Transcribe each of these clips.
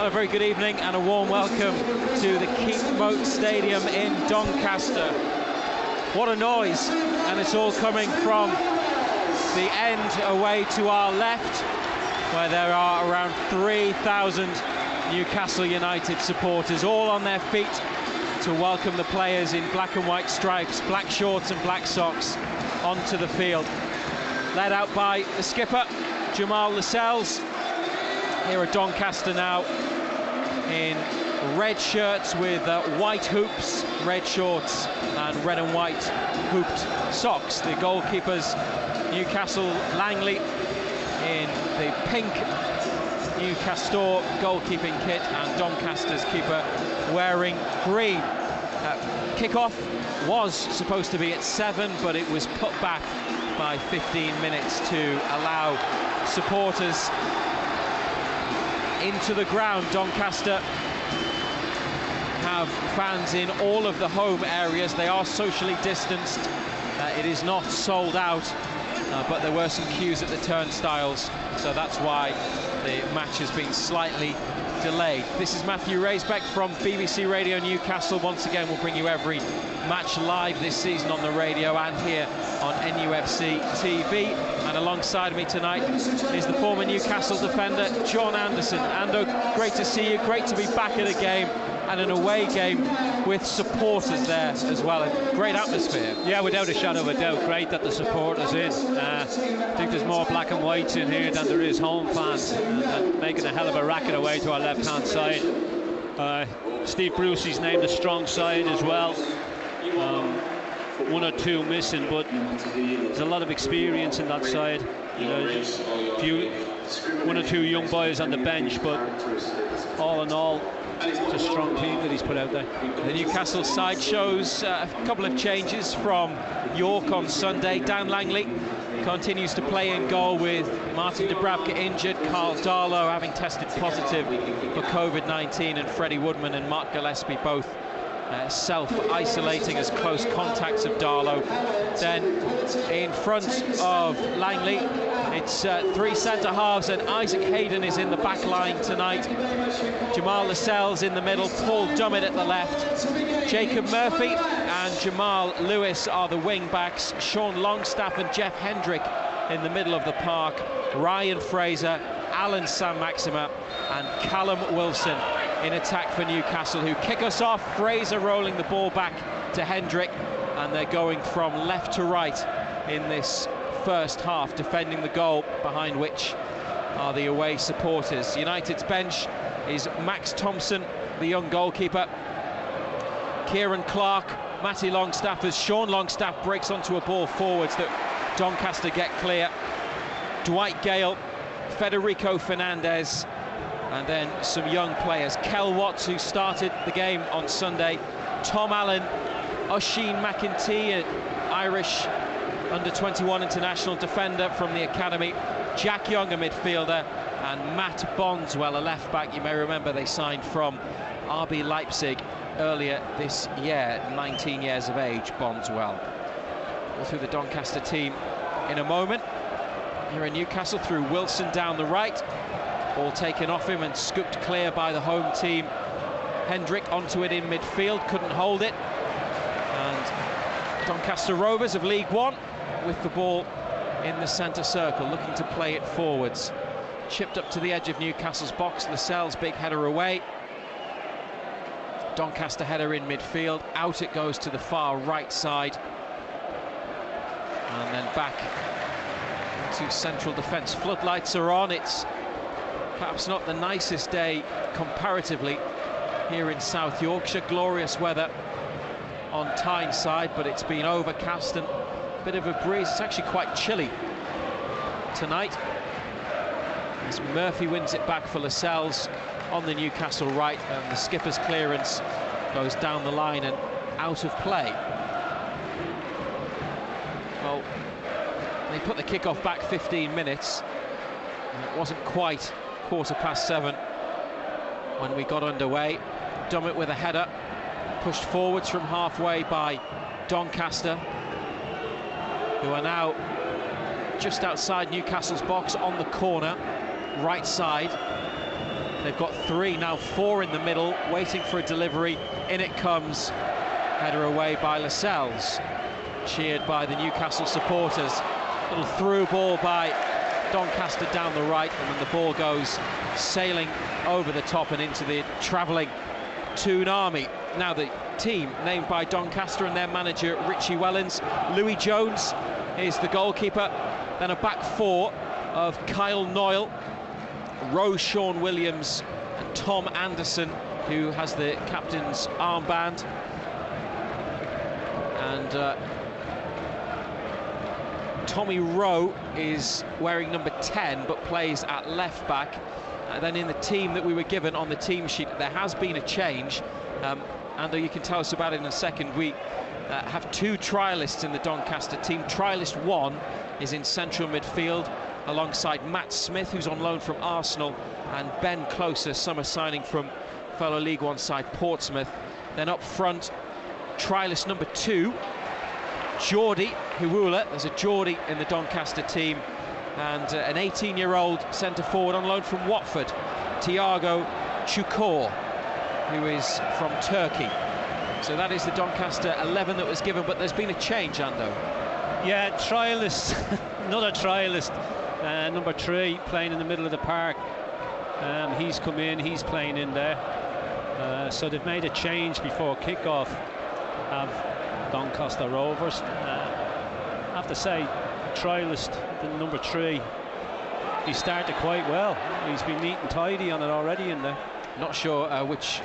Well, a very good evening and a warm welcome to the Keith Moat Stadium in Doncaster. What a noise, and it's all coming from the end away to our left, where there are around 3,000 Newcastle United supporters, all on their feet to welcome the players in black and white stripes, black shorts and black socks onto the field. Led out by the skipper, Jamal Lascelles. Here at Doncaster now in red shirts with white hoops, red shorts and red and white hooped socks. The goalkeepers, Newcastle Langley in the pink Newcastle goalkeeping kit, and Doncaster's keeper wearing green. Kick-off was supposed to be at 7, but it was put back by 15 minutes to allow supporters into the ground. Doncaster have fans in all of the home areas. They are socially distanced. It is not sold out, but there were some queues at the turnstiles, so that's why the match has been slightly delayed. This is Matthew Raisbeck from BBC Radio Newcastle. Once again, we'll bring you every match live this season on the radio and here on NUFC TV. And alongside me tonight is the former Newcastle defender, John Anderson. Ando, great to see you, great to be back at a game, and an away game with supporters there as well. A great atmosphere. Yeah, without a shadow of a doubt. Great that the supporters in. I think there's more black and whites in here than there is home fans, and making a hell of a racket away to our left-hand side. Steve Brucey's named a strong side as well. One or two missing, but there's a lot of experience in that side. You know, one or two young boys on the bench, but all in all, it's a strong team that he's put out there. The Newcastle side shows a couple of changes from York on Sunday. Dan Langley continues to play in goal with Martin Dubravka injured, Carl Darlow having tested positive for COVID-19, and Freddie Woodman and Mark Gillespie both self-isolating as close contacts of Darlow. Then in front of Langley, it's 3 centre-halves, and Isaac Hayden is in the back line tonight. Jamal Lascelles in the middle, Paul Dummett at the left. Jacob Murphy and Jamal Lewis are the wing-backs. Sean Longstaff and Jeff Hendrick in the middle of the park. Ryan Fraser, Alan Saint-Maximin and Callum Wilson in attack for Newcastle, who kick us off. Fraser rolling the ball back to Hendrick, and they're going from left to right in this first half, defending the goal behind which are the away supporters. United's bench is Max Thompson, the young goalkeeper, Kieran Clark, Matty Longstaff, as Sean Longstaff breaks onto a ball forwards that Doncaster get clear. Dwight Gale, Federico Fernandez, and then some young players. Kel Watts, who started the game on Sunday, Tom Allen, Oisin McEntee, an Irish under-21 international defender from the academy, Jack Young, a midfielder, and Matt Bondswell, a left-back. You may remember they signed from RB Leipzig earlier this year, 19 years of age, Bondswell. All through the Doncaster team in a moment. Here in Newcastle, through Wilson down the right. Ball taken off him and scooped clear by the home team. Hendrick onto it in midfield, couldn't hold it. And Doncaster Rovers of League One with the ball in the centre circle, looking to play it forwards. Chipped up to the edge of Newcastle's box. Lascelles, big header away. Doncaster header in midfield. Out it goes to the far right side. And then back to central defence. Floodlights are on. It's perhaps not the nicest day comparatively here in South Yorkshire. Glorious weather on Tyneside, but it's been overcast and a bit of a breeze. It's actually quite chilly tonight, as Murphy wins it back for Lascelles on the Newcastle right, and the skipper's clearance goes down the line and out of play. Well, they put the kickoff back 15 minutes. It wasn't quite 7:15 when we got underway. Dummett with a header, pushed forwards from halfway by Doncaster, who are now just outside Newcastle's box on the corner, right side. They've got 3, now 4 in the middle, waiting for a delivery. In it comes, header away by Lascelles, cheered by the Newcastle supporters. Little through ball by Doncaster down the right, and then the ball goes sailing over the top and into the travelling Toon Army. Now the team named by Doncaster and their manager Richie Wellens. Louis Jones is the goalkeeper, then a back 4 of Kyle Noyle, Rose Sean Williams and Tom Anderson, who has the captain's armband, and Tommy Rowe is wearing number 10 but plays at left back. Then in the team that we were given on the team sheet, there has been a change, and you can tell us about it in a second. We have 2 trialists in the Doncaster team. Trialist 1 is in central midfield alongside Matt Smith, who's on loan from Arsenal, and Ben Closer, summer signing from fellow League One side Portsmouth. Then up front, trialist number 2, Geordie Huula. There's a Geordie in the Doncaster team, and an 18-year-old centre-forward on loan from Watford, Tiago Chukor, who is from Turkey. So that is the Doncaster 11 that was given, but there's been a change, Ando. Yeah, trialist, another trialist, number 3, playing in the middle of the park. He's come in, he's playing in there. So they've made a change before kick-off of Doncaster Rovers. I have to say, trialist, the number 3, he started quite well. He's been neat and tidy on it already in there. Not sure which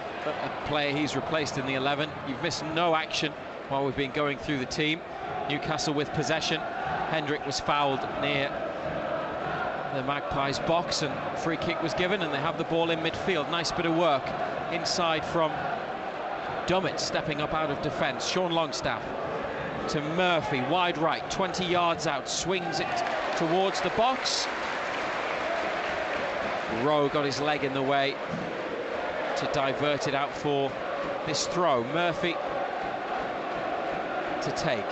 player he's replaced in the 11. You've missed no action while we've been going through the team. Newcastle with possession. Hendrick was fouled near the Magpies box, and free kick was given, and they have the ball in midfield. Nice bit of work inside from Dummett, stepping up out of defence. Sean Longstaff to Murphy, wide right, 20 yards out, swings it towards the box. Rowe got his leg in the way to divert it out for this throw. Murphy to take.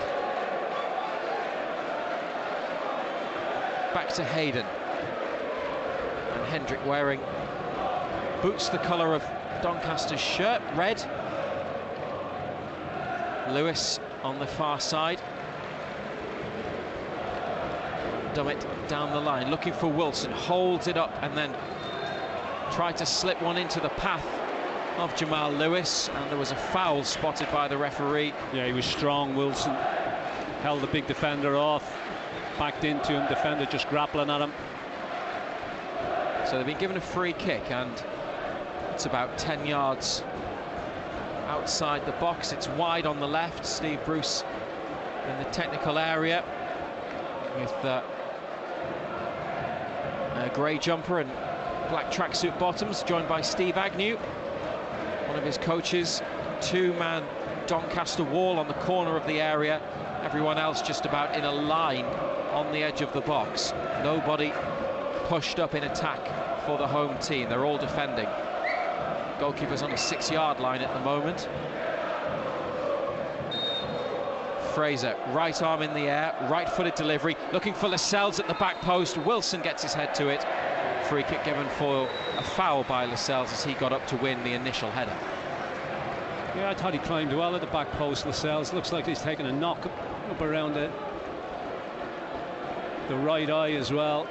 Back to Hayden. And Hendrick wearing boots the colour of Doncaster's shirt, red. Lewis on the far side. Dummett down the line, looking for Wilson, holds it up and then tried to slip one into the path of Jamal Lewis, and there was a foul spotted by the referee. Yeah, he was strong, Wilson. Held the big defender off, backed into him, defender just grappling at him. So they've been given a free kick, and it's about 10 yards outside the box. It's wide on the left. Steve Bruce in the technical area with a grey jumper and black tracksuit bottoms, joined by Steve Agnew, one of his coaches. 2-man Doncaster wall on the corner of the area. Everyone else just about in a line on the edge of the box. Nobody pushed up in attack for the home team. They're all defending. Goalkeeper's on the 6-yard line at the moment. Fraser, right arm in the air, right-footed delivery, looking for Lascelles at the back post. Wilson gets his head to it. Free kick given for a foul by Lascelles as he got up to win the initial header. Yeah, I thought he climbed well at the back post, Lascelles. Looks like he's taken a knock up around the right eye as well.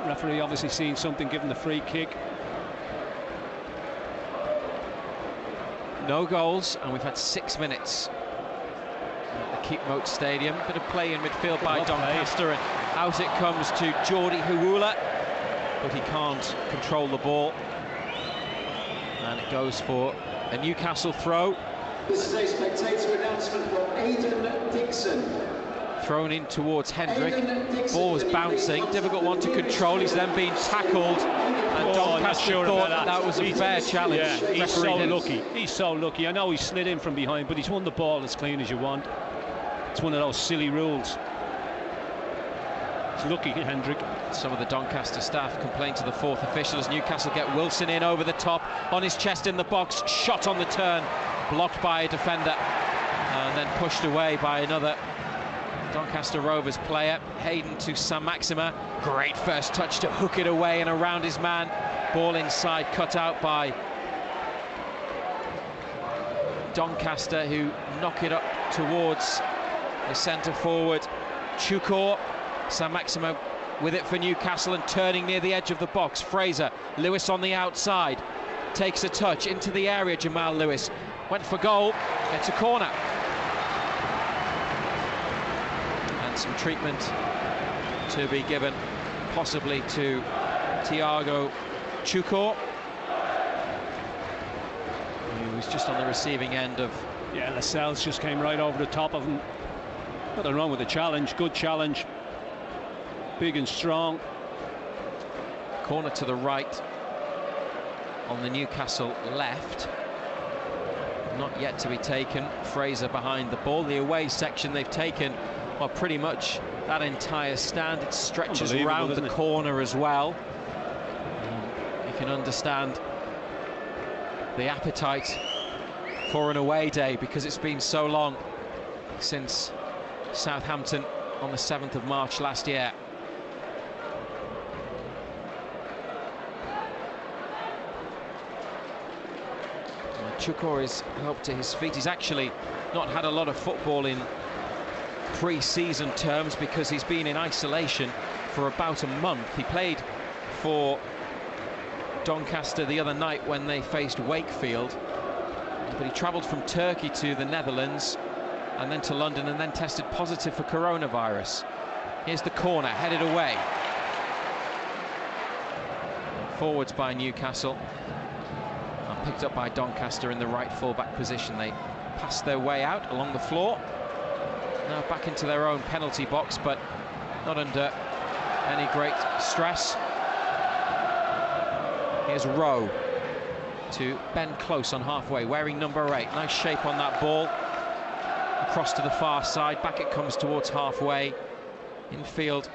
Referee obviously seeing something, given the free kick. No goals, and we've had 6 minutes at the Keepmoat Stadium. Bit of play in midfield by Doncaster, and out it comes to Geordie Huula, but he can't control the ball, and it goes for a Newcastle throw. This is a spectator announcement from Aidan Dixon. Thrown in towards Hendrick. Ball was bouncing, difficult one to control. He's then being tackled, and Doncaster thought that was a fair challenge. Yeah, he's so lucky. He's so lucky. I know he slid in from behind, but he's won the ball as clean as you want. It's one of those silly rules. It's lucky, Hendrick. Some of the Doncaster staff complain to the fourth official as Newcastle get Wilson in over the top, on his chest in the box, shot on the turn, blocked by a defender, and then pushed away by another Doncaster Rovers player. Hayden to Sam Maxima. Great first touch to hook it away and around his man. Ball inside, cut out by Doncaster, who knock it up towards the centre forward Chukor. Sam Maxima with it for Newcastle and turning near the edge of the box. Fraser, Lewis on the outside, takes a touch into the area. Jamal Lewis went for goal, gets a corner. And some treatment to be given possibly to Thiago Chukor, who was just on the receiving end of... Yeah, Lascelles just came right over the top of him. Nothing wrong with the challenge, good challenge. Big and strong. Corner to the right on the Newcastle left. Not yet to be taken. Fraser behind the ball. The away section they've taken, well, pretty much that entire stand. It stretches around the corner as well. You can understand the appetite for an away day, because it's been so long since Southampton on the 7th of March last year. Chukor is helped to his feet. He's actually not had a lot of football in pre-season terms because he's been in isolation for about a month. He played for Doncaster the other night when they faced Wakefield, but he travelled from Turkey to the Netherlands and then to London and then tested positive for coronavirus. Here's the corner, headed away. Forwards by Newcastle. Picked up by Doncaster in the right full-back position. They passed their way out along the floor. Now back into their own penalty box, but not under any great stress. Here's Rowe to bend close on halfway, wearing number 8. Nice shape on that ball. Across to the far side, back it comes towards halfway. Infield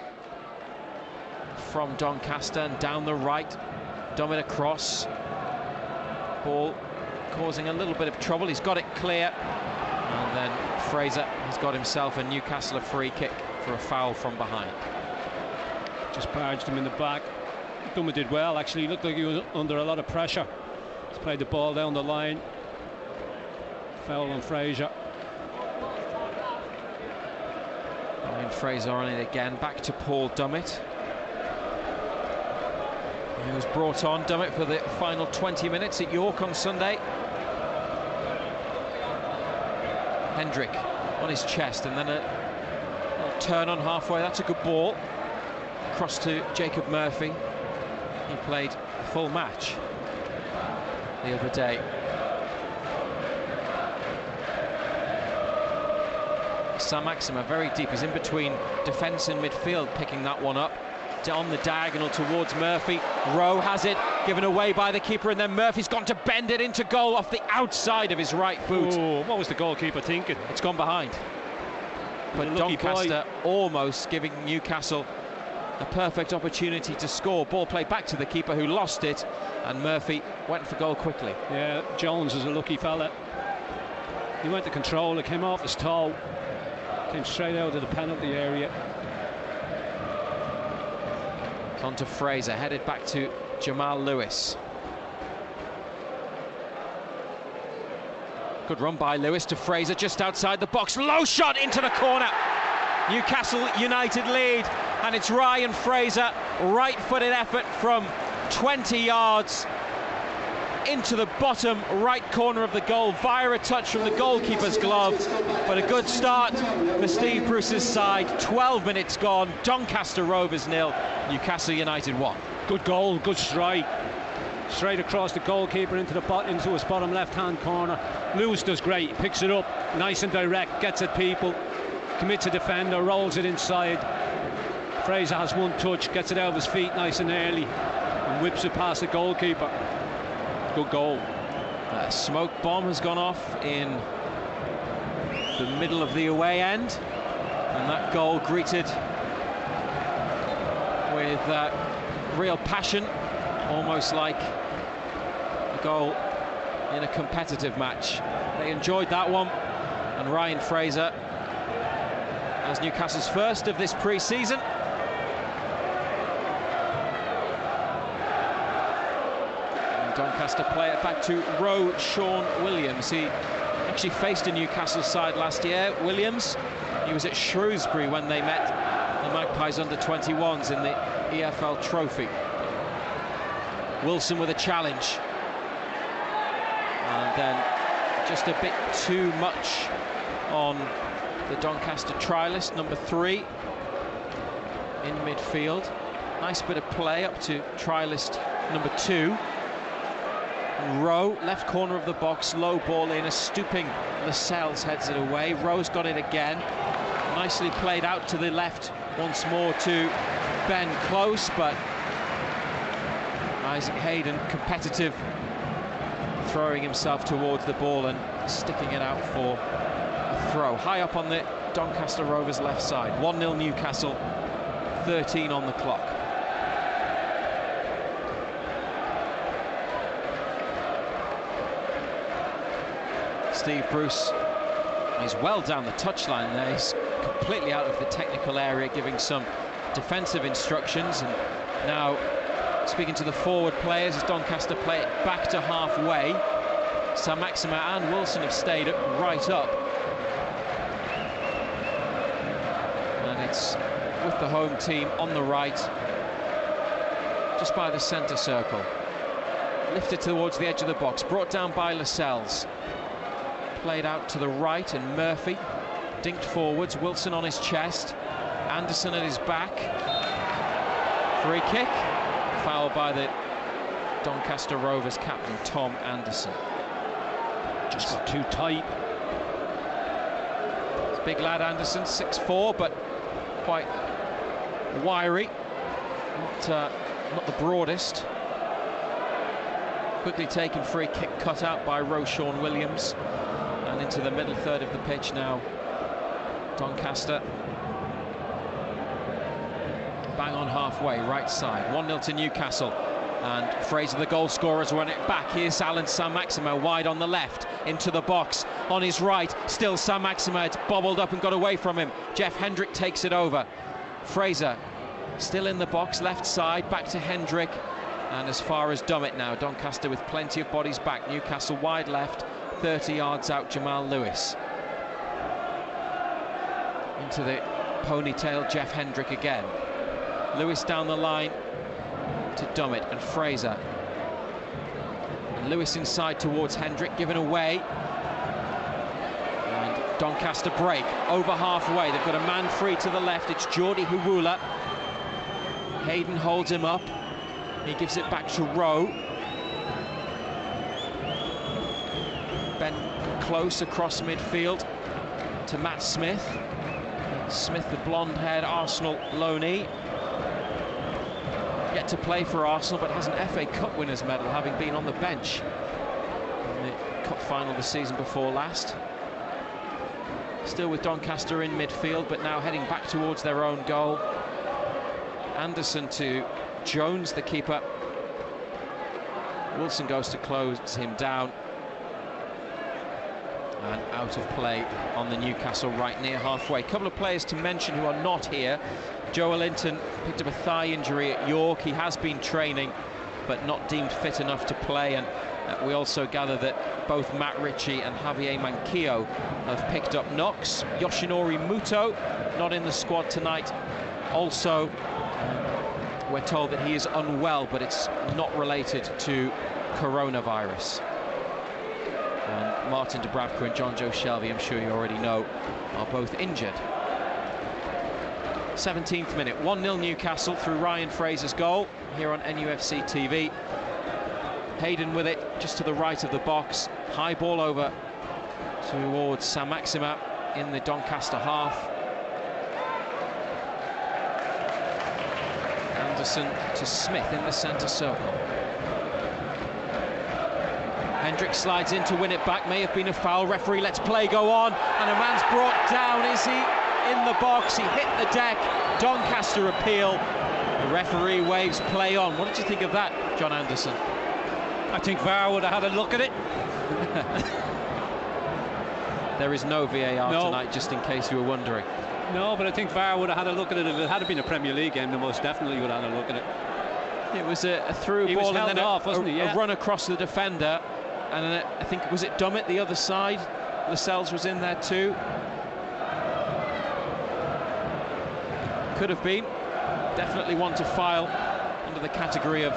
from Doncaster and down the right. Dumb it across. Ball causing a little bit of trouble. He's got it clear, and then Fraser has got himself a Newcastle free kick for a foul from behind. Just barged him in the back. Dummer did well, actually. He looked like he was under a lot of pressure. He's played the ball down the line. Foul on Fraser. And Fraser on it again. Back to Paul Dummett. He was brought on, Dummett, for the final 20 minutes at York on Sunday. Hendrick on his chest, and then a little turn on halfway. That's a good ball. Across to Jacob Murphy. He played a full match the other day. Sam Maxima very deep. He's in between defence and midfield, picking that one up. On the diagonal towards Murphy. Rowe has it, given away by the keeper, and then Murphy's gone to bend it into goal off the outside of his right boot. Oh, what was the goalkeeper thinking? It's gone behind. But Doncaster almost giving Newcastle a perfect opportunity to score. Ball played back to the keeper, who lost it, and Murphy went for goal quickly. Yeah, Jones is a lucky fella. He went to control, it came off his toe, came straight out of the penalty area. On to Fraser, headed back to Jamal Lewis. Good run by Lewis to Fraser, just outside the box. Low shot into the corner. Newcastle United lead, and it's Ryan Fraser. Right-footed effort from 20 yards into the bottom right corner of the goal via a touch from the goalkeeper's glove. But a good start for Steve Bruce's side. 12 minutes gone. Doncaster Rovers 0, Newcastle United 1. Good goal, good strike. Straight across the goalkeeper into his bottom left-hand corner. Lewis does great. He picks it up, nice and direct, gets at people, commits a defender, rolls it inside. Fraser has one touch, gets it out of his feet nice and early, and whips it past the goalkeeper. Good goal. A smoke bomb has gone off in the middle of the away end, and that goal greeted with real passion, almost like a goal in a competitive match. They enjoyed that one, and Ryan Fraser as Newcastle's first of this pre-season. Doncaster play it back to Sean Williams. He actually faced a Newcastle side last year. Williams, he was at Shrewsbury when they met the Magpies under-21s in the EFL Trophy. Wilson with a challenge. And then just a bit too much on the Doncaster trialist, number 3, in midfield. Nice bit of play up to trialist number 2. Rowe, left corner of the box, low ball in, a stooping Lascelles heads it away. Rowe's got it again. Nicely played out to the left once more to Ben Close, but Isaac Hayden, competitive, throwing himself towards the ball and sticking it out for a throw. High up on the Doncaster Rovers left side. 1-0 Newcastle, 13 on the clock. Steve Bruce, he's well down the touchline there. He's completely out of the technical area, giving some defensive instructions, and now speaking to the forward players as Doncaster play it back to halfway. Saint-Maximin and Wilson have stayed right up, and it's with the home team on the right, just by the centre circle. Lifted towards the edge of the box, brought down by Lascelles. Played out to the right, and Murphy dinked forwards. Wilson on his chest, Anderson at his back. Free kick, foul by the Doncaster Rovers captain Tom Anderson. Just got too tight. Big lad Anderson, 6'4", but quite wiry. Not the broadest. Quickly taken free kick, cut out by Sean Williams. And into the middle third of the pitch now, Doncaster. Bang on halfway, right side. 1-0 to Newcastle. And Fraser, the goal scorers, run it back. Here's Alan Saint-Maximin wide on the left, into the box. On his right, still Saint-Maximin. It's bobbled up and got away from him. Jeff Hendrick takes it over. Fraser still in the box, left side, back to Hendrick. And as far as Dummett now, Doncaster with plenty of bodies back. Newcastle wide left, 30 yards out, Jamal Lewis. Into the ponytail, Jeff Hendrick again. Lewis down the line to Dummett and Fraser. And Lewis inside towards Hendrick, given away. And Doncaster break, over halfway. They've got a man free to the left, it's Jordi Huwula. Hayden holds him up. He gives it back to Rowe. Ben Close across midfield to Matt Smith. Smith, the blonde-haired Arsenal loanee. Yet to play for Arsenal, but has an FA Cup winners medal, having been on the bench in the cup final the season before last. Still with Doncaster in midfield, but now heading back towards their own goal. Anderson to Jones, the keeper. Wilson goes to close him down. And out of play on the Newcastle right near halfway. A couple of players to mention who are not here. Joe Linton picked up a thigh injury at York. He has been training, but not deemed fit enough to play. And we also gather that both Matt Ritchie and Javier Manquillo have picked up knocks. Yoshinori Muto not in the squad tonight. Also, we're told that he is unwell, but it's not related to coronavirus. And Martin Dubravka and John Joe Shelby, I'm sure you already know, are both injured. 17th minute, 1-0 Newcastle through Ryan Fraser's goal here on NUFC TV. Hayden with it just to the right of the box. High ball over towards Saint-Maximin in the Doncaster half. Anderson to Smith in the centre circle. Hendrick slides in to win it back. May have been a foul. Referee lets play go on, and a man's brought down. Is he in the box? He hit the deck. Doncaster appeal. The referee waves play on. What did you think of that, John Anderson? I think VAR would have had a look at it. There is no VAR No. tonight, just in case you were wondering. No, but I think VAR would have had a look at it. If it had been a Premier League game, they most definitely would have had a look at it. It was a through He ball was and held then off, wasn't he? Yeah. a run across the defender, and then I think, was it Dummett the other side? Lascelles was in there too. Could have been. Definitely one to file under the category of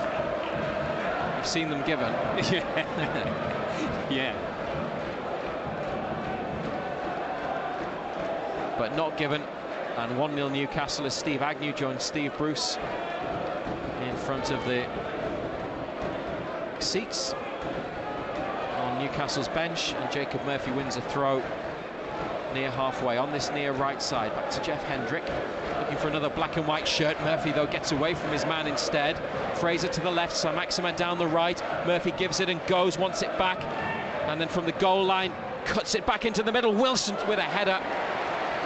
you've seen them given. Yeah. But not given. And 1-0 Newcastle as Steve Agnew joins Steve Bruce in front of the seats on Newcastle's bench, and Jacob Murphy wins a throw near halfway on this near right side. Back to Jeff Hendrick, looking for another black and white shirt. Murphy though gets away from his man instead. Fraser to the left, Saint-Maximin down the right. Murphy gives it and goes, wants it back, and then from the goal line cuts it back into the middle. Wilson with a header,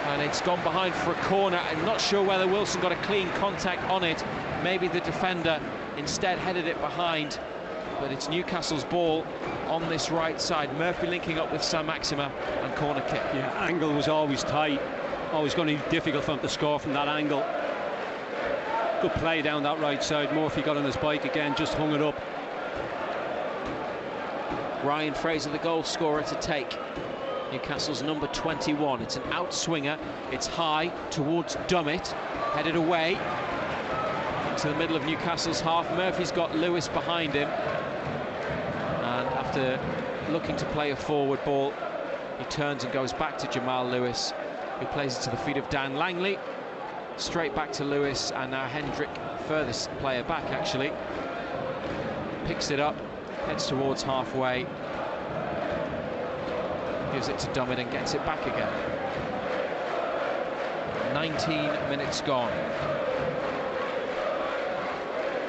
and it's gone behind for a corner. I'm not sure whether Wilson got a clean contact on it. Maybe the defender instead headed it behind, but it's Newcastle's ball on this right side. Murphy linking up with Saint-Maximin, and corner kick. Yeah, angle was always tight. Always going to be difficult for him to score from that angle. Good play down that right side. Murphy got on his bike again, just hung it up. Ryan Fraser, the goal scorer, to take. Newcastle's number 21. It's an outswinger. It's high towards Dummett, headed away into the middle of Newcastle's half. Murphy's got Lewis behind him, and after looking to play a forward ball, he turns and goes back to Jamal Lewis, who plays it to the feet of Dan Langley. Straight back to Lewis, and now Hendrick, furthest player back actually, picks it up, heads towards halfway, gives it to Dummett and gets it back again. 19 minutes gone.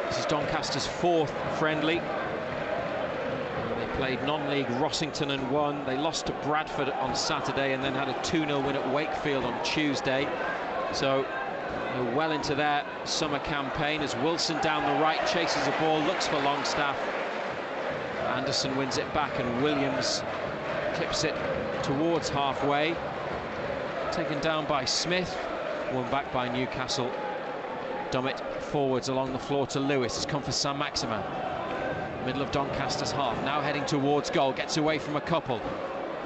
This is Doncaster's 4th friendly. They played non-league Rossington and won. They lost to Bradford on Saturday and then had a 2-0 win at Wakefield on Tuesday. So they're well into their summer campaign as Wilson down the right chases a ball, looks for Longstaff. Anderson wins it back and Williams clips it towards halfway. Taken down by Smith, won back by Newcastle. Dummett forwards along the floor to Lewis. It's come for Saint-Maximin. Middle of Doncaster's half, now heading towards goal, gets away from a couple.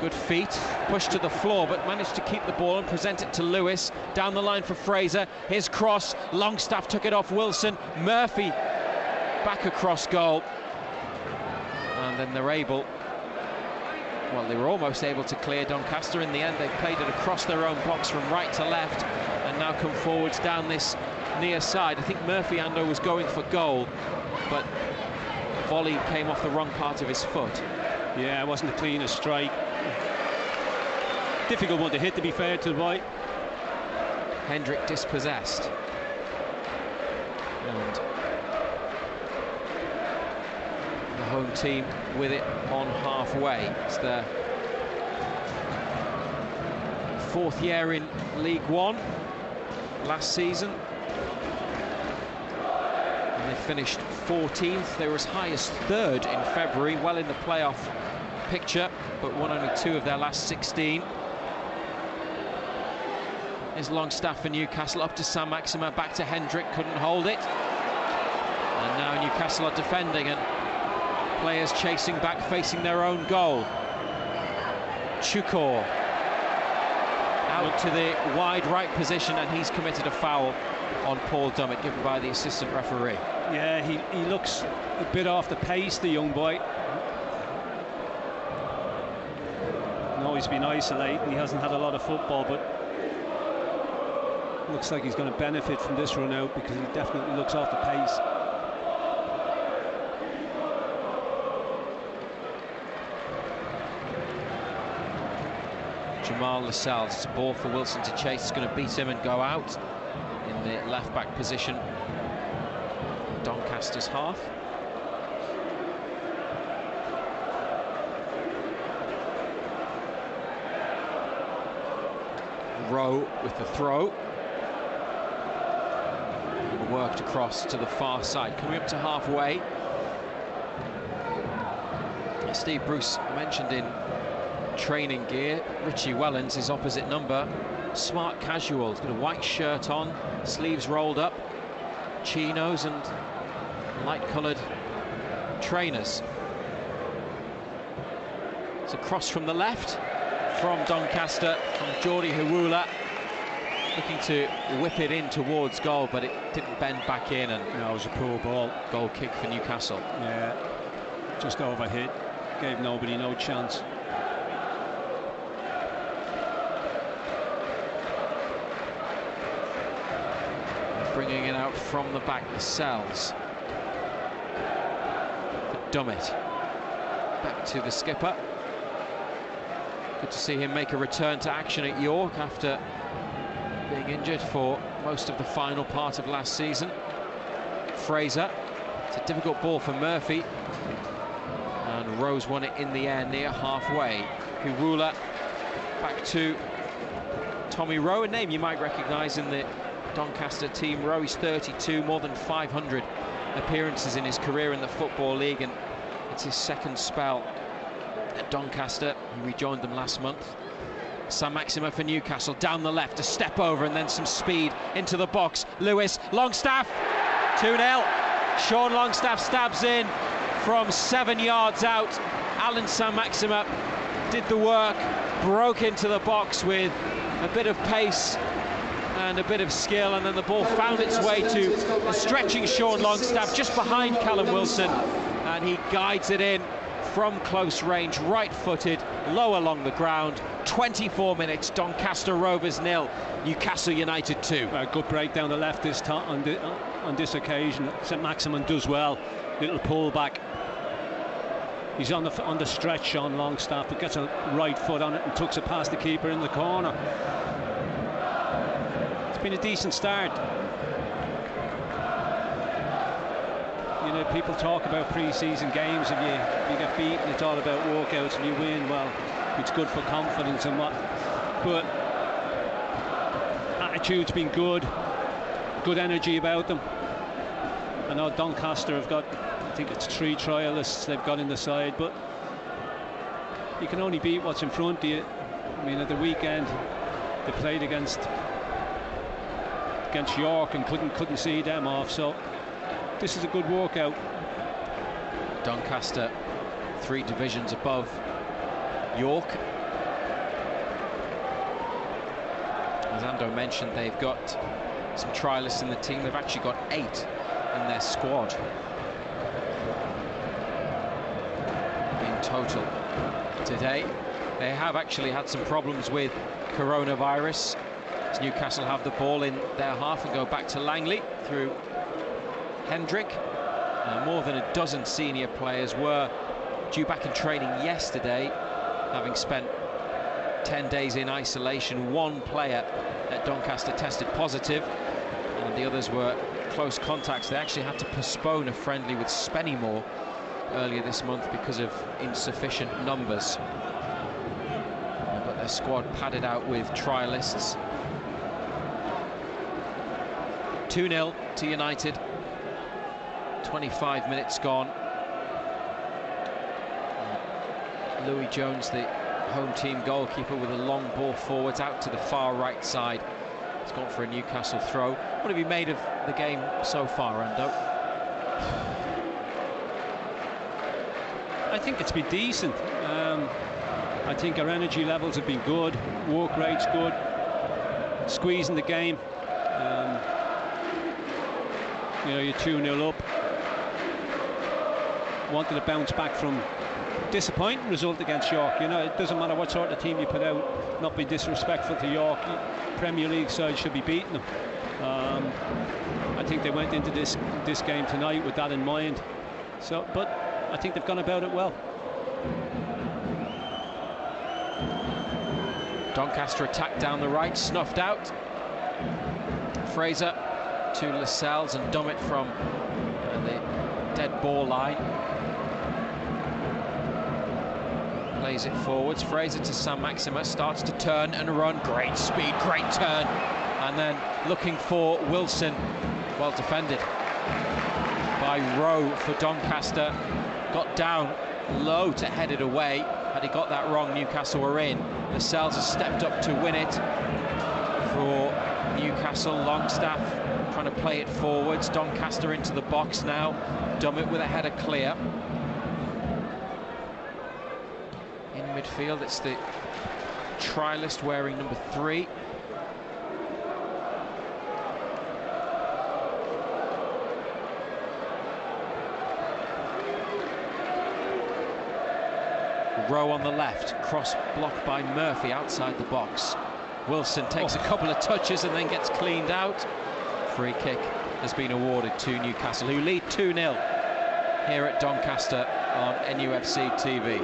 Good feet, pushed to the floor, but managed to keep the ball and present it to Lewis. Down the line for Fraser, his cross, Longstaff took it off Wilson. Murphy back across goal. And then they're able, well, they were almost able to clear Doncaster. In the end, they played it across their own box from right to left, and now come forwards down this near side. I think Murphy Ando was going for goal, but volley came off the wrong part of his foot. Yeah, it wasn't the cleanest strike. Difficult one to hit, to be fair to the boy. Hendrick dispossessed. And the home team with it on halfway. It's their 4th year in League One. Last season and they finished 14th. They were as high as 3rd in February, well in the playoff picture, but won only 2 of their last 16. Is Longstaff for Newcastle, up to Saint-Maximin, back to Hendrick, couldn't hold it, and now Newcastle are defending and players chasing back, facing their own goal. Chukor out to the wide right position, and he's committed a foul on Paul Dummett, given by the assistant referee. Yeah, he looks a bit off the pace, the young boy. No, he's been isolating, he hasn't had a lot of football, but looks like he's going to benefit from this run out because he definitely looks off the pace. Jamal Lascelles, it's a ball for Wilson to chase. It's going to beat him and go out in the left-back position. Doncaster's half. Rowe with the throw. And worked across to the far side. Coming up to halfway. Steve Bruce mentioned in training gear. Richie Wellens, his opposite number. Smart casual. He's got a white shirt on, sleeves rolled up, chinos and light-coloured trainers. It's a cross from the left from Doncaster, from Geordie Hawula, looking to whip it in towards goal, but it didn't bend back in, and no, it was a poor ball. Goal kick for Newcastle. Yeah, just overhit, gave nobody no chance. Bringing it out from the back, the Lascelles. For Dummett. Back to the skipper. Good to see him make a return to action at York after being injured for most of the final part of last season. Fraser. It's a difficult ball for Murphy. And Rose won it in the air near halfway. Hawula back to Tommy Rowe, a name you might recognise in the Doncaster team. Rowe is 32, more than 500 appearances in his career in the Football League, and it's his second spell at Doncaster. He rejoined them last month. Saint-Maximin for Newcastle, down the left, a step over and then some speed into the box. Lewis, Longstaff, 2-0. Sean Longstaff stabs in from 7 yards out. Alan Saint-Maximin did the work, broke into the box with a bit of pace and a bit of skill, and then the ball found its way to a stretching Sean Longstaff just behind Callum Wilson, and he guides it in from close range, right-footed, low along the ground. 24 minutes, Doncaster Rovers 0, Newcastle United 2. A good break down the left this time on this occasion. Saint-Maximin does well, little pull back. He's on the stretch on Longstaff, but gets a right foot on it and tucks it past the keeper in the corner. It's been a decent start. You know, people talk about pre-season games. If you get beaten, it's all about walkouts. If you win, well, it's good for confidence and what. But attitude's been good energy about them. I know Doncaster have got, I think it's 3 trialists they've got in the side, but you can only beat what's in front of you. I mean, at the weekend they played against York and couldn't see them off, so this is a good walkout. Doncaster 3 divisions above York. As Ando mentioned, they've got some trialists in the team. They've actually got 8 in their squad in total today. They have actually had some problems with coronavirus. As Newcastle have the ball in their half and go back to Langley through Hendrick. More than a dozen senior players were due back in training yesterday, having spent 10 days in isolation. 1 player at Doncaster tested positive, and the others were close contacts. They actually had to postpone a friendly with Spennymoor earlier this month because of insufficient numbers. But their squad padded out with trialists. 2-0 to United. 25 minutes gone. Louis Jones, the home team goalkeeper, with a long ball forwards out to the far right side. He's gone for a Newcastle throw. What have you made of the game so far, Ando? I think it's been decent. I think our energy levels have been good, work rate's good, squeezing the game. You know, you're 2-0 up. Wanted to bounce back from disappointing result against York. You know, it doesn't matter what sort of team you put out, not be disrespectful to York. Premier League side should be beating them. I think they went into this game tonight with that in mind. So, but I think they've gone about it well. Doncaster attack down the right, snuffed out. Fraser to Lascelles and Dummett from the dead ball line. Plays it forwards. Fraser to Saint-Maximin, starts to turn and run. Great speed, great turn. And then looking for Wilson. Well defended by Rowe for Doncaster. Got down low to head it away. Had he got that wrong, Newcastle were in. Lascelles has stepped up to win it for Newcastle. Longstaff trying to play it forwards. Doncaster into the box now. Dummett with a header clear. In midfield, it's the trialist wearing number 3. Rowe on the left, cross blocked by Murphy outside the box. Wilson takes a couple of touches and then gets cleaned out. Free kick has been awarded to Newcastle, who lead 2-0 here at Doncaster on NUFC TV.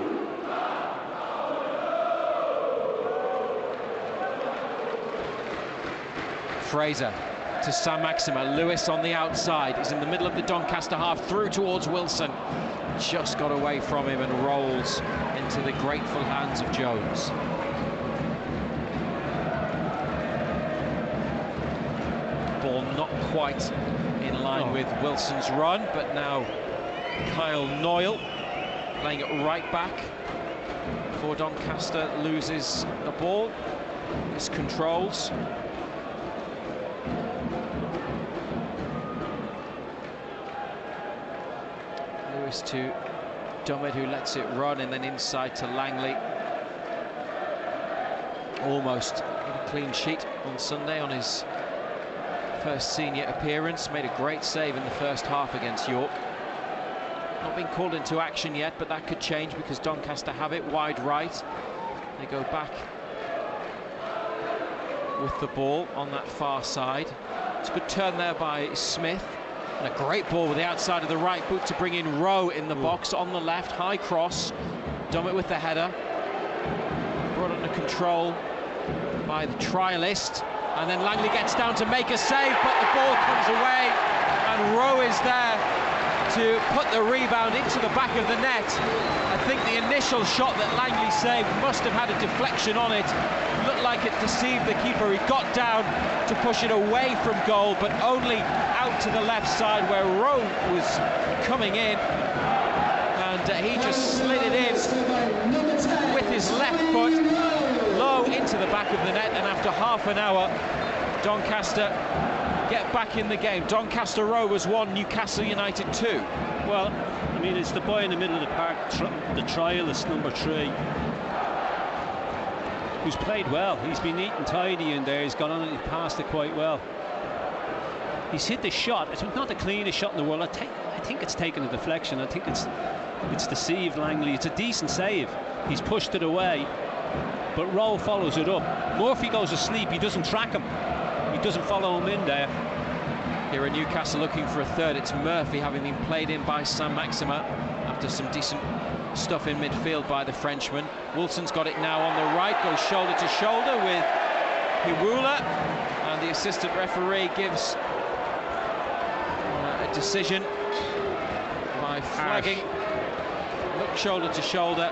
Fraser to Saint-Maximin. Lewis on the outside. He's in the middle of the Doncaster half, through towards Wilson. Just got away from him and rolls into the grateful hands of Jones. Ball not quite in line with Wilson's run, but now Kyle Noyle playing it right back for Doncaster, loses the ball, miscontrols. Lewis to Dummett, who lets it run, and then inside to Langley. Almost a clean sheet on Sunday on his first senior appearance. Made a great save in the first half against York. Not been called into action yet, but that could change because Doncaster have it wide right. They go back with the ball on that far side. It's a good turn there by Smith. And a great ball with the outside of the right boot to bring in Rowe in the box on the left. High cross. Dummett with the header. Brought under control by the trialist. And then Langley gets down to make a save, but the ball comes away. And Rowe is there to put the rebound into the back of the net. I think the initial shot that Langley saved must have had a deflection on it. Looked like it deceived the keeper. He got down to push it away from goal, but only out to the left side where Rowe was coming in. And he just slid it in with his left foot, low into the back of the net. And after half an hour, Doncaster get back in the game. Doncaster Rovers 1, Newcastle United 2. Well, I mean, it's the boy in the middle of the park, the trialist, number 3, who's played well. He's been neat and tidy in there. He's gone on and he passed it quite well. He's hit the shot. It's not the cleanest shot in the world. I think it's taken a deflection. I think it's deceived Langley. It's a decent save. He's pushed it away, but Rowe follows it up. Murphy goes asleep. He doesn't track him. He doesn't follow him in there. Here at Newcastle looking for a third. It's Murphy having been played in by Saint-Maximin after some decent stuff in midfield by the Frenchman. Wilson's got it now on the right, goes shoulder to shoulder with Hiwula, and the assistant referee gives a decision by flagging. Look, shoulder to shoulder.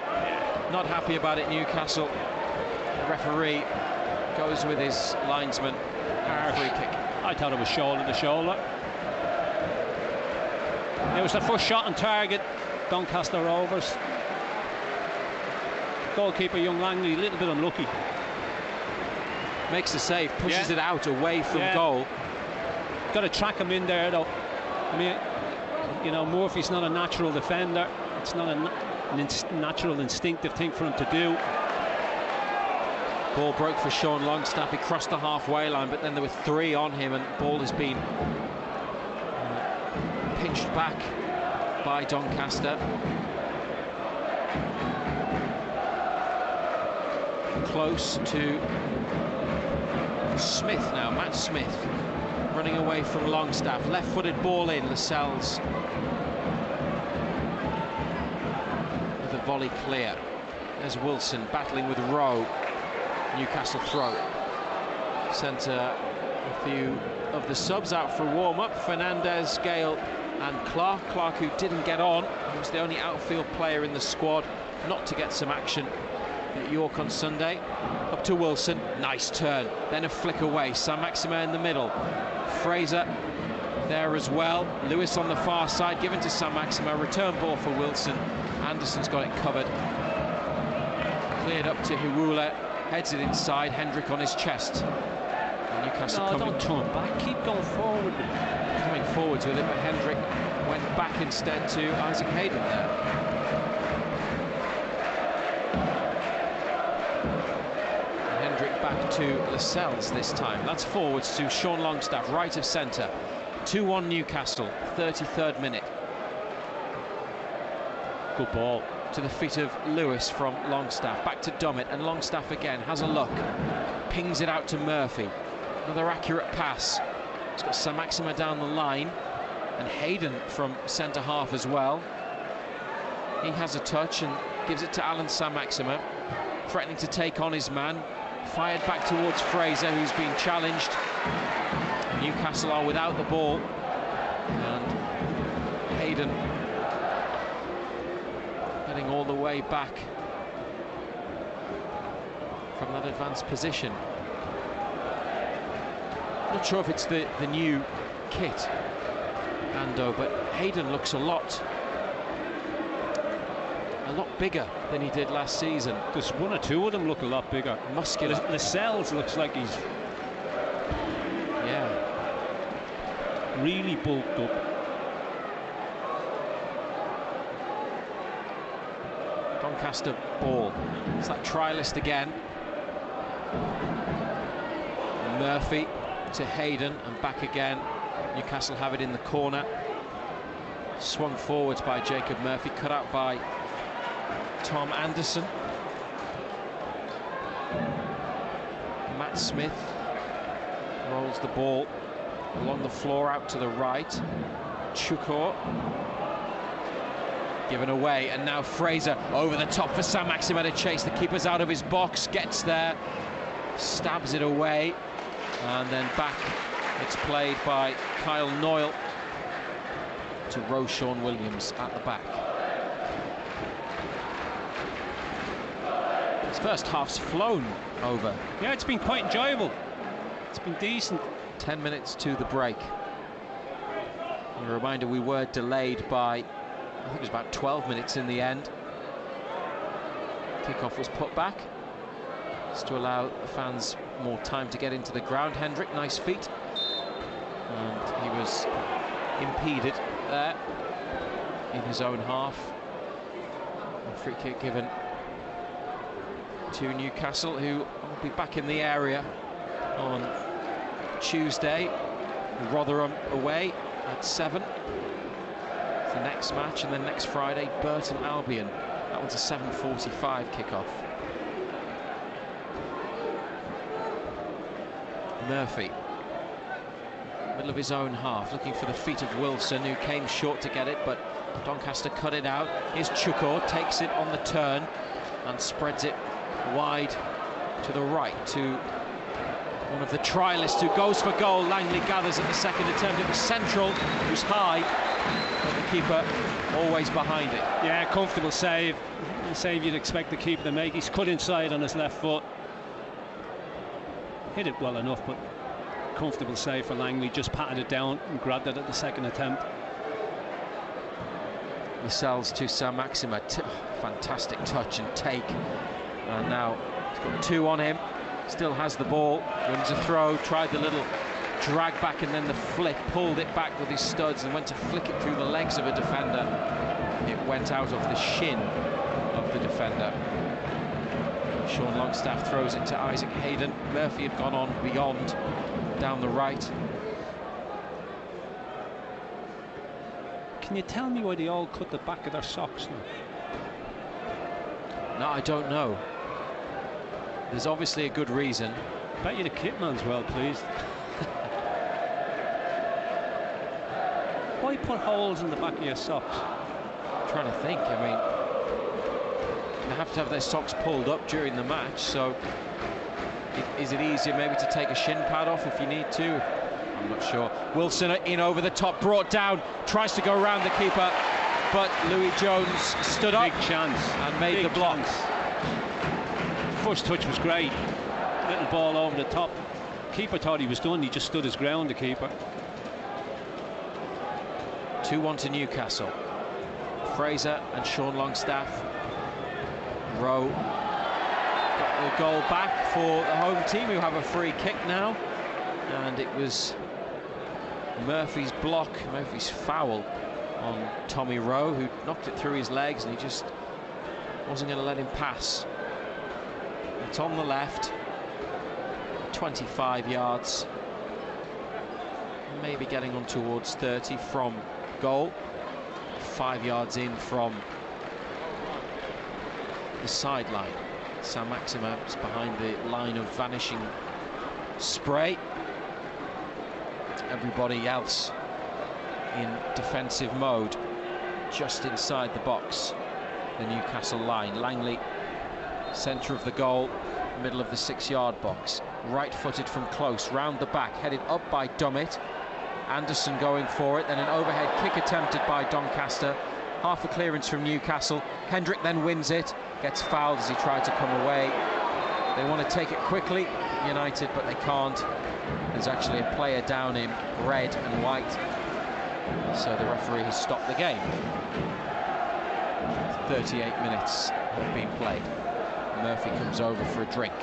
Not happy about it, Newcastle. The referee goes with his linesman. Free kick. I thought it was shoulder to shoulder. It was the first shot on target. Doncaster Rovers. Goalkeeper young Langley, a little bit unlucky. Makes the save, pushes it out away from goal. Got to track him in there though. I mean, you know, Murphy's not a natural defender. It's not a natural instinctive thing for him to do. Ball broke for Sean Longstaff. He crossed the halfway line, but then there were 3 on him, and the ball has been pinched back by Doncaster. Close to Smith now, Matt Smith running away from Longstaff. Left-footed ball in, Lascelles with a volley clear. There's Wilson battling with Rowe. Newcastle throw. Sent a few of the subs out for a warm-up. Fernandez, Gale and Clark. Clark, who didn't get on, he was the only outfield player in the squad not to get some action at York on Sunday. Up to Wilson, nice turn, then a flick away. Saint-Maximin in the middle. Fraser there as well. Lewis on the far side, given to Saint-Maximin. Return ball for Wilson. Anderson's got it covered. Cleared up to Hiwula, heads it inside, Hendrick on his chest. And Newcastle don't turn back, keep going forward with it. Coming forwards with it, but Hendrick went back instead to Isaac Hayden there. And Hendrick back to Lascelles this time. That's forwards to Sean Longstaff, right of centre. 2-1 Newcastle, 33rd minute. Good ball. To the feet of Lewis from Longstaff, back to Dummett, and Longstaff again has a look, pings it out to Murphy. Another accurate pass. He's got Saint-Maximin down the line, and Hayden from centre half as well. He has a touch and gives it to Alan Saint-Maximin, threatening to take on his man. Fired back towards Fraser, who's been challenged. Newcastle are without the ball, and Hayden heading all the way back from that advanced position. Not sure if it's the new kit, Ando, but Hayden looks a lot bigger than he did last season. There's one or two of them look a lot bigger. Muscular. Lascelles looks like he's really bulked up. Doncaster ball. It's that trialist again. Murphy to Hayden and back again. Newcastle have it in the corner. Swung forwards by Jacob Murphy, cut out by Tom Anderson. Matt Smith rolls the ball along the floor out to the right. Chukor given away, and now Fraser over the top for Saint-Maximin to chase. The keeper's out of his box, gets there, stabs it away, and then back it's played by Kyle Noyle to Roshawn Williams at the back. His first half's flown over. Yeah, it's been quite enjoyable. It's been decent. 10 minutes to the break. And a reminder, we were delayed by, I think it was about 12 minutes in the end. Kickoff was put back just to allow the fans more time to get into the ground. Hendrick, nice feet. And he was impeded there in his own half. A free kick given to Newcastle, who will be back in the area on Tuesday. Rotherham away at 7. The next match, and then next Friday, Burton Albion. That one's a 7:45 kickoff. Murphy, middle of his own half, looking for the feet of Wilson, who came short to get it, but Doncaster cut it out. Here's Chukor, takes it on the turn and spreads it wide to the right to one of the trialists who goes for goal. Langley gathers at the second attempt. It was Central, who's high, but the keeper always behind it. Yeah, comfortable save. The save you'd expect the keeper to make. He's cut inside on his left foot. Hit it well enough, but comfortable save for Langley. Just patted it down and grabbed it at the second attempt. Lascelles to Saint-Maximin. Fantastic touch and take. And now he's got 2 on him. Still has the ball, wins a throw, tried the little drag back and then the flick, pulled it back with his studs and went to flick it through the legs of a defender. It went out of the shin of the defender. Sean Longstaff throws it to Isaac Hayden. Murphy had gone on beyond, down the right. Can you tell me why they all cut the back of their socks now? No, I don't know. There's obviously a good reason. Bet you the kitman's well pleased. Why put holes in the back of your socks? I'm trying to think. I mean, they have to have their socks pulled up during the match, so is it easier maybe to take a shin pad off if you need to? I'm not sure. Wilson in over the top, brought down, tries to go around the keeper, but Louis Jones stood up. Big chance. And made the block. Chance. First touch was great. Little ball over the top. Keeper thought he was done. He just stood his ground, the keeper. 2-1 to Newcastle. Fraser and Sean Longstaff. Rowe got the goal back for the home team, who have a free kick now, and it was Murphy's block, Murphy's foul on Tommy Rowe, who knocked it through his legs, and he just wasn't going to let him pass. It's on the left, 25 yards, maybe getting on towards 30 from goal, 5 yards in from the sideline. Saint-Maximin is behind the line of vanishing spray. Everybody else in defensive mode just inside the box, the Newcastle line. Langley, centre of the goal, middle of the 6-yard box, right-footed from close, round the back, headed up by Dummett. Anderson going for it, then an overhead kick attempted by Doncaster. Half a clearance from Newcastle. Hendrick then wins it, gets fouled as he tried to come away. They want to take it quickly, United, but they can't. There's actually a player down in red and white, so the referee has stopped the game. 38 minutes have been played. Murphy comes over for a drink.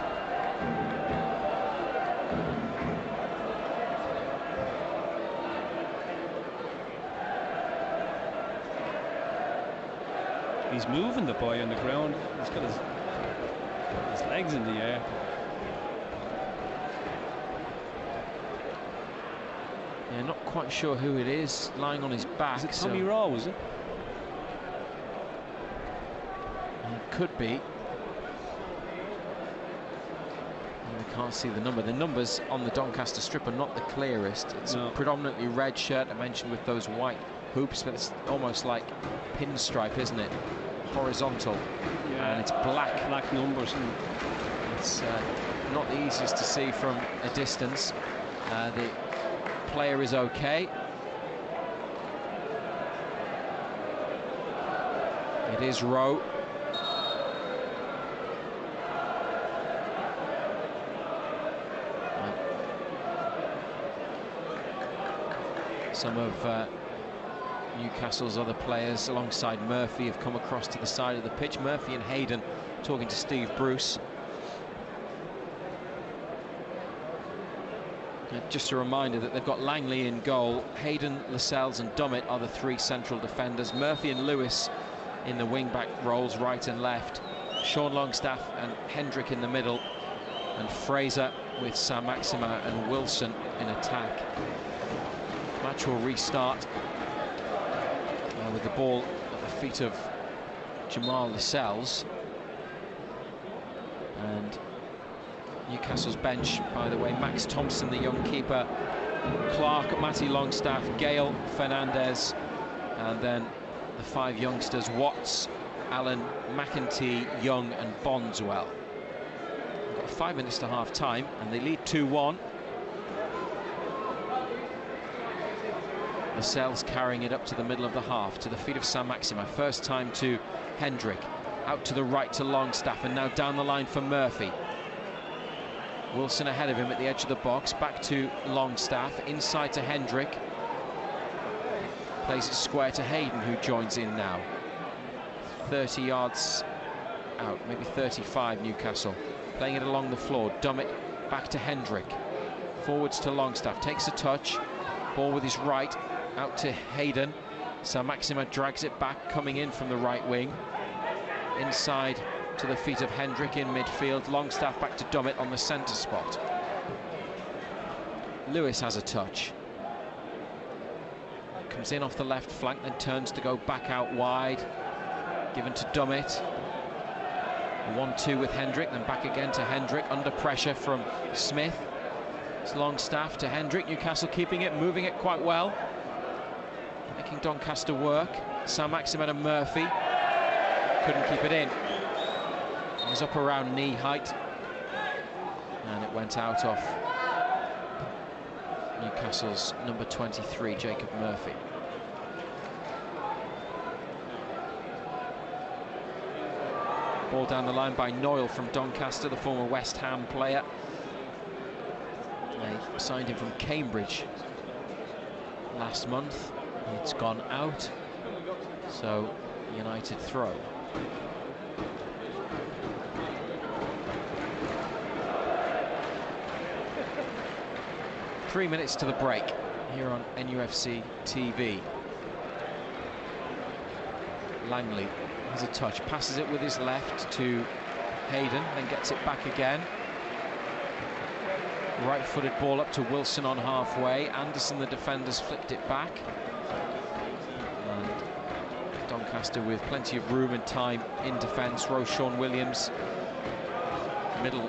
He's moving the boy on the ground. He's got his legs in the air. Yeah, not quite sure who it is lying on his back. Is it Tommy Rowe, is it? It could be. I can't see the number. The numbers on the Doncaster strip are not the clearest. It's a predominantly red shirt, I mentioned, with those white hoops, but it's almost like pinstripe, isn't it? Horizontal. Yeah. And it's black. Black numbers. And it's not the easiest to see from a distance. The player is okay. It is Rowe. Some of Newcastle's other players alongside Murphy have come across to the side of the pitch. Murphy and Hayden talking to Steve Bruce. Just a reminder that they've got Langley in goal. Hayden, Lascelles and Dummett are the 3 central defenders. Murphy and Lewis in the wing-back roles, right and left. Sean Longstaff and Hendrick in the middle. And Fraser with Saint-Maximin and Wilson in attack. Match will restart with the ball at the feet of Jamal Lascelles. And Newcastle's bench, by the way, Max Thompson, the young keeper, Clark, Matty Longstaff, Gale, Fernandez, and then the 5 youngsters, Watts, Allen, McEntee, Young and Bondswell. We've got 5 minutes to half time and they lead 2-1. Lascelles carrying it up to the middle of the half, to the feet of Saint-Maximin. First time to Hendrick, out to the right to Longstaff, and now down the line for Murphy. Wilson ahead of him at the edge of the box, back to Longstaff, inside to Hendrick. Plays it square to Hayden, who joins in now. 30 yards out, maybe 35, Newcastle. Playing it along the floor, Dummett back to Hendrick. Forwards to Longstaff, takes a touch. Ball with his right, out to Hayden. Saint-Maximin drags it back, coming in from the right wing. Inside to the feet of Hendrick in midfield. Longstaff back to Dummett on the centre spot. Lewis has a touch. Comes in off the left flank, then turns to go back out wide. Given to Dummett. 1-2 with Hendrick, then back again to Hendrick, under pressure from Smith. It's Longstaff to Hendrick. Newcastle keeping it, moving it quite well. Making Doncaster work. Saint-Maximin and Murphy couldn't keep it in. It was up around knee height. And it went out off Newcastle's number 23, Jacob Murphy. Ball down the line by Noyle from Doncaster, the former West Ham player. They signed him from Cambridge last month. It's gone out, so United throw. 3 minutes to the break here on NUFC TV. Langley has a touch, passes it with his left to Hayden, then gets it back again. Right-footed ball up to Wilson on halfway. Anderson, the defenders, flicked it back. And Doncaster with plenty of room and time in defence. Sean Williams, middle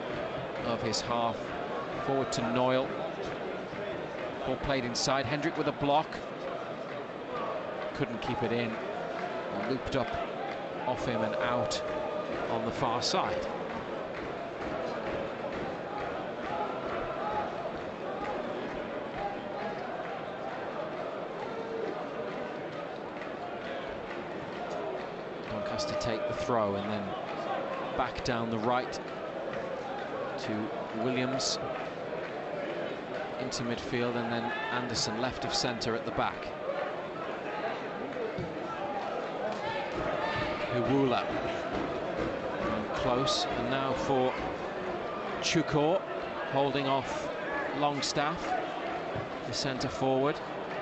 of his half, forward to Noyle. Ball played inside. Hendrick with a block. Couldn't keep it in. Looped up off him and out on the far side. Doncaster take the throw and then back down the right to Williams into midfield, and then Anderson left of centre at the back. Huwula close, and now for Chukor, holding off Longstaff, the centre forward.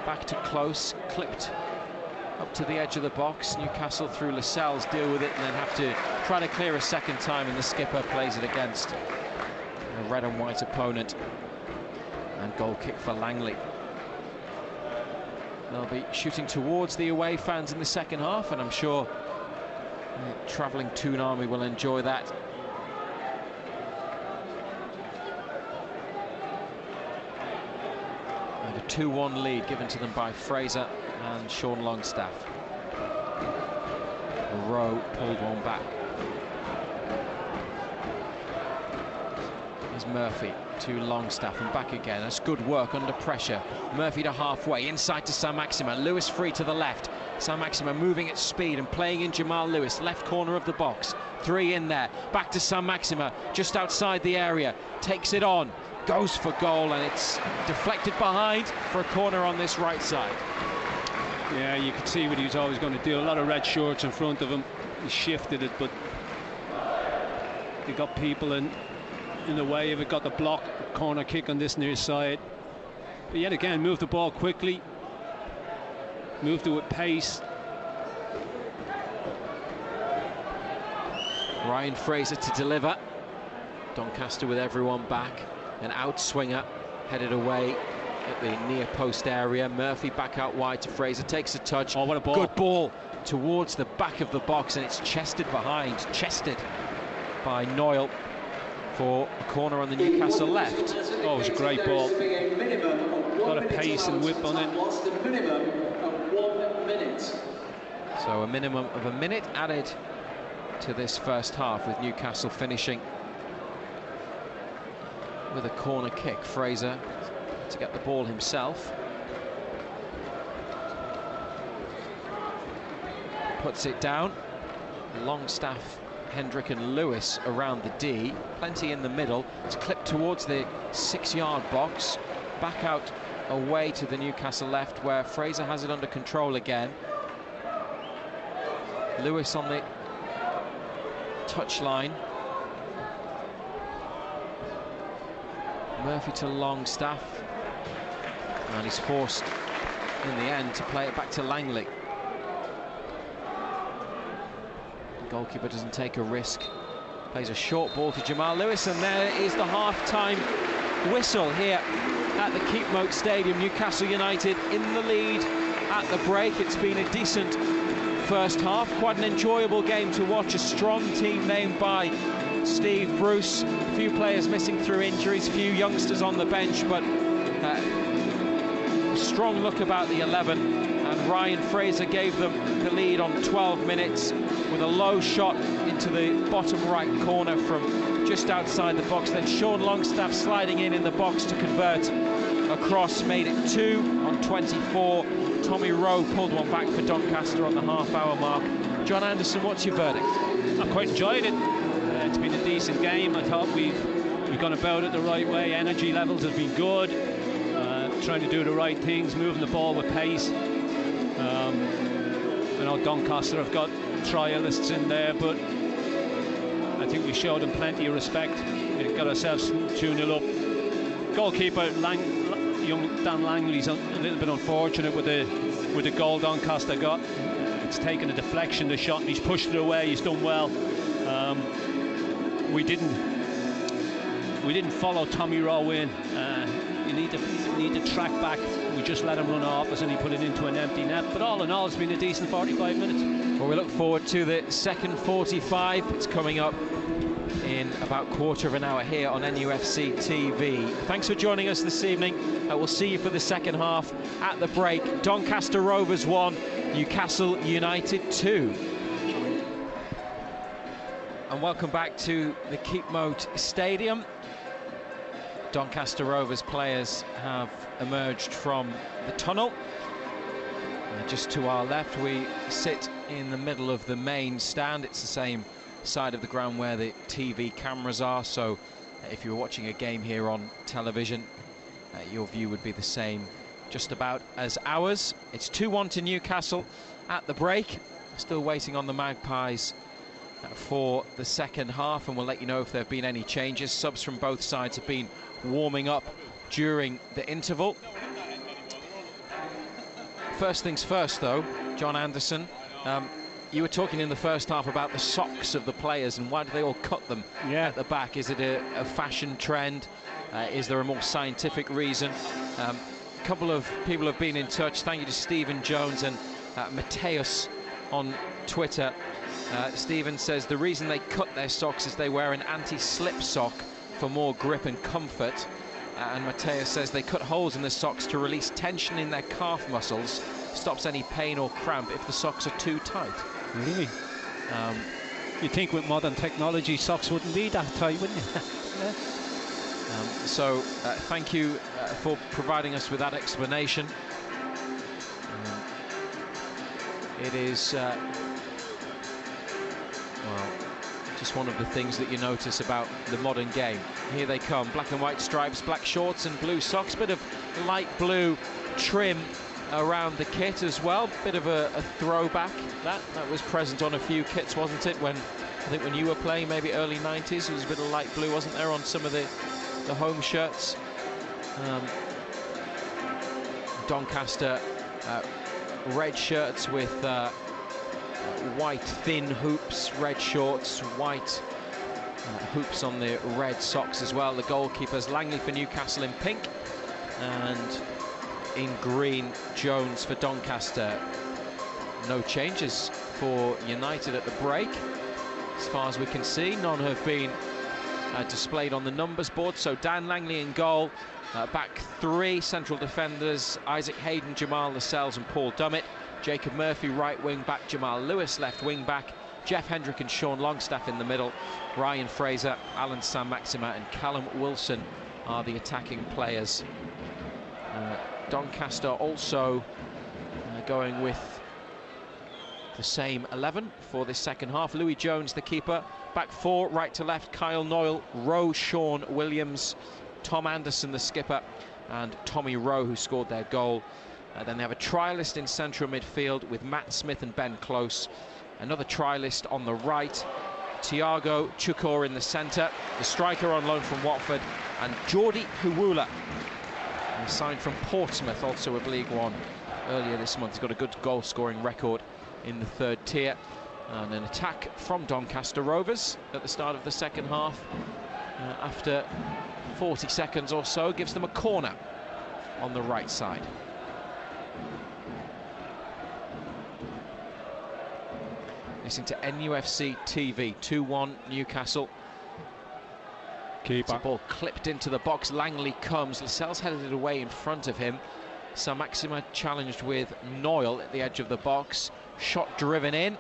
Back to Close, clipped up to the edge of the box. Newcastle through Lascelles deal with it and then have to try to clear a second time, and the skipper plays it against a red and white opponent. And goal kick for Langley. They'll be shooting towards the away fans in the second half, and I'm sure the travelling Toon Army will enjoy that. And a 2-1 lead given to them by Fraser and Sean Longstaff. Rowe pulled one back. Here's Murphy to Longstaff and back again. That's good work under pressure. Murphy to halfway, inside to Saint-Maximin. Lewis free to the left. Saint-Maximin moving at speed and playing in Jamal Lewis, left corner of the box. 3 in there, back to Saint-Maximin, just outside the area. Takes it on, goes for goal, and it's deflected behind for a corner on this right side. Yeah, you could see what he was always going to do. A lot of red shirts in front of him. He shifted it, but he got people in the way of it. Got the block, corner kick on this near side. But yet again, moved the ball quickly. Moved it with pace. Ryan Fraser to deliver. Doncaster with everyone back. An outswinger headed away at the near post area. Murphy back out wide to Fraser, takes a touch. Oh, what a ball. Good ball towards the back of the box, and it's chested behind, chested by Noyle for a corner on the Newcastle left. Oh, it was a great ball. A lot of pace and whip on it. So a minimum of a minute added to this first half, with Newcastle finishing with a corner kick. Fraser to get the ball himself. Puts it down. Longstaff, Hendrick and Lewis around the D. Plenty in the middle. It's clipped towards the 6-yard box. Back out away to the Newcastle left, where Fraser has it under control again. Lewis on the touchline. Murphy to Longstaff. And he's forced in the end to play it back to Langley. The goalkeeper doesn't take a risk. Plays a short ball to Jamal Lewis, and there is the half-time whistle here at the Keepmoat Stadium. Newcastle United in the lead at the break. It's been a decent first half, quite an enjoyable game to watch. A strong team named by Steve Bruce. A few players missing through injuries, few youngsters on the bench, but a strong look about the 11. And Ryan Fraser gave them the lead on 12 minutes with a low shot into the bottom right corner from just outside the box. Then Sean Longstaff sliding in the box to convert across, made it 2 on 24. Tommy Rowe pulled one back for Doncaster on the half-hour mark. John Anderson, what's your verdict? I quite enjoyed it. It's been a decent game. I thought we've gone about it the right way. Energy levels have been good. Trying to do the right things, moving the ball with pace. I know Doncaster have got trialists in there, but I think we showed them plenty of respect. We got ourselves 2-0 up. Goalkeeper young Dan Langley's a little bit unfortunate with the goal Doncaster got. It's taken a deflection, the shot, and he's pushed it away. He's done well. We didn't follow Tommy Rowe in. You need to track back. We just let him run off us and he put it into an empty net. But all in all, it's been a decent 45 minutes. Well, we look forward to the second 45. It's coming up in about quarter of an hour here on NUFC TV. Thanks for joining us this evening. We'll see you for the second half at the break. Doncaster Rovers 1, Newcastle United 2. And welcome back to the Keepmoat Stadium. Doncaster Rovers players have emerged from the tunnel. Just to our left, we sit in the middle of the main stand. It's the same side of the ground where the TV cameras are, so if you were watching a game here on television, your view would be the same just about as ours. It's 2-1 to Newcastle at the break. Still waiting on the Magpies for the second half, and we'll let you know if there have been any changes. Subs from both sides have been warming up during the interval. First things first, though, John Anderson, you were talking in the first half about the socks of the players and why do they all cut them at the back? Is it a fashion trend? Is there a more scientific reason? A couple of people have been in touch. Thank you to Stephen Jones and Mateus on Twitter. Stephen says the reason they cut their socks is they wear an anti-slip sock for more grip and comfort. And Mateus says they cut holes in the socks to release tension in their calf muscles, stops any pain or cramp if the socks are too tight. Really? You'd think with modern technology socks wouldn't be that tight, wouldn't you? Yeah. So thank you for providing us with that explanation. It is well, just one of the things that you notice about the modern game. Here they come, black and white stripes, black shorts and blue socks, bit of light blue trim around the kit as well, bit of a throwback. That was present on a few kits, wasn't it, when I think when you were playing, maybe early 90s, there was a bit of light blue, wasn't there, on some of the home shirts. Doncaster red shirts with white thin hoops, red shorts, white hoops on the red socks as well. The goalkeepers, Langley for Newcastle in pink, and in green, Jones for Doncaster. No changes for United at the break, as far as we can see. None have been displayed on the numbers board. So Dan Langley in goal, back three central defenders, Isaac Hayden, Jamal Lascelles and Paul Dummett. Jacob Murphy right wing back, Jamal Lewis left wing back, Jeff Hendrick and Sean Longstaff in the middle, Ryan Fraser, Alan San-Maxima and Callum Wilson are the attacking players. Doncaster also going with the same 11 for this second half. Louis Jones the keeper, back four right to left, Kyle Noyle, Rowe, Sean Williams, Tom Anderson the skipper and Tommy Rowe, who scored their goal. Then they have a trialist in central midfield with Matt Smith and Ben Close. Another trialist on the right, Thiago Chukor in the centre, the striker on loan from Watford, and Jordi Huwula, signed from Portsmouth, also of League One earlier this month. He's got a good goal-scoring record in the third tier. And an attack from Doncaster Rovers at the start of the second half. After 40 seconds or so, gives them a corner on the right side. Listening to NUFC TV, 2-1 Newcastle. Keeper. The ball clipped into the box. Langley comes. Lascelles headed it away in front of him. San-Maxima challenged with Noyle at the edge of the box. Shot driven in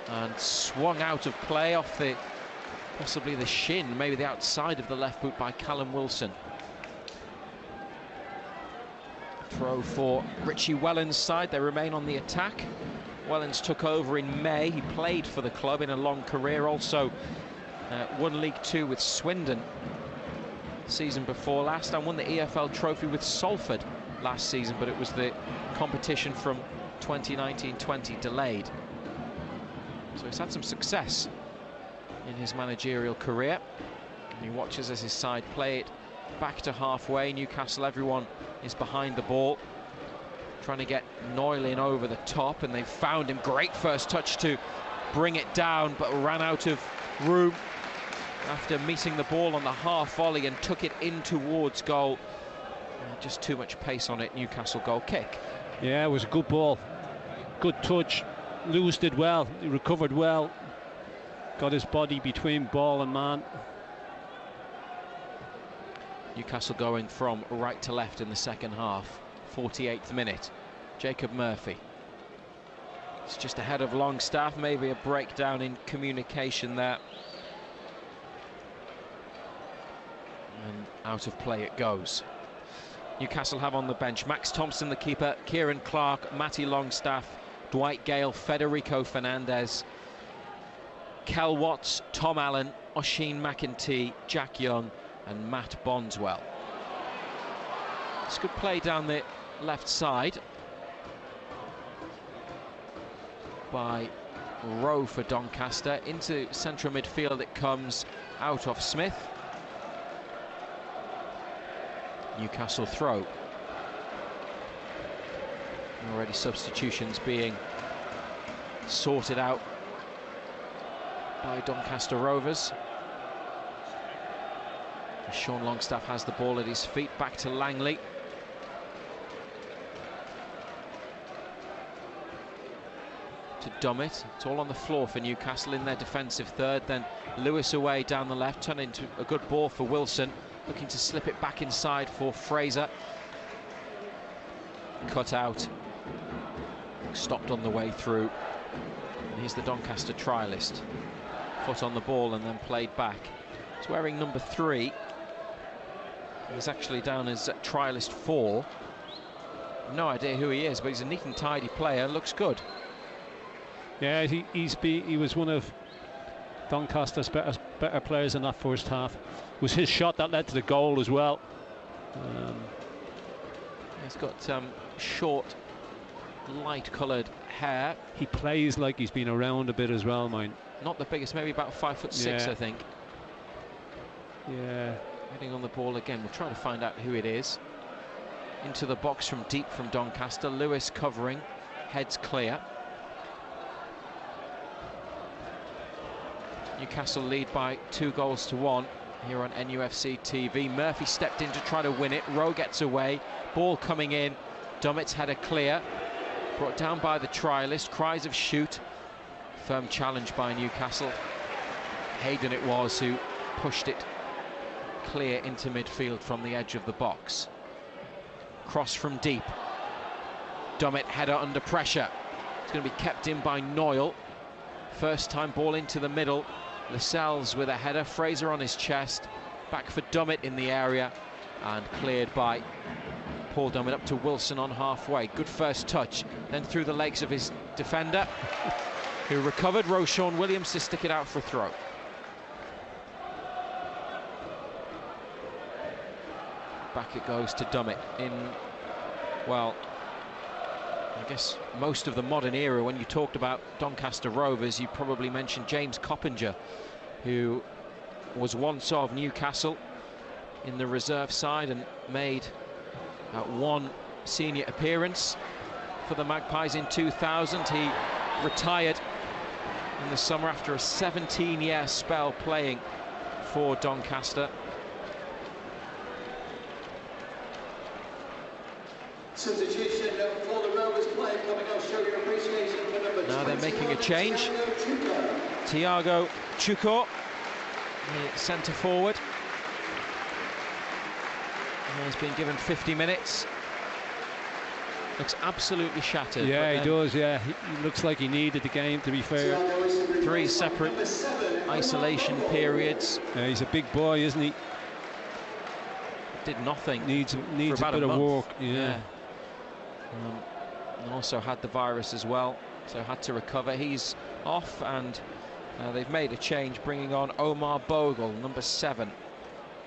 and swung out of play off the possibly the shin, maybe the outside of the left boot by Callum Wilson. Throw for Richie Wellens' side. They remain on the attack. Wellens took over in May. He played for the club in a long career. Also won League Two with Swindon season before last, and won the EFL trophy with Salford last season, but it was the competition from 2019-20 delayed. So he's had some success in his managerial career. And he watches as his side play it back to halfway. Newcastle, everyone is behind the ball, trying to get Noyle in over the top, and they've found him. Great first touch to bring it down, but ran out of room after meeting the ball on the half volley and took it in towards goal. Just too much pace on it. Newcastle goal kick. Yeah, it was a good ball, good touch. Lewis did well, he recovered well, got his body between ball and man. Newcastle going from right to left in the second half. 48th minute. Jacob Murphy. It's just ahead of Longstaff, maybe a breakdown in communication there. And out of play it goes. Newcastle have on the bench Max Thompson, the keeper, Kieran Clark, Matty Longstaff, Dwight Gale, Federico Fernandez, Kel Watts, Tom Allen, Oisin McEntee, Jack Young and Matt Bondswell. It's good play down the left side by Rowe for Doncaster. Into central midfield it comes out of Smith. Newcastle throw. Already substitutions being sorted out by Doncaster Rovers. Sean Longstaff has the ball at his feet, back to Langley. To Dummett. It's all on the floor for Newcastle in their defensive third. Then Lewis away down the left, turned into a good ball for Wilson. Looking to slip it back inside for Fraser. Cut out. Stopped on the way through. And here's the Doncaster trialist. Foot on the ball and then played back. He's wearing number 3. He's actually down as trialist 4. No idea who he is, but he's a neat and tidy player. Looks good. Yeah, he was one of Doncaster's better players in that first half. It was his shot that led to the goal as well. He's got short, light-coloured hair. He plays like he's been around a bit as well, mine. Not the biggest, maybe about 5'6", yeah. I think. Yeah. Heading on the ball again. We'll try to find out who it is. Into the box from deep from Doncaster. Lewis covering. Heads clear. Newcastle lead by 2-1 here on NUFC TV. Murphy stepped in to try to win it. Rowe gets away. Ball coming in. Dummett's header clear. Brought down by the trialist. Cries of shoot. Firm challenge by Newcastle. Hayden it was who pushed it clear into midfield from the edge of the box. Cross from deep. Dummett header under pressure. It's going to be kept in by Noyle. First time ball into the middle. Lascelles with a header. Fraser on his chest. Back for Dummett in the area. And cleared by Paul Dummett up to Wilson on halfway. Good first touch. Then through the legs of his defender, who recovered. Roshawn Williams to stick it out for a throw. Back it goes to Dummett in, well, I guess most of the modern era. When you talked about Doncaster Rovers, you probably mentioned James Coppinger, who was once of Newcastle in the reserve side and made one senior appearance for the Magpies in 2000. He retired in the summer after a 17-year spell playing for Doncaster. Substitution for the Rovers player coming out. Show your appreciation for number. Now they're making a change. Thiago Chuko, the centre forward, has been given 50 minutes. Looks absolutely shattered. Yeah, he does. Yeah, he looks like he needed the game, to be fair. 3 separate isolation periods. Yeah, he's a big boy, isn't he? Did nothing. Needs a bit of work. Yeah. And also had the virus as well, so had to recover. He's off, and they've made a change, bringing on Omar Bogle, number 7.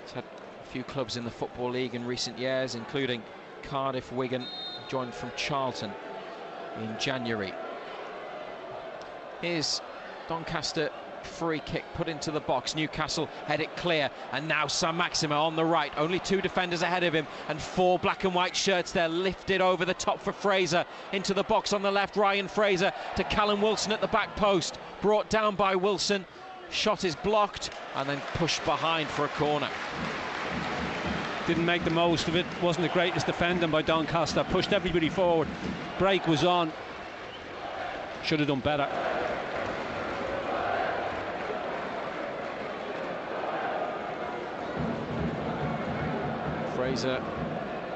He's had a few clubs in the Football League in recent years, including Cardiff, Wigan, joined from Charlton in January. Here's Doncaster free kick put into the box. Newcastle head it clear, and now Saint-Maximin on the right, only 2 defenders ahead of him, and 4 black and white shirts there, lifted over the top for Fraser, into the box on the left. Ryan Fraser to Callum Wilson at the back post, brought down by Wilson, shot is blocked and then pushed behind for a corner. Didn't make the most of it, wasn't the greatest defending by Doncaster, pushed everybody forward, break was on, should have done better. Fraser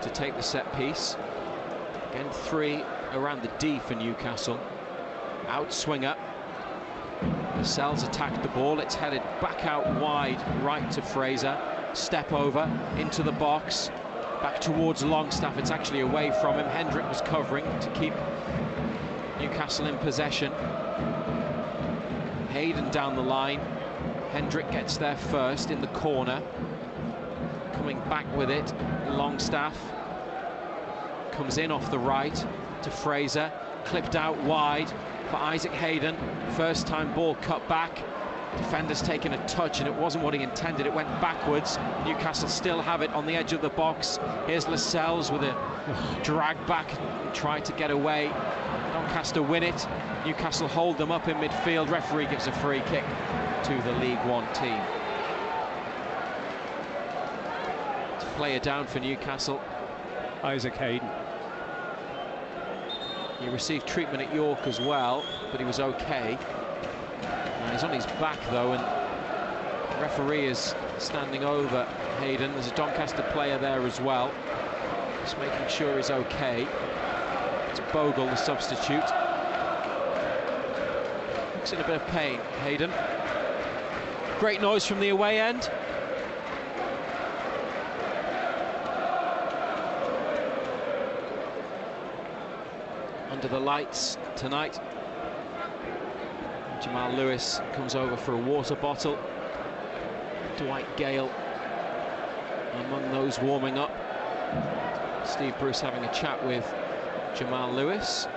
to take the set piece. Again, 3 around the D for Newcastle. Out swinger. Lascelles attacked the ball. It's headed back out wide, right to Fraser. Step over into the box. Back towards Longstaff. It's actually away from him. Hendrick was covering to keep Newcastle in possession. Hayden down the line. Hendrick gets there first in the corner. Coming back with it, Longstaff comes in off the right to Fraser, clipped out wide for Isaac Hayden. First time ball cut back, defender's taken a touch and it wasn't what he intended, it went backwards. Newcastle still have it on the edge of the box. Here's Lascelles with a drag back, try to get away. Doncaster win it, Newcastle hold them up in midfield. Referee gives a free kick to the League One team. Player down for Newcastle, Isaac Hayden. He received treatment at York as well, but he was okay. He's on his back though, and the referee is standing over Hayden. There's a Doncaster player there as well, just making sure he's okay. It's Bogle, the substitute. Looks in a bit of pain, Hayden. Great noise from the away end. Under the lights tonight. Jamal Lewis comes over for a water bottle. Dwight Gale among those warming up. Steve Bruce having a chat with Jamal Lewis.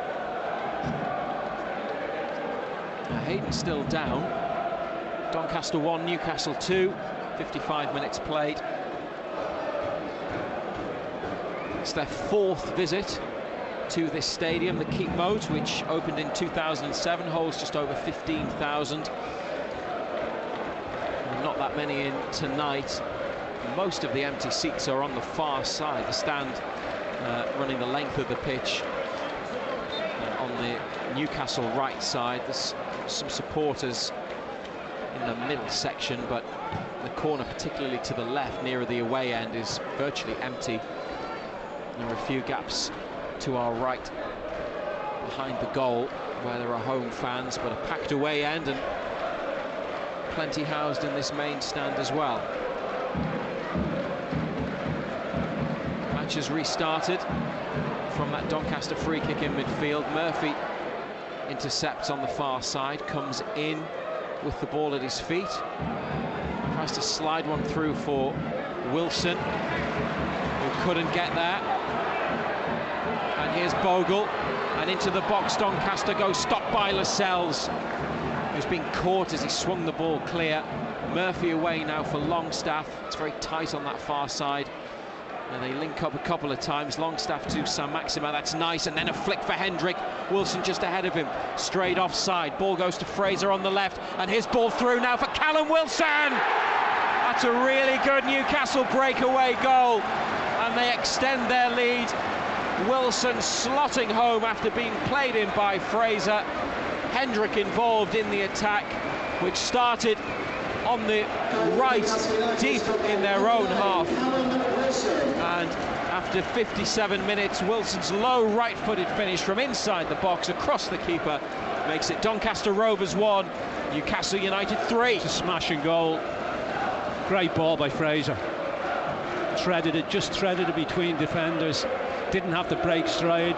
Now Hayden's still down. Doncaster 1, Newcastle 2. 55 minutes played. It's their 4th visit to this stadium. The Keep Moat, which opened in 2007, holds just over 15,000. Not that many in tonight. Most of the empty seats are on the far side. The stand running the length of the pitch on the Newcastle right side. There's some supporters in the middle section, but the corner, particularly to the left, nearer the away end, is virtually empty. There are a few gaps to our right behind the goal where there are home fans, but a packed away end and plenty housed in this main stand as well. Match has restarted from that Doncaster free kick in midfield. Murphy intercepts on the far side, comes in with the ball at his feet, tries to slide one through for Wilson, who couldn't get there. And here's Bogle, and into the box Doncaster goes, stopped by Lascelles, who's been caught as he swung the ball clear. Murphy away now for Longstaff. It's very tight on that far side, and they link up a couple of times. Longstaff to Saint-Maximin, that's nice, and then a flick for Hendrick. Wilson just ahead of him, straight offside. Ball goes to Fraser on the left, and his ball through now for Callum Wilson. That's a really good Newcastle breakaway goal, and they extend their lead. Wilson slotting home after being played in by Fraser. Hendrick involved in the attack, which started on the right, deep in their own half. And after 57 minutes, Wilson's low right-footed finish from inside the box across the keeper makes it Doncaster Rovers 1, Newcastle United 3. It's a smashing goal. Great ball by Fraser. Just threaded it between defenders. Didn't have to break stride.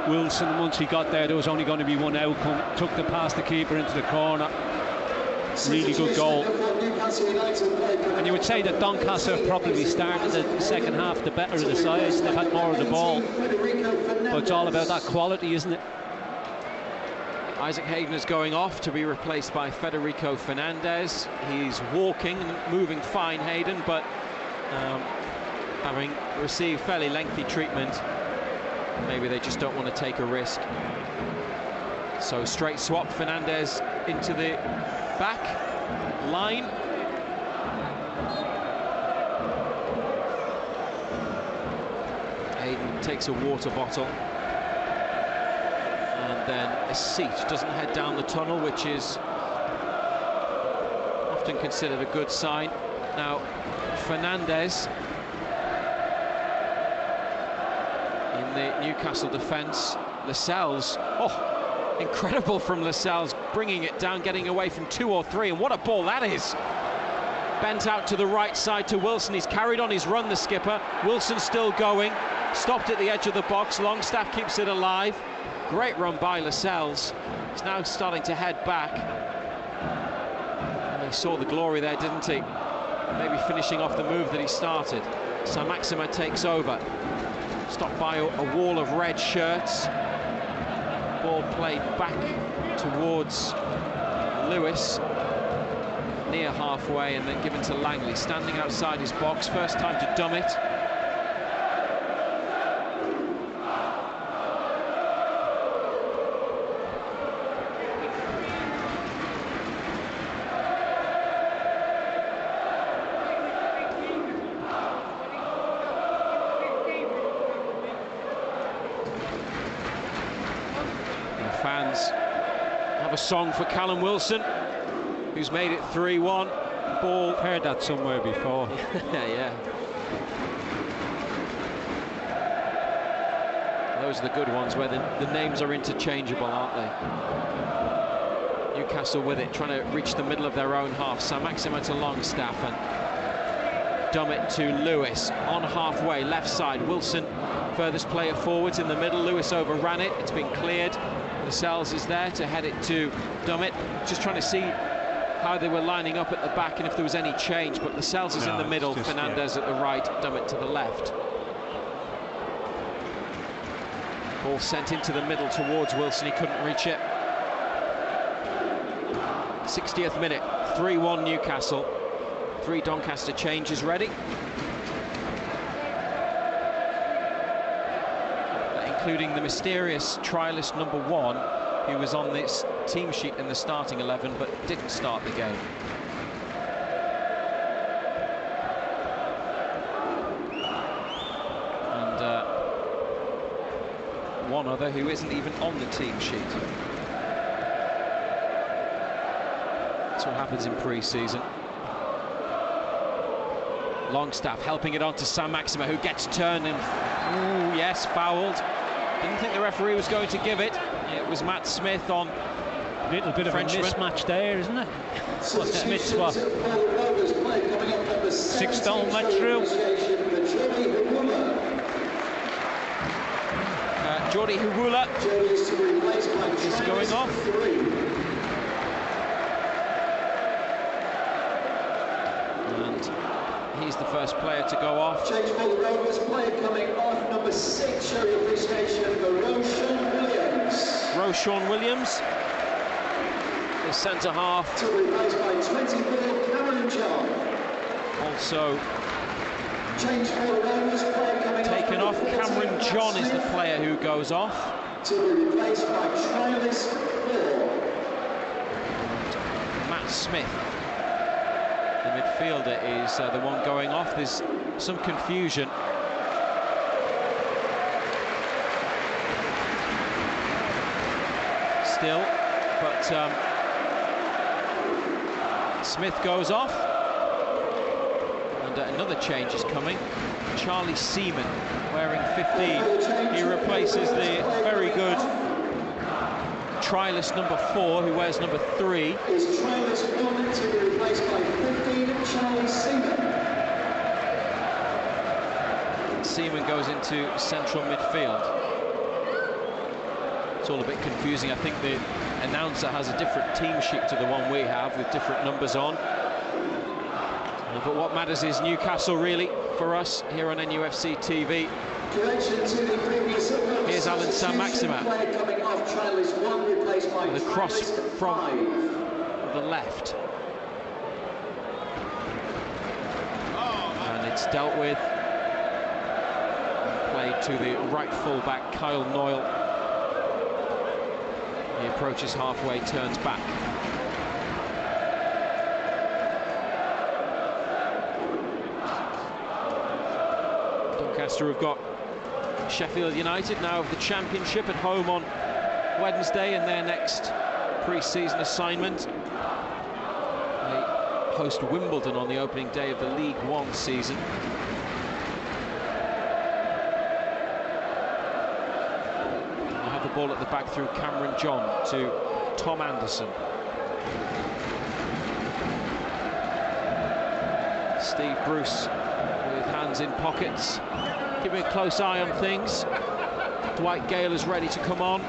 Wilson, once he got there was only going to be one outcome. Took the past the keeper into the corner. Really good goal. And you would say that Doncaster have probably started the second half the better of the sides. They've had more of the ball. But it's all about that quality, isn't it? Isaac Hayden is going off to be replaced by Federico Fernandez. He's walking and moving fine, Hayden, but having received fairly lengthy treatment, maybe they just don't want to take a risk. So straight swap, Fernandez into the back line. Hayden takes a water bottle and then a seat, doesn't head down the tunnel, which is often considered a good sign. Now Fernandez in the Newcastle defence. Lascelles, oh, incredible from Lascelles, bringing it down, getting away from 2 or 3, and what a ball that is. Bent out to the right side to Wilson. He's carried on his run, the skipper. Wilson still going, stopped at the edge of the box. Longstaff keeps it alive. Great run by Lascelles. He's now starting to head back. And he saw the glory there, didn't he? Maybe finishing off the move that he started. Saint-Maximin takes over. Stopped by a wall of red shirts. Ball played back towards Lewis, near halfway, and then given to Langley, standing outside his box. First time to dumb it. Fans have a song for Callum Wilson, who's made it 3-1. Ball. Heard that somewhere before. Yeah. Those are the good ones where the names are interchangeable, aren't they? Newcastle with it, trying to reach the middle of their own half. Saint-Maximin to Longstaff and Dummett to Lewis on halfway, left side. Wilson, furthest player forwards in the middle. Lewis overran it. It's been cleared. Lascelles is there to head it to Dummett. Just trying to see how they were lining up at the back and if there was any change, but Lascelles is in the middle, Fernandez at the right, Dummett to the left. Ball sent into the middle towards Wilson, he couldn't reach it. 60th minute, 3-1 Newcastle. 3 Doncaster changes ready. Including the mysterious trialist number 1, who was on this team sheet in the starting 11 but didn't start the game. And one other who isn't even on the team sheet. That's what happens in pre-season. Longstaff helping it on to Saint-Maximin, who gets turned and, ooh, yes, fouled. Didn't think the referee was going to give it. It was Matt Smith on a little bit Frenchman. Of a mismatch there, isn't it? Well, Smith's what? 6 stone went through. Jordi Hurula is going off. And he's the first player to go off. Change for the Rovers, player coming off, number 6, show your appreciation for Roshan Williams. Roshan Williams, the centre half. To be replaced by 24, Cameron John. Also change for the Rovers, player coming taken off. Cameron John is the player who goes off. To be replaced by trialist 4. Matt Smith, the midfielder, is the one going off. There's some confusion. Still, but Smith goes off. And another change is coming. Charlie Seaman, wearing 15. He replaces the very good trialist number 4, who wears number 3. Is trialist 1 to be replaced by 15, Charlie Seaman. Seaman goes into central midfield. It's all a bit confusing. I think the announcer has a different team sheet to the one we have, with different numbers on. But what matters is Newcastle, really, for us here on NUFC TV. Here's Alan Saint-Maximin. The cross from the left. And it's dealt with. Played to the right full-back, Kyle Noyle. He approaches halfway, turns back. Doncaster have got Sheffield United now of the Championship at home on Wednesday in their next pre-season assignment. They host Wimbledon on the opening day of the League One season. They have the ball at the back through Cameron John to Tom Anderson. Steve Bruce with hands in pockets, keeping a close eye on things. Dwight Gale is ready to come on.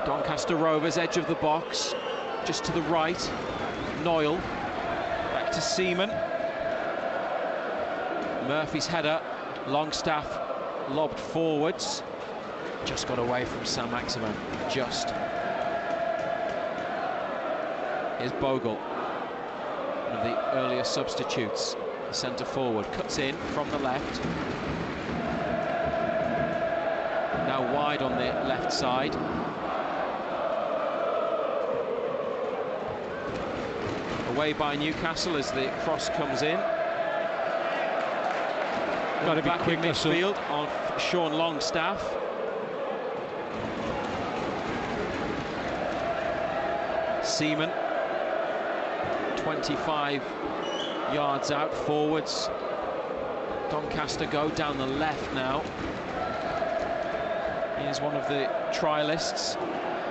Doncaster Rovers, edge of the box, just to the right. Noyle, back to Seaman. Murphy's header, Longstaff lobbed forwards. Just got away from Saint-Maximin, just. Here's Bogle, one of the earlier substitutes. The centre forward cuts in from the left. Now wide on the left side. Away by Newcastle as the cross comes in. Got to be back quick in midfield on Sean Longstaff. Seaman, 25 yards out forwards. Doncaster go down the left now. Here's one of the trialists,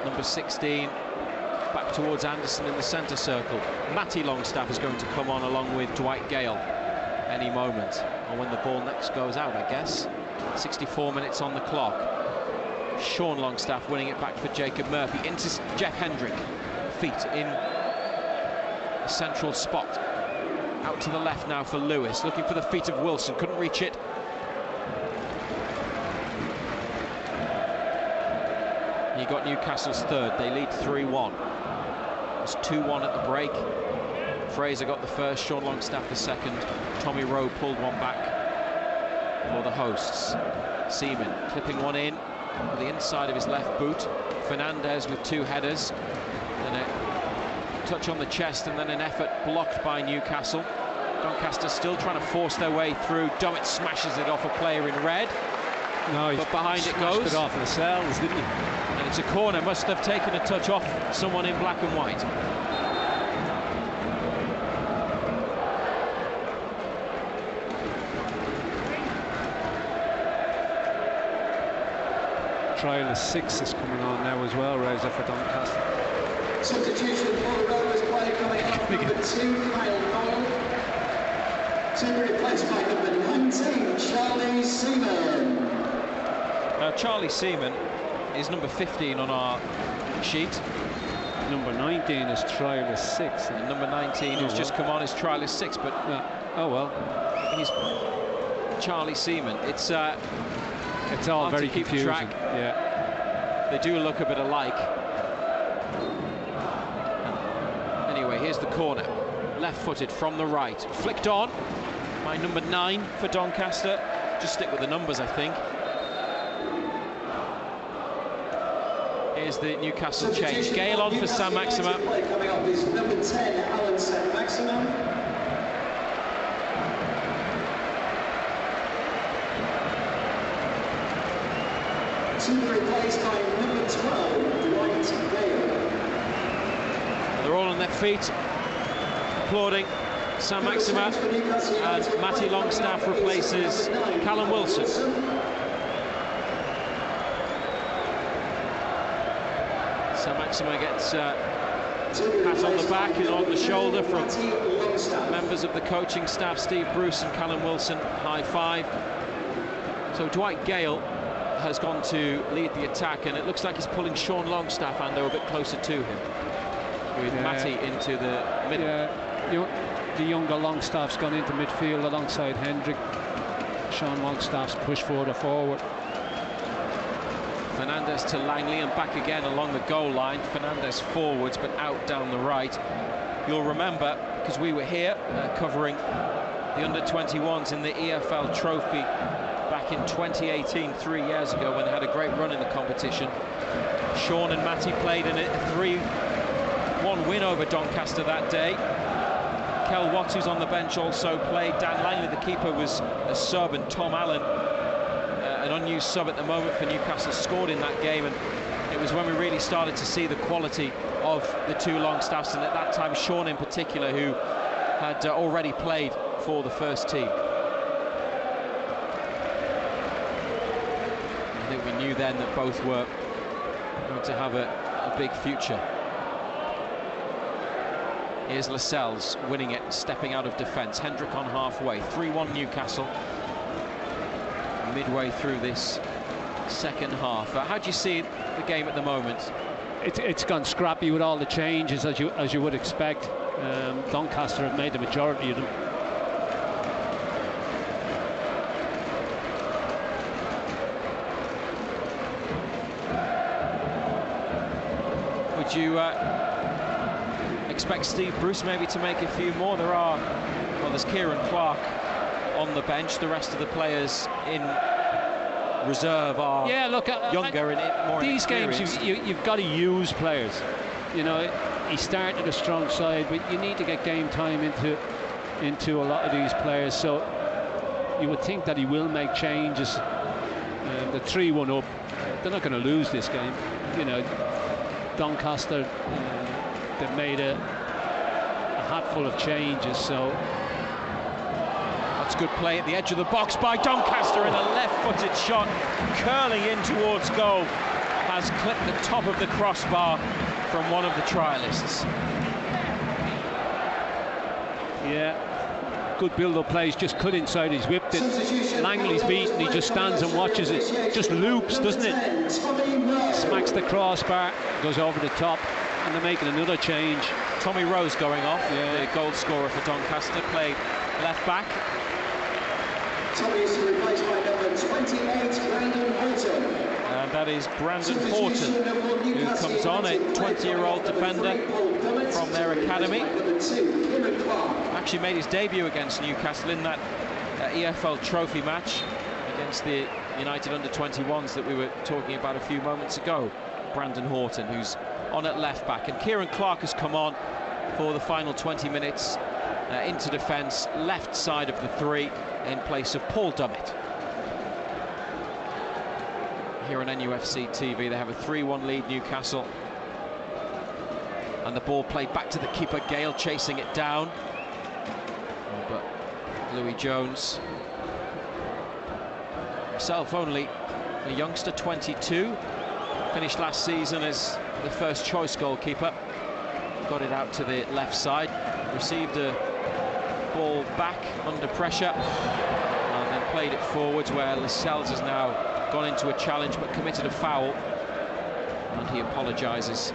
number 16, back towards Anderson in the centre circle. Matty Longstaff is going to come on along with Dwight Gale any moment, or when the ball next goes out, I guess. 64 minutes on the clock. Sean Longstaff winning it back for Jacob Murphy into Jeff Hendrick. Feet in a central spot. Out to the left now for Lewis, looking for the feet of Wilson, couldn't reach it. He got Newcastle's third, they lead 3-1. It's 2-1 at the break. Fraser got the first, Sean Longstaff the second. Tommy Rowe pulled one back for the hosts. Seaman clipping one in with the inside of his left boot. Fernandez with two headers. Then a touch on the chest and then an effort blocked by Newcastle. Doncaster still trying to force their way through. Dummett smashes it off a player in red. No, but behind it goes. It off themselves, didn't he? And it's a corner, must have taken a touch off someone in black and white. Trial of 6 is coming on now as well, Reza, for Doncaster. Substitution for the Rovers player coming off number 2, Kyle Noyle. To be replaced by number 19, Charlie Seaman. Charlie Seaman is number 15 on our sheet. Number 19 is trial of 6. And number 19, who's just come on, is trial of 6, but oh well. He's Charlie Seaman. It's all very confusing. Track. Yeah. They do look a bit alike. Anyway, here's the corner. Left-footed from the right. Flicked on by number 9 for Doncaster. Just stick with the numbers, I think. Here's the Newcastle change. Gale on for Saint-Maximin. Coming up is number 10, Alan Saint-Maximin. To be replaced by number 12, Dwight Gale. They're all on their feet, applauding Saint-Maximin, and Matty Longstaff replaces Callum Wilson. Saint-Maximin gets pat on the back and on the shoulder from members of the coaching staff, Steve Bruce and Callum Wilson. High five. So Dwight Gale has gone to lead the attack, and it looks like he's pulling Sean Longstaff and they're a bit closer to him. With Matty into the middle. Yeah, the younger Longstaff's gone into midfield alongside Hendrick. Sean Longstaff's pushed further forward. Fernandez to Langley and back again along the goal line. Fernandez forwards but out down the right. You'll remember, because we were here covering the under-21s in the EFL Trophy back in 2018, 3 years ago, when they had a great run in the competition. Sean and Matty played in a 3-1 win over Doncaster that day. Kel Watts, who's on the bench, also played. Dan Langley, the keeper, was a sub, and Tom Allen, an unused sub at the moment for Newcastle, scored in that game. And it was when we really started to see the quality of the two Longstaffs, and at that time Sean in particular, who had already played for the first team. I think we knew then that both were going to have a big future. Here's Lascelles winning it, stepping out of defence. Hendrick on halfway. 3-1 Newcastle. Midway through this second half. How do you see the game at the moment? It's gone scrappy with all the changes, as you would expect. Doncaster have made the majority of them. Would you expect Steve Bruce maybe to make a few more? There's Kieran Clark on the bench. The rest of the players in reserve are younger and more these games you've got to use players. You know, he started a strong side, but you need to get game time into a lot of these players, so you would think that he will make changes. The 3-1 up, they're not going to lose this game. You know, Doncaster, they've made a hatful of changes, so that's good play at the edge of the box by Doncaster, and a left-footed shot curling in towards goal has clipped the top of the crossbar from one of the trialists. Yeah, good build-up plays, just cut inside, he's whipped it. Langley's beaten, he just stands and watches it, just loops, doesn't it? Smacks the crossbar, goes over the top, and they're making another change. Tommy Rose going off, the goal scorer for Doncaster, played left back. Tommy is replaced by number 28, Brandon Horton. And that is Brandon Horton, who comes on, a 20-year-old defender from their academy. Actually made his debut against Newcastle in that EFL Trophy match against the United under-21s that we were talking about a few moments ago. Brandon Horton, who's on at left back, and Kieran Clark has come on for the final 20 minutes into defence, left side of the three, in place of Paul Dummett. Here on NUFC TV, they have a 3-1 lead, Newcastle, and the ball played back to the keeper, Gale chasing it down, but Louis Jones, himself only a youngster, 22, finished last season as the first choice goalkeeper, got it out to the left side, received a ball back under pressure, and then played it forwards, where Lascelles has now gone into a challenge but committed a foul, and he apologises,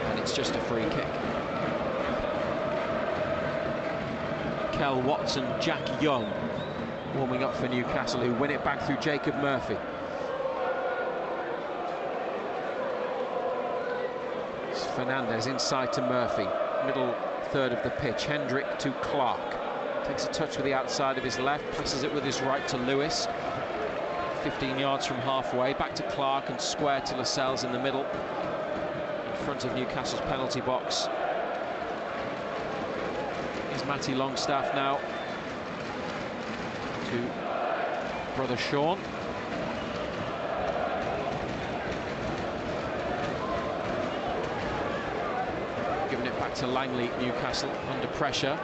and it's just a free kick. Kel Watts and Jack Young warming up for Newcastle, who win it back through Jacob Murphy. It's Fernandez inside to Murphy, middle third of the pitch. Hendrick to Clark, takes a touch with the outside of his left, passes it with his right to Lewis, 15 yards from halfway, back to Clark and square to Lascelles in the middle, in front of Newcastle's penalty box. Here's Matty Longstaff now to brother Sean. Giving it back to Langley, Newcastle under pressure.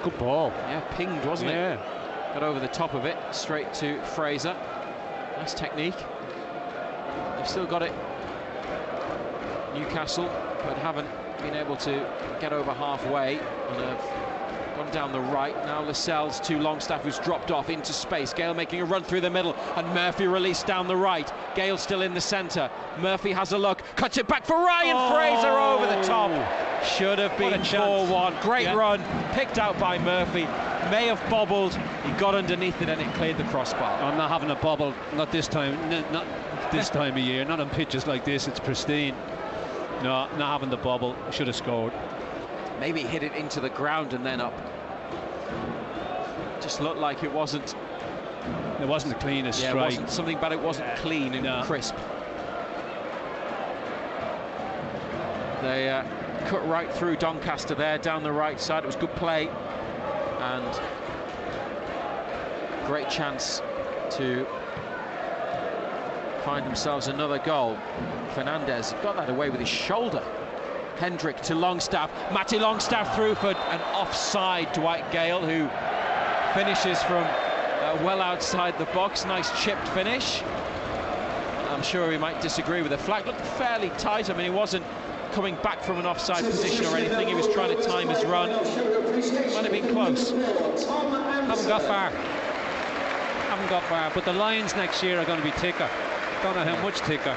Good ball. Yeah, pinged, wasn't it? Got over the top of it, straight to Fraser. Nice technique. They've still got it. Newcastle but haven't been able to get over halfway and have gone down the right. Now Lascelles to Longstaff, who's dropped off into space. Gale making a run through the middle, and Murphy released down the right. Gale still in the centre. Murphy has a look, cuts it back for Ryan Fraser over the top. Should have been 4-1. Great run, picked out by Murphy. May have bobbled. He got underneath it and it cleared the crossbar. I'm not having a bobble, not this time, not this time of year, not on pitches like this. It's pristine. No, not having the bobble. Should have scored. Maybe hit it into the ground and then up. Just looked like it wasn't. It wasn't the cleanest strike. It wasn't something, but it wasn't clean and crisp. They cut right through Doncaster there, down the right side. It was good play and great chance to find themselves another goal. Fernandez got that away with his shoulder. Hendrick to Longstaff. Matty Longstaff through for an offside Dwight Gale, who finishes from well outside the box. Nice chipped finish. I'm sure he might disagree with the flag. Looked fairly tight. I mean, he wasn't coming back from an offside position or anything. He was trying to time his run. Might have been close. Haven't got far. Haven't got far. But the Lions next year are going to be thicker. Don't know how much thicker.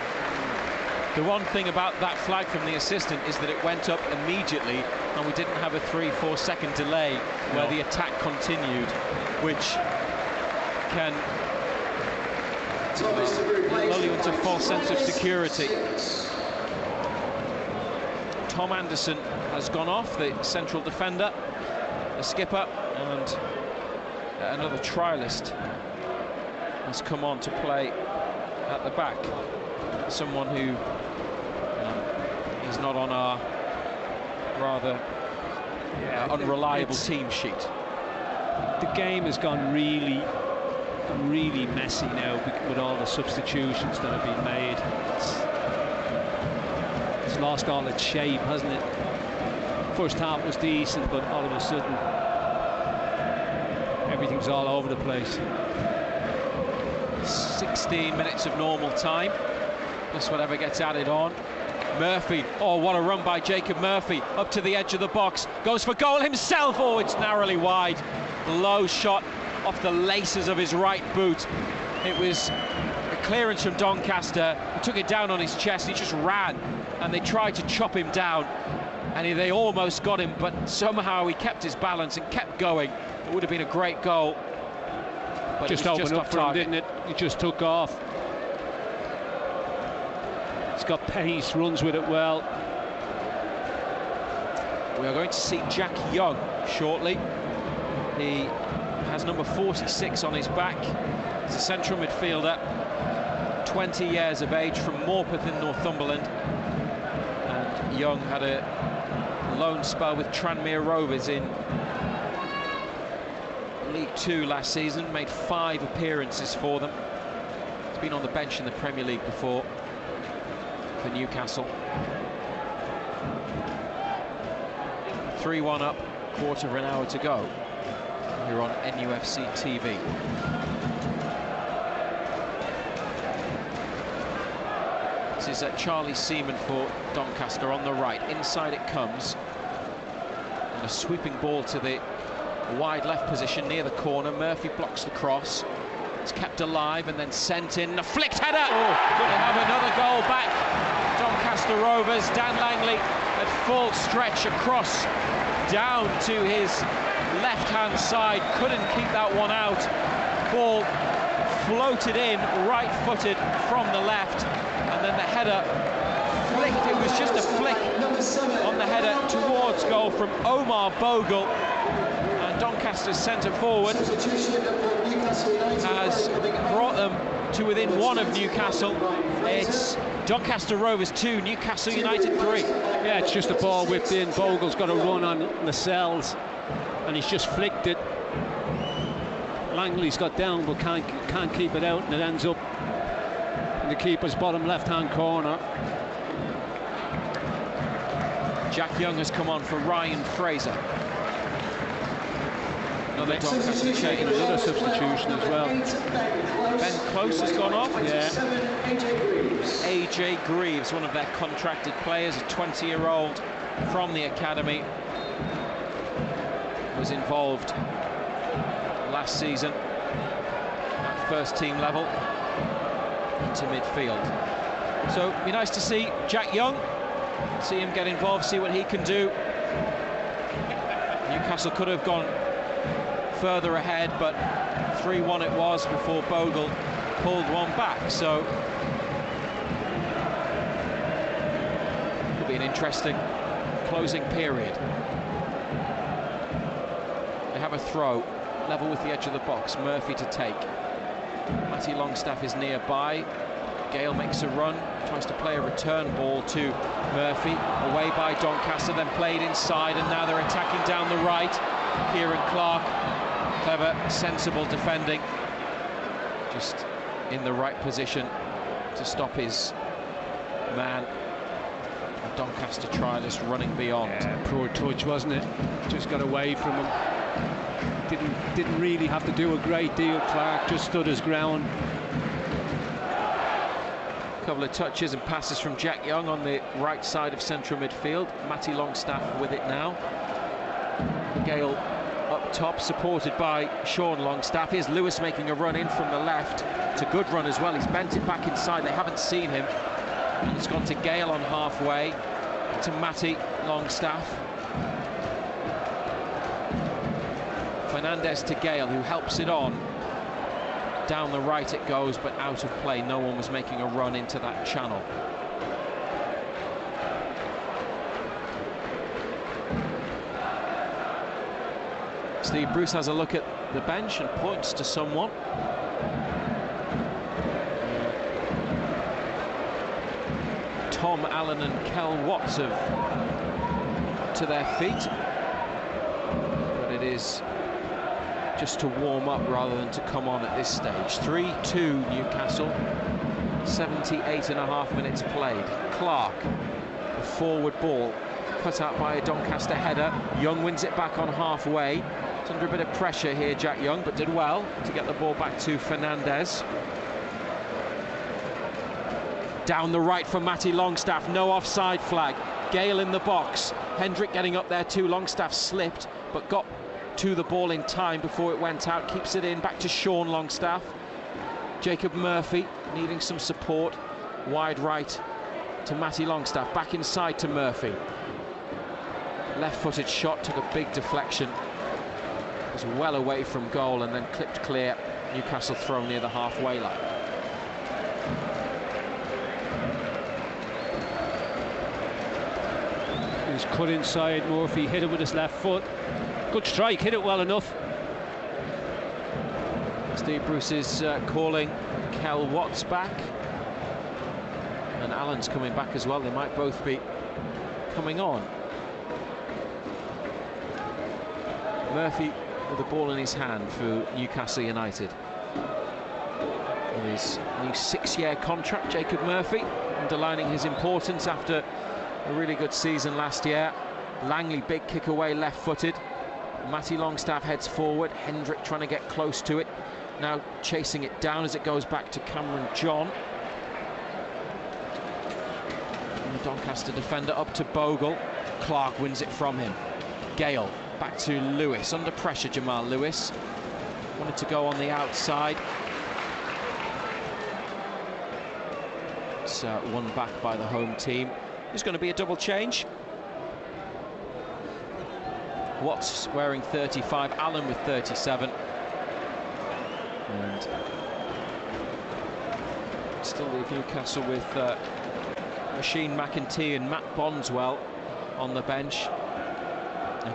The one thing about that flag from the assistant is that it went up immediately and we didn't have a 3-4 second delay where the attack continued, which can lull you into a false sense of security. Tom Anderson has gone off, the central defender, the skipper, and another trialist has come on to play at the back. Someone who is not on our rather unreliable team sheet. The game has gone really messy now with all the substitutions that have been made. It's lost all its shape, hasn't it? First half was decent, but all of a sudden everything's all over the place. 16 minutes of normal time, plus whatever gets added on. Murphy, oh, what a run by Jacob Murphy, up to the edge of the box, goes for goal himself. Oh, it's narrowly wide. Low shot off the laces of his right boot. It was a clearance from Doncaster. He took it down on his chest. He just ran, and they tried to chop him down, and they almost got him, but somehow he kept his balance and kept going. It would have been a great goal, but just opened up for him, didn't it? He just took off. He's got pace, runs with it well. We are going to see Jack Young shortly. He has number 46 on his back. He's a central midfielder, 20 years of age, from Morpeth in Northumberland. And Young had a loan spell with Tranmere Rovers in League 2 last season, made 5 appearances for them. He's been on the bench in the Premier League before for Newcastle. 3-1 up, quarter of an hour to go here on NUFC TV. This is Charlie Seaman for Doncaster on the right. Inside it comes, and a sweeping ball to the wide left position near the corner. Murphy blocks the cross. It's kept alive and then sent in. A flicked header. They have another goal back. Doncaster Rovers. Dan Langley at full stretch across down to his left-hand side. Couldn't keep that one out. Ball floated in, right-footed from the left, and then the header flicked. It was just a flick on the header towards goal from Omar Bogle. Doncaster's centre forward has brought them to within 1 of Newcastle. It's Doncaster Rovers 2, Newcastle United 3. Yeah, it's just a ball whipped in. Bogle's got a run on Lascelles, and he's just flicked it. Langley's got down, but can't keep it out, and it ends up in the keeper's bottom left-hand corner. Jack Young has come on for Ryan Fraser. Another Doncaster change. Another substitution as well. Ben Close has gone off. Yeah. AJ Greaves, one of their contracted players, a 20-year-old from the academy, was involved last season at first team level into midfield. So it'd be nice to see Jack Young, see him get involved, see what he can do. Newcastle could have gone further ahead, but 3-1 it was before Bogle pulled one back. So it'll be an interesting closing period. They have a throw, level with the edge of the box. Murphy to take. Matty Longstaff is nearby. Gale makes a run, tries to play a return ball to Murphy, away by Doncaster, then played inside, and now they're attacking down the right. Kieran Clark, clever, sensible defending, just in the right position to stop his man. A Doncaster trialist running beyond. Yeah, poor touch, wasn't it? Just got away from him. Didn't really have to do a great deal. Clark just stood his ground. Couple of touches and passes from Jack Young on the right side of central midfield. Matty Longstaff with it now. Gale up top, supported by Sean Longstaff. Here's Lewis making a run in from the left. It's a good run as well. He's bent it back inside. They haven't seen him. And it's gone to Gale on halfway, to Matty Longstaff. Fernandez to Gale, who helps it on. Down the right it goes, but out of play. No one was making a run into that channel. Steve Bruce has a look at the bench and points to someone. Tom Allen and Kel Watts have to their feet, but it is just to warm up rather than to come on at this stage. 3-2 Newcastle, 78.5 minutes played. Clark, a forward ball, cut out by a Doncaster header. Young wins it back on halfway. It's under a bit of pressure here, Jack Young, but did well to get the ball back to Fernandez. Down the right for Matty Longstaff, no offside flag. Gale in the box. Hendrick getting up there too. Longstaff slipped, but got to the ball in time before it went out. Keeps it in, back to Sean Longstaff. Jacob Murphy needing some support. Wide right to Matty Longstaff, back inside to Murphy. Left-footed shot, took a big deflection. Was well away from goal and then clipped clear. Newcastle thrown near the halfway line. He was cut inside. Murphy hit it with his left foot. Good strike, hit it well enough. Steve Bruce is calling Kel Watts back, and Allen's coming back as well. They might both be coming on. Murphy with the ball in his hand for Newcastle United. In his new 6-year contract, Jacob Murphy, underlining his importance after a really good season last year. Langley, big kick away, left-footed. Matty Longstaff heads forward. Hendrick trying to get close to it. Now chasing it down as it goes back to Cameron John. And the Doncaster defender up to Bogle. Clark wins it from him. Gale back to Lewis. Under pressure, Jamal Lewis. Wanted to go on the outside. It's won back by the home team. There's going to be a double change. Watts wearing 35, Allen with 37. And still leave Newcastle with Machine McEntee and Matt Bondswell on the bench.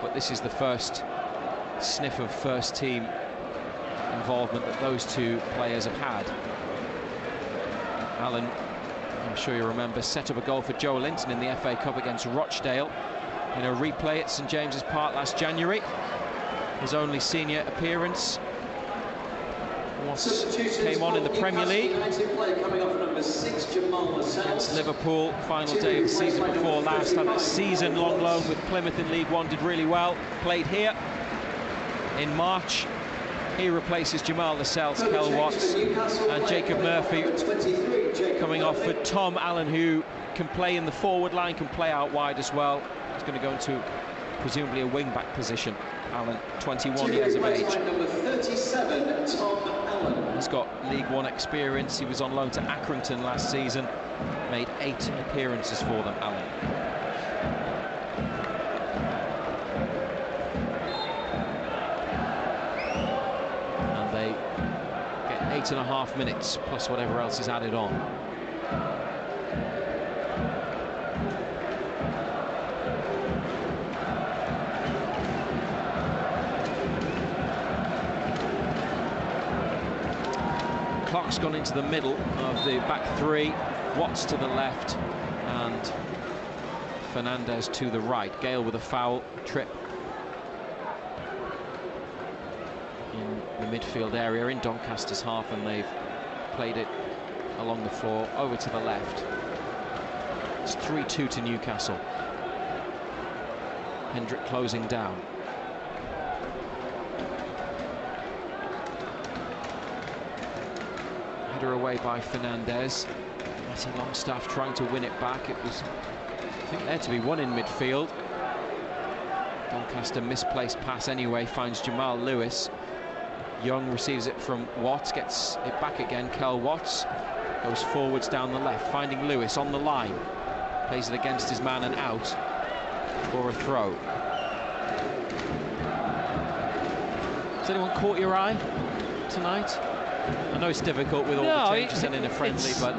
But this is the first sniff of first team involvement that those two players have had. Allen, I'm sure you remember, set up a goal for Joe Linton in the FA Cup against Rochdale in a replay at St James's Park last January. His only senior appearance. Watts came on in the Premier League against Liverpool, final day of the season before last. Had a season-long loan with Plymouth in League One, did really well, played here. in March. He replaces Jamal Lascelles, Kel Watts and Jacob Murphy coming off for Tom Allen, who can play in the forward line, can play out wide as well. He's going to go into presumably a wing-back position. Allen, 21 years of age. Number 37, Tom Allen. He's got League One experience. He was on loan to Accrington last season. Made 8 appearances for them, Allen. And they get 8.5 minutes plus whatever else is added on. Clark's gone into the middle of the back three. Watts to the left and Fernandez to the right. Gale with a foul trip in the midfield area in Doncaster's half, and they've played it along the floor over to the left. It's 3-2 to Newcastle. Hendrick closing down. Header away by Fernandez. Matty Longstaff trying to win it back. It was, I think, there to be won in midfield. Doncaster misplaced pass anyway, finds Jamal Lewis. Young receives it from Watts, gets it back again. Kel Watts goes forwards down the left, finding Lewis on the line. Plays it against his man and out for a throw. Has anyone caught your eye tonight? I know it's difficult with all the changes and in a friendly, but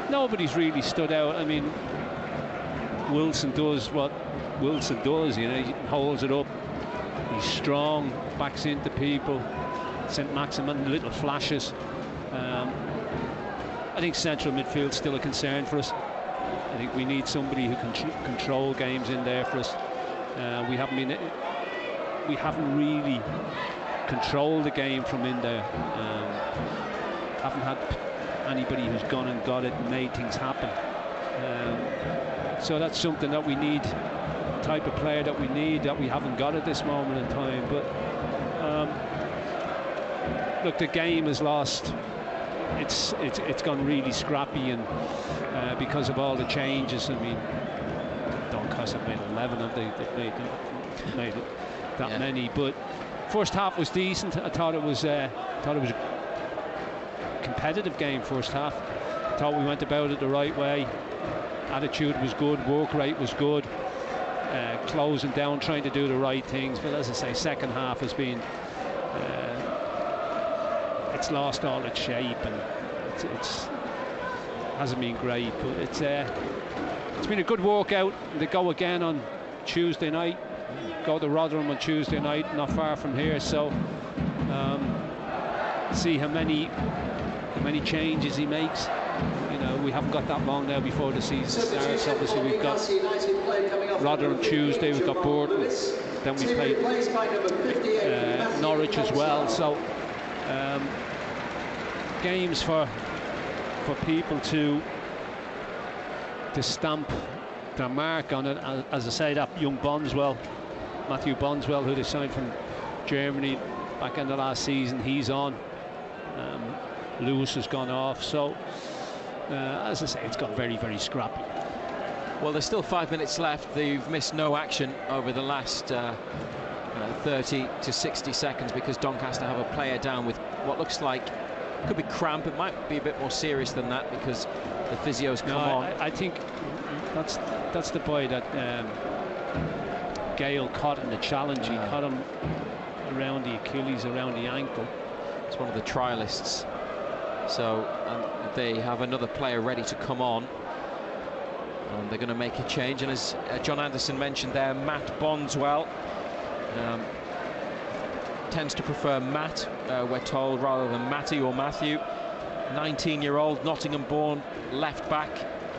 nobody's really stood out. I mean, Wilson does what Wilson does, you know, he holds it up, he's strong, backs into people. St. Maximin, little flashes. I think central midfield's still a concern for us. I think we need somebody who can control games in there for us. We haven't really controlled the game from in there. Haven't had anybody who's gone and got it and made things happen. So that's something that we need, the type of player that we need, that we haven't got at this moment in time. But look, the game is lost. It's gone really scrappy, and because of all the changes. I mean, Doncaster made 11 of them. They've made that many. But first half was decent. I thought it was a competitive game. First half, I thought we went about it the right way. Attitude was good, work rate was good, closing down, trying to do the right things. But as I say, second half has been it's lost all its shape, and it's hasn't been great. But it's been a good walkout. They go again on Tuesday night. Go to Rotherham on Tuesday night, not far from here. So see how many changes he makes. You know, we haven't got that long now before the season starts. Obviously, we've got Rotherham Tuesday, we've got Burton, then we play Norwich as well. So games for people to stamp their mark on it. As I say, that young Bondswell, Matthew Bondswell, who they signed from Germany back in the last season, he's on. Lewis has gone off. So as I say, it's got very, very scrappy. Well, there's still 5 minutes left. They've missed no action over the last 30 to 60 seconds because Doncaster have a player down with what looks like could be cramp. It might be a bit more serious than that because the physio's come on. I think that's the boy that Gale caught in the challenge. He caught him around the Achilles, around the ankle. It's one of the trialists. So they have another player ready to come on, and they're going to make a change. And as John Anderson mentioned there, Matt Bondswell tends to prefer Matt, we're told, rather than Matty or Matthew. 19-year-old Nottingham-born left back,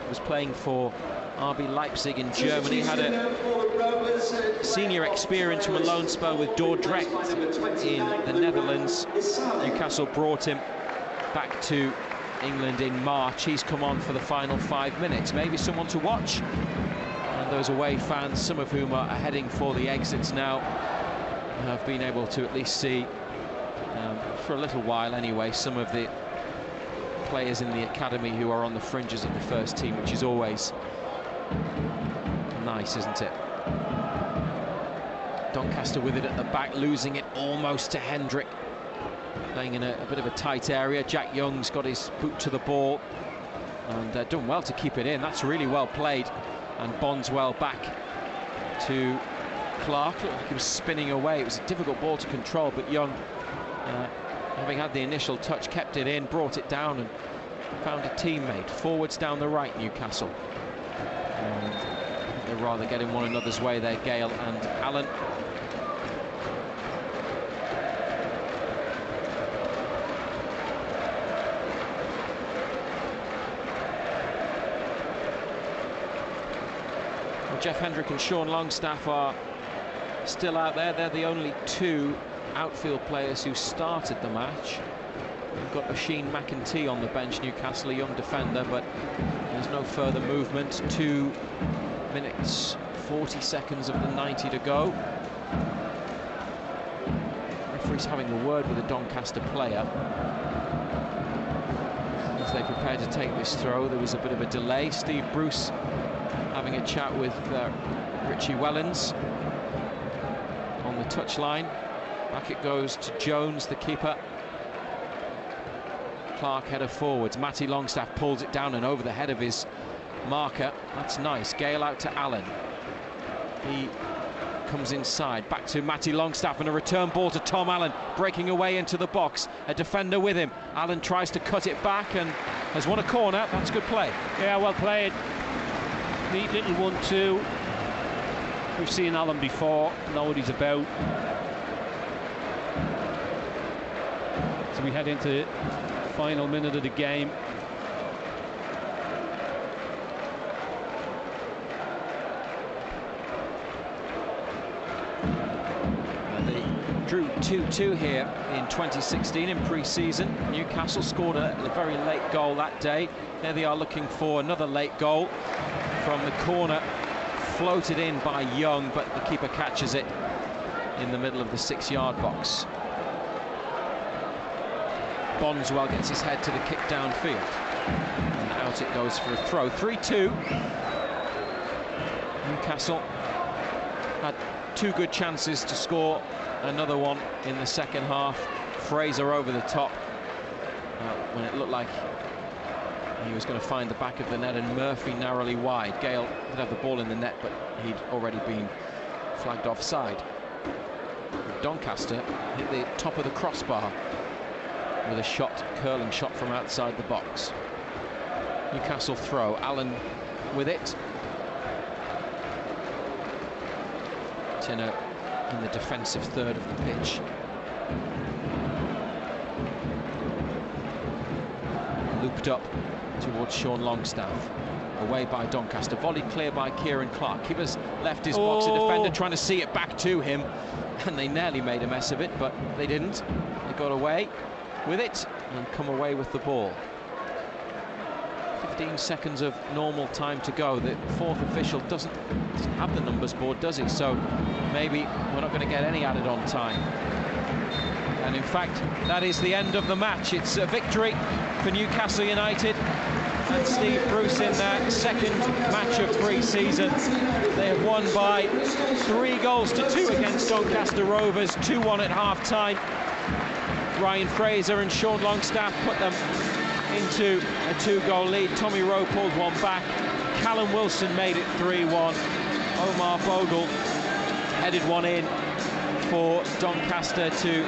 was playing for RB Leipzig in Germany, had a senior experience from a loan spell with Dordrecht in the Netherlands. Newcastle brought him back to England in March. He's come on for the final 5 minutes. Maybe someone to watch. And those away fans, some of whom are heading for the exits now, have been able to at least see, for a little while anyway, some of the players in the academy who are on the fringes of the first team, which is always nice, isn't it? Doncaster with it at the back, losing it almost to Hendrick, playing in a bit of a tight area. Jack Young's got his boot to the ball and done well to keep it in. That's really well played, and Bondswell back to Clark. Looked like he was spinning away. It was a difficult ball to control, but Young, having had the initial touch, kept it in, brought it down and found a teammate. Forwards down the right, Newcastle. They're rather getting one another's way there, Gale and Allen. Well, Jeff Hendrick and Sean Longstaff are still out there. They're the only two outfield players who started the match. We've got Oisin McEntee on the bench, Newcastle, a young defender, but there's no further movement. 2 minutes 40 seconds of the 90 to go. Referee's having a word with a Doncaster player as they prepare to take this throw. There was a bit of a delay. Steve Bruce having a chat with Richie Wellens on the touchline. Back it goes to Jones, the keeper. Clark header forwards. Matty Longstaff pulls it down and over the head of his marker. That's nice. Gale out to Allen. He comes inside. Back to Matty Longstaff and a return ball to Tom Allen, breaking away into the box. A defender with him. Allen tries to cut it back and has won a corner. That's good play. Yeah, well played. Neat little 1-2. We've seen Allen before, know what he's about. So we head into the final minute of the game. They drew 2-2 here in 2016 in pre-season. Newcastle scored a very late goal that day. There they are looking for another late goal from the corner, floated in by Young, but the keeper catches it in the middle of the 6-yard box. Bondswell gets his head to the kick downfield, and out it goes for a throw. 3-2. Newcastle had 2 good chances to score another one in the second half. Fraser over the top when it looked like he was going to find the back of the net, and Murphy narrowly wide. Gale did have the ball in the net, but he'd already been flagged offside. Doncaster hit the top of the crossbar with a shot, curling shot from outside the box. Newcastle throw. Allen with it. Tinner in the defensive third of the pitch. Looped up towards Sean Longstaff. Away by Doncaster. Volleyed clear by Kieran Clark. Keeper's left his box. A defender trying to see it back to him, and they nearly made a mess of it, but they didn't. They got away with it and come away with the ball. 15 seconds of normal time to go. The fourth official doesn't have the numbers board, does he? So maybe we're not going to get any added on time. And in fact, that is the end of the match. It's a victory for Newcastle United and Steve Bruce in their second match of pre-season. They have won by 3-2 against Doncaster Rovers, 2-1 at half-time. Ryan Fraser and Sean Longstaff put them into a 2-goal lead. Tommy Rowe pulled one back. Callum Wilson made it 3-1. Omar Bogle headed one in for Doncaster to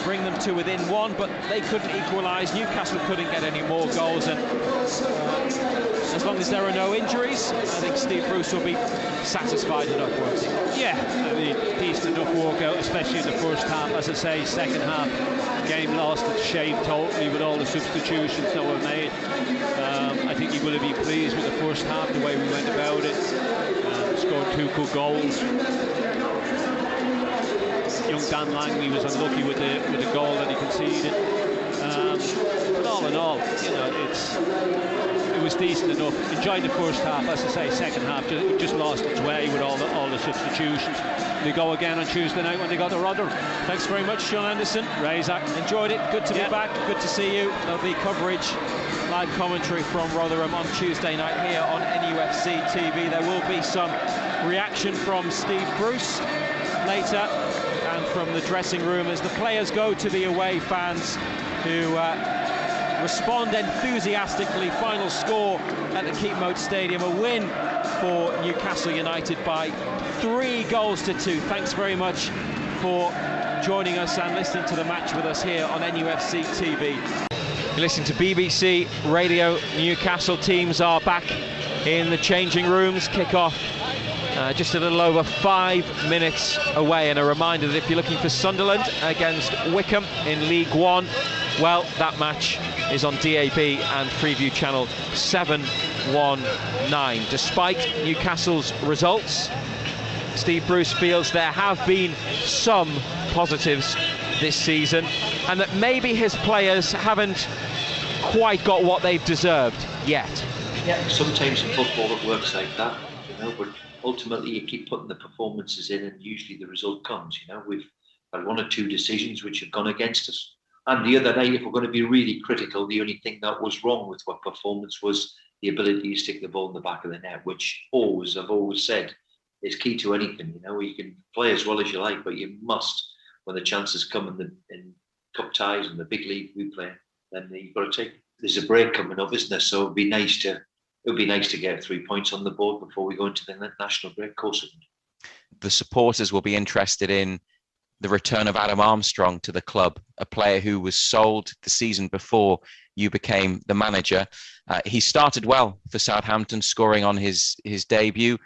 bring them to within 1, but they couldn't equalise. Newcastle couldn't get any more goals, and as long as there are no injuries, I think Steve Bruce will be satisfied enough working. Yeah, I mean, decent enough walkout, especially in the first half. As I say, second half, game lost its shape totally with all the substitutions that were made. I think you will have been pleased with the first half, the way we went about it. Scored 2 good goals. Young Dan Langley was unlucky with the goal that he conceded. But all in all, you know, it was decent enough. Enjoyed the first half, as I say. Second half just lost its way with all the substitutions. They go again on Tuesday night when they go to Rotherham. Thanks very much, John Anderson. Razor. Enjoyed it. Good to be back. Good to see you. There'll be coverage, live commentary from Rotherham on Tuesday night here on NUFC TV. There will be some reaction from Steve Bruce later and from the dressing room as the players go to the away fans who respond enthusiastically. Final score at the Keepmoat Stadium, a win for Newcastle United by 3-2. Thanks very much for joining us and listening to the match with us here on NUFC TV. You're listening to BBC Radio Newcastle. Teams are back in the changing rooms. Kick-off just a little over 5 minutes away, and a reminder that if you're looking for Sunderland against Wickham in League One, well, that match is on DAB and Freeview Channel 719. Despite Newcastle's results, Steve Bruce feels there have been some positives this season, and that maybe his players haven't quite got what they've deserved yet. Yeah, sometimes in football it works like that, you know, but ultimately you keep putting the performances in and usually the result comes. You know, we've had 1 or 2 decisions which have gone against us. And the other night, if we're going to be really critical, the only thing that was wrong with our performance was the ability to stick the ball in the back of the net, which I've always said is key to anything. You know, you can play as well as you like, but you must, when the chances come in cup ties and the big league we play, then you've got to take. There's a break coming up, isn't there? So it'd be nice to get 3 points on the board before we go into the national break. Of course, the supporters will be interested in the return of Adam Armstrong to the club, a player who was sold the season before you became the manager. He started well for Southampton, scoring on his debut.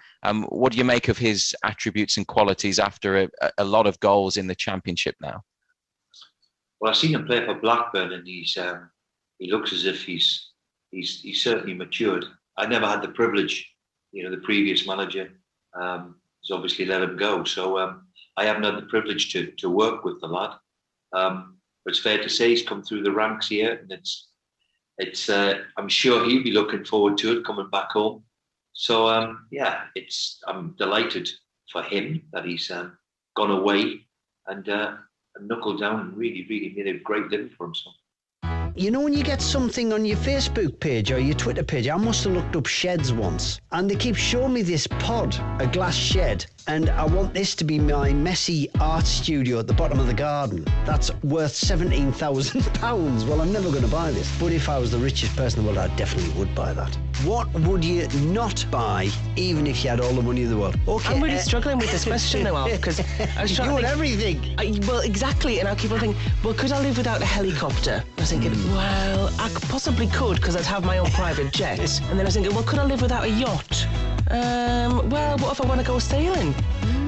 What do you make of his attributes and qualities after a lot of goals in the Championship now? Well, I've seen him play for Blackburn, and he looks as if he's certainly matured. I never had the privilege, you know, the previous manager has obviously let him go, so I haven't had the privilege to work with the lad. But it's fair to say he's come through the ranks here, and it's I'm sure he'll be looking forward to it coming back home. So I'm delighted for him that he's gone away and knuckled down and really made a great living for himself. You know when you get something on your Facebook page or your Twitter page, I must have looked up sheds once, and they keep showing me this pod, a glass shed, and I want this to be my messy art studio at the bottom of the garden. That's worth £17,000. Well, I'm never going to buy this, but if I was the richest person in the world, I definitely would buy that. What would you not buy, even if you had all the money in the world? Okay, I'm really struggling with this question now, because I was trying you want everything. Well, exactly, and I keep on thinking, well, could I live without a helicopter? I was thinking, well, I possibly could, because I'd have my own private jet. And then I was thinking, well, could I live without a yacht? Well, what if I want to go sailing?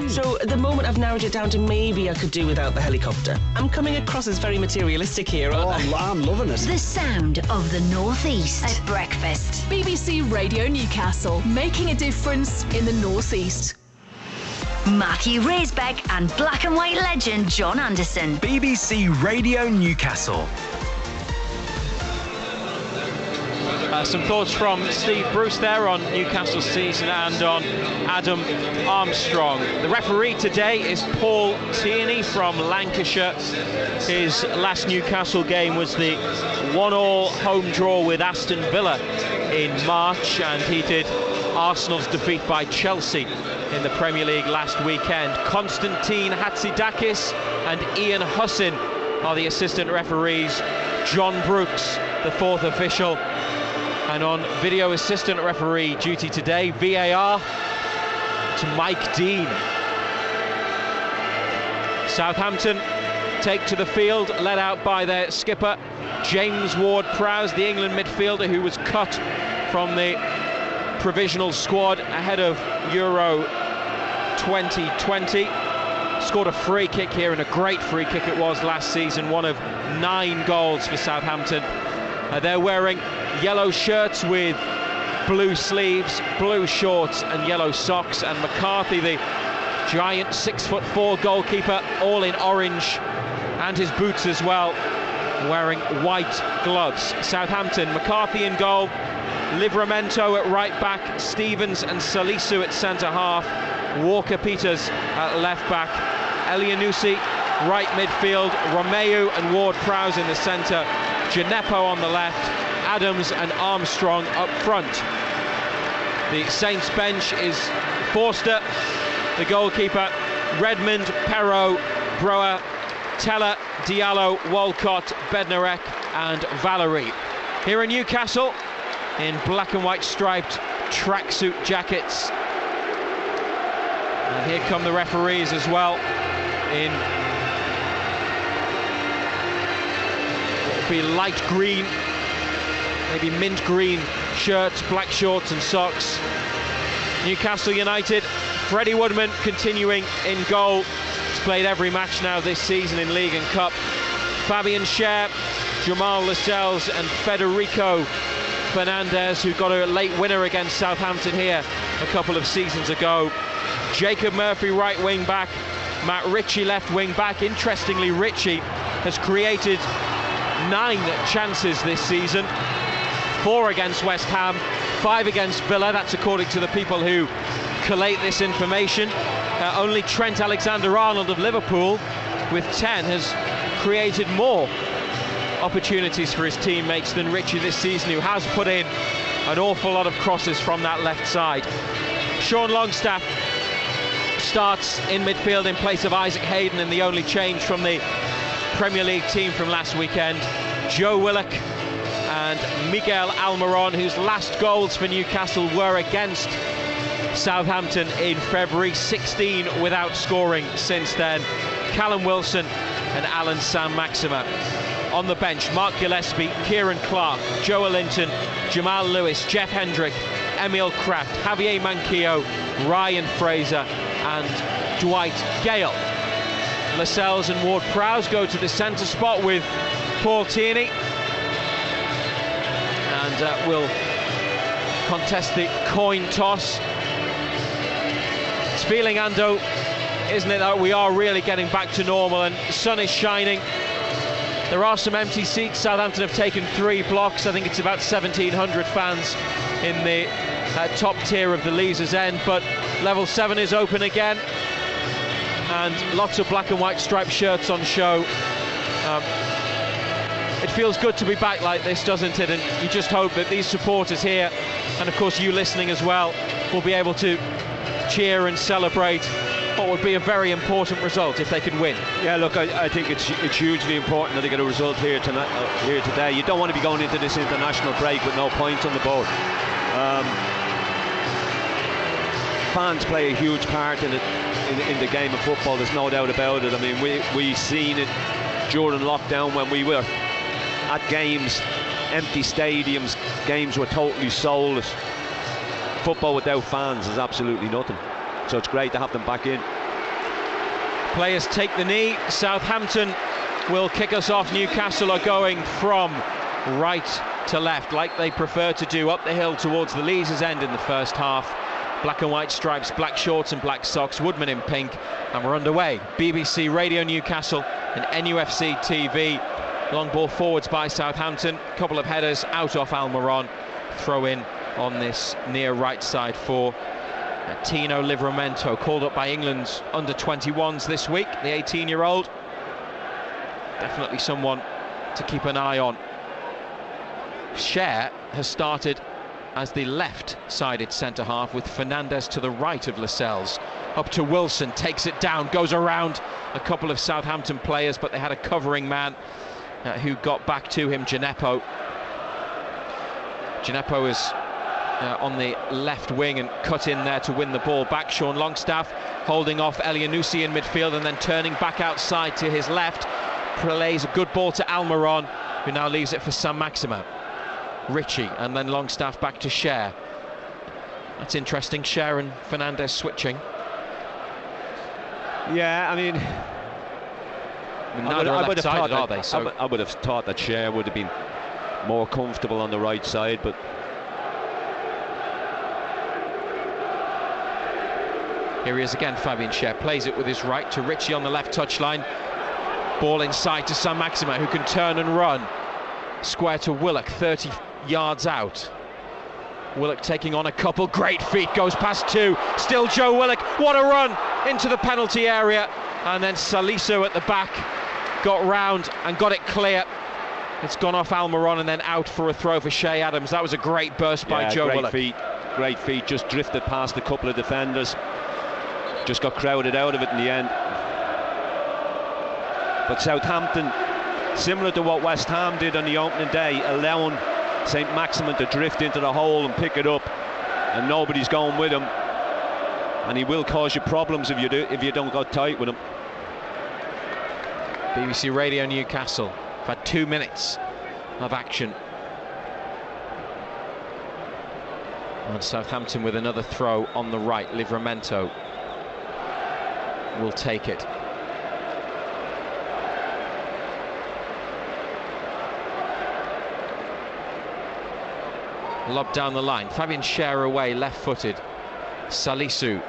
So at the moment I've narrowed it down to maybe I could do without the helicopter. I'm coming across as very materialistic here, aren't I? I'm loving it. The sound of the North East at breakfast. BBC Radio Newcastle, making a difference in the North East. Matthew Raisbeck and black and white legend John Anderson. BBC Radio Newcastle. Some thoughts from Steve Bruce there on Newcastle's season and on Adam Armstrong. The referee today is Paul Tierney from Lancashire. His last Newcastle game was the 1-1 home draw with Aston Villa in March, and he did Arsenal's defeat by Chelsea in the Premier League last weekend. Konstantin Hatzidakis and Ian Hussin are the assistant referees. John Brooks, the fourth official. And on video assistant referee duty today, VAR to Mike Dean. Southampton take to the field, led out by their skipper, James Ward-Prowse, the England midfielder who was cut from the provisional squad ahead of Euro 2020. Scored a free kick here, and a great free kick it was last season, one of 9 goals for Southampton. They're wearing yellow shirts with blue sleeves, blue shorts and yellow socks, and McCarthy, the giant 6'4" goalkeeper, all in orange, and his boots as well, wearing white gloves. Southampton, McCarthy in goal, Livramento at right back, Stevens and Salisu at centre-half, Walker-Peters at left-back, Elyounoussi right midfield, Romeu and Ward-Prowse in the centre, Gineppo on the left, Adams and Armstrong up front. The Saints bench is Forster, the goalkeeper, Redmond, Perrault, Broer, Teller, Diallo, Walcott, Bednarek and Valerie. Here in Newcastle, in black and white striped tracksuit jackets. And here come the referees as well, in what will be light green, maybe mint green shirts, black shorts and socks. Newcastle United, Freddie Woodman continuing in goal. He's played every match now this season in League and Cup. Fabian Schär, Jamal Lascelles and Federico Fernandez, who got a late winner against Southampton here a couple of seasons ago. Jacob Murphy right wing back, Matt Ritchie left wing back. Interestingly, Ritchie has created 9 chances this season, 4 against West Ham, 5 against Villa. That's according to the people who collate this information. Only Trent Alexander-Arnold of Liverpool, with 10, has created more opportunities for his teammates than Ritchie this season, who has put in an awful lot of crosses from that left side. Sean Longstaff starts in midfield in place of Isaac Hayden, and the only change from the Premier League team from last weekend, Joe Willock and Miguel Almiron, whose last goals for Newcastle were against Southampton in February, 16 without scoring since then. Callum Wilson and Alan Saint-Maximin. On the bench, Mark Gillespie, Kieran Clark, Joe Linton, Jamal Lewis, Jeff Hendrick, Emil Kraft, Javier Manquillo, Ryan Fraser and Dwight Gale. Lascelles and Ward-Prowse go to the centre spot with Paul Tierney, and will contest the coin toss. It's feeling, Ando, isn't it, that we are really getting back to normal, and the sun is shining. There are some empty seats. Southampton have taken 3 blocks. I think it's about 1,700 fans in the top tier of the Leazes End, but level 7 is open again, and lots of black and white striped shirts on show. It feels good to be back like this, doesn't it? And you just hope that these supporters here, and of course you listening as well, will be able to cheer and celebrate what would be a very important result if they could win. Yeah, look, I think it's hugely important that they get a result here tonight, here today. You don't want to be going into this international break with no points on the board. Fans play a huge part in the game of football. There's no doubt about it. I mean, we seen it during lockdown when we were at games, empty stadiums, games were totally soulless. Football without fans is absolutely nothing. So it's great to have them back in. Players take the knee. Southampton will kick us off. Newcastle are going from right to left, like they prefer to do, up the hill towards the Leazes End in the first half. Black and white stripes, black shorts and black socks, Woodman in pink, and we're underway. BBC Radio Newcastle and NUFC TV. Long ball forwards by Southampton, couple of headers out off Almiron. Throw in on this near right side for Tino Livramento, called up by England's under-21s this week, the 18-year-old. Definitely someone to keep an eye on. Schär has started as the left-sided centre-half, with Fernandez to the right of Lascelles. Up to Wilson, takes it down, goes around a couple of Southampton players, but they had a covering man who got back to him, Gineppo. Gineppo is on the left wing and cut in there to win the ball back. Sean Longstaff holding off Elyounoussi in midfield and then turning back outside to his left. Plays a good ball to Almiron, who now leaves it for Saint-Maximin. Ritchie, and then Longstaff back to Schär. That's interesting, Schär and Fernandez switching. Yeah, I mean, neither are left-sided, are they? So I would have thought that Schär would have been more comfortable on the right side, but here he is again, Fabian Schär plays it with his right to Ritchie on the left touchline. Ball inside to Saint-Maximin, who can turn and run. Square to Willock, 30 yards out. Willock taking on a couple, great feet, goes past two, still Joe Willock, what a run into the penalty area, and then Salisu at the back got round and got it clear. It's gone off Almiron and then out for a throw for Shay Adams. That was a great burst by Joe Willock. Great feet, just drifted past a couple of defenders, just got crowded out of it in the end. But Southampton, similar to what West Ham did on the opening day, allowing St Maximin to drift into the hole and pick it up, and nobody's going with him, and he will cause you problems if you don't go tight with him. BBC Radio Newcastle have had 2 minutes of action, and Southampton with another throw on the right. Livramento will take it. Lob down the line, Fabian Schär away, left-footed. Salisu,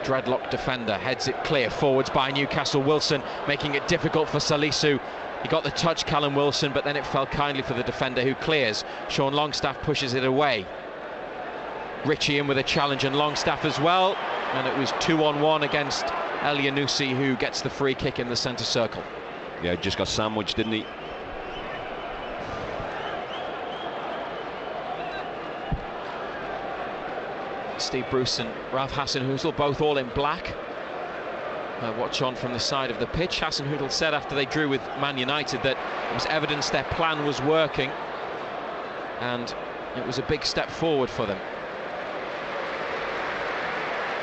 dreadlock defender, heads it clear, forwards by Newcastle. Wilson making it difficult for Salisu. He got the touch, Callum Wilson, but then it fell kindly for the defender who clears. Sean Longstaff pushes it away. Ritchie in with a challenge, and Longstaff as well, and it was 2-on-1 against Elyounoussi, who gets the free kick in the centre circle. Yeah, just got sandwiched, didn't he? Steve Bruce and Ralph Hasenhüttl both all in black. Watch on from the side of the pitch. Hasenhüttl said after they drew with Man United that it was evidence their plan was working, and it was a big step forward for them.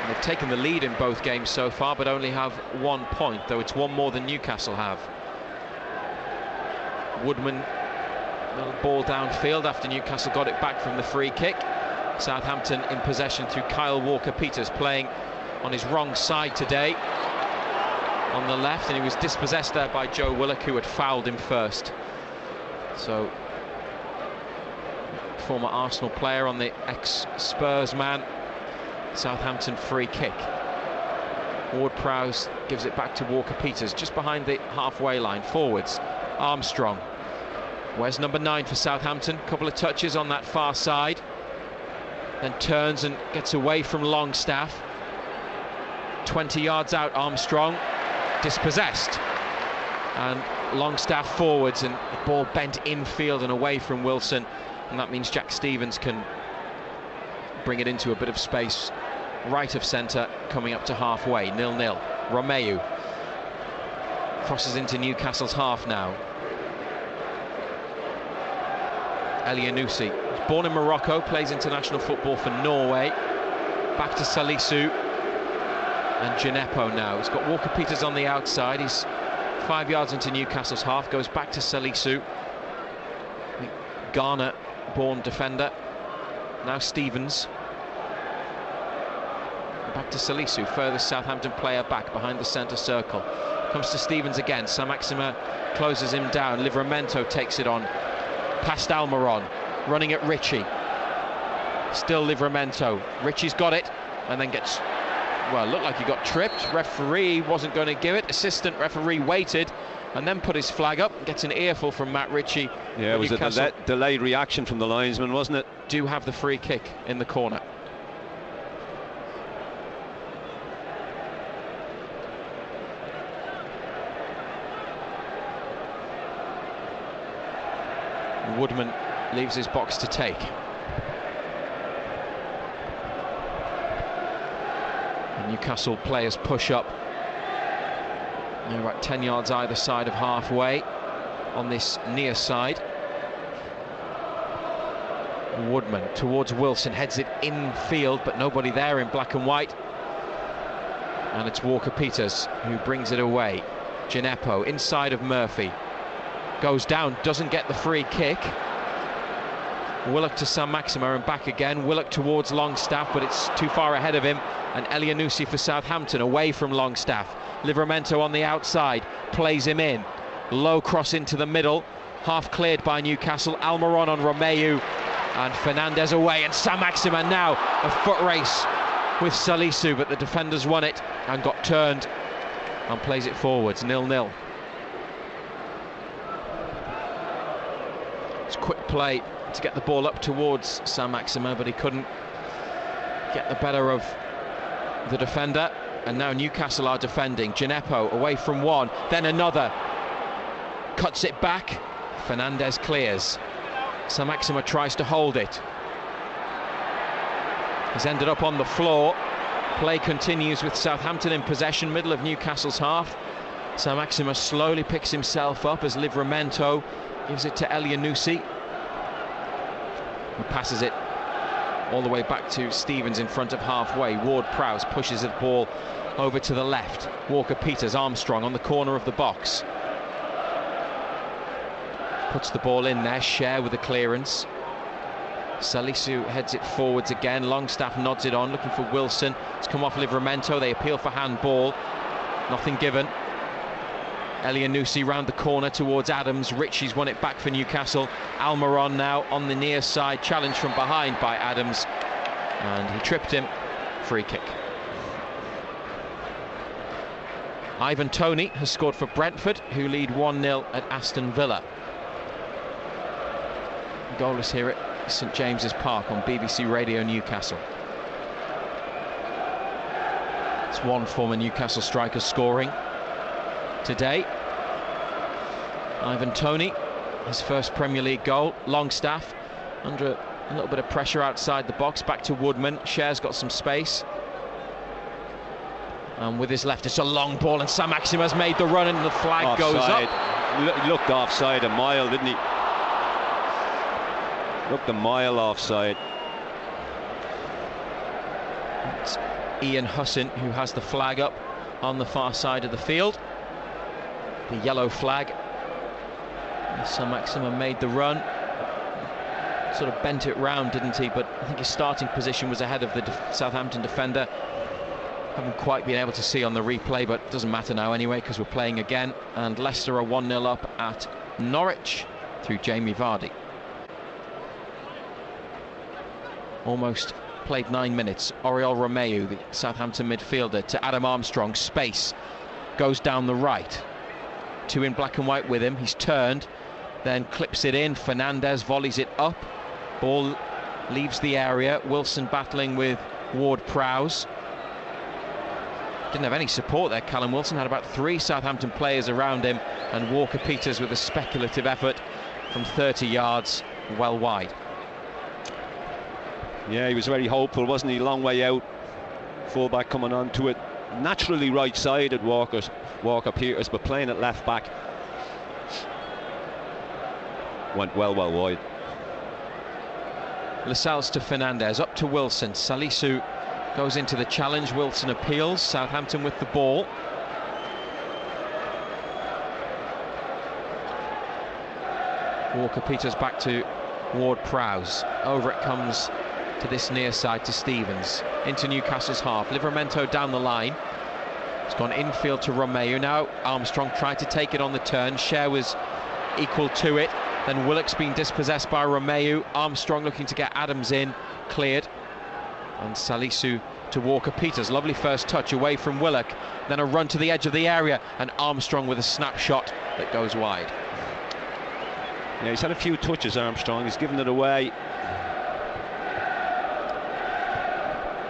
And they've taken the lead in both games so far, but only have 1 point, though it's one more than Newcastle have. Woodman, little ball downfield after Newcastle got it back from the free kick. Southampton in possession through Kyle Walker-Peters, playing on his wrong side today, on the left, and he was dispossessed there by Joe Willock, who had fouled him first. So, former Arsenal player on the ex-Spurs man. Southampton free kick. Ward-Prowse gives it back to Walker-Peters, just behind the halfway line, forwards. Armstrong. Where's number 9 for Southampton? Couple of touches on that far side. Then turns and gets away from Longstaff. 20 yards out, Armstrong, dispossessed, and Longstaff forwards, and the ball bent infield and away from Wilson, and that means Jack Stevens can bring it into a bit of space right of centre, coming up to halfway. 0-0. Romeu crosses into Newcastle's half now. Elyounoussi, born in Morocco, plays international football for Norway. Back to Salisu and Gineppo now. He's got Walker-Peters on the outside. He's 5 yards into Newcastle's half, goes back to Salisu. Ghana-born defender. Now Stevens. Back to Salisu, furthest Southampton player back behind the centre circle. Comes to Stevens again. Saint-Maximin closes him down. Livramento takes it on past Almiron, running at Ritchie. Still Livramento. Ritchie's got it and then gets, well, looked like he got tripped. Referee wasn't going to give it. Assistant referee waited and then put his flag up. Gets an earful from Matt Ritchie. Yeah, it was a delayed reaction from the linesman, wasn't it? Do have the free kick in the corner. Woodman leaves his box to take. And Newcastle players push up. They're about 10 yards either side of halfway on this near side. Woodman towards Wilson, heads it infield, but nobody there in black and white. And it's Walker-Peters who brings it away. Gineppo inside of Murphy. Goes down, doesn't get the free kick. Willock to Saint-Maximin and back again. Willock towards Longstaff, but it's too far ahead of him. And Elyounoussi for Southampton, away from Longstaff. Livramento on the outside, plays him in. Low cross into the middle, half cleared by Newcastle. Almiron on Romeu, and Fernandez away. And Saint-Maximin now a foot race with Salisu, but the defenders won it and got turned and plays it forwards. 0-0. It's quick play to get the ball up towards Saint-Maximin, but he couldn't get the better of the defender. And now Newcastle are defending. Gineppo away from one, then another. Cuts it back. Fernandez clears. Saint-Maximin tries to hold it. He's ended up on the floor. Play continues with Southampton in possession, middle of Newcastle's half. Saint-Maximin slowly picks himself up as Livramento gives it to Elyounoussi, who passes it all the way back to Stevens in front of halfway. Ward-Prowse pushes the ball over to the left. Walker-Peters, Armstrong on the corner of the box. Puts the ball in there, Cher with the clearance. Salisu heads it forwards again. Longstaff nods it on, looking for Wilson. It's come off Livramento. They appeal for handball. Nothing given. Elyounoussi round the corner towards Adams. Ritchie's won it back for Newcastle. Almiron now on the near side, challenged from behind by Adams, and he tripped him. Free kick. Ivan Toney has scored for Brentford, who lead 1-0 at Aston Villa. Goalless here at St James's Park on BBC Radio Newcastle. It's one former Newcastle striker scoring today. Ivan Toney, his first Premier League goal. Longstaff under a little bit of pressure outside the box, back to Woodman. Cher's got some space, and with his left it's a long ball, and Saint-Maximin's made the run and the flag offside. goes up. He looked offside a mile, didn't he? Looked a mile offside. It's Ian Hussin who has the flag up on the far side of the field. The yellow flag. Saint-Maximin made the run. Sort of bent it round, didn't he? But I think his starting position was ahead of the Southampton defender. Haven't quite been able to see on the replay, but it doesn't matter now anyway, because we're playing again. And Leicester are 1-0 up at Norwich through Jamie Vardy. Almost played 9 minutes. Oriol Romeu, the Southampton midfielder, to Adam Armstrong. Space. Goes down the right. Two in black and white with him. He's turned, then clips it in. Fernandez volleys it up. Ball leaves the area. Wilson battling with Ward-Prowse. Didn't have any support there. Callum Wilson had about 3 Southampton players around him, and Walker-Peters with a speculative effort from 30 yards, well wide. Yeah, he was very hopeful, wasn't he? Long way out. Fullback coming on to it. Naturally right-sided Walker-Peters, but playing at left back. Went well wide. Lascelles to Fernandez, up to Wilson. Salisu goes into the challenge. Wilson appeals. Southampton with the ball. Walker-Peters back to Ward-Prowse. Over it comes to this near side to Stevens. Into Newcastle's half. Livramento down the line. It's gone infield to Romeu. Now Armstrong tried to take it on the turn. Cher was equal to it. Then Willock's been dispossessed by Romeu. Armstrong looking to get Adams in. Cleared. And Salisu to Walker-Peters. Lovely first touch away from Willock. Then a run to the edge of the area. And Armstrong with a snapshot that goes wide. Yeah, he's had a few touches, Armstrong. He's given it away.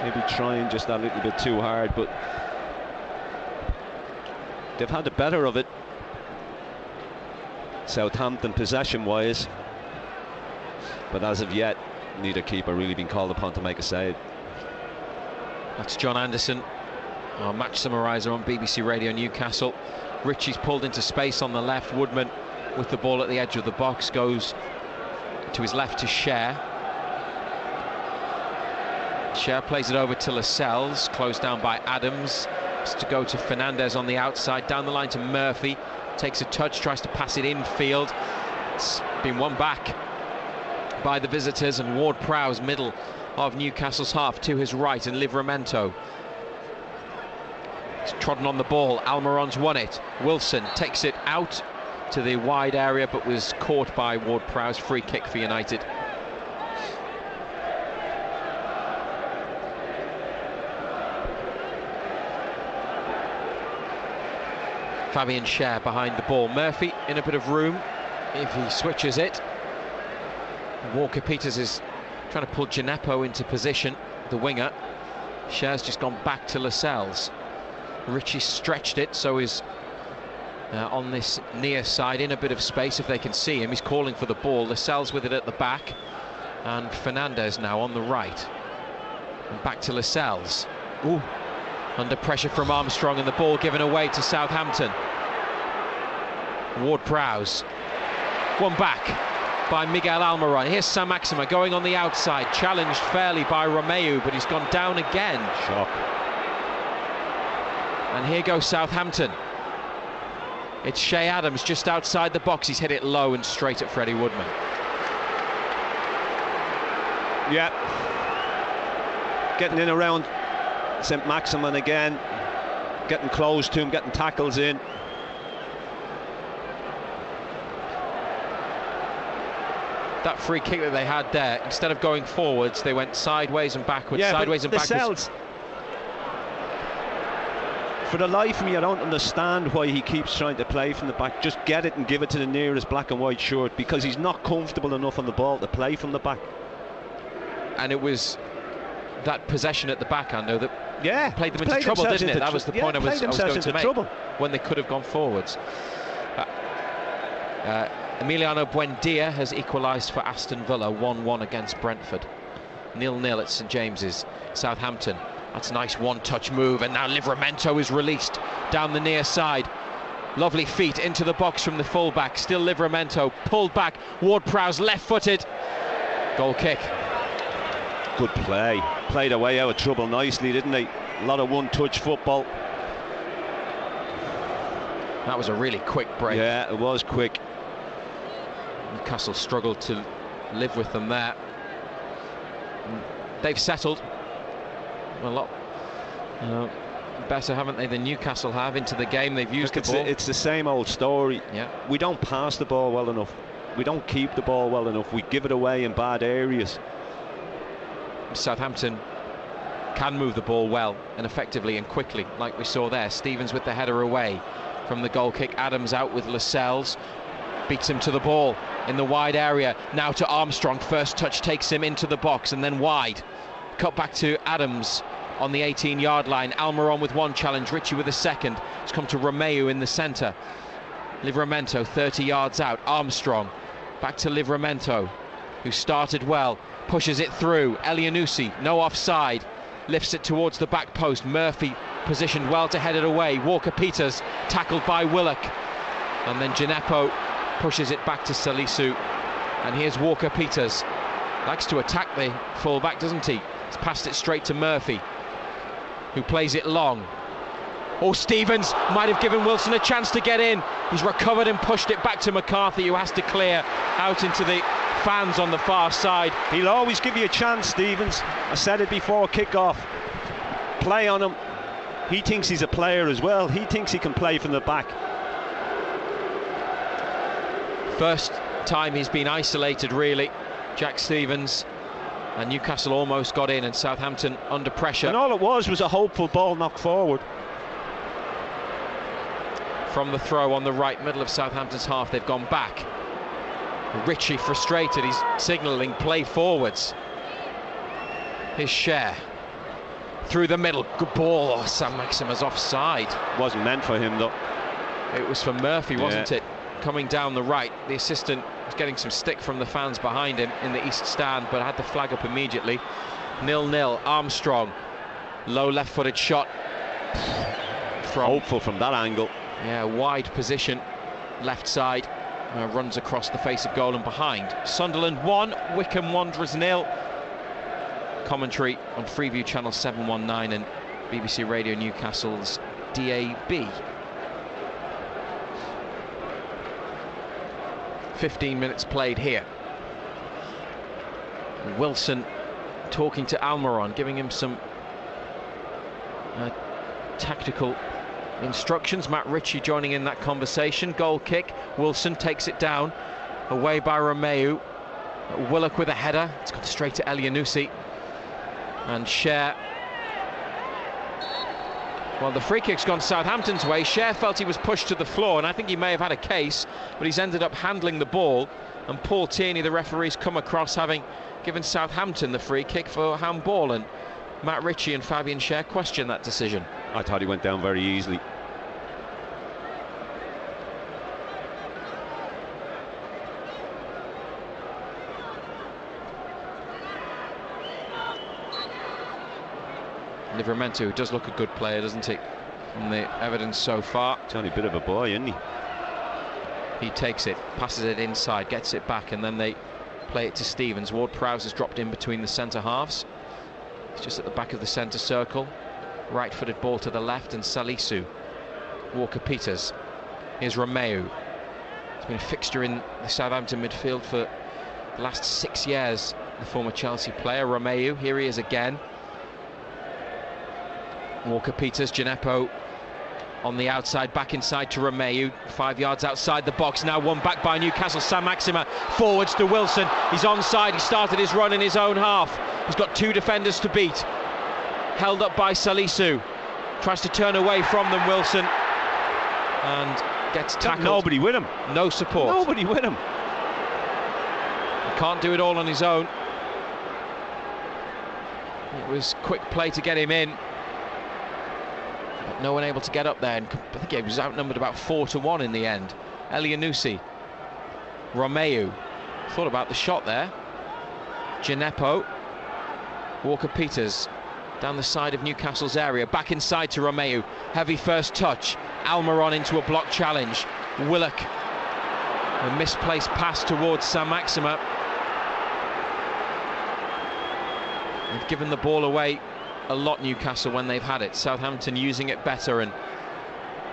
Maybe trying just that little bit too hard, but they've had the better of it, Southampton possession-wise. But as of yet, neither keeper really been called upon to make a save. That's John Anderson, our match summariser on BBC Radio Newcastle. Ritchie's pulled into space on the left. Woodman with the ball at the edge of the box goes to his left to Cher. Cher plays it over to Lascelles, closed down by Adams. It's to go to Fernandez on the outside, down the line to Murphy. Takes a touch, tries to pass it infield. It's been won back by the visitors, and Ward-Prowse, middle of Newcastle's half, to his right, and Livramento. He's trodden on the ball. Almiron's won it. Wilson takes it out to the wide area, but was caught by Ward-Prowse. Free kick for United. Fabian Cher behind the ball. Murphy in a bit of room if he switches it. Walker-Peters is trying to pull Gineppo into position, the winger. Cher's just gone back to Lascelles. Ritchie stretched it, so is on this near side in a bit of space if they can see him. He's calling for the ball. Lascelles with it at the back, and Fernandez now on the right. And back to Lascelles. Ooh. Under pressure from Armstrong, and the ball given away to Southampton. Ward-Prowse. One back by Miguel Almiron. Here's Saint-Maximin going on the outside, challenged fairly by Romeu, but he's gone down again. Shock. And here goes Southampton. It's Shea Adams just outside the box. He's hit it low and straight at Freddie Woodman. Yeah. Getting in around Saint-Maximin again. Getting close to him, getting tackles in. That free kick that they had there, instead of going forwards, they went sideways and backwards, sideways and backwards. For the life of me, I don't understand why he keeps trying to play from the back. Just get it and give it to the nearest black and white shirt, because he's not comfortable enough on the ball to play from the back. And it was that possession at the back, Ando, that played them into trouble, didn't it? That was the point I was going to make. Trouble. When they could have gone forwards. Emiliano Buendia has equalised for Aston Villa, 1-1 against Brentford. 0-0 at St James's. Southampton. That's a nice one-touch move, and now Livramento is released down the near side. Lovely feet into the box from the fullback. Still Livramento, pulled back. Ward-Prowse left-footed. Goal kick. Good play. Played away out of trouble nicely, didn't they? A lot of one-touch football. That was a really quick break. Yeah, it was quick. Newcastle struggled to live with them there. They've settled a lot better, haven't they, than Newcastle have into the game. They've used the ball. It's the same old story. Yeah. We don't pass the ball well enough. We don't keep the ball well enough. We give it away in bad areas. Southampton can move the ball well and effectively and quickly, like we saw there. Stevens with the header away from the goal kick. Adams out with Lascelles. Beats him to the ball in the wide area. Now to Armstrong. First touch takes him into the box and then wide. Cut back to Adams on the 18-yard line. Almiron with one challenge. Ritchie with a second. It's come to Romeu in the centre. Livramento 30 yards out. Armstrong back to Livramento, who started well. Pushes it through. Elyounoussi, no offside. Lifts it towards the back post. Murphy positioned well to head it away. Walker-Peters tackled by Willock. And then Gineppo pushes it back to Salisu. And here's Walker-Peters. Likes to attack the full-back, doesn't he? He's passed it straight to Murphy, who plays it long. Oh, Stevens might have given Wilson a chance to get in. He's recovered and pushed it back to McCarthy, who has to clear out into the fans on the far side. He'll always give you a chance, Stevens. I said it before kick-off. Play on him. He thinks he's a player as well. He thinks he can play from the back. First time he's been isolated, really, Jack Stevens. And Newcastle almost got in, and Southampton under pressure. And all it was a hopeful ball knocked forward. From the throw on the right middle of Southampton's half, they've gone back. Ritchie frustrated, he's signalling play forwards. His share through the middle, good ball. Oh, Saint-Maximin's offside. Wasn't meant for him though. It was for Murphy, wasn't it? Coming down the right, the assistant was getting some stick from the fans behind him in the east stand, but had the flag up immediately. 0-0. Armstrong, low left-footed shot. Hopeful from that angle. Yeah, wide position, left side. Runs across the face of goal and behind. Sunderland 1, Wycombe Wanderers 0. Commentary on Freeview Channel 719 and BBC Radio Newcastle's DAB. 15 minutes played here. Wilson talking to Almiron, giving him some tactical instructions. Matt Ritchie joining in that conversation. Goal kick. Wilson takes it down. Away by Romeu. Willock with a header. It's gone straight to Elyounoussi. And Cher. Well, the free kick's gone Southampton's way. Cher felt he was pushed to the floor, and I think he may have had a case, but he's ended up handling the ball And Paul Tierney, the referee's come across, having given Southampton the free kick for handball, and Matt Ritchie and Fabian Schär question that decision. I thought he went down very easily. Livramento does look a good player, doesn't he? From the evidence so far. He's only a bit of a boy, isn't he? He takes it, passes it inside, gets it back, and then they play it to Stevens. Ward-Prowse has dropped in between the centre halves. He's just at the back of the centre circle. Right-footed ball to the left, and Salisu. Walker-Peters. Here's Romeu. He's been a fixture in the Southampton midfield for the last 6 years. The former Chelsea player, Romeu. Here he is again. Walker-Peters, Gineppo on the outside, back inside to Romeu, 5 yards outside the box, now won back by Newcastle. Saint-Maximin forwards to Wilson, he's onside, he started his run in his own half, he's got 2 defenders to beat, held up by Salisu, tries to turn away from them, Wilson, and gets tackled. Nobody with him. No support. Nobody with him. He can't do it all on his own. It was quick play to get him in. No one able to get up there, and I think he was outnumbered about 4-1 in the end. Elyounoussi, Romeu, thought about the shot there. Gineppo, Walker-Peters down the side of Newcastle's area, back inside to Romeu, heavy first touch, Almiron into a block challenge, Willock, a misplaced pass towards Saint-Maximin. They've given the ball away a lot, Newcastle, when they've had it. Southampton using it better and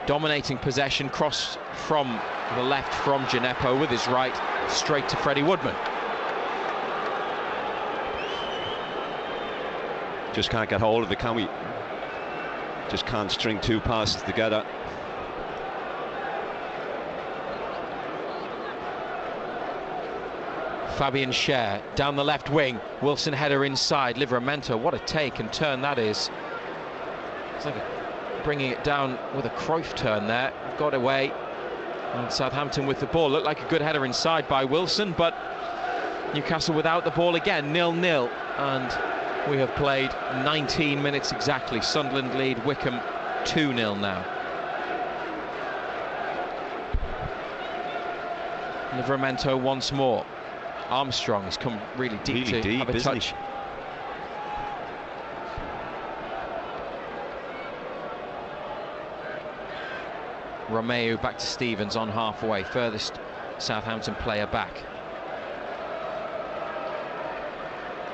dominating possession. Cross from the left from Gineppo with his right, straight to Freddie Woodman. Just can't get hold of it, can we? Just can't string 2 passes together. Fabian Schär down the left wing, Wilson header inside, Livramento, what a take and turn that is. It's like bringing it down with a Cruyff turn there, got away, and Southampton with the ball. Looked like a good header inside by Wilson, but Newcastle without the ball again, 0-0, and we have played 19 minutes exactly. Sunderland lead Wickham 2-0 now. Livramento once more. Armstrong has come really deep to have a touch. Romeu back to Stevens on halfway, furthest Southampton player back.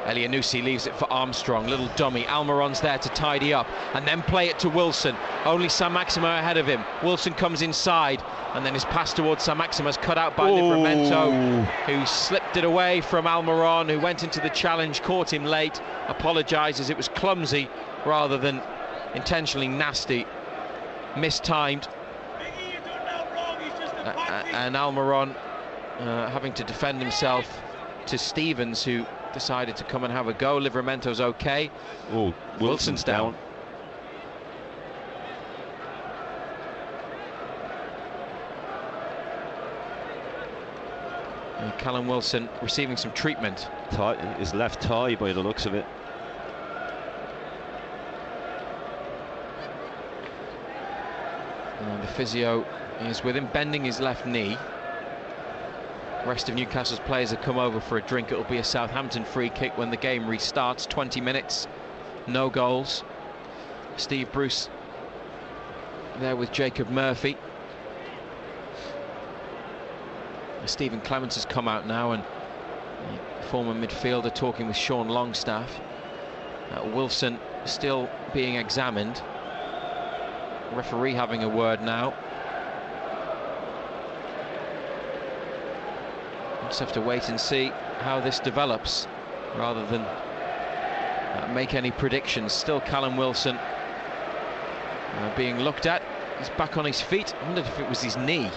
Elyounoussi leaves it for Armstrong, little dummy. Almiron's there to tidy up and then play it to Wilson. Only Saint-Maximin ahead of him. Wilson comes inside and then his pass towards Saint-Maximin is cut out by Livramento, who slipped it away from Almiron, who went into the challenge, caught him late, apologises. It was clumsy rather than intentionally nasty, mistimed. And Almiron having to defend himself to Stevens, who decided to come and have a go. Livramento's okay. Oh, Wilson's down. And Callum Wilson receiving some treatment. His left thigh by the looks of it. And the physio is with him, bending his left knee. The rest of Newcastle's players have come over for a drink. It'll be a Southampton free kick when the game restarts. 20 minutes, no goals. Steve Bruce there with Jacob Murphy. Stephen Clements has come out now, and the former midfielder talking with Sean Longstaff. Wilson still being examined. Referee having a word now. Just have to wait and see how this develops rather than make any predictions. Still Callum Wilson being looked at. He's back on his feet. I wondered if it was his knee.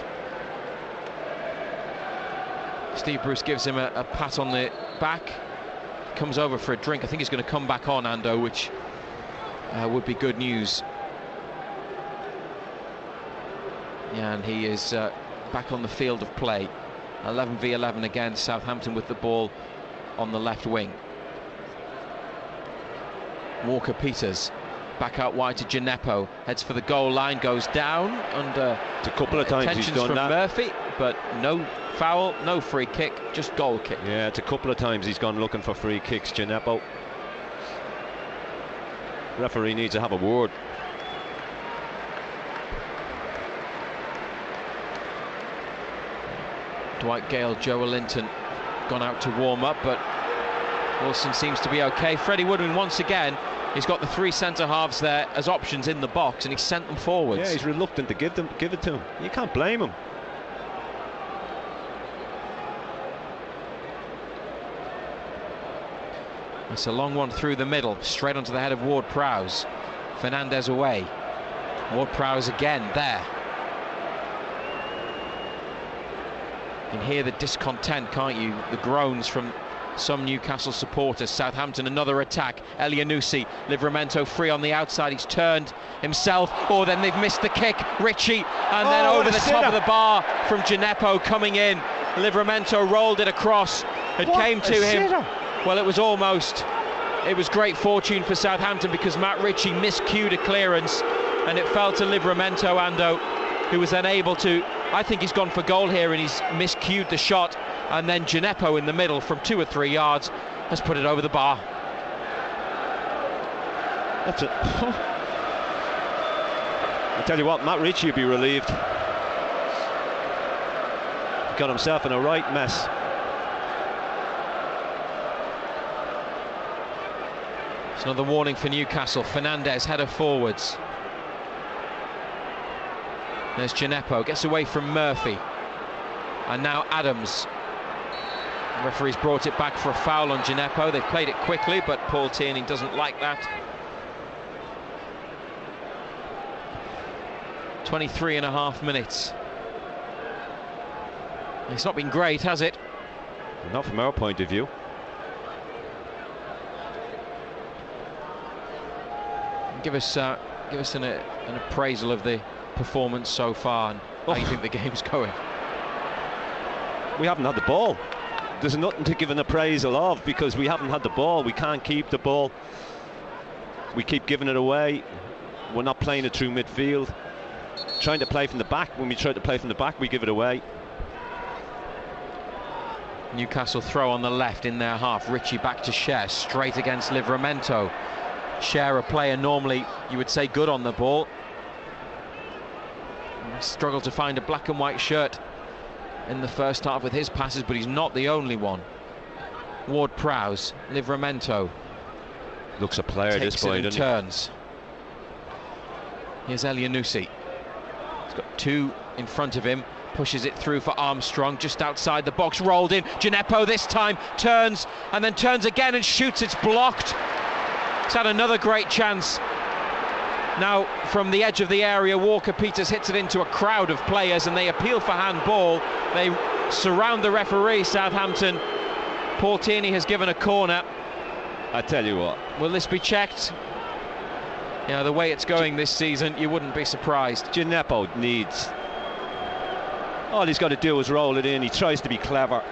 Steve Bruce gives him a pat on the back, comes over for a drink. I think he's going to come back on, Ando, which would be good news. Yeah, and he is back on the field of play. 11v11 again, Southampton with the ball on the left wing. Walker-Peters back out wide to Gineppo, heads for the goal line, goes down under a couple of times he's done from that. Murphy, but no foul, no free kick, just goal kick. Yeah, it's a couple of times he's gone looking for free kicks, Gineppo. Referee needs to have a word. Dwight Gale, Joe Linton gone out to warm up, but Wilson seems to be okay. Freddie Woodman once again, he's got the three centre-halves there as options in the box, and he's sent them forwards. Yeah, he's reluctant to give it to him. You can't blame him. It's a long one through the middle, straight onto the head of Ward-Prowse. Fernandez away. Ward-Prowse again, there. You can hear the discontent, can't you? The groans from some Newcastle supporters. Southampton, another attack. Elianusi, Livramento free on the outside. He's turned himself. Oh, then they've missed the kick. Richie, and then over the top of the bar from Gineppo coming in. Livramento rolled it across. It came to him. Well, it was almost. It was great fortune for Southampton because Matt Ritchie miscued a clearance and it fell to Livramento, Ando, who was then able to. I think he's gone for goal here and he's miscued the shot, and then Gineppo in the middle from 2 or 3 yards has put it over the bar. That's it. I tell you what, Matt Ritchie would be relieved. Got himself in a right mess. It's another warning for Newcastle. Fernandez header forwards. There's Gineppo, gets away from Murphy, and now Adams. The referee's brought it back for a foul on Gineppo. They've played it quickly, but Paul Tierney doesn't like that. 23.5 minutes. It's not been great, has it? Not from our point of view. Give us an appraisal of the performance so far and how you think the game's going. We haven't had the ball. There's nothing to give an appraisal of because we haven't had the ball. We can't keep the ball. We keep giving it away. We're not playing it through midfield. Trying to play from the back. When we try to play from the back, we give it away. Newcastle throw on the left in their half. Ritchie back to Cher, straight against Livramento. Cher, a player normally you would say good on the ball. Struggled to find a black and white shirt in the first half with his passes, but he's not the only one. Ward-Prowse, Livramento. Looks a player this boy, doesn't he? Turns. Here's Elianusi. He's got two in front of him. Pushes it through for Armstrong, just outside the box, rolled in. Gineppo this time turns, and then turns again and shoots. It's blocked. He's had another great chance. Now, from the edge of the area, Walker-Peters hits it into a crowd of players, and they appeal for handball. They surround the referee, Southampton. Paul Tierney has given a corner. I tell you what. Will this be checked? Yeah, the way it's going this season, you wouldn't be surprised. Gineppo needs... All he's got to do is roll it in. He tries to be clever.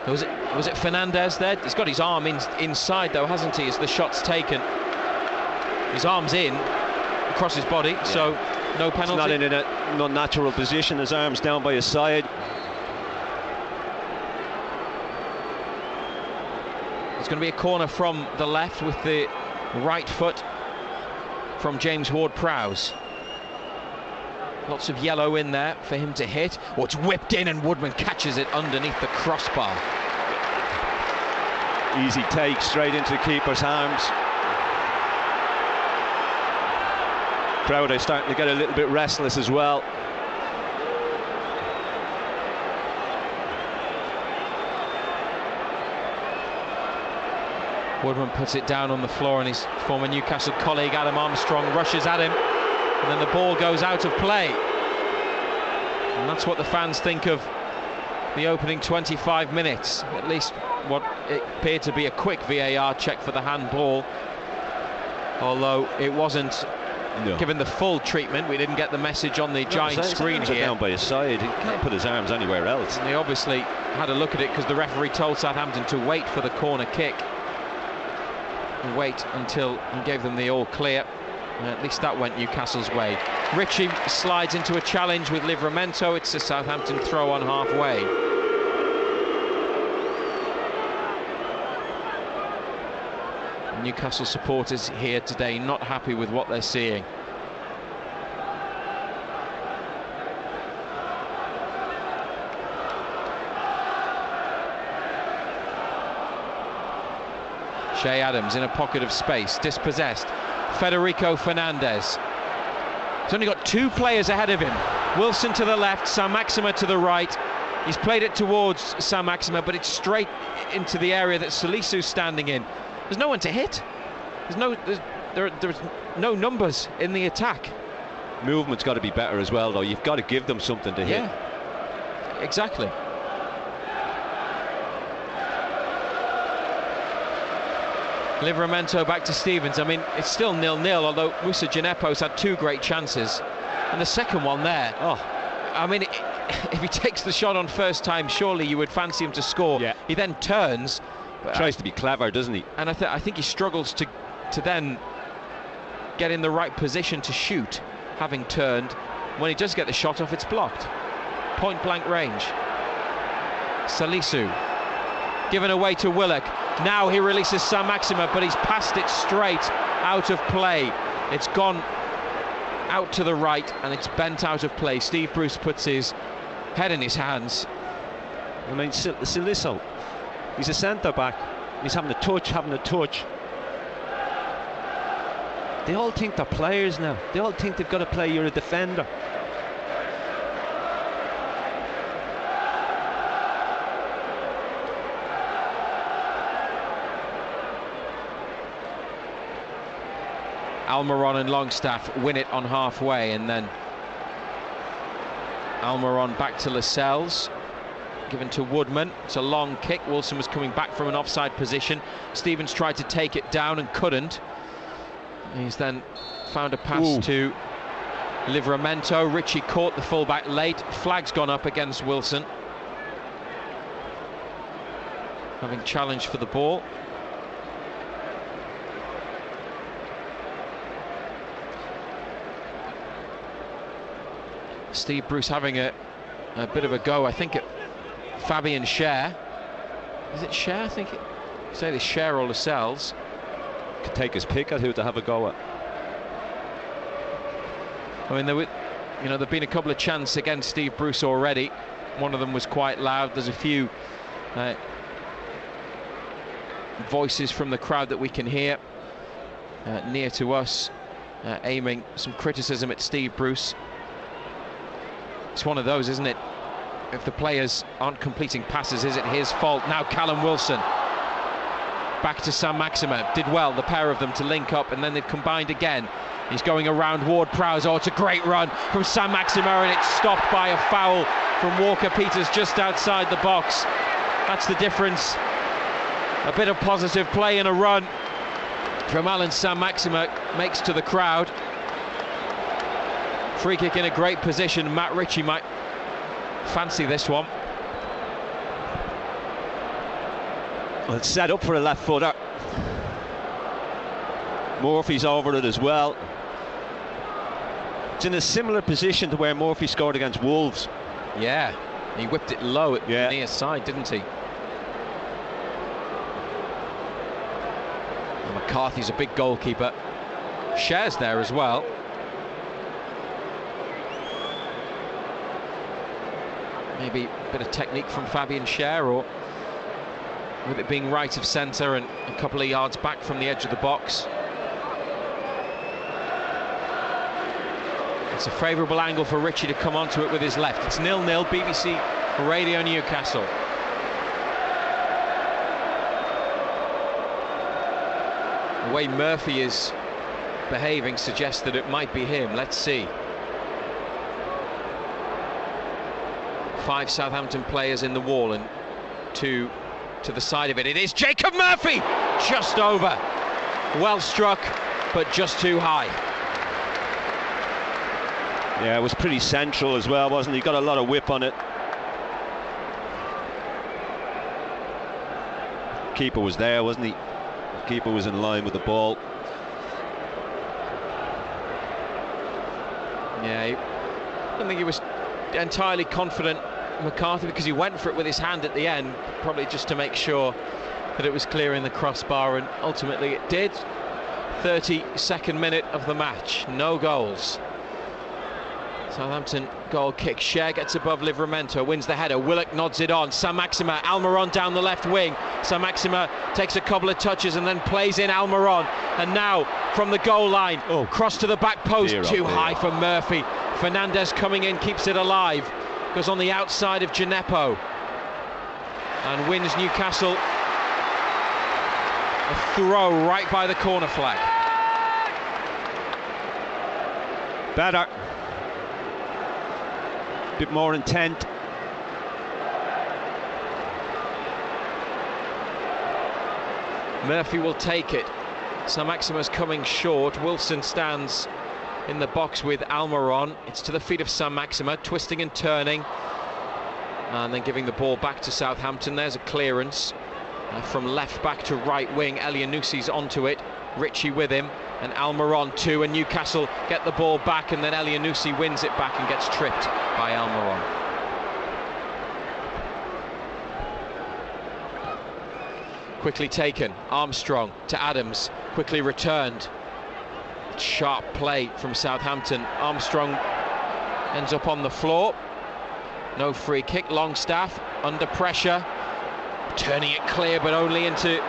Was it Fernandez there? He's got his arm inside though, hasn't he, as the shot's taken. His arm's in, across his body, yeah. So no penalty. It's not in an unnatural position, his arm's down by his side. It's going to be a corner from the left with the right foot from James Ward-Prowse. Lots of yellow in there for him to hit. Oh, it's whipped in and Woodman catches it underneath the crossbar. Easy take straight into the keeper's arms. Crowd are starting to get a little bit restless as well. Woodman puts it down on the floor and his former Newcastle colleague Adam Armstrong rushes at him. And then the ball goes out of play. And that's what the fans think of the opening 25 minutes. At least what it appeared to be a quick VAR check for the handball. Although it wasn't given the full treatment. We didn't get the message on the giant screen here. Down by his side. He can't put his arms anywhere else. And they obviously had a look at it because the referee told Southampton to wait for the corner kick. And wait until he gave them the all clear. At least that went Newcastle's way. Ritchie slides into a challenge with Livramento. It's a Southampton throw on halfway. Newcastle supporters here today not happy with what they're seeing. Shea Adams in a pocket of space, dispossessed. Federico Fernandez. He's only got 2 players ahead of him. Wilson to the left, Saint-Maximin to the right. He's played it towards Saint-Maximin, but it's straight into the area that Salisu's standing in. There's no one to hit. There's no numbers in the attack. Movement's got to be better as well, though. You've got to give them something to hit. Yeah, exactly. Livramento back to Stevens. I mean, it's still 0-0, although Moussa Djenepo's had 2 great chances. And the second one there, I mean, if he takes the shot on first time, surely you would fancy him to score. Yeah. He then turns. Tries to be clever, doesn't he? And I think he struggles to then get in the right position to shoot, having turned. When he does get the shot off, it's blocked. Point blank range. Salisu given away to Willock. Now he releases Saint-Maximin, but he's passed it straight out of play. It's gone out to the right and it's bent out of play. Steve Bruce puts his head in his hands. I mean, Salisu, he's a centre-back. He's having a touch. They all think they're players now. They all think they've got to play. You're a defender. Almiron and Longstaff win it on halfway, and then Almiron back to Lascelles, given to Woodman. It's a long kick. Wilson was coming back from an offside position. Stevens tried to take it down and couldn't. He's then found a pass to Livramento. Ritchie caught the fullback late. Flag's gone up against Wilson, having challenged for the ball. Steve Bruce having a bit of a go, I think, at Fabian Schär. Is it Schär? I think say it's Schär or Lascelles. Could take his pick at who to have a go at. I mean, there've been a couple of chances against Steve Bruce already. One of them was quite loud. There's a few voices from the crowd that we can hear near to us, aiming some criticism at Steve Bruce. It's one of those, isn't it? If the players aren't completing passes, is it his fault? Now Callum Wilson back to Saint-Maximin. Did well, the pair of them, to link up, and then they've combined again. He's going around Ward-Prowse. Oh, it's a great run from Saint-Maximin, and it's stopped by a foul from Walker-Peters just outside the box. That's the difference. A bit of positive play and a run from Alan Saint-Maximin makes to the crowd. Free kick in a great position. Matt Ritchie might fancy this one. Well, it's set up for a left footer. Murphy's over it as well. It's in a similar position to where Murphy scored against Wolves. Yeah, he whipped it low at the near side, didn't he? And McCarthy's a big goalkeeper. Schär's there as well. Maybe a bit of technique from Fabian Schär, or with it being right of centre and a couple of yards back from the edge of the box. It's a favourable angle for Ritchie to come onto it with his left. It's 0-0, BBC Radio Newcastle. The way Murphy is behaving suggests that it might be him. Let's see. 5 Southampton players in the wall and 2 to the side of it. It is Jacob Murphy! Just over. Well struck, but just too high. Yeah, it was pretty central as well, wasn't it? He got a lot of whip on it. Keeper was there, wasn't he? The keeper was in line with the ball. Yeah, I don't think he was entirely confident, McCarthy, because he went for it with his hand at the end, probably just to make sure that it was clearing the crossbar, and ultimately it did. 32nd minute of the match, no goals. Southampton goal kick. Cher gets above Livramento, wins the header. Willock nods it on. Saint-Maximin, Almiron down the left wing. Saint-Maximin takes a couple of touches and then plays in Almiron. And now from the goal line, cross to the back post, too high for Murphy. Fernandez coming in, keeps it alive. Goes on the outside of Gineppo and wins Newcastle a throw right by the corner flag. Better. Bit more intent. Murphy will take it. Saint-Maximin's coming short. Wilson stands in the box with Almiron. It's to the feet of Saint-Maximin, twisting and turning, and then giving the ball back to Southampton. There's a clearance from left back to right wing. Elianussi's onto it, Ritchie with him, and Almiron too, and Newcastle get the ball back, and then Elianussi wins it back and gets tripped by Almiron. Quickly taken, Armstrong to Adams, quickly returned. Sharp play from Southampton. Armstrong ends up on the floor. No free kick. Longstaff under pressure, turning it clear, but only into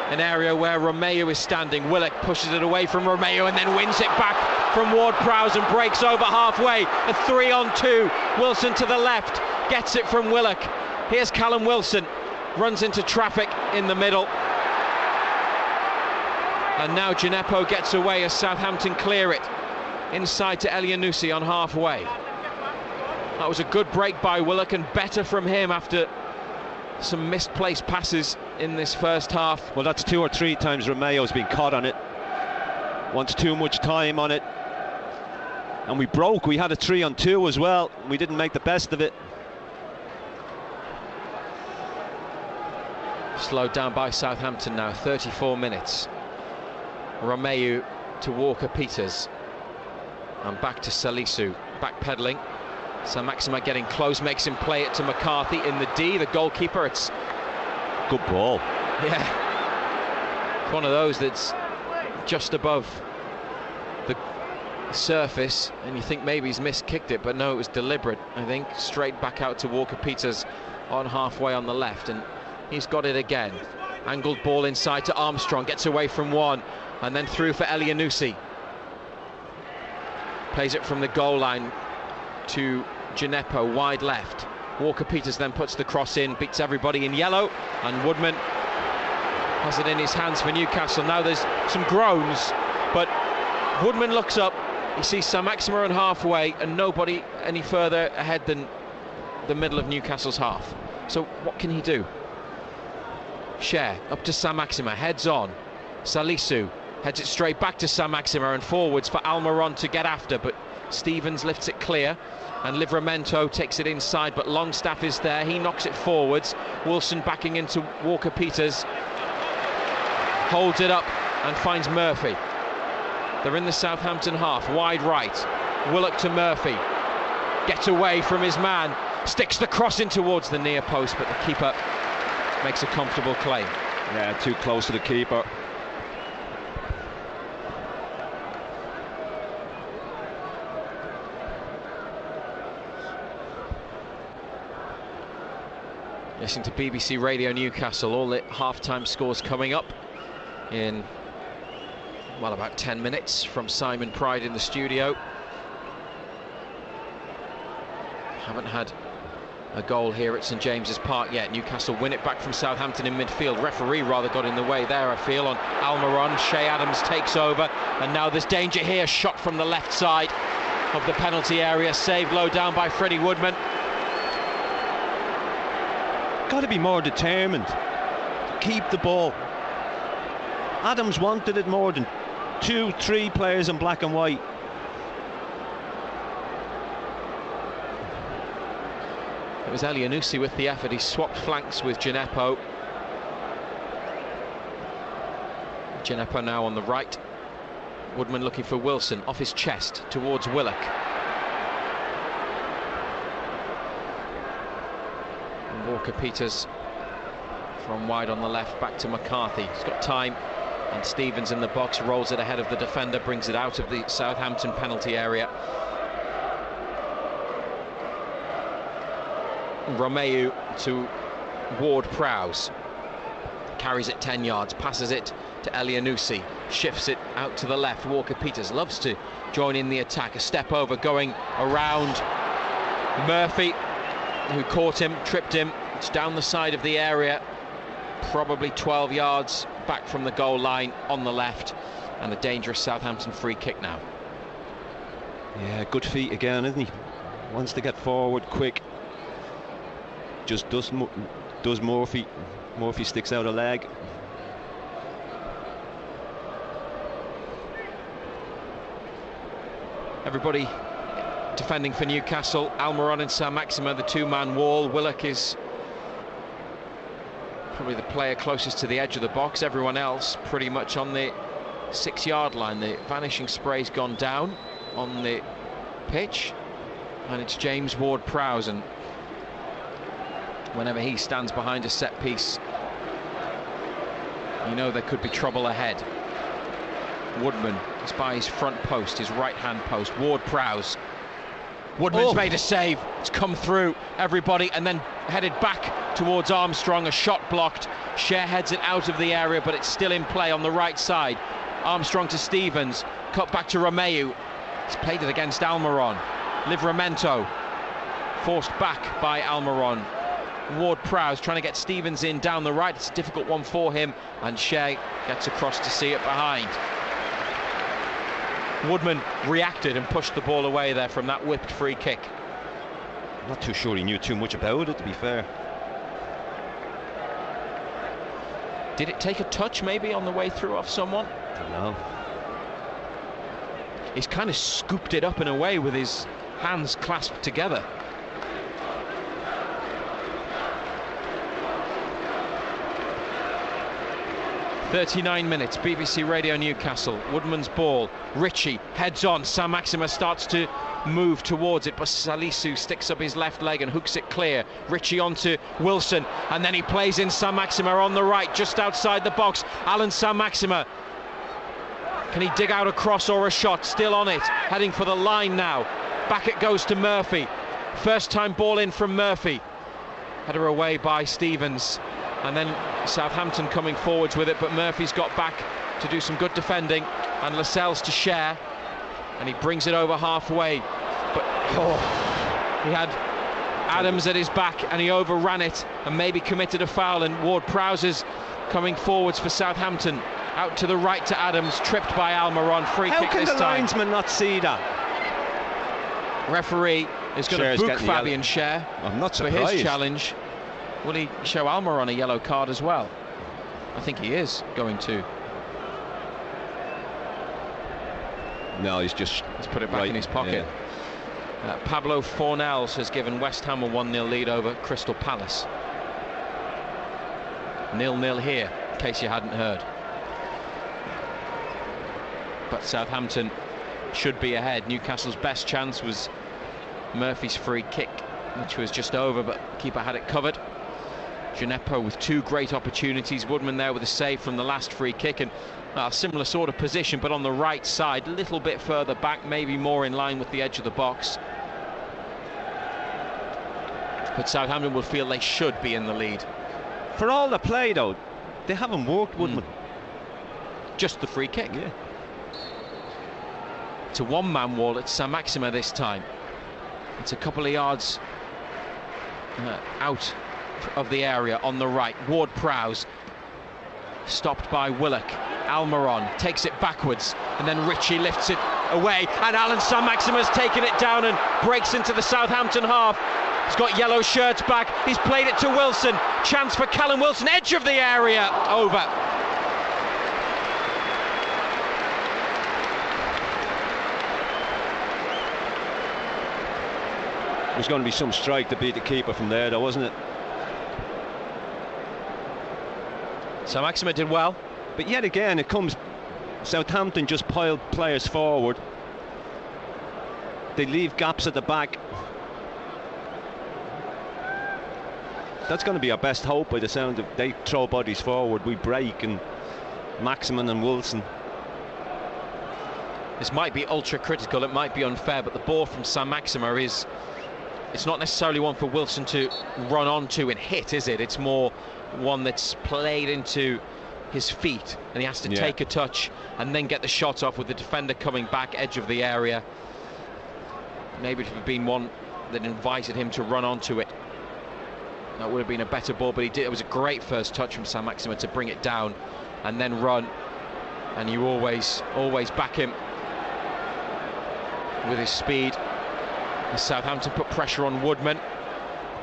an area where Romeu is standing. Willock pushes it away from Romeu and then wins it back from Ward-Prowse and breaks over halfway. A 3-on-2. Wilson to the left, gets it from Willock. Here's Callum Wilson, runs into traffic in the middle. And now Gineppo gets away as Southampton clear it. Inside to Elianussi on halfway. That was a good break by Willock, and better from him after some misplaced passes in this first half. Well, that's 2 or 3 times Romeu's been caught on it. Wants too much time on it. And we broke. We had a 3-on-2 as well. We didn't make the best of it. Slowed down by Southampton now, 34 minutes. Romeu to Walker-Peters. And back to Salisu, backpedaling. Saint-Maximin getting close, makes him play it to McCarthy in the D, the goalkeeper. It's good ball. Yeah, it's one of those that's just above the surface, and you think maybe he's miskicked it, but no, it was deliberate. I think straight back out to Walker-Peters on halfway on the left, and he's got it again. Angled ball inside to Armstrong, gets away from one, and then through for Elianussi. Plays it from the goal line to Gineppo, wide left. Walker-Peters then puts the cross in, beats everybody in yellow, and Woodman has it in his hands for Newcastle. Now there's some groans, but Woodman looks up, he sees Saint-Maximin on halfway and nobody any further ahead than the middle of Newcastle's half. So what can he do? Cher up to Saint-Maximin, heads on. Salisu heads it straight back to Saint-Maximin and forwards for Almiron to get after, but Stevens lifts it clear, and Livramento takes it inside, but Longstaff is there. He knocks it forwards. Wilson backing into Walker-Peters, holds it up and finds Murphy. They're in the Southampton half, wide right. Willock to Murphy, gets away from his man, sticks the cross in towards the near post, but the keeper makes a comfortable claim. Yeah, too close to the keeper. Listening to BBC Radio Newcastle, all the half-time scores coming up in, well, about 10 minutes from Simon Pride in the studio. Haven't had a goal here at St James's Park yet. Newcastle win it back from Southampton in midfield. Referee rather got in the way there, I feel, on Almiron. Shea Adams takes over, and now there's danger here. Shot from the left side of the penalty area, saved low down by Freddie Woodman. Got to be more determined to keep the ball. Adams wanted it more than 2-3 players in black and white. It was Elianusi with the effort. He swapped flanks with Gineppo. Gineppo now on the right. Woodman looking for Wilson, off his chest towards Willock. And Walker-Peters from wide on the left, back to McCarthy. He's got time, and Stevens in the box, rolls it ahead of the defender, brings it out of the Southampton penalty area. Romeu to Ward-Prowse, carries it 10 yards, passes it to Elianusi, shifts it out to the left. Walker-Peters loves to join in the attack, a step over, going around Murphy, who caught him, tripped him. It's down the side of the area, probably 12 yards back from the goal line on the left, and a dangerous Southampton free kick now. Yeah, good feet again, isn't he? Wants to get forward quick. Just does Murphy. Murphy sticks out a leg. Everybody defending for Newcastle. Almiron and Saint-Maximin, the two-man wall. Willock is probably the player closest to the edge of the box. Everyone else pretty much on the 6-yard line. The vanishing spray's gone down on the pitch, and it's James Ward-Prowse, and whenever he stands behind a set piece, you know there could be trouble ahead. Woodman is by his front post, his right-hand post. Ward-Prowse. Woodman's made a save. It's come through everybody and then headed back towards Armstrong. A shot blocked. Cher heads it out of the area, but it's still in play on the right side. Armstrong to Stevens. Cut back to Romeu. He's played it against Almiron. Livramento forced back by Almiron. Ward-Prowse trying to get Stevens in down the right. It's a difficult one for him, and Cher gets across to see it behind. Woodman reacted and pushed the ball away there from that whipped free kick. Not too sure he knew too much about it, to be fair. Did it take a touch maybe on the way through off someone? Don't know. He's kind of scooped it up in a way with his hands clasped together. .39 minutes, BBC Radio Newcastle. Woodman's ball, Ritchie heads on, Saint-Maximin starts to move towards it, but Salisu sticks up his left leg and hooks it clear. Ritchie onto Wilson, and then he plays in Saint-Maximin on the right, just outside the box. Alan Saint-Maximin, can he dig out a cross or a shot? Still on it, heading for the line now. Back it goes to Murphy. First time ball in from Murphy. Header away by Stevens. And then Southampton coming forwards with it, but Murphy's got back to do some good defending, and Lascelles to Cher, and he brings it over halfway, but he had Adams at his back and he overran it and maybe committed a foul, and Ward-Prowse is coming forwards for Southampton, out to the right to Adams, tripped by Almiron. Free kick this time. How can the linesman not see that? Referee is going to book Fabian Cher I'm not surprised. for his challenge. Will he show Almiron a yellow card as well? I think he is going to. No, he's put it back in his pocket. Yeah. Pablo Fornells has given West Ham a 1-0 lead over Crystal Palace. 0-0 here, in case you hadn't heard. But Southampton should be ahead. Newcastle's best chance was Murphy's free kick, which was just over, but keeper had it covered. Gineppo with two great opportunities. Woodman there with a save from the last free kick, and a similar sort of position, but on the right side, a little bit further back, maybe more in line with the edge of the box. But Southampton will feel they should be in the lead. For all the play, though, they haven't worked, Woodman. Just the free kick. Yeah. It's a one-man wall. It's Saint-Maximin this time. It's a couple of yards out of the area on the right. Ward-Prowse stopped by Willock. Almiron takes it backwards, and then Ritchie lifts it away, and Alan Saint-Maximin has taken it down and breaks into the Southampton half. He's got yellow shirts back. He's played it to Wilson. Chance for Callum Wilson, edge of the area, over. was going to be some strike to beat the keeper from there, though, wasn't it? Saint-Maximin did well. But yet again, it comes... Southampton just piled players forward. They leave gaps at the back. That's going to be our best hope by the sound of... They throw bodies forward, we break, and Maximin and Wilson. This might be ultra critical, it might be unfair, but the ball from Saint-Maximin is... It's not necessarily one for Wilson to run onto and hit, is it? It's more one that's played into his feet, and he has to take a touch and then get the shot off with the defender coming back edge of the area. Maybe it would have been one that invited him to run onto it. That would have been a better ball, but he did. It was a great first touch from Saint-Maximin to bring it down and then run. And you always back him with his speed. Southampton put pressure on Woodman,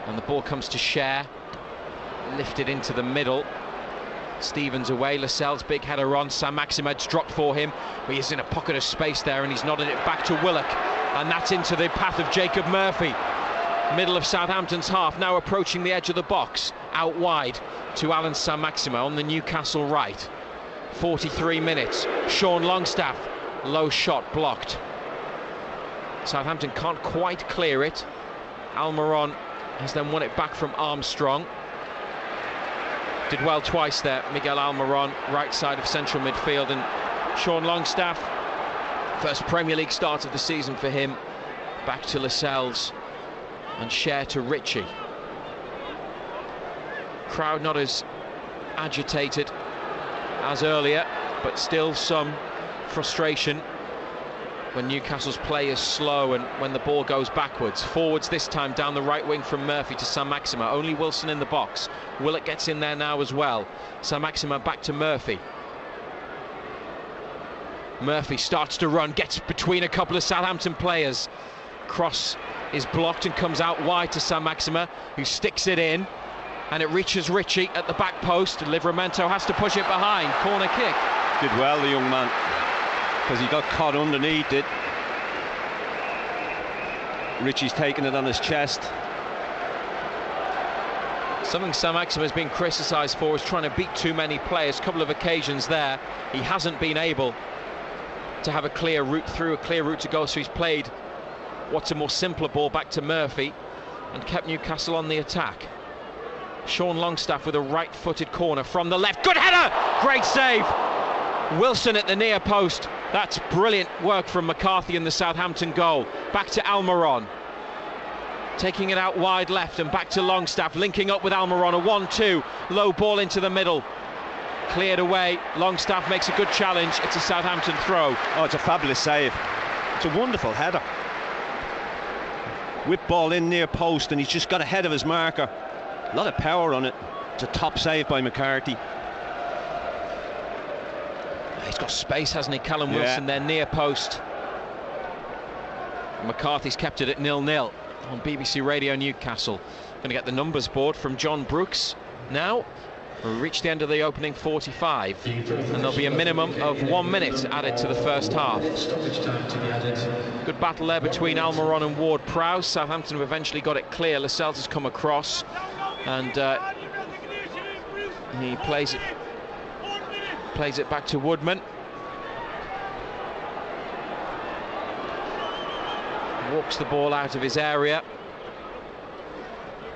and the ball comes to Cher, lifted into the middle. Stevens away, Lascelles big header on. Saint-Maximin's dropped for him, but he's in a pocket of space there, and he's nodded it back to Willock, and that's into the path of Jacob Murphy. Middle of Southampton's half, now approaching the edge of the box, out wide to Alan Saint-Maximin on the Newcastle right. 43 minutes, Sean Longstaff, low shot blocked. Southampton can't quite clear it. Almiron has then won it back from Armstrong. Did well twice there, Miguel Almiron, right side of central midfield, and Sean Longstaff, first Premier League start of the season for him. Back to Lascelles and Cher to Ritchie. Crowd not as agitated as earlier, but still some frustration when Newcastle's play is slow and when the ball goes backwards. Forwards this time down the right wing from Murphy to Saint-Maximin. Only Wilson in the box. Willett gets in there now as well. Saint-Maximin back to Murphy. Murphy starts to run, gets between a couple of Southampton players. Cross is blocked and comes out wide to Saint-Maximin, who sticks it in, and it reaches Ritchie at the back post. Livramento has to push it behind. Corner kick. Did well, the young man, because he got caught underneath it. Ritchie's taking it on his chest. Something Saint-Maximin has been criticised for is trying to beat too many players. A couple of occasions there, he hasn't been able to have a clear route through, a clear route to go, so he's played what's a more simpler ball back to Murphy and kept Newcastle on the attack. Sean Longstaff with a right-footed corner from the left. Good header! Great save! Wilson at the near post. That's brilliant work from McCarthy in the Southampton goal. Back to Almiron. Taking it out wide left and back to Longstaff, linking up with Almiron. A 1-2, low ball into the middle. Cleared away. Longstaff makes a good challenge. It's a Southampton throw. Oh, it's a fabulous save. It's a wonderful header. Whip ball in near post, and he's just got ahead of his marker. A lot of power on it. It's a top save by McCarthy. He's got space, hasn't he? Callum Wilson there near post. McCarthy's kept it at 0-0 on BBC Radio Newcastle. Going to get the numbers board from John Brooks now. We'll reach the end of the opening 45, and there'll be a minimum of 1 minute added to the first half. Good battle there between Almiron and Ward-Prowse. Southampton have eventually got it clear. Lascelles has come across, and he plays it back to Woodman. Walks the ball out of his area.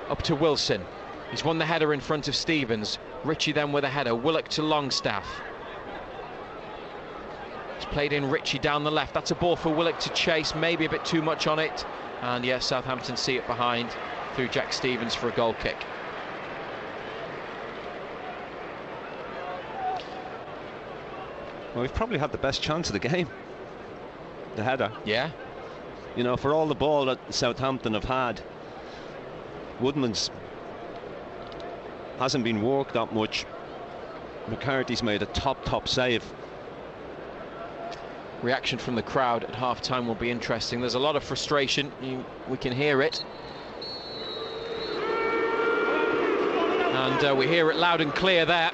Up to Wilson. He's won the header in front of Stevens. Ritchie then with a header. Willock to Longstaff. It's played in Ritchie down the left. That's a ball for Willock to chase. Maybe a bit too much on it. And yes, Southampton see it behind through Jack Stevens for a goal kick. Well, we've probably had the best chance of the game. The header. Yeah. You know, for all the ball that Southampton have had, Woodman's hasn't been worked that much. McCarthy's made a top save. Reaction from the crowd at half-time will be interesting. There's a lot of frustration. We can hear it. And we hear it loud and clear there.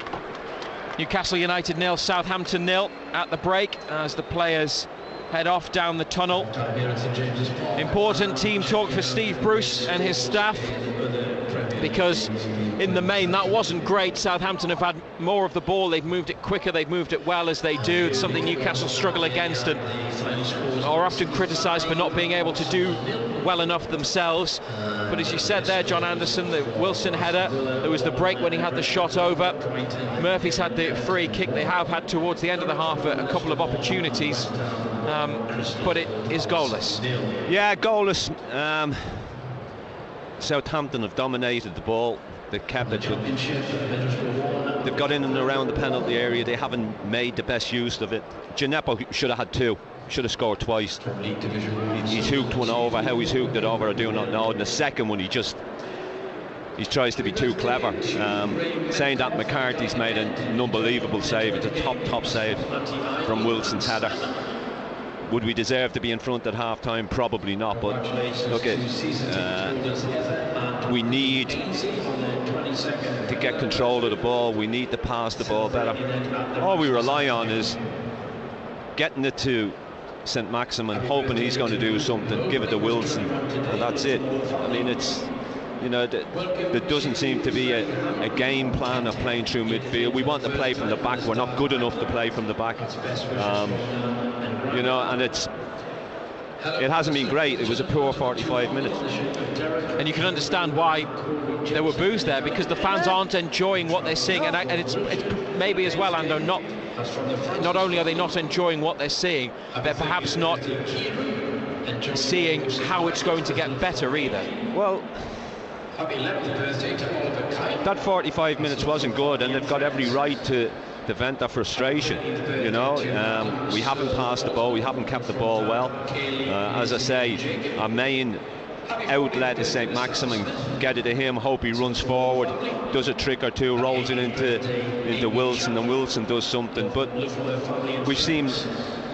Newcastle United 0, Southampton 0 at the break, as the players head off down the tunnel. Important team talk for Steve Bruce and his staff, because in the main that wasn't great. Southampton have had more of the ball, they've moved it quicker, they've moved it well as they do. It's something Newcastle struggle against and are often criticised for not being able to do well enough themselves. But as you said there, John Anderson, the Wilson header, there was the break when he had the shot over. Murphy's had the free kick. They have had towards the end of the half a couple of opportunities, but it is goalless. Yeah, goalless. Southampton have dominated the ball. They've kept it. They've got in and around the penalty area. They haven't made the best use of it. Gineppo should have had two. Should have scored twice. He's hooked one over. How he's hooked it over, I do not know. And the second one, he tries to be too clever. Saying that, McCarthy's made an unbelievable save. It's a top save from Wilson's header. Would we deserve to be in front at half-time? Probably not, but look, we need to get control of the ball. We need to pass the ball better. All we rely on is getting it to St. Maximin, hoping he's going to do something, give it to Wilson, and that's it. I mean, it's, you know, there doesn't seem to be a game plan of playing through midfield. We want to play from the back. We're not good enough to play from the back. You know, and it hasn't been great. It was a poor 45 minutes. And you can understand why there were boos there, because the fans aren't enjoying what they're seeing, and it's maybe as well, Ando, not only are they not enjoying what they're seeing, they're perhaps not seeing how it's going to get better either. Well, that 45 minutes wasn't good, and they've got every right to vent their frustration. You know, we haven't passed the ball, we haven't kept the ball well. As I say, our main outlet is St. Maximin. Get it to him, hope he runs forward, does a trick or two, rolls it into Wilson, and Wilson does something. But we've seen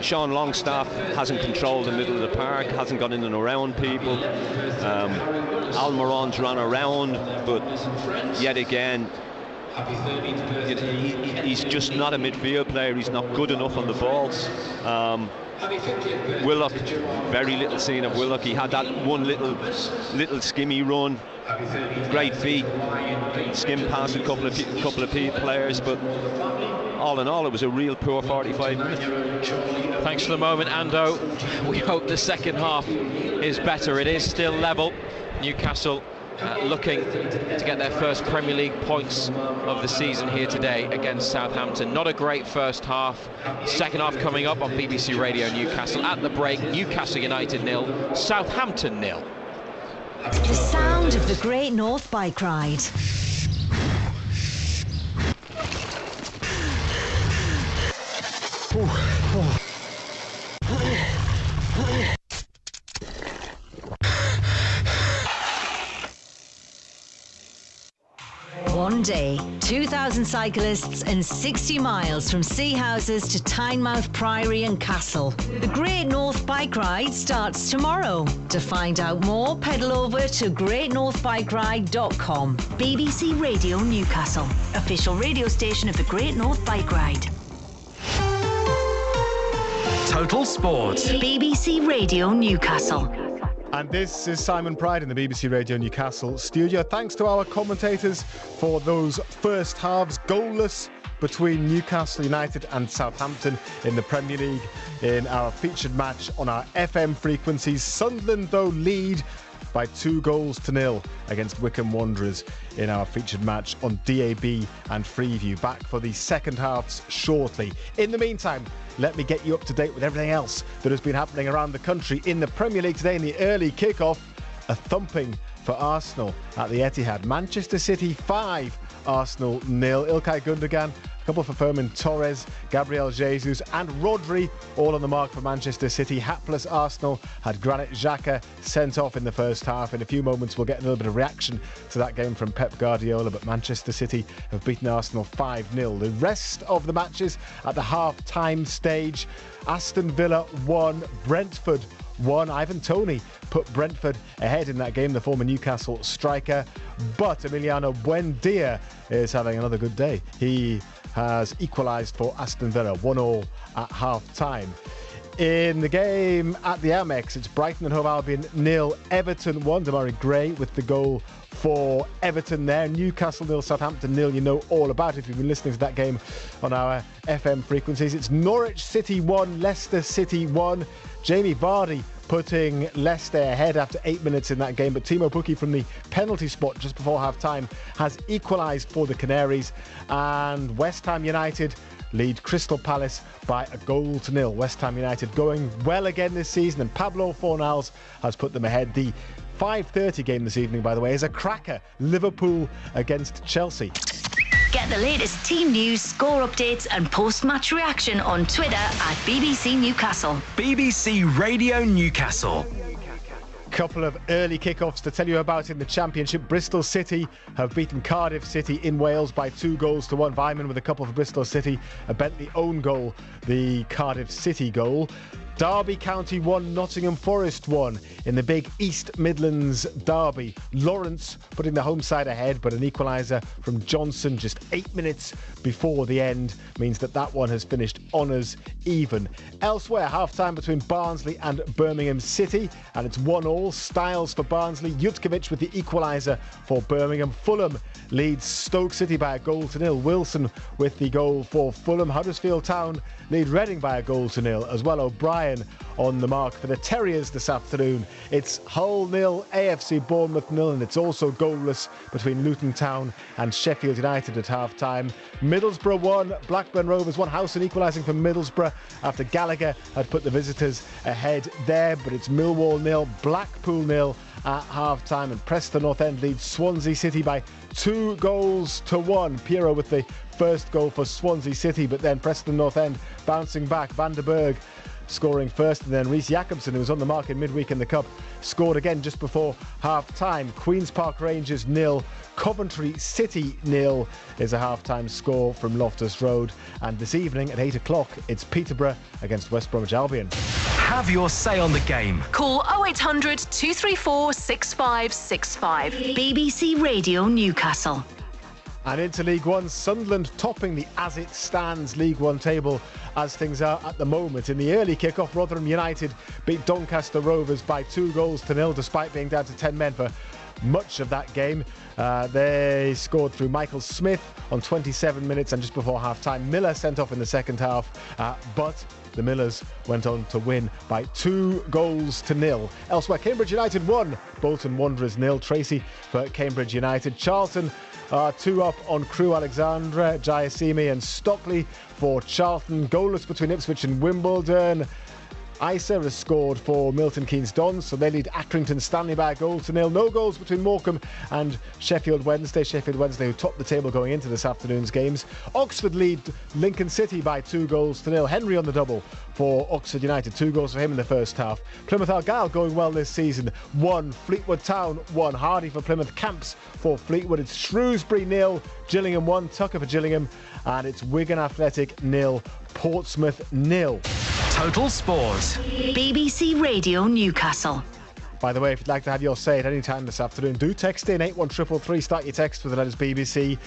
Sean Longstaff hasn't controlled the middle of the park, hasn't gone in and around people. Almiron's run around, but yet again, he's just not a midfield player. He's not good enough on the ball. Willock, very little seen of Willock. He had that one little skimmy run, great feet, skim past a couple of players, but all in all, it was a real poor 45 minutes. Thanks for the moment, Ando. We hope the second half is better. It is still level. Newcastle looking to get their first Premier League points of the season here today against Southampton. Not a great first half. Second half coming up on BBC Radio Newcastle. At the break, Newcastle United 0, Southampton 0. The sound of the Great North Bike Ride. One day, 2,000 cyclists and 60 miles from Sea Houses to Tynemouth Priory and Castle. The Great North Bike Ride starts tomorrow. To find out more, pedal over to greatnorthbikeride.com. BBC Radio Newcastle, official radio station of the Great North Bike Ride. Total Sport. BBC Radio Newcastle. And this is Simon Pride in the BBC Radio Newcastle studio. Thanks to our commentators for those first halves, goalless between Newcastle United and Southampton in the Premier League in our featured match on our FM frequencies. Sunderland, though, lead by 2-0 against Wycombe Wanderers in our featured match on DAB and Freeview. Back for the second halves shortly. In the meantime, let me get you up to date with everything else that has been happening around the country in the Premier League today. In the early kickoff, a thumping for Arsenal at the Etihad. Manchester City 5, Arsenal 0. Ilkay Gundogan, a couple for Fermin Torres, Gabriel Jesus and Rodri, all on the mark for Manchester City. Hapless Arsenal had Granit Xhaka sent off in the first half. In a few moments we'll get a little bit of reaction to that game from Pep Guardiola, but Manchester City have beaten Arsenal 5-0. The rest of the matches at the half-time stage: Aston Villa 1, Brentford 1. Ivan Toney put Brentford ahead in that game, the former Newcastle striker, but Emiliano Buendia is having another good day. He has equalised for Aston Villa 1-1 at half-time. In the game at the Amex, it's Brighton and Hove Albion 0, Everton 1. Demarai Gray with the goal for Everton there. Newcastle 0, Southampton 0. You know all about it if you've been listening to that game on our FM frequencies. It's Norwich City 1, Leicester City 1. Jamie Vardy putting Leicester ahead after 8 minutes in that game, but Timo Pukki from the penalty spot just before half-time has equalised for the Canaries. And West Ham United lead Crystal Palace by a goal to nil. West Ham United going well again this season, and Pablo Fornals has put them ahead. The 5:30 game this evening, by the way, is a cracker. Liverpool against Chelsea. Get the latest team news, score updates and post-match reaction on Twitter at BBC Newcastle. BBC Radio Newcastle. Couple of early kickoffs to tell you about in the Championship. Bristol City have beaten Cardiff City in Wales by 2-1. Vyman with a couple for Bristol City, a Bentley own goal, the Cardiff City goal. Derby County 1, Nottingham Forest 1 in the big East Midlands derby. Lawrence putting the home side ahead, but an equaliser from Johnson just 8 minutes before the end means that one has finished honours even. Elsewhere, half-time between Barnsley and Birmingham City, and it's 1-1. Styles for Barnsley, Jutkiewicz with the equaliser for Birmingham. Fulham leads Stoke City by a goal to nil. Wilson with the goal for Fulham. Huddersfield Town lead Reading by a goal to nil as well. O'Brien on the mark for the Terriers this afternoon. It's Hull 0, AFC Bournemouth 0, and it's also goalless between Luton Town and Sheffield United at half-time. Middlesbrough 1, Blackburn Rovers 1. Howson equalising for Middlesbrough after Gallagher had put the visitors ahead there, but it's Millwall 0, Blackpool 0 at half-time, and Preston North End leads Swansea City by 2-1. Piero with the first goal for Swansea City, but then Preston North End bouncing back. Van der Berg scoring first, and then Reece Jacobson, who was on the mark in midweek in the Cup, scored again just before half-time. Queen's Park Rangers 0, Coventry City 0 is a half-time score from Loftus Road. And this evening at 8 o'clock, it's Peterborough against West Bromwich Albion. Have your say on the game. Call 0800 234 6565. BBC Radio Newcastle. And into League One, Sunderland topping the as-it-stands League One table as things are at the moment. In the early kick-off, Rotherham United beat Doncaster Rovers by 2-0 despite being down to 10 men for much of that game. They scored through Michael Smith on 27 minutes and just before half-time. Miller sent off in the second half, but the Millers went on to win by 2-0. Elsewhere, Cambridge United 1, Bolton Wanderers 0. Tracy for Cambridge United. Charlton 2 up on Crewe Alexandra, Jayasimi and Stockley for Charlton. Goalless between Ipswich and Wimbledon. Isa has scored for Milton Keynes Dons, so they lead Accrington Stanley by a 0-0. No goals between Morecambe and Sheffield Wednesday. Sheffield Wednesday, who topped the table going into this afternoon's games. Oxford lead Lincoln City by 2-0. Henry on the double for Oxford United. 2 goals for him in the first half. Plymouth Argyle going well this season. 1, Fleetwood Town 1. Hardy for Plymouth. Camps for Fleetwood. It's Shrewsbury 0, Gillingham 1. Tucker for Gillingham. And it's Wigan Athletic 0, Portsmouth 0. Total Sport. BBC Radio Newcastle. By the way, if you'd like to have your say at any time this afternoon, do text in 81333. Start your text with the letters BBC,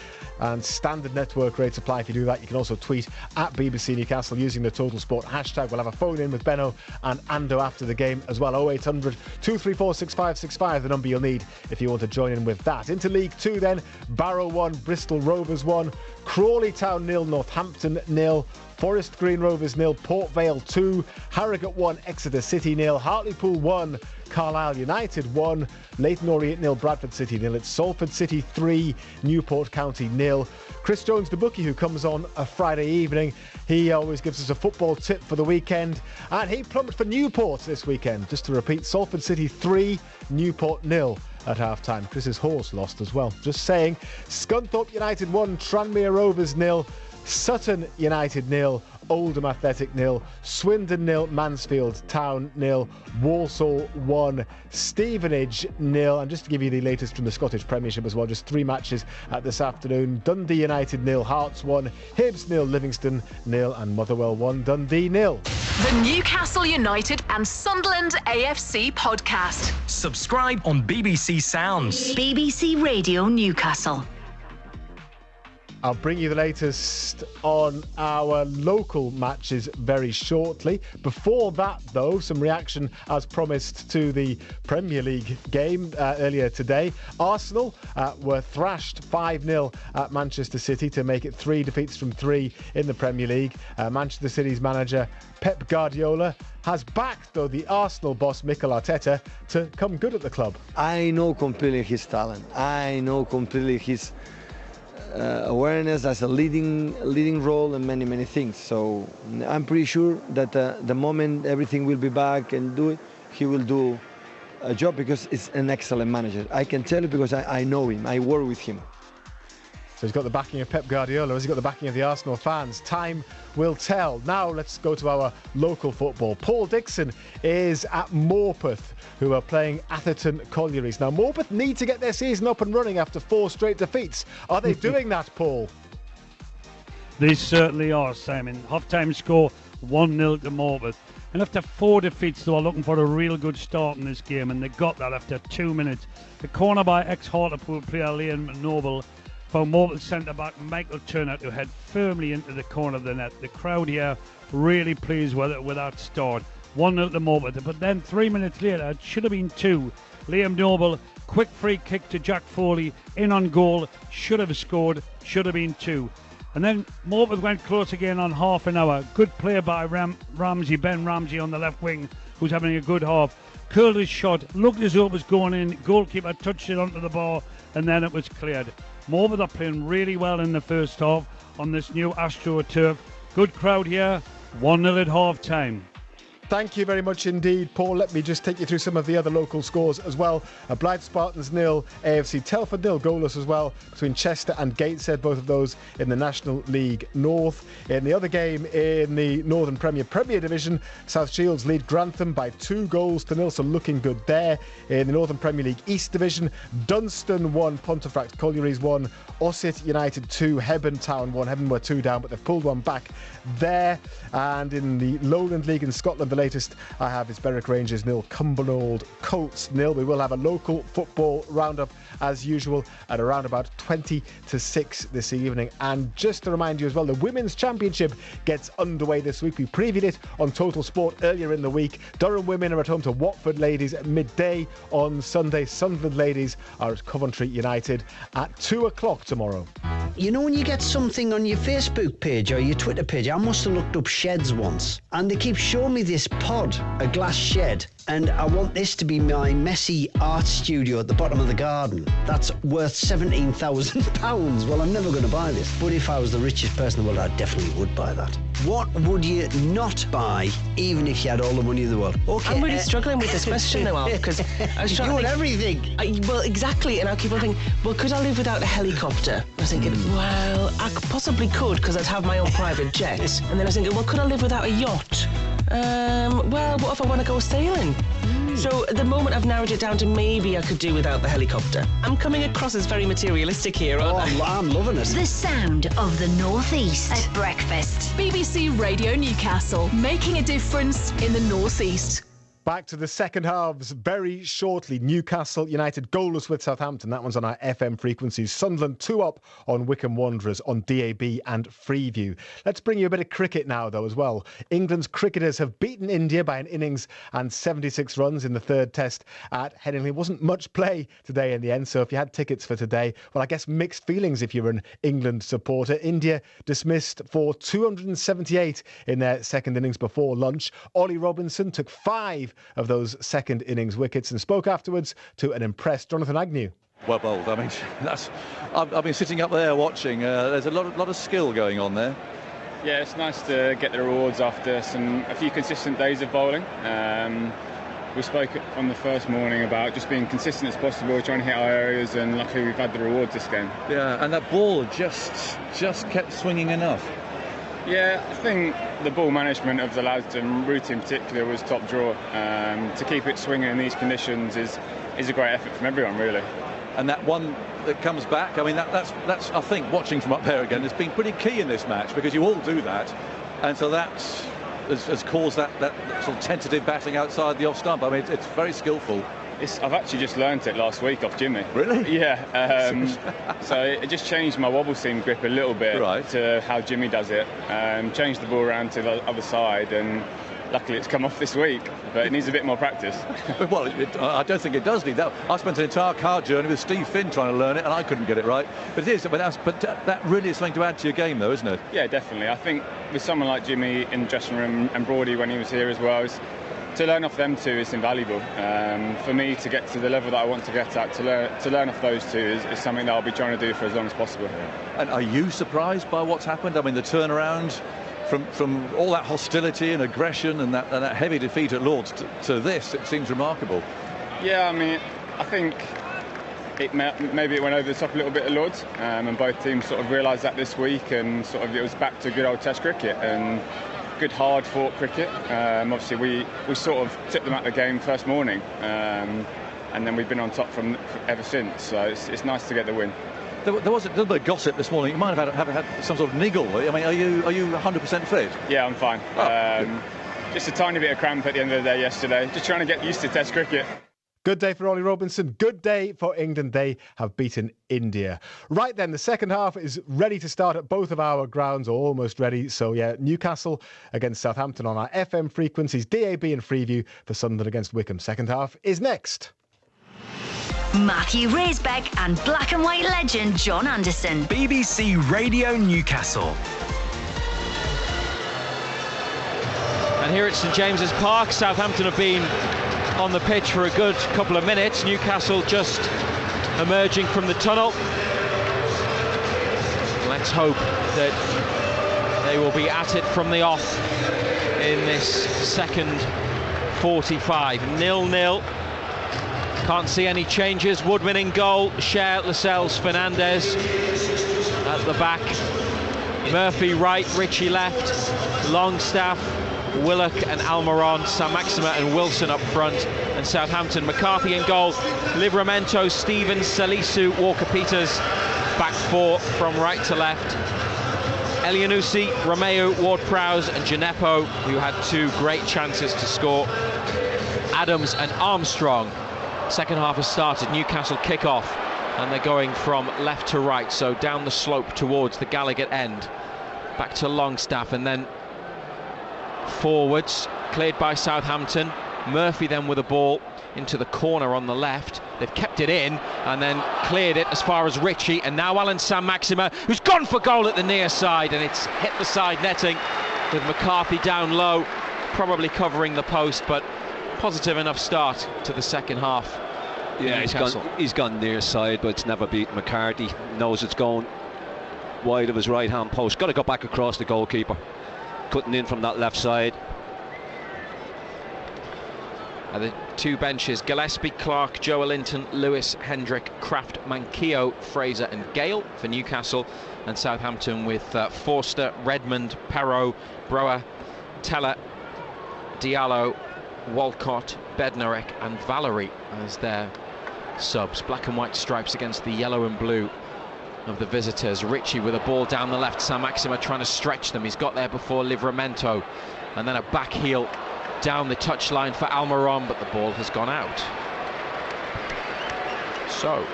and standard network rates apply if you do that. You can also tweet at BBC Newcastle using the Total Sport hashtag. We'll have a phone in with Benno and Ando after the game as well. 0800 234 6565, the number you'll need if you want to join in with that. Into League 2 then, Barrow 1, Bristol Rovers 1, Crawley Town 0, Northampton 0, Forest Green Rovers 0, Port Vale 2, Harrogate 1, Exeter City 0, Hartlepool 1, Carlisle United 1, Leyton Orient 0, Bradford City 0. It's Salford City 3, Newport County 0. Chris Jones, the bookie, who comes on a Friday evening, he always gives us a football tip for the weekend, and he plummeted for Newport this weekend. Just to repeat, Salford City 3, Newport 0 at half-time. Chris's horse lost as well. Just saying. Scunthorpe United 1, Tranmere Rovers 0, Sutton United 0, Oldham Athletic 0, Swindon 0, Mansfield Town 0, Walsall 1, Stevenage 0. And just to give you the latest from the Scottish Premiership as well, just 3 matches this afternoon. Dundee United 0, Hearts 1, Hibs 0, Livingston 0, and Motherwell 1, Dundee 0. The Newcastle United and Sunderland AFC podcast. Subscribe on BBC Sounds. BBC Radio Newcastle. I'll bring you the latest on our local matches very shortly. Before that, though, some reaction as promised to the Premier League game earlier today. Arsenal were thrashed 5-0 at Manchester City to make it 3 defeats from 3 in the Premier League. Manchester City's manager Pep Guardiola has backed, though, the Arsenal boss Mikel Arteta to come good at the club. I know completely his talent. I know completely his awareness as a leading role in many things. So I'm pretty sure that the moment everything will be back and do it, he will do a job because he's an excellent manager. I can tell you because I know him. I work with him. So he's got the backing of Pep Guardiola. Has he got the backing of the Arsenal fans? Time will tell. Now let's go to our local football. Paul Dixon is at Morpeth, who are playing Atherton Collieries. Now Morpeth need to get their season up and running after 4 straight defeats. Are they doing that, Paul? They certainly are, Simon. Half-time score 1-0 to Morpeth. And after 4 defeats, they were looking for a real good start in this game, and they got that after 2 minutes. The corner by ex-Hartlepool player Liam Noble found Morpeth centre-back Michael Turner to head firmly into the corner of the net. The crowd here really pleased with that start. 1-0 to Morpeth. But then 3 minutes later, it should have been 2. Liam Noble, quick free kick to Jack Foley, in on goal, should have scored, should have been 2. And then Morpeth went close again on half an hour. Good play by Ben Ramsey on the left wing, who's having a good half. Curled his shot, looked as though it was going in. Goalkeeper touched it onto the bar, and then it was cleared. Morpeth are playing really well in the first half on this new AstroTurf. Good crowd here, 1-0 at half time. Thank you very much indeed, Paul. Let me just take you through some of the other local scores as well. Blythe Spartans 0, AFC Telford 0, goalless as well between Chester and Gateshead, both of those in the National League North. In the other game in the Northern Premier Division, South Shields lead Grantham by 2-0, so looking good there. In the Northern Premier League East Division, Dunstan 1, Pontefract Collieries 1, Ossett United 2, Hebburn Town 1. Hebburn were 2 down, but they've pulled 1 back there. And in the Lowland League in Scotland, the latest I have is Berwick Rangers 0, Cumbernauld Colts 0. We will have a local football roundup as usual at around about 20 to 6 this evening. And just to remind you as well, the Women's Championship gets underway this week. We previewed it on Total Sport earlier in the week. Durham women are at home to Watford ladies at midday on Sunday. Sunderland ladies are at Coventry United at 2 o'clock tomorrow. You know when you get something on your Facebook page or your Twitter page, I must have looked up sheds once, and they keep showing me this pod, a glass shed, and I want this to be my messy art studio at the bottom of the garden. That's worth £17,000. Well, I'm never going to buy this, but if I was the richest person in the world, I definitely would buy that. What would you not buy, even if you had all the money in the world? Okay, I'm really struggling with this question now, Alf, because I was trying you want everything. Well, exactly, and I keep on thinking, well, could I live without a helicopter? I was thinking, well, I possibly could, because I'd have my own private jet. And then I was thinking, well, could I live without a yacht? Well, what if I want to go sailing? So at the moment I've narrowed it down to maybe I could do without the helicopter. I'm coming across as very materialistic here, aren't I? I'm loving it. The sound of the Northeast at breakfast. BBC Radio Newcastle, making a difference in the Northeast. Back to the second halves very shortly. Newcastle United goalless with Southampton. That one's on our FM frequencies. Sunderland 2 up on Wycombe Wanderers on DAB and Freeview. Let's bring you a bit of cricket now, though, as well. England's cricketers have beaten India by an innings and 76 runs in the third test at Headingley. Wasn't much play today in the end, so if you had tickets for today, well, I guess mixed feelings if you're an England supporter. India dismissed for 278 in their second innings before lunch. Ollie Robinson took 5 of those second innings wickets and spoke afterwards to an impressed Jonathan Agnew. Well bowled. I mean, I've been sitting up there watching. There's a lot of skill going on there. Yeah, it's nice to get the rewards after a few consistent days of bowling. We spoke on the first morning about just being consistent as possible, trying to hit our areas, and luckily we've had the rewards this game. Yeah, and that ball just kept swinging enough. Yeah, I think the ball management of the lads, and Root in particular, was top draw. To keep it swinging in these conditions is a great effort from everyone, really. And that one that comes back, I mean, that's I think, watching from up there again, has been pretty key in this match, because you all do that, and so that has caused that sort of tentative batting outside the off stump. I mean, it's very skillful. I've actually just learnt it last week off Jimmy. Really? Yeah. So it just changed my wobble seam grip a little bit to how Jimmy does it. Changed the ball around to the other side, and luckily it's come off this week, but it needs a bit more practice. Well, I don't think it does need that. I spent an entire car journey with Steve Finn trying to learn it, and I couldn't get it right. But it is. But that really is something to add to your game, though, isn't it? Yeah, definitely. I think with someone like Jimmy in the dressing room and Brody when he was here as well, to learn off them two is invaluable. For me to get to the level that I want to get at, to learn off those two is something that I'll be trying to do for as long as possible. Yeah. And are you surprised by what's happened? I mean, the turnaround from all that hostility and aggression and that heavy defeat at Lord's to this, it seems remarkable. Yeah, I mean, I think maybe it went over the top a little bit at Lord's, and both teams sort of realised that this week, and sort of it was back to good old Test cricket and good hard fought cricket. Obviously we sort of took them out the game first morning, and then we've been on top from ever since, so it's nice to get the win. There was a little bit of gossip this morning. You might have had some sort of niggle. I mean, are you 100% fit? Yeah, I'm fine. Just a tiny bit of cramp at the end of the day yesterday. Just trying to get used to Test cricket. Good day for Ollie Robinson. Good day for England. They have beaten India. Right then, the second half is ready to start at both of our grounds, or almost ready. So, yeah, Newcastle against Southampton on our FM frequencies, DAB and Freeview for Sunderland against Wickham. Second half is next. Matthew Raisbeck and black and white legend John Anderson. BBC Radio Newcastle. And here at St James's Park, Southampton have been on the pitch for a good couple of minutes. Newcastle just emerging from the tunnel. Let's hope that they will be at it from the off in this second 45. 0-0. Can't see any changes. Woodman in goal. Cher, Lascelles, Fernandez at the back. Murphy right, Ritchie left. Longstaff, Willock and Almiron, Saint-Maximin and Wilson up front, and Southampton, McCarthy in goal, Livramento, Stevens, Salisu, Walker-Peters, back four from right to left. Elianusi, Romeu, Ward-Prowse and Gineppo, who had two great chances to score. Adams and Armstrong. Second half has started. Newcastle kick off, and they're going from left to right, so down the slope towards the Gallagher end. Back to Longstaff, and then forwards, cleared by Southampton. Murphy then with a ball into the corner on the left. They've kept it in and then cleared it as far as Ritchie, and now Alan Saint-Maximin, who's gone for goal at the near side, and it's hit the side netting with McCarthy down low, probably covering the post, but positive enough start to the second half. Yeah, he's gone near side, but it's never beat McCarthy. Knows it's going wide of his right hand post. Got to go back across the goalkeeper, cutting in from that left side. And the two benches: Gillespie, Clark, Joelinton, Lewis, Hendrick, Kraft, Manquillo, Fraser and Gale for Newcastle, and Southampton with Forster, Redmond, Perrault, Brower, Teller, Diallo, Walcott, Bednarek and Valerie as their subs. Black and white stripes against the yellow and blue of the visitors. Ritchie with a ball down the left. Saint-Maximin trying to stretch them. He's got there before Livramento, and then a back heel down the touchline for Almiron, but the ball has gone out. So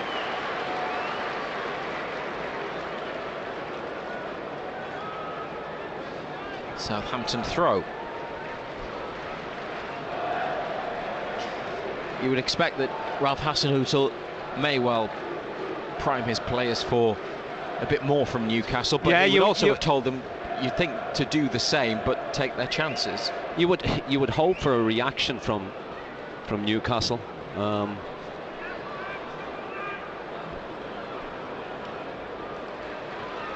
Southampton throw. You would expect that Ralph Hasenhüttl may well prime his players for a bit more from Newcastle, but yeah, you would also have told them, you'd think, to do the same, but take their chances. You would hope for a reaction from Newcastle.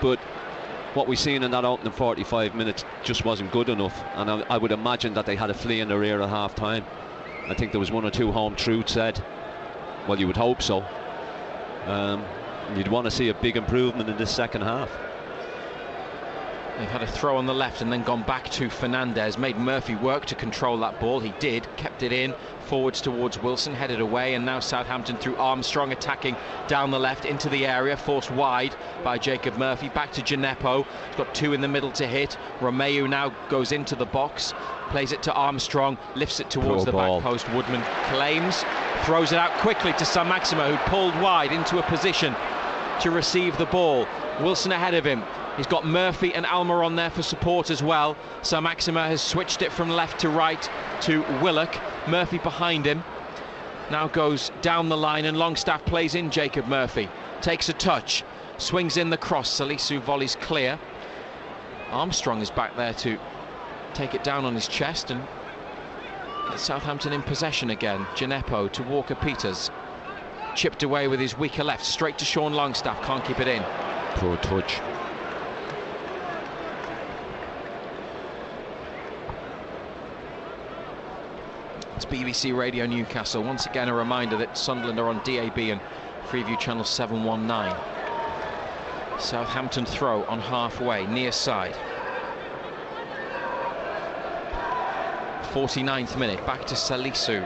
But what we've seen in that opening 45 minutes just wasn't good enough, and I would imagine that they had a flea in their ear at half time. I think there was one or two home truths said. Well, you would hope so. You'd want to see a big improvement in this second half. They've had a throw on the left and then gone back to Fernandez. Made Murphy work to control that ball. He did, kept it in, forwards towards Wilson, headed away, and now Southampton through Armstrong attacking down the left into the area, forced wide by Jacob Murphy. Back to Gineppo. He's got two in the middle to hit. Romeu now goes into the box, plays it to Armstrong, lifts it towards the back post. Woodman claims, throws it out quickly to Saint-Maximin, who pulled wide into a position to receive the ball. Wilson ahead of him. He's got Murphy and Almiron there for support as well. Saint-Maximin has switched it from left to right to Willock. Murphy behind him. Now goes down the line and Longstaff plays in Jacob Murphy. Takes a touch, swings in the cross. Salisu volleys clear. Armstrong is back there to take it down on his chest, and Southampton in possession again. Gineppo to Walker-Peters. Chipped away with his weaker left, straight to Sean Longstaff, can't keep it in. Poor touch. It's BBC Radio Newcastle. Once again, a reminder that Sunderland are on DAB and Freeview Channel 719. Southampton throw on halfway, near side. 49th minute, back to Salisu.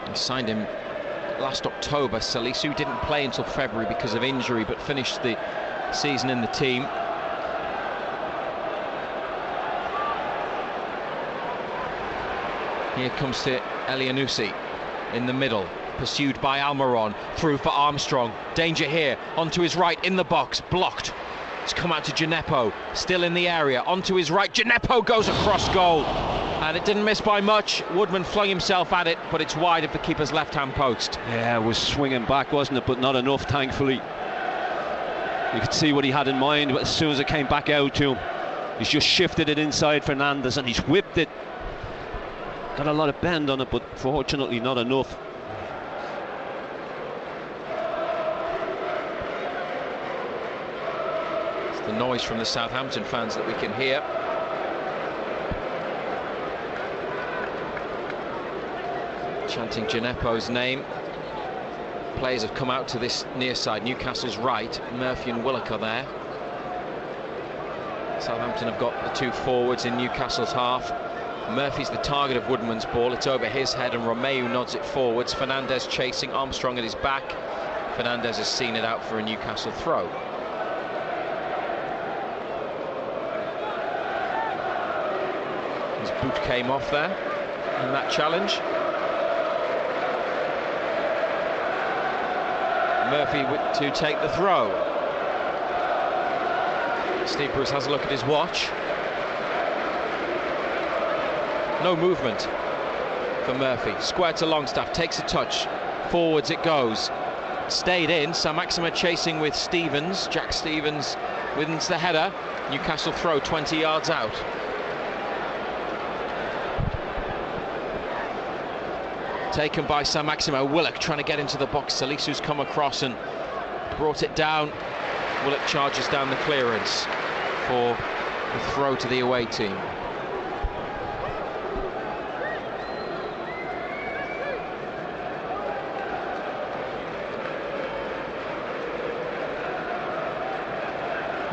He signed him last October. Salisu didn't play until February because of injury, but finished the season in the team. Here comes to Elianusi in the middle, pursued by Almiron, through for Armstrong. Danger here, onto his right, in the box, blocked. It's come out to Gineppo, still in the area, onto his right. Gineppo goes across goal, and it didn't miss by much. Woodman flung himself at it, but it's wide of the keeper's left-hand post. Yeah, it was swinging back, wasn't it? But not enough, thankfully. You could see what he had in mind, but as soon as it came back out to him, he's just shifted it inside Fernandez, and he's whipped it. Got a lot of bend on it, but fortunately not enough. It's the noise from the Southampton fans that we can hear. Chanting Gineppo's name. Players have come out to this near side, Newcastle's right. Murphy and Willock are there. Southampton have got the two forwards in Newcastle's half. Murphy's the target of Woodman's ball. It's over his head and Romeu nods it forwards. Fernandez chasing, Armstrong at his back. Fernandez has seen it out for a Newcastle throw. His boot came off there in that challenge. Murphy to take the throw. Steve Bruce has a look at his watch. No movement for Murphy. Square to Longstaff, takes a touch. Forwards it goes. Stayed in. Saint-Maximin chasing with Stevens. Jack Stevens wins the header. Newcastle throw 20 yards out. Taken by Saint-Maximin. Willock trying to get into the box. Salisu's come across and brought it down. Willock charges down the clearance for the throw to the away team.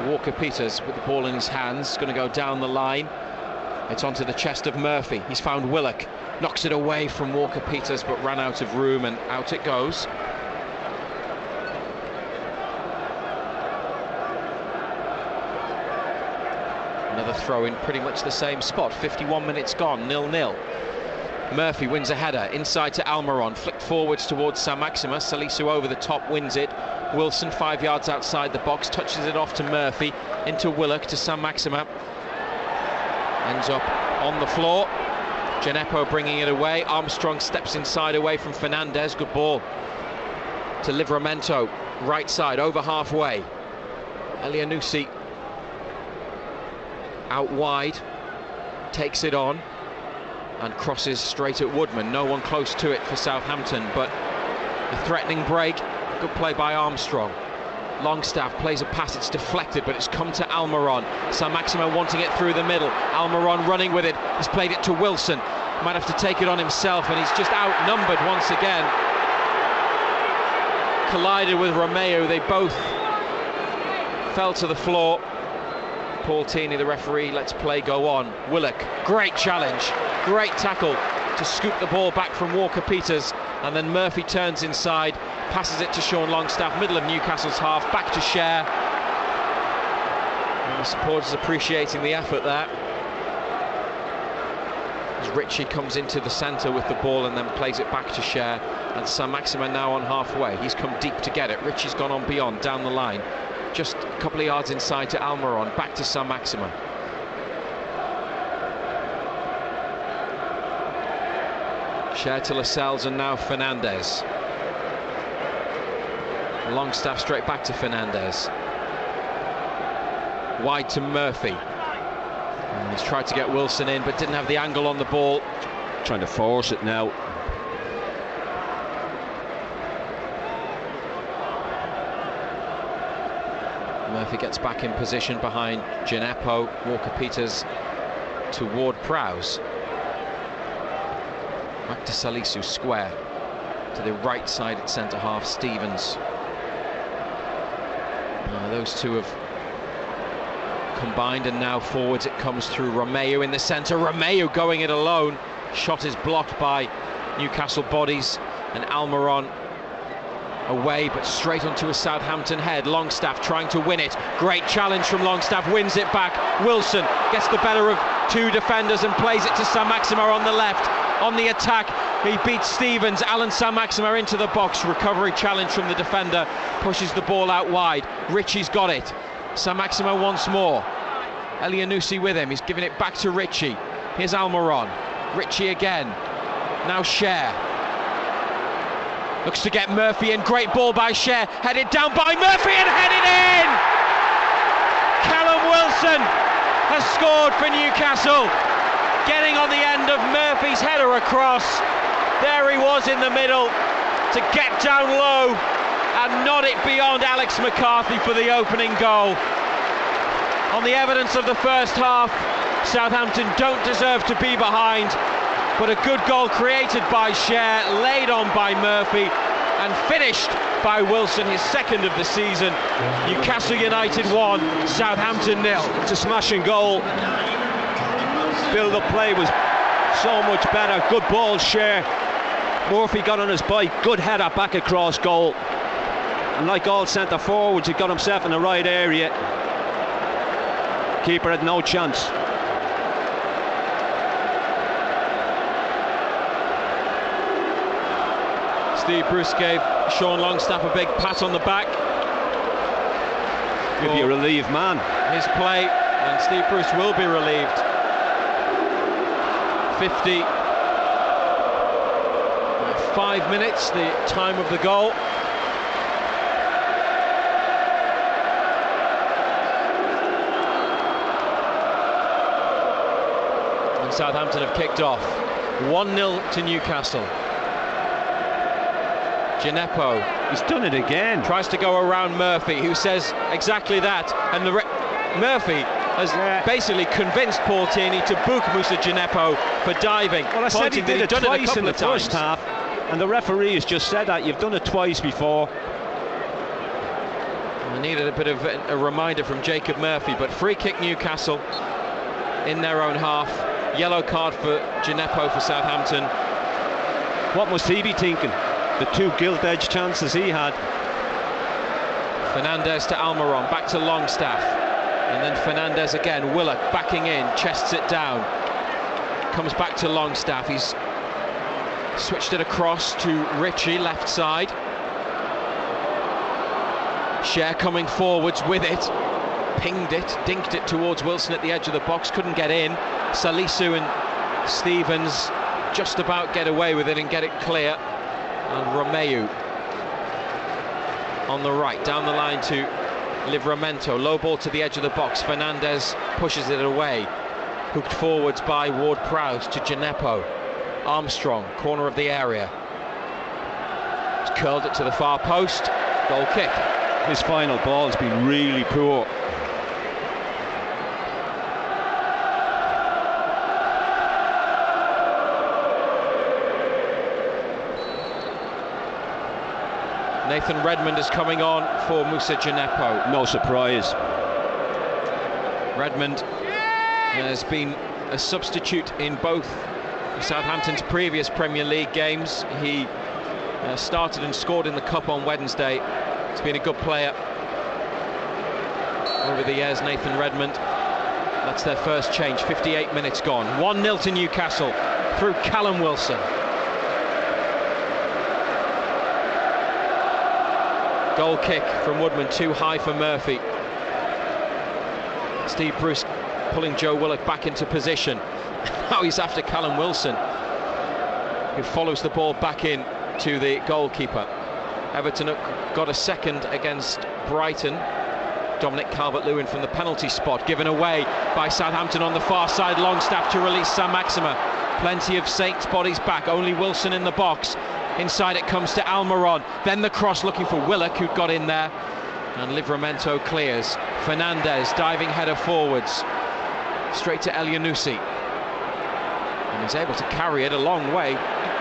Walker-Peters with the ball in his hands, going to go down the line. It's onto the chest of Murphy. He's found Willock, knocks it away from Walker-Peters, but ran out of room, and out it goes. Another throw in pretty much the same spot. 51 minutes gone, 0-0. Murphy wins a header inside to Almiron, flicked forwards towards Saint-Maximin. Salisu over the top wins it. Wilson 5 yards outside the box, touches it off to Murphy, into Willock to Saint-Maximin. Ends up on the floor. Gineppo bringing it away. Armstrong steps inside away from Fernandez. Good ball to Livramento, right side, over halfway. Elianusi out wide, takes it on and crosses straight at Woodman. No one close to it for Southampton, but a threatening break. Good play by Armstrong. Longstaff plays a pass, it's deflected, but it's come to Almiron. Saint-Maximin wanting it through the middle. Almiron running with it. He's played it to Wilson. Might have to take it on himself, and he's just outnumbered once again. Collided with Romeu. They both fell to the floor. Paul Tierney, the referee, lets play go on. Willock, great challenge, great tackle to scoop the ball back from Walker-Peters, and then Murphy turns inside, passes it to Sean Longstaff, middle of Newcastle's half, back to Cher. And the supporters appreciating the effort there. As Ritchie comes into the centre with the ball and then plays it back to Cher, and Saint-Maximin now on halfway. He's come deep to get it. Ritchie's gone on beyond, down the line. Just a couple of yards inside to Almiron, back to Saint-Maximin. Cher to Lascelles and now Fernandez. Longstaff straight back to Fernandez. Wide to Murphy. And he's tried to get Wilson in but didn't have the angle on the ball. Trying to force it now. Murphy gets back in position behind Gineppo. Walker-Peters to Ward-Prowse. Back to Salisu, square. To the right-sided centre-half, Stevens. Those two have combined, and now forwards it comes through. Romeu in the centre. Romeu going it alone. Shot is blocked by Newcastle bodies, and Almiron away, but straight onto a Southampton head. Longstaff trying to win it. Great challenge from Longstaff, wins it back. Wilson gets the better of two defenders and plays it to Saint-Maximin on the left. On the attack, he beats Stevens. Alan Saint-Maximin into the box. Recovery challenge from the defender. Pushes the ball out wide. Ritchie's got it. Saint-Maximin once more. Elianusi with him. He's giving it back to Ritchie. Here's Almiron. Ritchie again. Now Cher. Looks to get Murphy in. Great ball by Cher. Headed down by Murphy and headed in! Callum Wilson has scored for Newcastle. Getting on the end of Murphy's header across. There he was in the middle to get down low and nod it beyond Alex McCarthy for the opening goal. On the evidence of the first half, Southampton don't deserve to be behind, but a good goal created by Cher, laid on by Murphy and finished by Wilson, his second of the season. Newcastle United 1, Southampton 0. It's a smashing goal. Build-up play was so much better. Good ball, Cher. Murphy got on his bike. Good header back across goal. And like all centre forwards, he got himself in the right area. Keeper had no chance. Steve Bruce gave Sean Longstaff a big pat on the back. He'll be a relieved man. His play, and Steve Bruce will be relieved. 55 minutes, the time of the goal. And Southampton have kicked off. 1-0 to Newcastle. Gineppo, he's done it again. Tries to go around Murphy, who says exactly that. And Murphy has basically convinced Paul Tierney to book Moussa Gineppo for diving. Well, I said he did it twice in the first half, and the referee has just said that. You've done it twice before. I needed a bit of a reminder from Jacob Murphy, but free kick Newcastle in their own half. Yellow card for Gineppo for Southampton. What must he be thinking? The two gilt-edged chances he had. Fernandez to Almiron, back to Longstaff, and then Fernandez again. Willock backing in, chests it down, comes back to Longstaff. He's switched it across to Ritchie, left side. Cher coming forwards with it, pinged it, dinked it towards Wilson at the edge of the box, couldn't get in. Salisu and Stevens just about get away with it and get it clear. And Romeu on the right, down the line to Livramento. Low ball to the edge of the box. Fernandez pushes it away. Hooked forwards by Ward-Prowse to Gineppo. Armstrong, corner of the area. He's curled it to the far post. Goal kick. His final ball has been really poor. Nathan Redmond is coming on for Moussa Djenepo. No surprise. Redmond has been a substitute in both Southampton's previous Premier League games. He started and scored in the Cup on Wednesday. He's been a good player over the years, Nathan Redmond. That's their first change, 58 minutes gone. 1-0 to Newcastle through Callum Wilson. Goal kick from Woodman, too high for Murphy. Steve Bruce pulling Joe Willock back into position. Now he's after Callum Wilson, who follows the ball back in to the goalkeeper. Everton got a second against Brighton. Dominic Calvert-Lewin from the penalty spot, given away by Southampton on the far side. Longstaff to release Saint-Maximin. Plenty of Saints bodies back, only Wilson in the box. Inside it comes to Almiron, then the cross looking for Willock, who'd got in there, and Livramento clears. Fernandez diving header forwards, straight to Elyounoussi, and he's able to carry it a long way,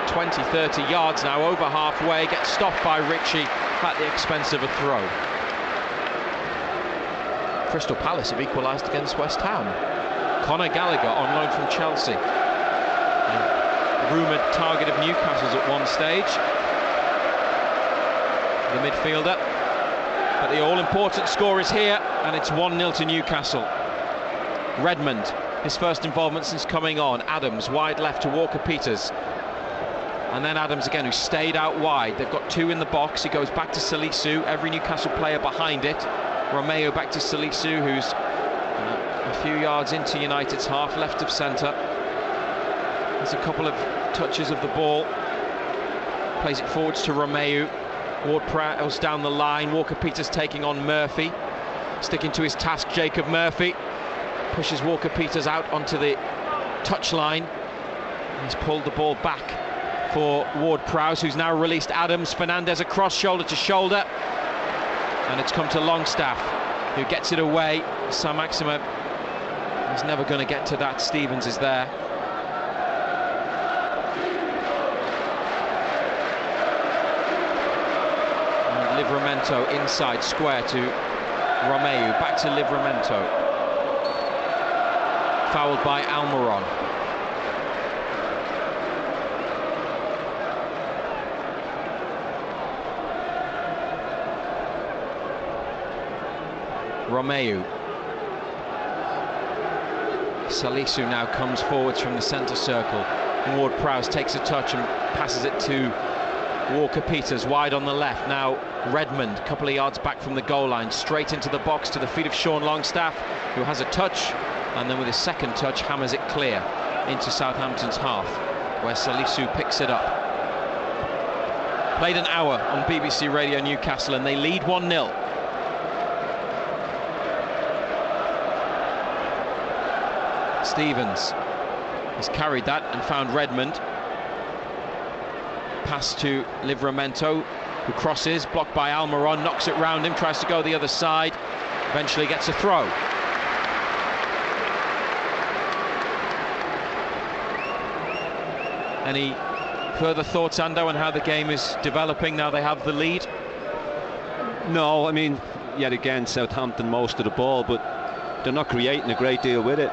20-30 yards now, over halfway, gets stopped by Ritchie at the expense of a throw. Crystal Palace have equalised against West Ham. Conor Gallagher on loan from Chelsea. Rumoured target of Newcastle's at one stage, the midfielder. But the all-important score is here, and it's 1-0 to Newcastle. Redmond, his first involvement since coming on. Adams wide left to Walker-Peters. And then Adams again, who stayed out wide. They've got two in the box. He goes back to Salisu, every Newcastle player behind it. Romeo back to Salisu, who's a few yards into United's half, left of centre. There's a couple of touches of the ball. Plays it forwards to Romeo. Ward-Prowse down the line. Walker-Peters taking on Murphy. Sticking to his task, Jacob Murphy. Pushes Walker-Peters out onto the touchline. He's pulled the ball back for Ward-Prowse, who's now released Adams. Fernandez across, shoulder to shoulder. And it's come to Longstaff, who gets it away. Saint-Maximin is never going to get to that. Stevens is there. And Livramento inside square to Romeo. Back to Livramento. Fouled by Almiron. Romeo. Salisu now comes forwards from the centre circle. And Ward-Prowse takes a touch and passes it to Walker-Peters wide on the left. Now Redmond, a couple of yards back from the goal line, straight into the box to the feet of Sean Longstaff, who has a touch, and then with his second touch hammers it clear into Southampton's half, where Salisu picks it up. Played an hour on BBC Radio Newcastle, and they lead 1-0. Stevens has carried that and found Redmond. Pass to Livramento, who crosses, blocked by Almiron, knocks it round him, tries to go the other side, eventually gets a throw. Any further thoughts, Ando, on how the game is developing now they have the lead? No, I mean, yet again, Southampton most of the ball, but they're not creating a great deal with it.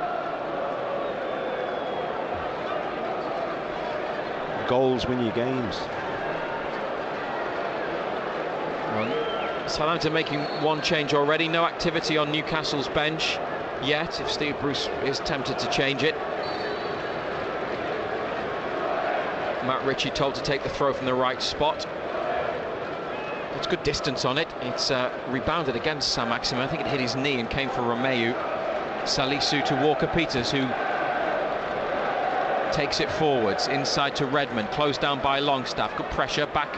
Goals win you games. Well, Southampton making one change already. No activity on Newcastle's bench yet, if Steve Bruce is tempted to change it. Matt Ritchie told to take the throw from the right spot. It's good distance on it. It's rebounded against Saint-Maximin. I think it hit his knee and came for Romeo. Salisu to Walker-Peters, who takes it forwards, inside to Redmond, closed down by Longstaff. Good pressure, back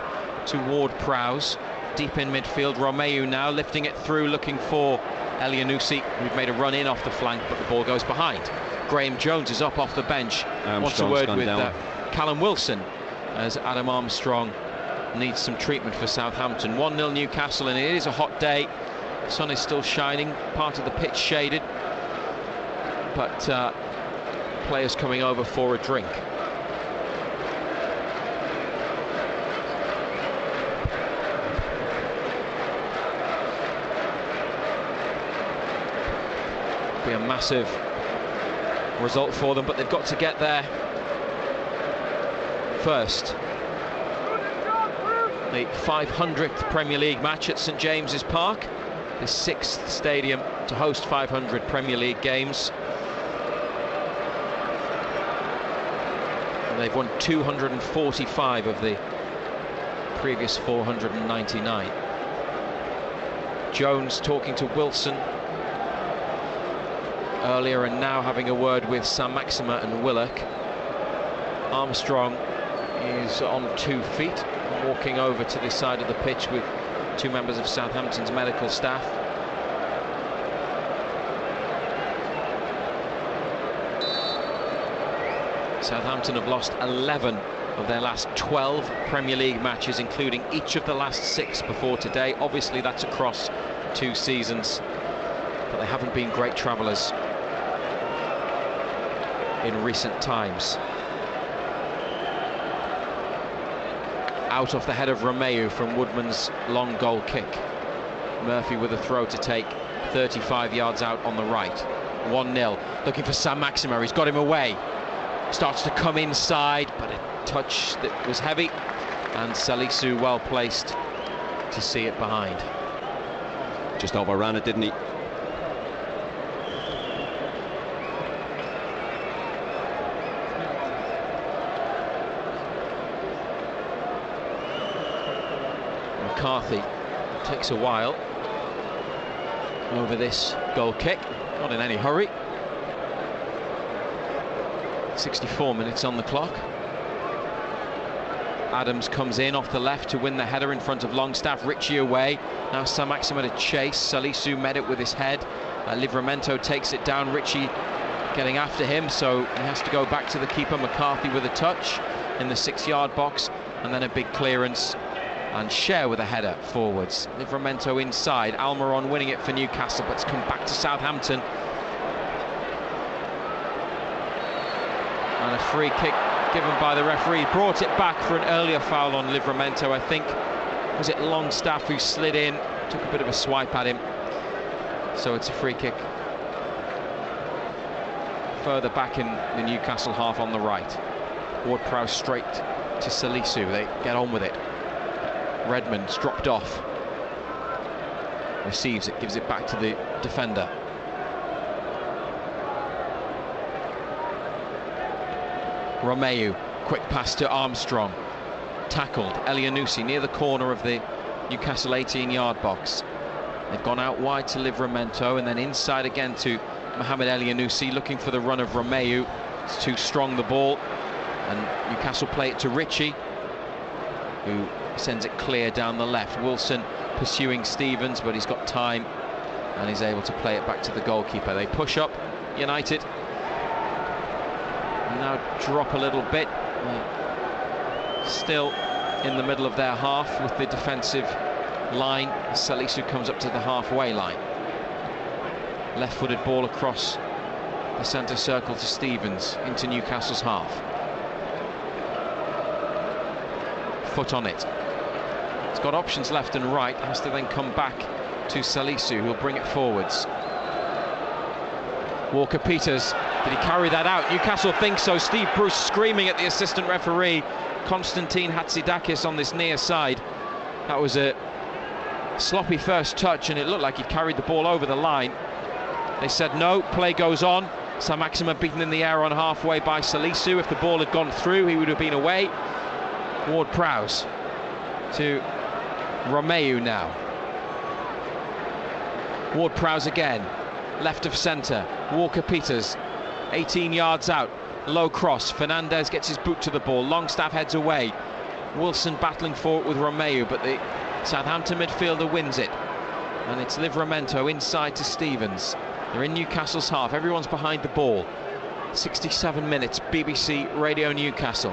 to Ward-Prowse, deep in midfield. Romeo now lifting it through, looking for Elyounoussi, who'd made a run in off the flank, but the ball goes behind. Graham Jones is up off the bench. Wants a word with Callum Wilson, as Adam Armstrong needs some treatment for Southampton. 1-0 Newcastle, and it is a hot day. The sun is still shining, part of the pitch shaded, but players coming over for a drink. Be a massive result for them, but they've got to get there first. The 500th Premier League match at St James's Park, the 6th stadium to host 500 Premier League games. And they've won 245 of the previous 499. Jones talking to Wilson earlier and now having a word with Sam Maxima and Willock. Armstrong is on 2 feet, walking over to the side of the pitch with 2 members of Southampton's medical staff. Southampton have lost 11 of their last 12 Premier League matches, including each of the last 6 before today. Obviously that's across 2 seasons, but they haven't been great travellers in recent times. Out off the head of Romeu from Woodman's long goal kick. Murphy with a throw to take 35 yards out on the right. 1-0, looking for Sam Maxima, he's got him away. Starts to come inside, but a touch that was heavy, and Salisu well placed to see it behind. Just overran it, didn't he? McCarthy takes a while over this goal kick, not in any hurry. 64 minutes on the clock. Adams comes in off the left to win the header in front of Longstaff. Ritchie away. Now Sam Maxima to chase. Salisu met it with his head. Livramento takes it down. Ritchie getting after him, so he has to go back to the keeper. McCarthy with a touch in the 6-yard box, and then a big clearance. And Share with a header forwards. Livramento inside. Almiron winning it for Newcastle, but it's come back to Southampton. And a free kick given by the referee. Brought it back for an earlier foul on Livramento. I think, was it Longstaff who slid in, took a bit of a swipe at him. So it's a free kick further back in the Newcastle half on the right. Ward-Prowse straight to Salisu. They get on with it. Redmond's dropped off. Receives it, gives it back to the defender. Romeu, quick pass to Armstrong. Tackled. Elianusi near the corner of the Newcastle 18-yard box. They've gone out wide to Livramento and then inside again to Mohamed Elianusi, looking for the run of Romeu. It's too strong, the ball, and Newcastle play it to Ritchie, who sends it clear down the left. Wilson pursuing Stevens, but he's got time and he's able to play it back to the goalkeeper. They push up, United. Now drop a little bit. Still in the middle of their half with the defensive line. Salisu comes up to the halfway line. Left-footed ball across the centre circle to Stevens into Newcastle's half. Foot on it. It's got options left and right. Has to then come back to Salisu, who'll bring it forwards. Walker-Peters, did he carry that out? Newcastle thinks so. Steve Bruce screaming at the assistant referee, Konstantin Hatzidakis, on this near side. That was a sloppy first touch and it looked like he'd carried the ball over the line. They said no, play goes on. Sam Maxima beaten in the air on halfway by Salisu. If the ball had gone through, he would have been away. Ward-Prowse to Romeu now. Ward-Prowse again, left of centre. Walker-Peters, 18 yards out, low cross. Fernandez gets his boot to the ball. Longstaff heads away. Wilson battling for it with Romeu, but the Southampton midfielder wins it. And it's Livramento inside to Stevens. They're in Newcastle's half. Everyone's behind the ball. 67 minutes, BBC Radio Newcastle.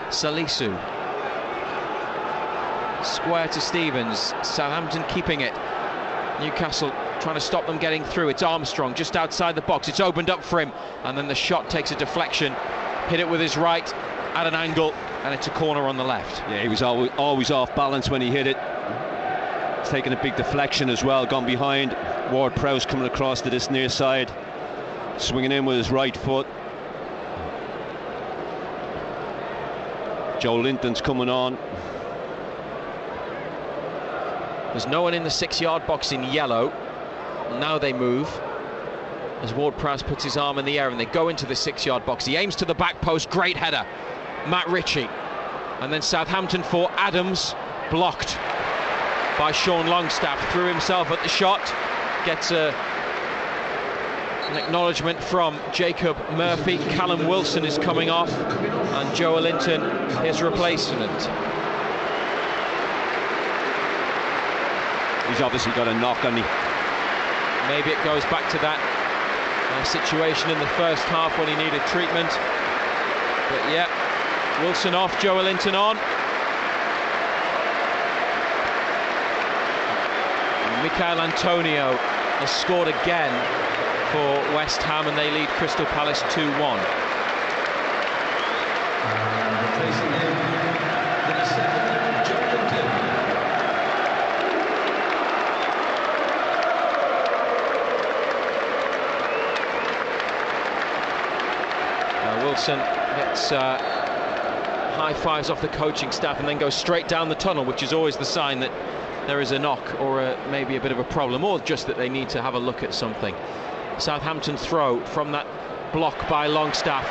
Salisu. Square to Stevens. Southampton keeping it. Newcastle trying to stop them getting through. It's Armstrong just outside the box. It's opened up for him, and then the shot takes a deflection. Hit it with his right at an angle, and it's a corner on the left. Yeah, he was always off balance when he hit it. It's taken a big deflection as well, gone behind. Ward-Prowse coming across to this near side. Swinging in with his right foot. Joe Linton's coming on. There's no one in the 6-yard box in yellow. Now they move as Ward-Prowse puts his arm in the air and they go into the 6-yard box. He aims to the back post, great header. Matt Ritchie. And then Southampton for Adams, blocked by Sean Longstaff. Threw himself at the shot, gets an acknowledgement from Jacob Murphy. Callum Wilson is coming off, and Joe Linton, his replacement. He's obviously got a knock on him. Maybe it goes back to that situation in the first half when he needed treatment. But yeah, Wilson off, Joe Linton on. Michael Antonio has scored again for West Ham, and they lead Crystal Palace 2-1. Wilson gets high fives off the coaching staff and then goes straight down the tunnel, which is always the sign that there is a knock or maybe a bit of a problem, or just that they need to have a look at something. Southampton throw from that block by Longstaff,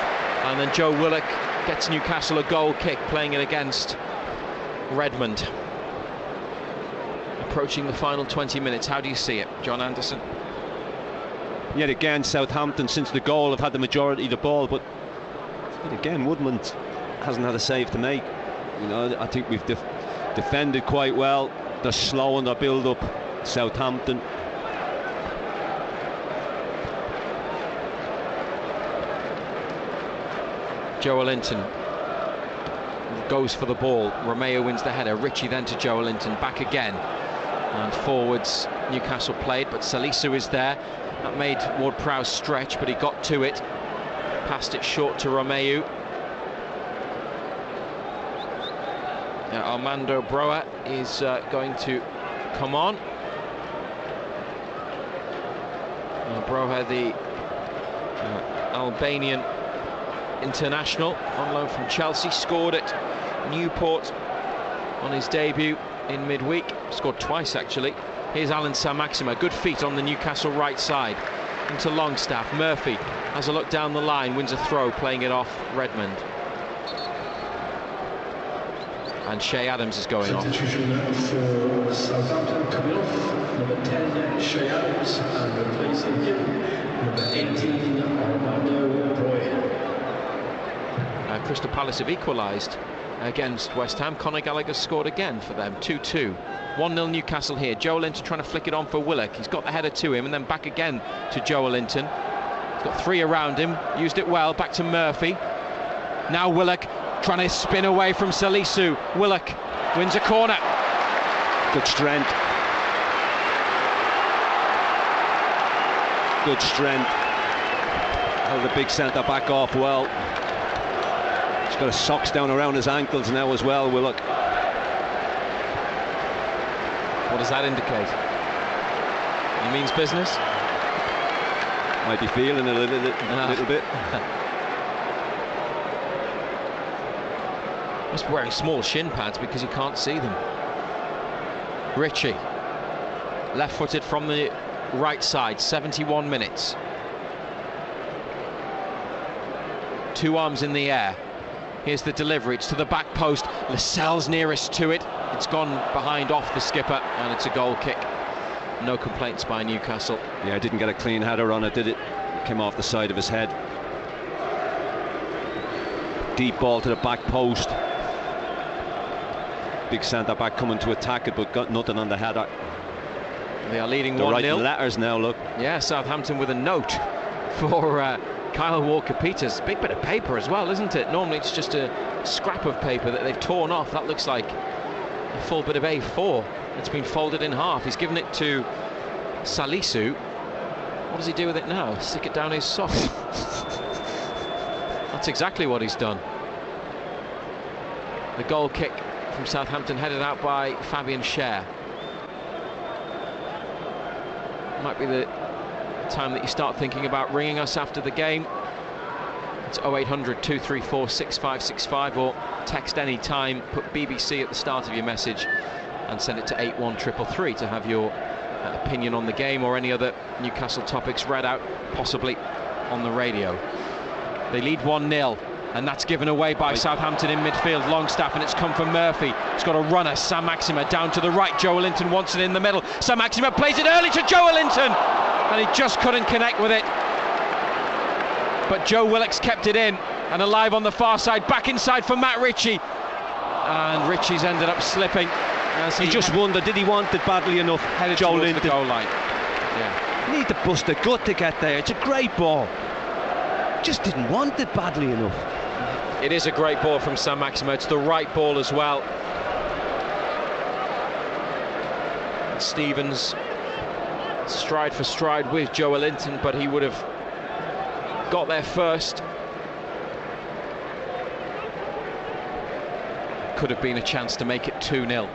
and then Joe Willock gets Newcastle a goal kick, playing it against Redmond. Approaching the final 20 minutes, how do you see it, John Anderson? Yet again, Southampton since the goal have had the majority of the ball, but yet again Woodman hasn't had a save to make. You know, I think we've defended quite well. They're slow in their build-up, Southampton. Joe Linton goes for the ball. Romeo wins the header. Ritchie then to Joe Linton, back again, and forwards Newcastle played, but Salisu is there. That made Ward-Prowse stretch, but he got to it. Passed it short to Romeo. Armando Broa is going to come on. Broa, the Albanian international on loan from Chelsea, scored at Newport on his debut in midweek. Scored twice actually. Here's Alan Saint-Maximin, good feet on the Newcastle right side. Into Longstaff. Murphy has a look down the line, wins a throw, playing it off Redmond. And Shea Adams is going off. Substitution for Southampton coming off. Number 10, Shea Adams, and replacing him, number 18, Armando Broya. Crystal Palace have equalised against West Ham. Conor Gallagher scored again for them, 2-2. 1-0 Newcastle here. Joe Linton trying to flick it on for Willock. He's got the header to him and then back again to Joe Linton. He's got three around him, used it well, back to Murphy. Now Willock trying to spin away from Salisu. Willock wins a corner. Good strength. Good strength. Held the big centre back off well. He's got his socks down around his ankles now as well, Willock. What does that indicate? He means business? Might be feeling it a little bit. Must be wearing small shin pads because you can't see them. Ritchie, left-footed from the right side, 71 minutes. Two arms in the air. Here's the delivery, it's to the back post. Lascelles nearest to it. It's gone behind off the skipper, and it's a goal kick. No complaints by Newcastle. Yeah, didn't get a clean header on it, did it? Came off the side of his head. Deep ball to the back post. Big centre back coming to attack it, but got nothing on the header. They are leading 1-0. They're writing letters now, look. Yeah, Southampton with a note for Kyle Walker-Peters. Big bit of paper as well, isn't it? Normally it's just a scrap of paper that they've torn off. That looks like a full bit of A4. It's been folded in half. He's given it to Salisu. What does he do with it now? Stick it down his sock. That's exactly what he's done. The goal kick from Southampton headed out by Fabian Schär. Might be the time that you start thinking about ringing us after the game. It's 0800 234 6565, or text any time, put BBC at the start of your message and send it to 81333 to have your opinion on the game or any other Newcastle topics read out, possibly on the radio. They lead 1-0, and that's given away by Southampton in midfield. Longstaff, and it's come from Murphy. It's got a runner, Saint-Maximin, down to the right. Joelinton wants it in the middle. Saint-Maximin plays it early to Joelinton, and he just couldn't connect with it. But Joe Willock's kept it in, and alive on the far side, back inside for Matt Ritchie, and Ritchie's ended up slipping. As he just wondered, did he want it badly enough? Headed towards the goal line. Yeah. You need to bust a gut to get there. It's a great ball. Just didn't want it badly enough. It is a great ball from Saint-Maximin. It's the right ball as well. Stevens stride for stride with Joelinton, but he would have got there first. Could have been a chance to make it 2-0.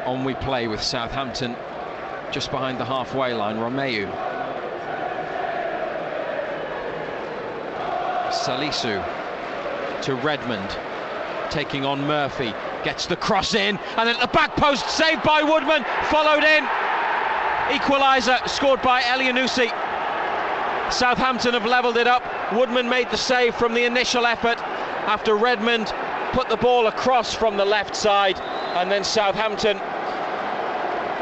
On we play with Southampton just behind the halfway line. Romeu, Salisu to Redmond, taking on Murphy, gets the cross in, and at the back post, saved by Woodman, followed in. Equaliser scored by Elyounoussi. Southampton have levelled it up. Woodman made the save from the initial effort after Redmond put the ball across from the left side, and then Southampton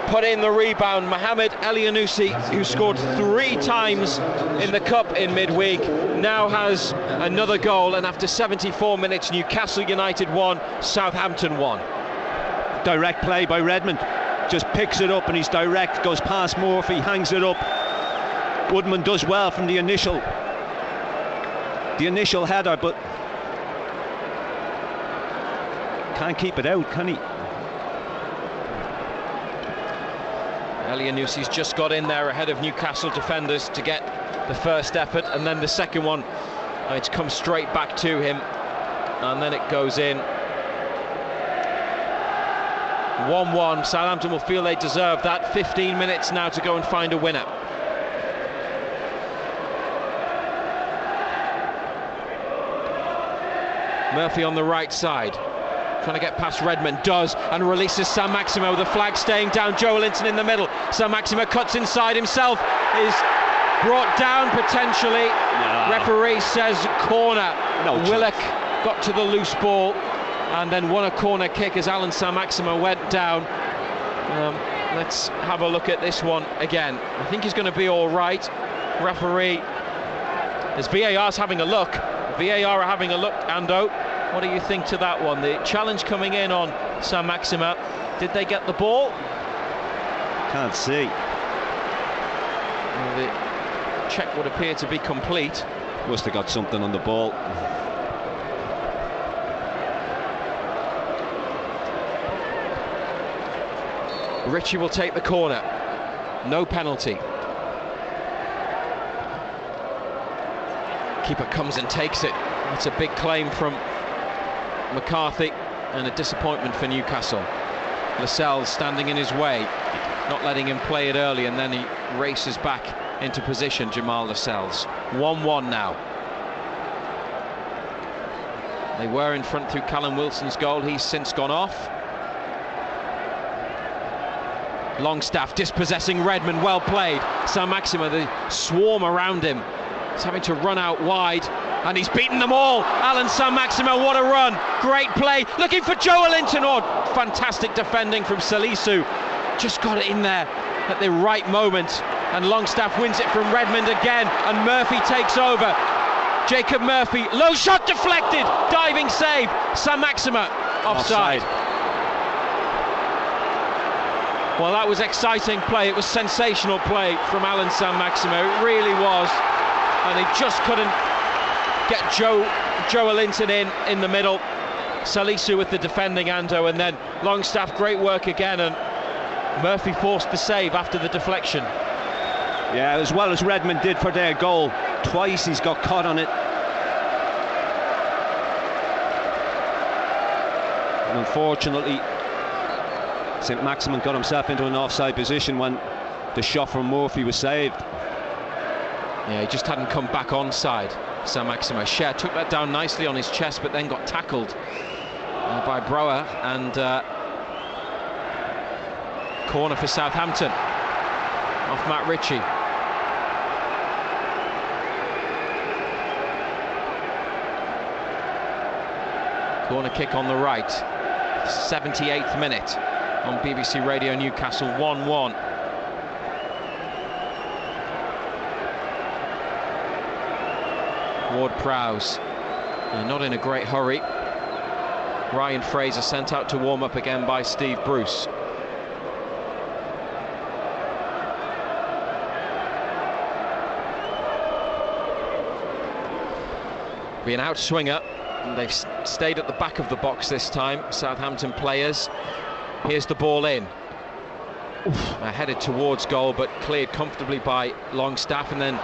put in the rebound. Mohamed Elyounoussi, who scored 3 times in the Cup in midweek, now has another goal, and after 74 minutes, Newcastle United 1, Southampton 1. Direct play by Redmond, just picks it up and he's direct, goes past Murphy, hangs it up. Woodman does well from the initial header, but can't keep it out, can he? Elyounoussi just got in there ahead of Newcastle defenders to get the first effort, and then the second one, it's come straight back to him, and then it goes in. 1-1. Southampton will feel they deserve that. 15 minutes now to go and find a winner. Murphy on the right side, trying to get past Redmond, does, and releases Saint-Maximin with the flag staying down. Joelinton in the middle. Saint-Maximin cuts inside himself, is brought down potentially. No. Referee says corner. No, Willock got to the loose ball and then won a corner kick as Alan Saint-Maximin went down. Let's have a look at this one again. I think he's going to be all right. Referee, as VAR's having a look. VAR are having a look. Ando, what do you think to that one? The challenge coming in on Saint-Maximin. Did they get the ball? Can't see. Well, the check would appear to be complete. Must have got something on the ball. Ritchie will take the corner. No penalty. Keeper comes and takes it. It's a big claim from McCarthy and a disappointment for Newcastle. Lascelles standing in his way, not letting him play it early, and then he races back into position, Jamal Lascelles. 1-1 now. They were in front through Callum Wilson's goal. He's since gone off. Longstaff dispossessing Redmond, well played. Saint-Maximin, the swarm around him. He's having to run out wide, and he's beaten them all. Alan Saint-Maximin, what a run. Great play, looking for Joelinton. Oh, fantastic defending from Salisu. Just got it in there at the right moment, and Longstaff wins it from Redmond again, and Murphy takes over. Jacob Murphy, low shot deflected, diving save. Saint-Maximin offside. Well, that was exciting play. It was sensational play from Alan Saint-Maximin. It really was. And he just couldn't get Joelinton in the middle. Salisu with the defending, Ando, and then Longstaff, great work again, and Murphy forced the save after the deflection. Yeah, as well as Redmond did for their goal. Twice he's got caught on it. And unfortunately, St. Maximin got himself into an offside position when the shot from Murphy was saved. Yeah, he just hadn't come back onside, St. Maximin. Cher took that down nicely on his chest, but then got tackled by Brower, and corner for Southampton off Matt Ritchie. Corner kick on the right. 78th minute on BBC Radio Newcastle. 1-1. Ward-Prowse not in a great hurry. Ryan Fraser sent out to warm up again by Steve Bruce. Be an outswinger, and they've stayed at the back of the box this time, Southampton players. Here's the ball in. Headed towards goal, but cleared comfortably by Longstaff, and then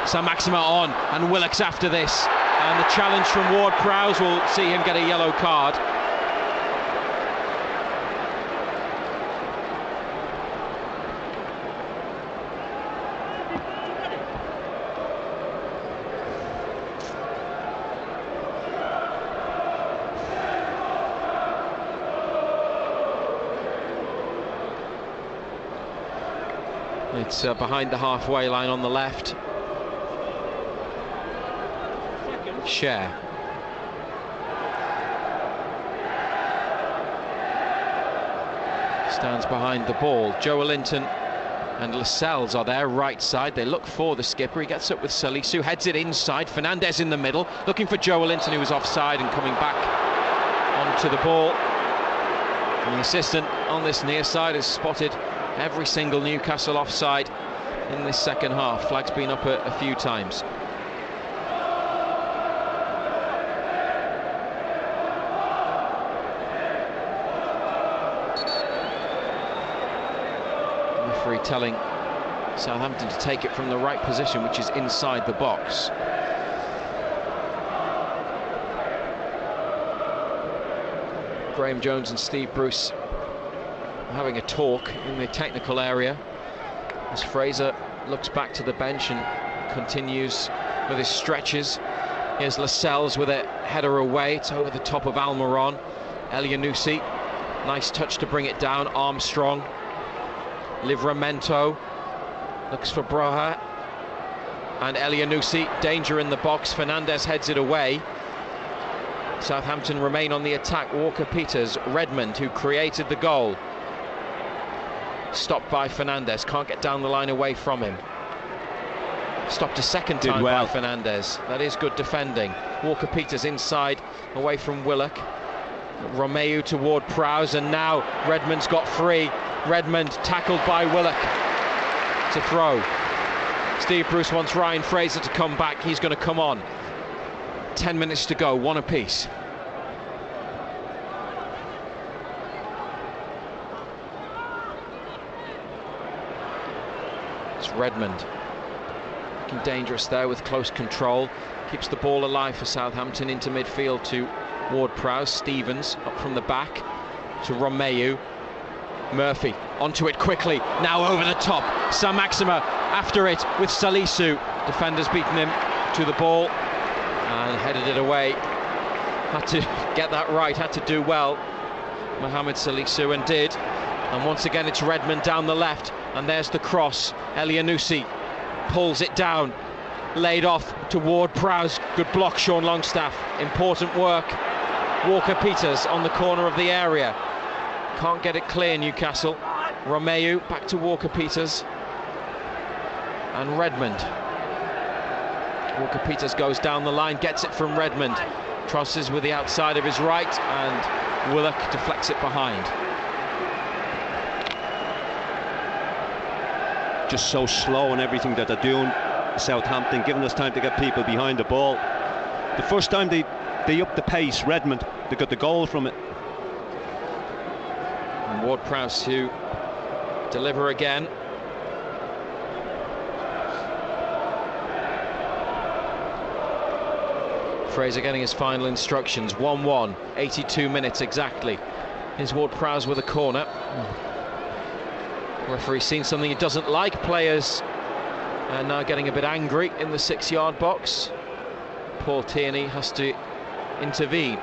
St. Maximin on, and Willock's after this. And the challenge from Ward-Prowse will see him get a yellow card. It's behind the halfway line on the left. Cher. Stands behind the ball. Joelinton and Lascelles are there, right side. They look for the skipper. He gets up with Salisu, heads it inside. Fernandez in the middle, looking for Joelinton, who was offside and coming back onto the ball. And the assistant on this near side has spotted every single Newcastle offside in this second half. Flag's been up a few times. Referee telling Southampton to take it from the right position, which is inside the box. Graham Jones and Steve Bruce having a talk in the technical area as Fraser looks back to the bench and continues with his stretches. Here's Lascelles with a header away. It's over the top of Almiron. Elyounoussi, nice touch to bring it down. Armstrong, Livramento looks for Broha, and Elyounoussi, danger in the box. Fernandez heads it away. Southampton remain on the attack. Walker-Peters, Redmond, who created the goal, stopped by Fernandez, can't get down the line away from him. Stopped a second time by Fernandez. That is good defending. Walker-Peters inside, away from Willock. Romeu toward Prowse, and now Redmond's got free. Redmond tackled by Willock. It's a throw. Steve Bruce wants Ryan Fraser to come back. He's going to come on. 10 minutes to go, one apiece. It's Redmond. Looking dangerous there with close control. Keeps the ball alive for Southampton into midfield to Ward-Prowse. Stevens up from the back to Romeu. Murphy onto it quickly. Now over the top. St. Maximin after it with Salisu. Defenders beating him to the ball and headed it away. Had to get that right, had to do well, Mohamed Salisu, and did. And once again it's Redmond down the left, and there's the cross. Elyounoussi pulls it down, laid off to Ward-Prowse. Good block, Sean Longstaff. Important work. Walker-Peters on the corner of the area. Can't get it clear, Newcastle. Romeu back to Walker-Peters and Redmond. Walker-Peters goes down the line, gets it from Redmond, trusses with the outside of his right, and Willock deflects it behind. Just so slow in everything that they're doing, Southampton, giving us time to get people behind the ball. The first time they upped the pace, Redmond, they got the goal from it. And Ward-Prowse to deliver again. Fraser getting his final instructions. 1-1, 82 minutes exactly. Here's Ward-Prowse with a corner. Referee's seen something he doesn't like. Players are now getting a bit angry in the 6-yard box. Paul Tierney has to intervene.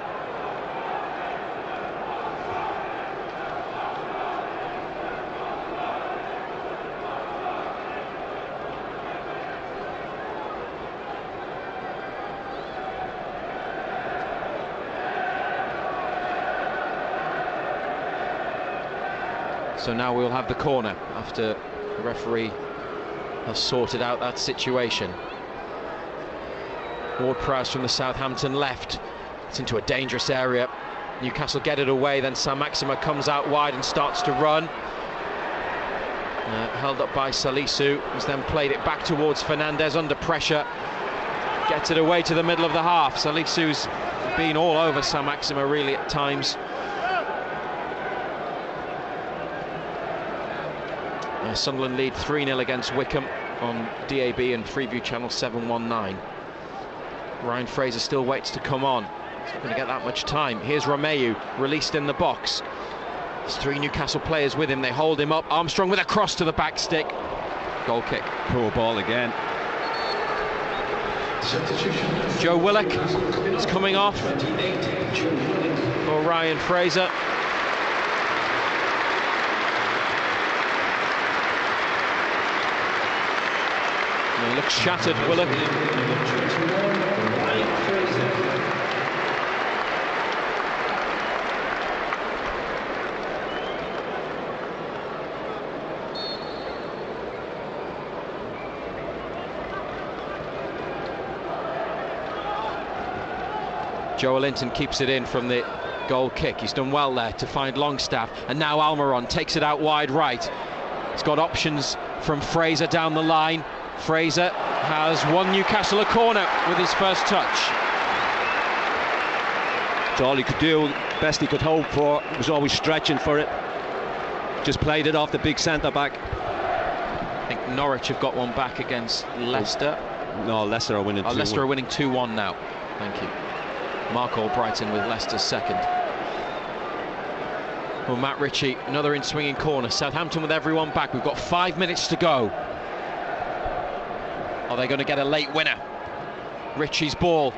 So now we'll have the corner after the referee has sorted out that situation. Ward-Prowse from the Southampton left. It's into a dangerous area. Newcastle get it away, then Saint-Maximin comes out wide and starts to run. Held up by Salisu, who's then played it back towards Fernandez under pressure. Gets it away to the middle of the half. Salisu's been all over Saint-Maximin really at times. Sunderland lead 3-0 against Wickham on DAB and Freeview channel 719. Ryan Fraser still waits to come on. He's not going to get that much time. Here's Romeu, released in the box. There's 3 Newcastle players with him. They hold him up. Armstrong with a cross to the back stick. Goal kick. Poor ball again. Joe Willock is coming off for Ryan Fraser. He looks shattered, Willock. Joe Linton keeps it in from the goal kick. He's done well there to find Longstaff, and now Almiron takes it out wide right. He's got options from Fraser down the line. Fraser has won Newcastle a corner with his first touch. It's all he could do, best he could hope for. He was always stretching for it. Just played it off the big centre-back. I think Norwich have got one back against Leicester. No, Leicester are winning 2-1. Leicester are winning 2-1 now. Thank you. Mark Albrighton with Leicester's second. Well, Matt Ritchie, another in-swinging corner. Southampton with everyone back. We've got 5 minutes to go. Are they going to get a late winner? Ritchie's ball.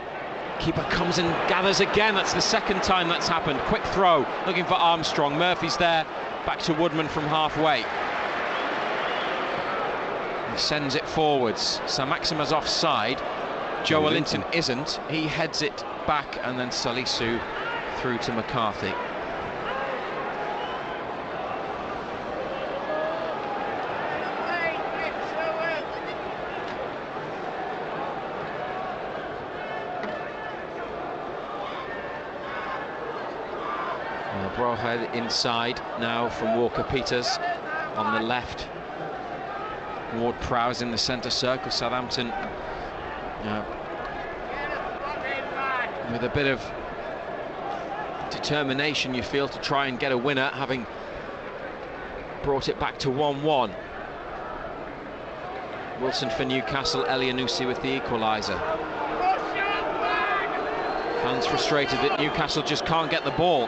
Keeper comes and gathers again. That's the second time that's happened. Quick throw, looking for Armstrong. Murphy's there. Back to Woodman from halfway. He sends it forwards. Saint-Maximin's offside. Joe Linton isn't. He heads it back, and then Salisu through to McCarthy. Broadhead inside now from Walker-Peters on the left. Ward-Prowse in the centre circle. Southampton with a bit of determination, you feel, to try and get a winner, having brought it back to 1-1. Wilson for Newcastle, Elianusi with the equaliser. Fans frustrated that Newcastle just can't get the ball.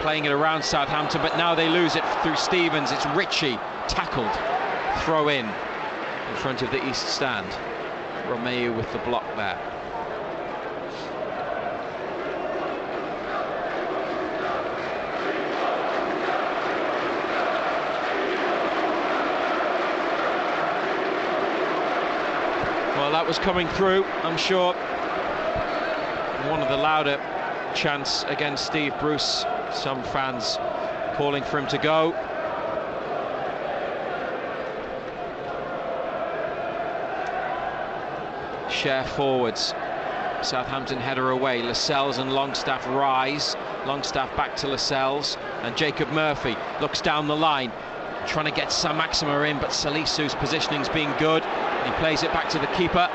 Playing it around Southampton, but now they lose it through Stevens. It's Ritchie tackled, throw in front of the east stand. Romeu with the block there. Well, that was coming through, I'm sure. One of the louder chants against Steve Bruce. Some fans calling for him to go. Share forwards. Southampton header away. Lascelles and Longstaff rise. Longstaff back to Lascelles, and Jacob Murphy looks down the line, trying to get Saint-Maximin in, but Salisu's positioning's been good. He plays it back to the keeper,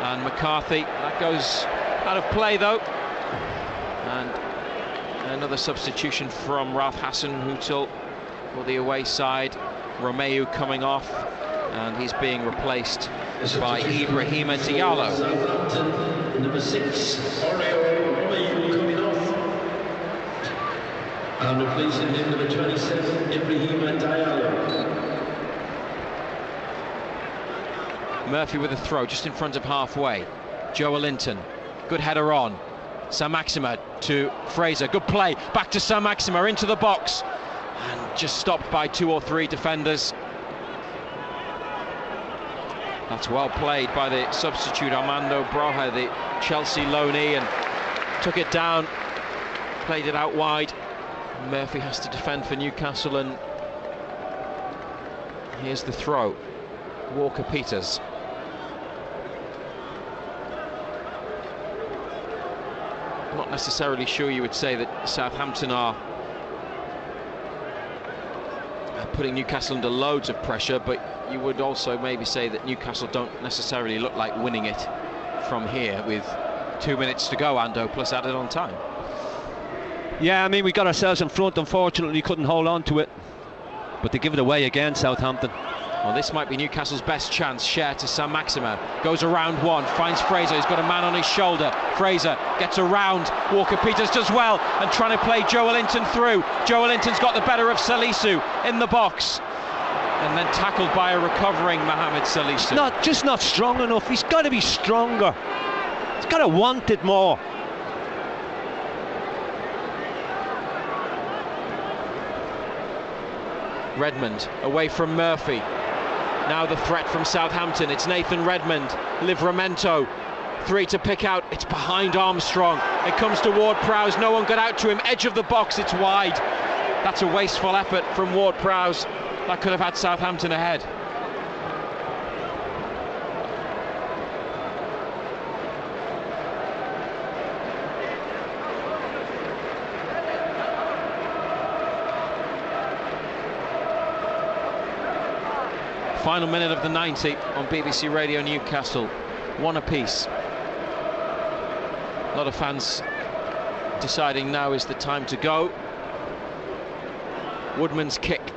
and McCarthy. That goes out of play though. And another substitution from Ralph Hasenhüttl for the away side. Romeu coming off, and he's being replaced by Ibrahima Diallo. Number 6, Romeu coming off. And replacing him, number 27, Ibrahim Diallo. Murphy with a throw just in front of halfway. Joelinton, good header on. Saint-Maximin to Fraser, good play, back to Saint-Maximin into the box, and just stopped by 2 or 3 defenders. That's well played by the substitute Armando Broja, the Chelsea loanee, and took it down, played it out wide. Murphy has to defend for Newcastle, and here's the throw. Walker-Peters. Not necessarily sure you would say that Southampton are putting Newcastle under loads of pressure, but you would also maybe say that Newcastle don't necessarily look like winning it from here with 2 minutes to go, Ando, plus added on time. Yeah, I mean, we got ourselves in front, unfortunately couldn't hold on to it, but they give it away again, Southampton. Well, this might be Newcastle's best chance. Share to Saint-Maximin, goes around one, finds Fraser, he's got a man on his shoulder. Fraser gets around, Walker-Peters does well, and trying to play Joelinton through. Joelinton's got the better of Salisu in the box, and then tackled by a recovering Mohamed Salisu. Just not strong enough. He's got to be stronger. He's got to want it more. Redmond away from Murphy. Now the threat from Southampton. It's Nathan Redmond, Livramento, 3 to pick out. It's behind Armstrong. It comes to Ward-Prowse. No one got out to him. Edge of the box. It's wide. That's a wasteful effort from Ward-Prowse. That could have had Southampton ahead. Final minute of the 90 on BBC Radio Newcastle. 1 apiece. A lot of fans deciding now is the time to go. Woodman's kick.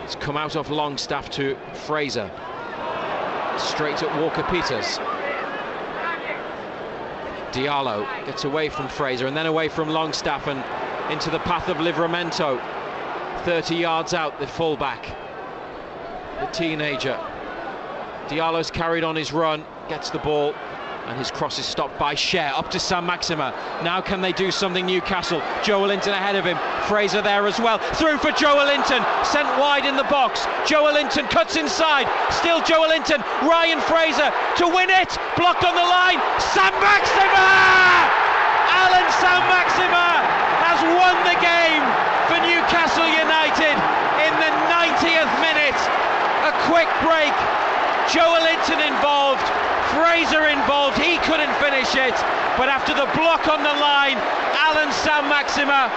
It's come out of Longstaff to Fraser. Straight at Walker-Peters. Diallo gets away from Fraser and then away from Longstaff and into the path of Livramento. 30 yards out, the fullback. The teenager. Diallo's carried on his run, gets the ball, and his cross is stopped by Cher. Up to Saint-Maximin. Now can they do something, Newcastle? Joelinton ahead of him. Fraser there as well. Through for Joelinton. Sent wide in the box. Joelinton cuts inside. Still Joelinton. Ryan Fraser to win it. Blocked on the line. Saint-Maximin! Alan Saint-Maximin has won the game for Newcastle United in the 90th minute. A quick break, Joelinton involved, Fraser involved, he couldn't finish it, but after the block on the line, Alan Saint-Maximin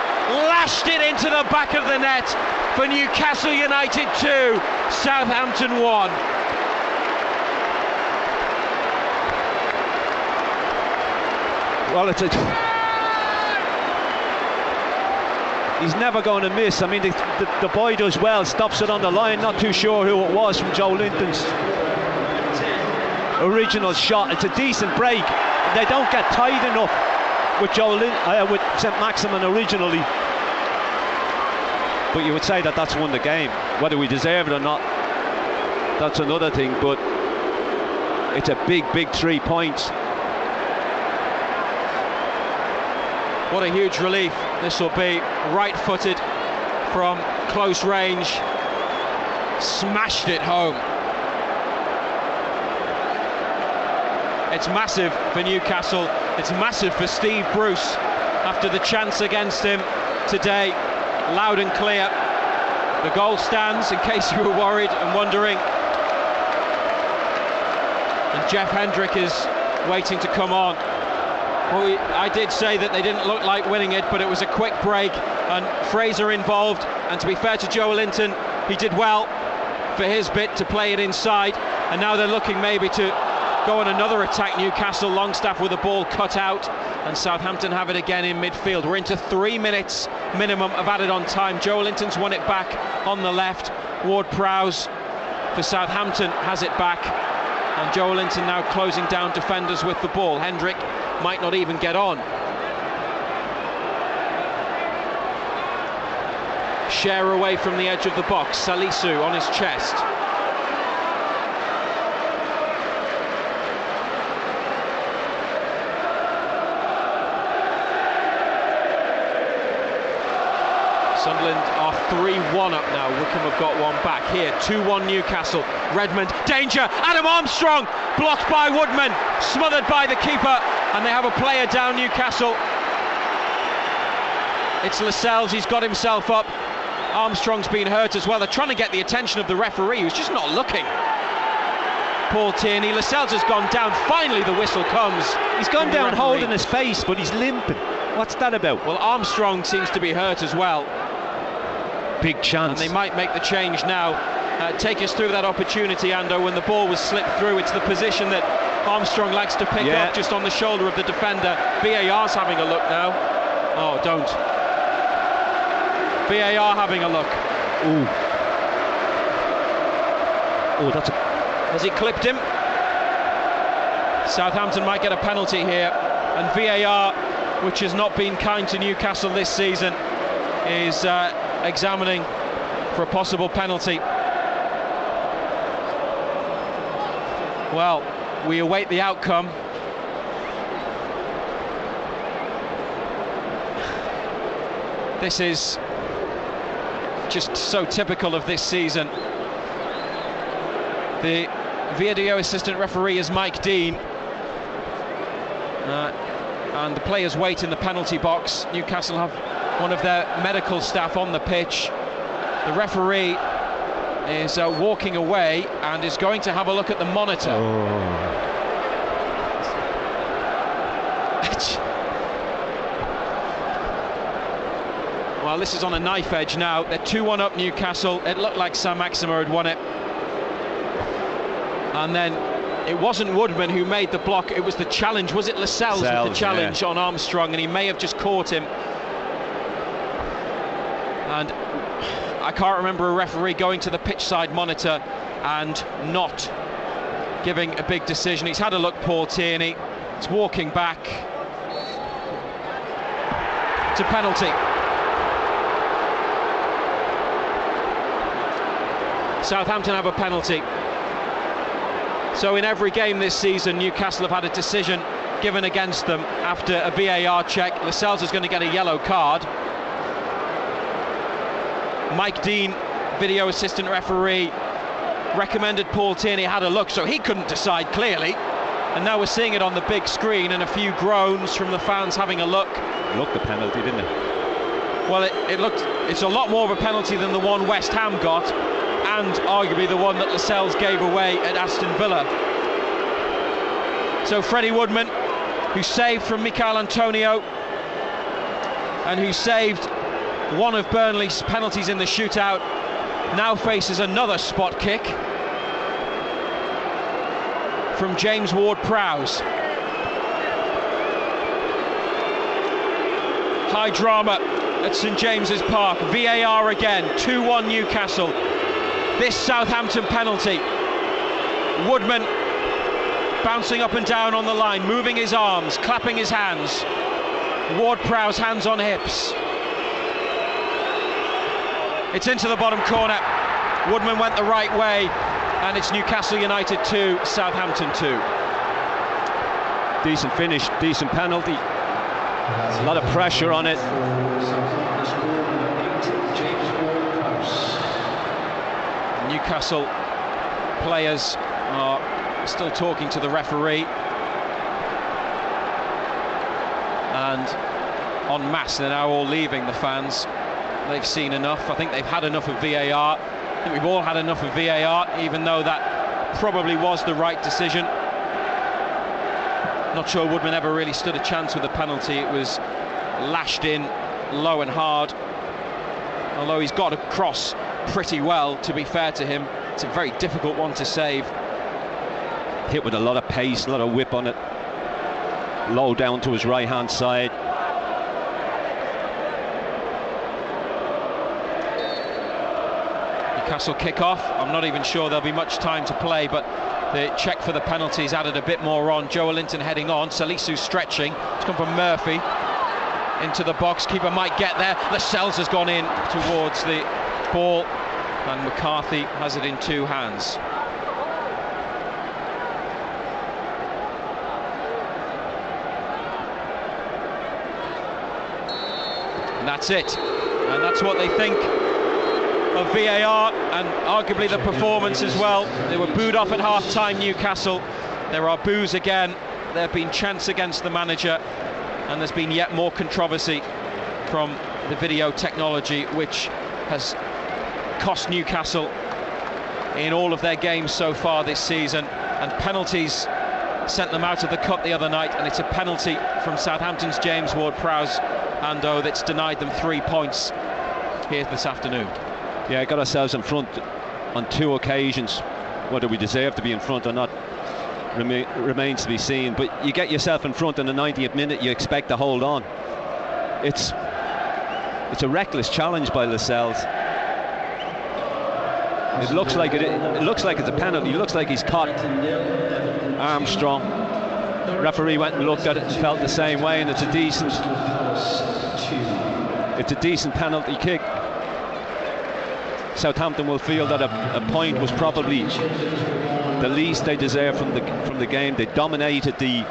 lashed it into the back of the net for Newcastle United 2, Southampton 1. Well, he's never going to miss. I mean, the boy does well, stops it on the line. Not too sure who it was from Joelinton's original shot. It's a decent break. They don't get tight enough with with Saint-Maximin originally. But you would say that that's won the game. Whether we deserve it or not, that's another thing. But it's a big 3 points. What a huge relief this will be. Right-footed from close range, smashed it home. It's massive for Newcastle. It's massive for Steve Bruce after the chance against him today. Loud and clear. The goal stands, in case you were worried and wondering. And Jeff Hendrick is waiting to come on. Well, I did say that they didn't look like winning it, but it was a quick break and Fraser involved, and to be fair to Joelinton, he did well for his bit to play it inside, and now they're looking maybe to go on another attack. Newcastle, Longstaff with the ball cut out, and Southampton have it again in midfield. We're into 3 minutes minimum of added on time. Joelinton's won it back on the left. Ward-Prowse for Southampton has it back, and Joelinton now closing down defenders with the ball. Hendrick might not even get on. Share away from the edge of the box. Salisu on his chest. Sunderland are 3-1 up now. Wickham have got one back here. 2-1 Newcastle. Redmond, danger. Adam Armstrong blocked by Woodman, smothered by the keeper, and they have a player down. Newcastle. It's Lascelles. He's got himself up. Armstrong's been hurt as well. They're trying to get the attention of the referee, who's just not looking. Paul Tierney. Lascelles has gone down. Finally, the whistle comes. He's gone down holding his face, but he's limping. What's that about? Well, Armstrong seems to be hurt as well. Big chance. And they might make the change now. Take us through that opportunity, Ando, when the ball was slipped through. It's the position that Armstrong likes to pick up, just on the shoulder of the defender. VAR's having a look now. Oh, don't. VAR having a look. Ooh. Oh, that's a... Has he clipped him? Southampton might get a penalty here. And VAR, which has not been kind to Newcastle this season, is examining for a possible penalty. Well, we await the outcome. This is just so typical of this season. The video assistant referee is Mike Dean. And the players wait in the penalty box. Newcastle have one of their medical staff on the pitch. The referee is walking away and is going to have a look at the monitor. Well, this is on a knife edge now. They're 2-1 up Newcastle. It looked like Sam Maxima had won it. And then it wasn't Woodman who made the block, it was the challenge. Was it Lascelles with the challenge on Armstrong, and he may have just caught him. And I can't remember a referee going to the pitch side monitor and not giving a big decision. He's had a look, Paul Tierney. It's walking back. It's a penalty. Southampton have a penalty. So in every game this season, Newcastle have had a decision given against them after a VAR check. Lascelles is going to get a yellow card. Mike Dean, video assistant referee, recommended Paul Tierney had a look, so he couldn't decide clearly. And now we're seeing it on the big screen, and a few groans from the fans having a look. It looked a penalty, didn't it? Well, it's a lot more of a penalty than the one West Ham got, and arguably the one that Lascelles gave away at Aston Villa. So Freddie Woodman, who saved from Michail Antonio and who saved one of Burnley's penalties in the shootout, now faces another spot kick from James Ward-Prowse. High drama at St James's Park. VAR again. 2-1 Newcastle. This Southampton penalty. Woodman bouncing up and down on the line, moving his arms, clapping his hands. Ward-Prowse hands on hips. It's into the bottom corner. Woodman went the right way, and it's Newcastle United 2, Southampton 2. Decent finish, decent penalty. A lot of pressure on it. Newcastle players are still talking to the referee, and en masse they're now all leaving, the fans. They've seen enough. I think they've had enough of VAR. I think we've all had enough of VAR, even though that probably was the right decision. Not sure Woodman ever really stood a chance with the penalty. It was lashed in low and hard, although he's got across pretty well, to be fair to him. It's a very difficult one to save. Hit with a lot of pace, a lot of whip on it. Low down to his right hand side. Newcastle kick off. I'm not even sure there'll be much time to play, but the check for the penalties added a bit more on. Joe Linton heading on. Salisu stretching. It's come from Murphy. into the box. Keeper might get there. Lascelles has gone in towards the ball, and McCarthy has it in two hands. And that's it. And that's what they think of VAR, and arguably the performance as well. They were booed off at half-time, Newcastle. There are boos again. There have been chants against the manager, and there's been yet more controversy from the video technology, which has cost Newcastle in all of their games so far this season. And penalties sent them out of the cup the other night, and it's a penalty from Southampton's James Ward-Prowse Ando that's denied them 3 points here this afternoon. Yeah, got ourselves in front on two occasions. Whether we deserve to be in front or not remains to be seen. But you get yourself in front in the 90th minute, you expect to hold on. It's a reckless challenge by Lascelles. It looks like it looks like it's a penalty. It looks like he's caught Armstrong. The referee went and looked at it and felt the same way, and it's a decent penalty kick. Southampton will feel that a point was probably the least they deserve from the game. They dominated the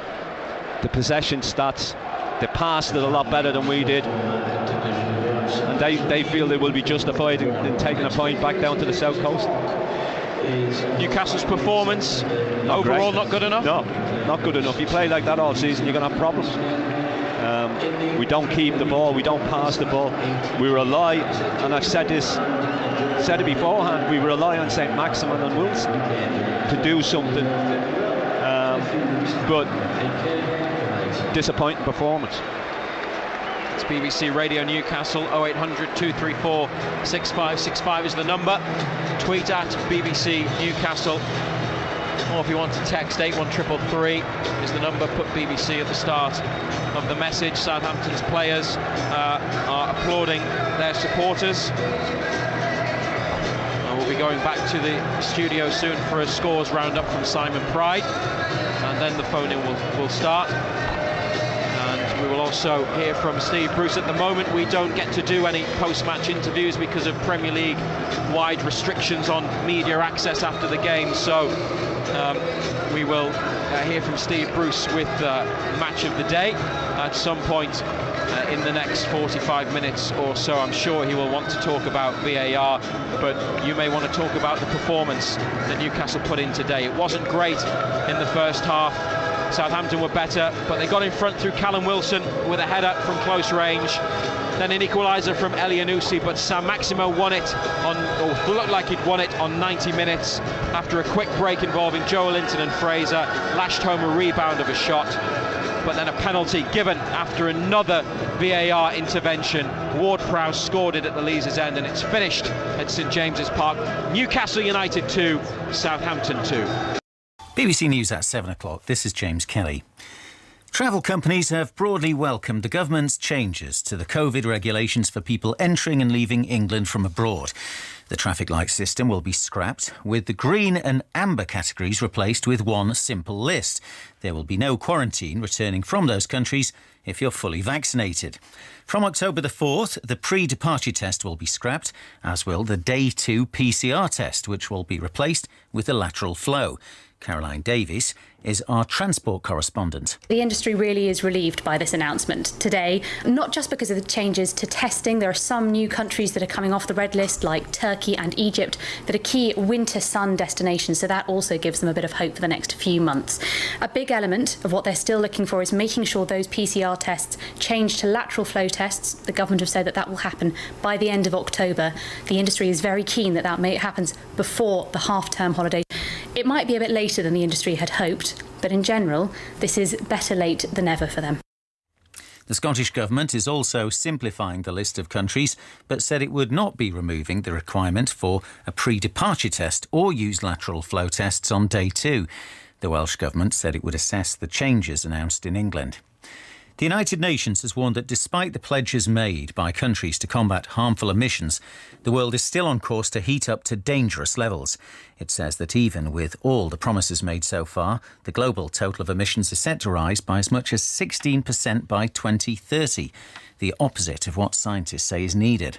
possession stats. They passed it a lot better than we did, and they feel they will be justified in taking a point back down to the south coast. Newcastle's performance overall not good enough? No, not good enough. You play like that all season, you're going to have problems. We don't keep the ball, we don't pass the ball. We rely, and I've said it beforehand, we rely on St. Maximin and Wilson to do something, but disappointing performance. It's BBC Radio Newcastle. 0800 234 6565 is the number. Tweet at BBC Newcastle, or if you want to text 81333 is the number. Put BBC at the start of the message. Southampton's players are applauding their supporters. We'll be going back to the studio soon for a scores roundup from Simon Pride, and then the phone-in will start. And we will also hear from Steve Bruce. At the moment, we don't get to do any post-match interviews because of Premier League-wide restrictions on media access after the game. So we will hear from Steve Bruce with match of the day at some point in the next 45 minutes or so. I'm sure he will want to talk about VAR, but you may want to talk about the performance that Newcastle put in today. It wasn't great in the first half. Southampton were better, but they got in front through Callum Wilson with a header from close range. Then an equaliser from Elianusi, but San Maximo won it or looked like he'd won it on 90 minutes after a quick break involving Joe Linton and Fraser, lashed home a rebound of a shot. But then a penalty given after another VAR intervention. Ward-Prowse scored it at the Leazes end, and it's finished at St James's Park. Newcastle United 2, Southampton 2. BBC News at 7 o'clock. This is James Kelly. Travel companies have broadly welcomed the government's changes to the COVID regulations for people entering and leaving England from abroad. The traffic light system will be scrapped, with the green and amber categories replaced with one simple list. There will be no quarantine returning from those countries if you're fully vaccinated. From October the 4th, the pre-departure test will be scrapped, as will the Day 2 PCR test, which will be replaced with the lateral flow. Caroline Davies is our transport correspondent. The industry really is relieved by this announcement today, not just because of the changes to testing. There are some new countries that are coming off the red list, like Turkey and Egypt, that are key winter sun destinations, so that also gives them a bit of hope for the next few months. A big element of what they're still looking for is making sure those PCR tests change to lateral flow tests. The government have said that that will happen by the end of October. The industry is very keen that happens before the half-term holiday. It might be a bit later than the industry had hoped, but in general, this is better late than ever for them. The Scottish Government is also simplifying the list of countries, but said it would not be removing the requirement for a pre-departure test or use lateral flow tests on Day 2. The Welsh Government said it would assess the changes announced in England. The United Nations has warned that despite the pledges made by countries to combat harmful emissions, the world is still on course to heat up to dangerous levels. It says that even with all the promises made so far, the global total of emissions is set to rise by as much as 16% by 2030, the opposite of what scientists say is needed.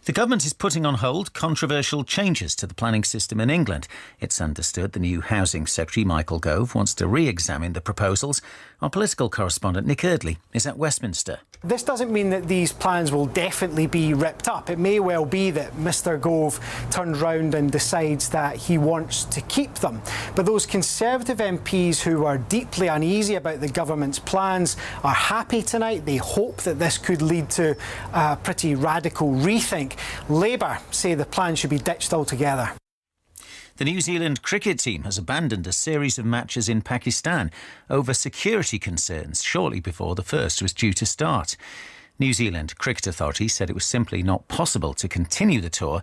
The government is putting on hold controversial changes to the planning system in England. It's understood the new Housing Secretary, Michael Gove, wants to re-examine the proposals. Our political correspondent, Nick Eardley, is at Westminster. This doesn't mean that these plans will definitely be ripped up. It may well be that Mr Gove turns round and decides that he wants to keep them. But those Conservative MPs who are deeply uneasy about the government's plans are happy tonight. They hope that this could lead to a pretty radical rethink. Labour say the plan should be ditched altogether. The New Zealand cricket team has abandoned a series of matches in Pakistan over security concerns shortly before the first was due to start. New Zealand Cricket Authority said it was simply not possible to continue the tour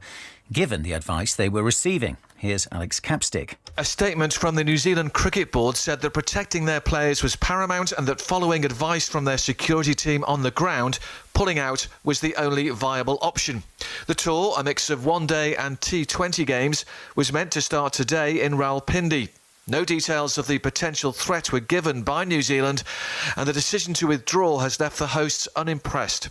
given the advice they were receiving. Here's Alex Capstick. A statement from the New Zealand Cricket Board said that protecting their players was paramount and that following advice from their security team on the ground, pulling out was the only viable option. The tour, a mix of one-day and T20 games, was meant to start today in Rawalpindi. No details of the potential threat were given by New Zealand, and the decision to withdraw has left the hosts unimpressed.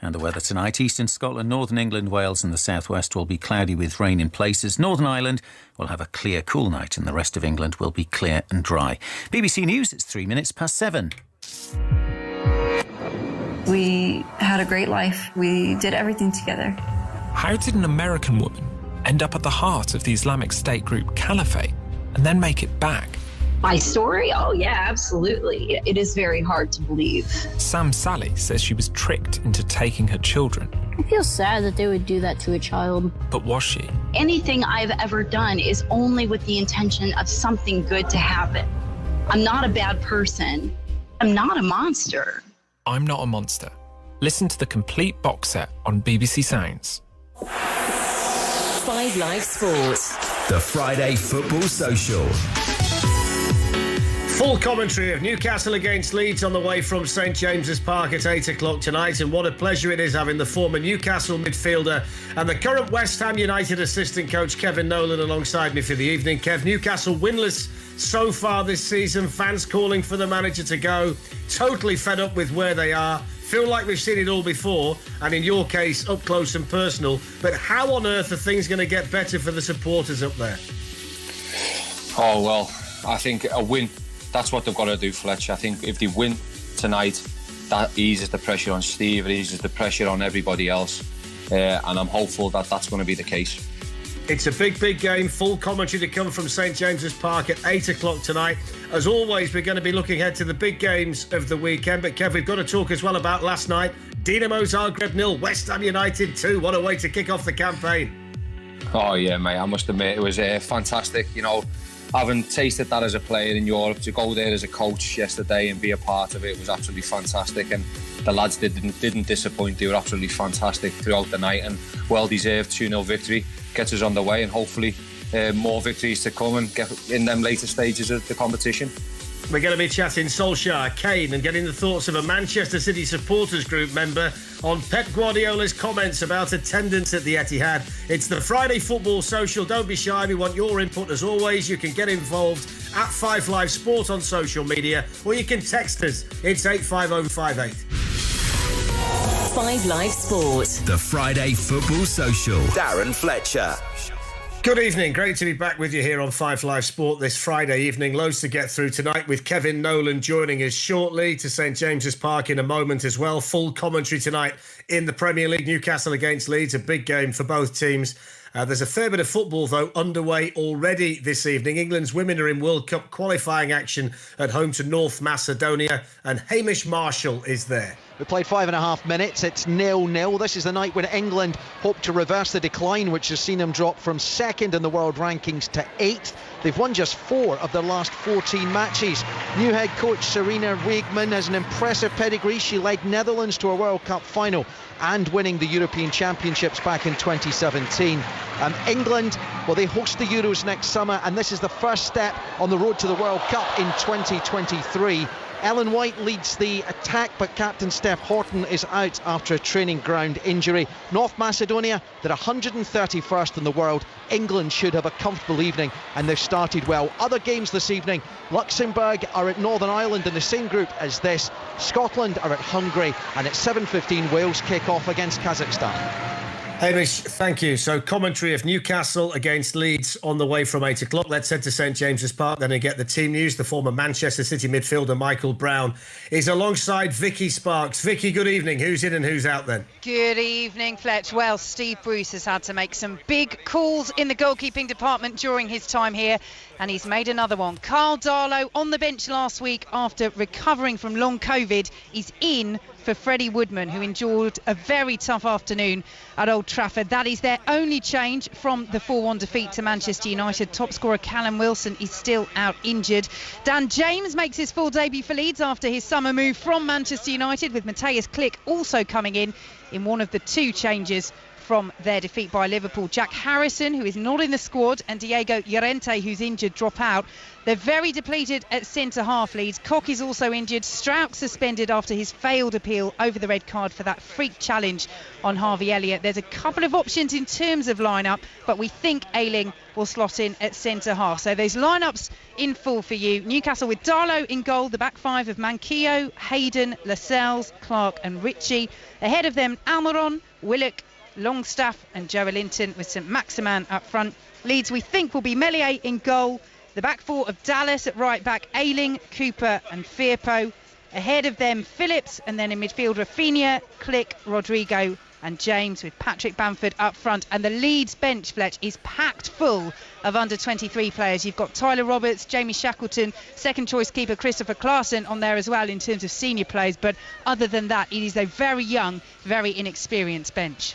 And the weather tonight: eastern Scotland, northern England, Wales and the southwest will be cloudy with rain in places. Northern Ireland will have a clear, cool night and the rest of England will be clear and dry. BBC News, it's 7:03. We had a great life. We did everything together. How did an American woman end up at the heart of the Islamic State group Caliphate and then make it back? My story? Oh, yeah, absolutely. It is very hard to believe. Sam Sally says she was tricked into taking her children. I feel sad that they would do that to a child. But was she? Anything I've ever done is only with the intention of something good to happen. I'm not a bad person. I'm not a monster. I'm Not a Monster. Listen to the complete box set on BBC Sounds. 5 Live Sports. The Friday Football Social. Full commentary of Newcastle against Leeds on the way from St James's Park at 8 o'clock tonight, and what a pleasure it is having the former Newcastle midfielder and the current West Ham United assistant coach Kevin Nolan alongside me for the evening. Kev, Newcastle winless so far this season, fans calling for the manager to go, totally fed up with where they are, feel like we've seen it all before, and in your case up close and personal, but how on earth are things going to get better for the supporters up there? Oh well, I think a win, that's what they've got to do, Fletcher. I think if they win tonight, that eases the pressure on Steve, it eases the pressure on everybody else, and I'm hopeful that that's going to be the case. It's a big, big game. Full commentary to come from St James's Park at 8 o'clock tonight. As always, we're going to be looking ahead to the big games of the weekend. But, Kev, we've got to talk as well about last night. Dinamo Zagreb 0, West Ham United 2. What a way to kick off the campaign. Oh, yeah, mate. I must admit, it was fantastic. You know, having tasted that as a player in Europe, to go there as a coach yesterday and be a part of it was absolutely fantastic. And the lads didn't disappoint. They were absolutely fantastic throughout the night, and well-deserved 2-0 victory gets us on the way, and hopefully more victories to come and get in them later stages of the competition. We're going to be chatting Solskjaer, Kane, and getting the thoughts of a Manchester City supporters group member on Pep Guardiola's comments about attendance at the Etihad. It's the Friday Football Social. Don't be shy. We want your input as always. You can get involved at 5 Live Sport on social media, or you can text us. It's 85058. 5 Live Sports. The Friday Football Social. Darren Fletcher. Good evening. Great to be back with you here on 5 Live Sport this Friday evening. Loads to get through tonight with Kevin Nolan joining us shortly to St James's Park in a moment as well. Full commentary tonight in the Premier League. Newcastle against Leeds, a big game for both teams. There's a fair bit of football, though, underway already this evening. England's women are in World Cup qualifying action at home to North Macedonia, and Hamish Marshall is there. We played 5.5 minutes. It's 0-0. This is the night when England hope to reverse the decline, which has seen them drop from second in the world rankings to 8th. They've won just 4 of their last 14 matches. New head coach Sarina Wiegman has an impressive pedigree. She led Netherlands to a World Cup final and winning the European Championships back in 2017. England, well, they host the Euros next summer, and this is the first step on the road to the World Cup in 2023. Ellen White leads the attack, but captain Steph Horton is out after a training ground injury. North Macedonia, they're 131st in the world. England should have a comfortable evening, and they've started well. Other games this evening: Luxembourg are at Northern Ireland in the same group as this. Scotland are at Hungary, and at 7:15 Wales kick off against Kazakhstan. Hamish, thank you. So, commentary of Newcastle against Leeds on the way from 8 o'clock. Let's head to St James's Park then and get the team news. The former Manchester City midfielder Michael Brown is alongside Vicky Sparks. Vicky, good evening. Who's in and who's out then? Good evening, Fletch. Well, Steve Bruce has had to make some big calls in the goalkeeping department during his time here, and he's made another one. Carl Darlow on the bench last week after recovering from long COVID. He's in for Freddie Woodman, who endured a very tough afternoon at Old Trafford. That is their only change from the 4-1 defeat to Manchester United. Top scorer Callum Wilson is still out injured. Dan James makes his full debut for Leeds after his summer move from Manchester United, with Matthias Klick also coming in one of the two changes from their defeat by Liverpool. Jack Harrison, who is not in the squad, and Diego Llorente, who's injured, drop out. They're very depleted at centre-half, Leeds. Koch is also injured. Strout suspended after his failed appeal over the red card for that freak challenge on Harvey Elliott. There's a couple of options in terms of line-up, but we think Ayling will slot in at centre-half. So those line-ups in full for you. Newcastle with Darlow in goal, the back five of Manquillo, Hayden, Lascelles, Clark and Ritchie. Ahead of them, Almiron, Willock, Longstaff and Joelinton, with St Maximan up front. Leeds, we think, will be Meslier in goal. The back four of Dallas at right back, Ayling, Cooper and Firpo. Ahead of them, Phillips, and then in midfield, Rafinha, Klick, Rodrigo and James, with Patrick Bamford up front. And the Leeds bench, Fletch, is packed full of under-23 players. You've got Tyler Roberts, Jamie Shackleton, second choice keeper Christopher Claassen on there as well in terms of senior players. But other than that, it is a very young, very inexperienced bench.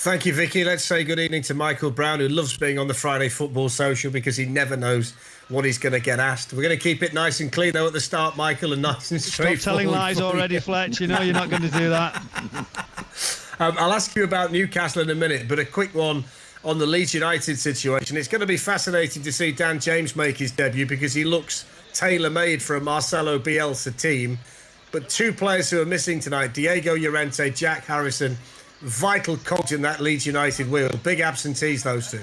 Thank you, Vicky. Let's say good evening to Michael Brown, who loves being on the Friday Football Social because he never knows what he's going to get asked. We're going to keep it nice and clean, though, at the start, Michael, and nice and straightforward. Stop telling lies already, Fletch. You know you're not going to do that. I'll ask you about Newcastle in a minute, but a quick one on the Leeds United situation. It's going to be fascinating to see Dan James make his debut because he looks tailor-made for a Marcelo Bielsa team. But two players who are missing tonight, Diego Llorente, Jack Harrison, vital coach in that Leeds United wheel. Big absentees, those two.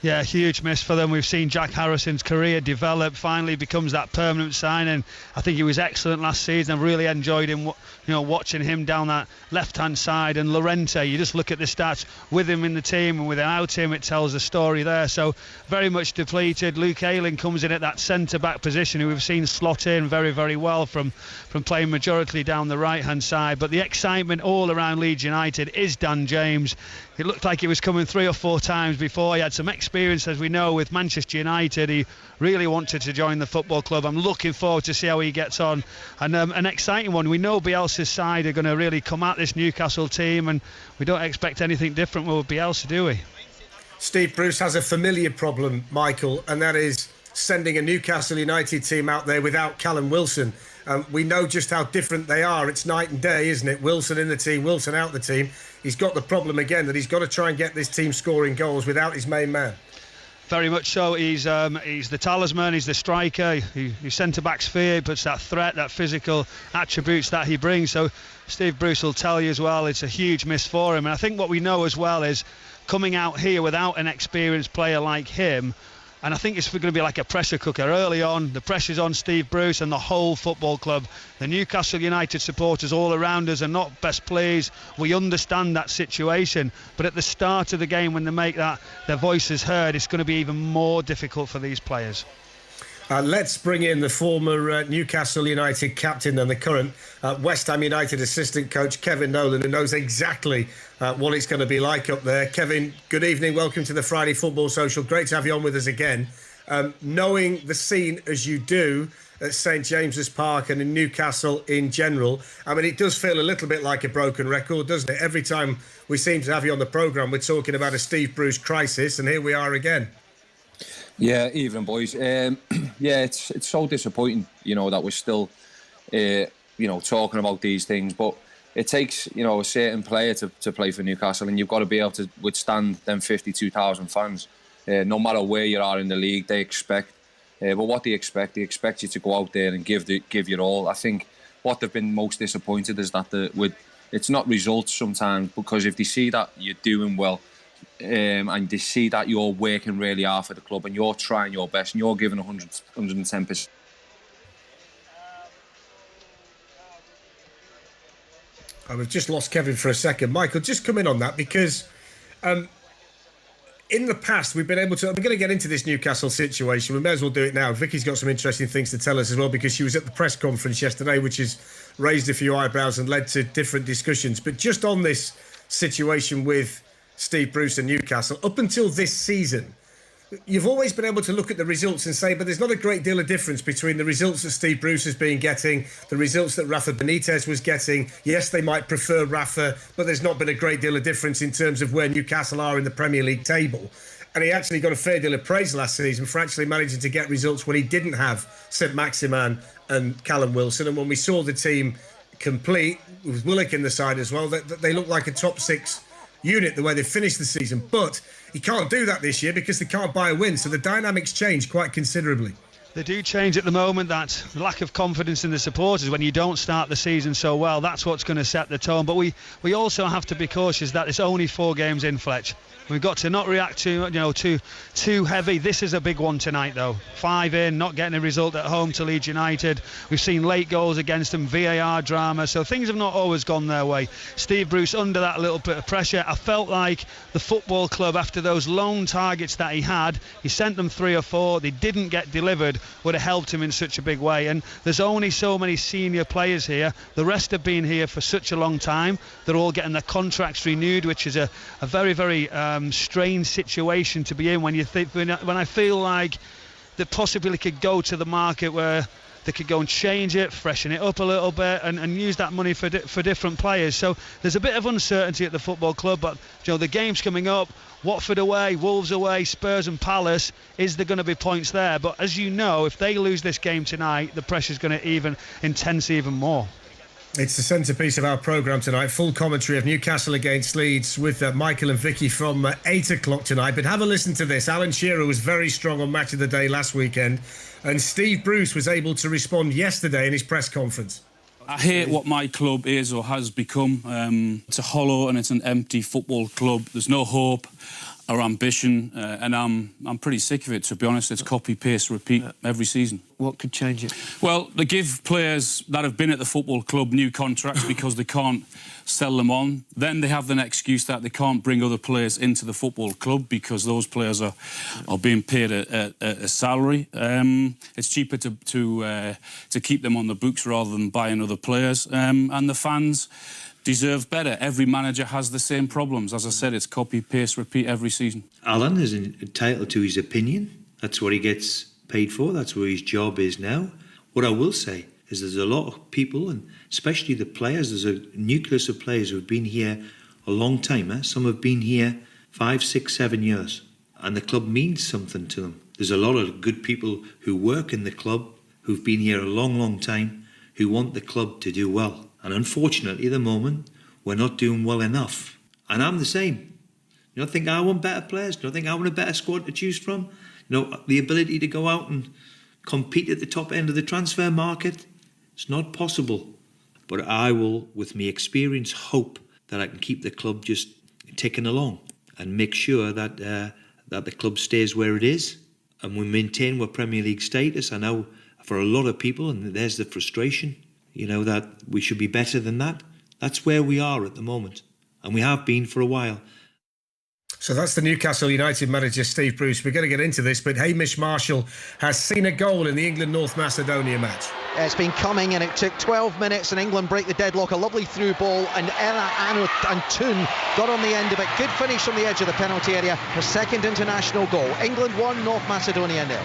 Yeah, huge miss for them. We've seen Jack Harrison's career develop, finally becomes that permanent signing. I think he was excellent last season. I really enjoyed him, watching him down that left-hand side. And Llorente, you just look at the stats with him in the team and without him, it tells a story there. So very much depleted. Luke Ayling comes in at that centre-back position, who we've seen slot in very, very well from playing majority down the right-hand side. But the excitement all around Leeds United is Dan James. It looked like he was coming 3 or 4 times before. He had some experience, as we know, with Manchester United. He really wanted to join the football club. I'm looking forward to see how he gets on. And an exciting one. We know Bielsa's side are going to really come at this Newcastle team, and we don't expect anything different with Bielsa, do we? Steve Bruce has a familiar problem, Michael, and that is sending a Newcastle United team out there without Callum Wilson. We know just how different they are. It's night and day, isn't it? Wilson in the team, Wilson out the team. He's got the problem again that he's got to try and get this team scoring goals without his main man. Very much so. He's the talisman, he's the striker, he's centre-back's fear, but it's that threat, that physical attributes that he brings. So Steve Bruce will tell you as well, it's a huge miss for him. And I think what we know as well is coming out here without an experienced player like him, and I think it's going to be like a pressure cooker early on. The pressure's on Steve Bruce and the whole football club. The Newcastle United supporters all around us are not best pleased. We understand that situation. But at the start of the game, when they make that, their voices heard, it's going to be even more difficult for these players. Let's bring in the former Newcastle United captain and the current West Ham United assistant coach, Kevin Nolan, who knows exactly what it's going to be like up there. Kevin, good evening. Welcome to the Friday Football Social. Great to have you on with us again. Knowing the scene as you do at St James's Park and in Newcastle in general, I mean, it does feel a little bit like a broken record, doesn't it? Every time we seem to have you on the programme, we're talking about a Steve Bruce crisis, and here we are again. Yeah, evening, boys. Yeah, it's so disappointing, that we're still, talking about these things. But it takes, a certain player to play for Newcastle, and you've got to be able to withstand them 52,000 fans. No matter where you are in the league, they expect But what they expect you to go out there and give your all. I think what they've been most disappointed is that it's not results sometimes, because if they see that you're doing well, and they see that you're working really hard for the club and you're trying your best and you're giving 110%. We've just lost Kevin for a second. Michael, just come in on that, because in the past we've been able to... We're going to get into this Newcastle situation. We may as well do it now. Vicky's got some interesting things to tell us as well, because she was at the press conference yesterday, which has raised a few eyebrows and led to different discussions. But just on this situation with Steve Bruce and Newcastle, up until this season, you've always been able to look at the results and say, but there's not a great deal of difference between the results that Steve Bruce has been getting, the results that Rafa Benitez was getting. Yes, they might prefer Rafa, but there's not been a great deal of difference in terms of where Newcastle are in the Premier League table. And he actually got a fair deal of praise last season for actually managing to get results when he didn't have St Maximin and Callum Wilson. And when we saw the team complete, with Willock in the side as well, they looked like a top six unit the way they finished the season. But he can't do that this year because they can't buy a win, so the dynamics change quite considerably. They do change at the moment. That lack of confidence in the supporters when you don't start the season so well, that's what's going to set the tone. But we also have to be cautious that it's only 4 games in, Fletch. We've got to not react too heavy. This is a big one tonight, though. 5 in, not getting a result at home to Leeds United. We've seen late goals against them, VAR drama, so things have not always gone their way. Steve Bruce under that little bit of pressure. I felt like the football club, after those lone targets that he had, he sent them 3 or 4. They didn't get delivered, would have helped him in such a big way. And there's only so many senior players here. The rest have been here for such a long time. They're all getting their contracts renewed, which is a very, very strange situation to be in when I feel like they possibly could go to the market where they could go and change it, freshen it up a little bit, and use that money for different players. So there's a bit of uncertainty at the football club, but the game's coming up. Watford away, Wolves away, Spurs and Palace. Is there going to be points there? But as you know, if they lose this game tonight, the pressure's going to intense even more. It's the centrepiece of our programme tonight. Full commentary of Newcastle against Leeds with Michael and Vicky from 8 o'clock tonight. But have a listen to this. Alan Shearer was very strong on Match of the Day last weekend, and Steve Bruce was able to respond yesterday in his press conference. I hate what my club is or has become. It's a hollow and it's an empty football club. There's no hope or ambition, and I'm pretty sick of it, to be honest. It's copy, paste, repeat every season. What could change it? Well, they give players that have been at the football club new contracts because they can't sell them on. Then they have the excuse that they can't bring other players into the football club because those players are being paid a salary. It's cheaper to keep them on the books rather than buying other players. And the fans deserve better. Every manager has the same problems. As I said, it's copy, paste, repeat every season. Alan is entitled to his opinion. That's what he gets paid for. That's where his job is now. What I will say is there's a lot of people, and especially the players, there's a nucleus of players who've been here a long time. Some have been here 5, 6, 7 years, and the club means something to them. There's a lot of good people who work in the club who've been here a long, long time, who want the club to do well. And unfortunately, at the moment, we're not doing well enough. And I'm the same. You don't think I want better players? You don't think I want a better squad to choose from? The ability to go out and compete at the top end of the transfer market? It's not possible. But I will, with my experience, hope that I can keep the club just ticking along and make sure that the club stays where it is and we maintain our Premier League status. I know for a lot of people, and there's the frustration, that we should be better than that. That's where we are at the moment, and we have been for a while. So that's the Newcastle United manager, Steve Bruce. We're going to get into this, but Hamish Marshall has seen a goal in the England-North Macedonia match. It's been coming, and it took 12 minutes, and England break the deadlock. A lovely through ball, and Ella Antun got on the end of it. Good finish from the edge of the penalty area. Her second international goal. England 1, North Macedonia 0.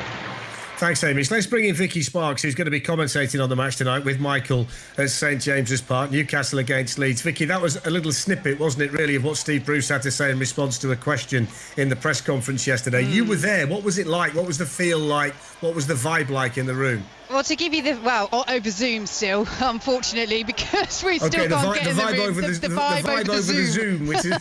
Thanks, Hamish. Let's bring in Vicky Sparks, who's going to be commentating on the match tonight with Michael at St James's Park, Newcastle against Leeds. Vicky, that was a little snippet, wasn't it, really, of what Steve Bruce had to say in response to a question in the press conference yesterday. You were there. What was it like? What was the feel like? What was the vibe like in the room? Well, to give you over Zoom still, unfortunately, because we still can't get in the room. The vibe over the Zoom. Which is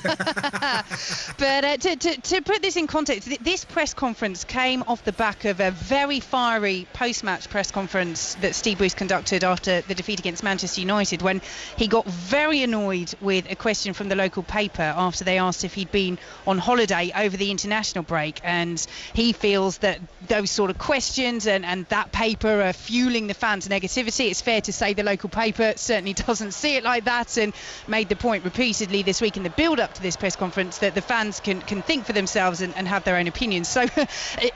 But to put this in context, this press conference came off the back of a very fiery post-match press conference that Steve Bruce conducted after the defeat against Manchester United, when he got very annoyed with a question from the local paper after they asked if he'd been on holiday over the international break, and he feels that those sort of questions and that paper are fueling the fans' negativity. It's fair to say the local paper certainly doesn't see it like that, and made the point repeatedly this week in the build-up to this press conference that the fans can think for themselves and have their own opinions. So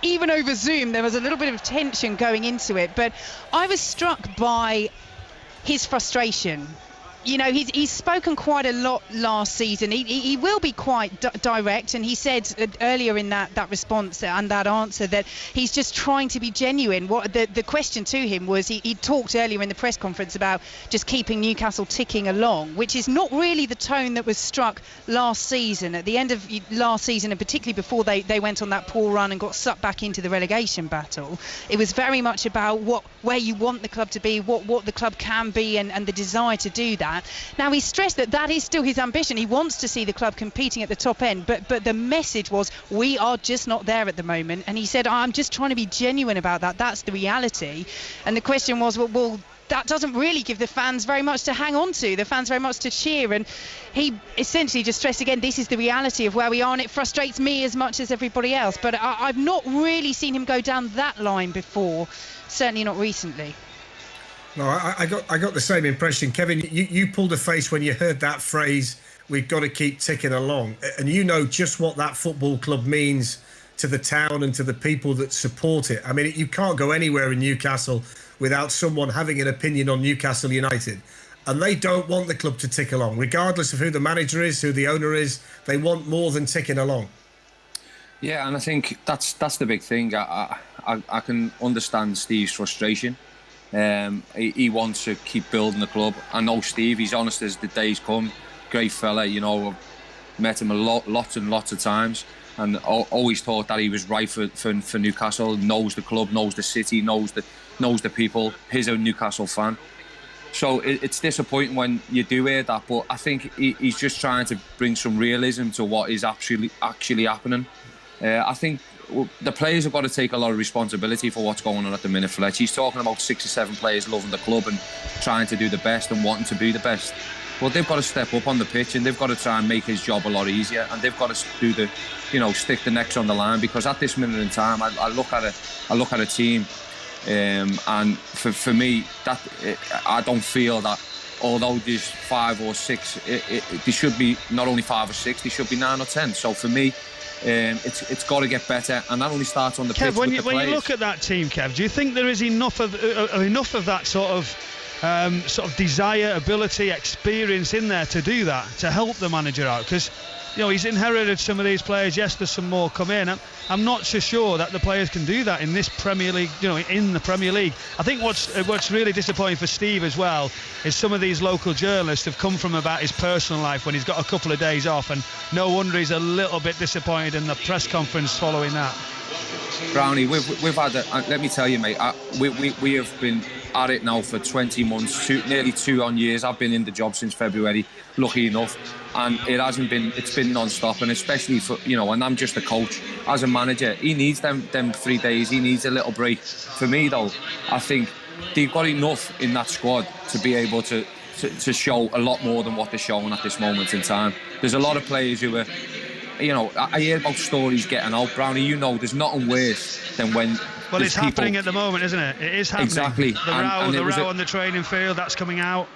even over Zoom there was a little bit of tension going into it, but I was struck by his frustration. You know, he's spoken quite a lot last season. He will be quite direct, and he said earlier in that response and that answer that he's just trying to be genuine. What the question to him was, he talked earlier in the press conference about just keeping Newcastle ticking along, which is not really the tone that was struck last season. At the end of last season, and particularly before they went on that poor run and got sucked back into the relegation battle, it was very much about where you want the club to be, what the club can be, and the desire to do that. Now, he stressed that is still his ambition. He wants to see the club competing at the top end, but the message was, we are just not there at the moment. And he said, I'm just trying to be genuine about that. That's the reality. And the question was, well, that doesn't really give the fans very much to hang on to, the fans very much to cheer. And he essentially just stressed again, this is the reality of where we are, and it frustrates me as much as everybody else. But I've not really seen him go down that line before, certainly not recently. No, I got the same impression. Kevin, you pulled a face when you heard that phrase, we've got to keep ticking along. And you know just what that football club means to the town and to the people that support it. I mean, you can't go anywhere in Newcastle without someone having an opinion on Newcastle United. And they don't want the club to tick along, regardless of who the manager is, who the owner is. They want more than ticking along. Yeah, and I think that's the big thing. I can understand Steve's frustration. He wants to keep building the club. I know Steve, he's honest as the days come. Great fella, you know, I've met him lots and lots of times, and always thought that he was right for Newcastle. Knows the club, knows the city, knows the people. He's a Newcastle fan. So it's disappointing when you do hear that, but I think he's just trying to bring some realism to what is actually happening. I think the players have got to take a lot of responsibility for what's going on at the minute, Fletch. He's talking about 6 or 7 players loving the club and trying to do the best and wanting to be the best. Well, they've got to step up on the pitch, and they've got to try and make his job a lot easier, and they've got to do stick the necks on the line, because at this minute in time, I look at a team, and for me, that I don't feel that. Although there's 5 or 6, there should be not only 5 or 6, there should be 9 or 10. So for me, it's got to get better, and that only starts on the pitch. Kev, when you look at that team, Kev, do you think there is enough of that sort of desire, ability, experience in there to do that, to help the manager out? Because he's inherited some of these players. Yes, there's some more come in. I'm not so sure that the players can do that in this Premier League. In the Premier League, I think what's really disappointing for Steve as well is some of these local journalists have come from about his personal life when he's got a couple of days off, and no wonder he's a little bit disappointed in the press conference following that. Brownie, we've had let me tell you, mate, we have been at it now for 20 months, nearly 2 years. I've been in the job since February, lucky enough, and it's been non-stop, and especially for, and I'm just a coach. As a manager, he needs them 3 days, he needs a little break. For me though, I think they've got enough in that squad to be able to show a lot more than what they're showing at this moment in time. There's a lot of players who are, I hear about stories getting out, Brownie, there's nothing worse than when... Well, it's happening at the moment, isn't it? It is happening. Exactly. The row on the training field, that's coming out.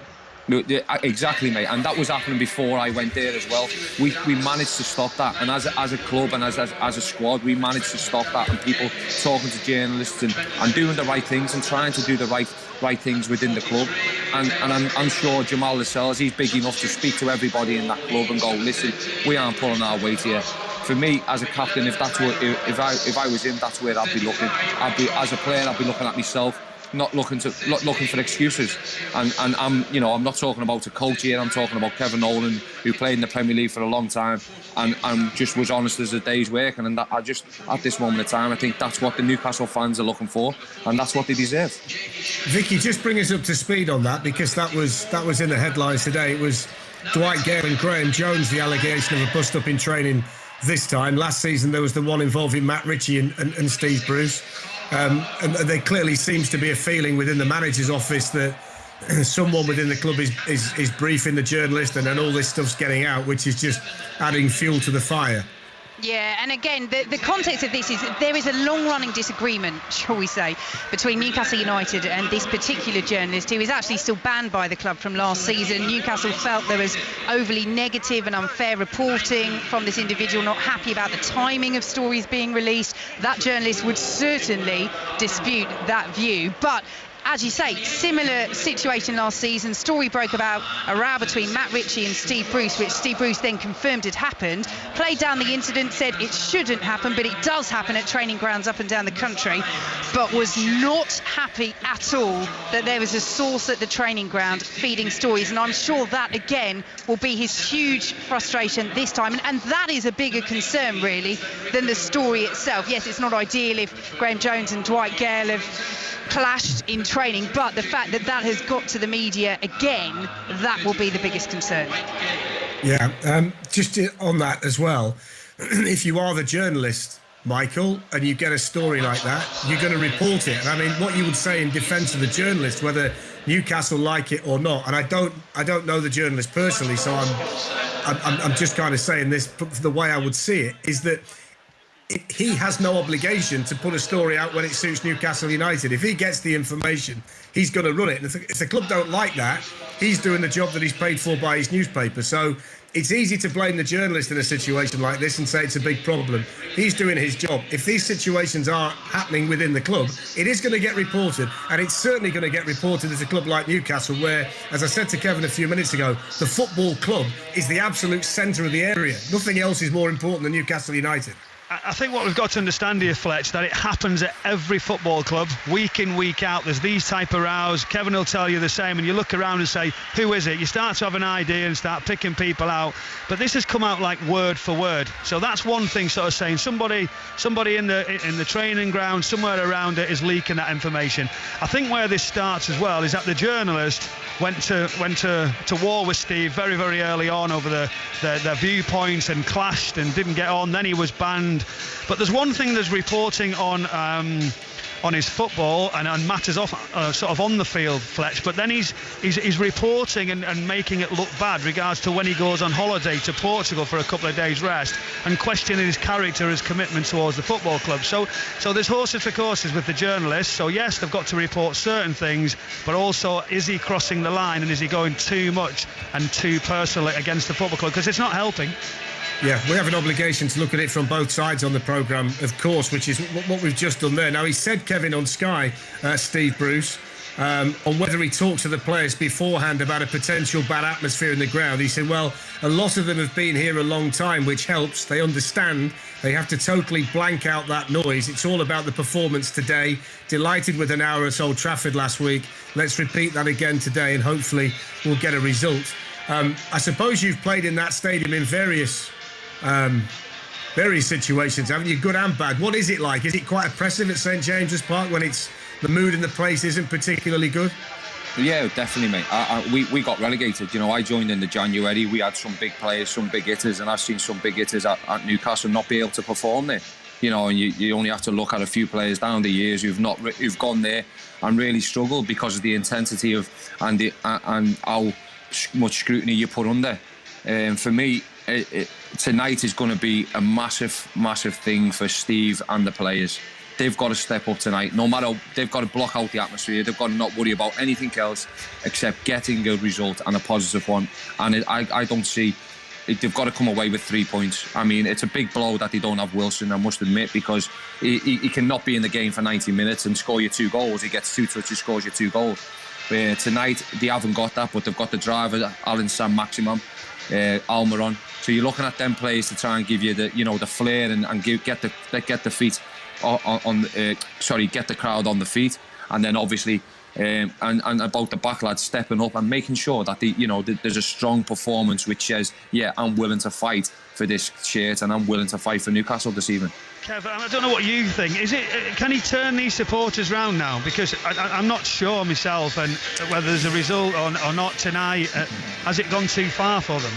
Exactly, mate, and that was happening before I went there as well. We managed to stop that, and as a club and as a squad, we managed to stop that, and people talking to journalists and doing the right things and trying to do the right things within the club. And I'm sure Jamal Lascelles, he's big enough to speak to everybody in that club and go, listen, we aren't pulling our weight here. For me, as a captain, if I was him, that's where I'd be looking. As a player, I'd be looking at myself, not looking for excuses. And I'm not talking about a coach here. I'm talking about Kevin Nolan, who played in the Premier League for a long time, and just was honest as a day's work. And at this moment in time, I think that's what the Newcastle fans are looking for, and that's what they deserve. Vicky, just bring us up to speed on that, because that was in the headlines today. It was Dwight Gale and Graham Jones, the allegation of a bust-up in training this time. Last season there was the one involving Matt Ritchie and Steve Bruce. And there clearly seems to be a feeling within the manager's office that someone within the club is briefing the journalist, and then all this stuff's getting out, which is just adding fuel to the fire. Yeah, and again, the context of this is there is a long-running disagreement, shall we say, between Newcastle United and this particular journalist, who is actually still banned by the club from last season. Newcastle felt there was overly negative and unfair reporting from this individual, not happy about the timing of stories being released. That journalist would certainly dispute that view. But as you say, similar situation last season. Story broke about a row between Matt Ritchie and Steve Bruce, which Steve Bruce then confirmed had happened. Played down the incident, said it shouldn't happen, but it does happen at training grounds up and down the country, but was not happy at all that there was a source at the training ground feeding stories. And I'm sure that, again, will be his huge frustration this time. And that is a bigger concern, really, than the story itself. Yes, it's not ideal if Graham Jones and Dwight Gale have clashed in training, but the fact that that has got to the media again, that will be the biggest concern. Yeah, just on that as well, if you are the journalist, Michael, and you get a story like that, you're going to report it. And I mean, what you would say in defence of the journalist, whether Newcastle like it or not, and I don't know the journalist personally, so I'm just kind of saying this, the way I would see it is that he has no obligation to put a story out when it suits Newcastle United. If he gets the information, he's going to run it. And if the club don't like that, he's doing the job that he's paid for by his newspaper. So it's easy to blame the journalist in a situation like this and say it's a big problem. He's doing his job. If these situations are happening within the club, it is going to get reported. And it's certainly going to get reported at a club like Newcastle, where, as I said to Kevin a few minutes ago, the football club is the absolute centre of the area. Nothing else is more important than Newcastle United. I think what we've got to understand here, Fletch, that it happens at every football club, week in, week out. There's these type of rows. Kevin will tell you the same, and you look around and say, who is it? You start to have an idea and start picking people out. But this has come out like word for word. So that's one thing, sort of saying somebody in the training ground, somewhere around it, is leaking that information. I think where this starts as well is that the journalist went to war with Steve very, very early on over their viewpoints and clashed and didn't get on. Then he was banned. But there's one thing there's reporting on his football and matters off sort of on the field, Fletch, but then he's reporting and making it look bad regards to when he goes on holiday to Portugal for a couple of days rest and questioning his character, his commitment towards the football club. So there's horses for courses with the journalists. So yes, they've got to report certain things, but also, is he crossing the line and is he going too much and too personally against the football club? Because it's not helping. Yeah, we have an obligation to look at it from both sides on the programme, of course, which is what we've just done there. Now, he said, Kevin, on Sky, Steve Bruce, on whether he talked to the players beforehand about a potential bad atmosphere in the ground. He said, well, a lot of them have been here a long time, which helps. They understand. They have to totally blank out that noise. It's all about the performance today. Delighted with an hour at Old Trafford last week. Let's repeat that again today, and hopefully we'll get a result. I suppose you've played in that stadium in various situations, haven't you? Good and bad. What is it like? Is it quite oppressive at St James's Park when the mood in the place isn't particularly good? Yeah, definitely, mate. We got relegated. You know, I joined in the January. We had some big players, some big hitters, and I've seen some big hitters at Newcastle not be able to perform there. You know, and you only have to look at a few players down the years who've gone there and really struggled because of the intensity of and how much scrutiny you put under. For me, tonight is going to be a massive thing for Steve and the players. They've got to step up tonight. No matter, they've got to block out the atmosphere. They've got to not worry about anything else except getting a result and a positive one. And I don't see. They've got to come away with 3 points. I mean, it's a big blow that they don't have Wilson, I must admit, because he cannot be in the game for 90 minutes and score you 2 goals. He gets 2 touches, scores you 2 goals. Tonight, they haven't got that, but they've got the driver, Alan Sam Maximum, Almiron. So you're looking at them players to try and give you the flair and get the feet get the crowd on the feet, and then obviously and about the back lads stepping up and making sure that there's a strong performance which says, yeah, I'm willing to fight for this shirt and I'm willing to fight for Newcastle this evening. Kev, I don't know what you think. Can he turn these supporters round now? Because I'm not sure myself, and whether there's a result or not tonight. Has it gone too far for them?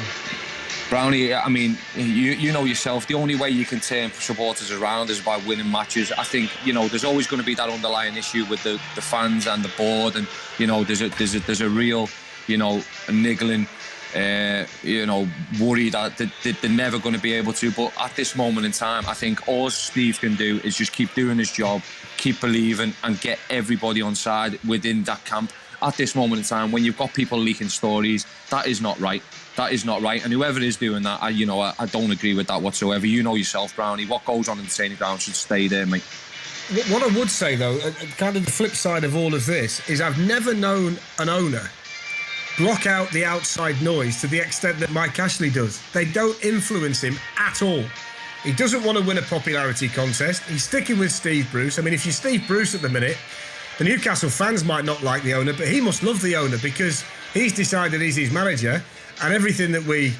Brownie, I mean, you know yourself, the only way you can turn supporters around is by winning matches. I think, there's always going to be that underlying issue with the fans and the board, and, there's a real, a niggling, worry that they're never going to be able to. But at this moment in time, I think all Steve can do is just keep doing his job, keep believing, and get everybody on side within that camp. At this moment in time, when you've got people leaking stories, that is not right. That is not right. And whoever is doing that, I don't agree with that whatsoever. You know yourself, Brownie, what goes on in the training ground should stay there, mate. What I would say, though, kind of the flip side of all of this, is I've never known an owner block out the outside noise to the extent that Mike Ashley does. They don't influence him at all. He doesn't want to win a popularity contest. He's sticking with Steve Bruce. I mean, if you're Steve Bruce at the minute, the Newcastle fans might not like the owner, but he must love the owner because he's decided he's his manager, and everything that we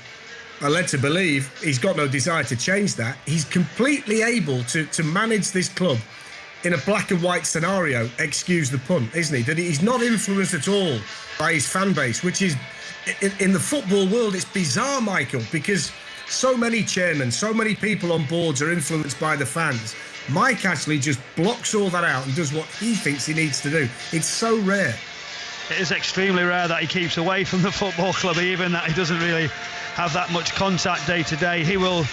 are led to believe, he's got no desire to change that. He's completely able to manage this club in a black and white scenario, excuse the pun, isn't he? That he's not influenced at all by his fan base, which is, in the football world, it's bizarre, Michael, because so many chairmen, so many people on boards are influenced by the fans. Mike Ashley just blocks all that out and does what he thinks he needs to do. It's so rare. It is extremely rare that he keeps away from the football club, even that he doesn't really have that much contact day to day. He'll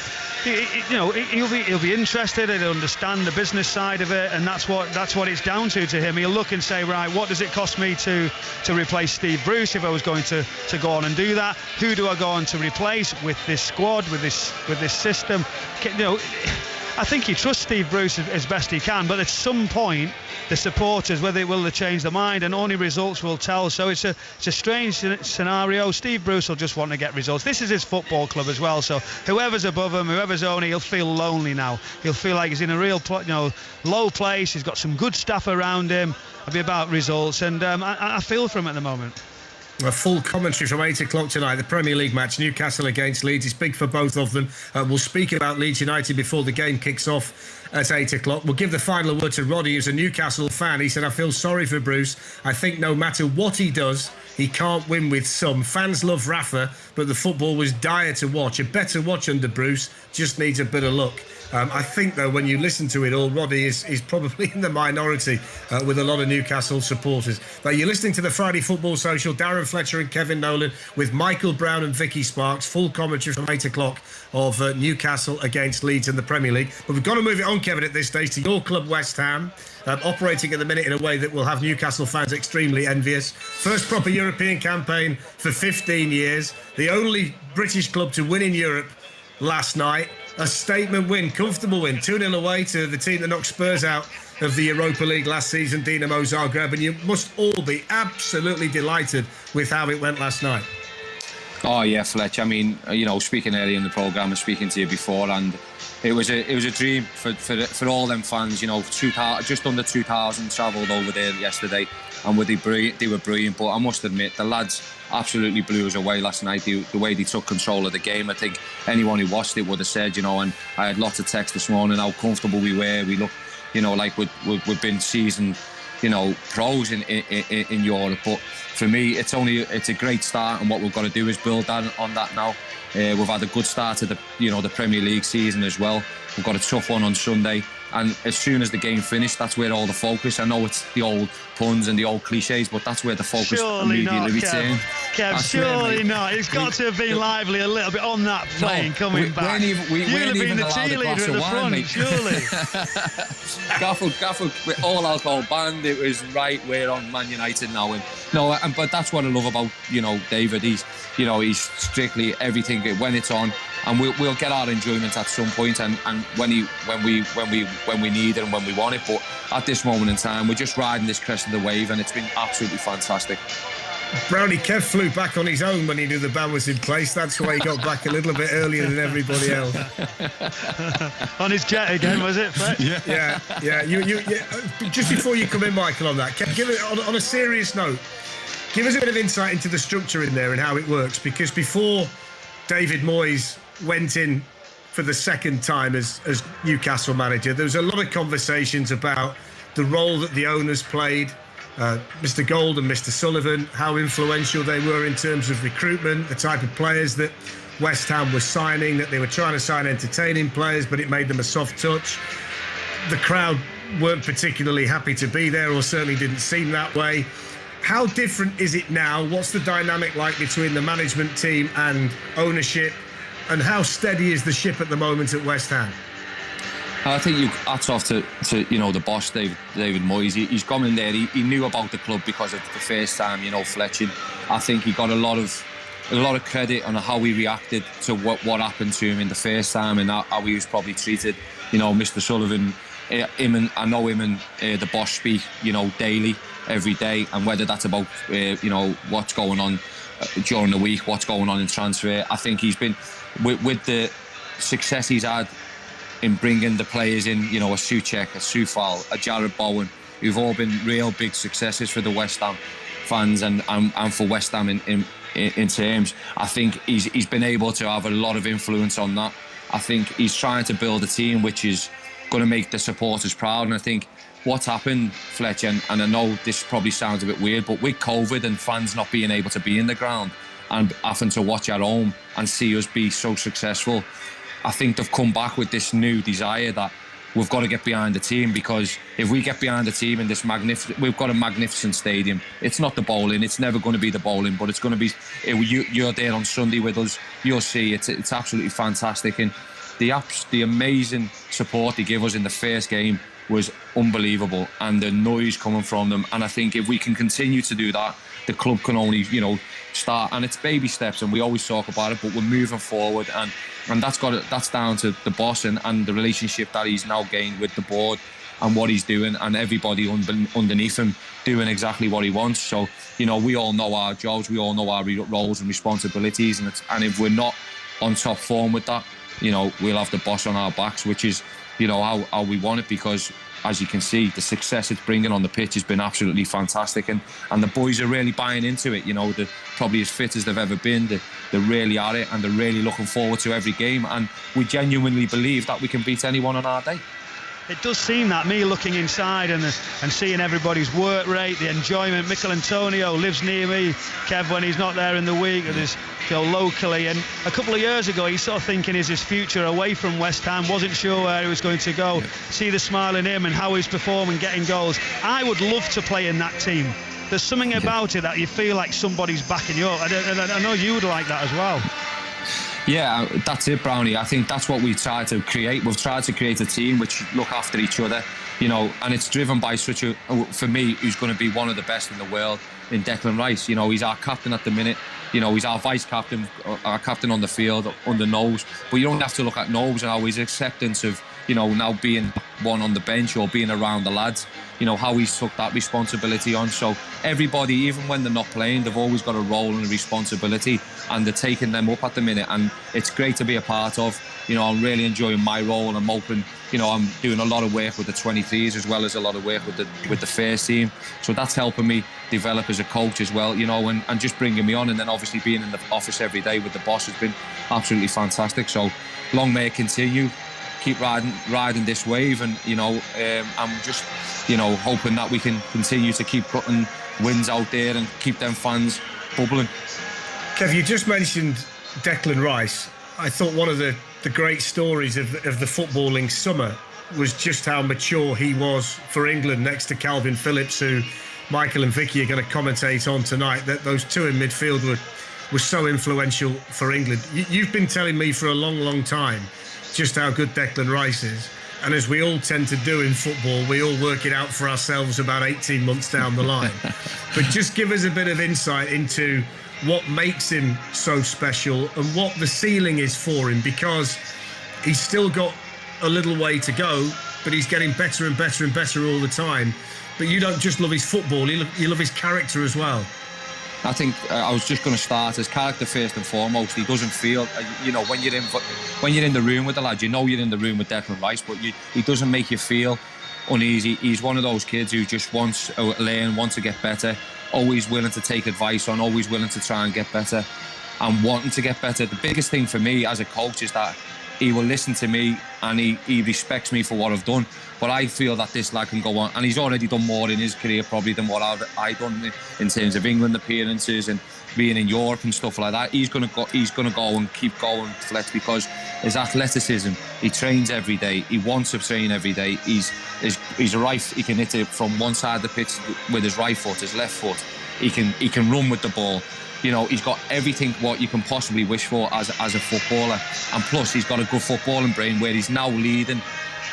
be interested, he'll understand the business side of it, and that's what it's down to him. He'll look and say, right, what does it cost me to replace Steve Bruce if I was going to go on and do that? Who do I go on to replace with this squad, with this system? I think he trusts Steve Bruce as best he can, but at some point the supporters, whether will they change their mind, and only results will tell. So it's a strange scenario. Steve Bruce will just want to get results. This is his football club as well, so whoever's above him, whoever's owning, he'll feel lonely now. He'll feel like he's in a real low place. He's got some good staff around him. It'll be about results, and I feel for him at the moment. A full commentary from 8 o'clock tonight, the Premier League match, Newcastle against Leeds. It's big for both of them. We'll speak about Leeds United before the game kicks off at 8 o'clock. We'll give the final word to Roddy, who's a Newcastle fan. He said, I feel sorry for Bruce. I think no matter what he does, he can't win with some. Fans love Rafa, but the football was dire to watch. A better watch under Bruce, just needs a bit of luck. I think, though, when you listen to it all, Roddy is probably in the minority with a lot of Newcastle supporters. But you're listening to the Friday Football Social, Darren Fletcher and Kevin Nolan with Michael Brown and Vicky Sparks. Full commentary from 8 o'clock of Newcastle against Leeds in the Premier League. But we've got to move it on, Kevin, at this stage to your club, West Ham. Operating at the minute in a way that will have Newcastle fans extremely envious. First proper European campaign for 15 years. The only British club to win in Europe last night. A statement win, comfortable win, 2-0 away to the team that knocked Spurs out of the Europa League last season, Dinamo Zagreb, and you must all be absolutely delighted with how it went last night. Oh yeah, Fletch. I mean, speaking earlier in the programme and speaking to you before, and it was a dream for all them fans. Just under 2,000 travelled over there yesterday, and they were brilliant. But I must admit, the lads absolutely blew us away last night. The way they took control of the game, I think anyone who watched it would have said, and I had lots of texts this morning how comfortable we were. We looked, like we've been seasoned, pros in Europe. But for me, it's a great start, and what we've got to do is build on that now. We've had a good start to the Premier League season as well. We've got a tough one on Sunday, and as soon as the game finished, that's where all the focus. I know it's the old puns and the old cliches, but that's where the focus immediately returned. Kev, surely not. It's got to have been lively a little bit on that plane coming back. We You'd have been the cheerleader at the front, mate. Surely. Gaffer, with all alcohol banned. It was right. We're on Man United now, but that's what I love about David. He's strictly everything when it's on, and we'll get our enjoyment at some point, and when we need it and when we want it. But at this moment in time, we're just riding this crest of the wave, and it's been absolutely fantastic. Brownie, Kev flew back on his own when he knew the ban was in place. That's why he got back a little bit earlier than everybody else. On his jet again, was it? Yeah. Just before you come in, Michael, on that, Kev, give it on a serious note. Give us a bit of insight into the structure in there and how it works, because before David Moyes went in for the second time as Newcastle manager, there was a lot of conversations about the role that the owners played, Mr. Gold and Mr. Sullivan, how influential they were in terms of recruitment, the type of players that West Ham was signing, that they were trying to sign entertaining players, but it made them a soft touch. The crowd weren't particularly happy to be there, or certainly didn't seem that way. How different is it now? What's the dynamic like between the management team and ownership? And how steady is the ship at the moment at West Ham? I think hats off to the boss, David Moyes. He's gone in there. He knew about the club because of the first time, fletching. I think he got a lot of credit on how he reacted to what happened to him in the first time, and how he was probably treated. Mr. Sullivan, I know him and the boss speak, daily, every day, and whether that's about what's going on during the week, what's going on in transfer. I think he's been with the success he's had in bringing the players in, a Souček, a Soufal, a Jared Bowen, who've all been real big successes for the West Ham fans and for West Ham in terms. I think he's been able to have a lot of influence on that. I think he's trying to build a team which is going to make the supporters proud. And I think what's happened, Fletcher, and I know this probably sounds a bit weird, but with COVID and fans not being able to be in the ground and having to watch at home and see us be so successful, I think they've come back with this new desire that we've got to get behind the team, because if we get behind the team in this we've got a magnificent stadium. It's not the bowling, it's never going to be the bowling, but it's going to be, you're there on Sunday with us, you'll see it's absolutely fantastic. And the amazing support they give us in the first game was unbelievable, and the noise coming from them. And I think if we can continue to do that, the club can only, start, and it's baby steps, and we always talk about it, but we're moving forward, and that's down to the boss and the relationship that he's now gained with the board and what he's doing, and everybody underneath him doing exactly what he wants. So we all know our jobs, we all know our roles and responsibilities, and if we're not on top form with that, we'll have the boss on our backs, which is how we want it, because as you can see, the success it's bringing on the pitch has been absolutely fantastic, and the boys are really buying into it. They're probably as fit as they've ever been. They really are it, and they're really looking forward to every game, and we genuinely believe that we can beat anyone on our day. It does seem that, me looking inside and seeing everybody's work rate, the enjoyment. Mikel Antonio lives near me, Kev, when he's not there in the week, and there's locally. And a couple of years ago, he's sort of thinking, is his future away from West Ham? Wasn't sure where he was going to go. Yeah. See the smile in him and how he's performing, getting goals. I would love to play in that team. There's something about it that you feel like somebody's backing you up. I know you would like that as well. Yeah, that's it, Brownie. I think that's what we tried to create. We've tried to create a team which look after each other, and it's driven by for me, who's going to be one of the best in the world, in Declan Rice. He's our captain at the minute. He's our vice captain, our captain on the field, under Knowles. But you don't have to look at Knowles and how his acceptance of, now being one on the bench or being around the lads, how he's took that responsibility on. So everybody, even when they're not playing, they've always got a role and a responsibility, and they're taking them up at the minute, and it's great to be a part of. I'm really enjoying my role. I'm hoping, I'm doing a lot of work with the 23s as well as a lot of work with the first team. So that's helping me develop as a coach as well, and just bringing me on, and then obviously being in the office every day with the boss has been absolutely fantastic. So long may it continue. Keep riding this wave, and I'm just hoping that we can continue to keep putting wins out there and keep them fans bubbling. Kev, you just mentioned Declan Rice. I thought one of the great stories of the footballing summer was just how mature he was for England, next to Calvin Phillips, who Michael and Vicky are going to commentate on tonight. That those two in midfield were so influential for England. You've been telling me for a long time just how good Declan Rice is, and as we all tend to do in football, we all work it out for ourselves about 18 months down the line. But just give us a bit of insight into what makes him so special and what the ceiling is for him, because he's still got a little way to go, but he's getting better and better and better all the time. But you don't just love his football, you love his character as well. I think I was just going to start as character first and foremost. He doesn't feel, when you're in the room with the lad, you're in the room with Declan Rice, but he doesn't make you feel uneasy. He's one of those kids who just wants to learn, wants to get better, always willing to take advice on, always willing to try and get better, and wanting to get better. The biggest thing for me as a coach is that he will listen to me, and he respects me for what I've done. But I feel that this lad can go on, and he's already done more in his career probably than what I've done in terms of England appearances and being in Europe and stuff like that. He's gonna go and keep going, Fletch, because his athleticism, he trains every day, he wants to train every day. He's he can hit it from one side of the pitch with his right foot, his left foot. He can run with the ball. You know, he's got everything what you can possibly wish for as a footballer, and plus he's got a good footballing brain where he's now leading,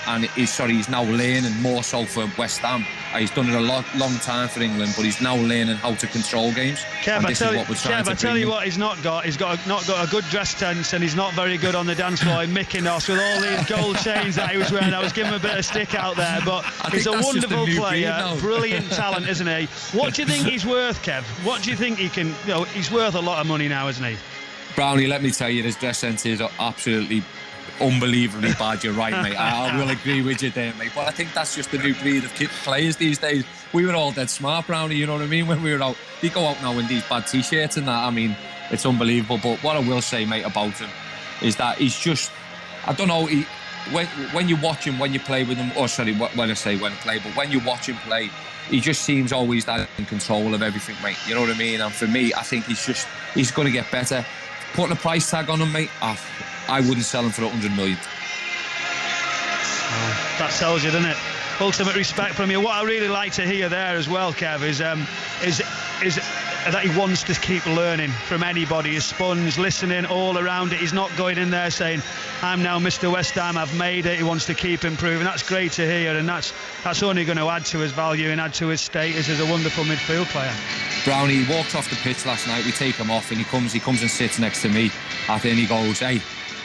and he's now learning more so for West Ham. He's done it a long time for England, but he's now learning how to control games. Kev, I tell you what he's not got. He's not got a good dress sense, and he's not very good on the dance floor in Mykonos with all these gold chains that he was wearing. I was giving him a bit of stick out there, but he's a wonderful player, brilliant talent, isn't he? What do you think he's worth, Kev? What do you think he can? You know, he's worth a lot of money now, isn't he? Brownie, let me tell you, his dress sense is absolutely unbelievably bad. You're right, mate. I will agree with you there, mate. But I think that's just the new breed of players these days. We were all dead smart, Brownie, you know what I mean? When we were out, they go out now in these bad t-shirts and that. I mean, it's unbelievable. But what I will say, mate, about him is that he's just, I don't know, when you watch him, when you play with him, when you watch him play, he just seems always that in control of everything, mate. You know what I mean? And for me, I think he's going to get better. Putting a price tag on him, mate, I wouldn't sell him for 100 million. Oh, that tells you, doesn't it? Ultimate respect from you. What I really like to hear there as well, Kev, is that he wants to keep learning from anybody. He's sponge, listening all around it. He's not going in there saying, I'm now Mr. West Ham, I've made it. He wants to keep improving. That's great to hear, and that's only going to add to his value and add to his status as a wonderful midfield player. Brownie, he walked off the pitch last night. We take him off, and he comes and sits next to me. And then he goes, hey.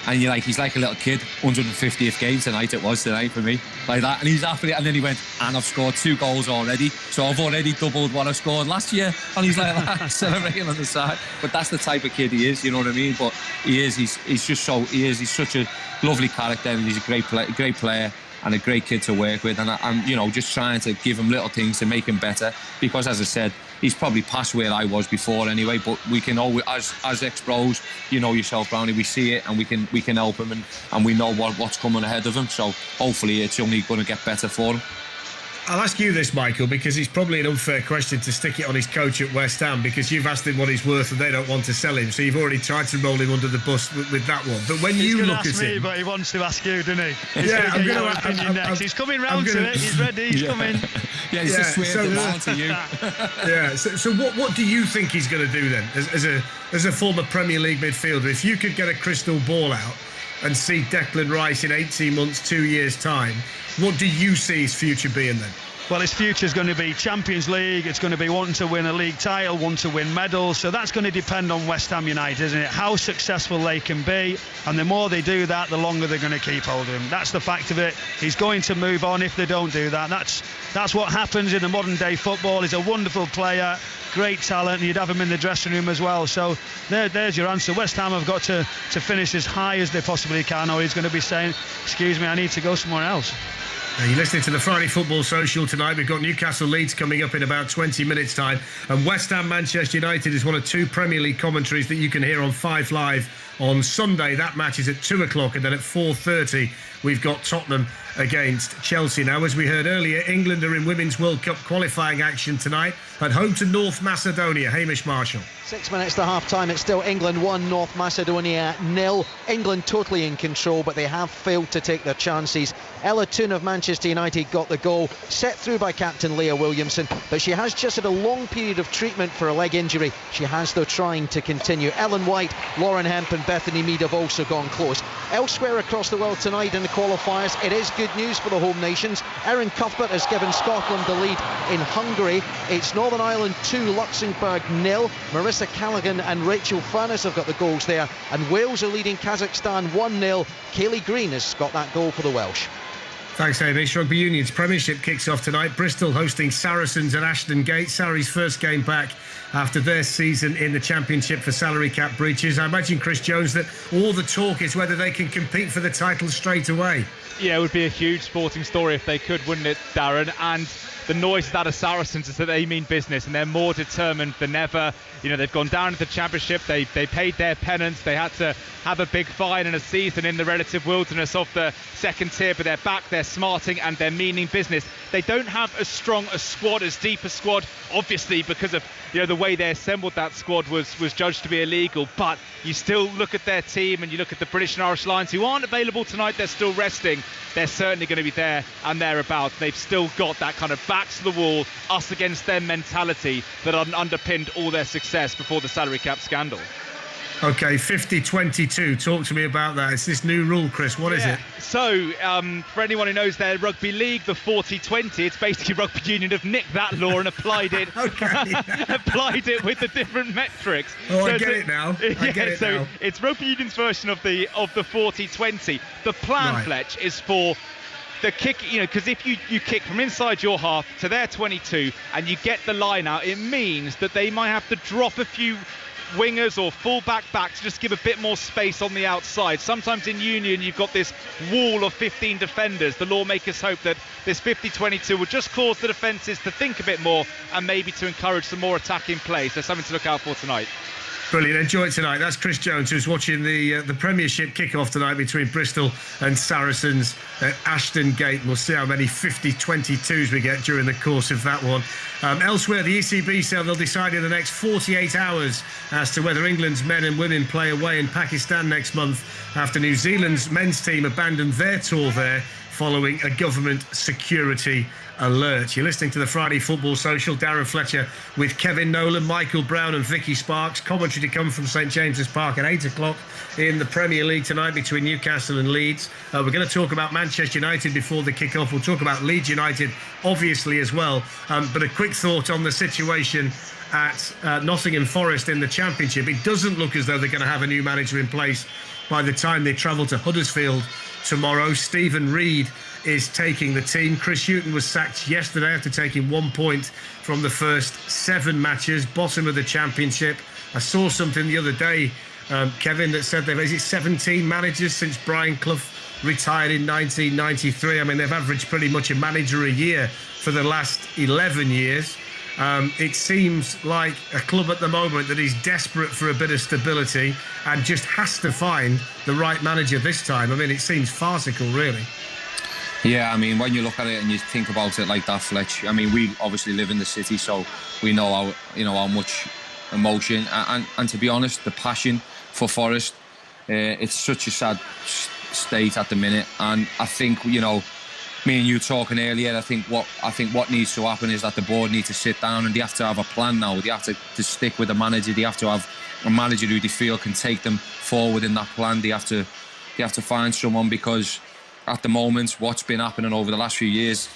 And he's like a little kid. 150th game tonight for me, like that. And he's happy. And then he went, and I've scored 2 goals already, so I've already doubled what I scored last year. And he's like celebrating on the side. But that's the type of kid he is, you know what I mean? But he's such a lovely character, and he's a great player and a great kid to work with. And I'm just trying to give him little things to make him better, because as I said, he's probably past where I was before anyway, but we can always, as ex-pros, you know yourself, Brownie, we see it and we can help him, and we know what's coming ahead of him, so hopefully it's only going to get better for him. I'll ask you this, Michael, because it's probably an unfair question to stick it on his coach at West Ham, because you've asked him what he's worth and they don't want to sell him, so you've already tried to roll him under the bus with that one. But when you look at him, but he wants to ask you, doesn't he? I'm going to opinion next. He's coming round to it. He's ready. He's coming. Yeah, he's just swearing down to you. Yeah. So what do you think he's going to do then, as a former Premier League midfielder? If you could get a crystal ball out and see Declan Rice in 18 months, 2 years' time, what do you see his future being then? Well, his future is going to be Champions League. It's going to be wanting to win a league title, wanting to win medals. So that's going to depend on West Ham United, isn't it? How successful they can be. And the more they do that, the longer they're going to keep hold of him. That's the fact of it. He's going to move on if they don't do that. That's what happens in the modern day football. He's a wonderful player, great talent, and you'd have him in the dressing room as well. So there's your answer. West Ham have got to finish as high as they possibly can, or he's going to be saying, excuse me, I need to go somewhere else. Now you're listening to the Friday Football Social tonight. We've got Newcastle Leeds coming up in about 20 minutes' time. And West Ham Manchester United is one of 2 Premier League commentaries that you can hear on 5 Live on Sunday. That match is at 2 o'clock, and then at 4:30 we've got Tottenham against Chelsea. Now, as we heard earlier, England are in Women's World Cup qualifying action tonight at home to North Macedonia. Hamish Marshall. 6 minutes to half-time. It's still England 1, North Macedonia 0. England totally in control, but they have failed to take their chances. Ella Toone of Manchester United got the goal, set through by captain Leah Williamson, but she has just had a long period of treatment for a leg injury. She has, though, trying to continue. Ellen White, Lauren Hemp and Bethany Mead have also gone close. Elsewhere across the world tonight in the qualifiers, it is good news for the home nations. Erin Cuthbert has given Scotland the lead in Hungary. It's Northern Ireland 2, Luxembourg 0. Marissa Callaghan and Rachel Furness have got the goals there, and Wales are leading Kazakhstan 1-0. Kaylee Green has got that goal for the Welsh. Thanks, Hamish. Rugby Union's Premiership kicks off tonight. Bristol hosting Saracens at Ashton Gate. Surrey's first game back after their season in the Championship for salary cap breaches. I imagine, Chris Jones, that all the talk is whether they can compete for the title straight away. Yeah, it would be a huge sporting story if they could, wouldn't it, Darren? And the noise that of Saracens is that they mean business and they're more determined than ever. You know, they've gone down to the Championship, they paid their penance, they had to have a big fine and a season in the relative wilderness of the second tier, but they're back, they're smarting and they're meaning business. They don't have as strong a squad, as deep a squad, obviously because of, you know, the way they assembled that squad was judged to be illegal, but you still look at their team and you look at the British and Irish Lions, who aren't available tonight, they're still resting. They're certainly going to be there and thereabouts. They've still got that kind of backs to the wall, us against them mentality that underpinned all their success before the salary cap scandal. OK, 50-22. Talk to me about that. It's this new rule, Chris. What is it? So, for anyone who knows their rugby league, the 40-20, it's basically Rugby Union have nicked that law and applied it applied it with the different metrics. Oh, I get it now. I get it now. It's Rugby Union's version of the 40-20. The plan, right, Fletch, is for the kick, you know, because if you kick from inside your half to their 22 and you get the line out, it means that they might have to drop a few wingers or full-back backs to just give a bit more space on the outside. Sometimes in Union you've got this wall of 15 defenders. The lawmakers hope that this 50-22 will just cause the defences to think a bit more and maybe to encourage some more attacking play. So something to look out for tonight. Brilliant. Enjoy it tonight. That's Chris Jones, who's watching the Premiership kick-off tonight between Bristol and Saracens at Ashton Gate. We'll see how many 50-22s we get during the course of that one. Elsewhere, the ECB said they'll decide in the next 48 hours as to whether England's men and women play away in Pakistan next month after New Zealand's men's team abandoned their tour there following a government security alert. You're listening to the Friday Football Social. Darren Fletcher with Kevin Nolan, Michael Brown and Vicky Sparks. Commentary to come from St James's Park at 8 o'clock in the Premier League tonight between Newcastle and Leeds. We're going to talk about Manchester United before the kick-off. We'll talk about Leeds United, obviously, as well. But a quick thought on the situation at Nottingham Forest in the Championship. It doesn't look as though they're going to have a new manager in place by the time they travel to Huddersfield tomorrow. Stephen Reid is taking the team. Chris Hughton was sacked yesterday after taking 1 point from the first 7 matches, bottom of the Championship. I saw something the other day, Kevin, that said they've 17 managers since Brian Clough retired in 1993. I mean, they've averaged pretty much a manager a year for the last 11 years. It seems like a club at the moment that is desperate for a bit of stability and just has to find the right manager this time. I mean, it seems farcical, really. Yeah, I mean, when you look at it and you think about it like that, Fletch, I mean, we obviously live in the city, so we know how much emotion and to be honest, the passion for Forest. It's such a sad state at the minute, and I think, you know, me and you talking earlier, I think what needs to happen is that the board need to sit down and they have to have a plan now. They have to stick with the manager. They have to have a manager who they feel can take them forward in that plan. They have to find someone, because at the moment what's been happening over the last few years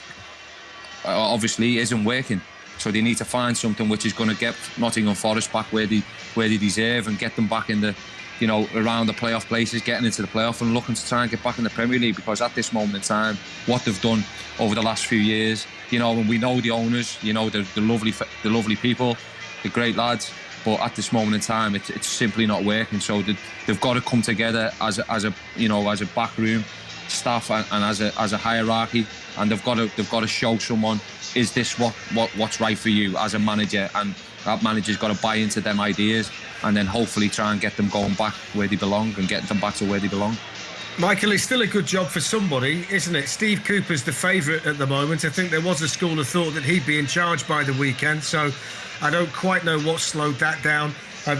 obviously isn't working. So they need to find something which is going to get Nottingham Forest back where they deserve and get them back in the, you know, around the playoff places, getting into the playoff and looking to try and get back in the Premier League. Because at this moment in time, what they've done over the last few years, you know, and we know the owners, you know, the lovely people, the great lads, but at this moment in time, it's simply not working. So they've got to come together as a backroom staff and as a hierarchy, and they've got to show someone, is this what's right for you as a manager, and that manager's got to buy into them ideas and then hopefully try and get them going back where they belong and get them back to where they belong. Michael, it's still a good job for somebody, isn't it? Steve Cooper's the favourite at the moment. I think there was a school of thought that he'd be in charge by the weekend, so I don't quite know what slowed that down.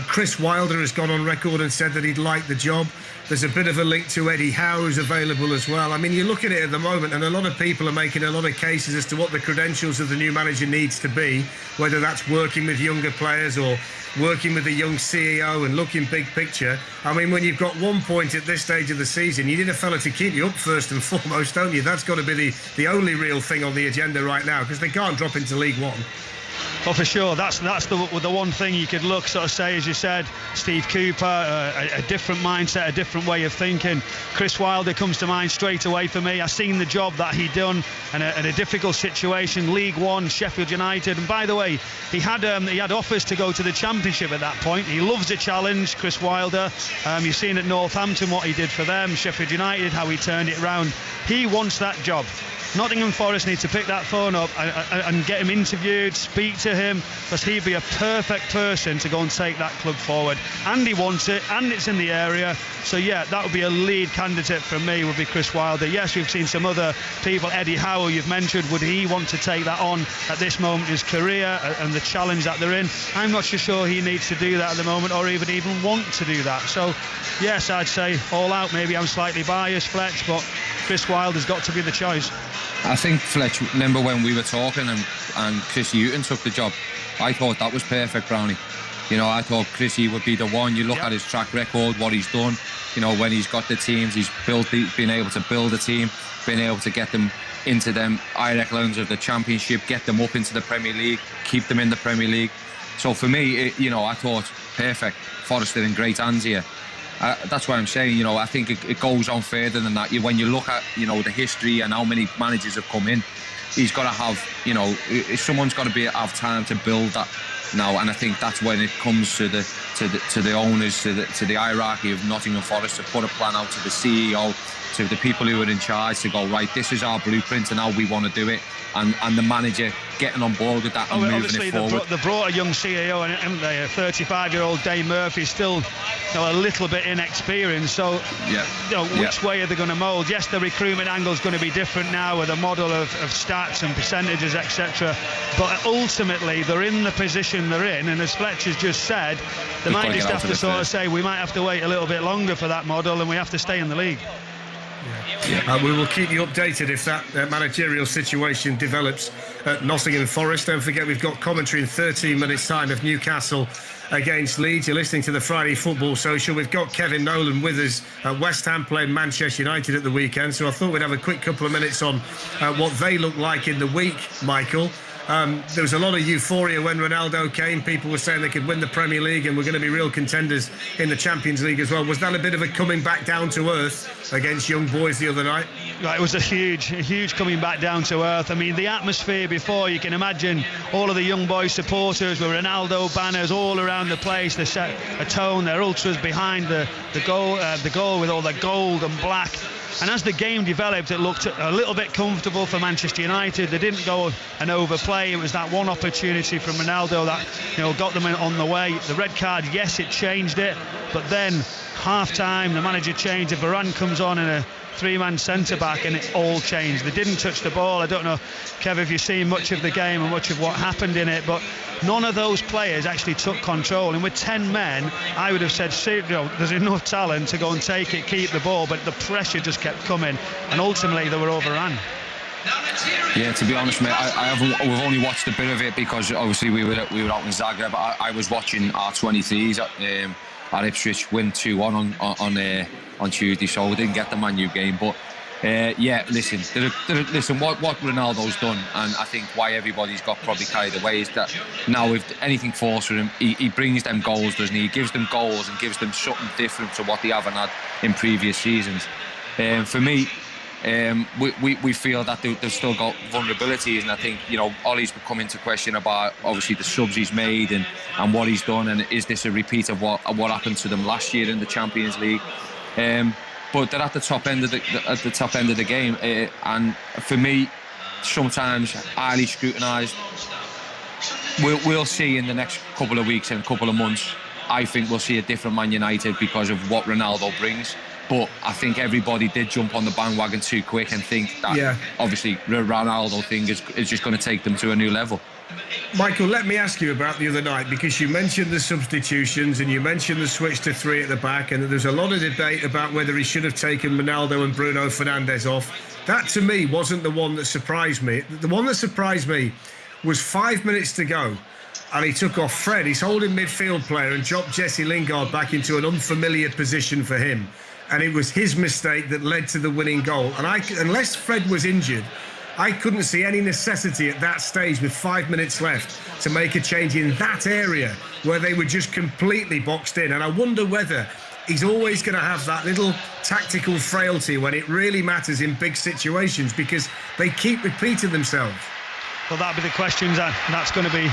Chris Wilder has gone on record and said that he'd like the job. There's a bit of a link to Eddie Howe, who's available as well. I mean, you look at it at the moment, and a lot of people are making a lot of cases as to what the credentials of the new manager needs to be, whether that's working with younger players or working with the young CEO and looking big picture. I mean, when you've got 1 point at this stage of the season, you need a fella to keep you up first and foremost, don't you? That's got to be the only real thing on the agenda right now, because they can't drop into League One. Well, for sure, that's the one thing you could look, sort of say, as you said, Steve Cooper, a different mindset, a different way of thinking. Chris Wilder comes to mind straight away for me. I've seen the job that he done in a difficult situation, League One, Sheffield United, and by the way, he had offers to go to the Championship at that point. He loves a challenge, Chris Wilder. You've seen at Northampton what he did for them, Sheffield United, how he turned it around. He wants that job. Nottingham Forest need to pick that phone up and get him interviewed, speak to him, because he'd be a perfect person to go and take that club forward. And he wants it, and it's in the area. So yeah, that would be a lead candidate for me, would be Chris Wilder. Yes, we've seen some other people, Eddie Howe you've mentioned, would he want to take that on at this moment in his career and the challenge that they're in? I'm not so sure he needs to do that at the moment, or even want to do that. So yes, I'd say all out. Maybe I'm slightly biased, Fletch, but Chris Wilder's got to be the choice. I think, Fletch, remember when we were talking and Chris Hughton took the job? I thought that was perfect, Brownie. You know, I thought Chrissy would be the one. You look at his track record, what he's done, you know, when he's got the teams, he's been able to build a team, been able to get them into them higher echelons of the Championship, get them up into the Premier League, keep them in the Premier League. So for me, I thought perfect. Forest are in great hands here. That's what I'm saying. You know, I think it goes on further than that. When you look at, the history and how many managers have come in, he's got to have, someone's got to have time to build that now. And I think that's when it comes to the owners, to the hierarchy of Nottingham Forest, to put a plan out to the CEO, to the people who are in charge, to go, right, this is our blueprint and how we want to do it. And the manager getting on board with that and moving it forward. Obviously, they brought a young CEO, and a 35-year-old Dave Murphy, still a little bit inexperienced. So, which way are they going to mould? Yes, the recruitment angle is going to be different now with a model of stats and percentages, etc. But ultimately, they're in the position they're in, and as Fletcher's just said, they might just have to sort of say, we might have to wait a little bit longer for that model, and we have to stay in the league. We will keep you updated if that managerial situation develops at Nottingham Forest. Don't forget, we've got commentary in 13 minutes' time of Newcastle against Leeds. You're listening to the Friday Football Social. We've got Kevin Nolan with us. West Ham played Manchester United at the weekend, so I thought we'd have a quick couple of minutes on what they look like in the week, Michael. There was a lot of euphoria when Ronaldo came. People were saying they could win the Premier League and were going to be real contenders in the Champions League as well. Was that a bit of a coming back down to earth against young boys the other night? Right, it was a huge coming back down to earth. I mean, the atmosphere before, you can imagine all of the young boys supporters with Ronaldo banners all around the place. They set a tone, their ultras behind the goal with all the gold and black. And as the game developed, it looked a little bit comfortable for Manchester United. They didn't go and overplay. It was that one opportunity from Ronaldo that got them on the way. The red card, yes, it changed it, but then half-time, the manager changed. Varane comes on in a three-man centre-back, and it all changed. They didn't touch the ball. I don't know, Kev, if you've seen much of the game and much of what happened in it, but none of those players actually took control. And with 10 men, I would have said, there's enough talent to go and take it, keep the ball, but the pressure just kept coming, and ultimately they were overrun. Yeah, to be honest, mate, we've only watched a bit of it because obviously we were out in Zagreb. I was watching our 23s at Ipswich win 2-1 on Tuesday, so we didn't get the Man U game. But listen, what Ronaldo's done, and I think why everybody's got probably carried away, is that now if anything falls for him, he brings them goals, doesn't he? He gives them goals and gives them something different to what they haven't had in previous seasons. For me, we feel that they've still got vulnerabilities, and I think Ollie's come into question about obviously the subs he's made and what he's done, and is this a repeat of what happened to them last year in the Champions League? But they're at the top end of the game, and for me, sometimes highly scrutinised. We'll see in the next couple of weeks and couple of months. I think we'll see a different Man United because of what Ronaldo brings. But I think everybody did jump on the bandwagon too quick and think that obviously the Ronaldo thing is just going to take them to a new level. Michael, let me ask you about the other night, because you mentioned the substitutions and you mentioned the switch to three at the back, and there's a lot of debate about whether he should have taken Ronaldo and Bruno Fernandes off. That, to me, wasn't the one that surprised me. The one that surprised me was 5 minutes to go, and he took off Fred, his holding midfield player, and dropped Jesse Lingard back into an unfamiliar position for him. And it was his mistake that led to the winning goal. And unless Fred was injured, I couldn't see any necessity at that stage with 5 minutes left to make a change in that area where they were just completely boxed in. And I wonder whether he's always going to have that little tactical frailty when it really matters in big situations, because they keep repeating themselves. Well, that'll be the questions that's going to be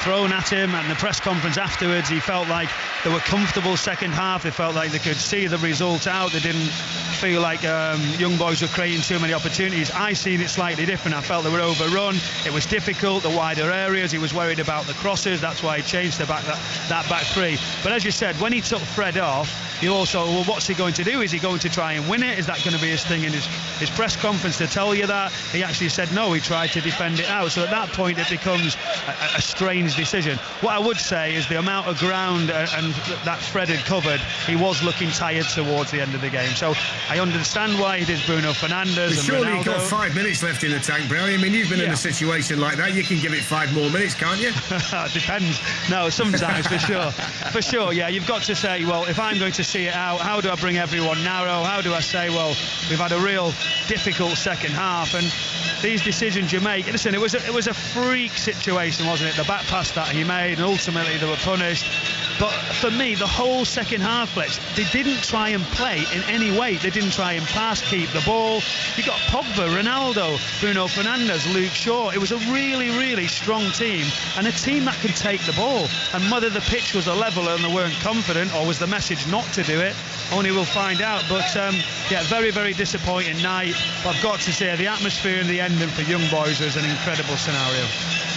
thrown at him. And the press conference afterwards, he felt like they were comfortable second half. They felt like they could see the result out. They didn't feel like young boys were creating too many opportunities. I seen it slightly different. I felt they were overrun. It was difficult, the wider areas. He was worried about the crosses. That's why he changed that back three. But as you said, when he took Fred off, you also, well, what's he going to do? Is he going to try and win it? Is that going to be his thing in his press conference to tell you that? He actually said no, he tried to defend it out. So at that point it becomes a strange decision. What I would say is the amount of ground and that Fred had covered, he was looking tired towards the end of the game. So I understand why he did Bruno Fernandes and surely Ronaldo. You've got 5 minutes left in the tank, Brownie. I mean, you've been in a situation like that. You can give it 5 more minutes, can't you? Depends. No, sometimes, for sure. For sure, yeah. You've got to say, well, if I'm going to see it out, how do I bring everyone narrow? How do I say, well, we've had a real difficult second half, and these decisions you make. Listen, it was a freak situation, wasn't it? The back pass that he made, and ultimately they were punished. But for me, the whole second half, Fletch, they didn't try and play in any way. They didn't try and pass, keep the ball. You got Pogba, Ronaldo, Bruno Fernandes, Luke Shaw. It was a really, really strong team, and a team that could take the ball. And whether the pitch was a level and they weren't confident, or was the message not to do it, only we'll find out. But yeah, very, very disappointing night. But I've got to say, the atmosphere in the end and for young boys was an incredible scenario.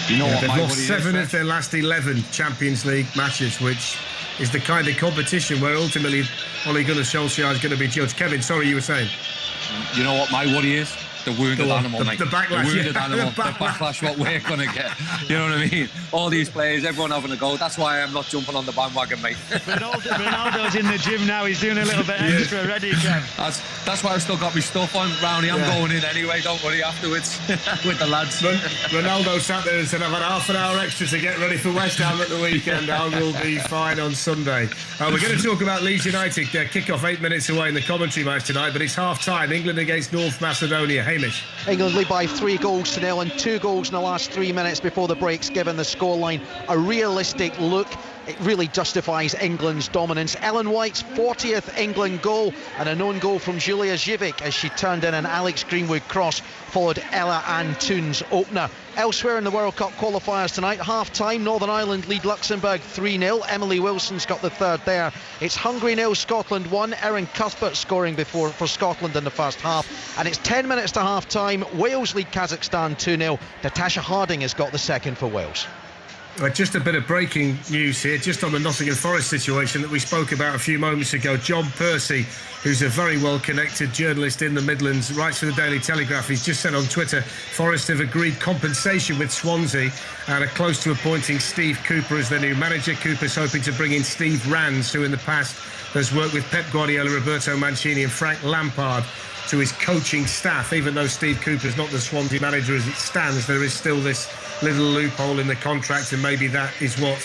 You know what, they've lost 7 of their last 11 Champions League matches, which is the kind of competition where ultimately Ole Gunnar Solskjaer is going to be judged. Kevin, sorry, you were saying? You know what my worry is? The wounded animal, mate. The backlash. The wounded animal. The backlash, what we're going to get. You know what I mean? All these players, everyone having a go. That's why I'm not jumping on the bandwagon, mate. Ronaldo's in the gym now. He's doing a little bit extra. Ready, Kev? That's why I've still got my stuff on, Brownie. I'm going in anyway. Don't worry, afterwards with the lads. Ronaldo sat there and said, I've had half an hour extra to get ready for West Ham at the weekend. I will be fine on Sunday. We're going to talk about Leeds United. Kick-off 8 minutes away in the commentary match tonight, but it's half-time. England against North Macedonia. Hamish. England lead by 3-0 and 2 goals in the last 3 minutes before the breaks, given the scoreline. A realistic look. It really justifies England's dominance. Ellen White's 40th England goal, and a known goal from Julia Živic as she turned in an Alex Greenwood cross, followed Ella Ann Toon's opener. Elsewhere in the World Cup qualifiers tonight, half-time, Northern Ireland lead Luxembourg 3-0. Emily Wilson's got the third there. It's Hungary 0, Scotland 1. Erin Cuthbert scoring for Scotland in the first half. And it's 10 minutes to half-time. Wales lead Kazakhstan 2-0. Natasha Harding has got the second for Wales. Just a bit of breaking news here, just on the Nottingham Forest situation that we spoke about a few moments ago. John Percy, who's a very well-connected journalist in the Midlands, writes for the Daily Telegraph. He's just said on Twitter, Forest have agreed compensation with Swansea and are close to appointing Steve Cooper as their new manager. Cooper's hoping to bring in Steve Rance, who in the past has worked with Pep Guardiola, Roberto Mancini and Frank Lampard, to his coaching staff. Even though Steve Cooper's not the Swansea manager as it stands, there is still this little loophole in the contract, and maybe that is what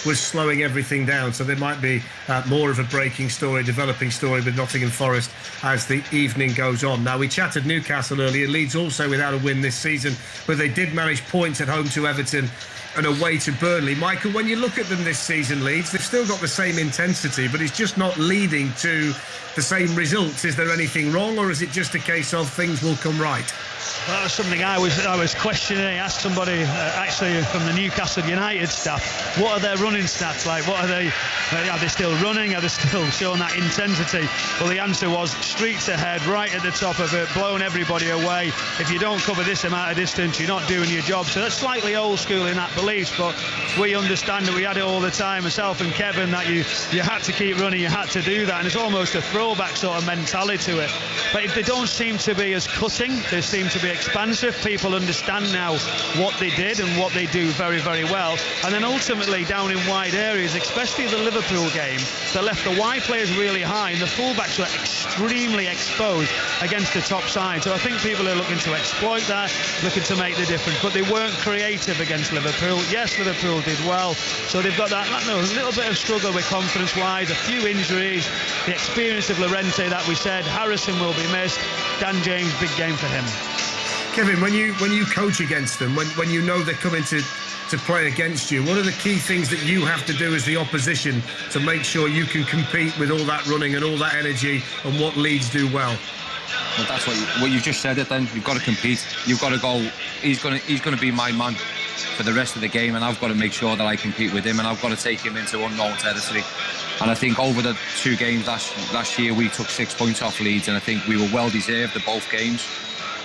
was slowing everything down. So there might be more of a breaking story, developing story with Nottingham Forest as the evening goes on. Now, we chatted Newcastle earlier. Leeds also without a win this season, but they did manage points at home to Everton and away to Burnley. Michael, when you look at them this season, Leeds, they've still got the same intensity, but it's just not leading to the same results. Is there anything wrong, or is it just a case of things will come right? Well, that was something I was questioning. I asked somebody actually from the Newcastle United staff, what are their running stats like? What are they still running? Are they still showing that intensity? Well, the answer was streets ahead, right at the top of it, blowing everybody away. If you don't cover this amount of distance, you're not doing your job. So that's slightly old school in that belief, but we understand that we had it all the time, myself and Kevin, that you had to keep running, you had to do that, and it's almost a throwback sort of mentality to it. But if they don't seem to be as cutting, they seem to be expansive. People understand now what they did and what they do very, very well. And then ultimately down in wide areas, especially the Liverpool game, that left the wide players really high and the fullbacks were extremely exposed against the top side. So I think people are looking to exploit that, looking to make the difference. But they weren't creative against Liverpool. Yes, Liverpool did well. So they've got that little bit of struggle with confidence-wise, a few injuries, the experience of Llorente that we said. Harrison will be missed. Dan James, big game for him. Kevin, when you coach against them, when you know they're coming to play against you, what are the key things that you have to do as the opposition to make sure you can compete with all that running and all that energy, and what Leeds do well? Well, that's what you've just said. It then you've got to compete. You've got to go. He's going to be my man for the rest of the game, and I've got to make sure that I compete with him, and I've got to take him into unknown territory. And I think over the 2 games last year, we took 6 points off Leeds, and I think we were well deserved at both games.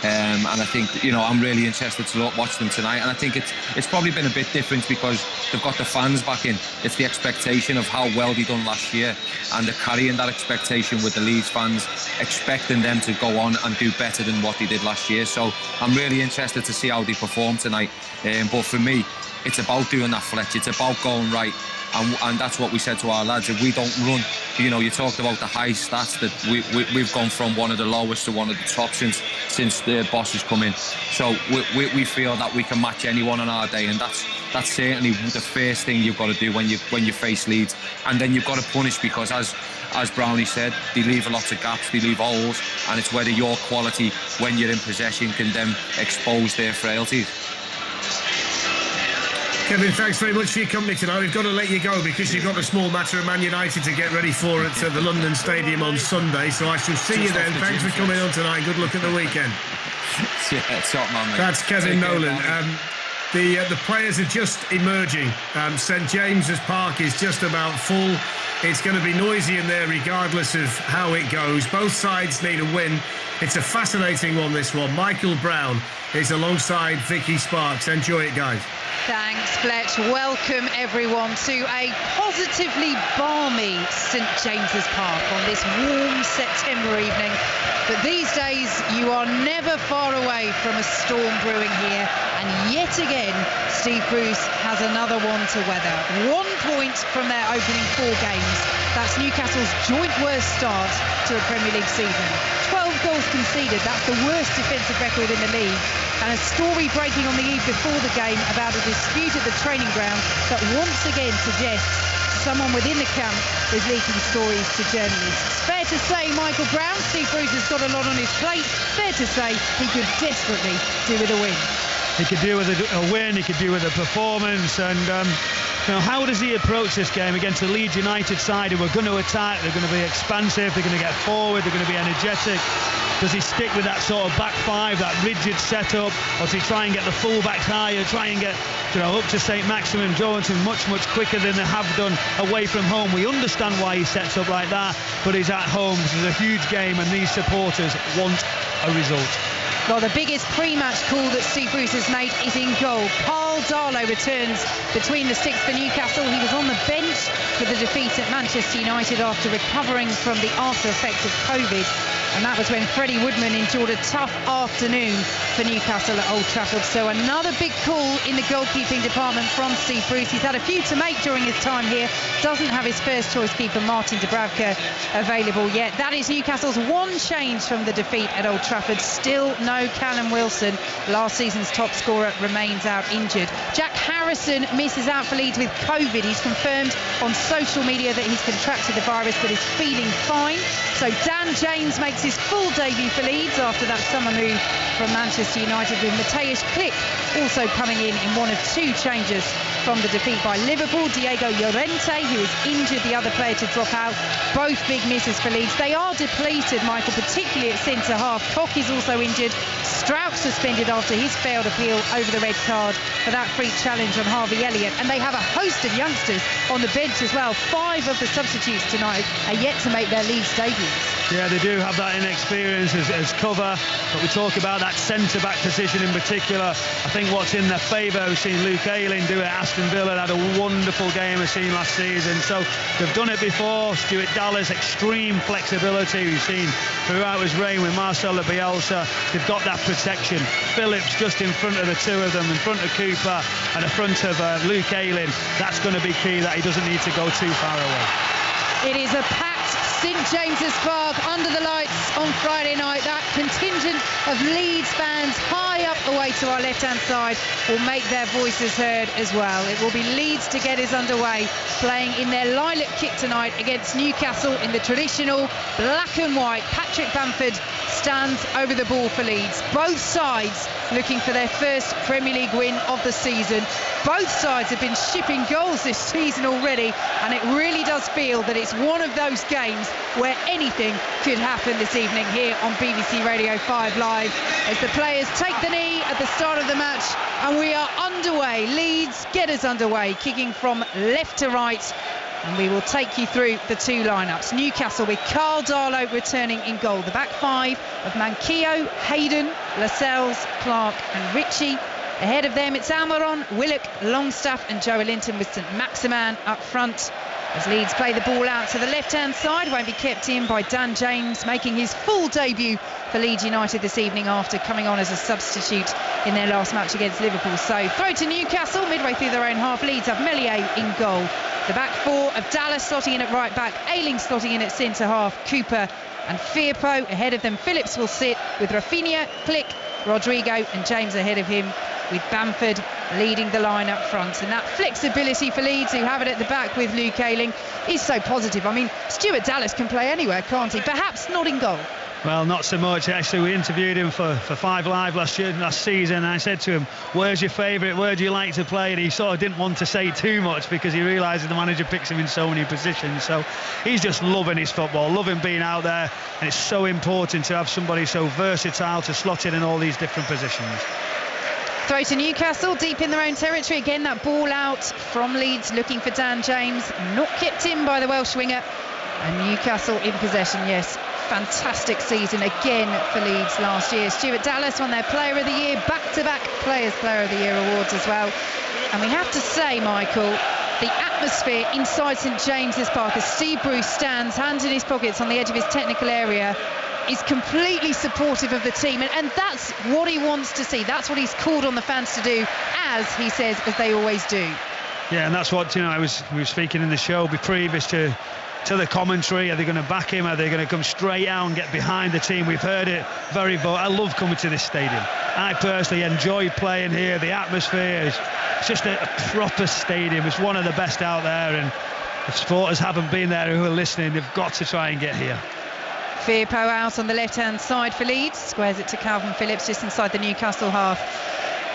And I think, I'm really interested to watch them tonight. And I think it's probably been a bit different because they've got the fans back in. It's the expectation of how well they done last year, and they're carrying that expectation with the Leeds fans, expecting them to go on and do better than what they did last year. So I'm really interested to see how they perform tonight. But for me, it's about doing that, Fletch. It's about going right. And that's what we said to our lads. If we don't run, you talked about the high stats, that we've gone from one of the lowest to one of the top since the boss has come in. So we feel that we can match anyone on our day, and that's certainly the first thing you've got to do when you face Leeds. And then you've got to punish, because as Brownie said, they leave lots of gaps, they leave holes, and it's whether your quality when you're in possession can then expose their frailties. Kevin, thanks very much for your company tonight. We've got to let you go because you've got a small matter of Man United to get ready for at the London Stadium on Sunday. So I shall see you then. Thanks for coming on tonight. Good luck at the weekend. Yeah, top man, mate. That's Kevin Nolan. The players are just emerging. St James's Park is just about full. It's going to be noisy in there regardless of how it goes. Both sides need a win. It's a fascinating one, this one. Michael Brown is alongside Vicky Sparks. Enjoy it, guys. Thanks, Fletch. Welcome, everyone, to a positively balmy St James's Park on this warm September evening. But these days, you are never far away from a storm brewing here. And yet again, Steve Bruce has another one to weather. 1 point from their opening 4 games. That's Newcastle's joint worst start to a Premier League season. 12 goals conceded. That's the worst defensive record in the league. And a story breaking on the eve before the game about a dispute at the training ground that once again suggests someone within the camp is leaking stories to journalists. Fair to say, Michael Brown, Steve Bruce has got a lot on his plate. Fair to say, he could desperately do with a win. He could do with a win, he could do with a performance, and how does he approach this game against a Leeds United side who are going to attack, they're going to be expansive, they're going to get forward, they're going to be energetic? Does he stick with that sort of back five, that rigid setup, or does he try and get the full-backs higher, try and get up to St Maximin Johnson much quicker than they have done away from home? We understand why he sets up like that, but he's at home. This is a huge game, and these supporters want a result. Well, the biggest pre-match call that Steve Bruce has made is in goal. Carl Darlow returns between the sticks for Newcastle. He was on the bench for the defeat at Manchester United after recovering from the after effects of COVID. And that was when Freddie Woodman endured a tough afternoon for Newcastle at Old Trafford. So another big call in the goalkeeping department from Steve Bruce. He's had a few to make during his time here. Doesn't have his first choice keeper Martin Dubravka available yet. That is Newcastle's one change from the defeat at Old Trafford. Still no Callum Wilson. Last season's top scorer remains out injured. Jack Harrison misses out for Leeds with COVID. He's confirmed on social media that he's contracted the virus but is feeling fine. So Dan James makes his full debut for Leeds after that summer move from Manchester United, with Mateusz Klich also coming in one of 2 changes from the defeat by Liverpool. Diego Llorente, who is injured, the other player to drop out. Both big misses for Leeds. They are depleted, Michael, particularly at centre-half. Koch is also injured. Strout suspended after his failed appeal over the red card for that free challenge on Harvey Elliott. And they have a host of youngsters on the bench as well. 5 of the substitutes tonight are yet to make their Leeds debuts. Yeah, they do have that inexperience as cover, but we talk about that centre-back position in particular. I think what's in their favour, we've seen Luke Ayling do it at Aston Villa, had a wonderful game we've seen last season. So they've done it before. Stuart Dallas, extreme flexibility we've seen throughout his reign with Marcelo Bielsa. They've got that protection. Phillips just in front of the 2 of them, in front of Cooper and in front of Luke Ayling. That's going to be key, that he doesn't need to go too far away. It is a packed St James's Park under the lights. on Friday night. That contingent of Leeds fans high up the way to our left-hand side will make their voices heard as well. It will be Leeds to get us underway, playing in their lilac kit tonight against Newcastle in the traditional black and white. Patrick Bamford stands over the ball for Leeds. Both sides looking for their first Premier League win of the season. Both sides have been shipping goals this season already, and it really does feel that it's one of those games where anything could happen this evening here on BBC Radio 5 Live, as the players take the knee at the start of the match, and we are underway. Leeds get us underway, kicking from left to right, and we will take you through the two lineups. Newcastle with Carl Darlow returning in goal. The back five of Manquillo, Hayden, Lascelles, Clark and Ritchie. Ahead of them, it's Almiron, Willock, Longstaff and Joe Linton with St Maximin up front. As Leeds play the ball out to the left-hand side, won't be kept in by Dan James, making his full debut for Leeds United this evening after coming on as a substitute in their last match against Liverpool. So throw to Newcastle, midway through their own half. Leeds have Meslier in goal. The back four of Dallas slotting in at right back, Ayling slotting in at centre half, Cooper and Firpo. Ahead of them, Phillips will sit with Rafinha, Click, Rodrigo and James ahead of him, with Bamford leading the line up front. And that flexibility for Leeds, who have it at the back with Luke Ayling, is so positive. I mean, Stuart Dallas can play anywhere, can't he? Perhaps not in goal. Well, not so much. Actually, we interviewed him for 5 Live last season. I said to him, where's your favourite? Where do you like to play? And he sort of didn't want to say too much because he realises the manager picks him in so many positions. So he's just loving his football, loving being out there. And it's so important to have somebody so versatile to slot in all these different positions. Throw to Newcastle, deep in their own territory. Again, that ball out from Leeds, looking for Dan James. Not kept in by the Welsh winger. And Newcastle in possession, yes. Fantastic season again for Leeds last year. Stuart Dallas won their Player of the Year, back-to-back Players Player of the Year awards as well. And we have to say, Michael, the atmosphere inside St James's Park as Steve Bruce stands, hands in his pockets on the edge of his technical area, is completely supportive of the team, and that's what he wants to see. That's what he's called on the fans to do, as he says, as they always do. Yeah, and that's what, we were speaking in the show previous to the commentary. Are they going to back him? Are they going to come straight out and get behind the team? We've heard it I love coming to this stadium. I personally enjoy playing here. The atmosphere is just a proper stadium. It's one of the best out there, and if supporters haven't been there who are listening, they've got to try and get here. Firpo out on the left-hand side for Leeds, squares it to Calvin Phillips just inside the Newcastle half.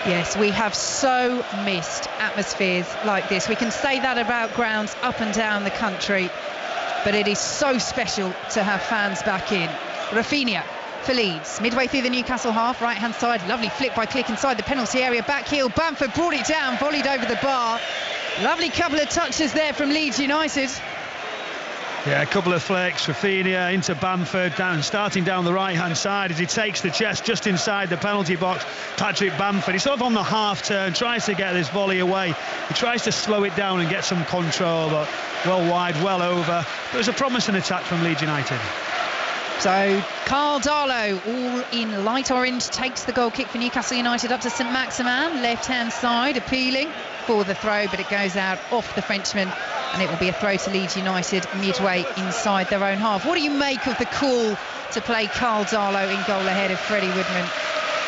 Yes, we have so missed atmospheres like this. We can say that about grounds up and down the country, but it is so special to have fans back in. Rafinha for Leeds, midway through the Newcastle half, right-hand side, lovely flick by Click inside the penalty area, back heel, Bamford brought it down, volleyed over the bar. Lovely couple of touches there from Leeds United. Yeah, a couple of flicks, Rafinha into Bamford, starting down the right-hand side as he takes the chest just inside the penalty box. Patrick Bamford, he's sort of on the half-turn, tries to get this volley away. He tries to slow it down and get some control, but well wide, well over. But it was a promising attack from Leeds United. So Carl Darlow, all in light orange, takes the goal kick for Newcastle United up to St Maximin, left-hand side, appealing for the throw, but it goes out off the Frenchman, and it will be a throw to Leeds United midway inside their own half. What do you make of the call to play Carl Darlow in goal ahead of Freddie Woodman?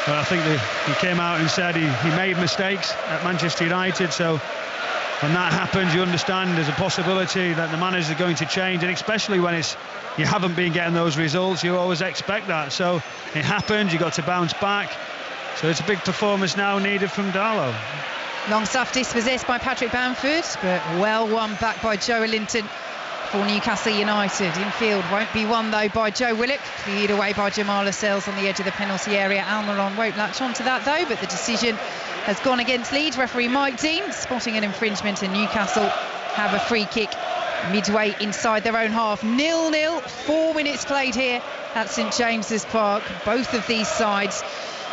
Well, I think he came out and said he made mistakes at Manchester United, so when that happens, you understand there's a possibility that the managers are going to change, and especially when you haven't been getting those results, you always expect that. So it happened, you got to bounce back, so it's a big performance now needed from Darlow. Longstaff dispossessed by Patrick Bamford, but well won back by Joe Linton for Newcastle United. Infield won't be won though by Joe Willock, cleared away by Jamal Lascelles on the edge of the penalty area. Almiron won't latch onto that though, but the decision has gone against Leeds. Referee Mike Dean spotting an infringement, and Newcastle have a free kick midway inside their own half. 0-0, 4 minutes played here at St James's Park. Both of these sides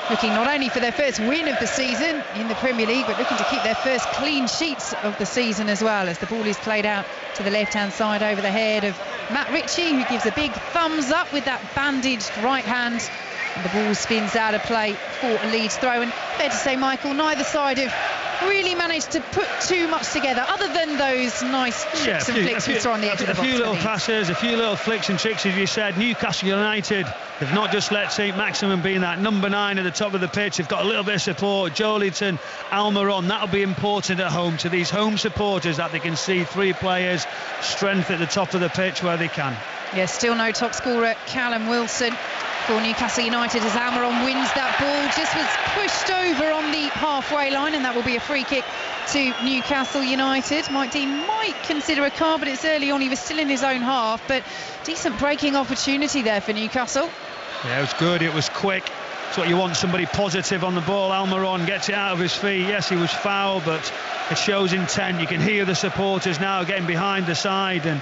looking not only for their first win of the season in the Premier League, but looking to keep their first clean sheets of the season as well, as the ball is played out to the left-hand side over the head of Matt Ritchie, who gives a big thumbs up with that bandaged right hand, and the ball spins out of play for a Leeds throw. And fair to say, Michael, neither side have really managed to put too much together, other than those nice tricks and flicks we saw on the edge of the box. A few little passes, a few little flicks and tricks, as you said. Newcastle United have not just let St Maximin be that number 9 at the top of the pitch. They've got a little bit of support. Joelinton, Almiron, that'll be important at home to these home supporters, that they can see 3 players, strength at the top of the pitch where they can. Yes, still no top scorer, Callum Wilson for Newcastle United, as Almiron wins that ball. Just was pushed over on the halfway line, and that will be a free kick to Newcastle United. Mike Dean might consider a card, but it's early on. He was still in his own half, but decent breaking opportunity there for Newcastle. Yeah, it was good, it was quick. It's what you want, somebody positive on the ball. Almiron gets it out of his feet. Yes, he was fouled, but it shows intent. You can hear the supporters now getting behind the side, and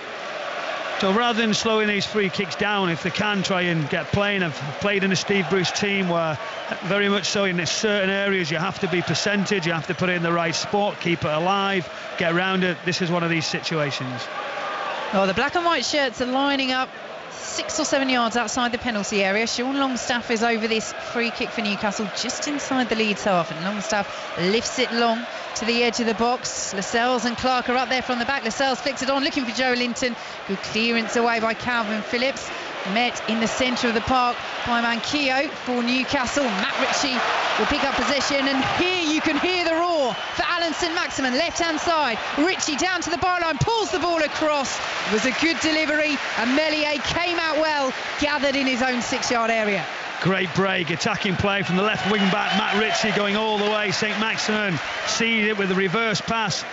so rather than slowing these free kicks down, if they can try and get playing. I've played in a Steve Bruce team where very much so in certain areas you have to be percentage, you have to put it in the right spot, keep it alive, get around it. This is one of these situations. Oh, the black and white shirts are lining up 6 or 7 yards outside the penalty area. Sean Longstaff is over this free kick for Newcastle, just inside the Leeds half, and Longstaff lifts it long to the edge of the box. Lascelles and Clark are up there from the back. Lascelles flicks it on, looking for Joelinton. Good clearance away by Calvin Phillips. Met in the centre of the park by Manquillo for Newcastle. Matt Ritchie will pick up possession, and here you can hear the roar for Alan St Maximin, left hand side. Ritchie down to the byline, pulls the ball across. It was a good delivery, and Meslier came out well, gathered in his own 6-yard area. Great break, attacking play from the left wing back, Matt Ritchie going all the way. St Maximin sees it with a reverse pass.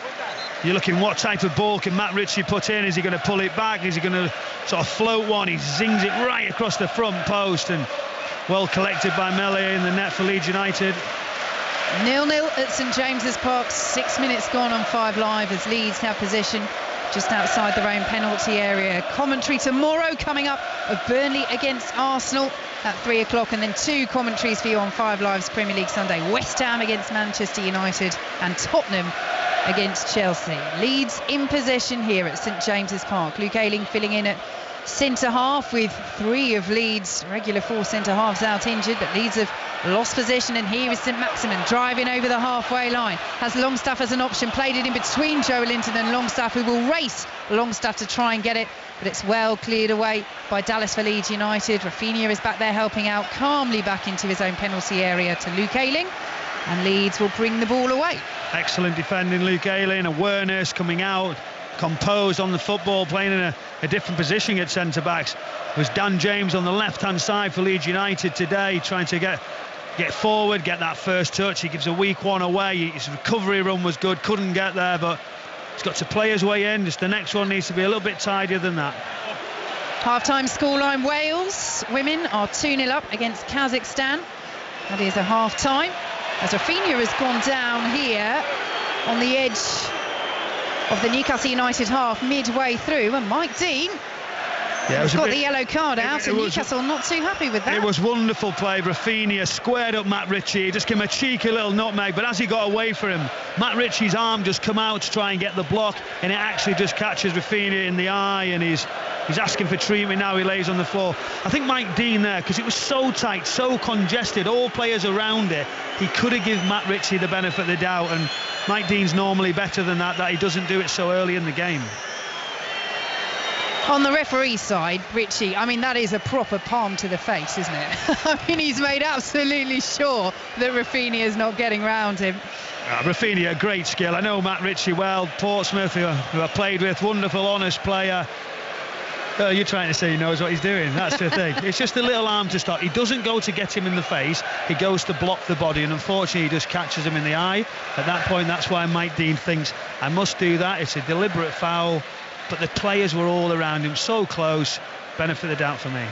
You're looking, what type of ball can Matt Ritchie put in? Is he going to pull it back? Is he going to sort of float one? He zings it right across the front post, and well collected by Meslier in the net for Leeds United. 0-0 at St James's Park, 6 minutes gone on 5 Live as Leeds have possession just outside their own penalty area. Commentary tomorrow coming up of Burnley against Arsenal at 3 o'clock, and then 2 commentaries for you on 5 Live's Premier League Sunday. West Ham against Manchester United and Tottenham against Chelsea. Leeds in possession here at St James's Park. Luke Ayling filling in at centre half, with 3 of Leeds' regular 4 centre halves out injured, but Leeds have lost possession, and here is St Maximin driving over the halfway line. Has Longstaff as an option, played it in between Joelinton and Longstaff, who will race Longstaff to try and get it, but it's well cleared away by Dallas for Leeds United. Rafinha is back there helping out, calmly back into his own penalty area to Luke Ayling, and Leeds will bring the ball away. Excellent defending, Luke Ayling, awareness, coming out composed on the football, playing in a different position at centre-backs. It was Dan James on the left-hand side for Leeds United today, trying to get forward, get that first touch. He gives a weak one away. His recovery run was good, couldn't get there, but he's got to play his way in. Just the next one needs to be a little bit tidier than that. Half-time scoreline, Wales women are 2-0 up against Kazakhstan. That is a half-time, as Rafinha has gone down here on the edge of the Newcastle United half midway through, and Mike Dean has got the yellow card out, and Newcastle not too happy with that. It was wonderful play. Rafinha squared up Matt Ritchie, just gave him a cheeky little nutmeg, but as he got away from him, Matt Ritchie's arm just come out to try and get the block, and it actually just catches Rafinha in the eye, and he's asking for treatment now. He lays on the floor. I think Mike Dean there, because it was so tight, so congested, all players around it, he could have given Matt Ritchie the benefit of the doubt, and Mike Dean's normally better than that he doesn't do it so early in the game. On the referee side, Ritchie, I mean, that is a proper palm to the face, isn't it? I mean, he's made absolutely sure that Rafinha is not getting round him. Rafinha, great skill. I know Matt Ritchie well, Portsmouth, who I played with, wonderful, honest player. Oh, you're trying to say he knows what he's doing. That's the thing. It's just a little arm to stop. He doesn't go to get him in the face. He goes to block the body, and unfortunately he just catches him in the eye. At that point, that's why Mike Dean thinks, I must do that. It's a deliberate foul. But the players were all around him, so close. Benefit of the doubt for me.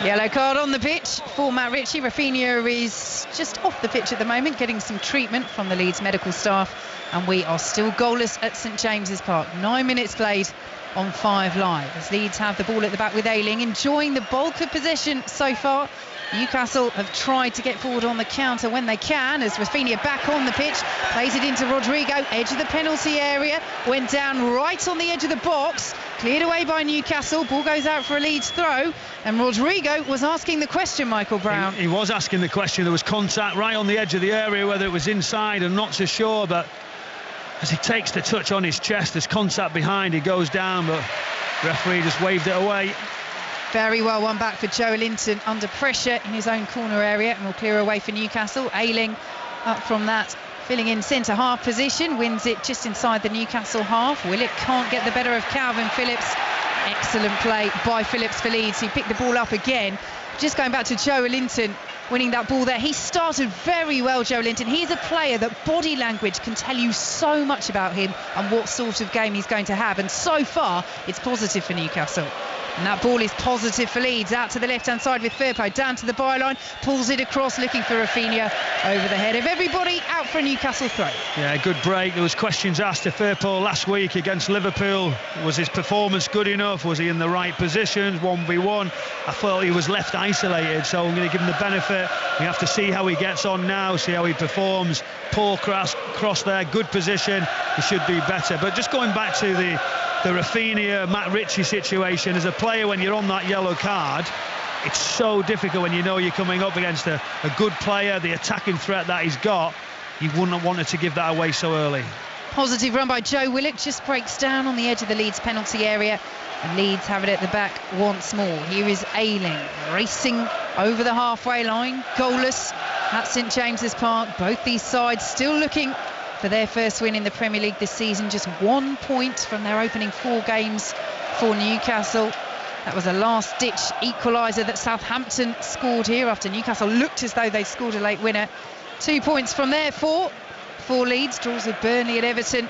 Yellow card on the pitch for Matt Ritchie. Rafinha is just off the pitch at the moment, getting some treatment from the Leeds medical staff, and we are still goalless at St James's Park. 9 minutes played on 5 Live as Leeds have the ball at the back with Ayling, enjoying the bulk of possession so far. Newcastle have tried to get forward on the counter when they can, as Rafinha back on the pitch, plays it into Rodrigo, edge of the penalty area, went down right on the edge of the box, cleared away by Newcastle, ball goes out for a Leeds throw, and Rodrigo was asking the question, Michael Brown. He was asking the question. There was contact right on the edge of the area, whether it was inside, I'm not so sure, but as he takes the touch on his chest, there's contact behind, he goes down, but referee just waved it away. Very well one back for Joe Linton, under pressure in his own corner area, and will clear away for Newcastle. Ayling up from that, filling in centre half position, wins it just inside the Newcastle half. Willett can't get the better of Calvin Phillips. Excellent play by Phillips for Leeds, who picked the ball up again. Just going back to Joe Linton winning that ball there, he started very well, Joe Linton. He's a player that body language can tell you so much about him and what sort of game he's going to have, and so far it's positive for Newcastle. And that ball is positive for Leeds, out to the left-hand side with Firpo, down to the byline, pulls it across, looking for Rafinha, over the head of everybody, out for a Newcastle throw. Yeah, good break. There was questions asked to Firpo last week against Liverpool. Was his performance good enough? Was he in the right positions, 1v1? I thought he was left isolated, so I'm going to give him the benefit. We have to see how he gets on now, see how he performs. Poor cross there, good position. He should be better. But just going back to the Rafinha, Matt Ritchie situation, as a player when you're on that yellow card, it's so difficult when you know you're coming up against a good player, the attacking threat that he's got. You wouldn't have wanted to give that away so early. Positive run by Joe Willock, just breaks down on the edge of the Leeds penalty area, and Leeds have it at the back once more. Here is Ayling racing over the halfway line, goalless at St James's Park. Both these sides still looking for their first win in the Premier League this season, just 1 point from their opening 4 games for Newcastle. That was a last-ditch equaliser that Southampton scored here after Newcastle looked as though they'd scored a late winner. 2 points from there for Leeds, draws with Burnley and Everton.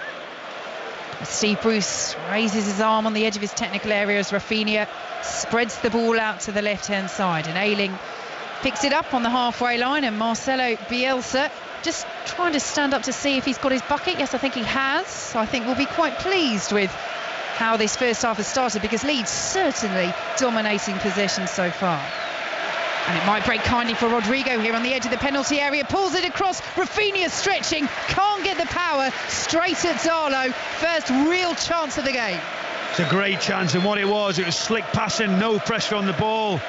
Steve Bruce raises his arm on the edge of his technical area as Rafinha spreads the ball out to the left-hand side, and Ayling picks it up on the halfway line, and Marcelo Bielsa just trying to stand up to see if he's got his bucket. Yes, I think he has. So I think we'll be quite pleased with how this first half has started, because Leeds certainly dominating possession so far. And it might break kindly for Rodrigo here on the edge of the penalty area, pulls it across, Rafinha stretching, can't get the power, straight at Darlow. First real chance of the game. It's a great chance, and what it was slick passing, no pressure on the ball.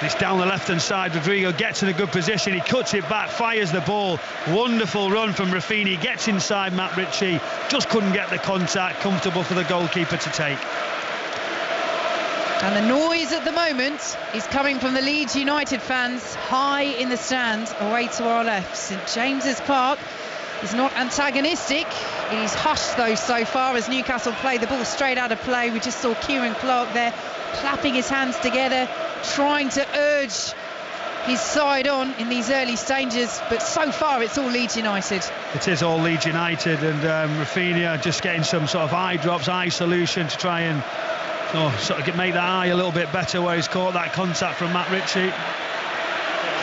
It's down the left-hand side. Rodrigo gets in a good position. He cuts it back, fires the ball. Wonderful run from Rafinha. Gets inside Matt Ritchie. Just couldn't get the contact. Comfortable for the goalkeeper to take. And the noise at the moment is coming from the Leeds United fans high in the stand away to our left. St James's Park is not antagonistic. It is hushed though so far as Newcastle play the ball straight out of play. We just saw Kieran Clark there clapping his hands together, trying to urge his side on in these early stages, but so far it's all Leeds United. It is all Leeds United, and Rafinha just getting some sort of eye drops, eye solution to try and sort of make that eye a little bit better, where he's caught that contact from Matt Ritchie.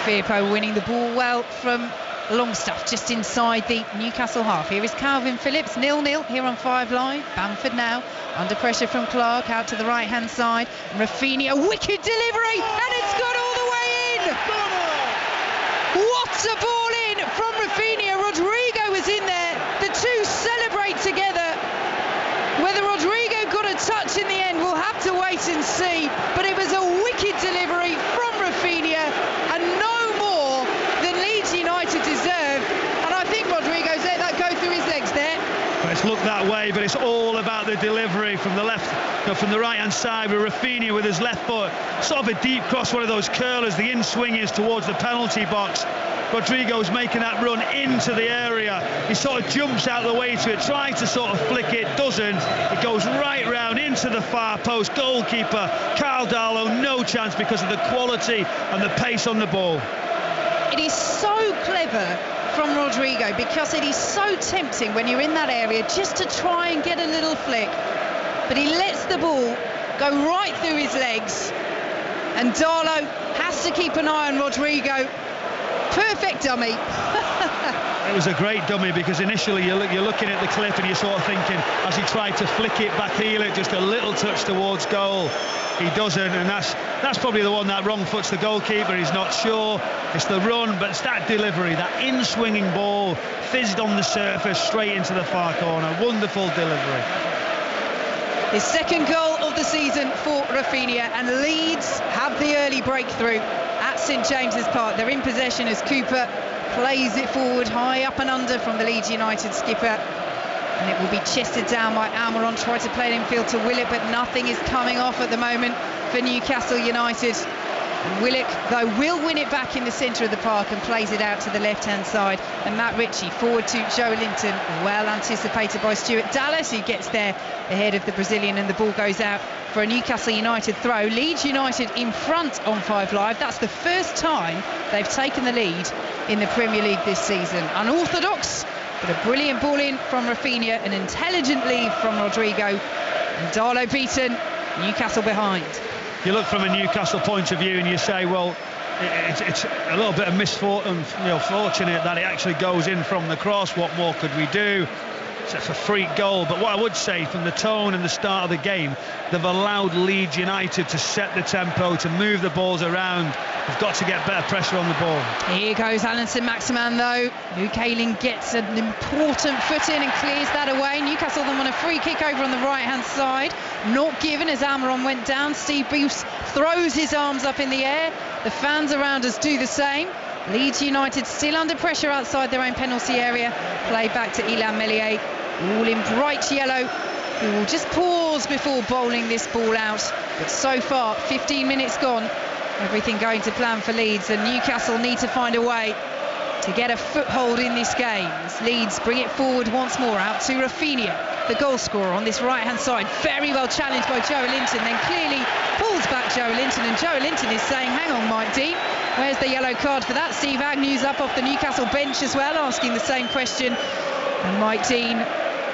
Firpo winning the ball well from Longstaff just inside the Newcastle half. Here is Calvin Phillips, 0-0 here on 5 Live. Bamford now under pressure from Clark, out to the right hand side. Rafinha, wicked delivery, and it's gone all the way in. What a ball in from Rafinha. Rodrigo was in there. The two celebrate together. Whether Rodrigo got a touch in the end, we'll have to wait and see. But it was a wicked delivery from Rafinha, and no more than Leeds United deserve. And I think Rodrigo's let that go through his legs there. Well, it's looked that way, but it's all about the delivery from the left, from the right hand side, with Rafinha with his left foot, sort of a deep cross, one of those curlers. The in swing is towards the penalty box. Rodrigo's making that run into the area. He sort of jumps out of the way to it, tries to sort of flick it, doesn't. It goes right round into the far post. Goalkeeper Carl Darlow, no chance because of the quality and the pace on the ball. It is so clever from Rodrigo, because it is so tempting when you're in that area just to try and get a little flick. But he lets the ball go right through his legs, and Darlow has to keep an eye on Rodrigo. perfect dummy. It was a great dummy, because initially you're looking at the clip and you're sort of thinking, as he tried to flick it back heel it just a little touch towards goal, he doesn't, and that's probably the one that wrong foots the goalkeeper. He's not sure. It's the run, but it's that delivery, that in-swinging ball, fizzed on the surface straight into the far corner. Wonderful delivery. His second goal of the season for Rafinha, and Leeds have the early breakthrough at St James's Park. They're in possession as Cooper plays it forward, high up and under from the Leeds United skipper, and it will be chested down by Almiron. Tried to play it infield to Willock, but nothing is coming off at the moment for Newcastle United. And Willock, though, will win it back in the centre of the park and plays it out to the left-hand side. And Matt Ritchie forward to Joe Linton, well anticipated by Stuart Dallas, who gets there ahead of the Brazilian, and the ball goes out for a Newcastle United throw. Leeds United in front on 5 Live. That's the first time they've taken the lead in the Premier League this season. Unorthodox, but a brilliant ball in from Rafinha, an intelligent lead from Rodrigo, and Darlow beaten, Newcastle behind. You look from a Newcastle point of view and you say, well, it's a little bit of misfortune, fortunate that it actually goes in from the cross. What more could we do? It's a freak goal. But what I would say, from the tone and the start of the game, they've allowed Leeds United to set the tempo, to move the balls around. They've got to get better pressure on the ball. Here goes Alan Saint-Maximin, though. Luke Ayling gets an important foot in and clears that away. Newcastle then want a free kick over on the right-hand side. Not given as Almiron went down. Steve Bruce throws his arms up in the air. The fans around us do the same. Leeds United still under pressure outside their own penalty area. Play back to Illan Meslier, all in bright yellow, who will just pause before bowling this ball out. But so far, 15 minutes gone, everything going to plan for Leeds, and Newcastle need to find a way to get a foothold in this game. As Leeds bring it forward once more, out to Rafinha, the goal scorer on this right-hand side. Very well challenged by Joe Linton, then clearly pulls back Joe Linton, and Joe Linton is saying, hang on, Mike Dean, where's the yellow card for that? Steve Agnew's up off the Newcastle bench as well, asking the same question, and Mike Dean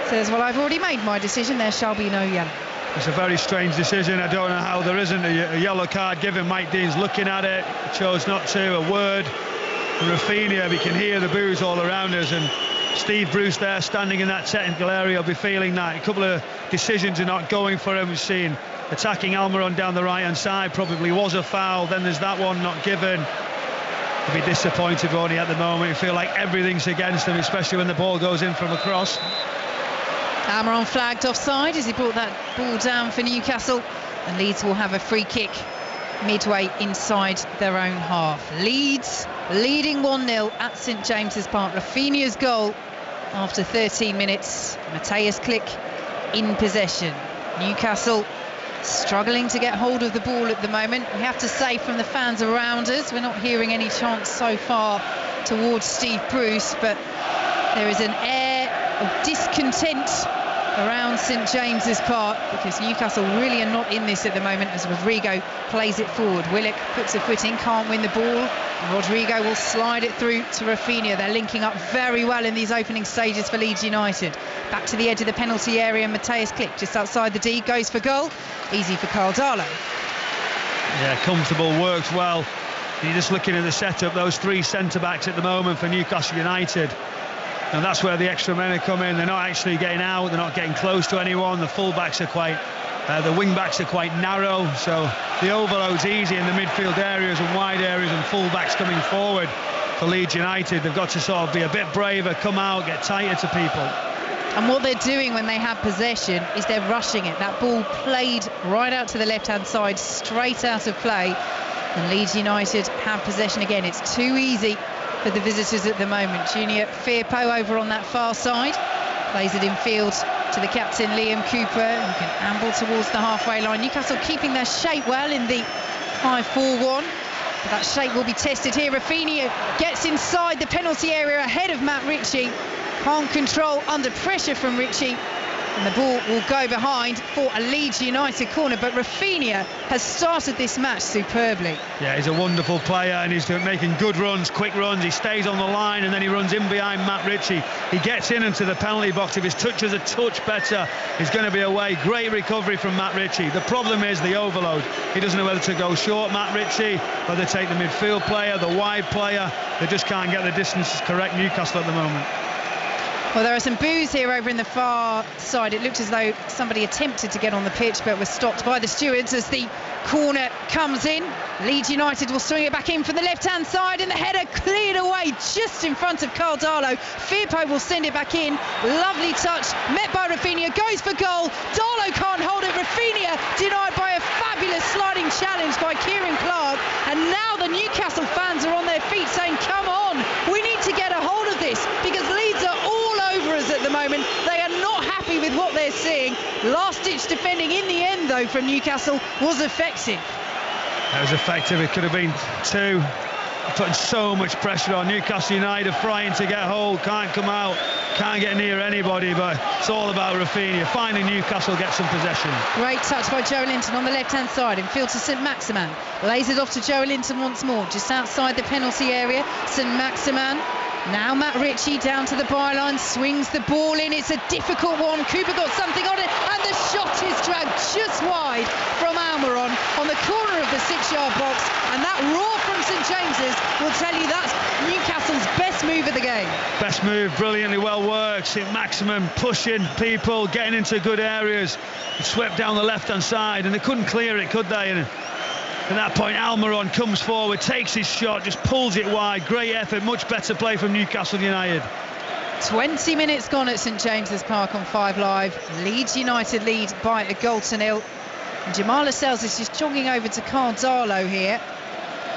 says, well, I've already made my decision, there shall be no yellow. It's a very strange decision. I don't know how there isn't a yellow card given. Mike Dean's looking at it, chose not to. A word from Rafinha, we can hear the boos all around us, and Steve Bruce there standing in that technical area will be feeling that. A couple of decisions are not going for him. We've seen attacking Almiron down the right-hand side, probably was a foul. Then there's that one not given. He'll be disappointed, won't he, at the moment? You feel like everything's against him, especially when the ball goes in from across. Almiron flagged offside as he brought that ball down for Newcastle, and Leeds will have a free kick midway inside their own half. Leeds leading 1-0 at St James's Park. Rafinha's goal after 13 minutes. Matthias Klick in possession. Newcastle struggling to get hold of the ball at the moment. We have to say, from the fans around us, we're not hearing any chants so far towards Steve Bruce, but there is an air of discontent around St James's Park, because Newcastle really are not in this at the moment, as Rodrigo plays it forward. Willock puts a foot in, can't win the ball. Rodrigo will slide it through to Rafinha. They're linking up very well in these opening stages for Leeds United. Back to the edge of the penalty area, Matthias Klick just outside the D, goes for goal. Easy for Carl Darlow. Yeah, comfortable, works well. You're just looking at the setup, those 3 centre-backs at the moment for Newcastle United. And that's where the extra men come in. They're not actually getting out, they're not getting close to anyone. The full-backs are quite, the wing-backs are quite narrow, so the overload's easy in the midfield areas and wide areas, and full-backs coming forward for Leeds United. They've got to sort of be a bit braver, come out, get tighter to people. And what they're doing when they have possession is they're rushing it. That ball played right out to the left-hand side, straight out of play. And Leeds United have possession again. It's too easy for the visitors at the moment. Junior Firpo over on that far side, plays it in field to the captain Liam Cooper, who can amble towards the halfway line. Newcastle keeping their shape well in the 5-4-1, but that shape will be tested here. Rafinha gets inside the penalty area ahead of Matt Ritchie, can't control under pressure from Ritchie, And the ball will go behind for a Leeds United corner, but Rafinha has started this match superbly. Yeah, he's a wonderful player and he's making good runs, quick runs. He stays on the line and then he runs in behind Matt Ritchie. He gets in into the penalty box. If his touch is a touch better, he's going to be away. Great recovery from Matt Ritchie. The problem is the overload. He doesn't know whether to go short, Matt Ritchie, whether to take the midfield player, the wide player. They just can't get the distances correct, Newcastle, at the moment. Well, there are some boos here over in the far side. It looked as though somebody attempted to get on the pitch but was stopped by the stewards as the corner comes in. Leeds United will swing it back in from the left-hand side and the header cleared away just in front of Carl Darlow. Firpo will send it back in. Lovely touch, met by Rafinha, goes for goal. Darlow can't hold it. Rafinha denied by a fabulous sliding challenge by Kieran Clark. And now the Newcastle fans are on their feet saying, come on, we need to get a hold of this because Leeds are all over us at the moment. They are not happy with what they're seeing. Last-ditch defending in the end, though, from Newcastle was effective. That was effective. It could have been two. Putting so much pressure on Newcastle United, trying to get hold, can't come out, can't get near anybody, but it's all about Rafinha. Finally Newcastle get some possession. Great touch by Joe Linton on the left-hand side, in field to St Maximin. Lays it off to Joe Linton once more, just outside the penalty area. St Maximin. Now Matt Ritchie down to the byline, swings the ball in. It's a difficult one. Cooper got something on it, and the shot is dragged just wide from Almiron on the corner of the 6-yard box. And that roar from St James's will tell you that's Newcastle's best move of the game. Best move, brilliantly well worked. St Maximin pushing people, getting into good areas. Swept down the left-hand side, and they couldn't clear it, could they? And at that point, Almiron comes forward, takes his shot, just pulls it wide. Great effort, much better play from Newcastle United. 20 minutes gone at St James's Park on 5 Live. Leeds United lead by 1-0. And Jamal Lascelles is just jogging over to Carl Darlow here,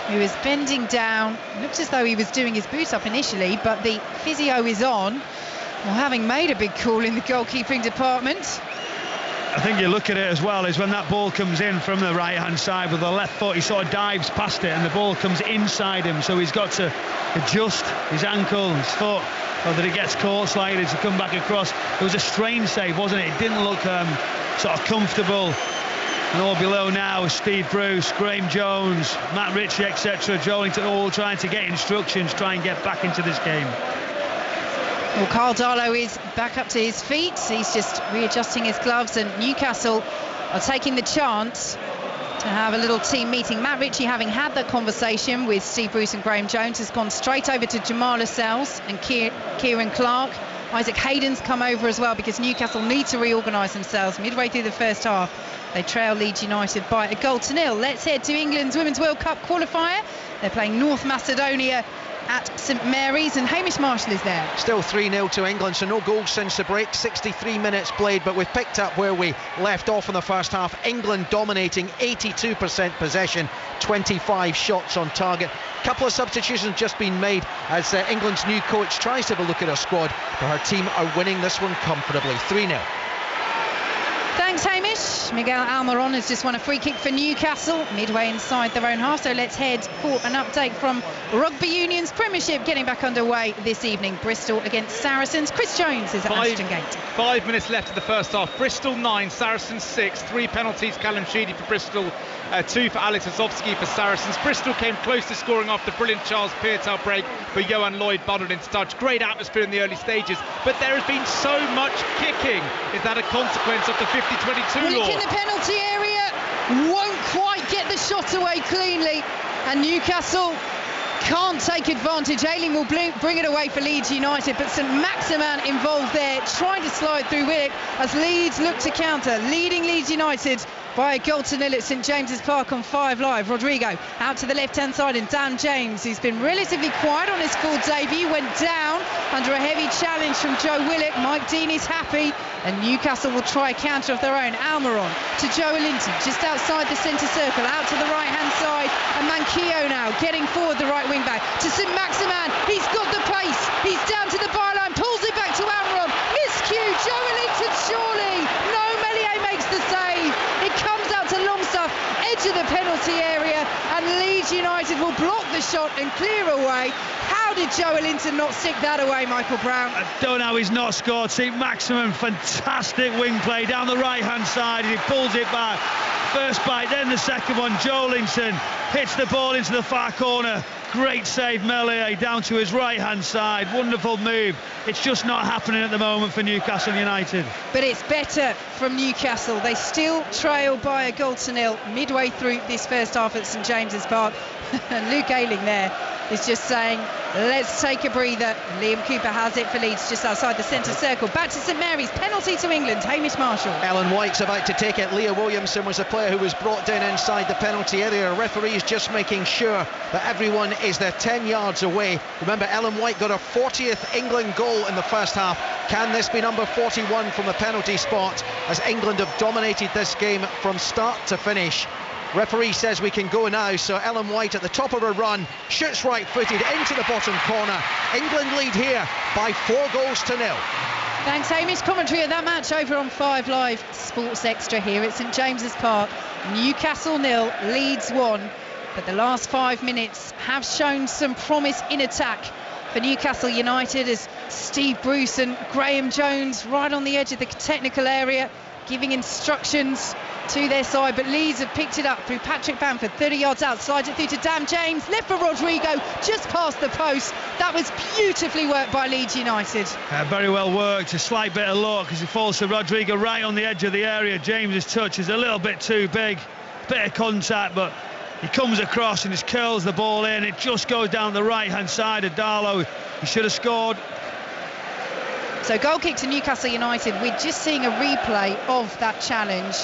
who is bending down. Looked as though he was doing his boot up initially, but the physio is on. Well, having made a big call in the goalkeeping department. I think you look at it as well, is when that ball comes in from the right-hand side with the left foot, he sort of dives past it and the ball comes inside him, so he's got to adjust his ankle, his foot, so that it gets caught slightly to come back across. It was a strain save, wasn't it? It didn't look sort of comfortable. And all below now is Steve Bruce, Graham Jones, Matt Ritchie, etc. Joelinton, all trying to get instructions, try and get back into this game. Well, Carl Darlow is back up to his feet. He's just readjusting his gloves, and Newcastle are taking the chance to have a little team meeting. Matt Ritchie, having had that conversation with Steve Bruce and Graham Jones, has gone straight over to Jamal Lascelles and Kieran Clark. Isaac Hayden's come over as well because Newcastle need to reorganise themselves. Midway through the first half, they trail Leeds United by 1-0. Let's head to England's Women's World Cup qualifier. They're playing North Macedonia at St Mary's, and Hamish Marshall is there. Still 3-0 to England, so no goals since the break. 63 minutes played, but we've picked up where we left off in the first half. England dominating, 82% possession, 25 shots on target. A couple of substitutions just been made as England's new coach tries to have a look at her squad, but her team are winning this one comfortably, 3-0. Thanks, Hamish. Miguel Almiron has just won a free kick for Newcastle midway inside their own half, so let's head for an update from Rugby Union's Premiership getting back underway this evening. Bristol against Saracens. Chris Jones is at Ashton Gate. 5 minutes left of the first half. Bristol 9, Saracens 6. 3 penalties, Callum Sheedy for Bristol, 2 for Alex Azovsky for Saracens. Bristol came close to scoring off the brilliant Charles Peartel break, but Johan Lloyd bundled into touch. Great atmosphere in the early stages, but there has been so much kicking. Is that a consequence of the 50-22 law? In the penalty area, won't quite get the shot away cleanly, and Newcastle can't take advantage. Ayling will bring it away for Leeds United, but St Maximin involved there, trying to slide through with it as Leeds look to counter, leading Leeds United by 1-0 at St James's Park on 5 Live. Rodrigo out to the left-hand side, and Dan James, who's been relatively quiet on his full debut, went down under a heavy challenge from Joe Willock. Mike Dean is happy, and Newcastle will try a counter of their own. Almiron to Joe Linton, just outside the centre circle, out to the right-hand side, and Manquillo now getting forward the right wing-back to St Maximin. He's got the pace, he's down to the byline, pulls it back to Almiron. Miscue, Joe Linton surely. No, Meslier makes the save. It comes out to Longstaff, edge of the penalty area, and Leeds United will block the shot and clear away. How did Joelinton not stick that away, Michael Brown? I don't know how he's not scored. See, Maximum, fantastic wing play down the right-hand side. He pulls it back. First bite, then the second one. Joelinton hits the ball into the far corner. Great save, Melier, down to his right-hand side. Wonderful move. It's just not happening at the moment for Newcastle United. But it's better from Newcastle. They still trail by a goal to nil midway through this first half at St James's Park. And Luke Ayling there is just saying, let's take a breather. Liam Cooper has it for Leeds just outside the centre circle. Back to St Mary's, penalty to England. Hamish Marshall. Ellen White's about to take it. Leah Williamson was the player who was brought down inside the penalty area. Referee's just making sure that everyone is there 10 yards away. Remember, Ellen White got her 40th England goal in the first half. Can this be number 41 from the penalty spot, as England have dominated this game from start to finish? Referee says we can go now, so Ellen White at the top of her run, shoots right-footed into the bottom corner. England lead here by 4 goals to nil. Thanks, Hamish. Commentary of that match over on 5 Live Sports Extra here at St James's Park. Newcastle 0, Leeds 1. But the last 5 minutes have shown some promise in attack for Newcastle United, as Steve Bruce and Graham Jones right on the edge of the technical area giving instructions to their side. But Leeds have picked it up through Patrick Bamford, 30 yards out, slides it through to Dan James, left for Rodrigo, just past the post. That was beautifully worked by Leeds United. Very well worked. A slight bit of luck as he falls to Rodrigo right on the edge of the area. James's touch is a little bit too big, bit of contact, but he comes across and just curls the ball in. It just goes down the right hand side of Darlow. He should have scored. So goal kick to Newcastle United. We're just seeing a replay of that challenge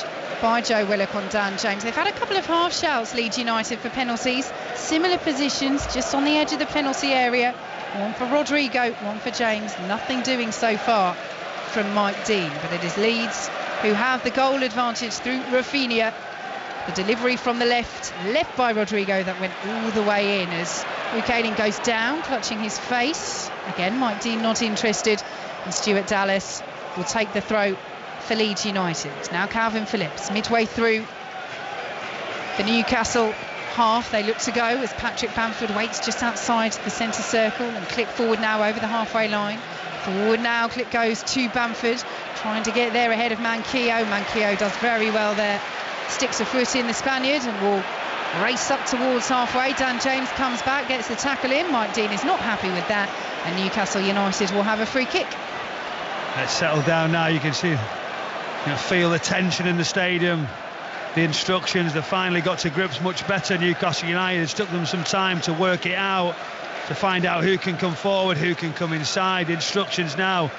by Joe Willock on Dan James. They've had a couple of half shouts, Leeds United, for penalties. Similar positions, just on the edge of the penalty area. One for Rodrigo, one for James. Nothing doing so far from Mike Dean. But it is Leeds who have the goal advantage through Rafinha. The delivery from the left by Rodrigo that went all the way in as Luke Ayling goes down, clutching his face. Again, Mike Dean not interested. And Stuart Dallas will take the throw for Leeds United. Now Calvin Phillips, midway through the Newcastle half. They look to go as Patrick Bamford waits just outside the centre circle, and click forward now over the halfway line. Forward now, click goes to Bamford, trying to get there ahead of Manquillo. Manquillo does very well there. Sticks a foot in the Spaniard and will race up towards halfway. Dan James comes back, gets the tackle in. Mike Dean is not happy with that, and Newcastle United will have a free kick. Let's settle down now. You can see, feel the tension in the stadium. The instructions, they finally got to grips much better. Newcastle United, it took them some time to work it out, to find out who can come forward, who can come inside. The instructions now,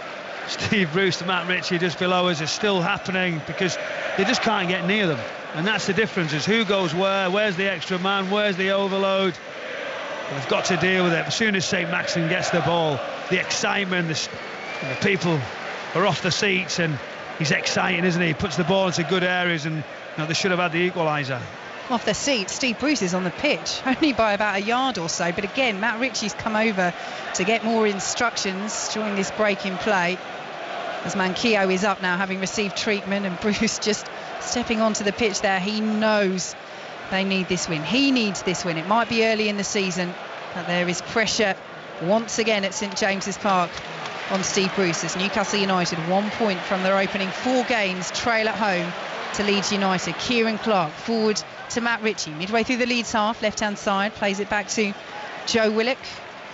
Steve Bruce and Matt Ritchie just below us, are still happening because they just can't get near them. And that's the difference, is who goes where, where's the extra man, where's the overload. They've got to deal with it. As soon as St Maxim gets the ball, the excitement, the people are off the seats, and he's exciting, isn't he? He puts the ball into good areas, and they should have had the equaliser. Off the seat, Steve Bruce is on the pitch, only by about a yard or so. But again, Matt Ritchie's come over to get more instructions during this break in play, as Manquillo is up now, having received treatment, and Bruce just stepping onto the pitch there. He knows they need this win. He needs this win. It might be early in the season, but there is pressure once again at St James's Park on Steve Bruce, as Newcastle United 1 point from their opening 4 games, trail at home to Leeds United. Kieran Clark forward to Matt Ritchie, midway through the Leeds half, left hand side, plays it back to Joe Willock,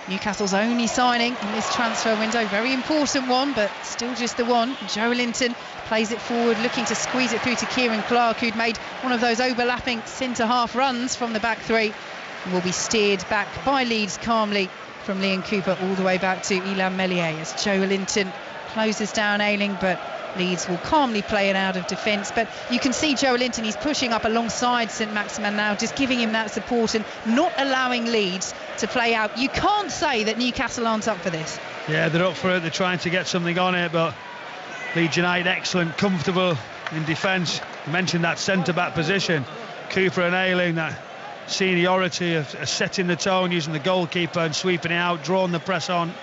Newcastle's only signing in this transfer window. Very important one, but still just the one. Joelinton plays it forward, looking to squeeze it through to Kieran Clark, who'd made one of those overlapping centre half runs from the back 3, and will be steered back by Leeds calmly from Liam Cooper all the way back to Illan Melier, as Joelinton closes down Ayling, but Leeds will calmly play it out of defence. But you can see Joelinton, he's pushing up alongside St Maximin now, just giving him that support and not allowing Leeds to play out. You can't say that Newcastle aren't up for this. Yeah, they're up for it. They're trying to get something on it, but Leeds United excellent, comfortable in defence. You mentioned that centre-back position. Cooper and Ayling, that seniority of setting the tone, using the goalkeeper and sweeping it out, drawing the press on.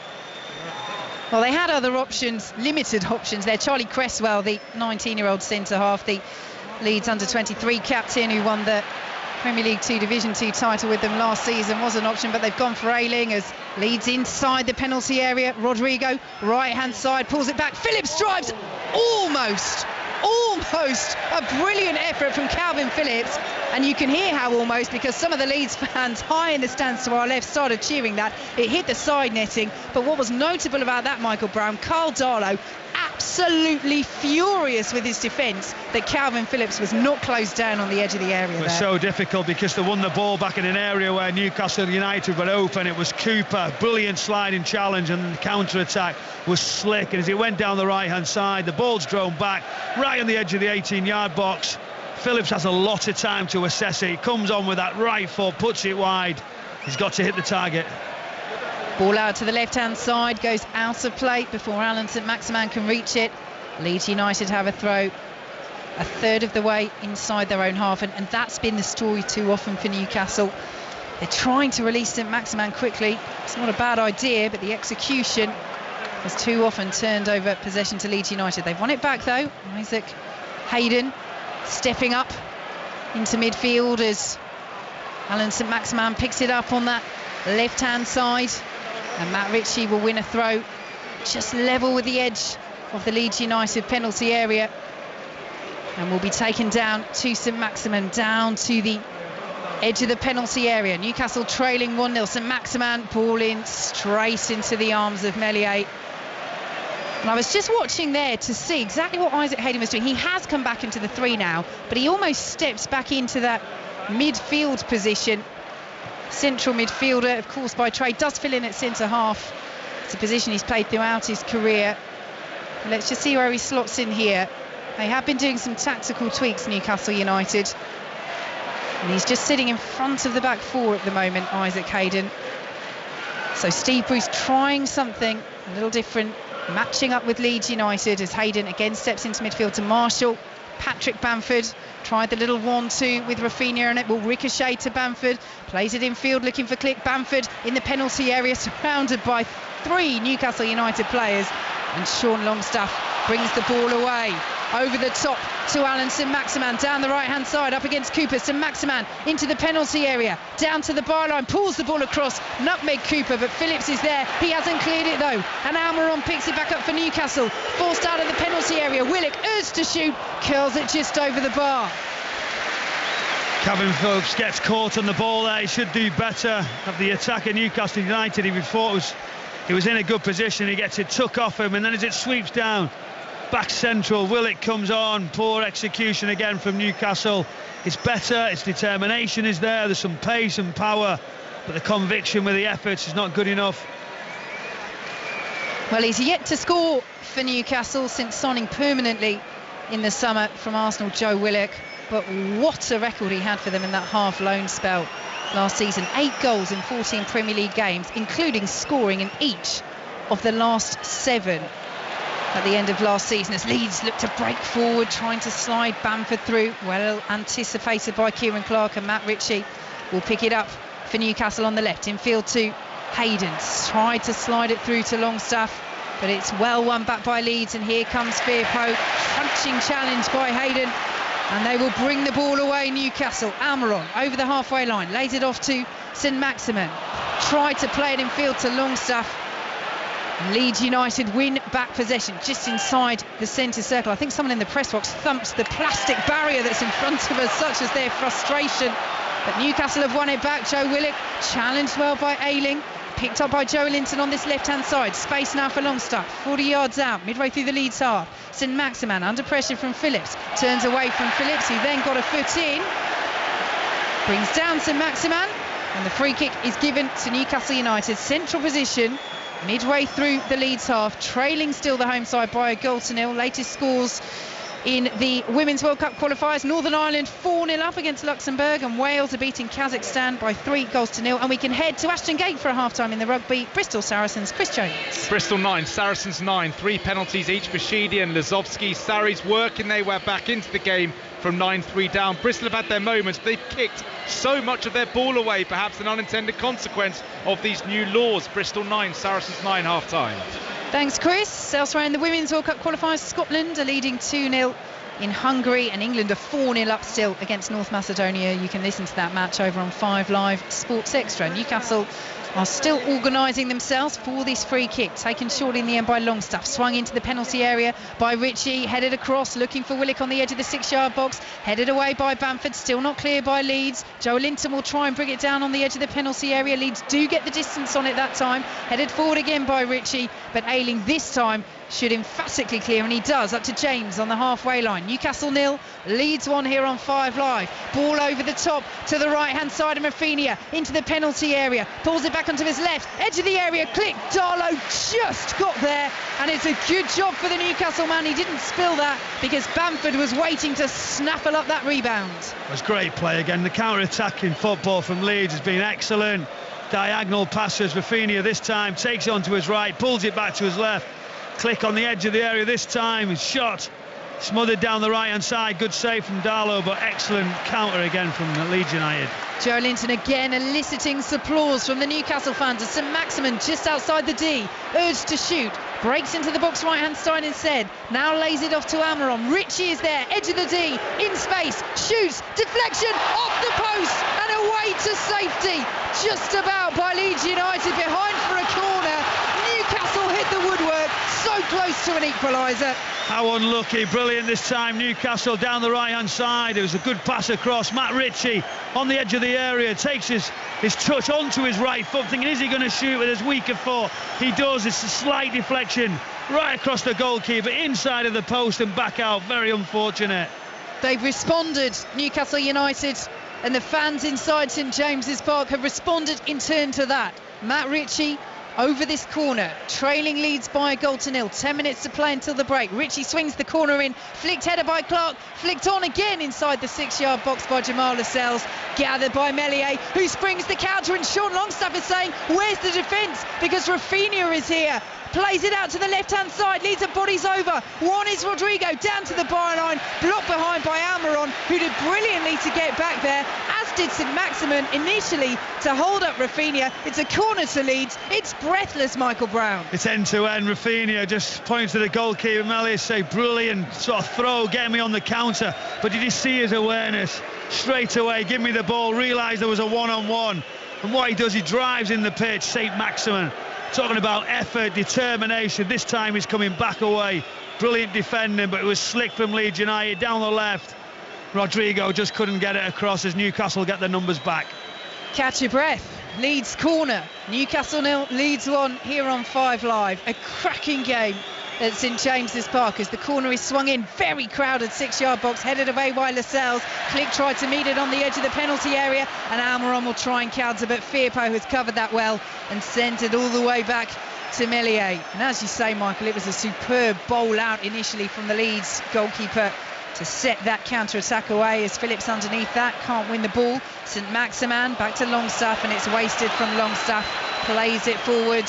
Well, they had other options, limited options there. Charlie Cresswell, the 19-year-old centre-half, the Leeds under-23 captain, who won the Premier League 2 Division 2 title with them last season was an option, but they've gone for Ayling as Leeds inside the penalty area. Rodrigo, right hand side, pulls it back. Phillips drives, almost a brilliant effort from Calvin Phillips, and you can hear how almost, because some of the Leeds fans high in the stands to our left started cheering that. It hit the side netting, but what was notable about that, Michael Brown, Carl Darlow absolutely furious with his defence that Calvin Phillips was not closed down on the edge of the area. It was so difficult because they won the ball back in an area where Newcastle United were open. It was Cooper, brilliant sliding challenge, and the counter-attack was slick, and as he went down the right-hand side, the ball's drawn back right on the edge of the 18-yard box. Phillips has a lot of time to assess it. He comes on with that right foot, puts it wide. He's got to hit the target. Ball out to the left-hand side, goes out of play before Alan St-Maximin can reach it. Leeds United have a throw a third of the way inside their own half, and that's been the story too often for Newcastle. They're trying to release St-Maximin quickly. It's not a bad idea, but the execution has too often turned over possession to Leeds United. They've won it back though. Isaac Hayden stepping up into midfield as Alan St-Maximin picks it up on that left-hand side. And Matt Ritchie will win a throw just level with the edge of the Leeds United penalty area, and will be taken down to St-Maximin, down to the edge of the penalty area. Newcastle trailing 1-0. St-Maximin ball in straight into the arms of Meslier. And I was just watching there to see exactly what Isaac Hayden was doing. He has come back into the 3 now, but he almost steps back into that midfield position. Central midfielder, of course, by trade, does fill in at centre half. It's a position he's played throughout his career. Let's just see where he slots in here. They have been doing some tactical tweaks, Newcastle United, and he's just sitting in front of the back 4 at the moment, Isaac Hayden. So Steve Bruce trying something a little different, matching up with Leeds United as Hayden again steps into midfield to Marshall. Patrick Bamford tried the little 1-2 with Rafinha, and it will ricochet to Bamford. Plays it infield looking for Click. Bamford in the penalty area surrounded by 3 Newcastle United players, and Sean Longstaff brings the ball away. Over the top to Alan St-Maximin, down the right hand side up against Cooper. St-Maximin into the penalty area, down to the byline, pulls the ball across, nutmeg Cooper, but Phillips is there. He hasn't cleared it though, and Almiron picks it back up for Newcastle. Forced out of the penalty area, Willock urged to shoot, curls it just over the bar. Calvin Phillips gets caught on the ball there. He should do better. Of the attack at Newcastle United, he thought he was in a good position. He gets it took off him, and then as it sweeps down back central, Willock comes on. Poor execution again from Newcastle. It's better, its determination is there, there's some pace and power, but the conviction with the efforts is not good enough. Well, he's yet to score for Newcastle since signing permanently in the summer from Arsenal, Joe Willock, but what a record he had for them in that half loan spell last season. 8 goals in 14 Premier League games, including scoring in each of the last 7 at the end of last season, as Leeds look to break forward, trying to slide Bamford through. Well anticipated by Kieran Clark, and Matt Ritchie will pick it up for Newcastle on the left. Infield to Hayden, tried to slide it through to Longstaff, but it's well won back by Leeds, and here comes Firpo, crunching challenge by Hayden, and they will bring the ball away. Newcastle. Almiron over the halfway line, lays it off to St-Maximin, tried to play it infield to Longstaff. Leeds United win back possession just inside the centre circle. I think someone in the press box thumps the plastic barrier that's in front of us, such as their frustration. But Newcastle have won it back. Joe Willock challenged well by Ayling, picked up by Joe Linton on this left-hand side. Space now for Longstaff, 40 yards out, midway through the Leeds half. St-Maximin under pressure from Phillips, turns away from Phillips, who then got a foot in, brings down St-Maximin, and the free kick is given to Newcastle United. Central position midway through the Leeds half, trailing still the home side by a 1-0. Latest scores in the Women's World Cup qualifiers: Northern Ireland 4-0 up against Luxembourg, and Wales are beating Kazakhstan by 3-0. And we can head to Ashton Gate for a half-time in the rugby. Bristol Saracens, Chris Jones. Bristol 9, Saracens 9, 3 penalties each for Sheedy and Lazowski. Sarries working their way back into the game from 9-3 down. Bristol have had their moments, but they've kicked so much of their ball away, perhaps an unintended consequence of these new laws. Bristol 9, Saracens 9, half-time. Thanks, Chris. Elsewhere in the Women's World Cup qualifiers, Scotland are leading 2-0 in Hungary, and England are 4-0 up still against North Macedonia. You can listen to that match over on 5 Live Sports Extra. Newcastle are still organising themselves for this free kick, taken short in the end by Longstaff, swung into the penalty area by Ritchie, headed across, looking for Willock on the edge of the 6-yard box, headed away by Bamford, still not clear by Leeds. Joe Linton will try and bring it down on the edge of the penalty area. Leeds do get the distance on it that time, headed forward again by Ritchie, but Ayling this time should emphatically clear, and he does, up to James on the halfway line. Newcastle 0, Leeds 1 here on 5 Live. Ball over the top to the right hand side of Rafinha into the penalty area, pulls it back onto his left edge of the area, click, Darlow just got there, and it's a good job for the Newcastle man. He didn't spill that because Bamford was waiting to snaffle up that rebound. It was great play again. The counter-attacking football from Leeds has been excellent. Diagonal passes, Rafinha this time takes it onto his right, pulls it back to his left, click on the edge of the area this time, shot smothered down the right hand side. Good save from Darlow, but excellent counter again from Leeds United. Joe Linton again eliciting applause from the Newcastle fans as St Maximin just outside the D, urged to shoot, breaks into the box right hand side instead, now lays it off to Almiron. Ritchie is there, edge of the D, in space, shoots, deflection, off the post and away to safety, just about by Leeds United, behind for a corner. Newcastle hit the woodwork, so close to an equaliser. How unlucky. Brilliant this time, Newcastle down the right hand side. It was a good pass across. Matt Ritchie on the edge of the area takes his touch onto his right foot, thinking, is he going to shoot with his weaker foot? He does. It's a slight deflection right across the goalkeeper, inside of the post and back out. Very unfortunate. They've responded, Newcastle United, and the fans inside St James's Park have responded in turn to that. Matt Ritchie over this corner, trailing Leeds by a goal to 0. 10 minutes to play until the break. Ritchie swings the corner in, flicked header by Clark, flicked on again inside the 6-yard box by Jamal Lascelles, gathered by Meslier, who springs the counter, and Sean Longstaff is saying, where's the defence? Because Rafinha is here. Plays it out to the left-hand side, leads the bodies over. One is Rodrigo, down to the byline, blocked behind by Almiron, who did brilliantly to get back there, as did St Maximin initially to hold up Rafinha. It's a corner to Leeds. It's breathless, Michael Brown. It's end-to-end. Rafinha just points to the goalkeeper, Meslier, say, brilliant sort of throw, get me on the counter. But did you see his awareness? Straight away, give me the ball, realised there was a one-on-one. And what he does, he drives in the pitch, St Maximin. Talking about effort, determination. This time he's coming back away. Brilliant defending, but it was slick from Leeds United down the left. Rodrigo just couldn't get it across as Newcastle get the numbers back. Catch your breath. Leeds corner. Newcastle 0, Leeds 1 here on 5 Live. A cracking game at St James's Park as the corner is swung in, very crowded 6-yard box, headed away by Lascelles. Click tried to meet it on the edge of the penalty area, and Almiron will try and counter, but Firpo has covered that well and sent it all the way back to Meslier. And as you say, Michael, it was a superb bowl out initially from the Leeds goalkeeper to set that counter-attack away as Phillips underneath that can't win the ball. St Maximin back to Longstaff, and it's wasted from Longstaff, plays it forward,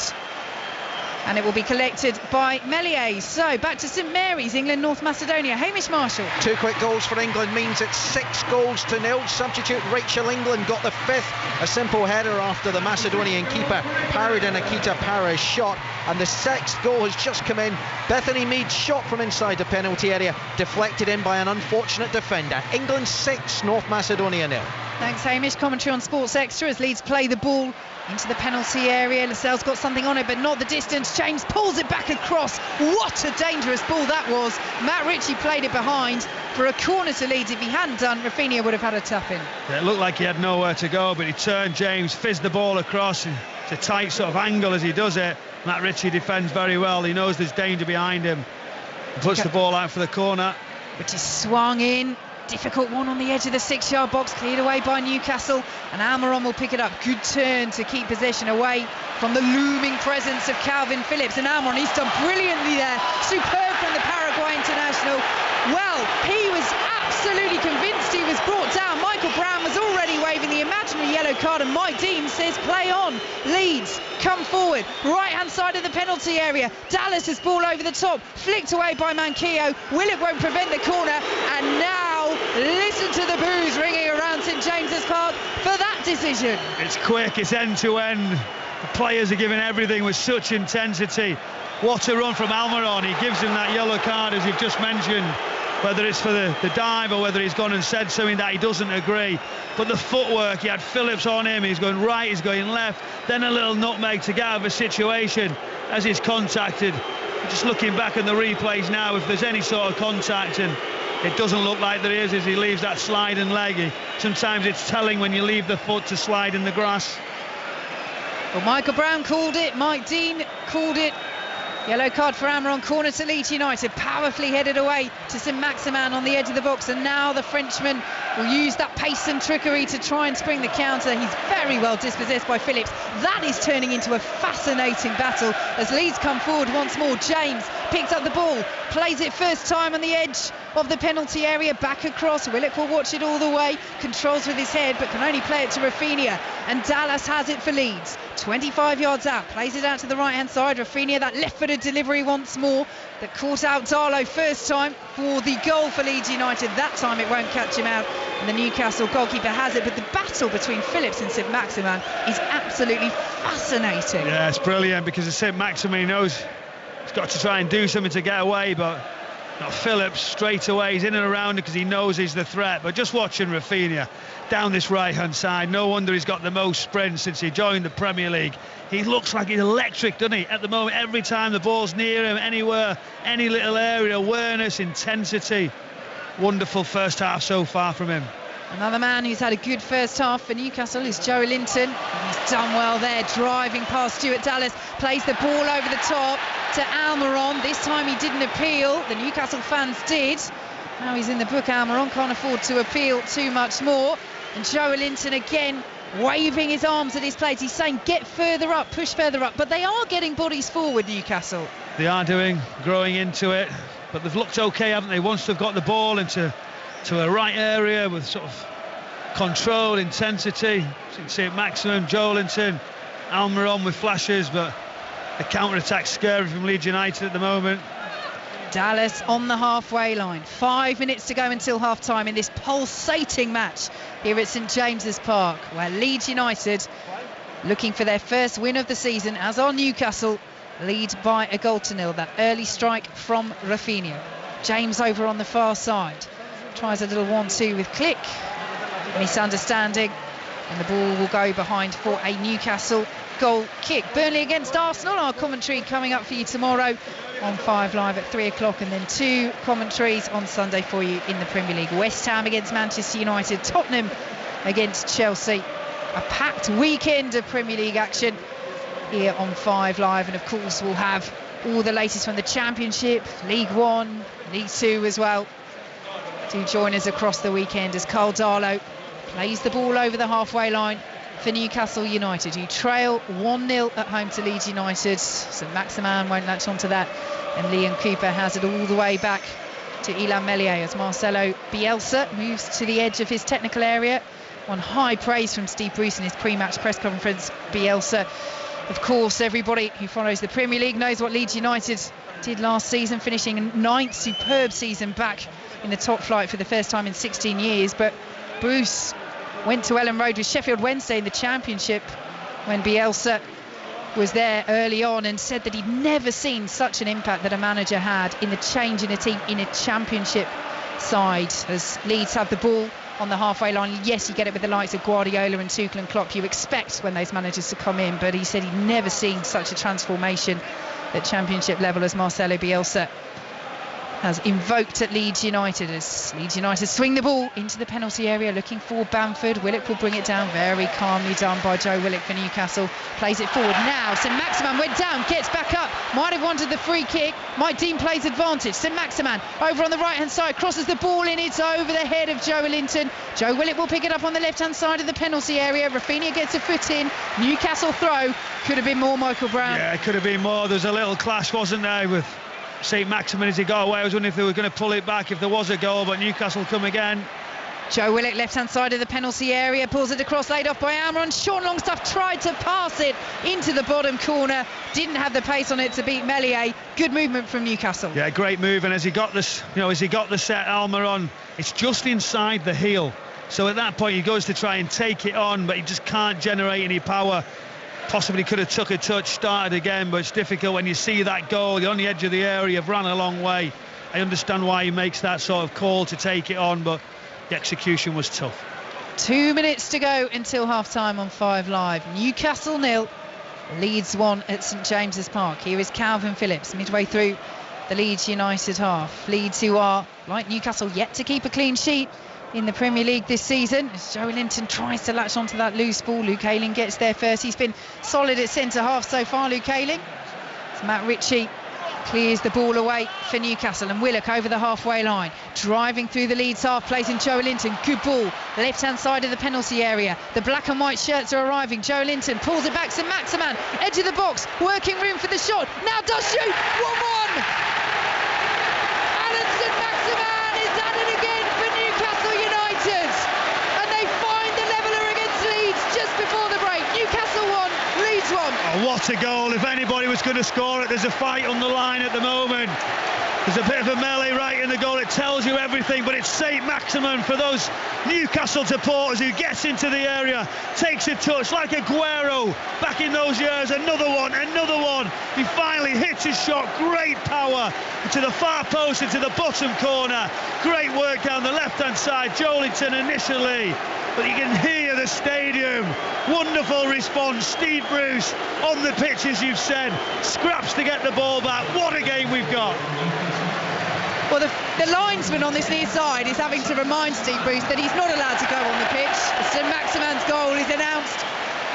and it will be collected by Meslier. So back to St Mary's, England, North Macedonia. Hamish Marshall. 2 quick goals for England means it's 6-0. Substitute Rachel England got the 5th. A simple header after the Macedonian keeper parried in Akita Para's shot. And the 6th goal has just come in. Bethany Mead's shot from inside the penalty area, deflected in by an unfortunate defender. England 6, North Macedonia 0. Thanks, Hamish. Commentary on Sports Extra as Leeds play the ball into the penalty area. Lascelles got something on it, but not the distance. James pulls it back across. What a dangerous ball that was. Matt Ritchie played it behind for a corner to Leeds. If he hadn't done, Rafinha would have had a tap-in. Yeah, it looked like he had nowhere to go, but he turned James, fizzed the ball across. It's a tight sort of angle as he does it. Matt Ritchie defends very well. He knows there's danger behind him. He puts the ball out for the corner. Which is swung in. Difficult one on the edge of the 6-yard box, cleared away by Newcastle, and Almiron will pick it up. Good turn to keep possession away from the looming presence of Calvin Phillips, and Almiron, he's done brilliantly there. Superb from the Paraguay international. Well, he was absolutely convinced he was brought down. Michael Brown was already waving the imaginary yellow card, and Mike Dean says play on. Leeds come forward, right hand side of the penalty area. Dallas has ball over the top, flicked away by Manquillo. Willett won't prevent the corner, and now listen to the boos ringing around St James's Park for that decision. It's quick, it's end to end. The players are giving everything with such intensity. What a run from Almiron. He gives him that yellow card, as you've just mentioned. whether it's for the dive or whether he's gone and said something that he doesn't agree. But the footwork, he had Phillips on him, he's going right, he's going left, then a little nutmeg to get out of a situation as he's contacted. Just looking back at the replays now, if there's any sort of contact, and it doesn't look like there is as he leaves that sliding leg. Sometimes it's telling when you leave the foot to slide in the grass. Well, Michael Brown called it, Mike Dean called it. Yellow card for Almiron, corner to Leeds United, powerfully headed away to Saint-Maximin on the edge of the box, and now the Frenchman will use that pace and trickery to try and spring the counter. He's very well dispossessed by Phillips. That is turning into a fascinating battle as Leeds come forward once more. James picks up the ball, plays it first time on the edge of the penalty area, back across. Willock will watch it all the way, controls with his head but can only play it to Rafinha, and Dallas has it for Leeds. 25 yards out, plays it out to the right hand side. Rafinha, that left-footed delivery once more that caught out Darlow first time for the goal for Leeds United. That time it won't catch him out, and the Newcastle goalkeeper has it. But the battle between Phillips and Saint-Maximin is absolutely fascinating. Yeah, it's brilliant because Saint-Maximin knows he's got to try and do something to get away, but not Phillips straight away. He's in and around because he knows he's the threat. But just watching Rafinha down this right hand side, no wonder he's got the most sprints since he joined the Premier League. He looks like he's electric, doesn't he, at the moment? Every time the ball's near him, anywhere, any little area, awareness, intensity. Wonderful first half so far from him. Another man who's had a good first half for Newcastle is Joe Linton. He's done well there, driving past Stuart Dallas, plays the ball over the top to Almiron. This time he didn't appeal, the Newcastle fans did. Now he's in the book, Almiron can't afford to appeal too much more. And Joe Linton again waving his arms at his players. He's saying get further up, push further up. But they are getting bodies forward, Newcastle. They are growing into it. But they've looked okay, haven't they? Once they've got the ball into a right area with sort of control, intensity. Saint-Maximin, Joelinton, Almiron with flashes, but the counter-attack's scary from Leeds United at the moment. Dallas on the halfway line. 5 minutes to go until half-time in this pulsating match here at St James's Park, where Leeds United, looking for their first win of the season, as are Newcastle, lead by a goal to nil. That early strike from Rafinha. James over on the far side. Tries a little 1-2 with Click. Misunderstanding. And the ball will go behind for a Newcastle goal kick. Burnley against Arsenal. Our commentary coming up for you tomorrow on 5 Live at 3 o'clock, and then 2 commentaries on Sunday for you in the Premier League. West Ham against Manchester United. Tottenham against Chelsea. A packed weekend of Premier League action here on 5 Live, and of course we'll have all the latest from the Championship, League One, League Two as well. Do join us across the weekend as Carl Darlow plays the ball over the halfway line for Newcastle United, who trail 1-0 at home to Leeds United. Saint-Maximin won't latch onto that, and Liam Cooper has it all the way back to Illan Meslier as Marcelo Bielsa moves to the edge of his technical area. On high praise from Steve Bruce in his pre-match press conference. Bielsa, of course, everybody who follows the Premier League knows what Leeds United did last season, finishing a 9th superb season back in the top flight for the first time in 16 years. But Bruce went to Ellen Road with Sheffield Wednesday in the Championship when Bielsa was there early on, and said that he'd never seen such an impact that a manager had in the change in a team in a Championship side. As Leeds have the ball on the halfway line, yes, you get it with the likes of Guardiola and Tuchel and Klopp, you expect when those managers to come in, but he said he'd never seen such a transformation at Championship level as Marcelo Bielsa has invoked at Leeds United, as Leeds United swing the ball into the penalty area looking for Bamford. Willock will bring it down, very calmly done by Joe Willock for Newcastle. Plays it forward now. Saint-Maximin went down, gets back up, might have wanted the free kick. Mike Dean plays advantage. Saint-Maximin over on the right hand side, crosses the ball in, it's over the head of Joe Linton. Joe Willock will pick it up on the left hand side of the penalty area. Rafinha gets a foot in. Newcastle throw. Could have been more, Michael Brown. Yeah, it could have been more. There's a little clash, wasn't there, with Saint-Maximin as he got away. I was wondering if they were going to pull it back if there was a goal, but Newcastle come again. Joe Willock, left-hand side of the penalty area, pulls it across, laid off by Almiron. Sean Longstaff tried to pass it into the bottom corner, didn't have the pace on it to beat Meslier. Good movement from Newcastle. Yeah, great move, and as he got the set, Almiron, it's just inside the heel. So at that point he goes to try and take it on, but he just can't generate any power. Possibly could have took a touch, started again, but it's difficult when you see that goal. You're on the edge of the area, you've run a long way. I understand why he makes that sort of call to take it on, but the execution was tough. 2 minutes to go until half-time on 5 Live. Newcastle 0, Leeds 1 at St James's Park. Here is Calvin Phillips midway through the Leeds United half. Leeds, who are, like Newcastle, yet to keep a clean sheet in the Premier League this season, as Joe Linton tries to latch onto that loose ball. Luke Ayling gets there first. He's been solid at centre-half so far, Luke Ayling. As Matt Ritchie clears the ball away for Newcastle, and Willock over the halfway line, driving through the Leeds half, plays in Joe Linton. Good ball, left-hand side of the penalty area. The black and white shirts are arriving. Joe Linton pulls it back. St Maximin, edge of the box, working room for the shot. Now does shoot. 1-1. Alan St Maximin is at it again for Newcastle United, and they find the leveller against Leeds just before the break. Newcastle 1, Leeds 1. Oh, what a goal. If anybody was going to score it, there's a fight on the line at the moment. There's a bit of a melee right in the goal. It tells you everything, but it's St Maximin for those Newcastle supporters who gets into the area, takes a touch like Aguero back in those years. Another one. He finally hits his shot. Great power to the far post into the bottom corner. Great work down the left-hand side. Joelinton initially, but you can hear the stadium. Wonderful response. Steve Bruce on the pitch, as you've said, scraps to get the ball back. What a game we've got. Well, the linesman on this near side is having to remind Steve Bruce that he's not allowed to go on the pitch. St Maximin's goal is announced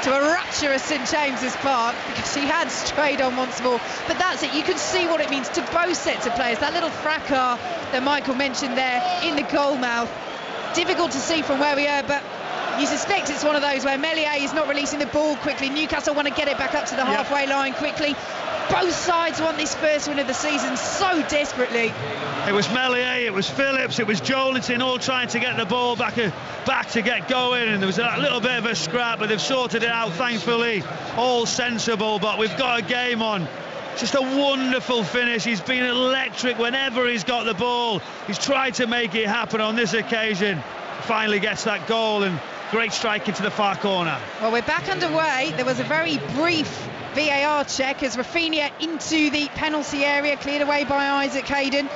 to a rapturous St James's Park, because he had strayed on once more. But that's it. You can see what it means to both sets of players. That little fracas that Michael mentioned there in the goal mouth. Difficult to see from where we are, but you suspect it's one of those where Meslier is not releasing the ball quickly. Newcastle want to get it back up to the halfway line quickly. Both sides want this first win of the season so desperately. It was Meslier, it was Phillips, it was Joelinton, all trying to get the ball back to get going, and there was a little bit of a scrap, but they've sorted it out, thankfully. All sensible, but we've got a game on. Just a wonderful finish. He's been electric whenever he's got the ball. He's tried to make it happen on this occasion. Finally gets that goal, and great strike into the far corner. Well, we're back underway. There was a very brief VAR check as Rafinha into the penalty area, cleared away by Isaac Hayden,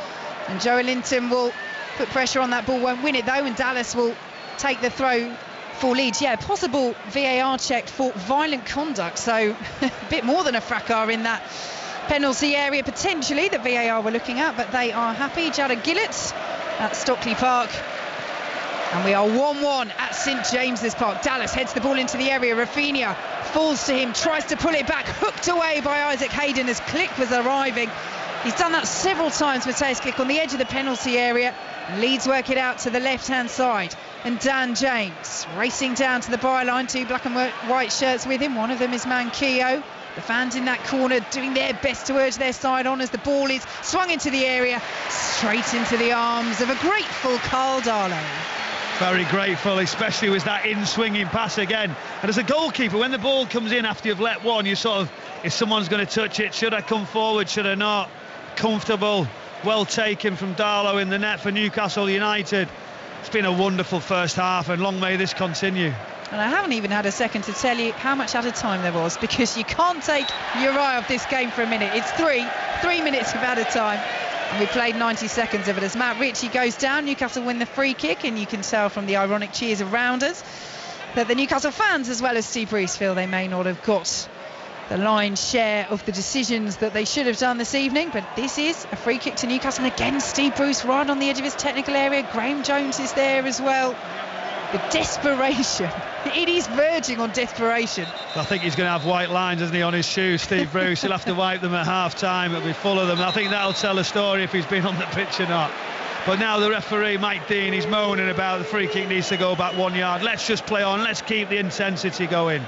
and Joe Linton will put pressure on that ball, won't win it though, and Dallas will take the throw for Leeds. Yeah, possible VAR check for violent conduct, so a bit more than a fracas in that penalty area potentially that VAR were looking at, but they are happy. Jared Gillett at Stockley Park. And we are 1-1 at St James's Park. Dallas heads the ball into the area. Rafinha falls to him, tries to pull it back, hooked away by Isaac Hayden as Click was arriving. He's done that several times, Mateusz Click, on the edge of the penalty area. Leeds work it out to the left-hand side. And Dan James racing down to the byline. 2 black and white shirts with him. One of them is Manquillo. The fans in that corner doing their best to urge their side on as the ball is swung into the area, straight into the arms of a grateful Carl Darlow. Very grateful, especially with that in-swinging pass again. And as a goalkeeper, when the ball comes in after you've let one, you sort of, if someone's going to touch it, should I come forward, should I not? Comfortable, well taken from Darlow in the net for Newcastle United. It's been a wonderful first half, and long may this continue. And I haven't even had a second to tell you how much added time there was, because you can't take your eye off this game for a minute. It's three minutes of added time. And we played 90 seconds of it as Matt Ritchie goes down. Newcastle win the free kick, and you can tell from the ironic cheers around us that the Newcastle fans, as well as Steve Bruce, feel they may not have got the lion's share of the decisions that they should have done this evening. But this is a free kick to Newcastle, and again Steve Bruce right on the edge of his technical area. Graham Jones is there as well. The desperation, it is verging on desperation. I think he's going to have white lines, isn't he, on his shoes, Steve Bruce. He'll have to wipe them at half-time. It'll be full of them. I think that'll tell a story if he's been on the pitch or not. But now the referee, Mike Dean, he's moaning about the free kick needs to go back 1 yard. Let's just play on. Let's keep the intensity going.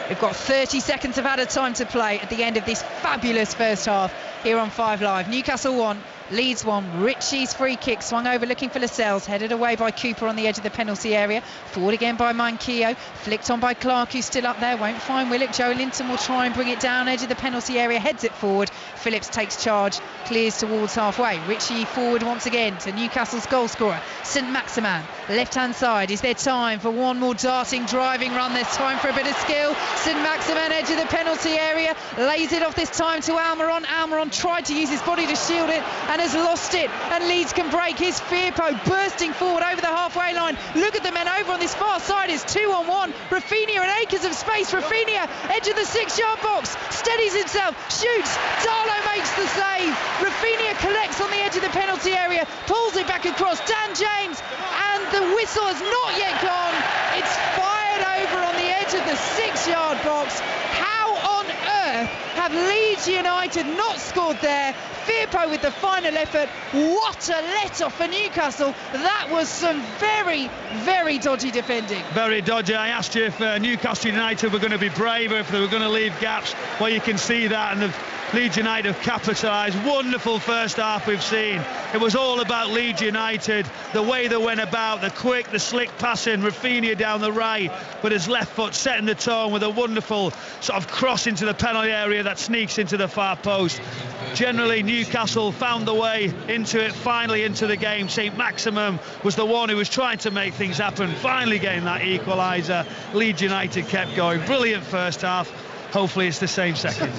We've got 30 seconds of added time to play at the end of this fabulous first half here on 5 Live. Newcastle 1, Leeds 1. Ritchie's free kick swung over looking for Lascelles, headed away by Cooper on the edge of the penalty area. Forward again by Manquillo, flicked on by Clark, who's still up there, won't find Willock. Joe Linton will try and bring it down, edge of the penalty area, heads it forward. Phillips takes charge, clears towards halfway. Ritchie forward once again to Newcastle's goal scorer, St Maximin. Left hand side, is there time for one more darting driving run? There's time for a bit of skill. St Maximin, edge of the penalty area, lays it off this time to Almiron. Almiron tried to use his body to shield it, and has lost it, and Leeds can break. Here's Firpo bursting forward over the halfway line. Look at the men over on this far side. It's 2-on-1. Rafinha and acres of space. Rafinha, edge of the 6-yard box, steadies himself, shoots. Darlow makes the save. Rafinha collects on the edge of the penalty area, pulls it back across. Dan James, and the whistle has not yet gone. It's fired over on the edge of the 6-yard box. How on earth have Leeds United not scored there? Firpo with the final effort. What a let-off for Newcastle. That was some very, very dodgy defending. Very dodgy. I asked you if Newcastle United were going to be braver, if they were going to leave gaps. Well, you can see that, and the Leeds United have capitalised. Wonderful first half we've seen. It was all about Leeds United, the way they went about, the quick, the slick passing, Rafinha down the right with his left foot setting the tone with a wonderful sort of cross into the penalty area that sneaks into the far post. Generally, Newcastle found the way into it, finally into the game. St. Maximum was the one who was trying to make things happen, finally getting that equaliser. Leeds United kept going. Brilliant first half. Hopefully it's the same second.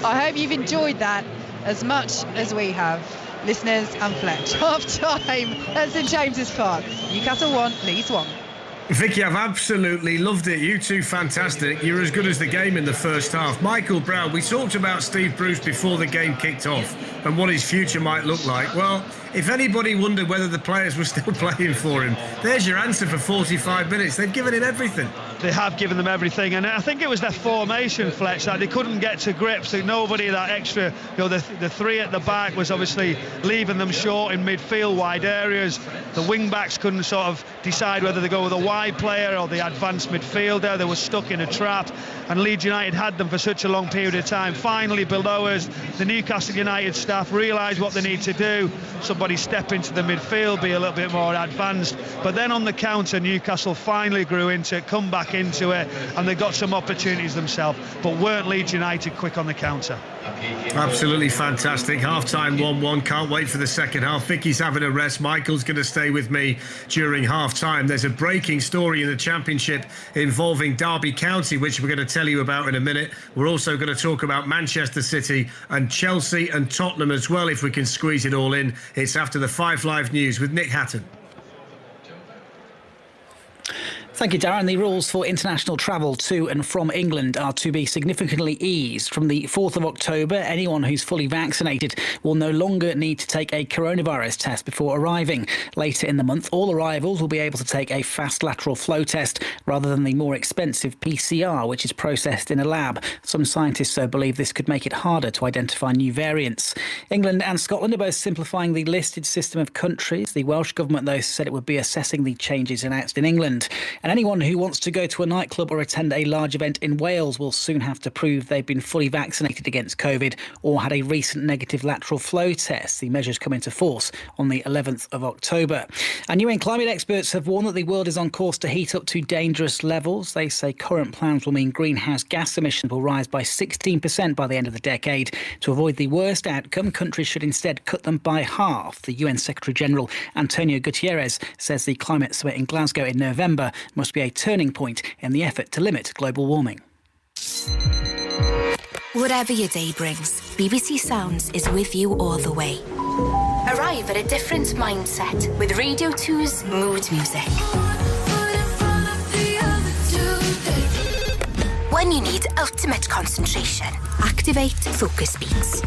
I hope you've enjoyed that as much as we have, listeners and Fletch. Half time at St James's Park. Newcastle 1, Leeds 1. Vicky, I've absolutely loved it. You two, fantastic. You're as good as the game in the first half. Michael Brown, we talked about Steve Bruce before the game kicked off and what his future might look like. Well, if anybody wondered whether the players were still playing for him, there's your answer for 45 minutes. They've given him everything. They have given them everything, and I think it was their formation, Fletch, that they couldn't get to grips. Nobody that extra, the three at the back was obviously leaving them short in midfield, wide areas. The wing backs couldn't sort of decide whether to go with a wide player or the advanced midfielder. They were stuck in a trap, and Leeds United had them for such a long period of time. Finally, below us, the Newcastle United staff realised what they need to do. Somebody step into the midfield, be a little bit more advanced. But then on the counter, Newcastle finally grew into it, come back into it, and they got some opportunities themselves, but weren't Leeds United quick on the counter. Absolutely fantastic. Half-time 1-1. Can't wait for the second half. Vicky's having a rest. Michael's going to stay with me during half-time. There's a breaking story in the Championship involving Derby County, which we're going to tell you about in a minute. We're also going to talk about Manchester City and Chelsea and Tottenham as well, if we can squeeze it all in. It's after the 5 Live News with Nick Hatton. Thank you, Darren. The rules for international travel to and from England are to be significantly eased. From the 4th of October, anyone who's fully vaccinated will no longer need to take a coronavirus test before arriving. Later in the month, all arrivals will be able to take a fast lateral flow test rather than the more expensive PCR, which is processed in a lab. Some scientists believe this could make it harder to identify new variants. England and Scotland are both simplifying the listed system of countries. The Welsh Government, though, said it would be assessing the changes announced in England. And anyone who wants to go to a nightclub or attend a large event in Wales will soon have to prove they've been fully vaccinated against COVID or had a recent negative lateral flow test. The measures come into force on the 11th of October. And UN climate experts have warned that the world is on course to heat up to dangerous levels. They say current plans will mean greenhouse gas emissions will rise by 16% by the end of the decade. To avoid the worst outcome, countries should instead cut them by half. The UN Secretary-General Antonio Guterres says the climate summit in Glasgow in November must be a turning point in the effort to limit global warming. Whatever your day brings, BBC Sounds is with you all the way. Arrive at a different mindset with Radio 2's Mood Music. When you need ultimate concentration, activate Focus Beats.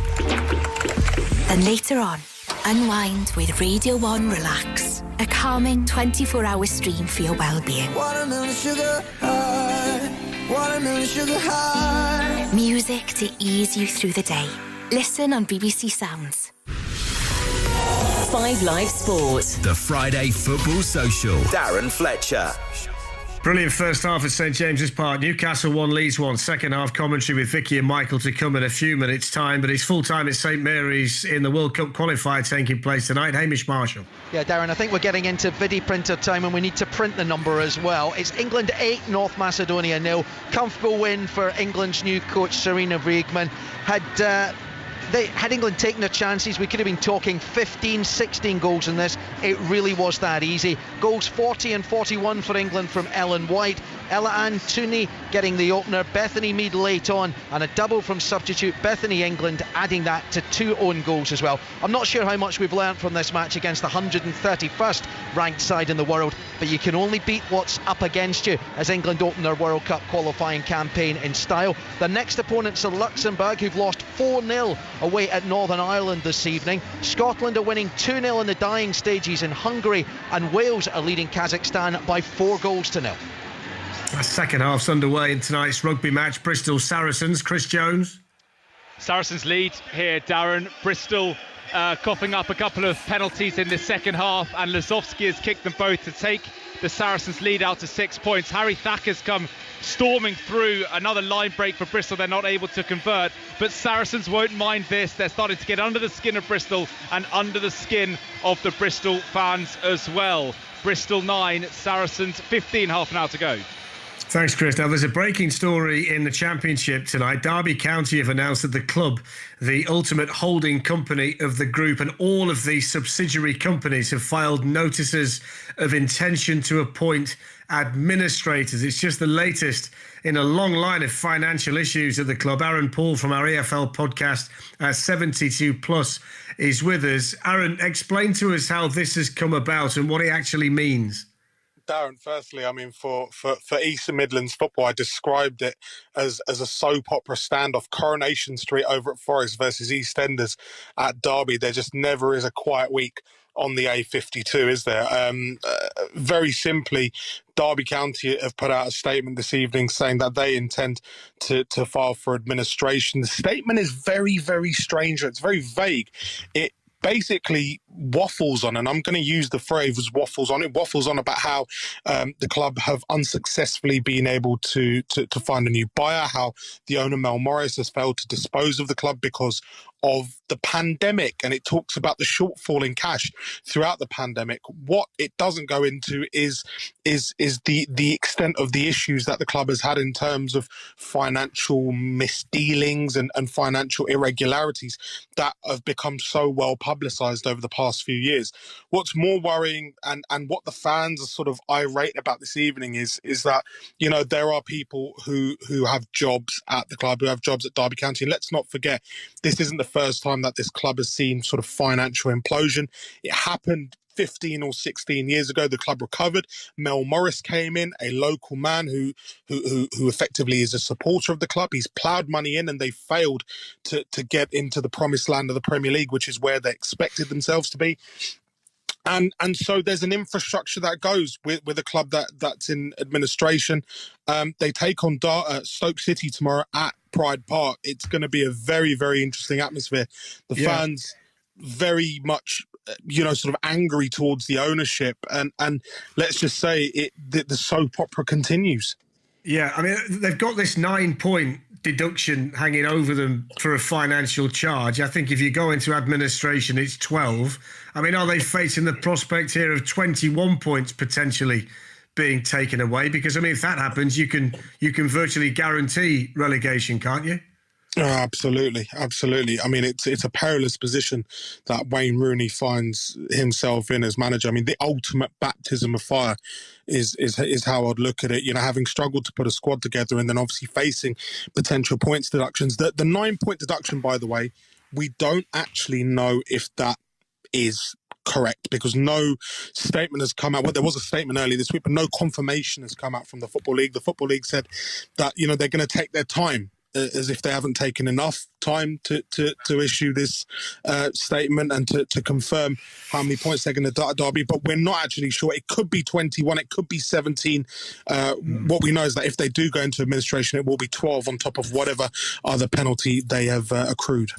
Then later on, unwind with Radio 1 Relax, a calming 24-hour stream for your well-being. Watermelon sugar high, watermelon sugar high. Music to ease you through the day. Listen on BBC Sounds. 5 Live Sport. The Friday Football Social. Darren Fletcher. Brilliant first half at St James's Park. Newcastle 1, Leeds 1. Second half commentary with Vicky and Michael to come in a few minutes' time. But it's full time at St Mary's in the World Cup qualifier taking place tonight. Hamish Marshall. Yeah, Darren, I think we're getting into video printer time and we need to print the number as well. It's England 8, North Macedonia 0. Comfortable win for England's new coach, Sarina Vriegman. Had England taken their chances, we could have been talking 15, 16 goals in this. It really was that easy. Goals 40 and 41 for England from Ellen White. Ella Ann Tooney getting the opener, Bethany Mead late on, and a double from substitute Bethany England, adding that to 2 own goals as well. I'm not sure how much we've learnt from this match against the 131st ranked side in the world, but you can only beat what's up against you as England open their World Cup qualifying campaign in style. The next opponents are Luxembourg, who've lost 4-0 away at Northern Ireland this evening. Scotland are winning 2-0 in the dying stages in Hungary, and Wales are leading Kazakhstan by 4-0. The second half's underway in tonight's rugby match. Bristol Saracens, Chris Jones. Saracens lead here, Darren. Bristol coughing up a couple of penalties in the second half, and Lazowski has kicked them both to take the Saracens lead out to 6 points. Harry Thacker's come storming through, another line break for Bristol. They're not able to convert, but Saracens won't mind this. They're starting to get under the skin of Bristol and under the skin of the Bristol fans as well. Bristol 9, Saracens 15, half an hour to go. Thanks, Chris. Now, there's a breaking story in the Championship tonight. Derby County have announced that the club, the ultimate holding company of the group, and all of the subsidiary companies have filed notices of intention to appoint administrators. It's just the latest in a long line of financial issues at the club. Aaron Paul from our EFL podcast, 72 Plus, is with us. Aaron, explain to us how this has come about and what it actually means. Darren, firstly, I mean, for Eastern Midlands football, I described it as a soap opera standoff. Coronation Street over at Forest versus EastEnders at Derby. There just never is a quiet week on the A52, is there? Very simply, Derby County have put out a statement this evening saying that they intend to file for administration. The statement is very, very strange. It's very vague. It basically waffles on, and I'm going to use the phrase waffles on about how the club have unsuccessfully been able to find a new buyer, how the owner Mel Morris has failed to dispose of the club because of the pandemic, and it talks about the shortfall in cash throughout the pandemic. What it doesn't go into is the extent of the issues that the club has had in terms of financial misdealings and financial irregularities that have become so well publicised over the past few years. What's more worrying, and what the fans are sort of irate about this evening is that, you know, there are people who have jobs at the club, who have jobs at Derby County, and let's not forget, this isn't the first time that this club has seen sort of financial implosion. It happened 15 or 16 years ago. The club recovered. Mel Morris came in, a local man who effectively is a supporter of the club. He's ploughed money in, and they failed to get into the promised land of the Premier League, which is where they expected themselves to be. And so there's an infrastructure that goes with a club that's in administration. They take on Stoke City tomorrow at Pride Park. It's going to be a very, very interesting atmosphere. The fans very much, sort of angry towards the ownership. And let's just say the soap opera continues. Yeah, I mean, they've got this 9-point deduction hanging over them for a financial charge. I think if you go into administration, it's 12. I mean, are they facing the prospect here of 21 points potentially being taken away? Because, I mean, if that happens, you can virtually guarantee relegation, can't you? Oh, absolutely. I mean, it's a perilous position that Wayne Rooney finds himself in as manager. I mean, the ultimate baptism of fire is how I'd look at it. You know, having struggled to put a squad together and then obviously facing potential points deductions. The 9-point deduction, by the way, we don't actually know if that is correct, because no statement has come out. Well, there was a statement earlier this week, but no confirmation has come out from the Football League. The Football League said that, they're going to take their time, as if they haven't taken enough time to issue this statement and to confirm how many points they're going to Derby. But we're not actually sure. It could be 21, it could be 17. What we know is that if they do go into administration, it will be 12 on top of whatever other penalty they have accrued.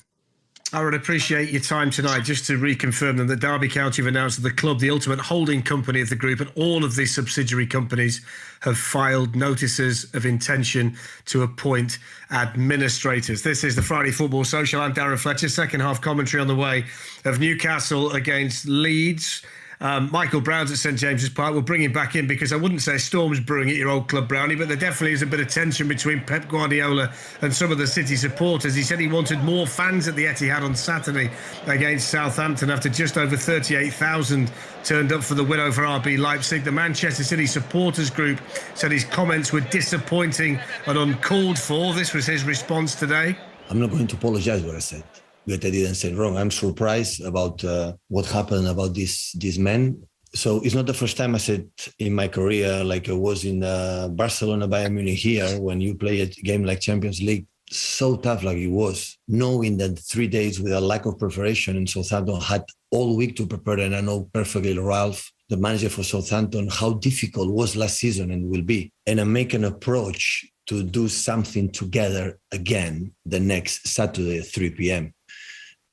I would appreciate your time tonight. Just to reconfirm them, that Derby County have announced that the club, the ultimate holding company of the group, and all of the subsidiary companies have filed notices of intention to appoint administrators. This is the Friday Football Social. I'm Darren Fletcher. Second half commentary on the way of Newcastle against Leeds. Michael Brown's at St James's Park. We'll bring him back in because I wouldn't say storm's brewing at your old club, Brownie, but there definitely is a bit of tension between Pep Guardiola and some of the City supporters. He said he wanted more fans at the Etihad on Saturday against Southampton after just over 38,000 turned up for the win over RB Leipzig. The Manchester City supporters group said his comments were disappointing and uncalled for. This was his response today. I'm not going to apologise what I said. But I didn't say it wrong. I'm surprised about what happened about this man. So it's not the first time I said in my career, like I was in Barcelona, Bayern Munich here, when you play a game like Champions League, so tough like it was, knowing that 3 days with a lack of preparation and Southampton had all week to prepare. And I know perfectly Ralph, the manager for Southampton, how difficult it was last season and will be. And I make an approach to do something together again the next Saturday at 3 p.m.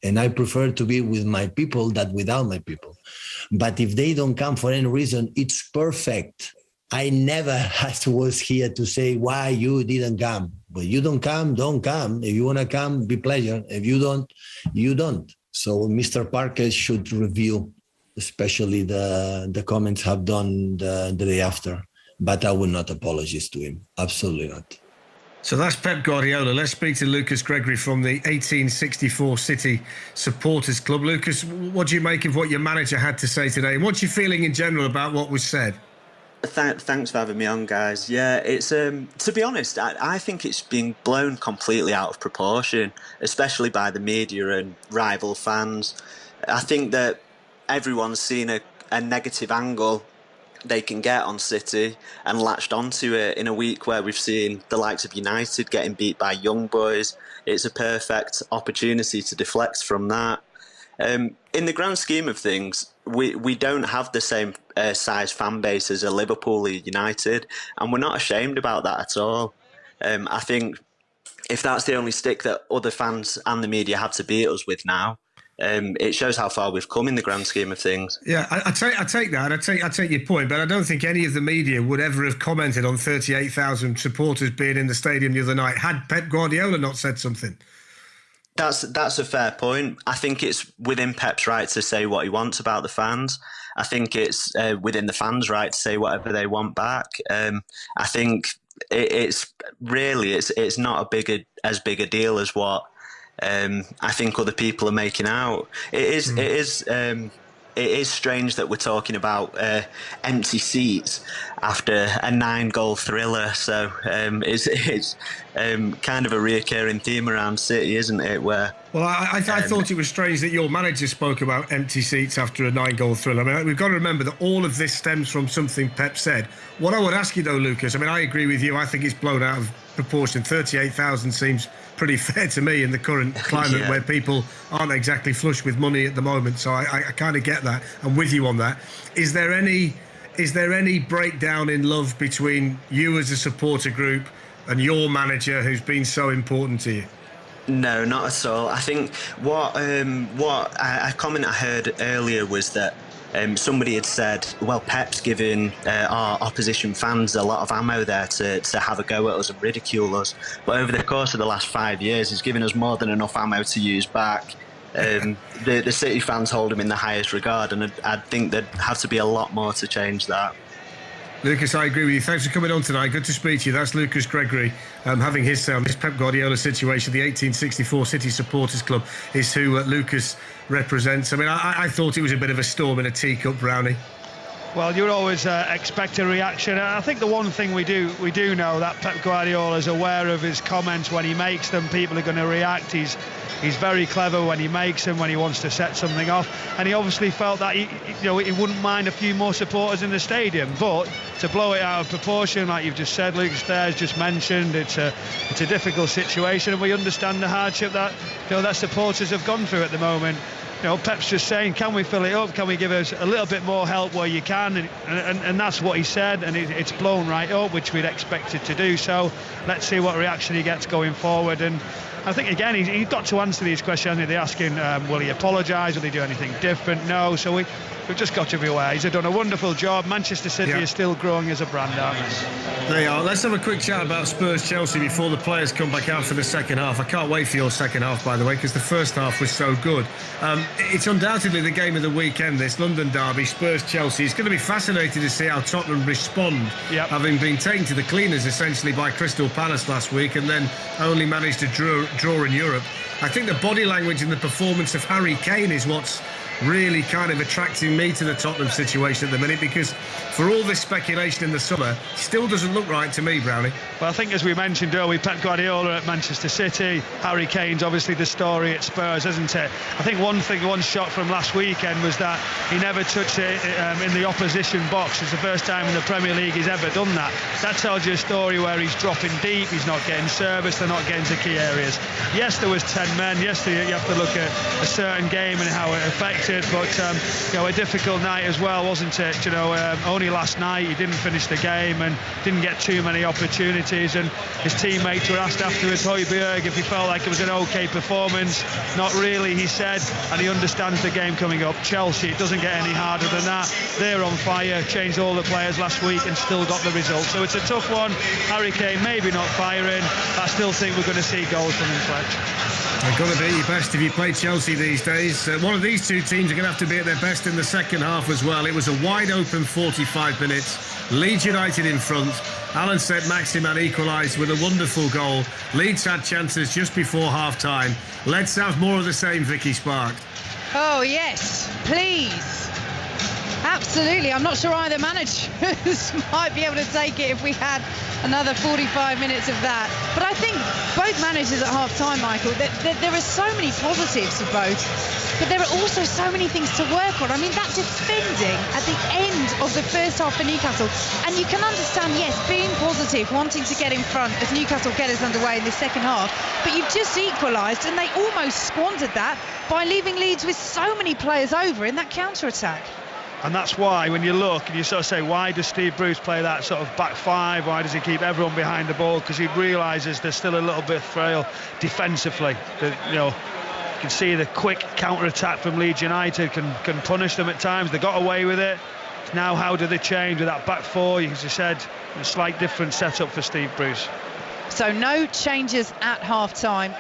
And I prefer to be with my people than without my people. But if they don't come for any reason, it's perfect. I never was here to say why you didn't come. But you don't come. If you want to come, be pleasure. If you don't, you don't. So Mr. Parker should review, especially the comments have done the day after. But I will not apologize to him. Absolutely not. So that's Pep Guardiola. Let's speak to Lucas Gregory from the 1864 City Supporters Club. Lucas, what do you make of what your manager had to say today? What's your feeling in general about what was said? Thanks for having me on, guys. Yeah, it's to be honest, I think it's been blown completely out of proportion, especially by the media and rival fans. I think that everyone's seen a negative angle they can get on City and latched onto it in a week where we've seen the likes of United getting beat by young boys. It's a perfect opportunity to deflect from that. In the grand scheme of things, we don't have the same size fan base as a Liverpool or United, and we're not ashamed about that at all. I think if that's the only stick that other fans and the media have to beat us with now, it shows how far we've come in the grand scheme of things. Yeah, I take that. I take your point, but I don't think any of the media would ever have commented on 38,000 supporters being in the stadium the other night had Pep Guardiola not said something. That's a fair point. I think it's within Pep's right to say what he wants about the fans. I think it's within the fans' right to say whatever they want back. I think it's not as big a deal as what I think other people are making out. It is strange that we're talking about empty seats after a 9-goal thriller. So it's kind of a reoccurring theme around City, isn't it? Well, I thought it was strange that your manager spoke about empty seats after a 9-goal thriller. I mean, we've got to remember that all of this stems from something Pep said. What I would ask you, though, Lucas, I mean, I agree with you. I think it's blown out of proportion. 38,000 seems pretty fair to me in the current climate where people aren't exactly flush with money at the moment. So I kind of get that. I'm with you on that. Is there any breakdown in love between you as a supporter group and your manager who's been so important to you? No, not at all. I think what a comment I heard earlier was that somebody had said, well, Pep's given our opposition fans a lot of ammo there to have a go at us and ridicule us. But over the course of the last 5 years, he's given us more than enough ammo to use back. The City fans hold him in the highest regard, and I think there'd have to be a lot more to change that. Lucas, I agree with you. Thanks for coming on tonight. Good to speak to you. That's Lucas Gregory having his say on this Pep Guardiola situation. The 1864 City Supporters Club is who Lucas represents. I mean, I thought it was a bit of a storm in a teacup, Brownie. Well, you'd always expect a reaction. I think the one thing we do know that Pep Guardiola is aware of his comments when he makes them. People are going to react. He's very clever when he makes them, when he wants to set something off, and he obviously felt that he wouldn't mind a few more supporters in the stadium. But to blow it out of proportion, like you've just said, Lucas Stairs just mentioned, it's a difficult situation, and we understand the hardship that that supporters have gone through at the moment. Pep's just saying, can we fill it up? Can we give us a little bit more help where you can? And that's what he said, and it's blown right up, which we'd expected to do. So let's see what reaction he gets going forward. And I think again he's got to answer these questions. They're asking, will he apologise? Will he do anything different? No. So we've just got to be aware. He's done a wonderful job. Manchester City is still growing as a brand, aren't they? They are. Let's have a quick chat about Spurs-Chelsea before the players come back out for the second half. I can't wait for your second half, by the way, because the first half was so good. It's undoubtedly the game of the weekend, this London derby, Spurs-Chelsea. It's going to be fascinating to see how Tottenham respond, having been taken to the cleaners essentially by Crystal Palace last week and then only managed to draw in Europe. I think the body language and the performance of Harry Kane is what's really kind of attracting me to the Tottenham situation at the minute, because for all this speculation in the summer, still doesn't look right to me, Brownie. Well, I think as we mentioned earlier, Pep Guardiola at Manchester City, Harry Kane's obviously the story at Spurs, isn't it? I think one shot from last weekend was that he never touched it in the opposition box. It's the first time in the Premier League he's ever done that. That tells you a story where he's dropping deep, he's not getting service, they're not getting to key areas. Yes, there was 10 men. Yes, you have to look at a certain game and how it affected. But a difficult night as well, wasn't it? Only last night he didn't finish the game and didn't get too many opportunities, and his teammates were asked afterwards, Højbjerg, if he felt like it was an okay performance. Not really, he said, and he understands the game coming up. Chelsea, it doesn't get any harder than that. They're on fire, changed all the players last week and still got the result. So it's a tough one. Harry Kane maybe not firing. I still think we're going to see goals from him, Fletch. They've got to be at your best if you play Chelsea these days. One of these two teams are going to have to be at their best in the second half as well. It was a wide open 45 minutes. Leeds United in front. Alan Saint-Maximin equalised with a wonderful goal. Leeds had chances just before half-time. Let's have more of the same, Vicky Spark. Oh, yes, please. Absolutely. I'm not sure either managers might be able to take it if we had another 45 minutes of that. But I think both managers at half-time, Michael, there are so many positives for both, but there are also so many things to work on. I mean, that defending at the end of the first half for Newcastle, and you can understand, yes, being positive, wanting to get in front as Newcastle get us underway in the second half, but you've just equalised, and they almost squandered that by leaving Leeds with so many players over in that counter-attack. And that's why, when you look and you sort of say, why does Steve Bruce play that sort of back five? Why does he keep everyone behind the ball? Because he realises they're still a little bit frail defensively. You can see the quick counter-attack from Leeds United can punish them at times. They got away with it. Now how do they change with that back four? As you said, a slight different setup for Steve Bruce. So no changes at half-time.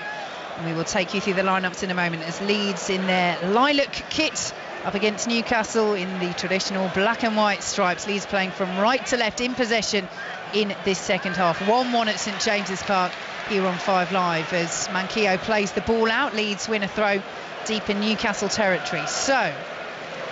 And we will take you through the lineups in a moment as Leeds in their lilac kit up against Newcastle in the traditional black and white stripes. Leeds playing from right to left in possession in this second half. 1-1 at St James's Park here on 5 Live as Manquillo plays the ball out. Leeds win a throw deep in Newcastle territory. So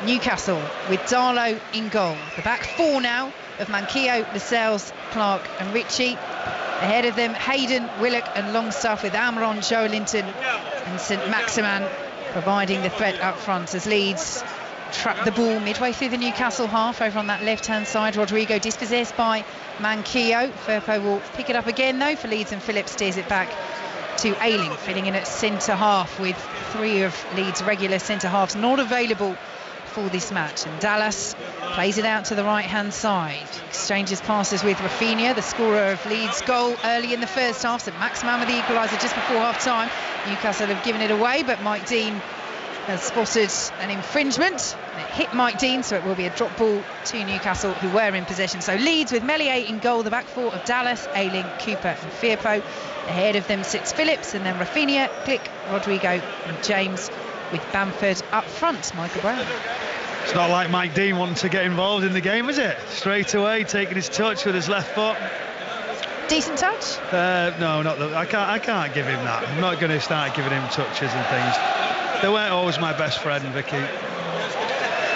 Newcastle with Darlow in goal. The back four now of Manquillo, Lascelles, Clark and Ritchie. Ahead of them Hayden, Willock and Longstaff, with Almiron, Joelinton and Saint-Maximin providing the threat up front as Leeds trap the ball midway through the Newcastle half over on that left-hand side. Rodrigo dispossessed by Manquillo. Firpo will pick it up again though for Leeds, and Phillips steers it back to Ayling, filling in at centre-half with 3 of Leeds' regular centre-halves not available for this match. And Dallas plays it out to the right-hand side. Exchanges passes with Rafinha, the scorer of Leeds' goal early in the first half. Saint-Maximin with the equaliser just before half-time. Newcastle have given it away, but Mike Dean has spotted an infringement. It hit Mike Dean, so it will be a drop ball to Newcastle, who were in possession. So Leeds with Meslier in goal, the back four of Dallas, Ayling, Cooper and Firpo. Ahead of them sits Phillips, and then Rafinha, Click, Rodrigo and James, with Bamford up front. Michael Brown. It's not like Mike Dean wanting to get involved in the game, is it? Straight away, taking his touch with his left foot. Decent touch? No, not that. I can't give him that. I'm not going to start giving him touches and things. They weren't always my best friend, Vicky.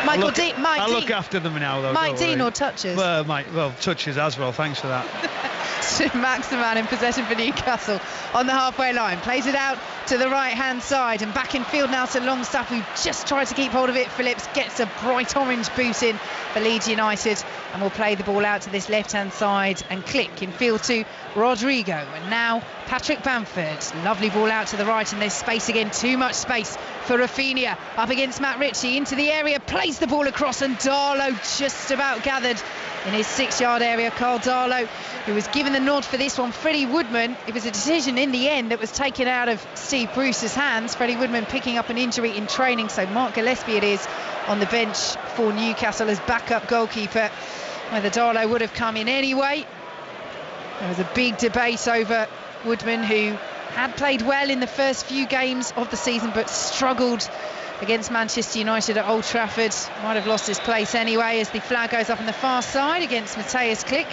I'll look after them now, though. Mike Dean or touches? Well, touches as well. Thanks for that. Maximin in possession for Newcastle on the halfway line, plays it out to the right hand side and back in field now to Longstaff, who just tried to keep hold of it. Phillips gets a bright orange boot in for Leeds United and will play the ball out to this left hand side and Click in field to Rodrigo, and now Patrick Bamford. Lovely ball out to the right, and there's space again, too much space for Rafinha, up against Matt Ritchie, into the area, plays the ball across, and Darlow just about gathered in his 6-yard area. Carl Darlow, who was given the nod for this one. Freddie Woodman, it was a decision in the end that was taken out of Steve Bruce's hands. Freddie Woodman picking up an injury in training, so Mark Gillespie it is on the bench for Newcastle as backup goalkeeper. Whether Darlow would have come in anyway. There was a big debate over Woodman, who had played well in the first few games of the season but struggled against Manchester United at Old Trafford. Might have lost his place anyway, as the flag goes up on the far side against Matthias Klick.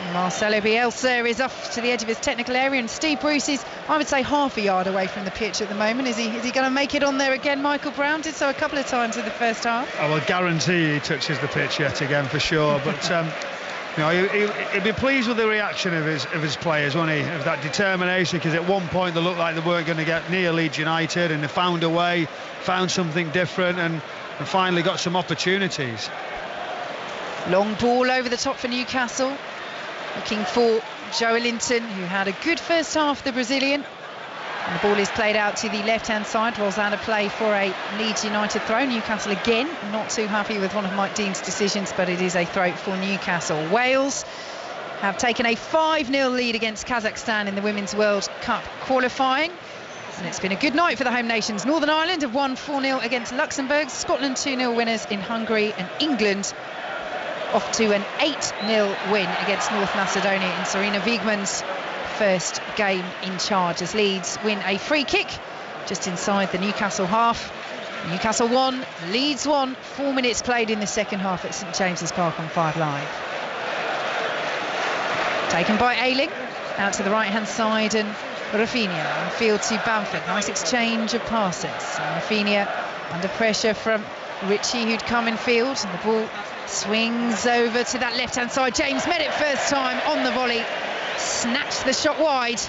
And Marcelo Bielsa is off to the edge of his technical area, and Steve Bruce is, I would say, half a yard away from the pitch at the moment. Is he going to make it on there again? Michael Brown did so a couple of times in the first half. I will guarantee he touches the pitch yet again for sure, but you know, he'd be pleased with the reaction of his players, won't he? Of that determination, because at one point they looked like they weren't going to get near Leeds United, and they found a way, found something different, and finally got some opportunities. Long ball over the top for Newcastle, looking for Joe Linton, who had a good first half, the Brazilian. And the ball is played out to the left-hand side. Rolls out of play for a Leeds United throw. Newcastle again not too happy with one of Mike Dean's decisions, but it is a throw for Newcastle. Wales have taken a 5-0 lead against Kazakhstan in the Women's World Cup qualifying. And it's been a good night for the home nations. Northern Ireland have won 4-0 against Luxembourg. Scotland 2-0 winners in Hungary, and England off to an 8-0 win against North Macedonia in Serena Wiegmann's first game in charge, as Leeds win a free kick just inside the Newcastle half. Newcastle 1, Leeds 1, 4 minutes played in the second half at St James's Park on 5 Live. Taken by Ayling, out to the right hand side, and Rafinha on field to Bamford. Nice exchange of passes. And Rafinha under pressure from Ritchie, who'd come in field, and the ball swings over to that left hand side. James met it first time on the volley, snatched the shot wide.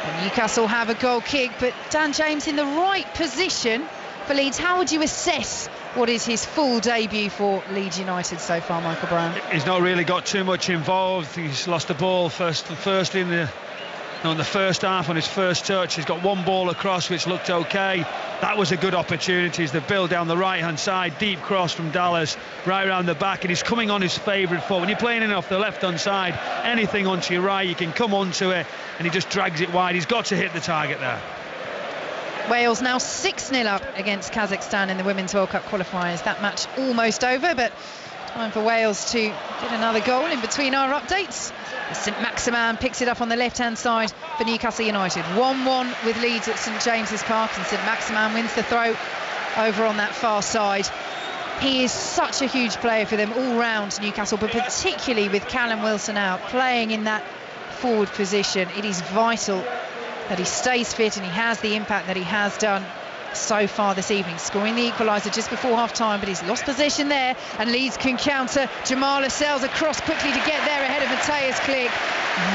And Newcastle have a goal kick, but Dan James in the right position for Leeds. How would you assess what is his full debut for Leeds United so far, Michael Brown? He's not really got too much involved. He's lost the ball firstly in the first half on his first touch. He's got one ball across which looked okay. That was a good opportunity. As the build down the right hand side, deep cross from Dallas right around the back, and he's coming on his favourite foot. When you're playing in off the left hand side, anything onto your right, you can come onto it, and he just drags it wide. He's got to hit the target there. Wales now 6-0 up against Kazakhstan in the Women's World Cup qualifiers. That match almost over, but time for Wales to get another goal in between our updates. St Maximin picks it up on the left-hand side for Newcastle United. 1-1 with Leeds at St James's Park, and St Maximin wins the throw over on that far side. He is such a huge player for them all round, Newcastle, but particularly with Callum Wilson out, playing in that forward position. It is vital that he stays fit, and he has the impact that he has done so far this evening, scoring the equaliser just before half-time, but he's lost possession there, and Leeds can counter. Jamal Lascelles across quickly to get there ahead of Matthias Klick.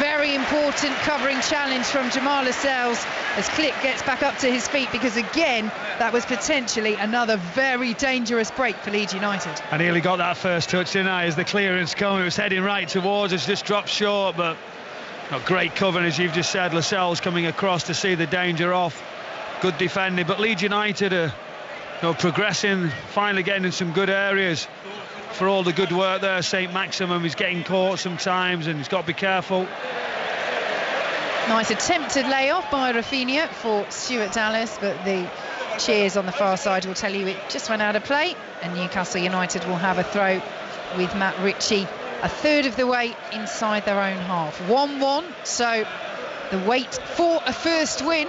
Very important covering challenge from Jamal Lascelles as Klick gets back up to his feet, because again that was potentially another very dangerous break for Leeds United. I nearly got that first touch, didn't I, as the clearance came. It was heading right towards us, just dropped short, but not great covering, as you've just said. Lascelles coming across to see the danger off. Good defending, but Leeds United are progressing, finally getting in some good areas for all the good work there. St Maximum is getting caught sometimes, and he's got to be careful. Nice attempted layoff by Rafinha for Stuart Dallas, but the cheers on the far side will tell you it just went out of play, and Newcastle United will have a throw with Matt Ritchie a third of the way inside their own half. 1-1, so the wait for a first win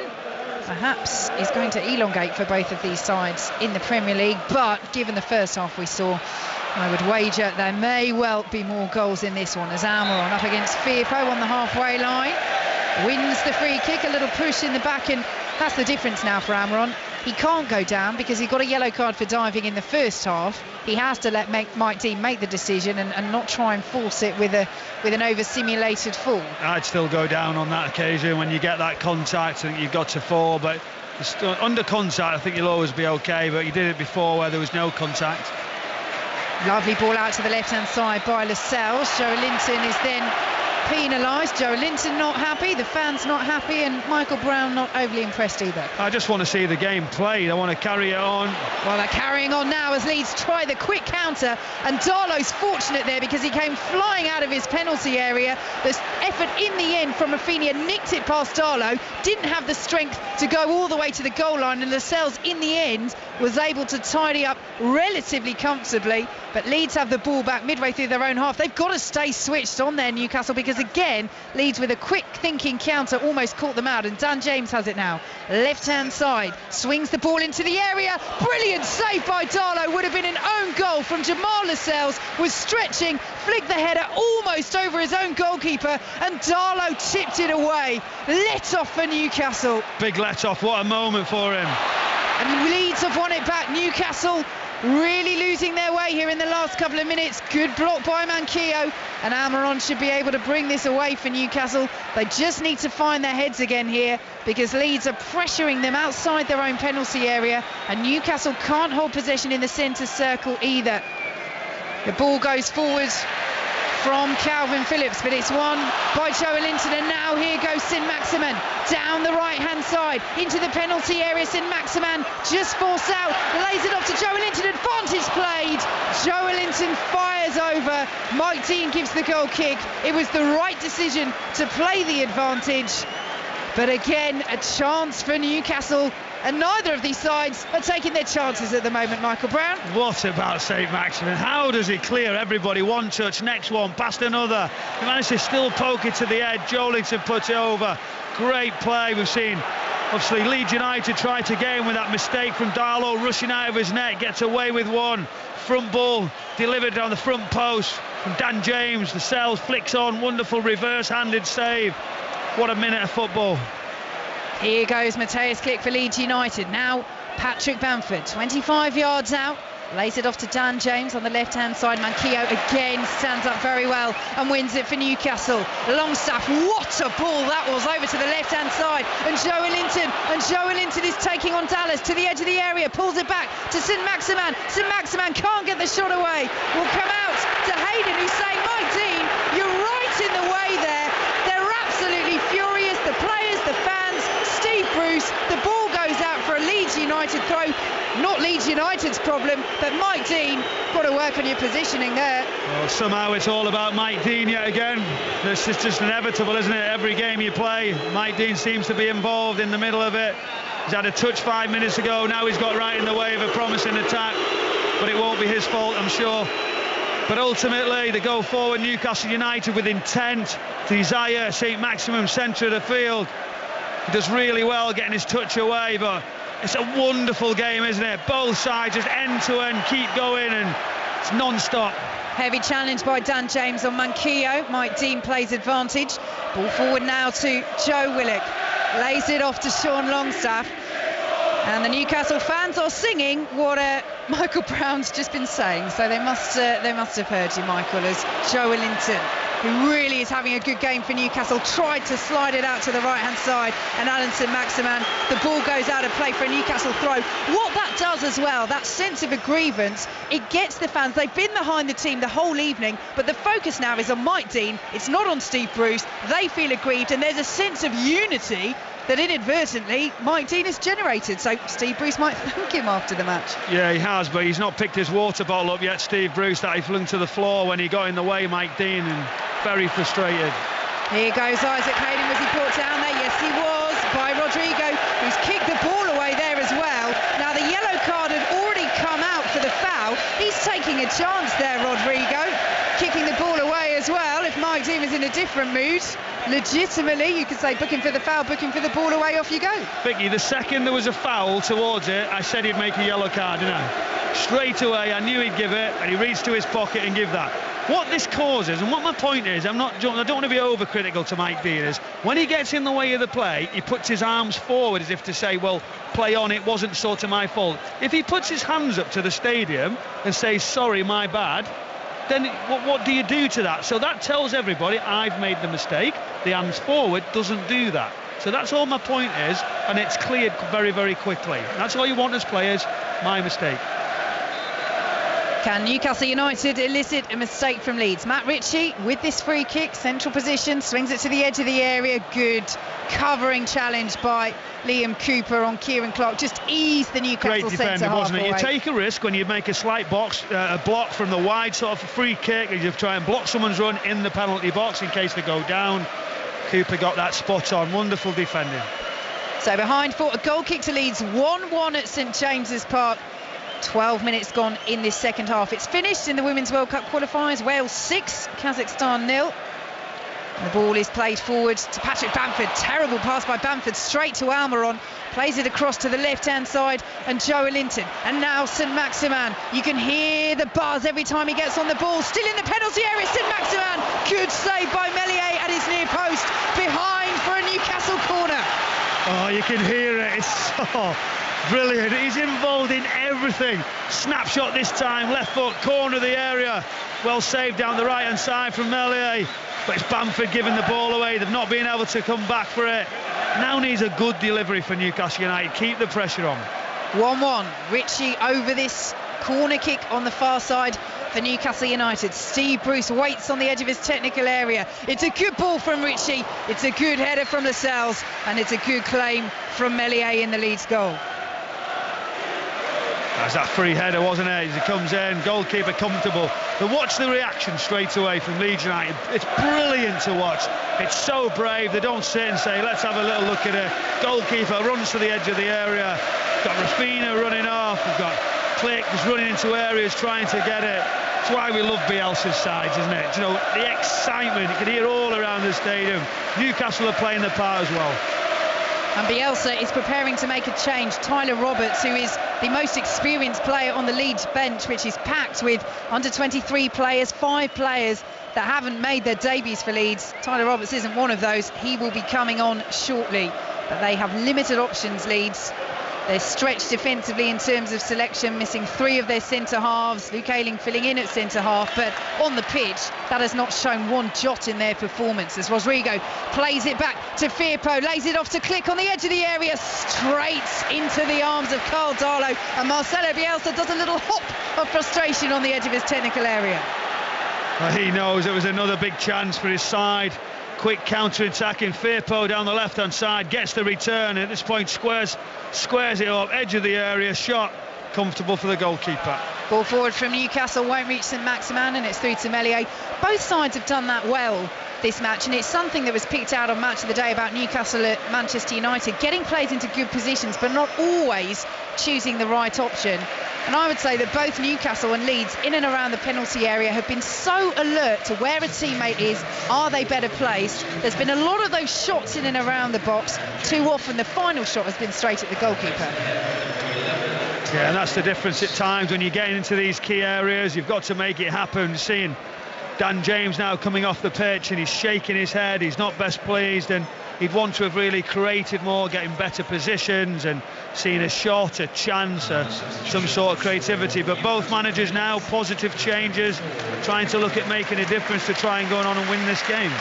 perhaps is going to elongate for both of these sides in the Premier League, but given the first half we saw, I would wager there may well be more goals in this one, as Almiron up against Firpo on the halfway line wins the free kick. A little push in the back, and that's the difference now for Almiron. He can't go down because he got a yellow card for diving in the first half. He has to let Mike Dean make the decision and not try and force it with an over-simulated fall. I'd still go down on that occasion. When you get that contact, I think you've got to fall, but under contact I think you'll always be okay, but you did it before where there was no contact. Lovely ball out to the left-hand side by Lascelles. Joe Linton is then penalised. Joe Linton not happy, the fans not happy, and Michael Brown not overly impressed either. I just want to see the game played. I want to carry it on. Well, they're carrying on now as Leeds try the quick counter, and Darlow's fortunate there because he came flying out of his penalty area. The effort in the end from Rafinha nicked it past Darlow, didn't have the strength to go all the way to the goal line, and Lascelles in the end was able to tidy up relatively comfortably. But Leeds have the ball back midway through their own half. They've got to stay switched on there, Newcastle, because again, Leeds with a quick thinking counter almost caught them out, and Dan James has it now. Left hand side, swings the ball into the area. Brilliant save by Darlow, would have been an own goal from Jamal Lascelles, was stretching, flicked the header almost over his own goalkeeper, and Darlow tipped it away. Let off for Newcastle. Big let off, what a moment for him. And Leeds have won it back. Newcastle really losing their way here in the last couple of minutes. Good block by Manquillo, and Almiron should be able to bring this away for Newcastle. They just need to find their heads again here, because Leeds are pressuring them outside their own penalty area, and Newcastle can't hold possession in the centre circle either. The ball goes forward from Calvin Phillips, but it's won by Joe Linton, and now here goes Saint-Maximin down the right hand side into the penalty area. Saint-Maximin just forced out, lays it off to Joe Linton, advantage played. Joe Linton fires over, Mike Dean gives the goal kick. It was the right decision to play the advantage, but again a chance for Newcastle, and neither of these sides are taking their chances at the moment. Michael Brown. What about Saint-Maximin? How does he clear everybody? One touch, next one, past another. He managed to still poke it to the edge. Joelinton puts it over. Great play. We've seen, obviously, Leeds United try to get him with that mistake from Darlow, rushing out of his net, gets away with one. Front ball delivered on the front post from Dan James. Lascelles flicks on, wonderful reverse-handed save. What a minute of football. Here goes Mateus' kick for Leeds United. Now Patrick Bamford, 25 yards out, lays it off to Dan James on the left-hand side. Manquillo again stands up very well and wins it for Newcastle. Longstaff, what a ball that was, over to the left-hand side. And Joe Linton is taking on Dallas to the edge of the area, pulls it back to Saint-Maximin. Saint-Maximin can't get the shot away. Will come out to Hayden, who's saying, Mike Dean, you're right in the way there. They're absolutely furious, the players, the fans. Steve Bruce, the ball goes out for a Leeds United throw. Not Leeds United's problem, but Mike Dean, got to work on your positioning there. Well, somehow it's all about Mike Dean yet again. This is just inevitable, isn't it? Every game you play, Mike Dean seems to be involved in the middle of it. He's had a touch 5 minutes ago, now he's got right in the way of a promising attack, but it won't be his fault, I'm sure. But ultimately, they go forward, Newcastle United, with intent, desire. Saint-Maximin, centre of the field. He does really well getting his touch away, but it's a wonderful game, isn't it? Both sides just end to end, keep going, and it's non-stop. Heavy challenge by Dan James on Manquillo. Mike Dean plays advantage. Ball forward now to Joe Willock. Lays it off to Sean Longstaff. And the Newcastle fans are singing what Michael Brown's just been saying. So they must have heard you, Michael, as Joe Linton, who really is having a good game for Newcastle, tried to slide it out to the right-hand side, and Alan Saint-Maximin, the ball goes out of play for a Newcastle throw. What that does as well, that sense of aggrievance, it gets the fans. They've been behind the team the whole evening, but the focus now is on Mike Dean. It's not on Steve Bruce. They feel aggrieved, and there's a sense of unity that inadvertently Mike Dean has generated. So Steve Bruce might thank him after the match. Yeah, he has, but he's not picked his water bottle up yet, Steve Bruce, that he flung to the floor when he got in the way, Mike Dean, and very frustrated. Here goes Isaac Hayden. Was he brought down there? Yes, he was, by Rodrigo, who's kicked the ball away there as well. Now the yellow card had already come out for the foul. He's taking a chance there, Rodrigo, kicking the ball away as well. If Mike Dean was in a different mood, legitimately, you could say booking for the foul, booking for the ball away, off you go. Vicky, the second there was a foul towards it, I said he'd make a yellow card, didn't I? Straight away, I knew he'd give it, and he reached to his pocket and give that. What this causes, and what my point is, I don't want to be overcritical to Mike Dean, is when he gets in the way of the play, he puts his arms forward as if to say, well, play on, it wasn't sort of my fault. If he puts his hands up to the stadium and says, sorry, my bad, then what do you do to that? So that tells everybody, I've made the mistake. The hands forward doesn't do that. So that's all my point is, and it's cleared very, very quickly. That's all you want as players, my mistake. Can Newcastle United elicit a mistake from Leeds? Matt Ritchie with this free kick, central position, swings it to the edge of the area. Good covering challenge by Liam Cooper on Kieran Clark. Just eased the Newcastle centre half. Great defending, wasn't it? You take a risk when you make a slight block from the wide sort of free kick, and you try and block someone's run in the penalty box in case they go down. Cooper got that spot on. Wonderful defending. So behind for a goal kick to Leeds, 1-1 at St James's Park. 12 minutes gone in this second half. It's finished in the Women's World Cup qualifiers. Wales 6, Kazakhstan 0. And the ball is played forward to Patrick Bamford. Terrible pass by Bamford straight to Almiron. Plays it across to the left-hand side, and Joe Linton. And now St Maximin. You can hear the buzz every time he gets on the ball. Still in the penalty area, St Maximin. Good save by Meslier at his near post. Behind for a Newcastle corner. Oh, you can hear it. It's so brilliant. He's involved in everything. Snapshot this time, left foot, corner of the area. Well saved down the right-hand side from Meslier. But it's Bamford giving the ball away. They've not been able to come back for it. Now needs a good delivery for Newcastle United. Keep the pressure on. 1-1. Ritchie over this corner kick on the far side for Newcastle United. Steve Bruce waits on the edge of his technical area. It's a good ball from Ritchie. It's a good header from Lascelles. And it's a good claim from Meslier in the Leeds goal. That's that free header, wasn't it? As he comes in, goalkeeper comfortable. But watch the reaction straight away from Leeds United. It's brilliant to watch. It's so brave. They don't sit and say, let's have a little look at it. Goalkeeper runs to the edge of the area. Got Rafina running off. We've got Click just running into areas trying to get it. That's why we love Bielsa's sides, isn't it? You know, the excitement. You can hear all around the stadium. Newcastle are playing the part as well. And Bielsa is preparing to make a change. Tyler Roberts, who is the most experienced player on the Leeds bench, which is packed with under-23 players, 5 players that haven't made their debuts for Leeds. Tyler Roberts isn't one of those. He will be coming on shortly. But they have limited options, Leeds. They're stretched defensively in terms of selection, missing 3 of their centre-halves. Luke Ayling filling in at centre-half, but on the pitch, that has not shown one jot in their performance. As Rodrigo plays it back to Firpo, lays it off to Click on the edge of the area, straight into the arms of Carl Darlow, and Marcelo Bielsa does a little hop of frustration on the edge of his technical area. Well, he knows it was another big chance for his side. Quick counter-attacking Firpo down the left-hand side, gets the return, at this point squares it up, edge of the area, shot, comfortable for the goalkeeper. Ball forward from Newcastle, won't reach St Maximin, and it's through to Meslier. Both sides have done that well this match, and it's something that was picked out on Match of the Day about Newcastle at Manchester United, getting players into good positions but not always choosing the right option. And I would say that both Newcastle and Leeds in and around the penalty area have been so alert to where a teammate is. Are they better placed? There's been a lot of those shots in and around the box. Too often the final shot has been straight at the goalkeeper. Yeah, and that's the difference at times when you're getting into these key areas. You've got to make it happen. Seeing Dan James now coming off the pitch and he's shaking his head, he's not best pleased, and he'd want to have really created more, getting better positions and seeing a shot, a chance, some sort of creativity. But both managers now, positive changes, trying to look at making a difference to try and go on and win this game.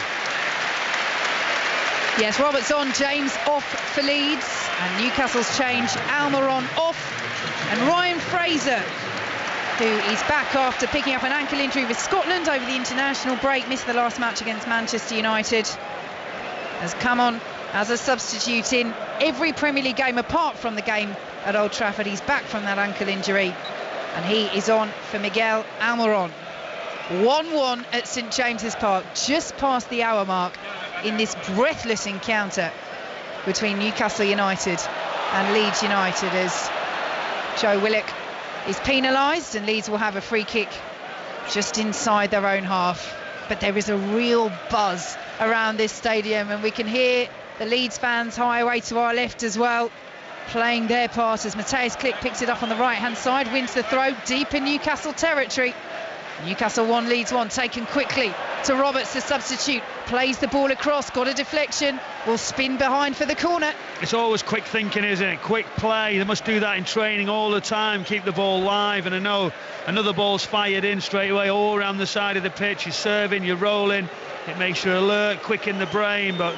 Yes, Roberts on, James off for Leeds, and Newcastle's change, Almiron off, and Ryan Fraser, who is back after picking up an ankle injury with Scotland over the international break, missed the last match against Manchester United, has come on as a substitute in every Premier League game apart from the game at Old Trafford. He's back from that ankle injury, and he is on for Miguel Almiron. 1-1 at St James's Park, just past the hour mark in this breathless encounter between Newcastle United and Leeds United, as Joe Willock is penalised and Leeds will have a free kick just inside their own half. But there is a real buzz around this stadium, and we can hear the Leeds fans high away to our left as well, playing their part as Matthias Click picks it up on the right-hand side, wins the throw deep in Newcastle territory. Newcastle 1, Leeds 1, taken quickly to Roberts, the substitute, plays the ball across, got a deflection, will spin behind for the corner. It's always quick thinking, isn't it? Quick play. They must do that in training all the time, keep the ball live. And I know another ball's fired in straight away all around the side of the pitch. You're serving, you're rolling, it makes you alert, quick in the brain. But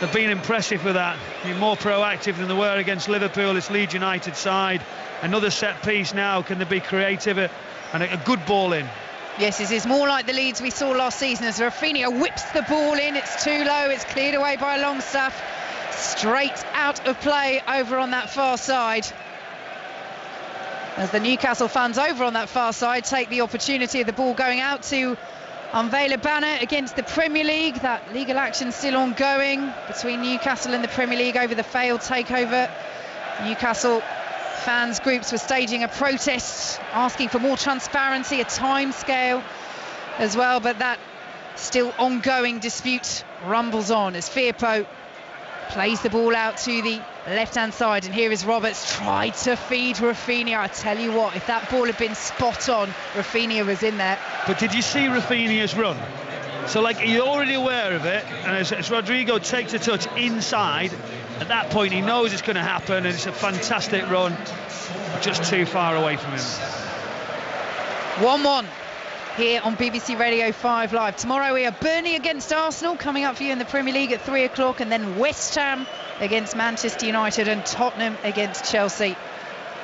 they've been impressive with that. You're more proactive than they were against Liverpool, this Leeds United side. Another set piece now. Can they be creative and a good ball in. Yes, this is more like the Leeds we saw last season as Rafinha whips the ball in. It's too low, it's cleared away by Longstaff. Straight out of play over on that far side. As the Newcastle fans over on that far side take the opportunity of the ball going out to unveil a banner against the Premier League. That legal action still ongoing between Newcastle and the Premier League over the failed takeover. Newcastle fans groups were staging a protest asking for more transparency, a time scale as well, but that still ongoing dispute rumbles on as Firpo plays the ball out to the left-hand side, and here is Roberts, tried to feed Rafinha. I tell you what, if that ball had been spot on, Rafinha was in there. But did you see Rafinha's run? So, like, you're already aware of it, and as Rodrigo takes a touch inside, at that point he knows it's going to happen, and it's a fantastic run, just too far away from him. 1-1 here on BBC Radio 5 Live. Tomorrow we have Burnley against Arsenal coming up for you in the Premier League at 3 o'clock, and then West Ham against Manchester United and Tottenham against Chelsea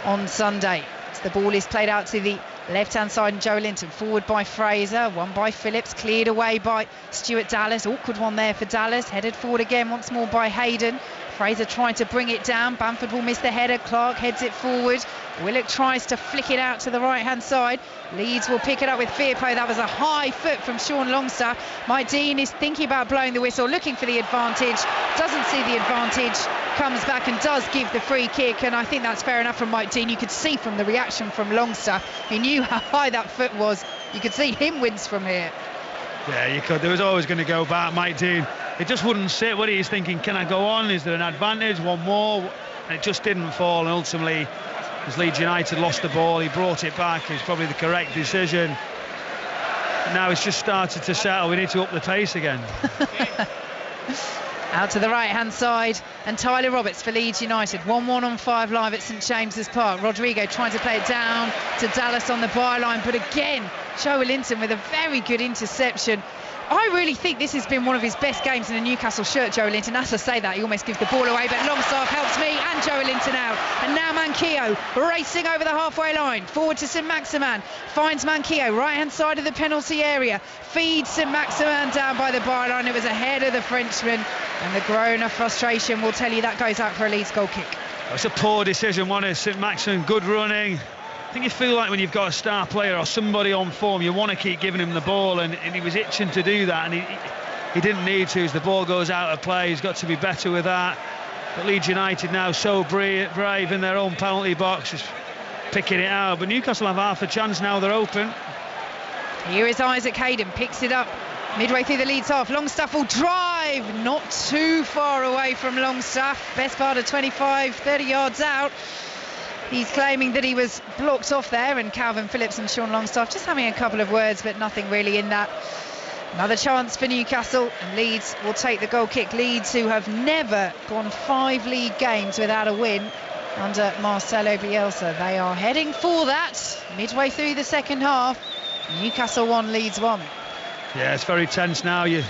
on Sunday. So the ball is played out to the left-hand side, and Joe Linton forward by Fraser, won by Phillips, cleared away by Stuart Dallas. Awkward one there for Dallas, headed forward again once more by Hayden. Fraser trying to bring it down. Bamford will miss the header. Clark heads it forward. Willock tries to flick it out to the right-hand side. Leeds will pick it up with Firpo. That was a high foot from Sean Longstaff. Mike Dean is thinking about blowing the whistle, looking for the advantage. Doesn't see the advantage. Comes back and does give the free kick. And I think that's fair enough from Mike Dean. You could see from the reaction from Longstaff. He knew how high that foot was. You could see him wince from here. Yeah, you could. There was always going to go back, Mike Dean. It just wouldn't sit, what he's thinking, can I go on? Is there an advantage? One more? And it just didn't fall, and ultimately, as Leeds United lost the ball, he brought it back. It was probably the correct decision. And now it's just started to settle. We need to up the pace again. Out to the right-hand side, and Tyler Roberts for Leeds United. 1-1 on 5 Live at St James's Park. Rodrigo trying to play it down to Dallas on the byline, but again, Joe Linton with a very good interception. I really think this has been one of his best games in a Newcastle shirt, Joe Linton. As I say that, he almost gives the ball away, but Longstaff helps me and Joe Linton out. And now Manquillo racing over the halfway line, forward to St Maximin, finds Manquillo, right-hand side of the penalty area, feeds St Maximin down by the byline. It was ahead of the Frenchman, and the groan of frustration will tell you that goes out for a Leeds goal kick. It's a poor decision, wasn't it? St Maximin, good running. I think you feel like when you've got a star player or somebody on form, you want to keep giving him the ball, and he was itching to do that, and he didn't need to. As the ball goes out of play, he's got to be better with that. But Leeds United now so brave in their own penalty box, just picking it out. But Newcastle have half a chance now, they're open. Here is Isaac Hayden, picks it up midway through the Leeds half. Longstaff will drive, not too far away from Longstaff, best part of 25-30 yards out. He's claiming that he was blocked off there, and Calvin Phillips and Sean Longstaff just having a couple of words, but nothing really in that. Another chance for Newcastle, and Leeds will take the goal kick. Leeds, who have never gone 5 league games without a win under Marcelo Bielsa. They are heading for that midway through the second half. Newcastle 1, Leeds 1. Yeah, it's very tense now. This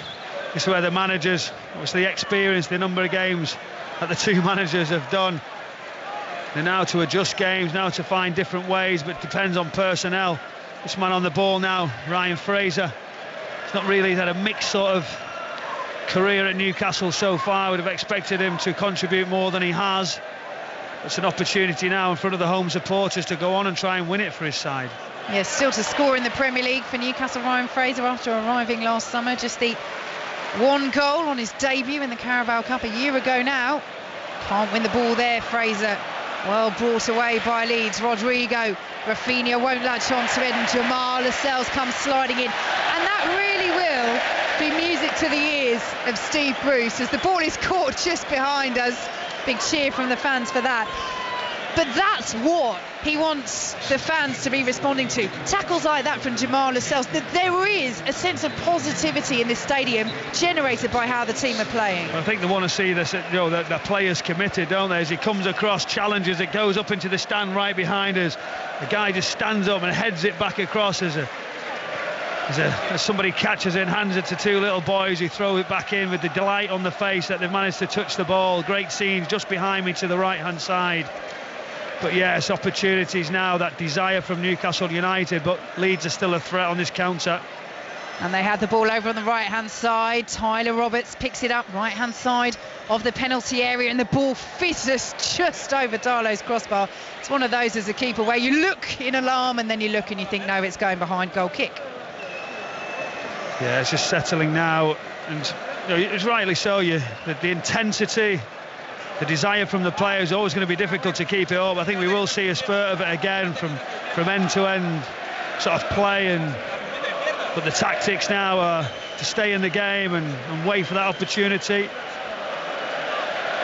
is where the managers, obviously the experience, the number of games that the two managers have done. They're now to adjust games, now to find different ways, but it depends on personnel. This man on the ball now, Ryan Fraser, he's not really had a mixed sort of career at Newcastle so far. I would have expected him to contribute more than he has. It's an opportunity now in front of the home supporters to go on and try and win it for his side. Yes, still to score in the Premier League for Newcastle, Ryan Fraser, after arriving last summer. Just the 1 goal on his debut in the Carabao Cup a year ago now. Can't win the ball there, Fraser. Well brought away by Leeds. Rodrigo, Rafinha won't latch on to it, and Jamal Lascelles comes sliding in. And that really will be music to the ears of Steve Bruce, as the ball is caught just behind us. Big cheer from the fans for that. But that's what he wants the fans to be responding to. Tackles like that from Jamal Lascelles. There is a sense of positivity in this stadium generated by how the team are playing. I think they want to see this, the players committed, don't they? As he comes across, challenges, it goes up into the stand right behind us. The guy just stands up and heads it back across as somebody catches it and hands it to 2 little boys who throw it back in with the delight on the face that they've managed to touch the ball. Great scenes just behind me to the right-hand side. But yes, opportunities now, that desire from Newcastle United, but Leeds are still a threat on this counter. And they had the ball over on the right-hand side. Tyler Roberts picks it up, right-hand side of the penalty area, and the ball fizzes just over Darlow's crossbar. It's one of those as a keeper where you look in alarm and then you look and you think, no, it's going behind, goal kick. Yeah, it's just settling now, and it's rightly so. The intensity, the desire from the players is always going to be difficult to keep it up. I think we will see a spurt of it again from end to end sort of play, but the tactics now are to stay in the game and wait for that opportunity.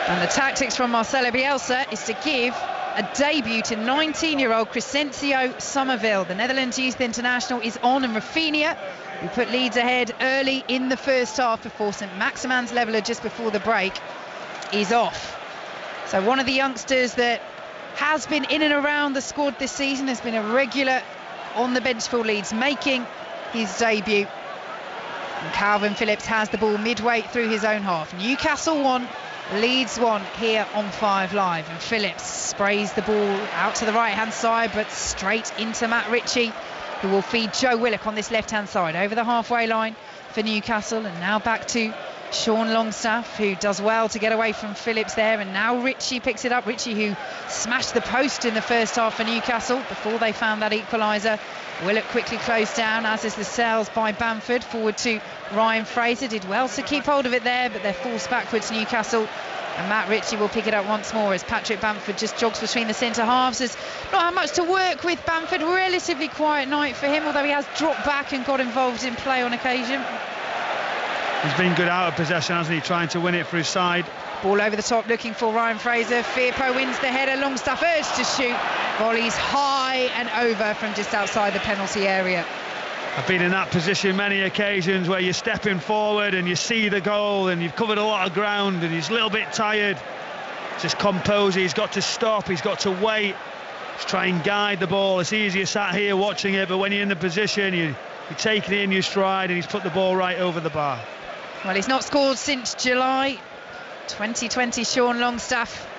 And the tactics from Marcelo Bielsa is to give a debut to 19-year-old Crescencio Somerville. The Netherlands Youth International is on, and Rafinha, who put Leeds ahead early in the first half before St Maximan's leveller just before the break, is off. So one of the youngsters that has been in and around the squad this season, has been a regular on the bench for Leeds, making his debut. And Calvin Phillips has the ball midway through his own half. Newcastle 1, Leeds 1 here on 5 Live, and Phillips sprays the ball out to the right hand side but straight into Matt Ritchie, who will feed Joe Willock on this left hand side over the halfway line for Newcastle. And now back to Sean Longstaff, who does well to get away from Phillips there, and now Ritchie picks it up. Ritchie, who smashed the post in the first half for Newcastle before they found that equaliser. Willock quickly closed down, as is Lascelles by Bamford. Forward to Ryan Fraser, did well to keep hold of it there, but they're forced backwards, Newcastle. And Matt Ritchie will pick it up once more as Patrick Bamford just jogs between the centre halves. There's not had much to work with Bamford, relatively quiet night for him, although he has dropped back and got involved in play on occasion. He's been good out of possession, hasn't he, trying to win it for his side. Ball over the top looking for Ryan Fraser. Firpo wins the header. Longstaff urged to shoot. Volleys high and over from just outside the penalty area. I've been in that position many occasions where you're stepping forward and you see the goal and you've covered a lot of ground and he's a little bit tired. Just compose, he's got to stop, he's got to wait, just try and guide the ball. It's easier sat here watching it, but when you're in the position, you're taking it in your stride, and he's put the ball right over the bar. Well, he's not scored since July 2020, Sean Longstaff,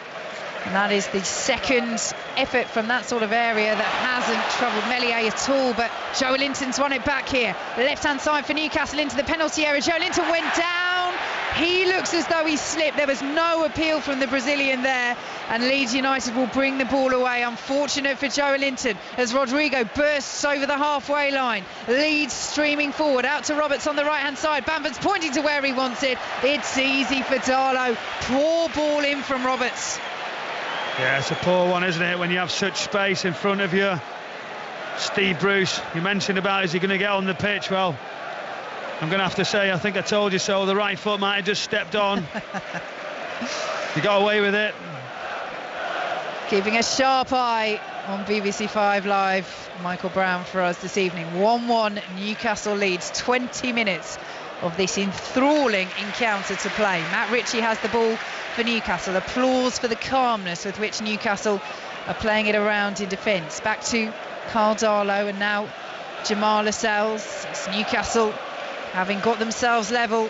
and that is the second effort from that sort of area that hasn't troubled Meslier at all. But Joe Linton's won it back here, left hand side for Newcastle into the penalty area. Joe Linton went down, he looks as though he slipped. There was no appeal from the Brazilian there, and Leeds United will bring the ball away. Unfortunate for Joe Linton as Rodrigo bursts over the halfway line. Leeds streaming forward out to Roberts on the right hand side. Bamford's pointing to where he wants it. It's easy for Darlow. Poor ball in from Roberts. Yeah, it's a poor one, isn't it, when you have such space in front of you. Steve Bruce, you mentioned about, is he going to get on the pitch? Well, I'm going to have to say, I think I told you so. The right foot might have just stepped on. He got away with it. Keeping a sharp eye on BBC 5 Live, Michael Brown for us this evening. 1-1 Newcastle leads, 20 minutes of this enthralling encounter to play. Matt Ritchie has the ball for Newcastle. Applause for the calmness with which Newcastle are playing it around in defence. Back to Carl Darlow, and now Jamal Lascelles. It's Newcastle, having got themselves level,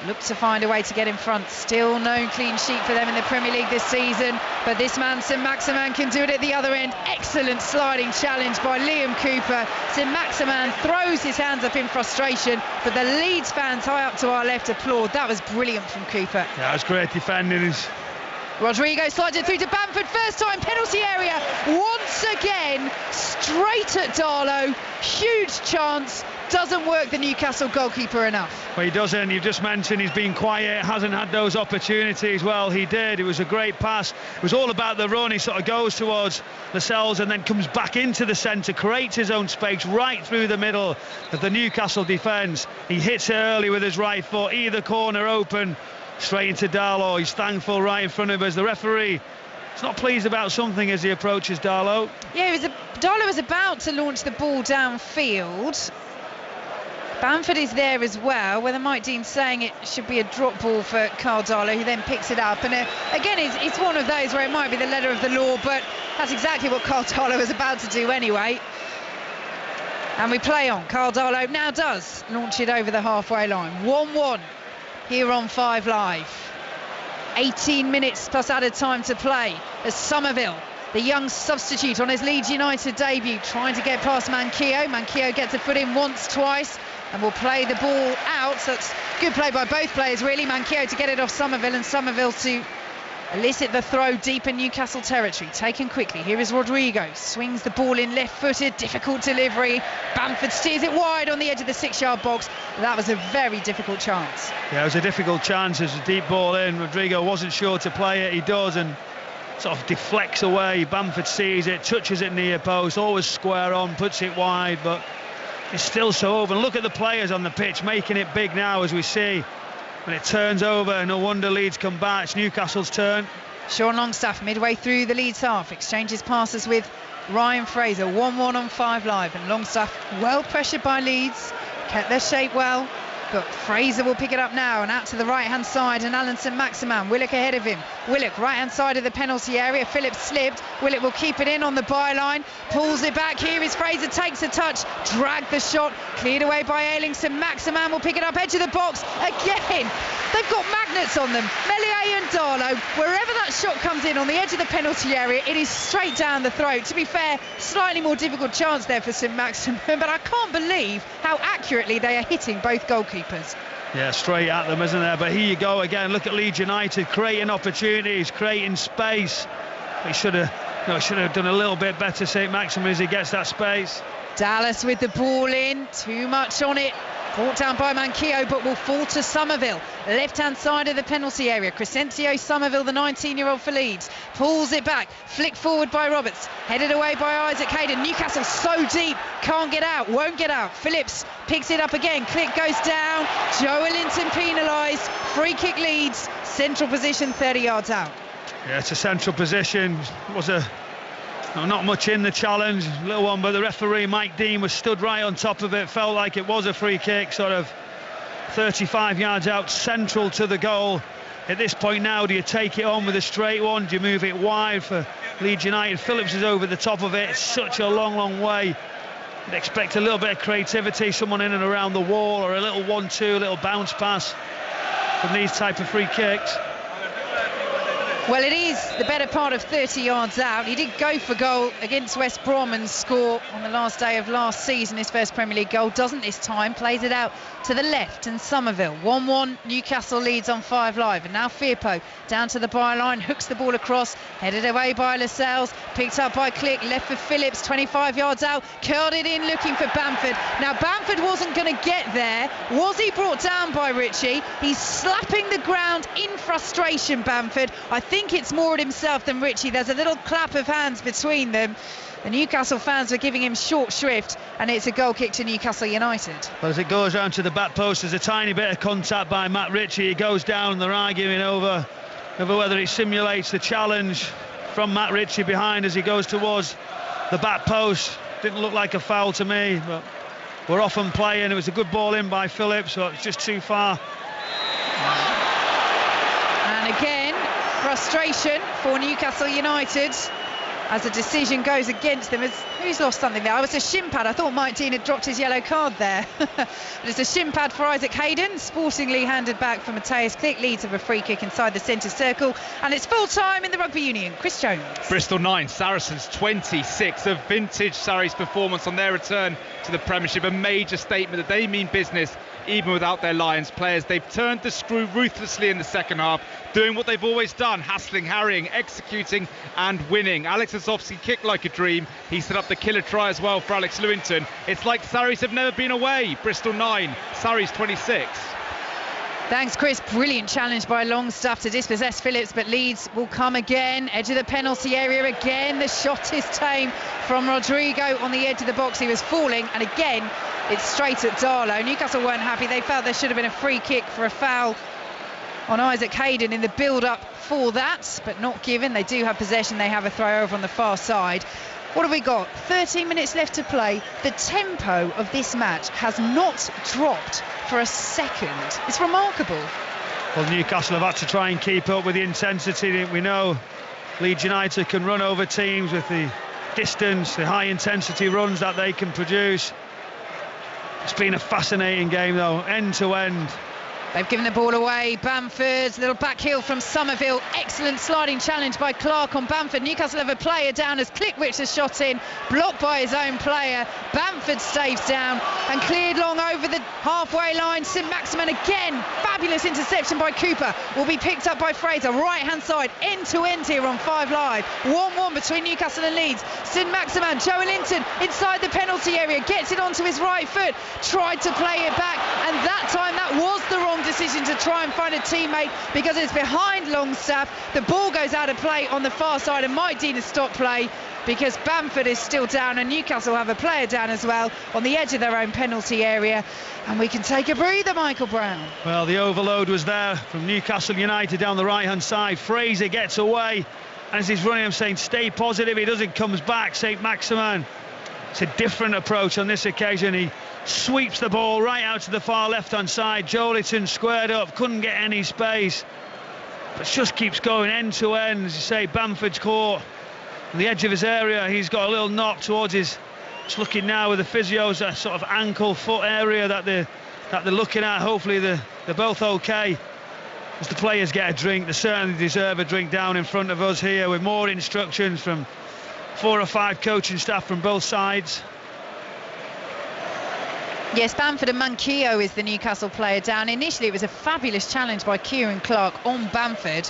look to find a way to get in front. Still no clean sheet for them in the Premier League this season, but this man St Maximan can do it at the other end. Excellent sliding challenge by Liam Cooper. St Maximan throws his hands up in frustration, but the Leeds fans high up to our left applaud. That was brilliant from Cooper. Yeah, that was great defending. Rodrigo slides it through to Bamford, first time penalty area once again, straight at Darlow. Huge chance, doesn't work the Newcastle goalkeeper enough. Well, he doesn't. You've just mentioned he's been quiet, hasn't had those opportunities. Well, he did. It was a great pass. It was all about the run. He sort of goes towards Lascelles and then comes back into the centre, creates his own space right through the middle of the Newcastle defence. He hits it early with his right foot, either corner open, straight into Darlow. He's thankful right in front of us. The referee is not pleased about something as he approaches Darlow. Yeah, Darlow was about to launch the ball downfield. Bamford is there as well, where Mike Dean saying it should be a drop ball for Carl Darlow, who then picks it up. And again, it's one of those where it might be the letter of the law, but that's exactly what Carl Darlow was about to do anyway. And we play on. Carl Darlow now does launch it over the halfway line. 1-1 here on 5 Live. 18 minutes plus added time to play as Somerville the young substitute on his Leeds United debut, trying to get past Manquillo. Manquillo gets a foot in once, twice, and will play the ball out. So that's good play by both players, really. Manquillo to get it off Somerville, and Somerville to elicit the throw deep in Newcastle territory. Taken quickly. Here is Rodrigo. Swings the ball in left-footed. Difficult delivery. Bamford steers it wide on the edge of the 6-yard box. That was a very difficult chance. Yeah, it was a difficult chance. There's a deep ball in. Rodrigo wasn't sure to play it. He does, and sort of deflects away. Bamford sees it, touches it near post, always square on, puts it wide, but it's still so open. Look at the players on the pitch making it big now, as we see. When it turns over, no wonder Leeds come back. It's Newcastle's turn. Sean Longstaff midway through the Leeds half exchanges passes with Ryan Fraser. 1-1 on 5 Live, and Longstaff well pressured by Leeds, kept their shape well, but Fraser will pick it up now and out to the right hand side, and Alan St-Maximin. Willock ahead of him. Willock right hand side of the penalty area. Phillips slipped. Willock will keep it in on the byline, pulls it back. Here is Fraser, takes a touch, dragged the shot, cleared away by Ailing. St-Maximin will pick it up edge of the box again. They've got magnets on them, Meslier and Darlow. Wherever that shot comes in on the edge of the penalty area, it is straight down the throat. To be fair, slightly more difficult chance there for St-Maximin, but I can't believe how accurately they are hitting both goalkeepers. Yeah, straight at them, isn't there? But here you go again. Look at Leeds United creating opportunities, creating space. He should have done a little bit better, St-Maximin, as he gets that space. Dallas with the ball in, too much on it. Brought down by Manquillo, but will fall to Somerville. Left-hand side of the penalty area. Crescencio Somerville, the 19-year-old for Leeds, pulls it back. Flick forward by Roberts. Headed away by Isaac Hayden. Newcastle so deep, can't get out, won't get out. Phillips picks it up again. Click goes down. Joelinton penalised. Free kick Leeds. Central position, 30 yards out. Yeah, it's a central position. It was not much in the challenge, little one, but the referee Mike Dean was stood right on top of it. Felt like it was a free kick, sort of 35 yards out, central to the goal. At this point now, do you take it on with a straight one? Do you move it wide for Leeds United? Phillips is over the top of it. It's such a long way. I'd expect a little bit of creativity, someone in and around the wall, or a little 1-2, little bounce pass from these type of free kicks. Well, it is the better part of 30 yards out. He did go for goal against West Brom and score on the last day of last season, his first Premier League goal. Doesn't this time, plays it out to the left, and Somerville 1-1, Newcastle leads on 5 Live. And now Firpo down to the byline, hooks the ball across, headed away by Lascelles, picked up by Click, left for Phillips, 25 yards out, curled it in looking for Bamford. Now Bamford wasn't going to get there. Was he brought down by Ritchie? He's slapping the ground in frustration, Bamford. I think it's more at himself than Ritchie. There's a little clap of hands between them. The Newcastle fans are giving him short shrift, and it's a goal kick to Newcastle United. Well, as it goes round to the back post, there's a tiny bit of contact by Matt Ritchie. He goes down, they're arguing over whether it simulates the challenge from Matt Ritchie behind as he goes towards the back post. Didn't look like a foul to me, but we're off and playing. It was a good ball in by Phillips, but it's just too far. And again, frustration for Newcastle United as a decision goes against them. Who's lost something there? It was a shin pad. I thought Mike Dean had dropped his yellow card there. But it's a shin pad for Isaac Hayden, sportingly handed back for Matthias Click. Leads of a free kick inside the centre circle, and it's full time in the Rugby Union. Chris Jones. Bristol 9, Saracens 26. A vintage Sarries performance on their return to the Premiership. A major statement that they mean business even without their Lions players. They've turned the screw ruthlessly in the second half, doing what they've always done, hassling, harrying, executing and winning. Alex Osofsky kicked like a dream. He set up the killer try as well for Alex Lewington. It's like Sarries have never been away. Bristol 9, Sarries 26. Thanks, Chris. Brilliant challenge by Longstaff to dispossess Phillips, but Leeds will come again. Edge of the penalty area again. The shot is tame from Rodrigo on the edge of the box. He was falling, and again, it's straight at Darlow. Newcastle weren't happy. They felt there should have been a free kick for a foul on Isaac Hayden in the build-up for that, but not given. They do have possession. They have a throw over on the far side. What have we got? 13 minutes left to play. The tempo of this match has not dropped for a second. It's remarkable. Well, Newcastle have had to try and keep up with the intensity. We know Leeds United can run over teams with the distance, the high intensity runs that they can produce. It's been a fascinating game though, end to end. They've given the ball away. Bamford, little back heel from Somerville. Excellent sliding challenge by Clark on Bamford. Newcastle have a player down as Klickwich has shot in, blocked by his own player. Bamford staves down and cleared long over the halfway line. St Maximin again. Fabulous interception by Cooper. Will be picked up by Fraser. Right hand side, end to end here on 5 Live. 1-1 between Newcastle and Leeds. St Maximin, Joe Linton inside the penalty area, gets it onto his right foot, tried to play it back, and that time that was the wrong decision to try and find a teammate because it's behind Longstaff. The ball goes out of play on the far side, and Mike Dean has stopped play because Bamford is still down, and Newcastle have a player down as well on the edge of their own penalty area, and we can take a breather, Michael Brown. Well, the overload was there from Newcastle United down the right hand side. Fraser gets away, and as he's running, I'm saying stay positive. He doesn't, comes back. St Maximin, it's a different approach on this occasion. He sweeps the ball right out to the far left hand side. Jolinton squared up, couldn't get any space, but just keeps going end to end. As you say, Bamford's caught on the edge of his area. He's got a little knock towards his, just looking now with the physios, that sort of ankle foot area that they're looking at. Hopefully they're both okay. As the players get a drink, they certainly deserve a drink down in front of us here, with more instructions from 4 or 5 coaching staff from both sides. Yes, Bamford and Manquillo is the Newcastle player down. Initially it was a fabulous challenge by Kieran Clark on Bamford,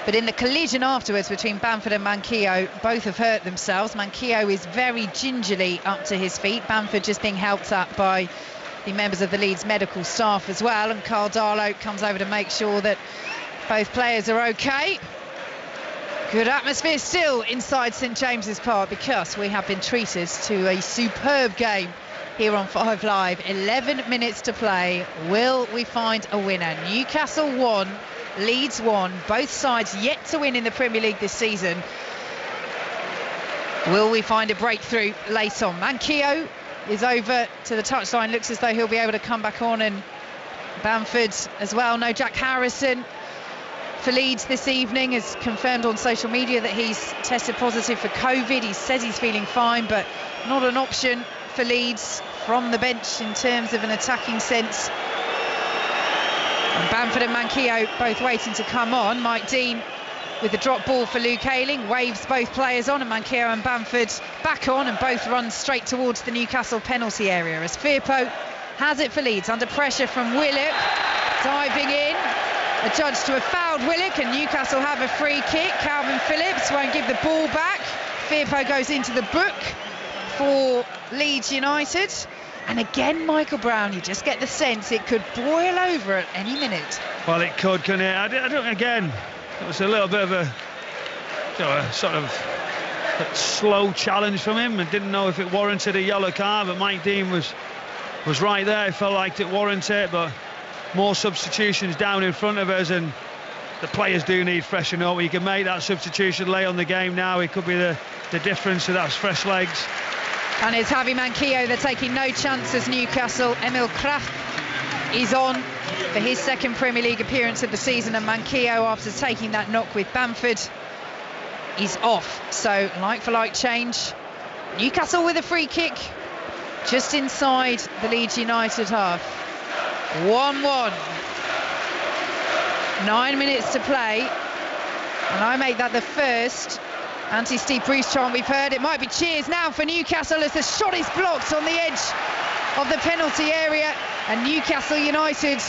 but in the collision afterwards between Bamford and Manquillo, both have hurt themselves. Manquillo is very gingerly up to his feet. Bamford just being helped up by the members of the Leeds medical staff as well, and Carl Darlow comes over to make sure that both players are okay. Good atmosphere still inside St James's Park, because we have been treated to a superb game here on 5 Live. 11 minutes to play. Will we find a winner? Newcastle 1, Leeds 1. Both sides yet to win in the Premier League this season. Will we find a breakthrough late on? Manquillo is over to the touchline. Looks as though he'll be able to come back on, and Bamford as well. No Jack Harrison for Leeds this evening, has confirmed on social media that he's tested positive for COVID. He says he's feeling fine, but not an option for Leeds from the bench in terms of an attacking sense. And Bamford and Manquillo both waiting to come on. Mike Dean with the drop ball for Luke Ayling, waves both players on, and Manquillo and Bamford back on, and both run straight towards the Newcastle penalty area as Firpo has it for Leeds, under pressure from Willock, diving in, adjudged to have fouled Willock, and Newcastle have a free kick. Calvin Phillips won't give the ball back. Firpo goes into the book for Leeds United, and again, Michael Brown, you just get the sense it could boil over at any minute. Well, it could, couldn't it? I don't, again, it was a little bit of a sort of slow challenge from him. I didn't know if it warranted a yellow card, but Mike Dean was right there. It felt like it warranted it, but more substitutions down in front of us, and the players do need freshen up. You can make that substitution late on the game now. It could be the difference, so that's fresh legs. And it's Javi Manquillo. They're taking no chances, Newcastle. Emil Kraft is on for his second Premier League appearance of the season, and Manquillo, after taking that knock with Bamford, is off. So like for like change. Newcastle with a free kick just inside the Leeds United half. 1-1. 9 minutes to play, and I make that the first anti-Steve Bruce chant we've heard. It might be cheers now for Newcastle as the shot is blocked on the edge of the penalty area, and Newcastle United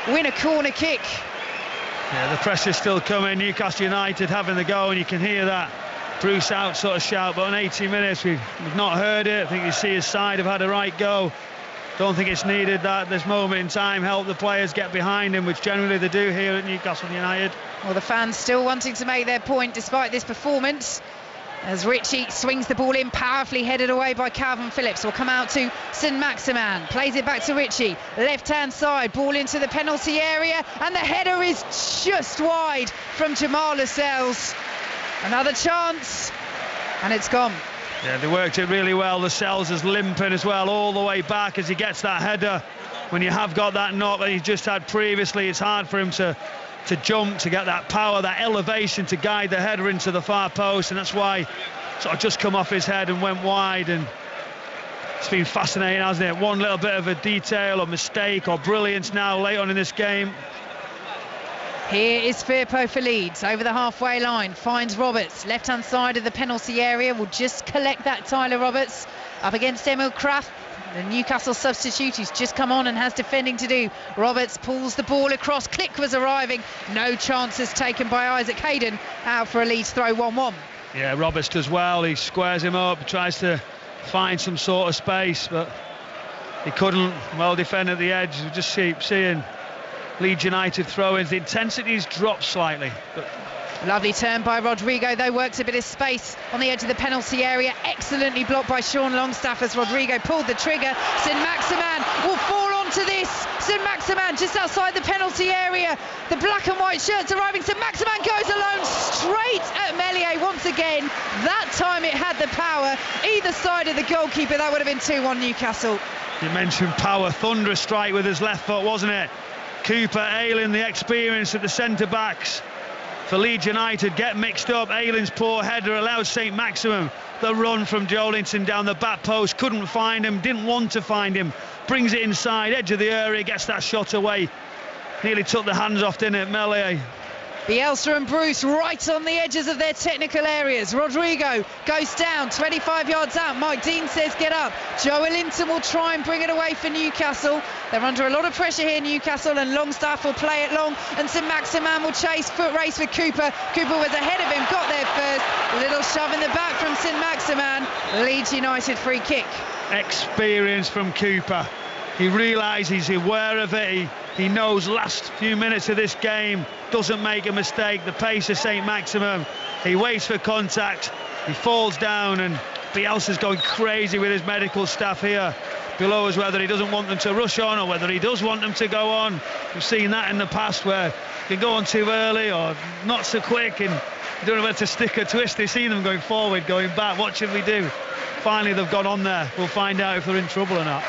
win a corner kick. Yeah, the pressure's still coming. Newcastle United having the go, and you can hear that Bruce out sort of shout, but in 80 minutes we've not heard it. I think you see his side have had a right go. Don't think it's needed that at this moment in time. Help the players get behind him, which generally they do here at Newcastle United. Well, the fans still wanting to make their point despite this performance, as Ritchie swings the ball in, powerfully headed away by Calvin Phillips. Will come out to St Maximin, plays it back to Ritchie, left hand side, ball into the penalty area, and the header is just wide from Jamal Lascelles. Another chance, and it's gone. Yeah, they worked it really well. Lascelles is limping as well all the way back as he gets that header. When you have got that knock that he just had previously, it's hard for him to jump, to get that power, that elevation to guide the header into the far post, and that's why sort of just come off his head and went wide. And It's been fascinating, hasn't it? One little bit of a detail or mistake or brilliance now late on in this game. Here is Firpo for Leeds, over the halfway line, finds Roberts, left-hand side of the penalty area, will just collect that. Tyler Roberts up against Emil Kraft, the Newcastle substitute who's just come on and has defending to do. Roberts pulls the ball across, Click was arriving, no chances taken by Isaac Hayden, out for a Leeds throw, 1-1. Yeah, Roberts does well, he squares him up, tries to find some sort of space, but he couldn't. Well defended at the edge. We just keep seeing Leeds United throw-ins. The intensity's dropped slightly. But lovely turn by Rodrigo, though, works a bit of space on the edge of the penalty area. Excellently blocked by Sean Longstaff as Rodrigo pulled the trigger. Saint-Maximin will fall onto this. Saint-Maximin just outside the penalty area. The black and white shirts arriving. Saint-Maximin goes alone straight at Meslier once again. That time it had the power. Either side of the goalkeeper, that would have been 2-1 Newcastle. You mentioned power. Thunderous strike with his left foot, wasn't it? Cooper, Ayling, the experience at the centre-backs for Leeds United get mixed up. Ayling's poor header allows Saint-Maximin the run from Joelinton down the back post. Couldn't find him, didn't want to find him. Brings it inside, edge of the area, gets that shot away. Nearly took the hands off, didn't it, Meslier? Bielsa and Bruce right on the edges of their technical areas. Rodrigo goes down 25 yards out. Mike Dean says get up. Joelinton will try and bring it away for Newcastle. They're under a lot of pressure here, Newcastle, and Longstaff will play it long, and Saint-Maximin will chase. Foot race with Cooper. Cooper was ahead of him, got there first. A little shove in the back from Saint-Maximin. Leeds United free kick. Experience from Cooper. He realises, he's aware of it. He knows last few minutes of this game, doesn't make a mistake. The pace of Saint-Maximin, he waits for contact, he falls down, and Bielsa's going crazy with his medical staff here below us, whether he doesn't want them to rush on or whether he does want them to go on. We've seen that in the past where you can go on too early or not so quick and you don't know whether to stick or twist. They've seen them going forward, going back. What should we do? Finally they've gone on there. We'll find out if they're in trouble or not.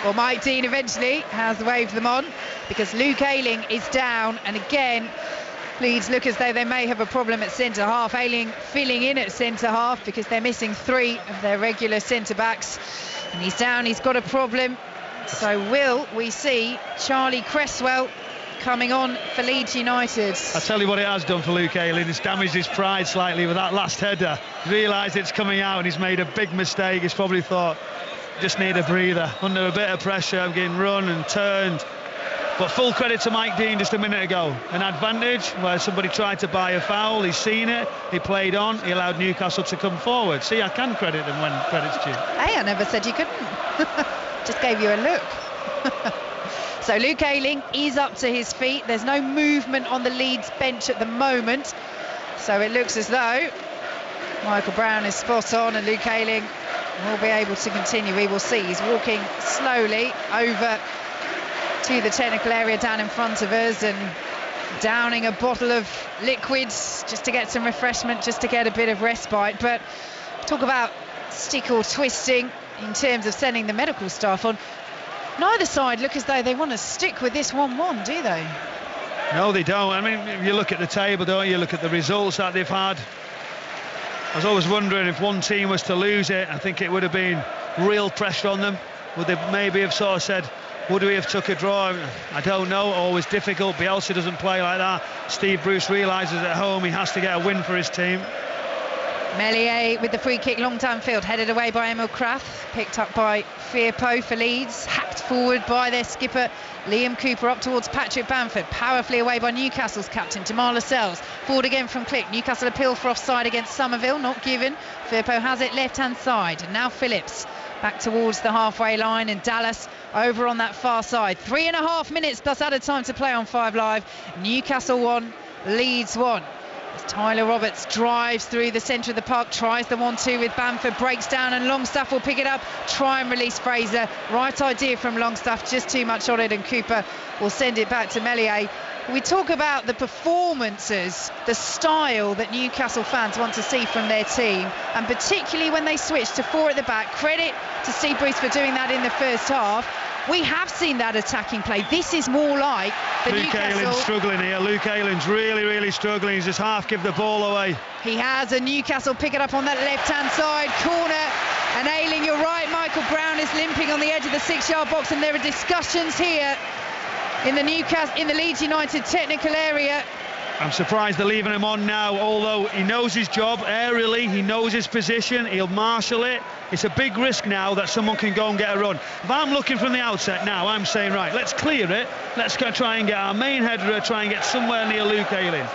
Well, Mike Dean eventually has waved them on because Luke Ayling is down, and again Leeds look as though they may have a problem at centre half. Ayling filling in at centre half because they're missing 3 of their regular centre backs, and he's down, he's got a problem. So will we see Charlie Cresswell coming on for Leeds United? I'll tell you what it has done for Luke Ayling. It's damaged his pride slightly with that last header. Realised it's coming out and he's made a big mistake. He's probably thought, just need a breather under a bit of pressure. I'm getting run and turned. But full credit to Mike Dean just a minute ago. An advantage where somebody tried to buy a foul. He's seen it. He played on. He allowed Newcastle to come forward. See, I can credit them when credit's due. Hey, I never said you couldn't. Just gave you a look. So Luke Ayling is up to his feet. There's no movement on the Leeds bench at the moment. So it looks as though Michael Brown is spot on and Luke Ayling will be able to continue. We will see. He's walking slowly over to the technical area down in front of us and downing a bottle of liquids just to get some refreshment, just to get a bit of respite. But talk about stick or twisting in terms of sending the medical staff on. Neither side look as though they want to stick with this 1-1, do they? No, they don't. I mean, if you look at the table, don't you? Look at the results that they've had. I was always wondering if one team was to lose it, I think it would have been real pressure on them. Would they maybe have sort of said, would we have took a draw? I don't know. Always difficult. Bielsa doesn't play like that. Steve Bruce realises at home he has to get a win for his team. Meslier with the free kick, long downfield, headed away by Emil Kraft, picked up by Firpo for Leeds, hacked forward by their skipper Liam Cooper up towards Patrick Bamford, powerfully away by Newcastle's captain Tamar Lascelles, forward again from Click. Newcastle appeal for offside against Somerville, not given. Firpo has it left hand side, and now Phillips back towards the halfway line, and Dallas over on that far side. 3.5 minutes plus added time to play on 5 Live. Newcastle 1, Leeds 1. Tyler Roberts drives through the centre of the park, tries the 1-2 with Bamford, breaks down and Longstaff will pick it up, try and release Fraser. Right idea from Longstaff, just too much on it, and Cooper will send it back to Meslier. We talk about the performances, the style that Newcastle fans want to see from their team, and particularly when they switch to 4 at the back. Credit to Steve Bruce for doing that in the first half. We have seen that attacking play. This is more like the Luke Newcastle. Ayling's struggling here. Luke Ayling's really struggling. He's just half give the ball away. He has, and Newcastle pick it up on that left-hand side corner. And Ayling, you're right, Michael Michael Brown is limping on the edge of the 6-yard box, and there are discussions here in the Leeds United technical area. I'm surprised they're leaving him on now, although he knows his job aerially, he knows his position, he'll marshal it. It's a big risk now that someone can go and get a run. If I'm looking from the outset now, I'm saying, right, let's clear it, let's go try and get our main header, try and get somewhere near Luke Ayling.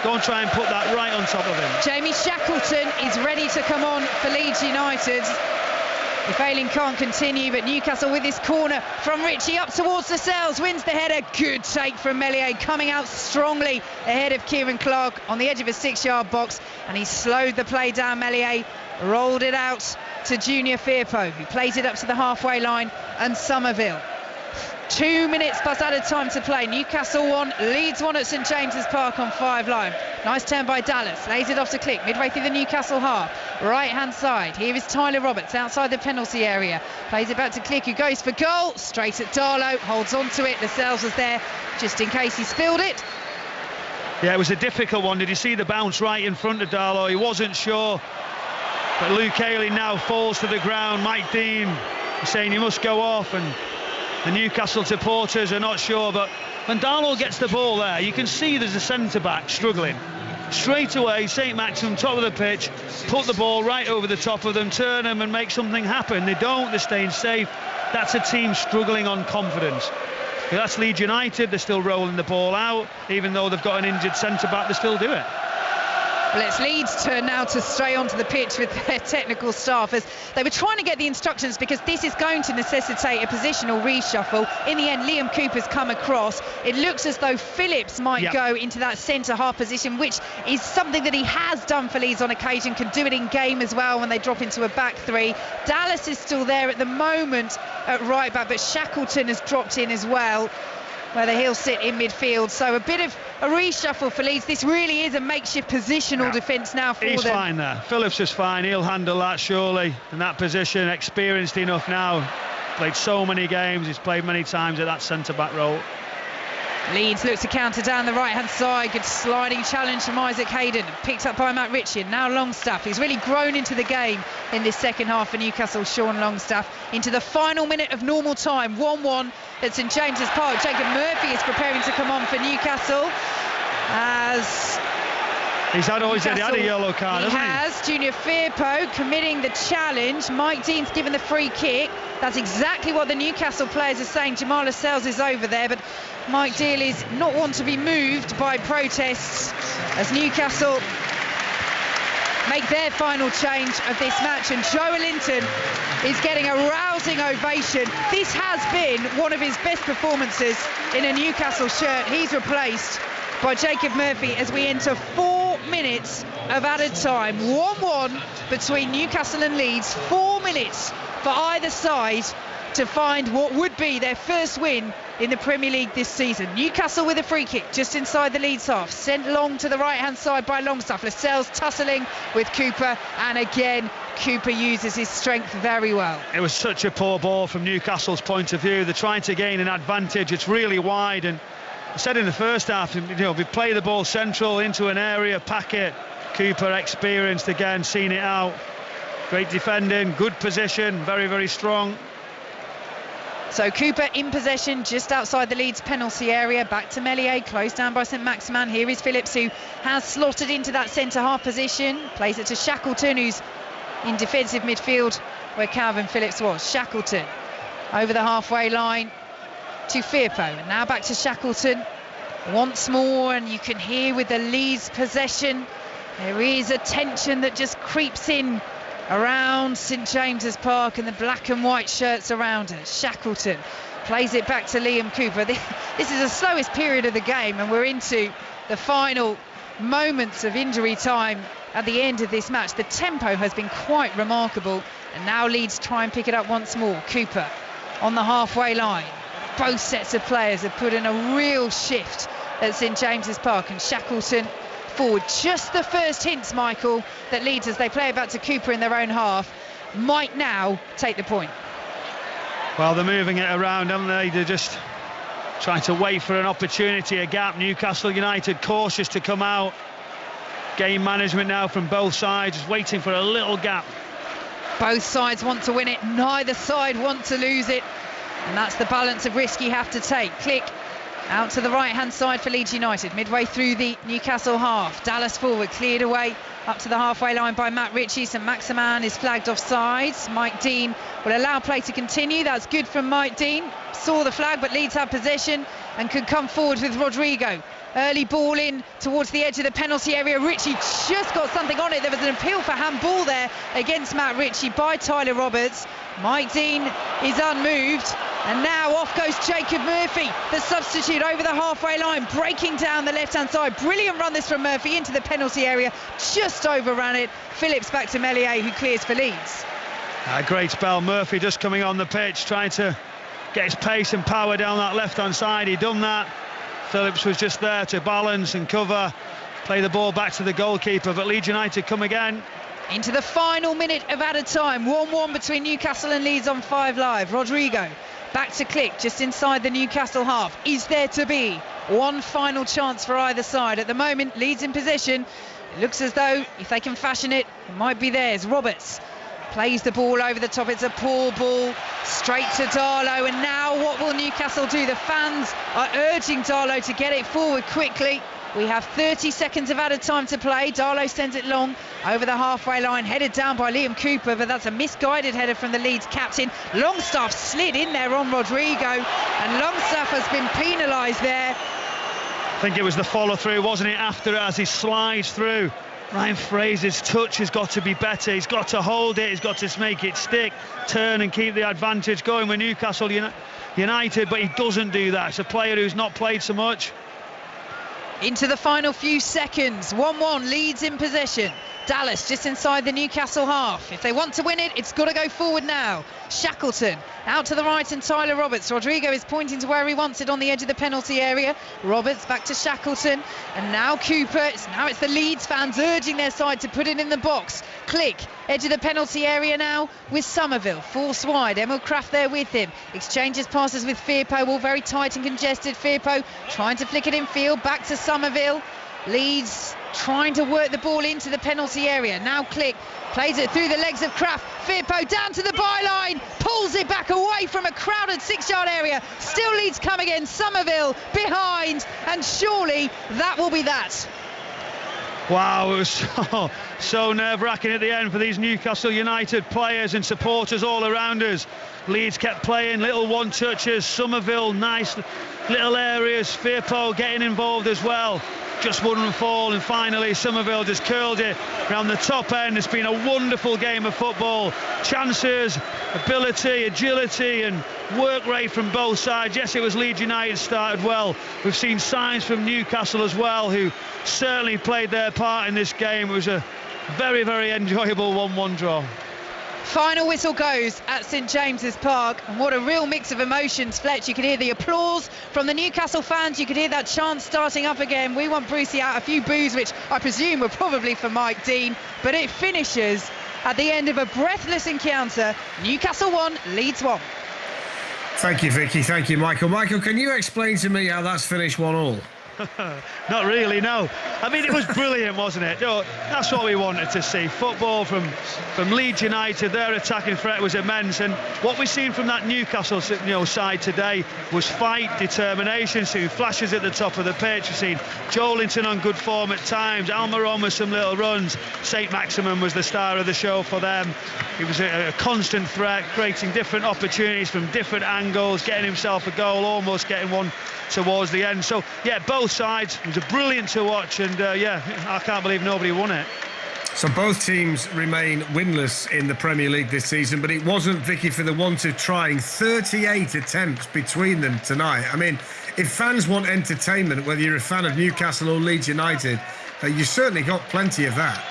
Go and try and put that right on top of him. Jamie Shackleton is ready to come on for Leeds United. If Ayling can't continue, but Newcastle with this corner from Ritchie up towards Lascelles, wins the header. Good take from Meslier, coming out strongly ahead of Kieran Clark on the edge of a 6-yard box, and he slowed the play down. Meslier rolled it out to Junior Firpo, who plays it up to the halfway line, and Somerville. 2 minutes plus added time to play. Newcastle 1, Leeds 1 at St James's Park on 5 Live. Nice turn by Dallas, lays it off to Click midway through the Newcastle half, right hand side. Here is Tyler Roberts outside the penalty area, plays it back to Click, who goes for goal, straight at Darlow, holds on to it. Lascelles was there just in case he spilled it. Yeah, it was a difficult one. Did you see the bounce right in front of Darlow? He wasn't sure, but Luke Ayling now falls to the ground. Mike Dean is saying he must go off, and the Newcastle supporters are not sure, but when Darlow gets the ball there, you can see there's a centre-back struggling. Straight away, St Maxim, top of the pitch, put the ball right over the top of them, turn them and make something happen. They don't, they're staying safe. That's a team struggling on confidence. But that's Leeds United, they're still rolling the ball out. Even though they've got an injured centre-back, they still do it. Well, it's Leeds' turn now to stray onto the pitch with their technical staff, as they were trying to get the instructions, because this is going to necessitate a positional reshuffle. In the end, Liam Cooper's come across. It looks as though Phillips might go into that centre-half position, which is something that he has done for Leeds on occasion, can do it in game as well when they drop into a back three. Dallas is still there at the moment at right back, but Shackleton has dropped in as well, whether he'll sit in midfield. So a bit of a reshuffle for Leeds. This really is a makeshift positional defence now for them. He's fine there. Phillips is fine. He'll handle that surely in that position. Experienced enough now. Played so many games. He's played many times at that centre-back role. Leeds looks to counter down the right-hand side. Good sliding challenge from Isaac Hayden, picked up by Matt Ritchie. Now Longstaff, he's really grown into the game in this second half for Newcastle. Sean Longstaff into the final minute of normal time. 1-1 at St James's Park. Jacob Murphy is preparing to come on for Newcastle, as he's had a yellow card, hasn't he? He has. Junior Firpo committing the challenge. Mike Dean's given the free kick. That's exactly what the Newcastle players are saying. Jamal Lascelles is over there, but Mike Deal is not one to be moved by protests as Newcastle make their final change of this match, and Joe Linton is getting a rousing ovation. This has been one of his best performances in a Newcastle shirt. He's replaced by Jacob Murphy as we enter 4 minutes of added time. 1-1 between Newcastle and Leeds. 4 minutes for either side to find what would be their first win in the Premier League this season. Newcastle with a free kick just inside the Leeds half, sent long to the right-hand side by Longstaff. Lascelles tussling with Cooper, and again Cooper uses his strength very well. It was such a poor ball from Newcastle's point of view. They're trying to gain an advantage. It's really wide, and I said in the first half, we play the ball central into an area, pack it. Cooper experienced again, seen it out. Great defending, good position, very, very strong. So Cooper in possession just outside the Leeds penalty area. Back to Meslier, closed down by St Maximin. Here is Phillips, who has slotted into that centre-half position. Plays it to Shackleton, who's in defensive midfield where Calvin Phillips was. Shackleton over the halfway line to Firpo, and now back to Shackleton once more, and you can hear with the Leeds possession there is a tension that just creeps in around St James's Park and the black and white shirts around it. Shackleton plays it back to Liam Cooper. This is the slowest period of the game, and we're into the final moments of injury time at the end of this match. The tempo has been quite remarkable, and now Leeds try and pick it up once more. Cooper on the halfway line. Both sets of players have put in a real shift at St James's Park, and Shackleton forward. Just the first hints, Michael, that Leeds, as they play it back to Cooper in their own half, might now take the point. Well, they're moving it around, haven't they? They're just trying to wait for an opportunity, a gap. Newcastle United cautious to come out. Game management now from both sides, just waiting for a little gap. Both sides want to win it, neither side want to lose it, and that's the balance of risk you have to take. Click out to the right hand side for Leeds United, midway through the Newcastle half. Dallas forward, cleared away up to the halfway line by Matt Ritchie. St Maximin is flagged offside. Mike Dean will allow play to continue. That's good from Mike Dean. Saw the flag, but Leeds have possession and could come forward with Rodrigo. Early ball in towards the edge of the penalty area. Ritchie just got something on it. There was an appeal for handball there against Matt Ritchie by Tyler Roberts. Mike Dean is unmoved, and now off goes Jacob Murphy, the substitute, over the halfway line, breaking down the left hand side. Brilliant run this from Murphy into the penalty area, just overran it. Phillips back to Meslier, who clears for Leeds. A great spell. Murphy just coming on the pitch, trying to get his pace and power down that left hand side. He done that. Phillips was just there to balance and cover, play the ball back to the goalkeeper, but Leeds United come again. Into the final minute of added time, 1-1 between Newcastle and Leeds on 5 Live. Rodrigo back to Click, just inside the Newcastle half. Is there to be one final chance for either side? At the moment, Leeds in possession. It looks as though if they can fashion it, it might be theirs. Roberts plays the ball over the top. It's a poor ball straight to Darlow, and now what will Newcastle do? The fans are urging Darlow to get it forward quickly. We have 30 seconds of added time to play. Darlow sends it long over the halfway line, headed down by Liam Cooper, but that's a misguided header from the Leeds captain. Longstaff slid in there on Rodrigo, and Longstaff has been penalised there. I think it was the follow through, wasn't it, after as he slides through. Ryan Fraser's touch has got to be better. He's got to hold it, he's got to make it stick, turn and keep the advantage going with Newcastle United, but he doesn't do that. It's a player who's not played so much. Into the final few seconds, 1-1, Leeds in possession. Dallas just inside the Newcastle half. If they want to win it, it's got to go forward now. Shackleton out to the right and Tyler Roberts. Rodrigo is pointing to where he wants it on the edge of the penalty area. Roberts back to Shackleton, and now Cooper. Now it's the Leeds fans urging their side to put it in the box. Click, edge of the penalty area now with Somerville. Force wide, Emil Kraft there with him. Exchanges passes with Firpo, all very tight and congested. Firpo trying to flick it in field, back to Somerville. Leeds trying to work the ball into the penalty area. Now Click plays it through the legs of Kraft. Firpo down to the byline, pulls it back away from a crowded 6-yard area. Still Leeds come again. Somerville behind, and surely that will be that. Wow, it was so nerve-wracking at the end for these Newcastle United players and supporters all around us. Leeds kept playing, little one-touches. Somerville, nice little areas. Firpo getting involved as well. Just wouldn't fall, and finally Somerville just curled it around the top end. It's been a wonderful game of football. Chances, ability, agility and work rate from both sides. Yes, it was Leeds United started well. We've seen signs from Newcastle as well, who certainly played their part in this game. It was a very, very enjoyable 1-1 draw. Final whistle goes at St James's Park, and what a real mix of emotions, Fletch. You could hear the applause from the Newcastle fans, you could hear that chant starting up again. We want Brucey out, a few boos, which I presume were probably for Mike Dean, but it finishes at the end of a breathless encounter. Newcastle 1, Leeds 1. Thank you, Vicky. Thank you, Michael. Michael, can you explain to me how that's finished 1-1? Not really, no. I mean, it was brilliant, wasn't it? That's what we wanted to see. Football from Leeds United. Their attacking threat was immense, and what we've seen from that Newcastle side today was fight, determination. Seeing flashes at the top of the pitch. We've seen Joelinton on good form at times, Almiron with some little runs. St Maximin was the star of the show for them. He was a constant threat, creating different opportunities from different angles, getting himself a goal, almost getting one towards the end. So yeah, both sides, it was brilliant to watch, and I can't believe nobody won it. So both teams remain winless in the Premier League this season, but it wasn't, Vicky, for the want of trying. 38 attempts between them tonight. I mean, if fans want entertainment, whether you're a fan of Newcastle or Leeds United, you certainly got plenty of that.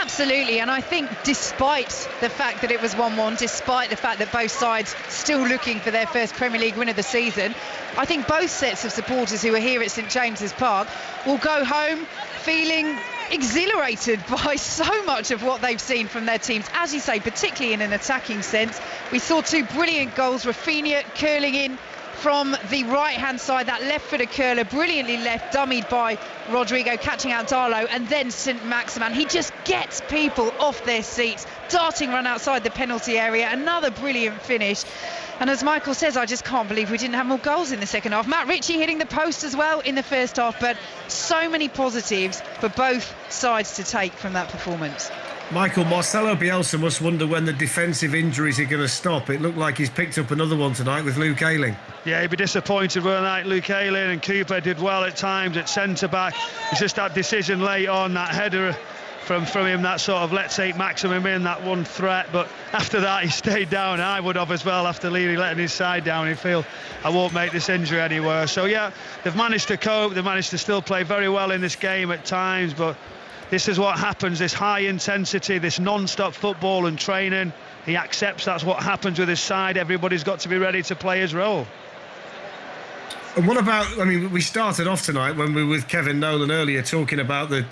Absolutely, and I think despite the fact that it was 1-1, despite the fact that both sides still looking for their first Premier League win of the season, I think both sets of supporters who are here at St James's Park will go home feeling exhilarated by so much of what they've seen from their teams, as you say, particularly in an attacking sense. We saw two brilliant goals, Rafinha curling in from the right-hand side, that left-footer curler, brilliantly left, dummied by Rodrigo, catching out Darlow, and then St Maximin. He just gets people off their seats. Darting run outside the penalty area, another brilliant finish. And as Michael says, I just can't believe we didn't have more goals in the second half. Matt Ritchie hitting the post as well in the first half, but so many positives for both sides to take from that performance. Michael, Marcelo Bielsa must wonder when the defensive injuries are going to stop. It looked like he's picked up another one tonight with Luke Ayling. Yeah, he'd be disappointed with that. Luke Ayling and Cooper did well at times at centre-back. It's just that decision late on, that header from him, that sort of let's take Maximum in, that one threat. But after that, he stayed down. I would have as well after Leary letting his side down. He feel I won't make this injury any worse. So, yeah, they've managed to cope. They've managed to still play very well in this game at times, but this is what happens, this high intensity, this non-stop football and training. He accepts that's what happens with his side. Everybody's got to be ready to play his role. And what about, I mean, we started off tonight when we were with Kevin Nolan earlier talking about the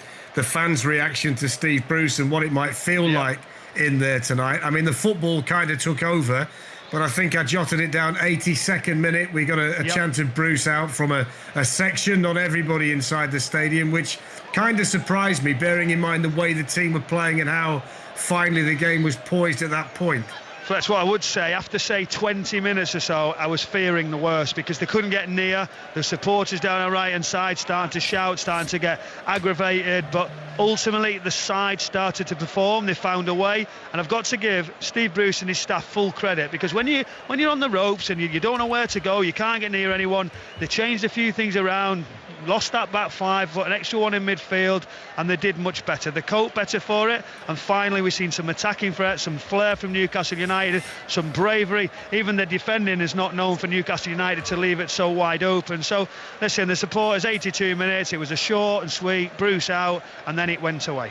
fans' reaction to Steve Bruce and what it might feel like in there tonight. I mean, the football kind of took over, but I think I jotted it down, 82nd minute. We got a chant of Bruce out from a section, not everybody inside the stadium, which kind of surprised me, bearing in mind the way the team were playing and how finally the game was poised at that point. So that's what I would say. After, say, 20 minutes or so, I was fearing the worst because they couldn't get near. The supporters down the right-hand side starting to shout, starting to get aggravated. But ultimately, the side started to perform. They found a way. And I've got to give Steve Bruce and his staff full credit because when you're on the ropes and you don't know where to go, you can't get near anyone, they changed a few things around, lost that back five, put an extra one in midfield, and they did much better. They coped better for it, and finally we've seen some attacking threats, some flair from Newcastle United, some bravery. Even the defending is not known for Newcastle United to leave it so wide open. So listen, the supporters, 82 minutes, it was a short and sweet, Bruce out, and then it went away.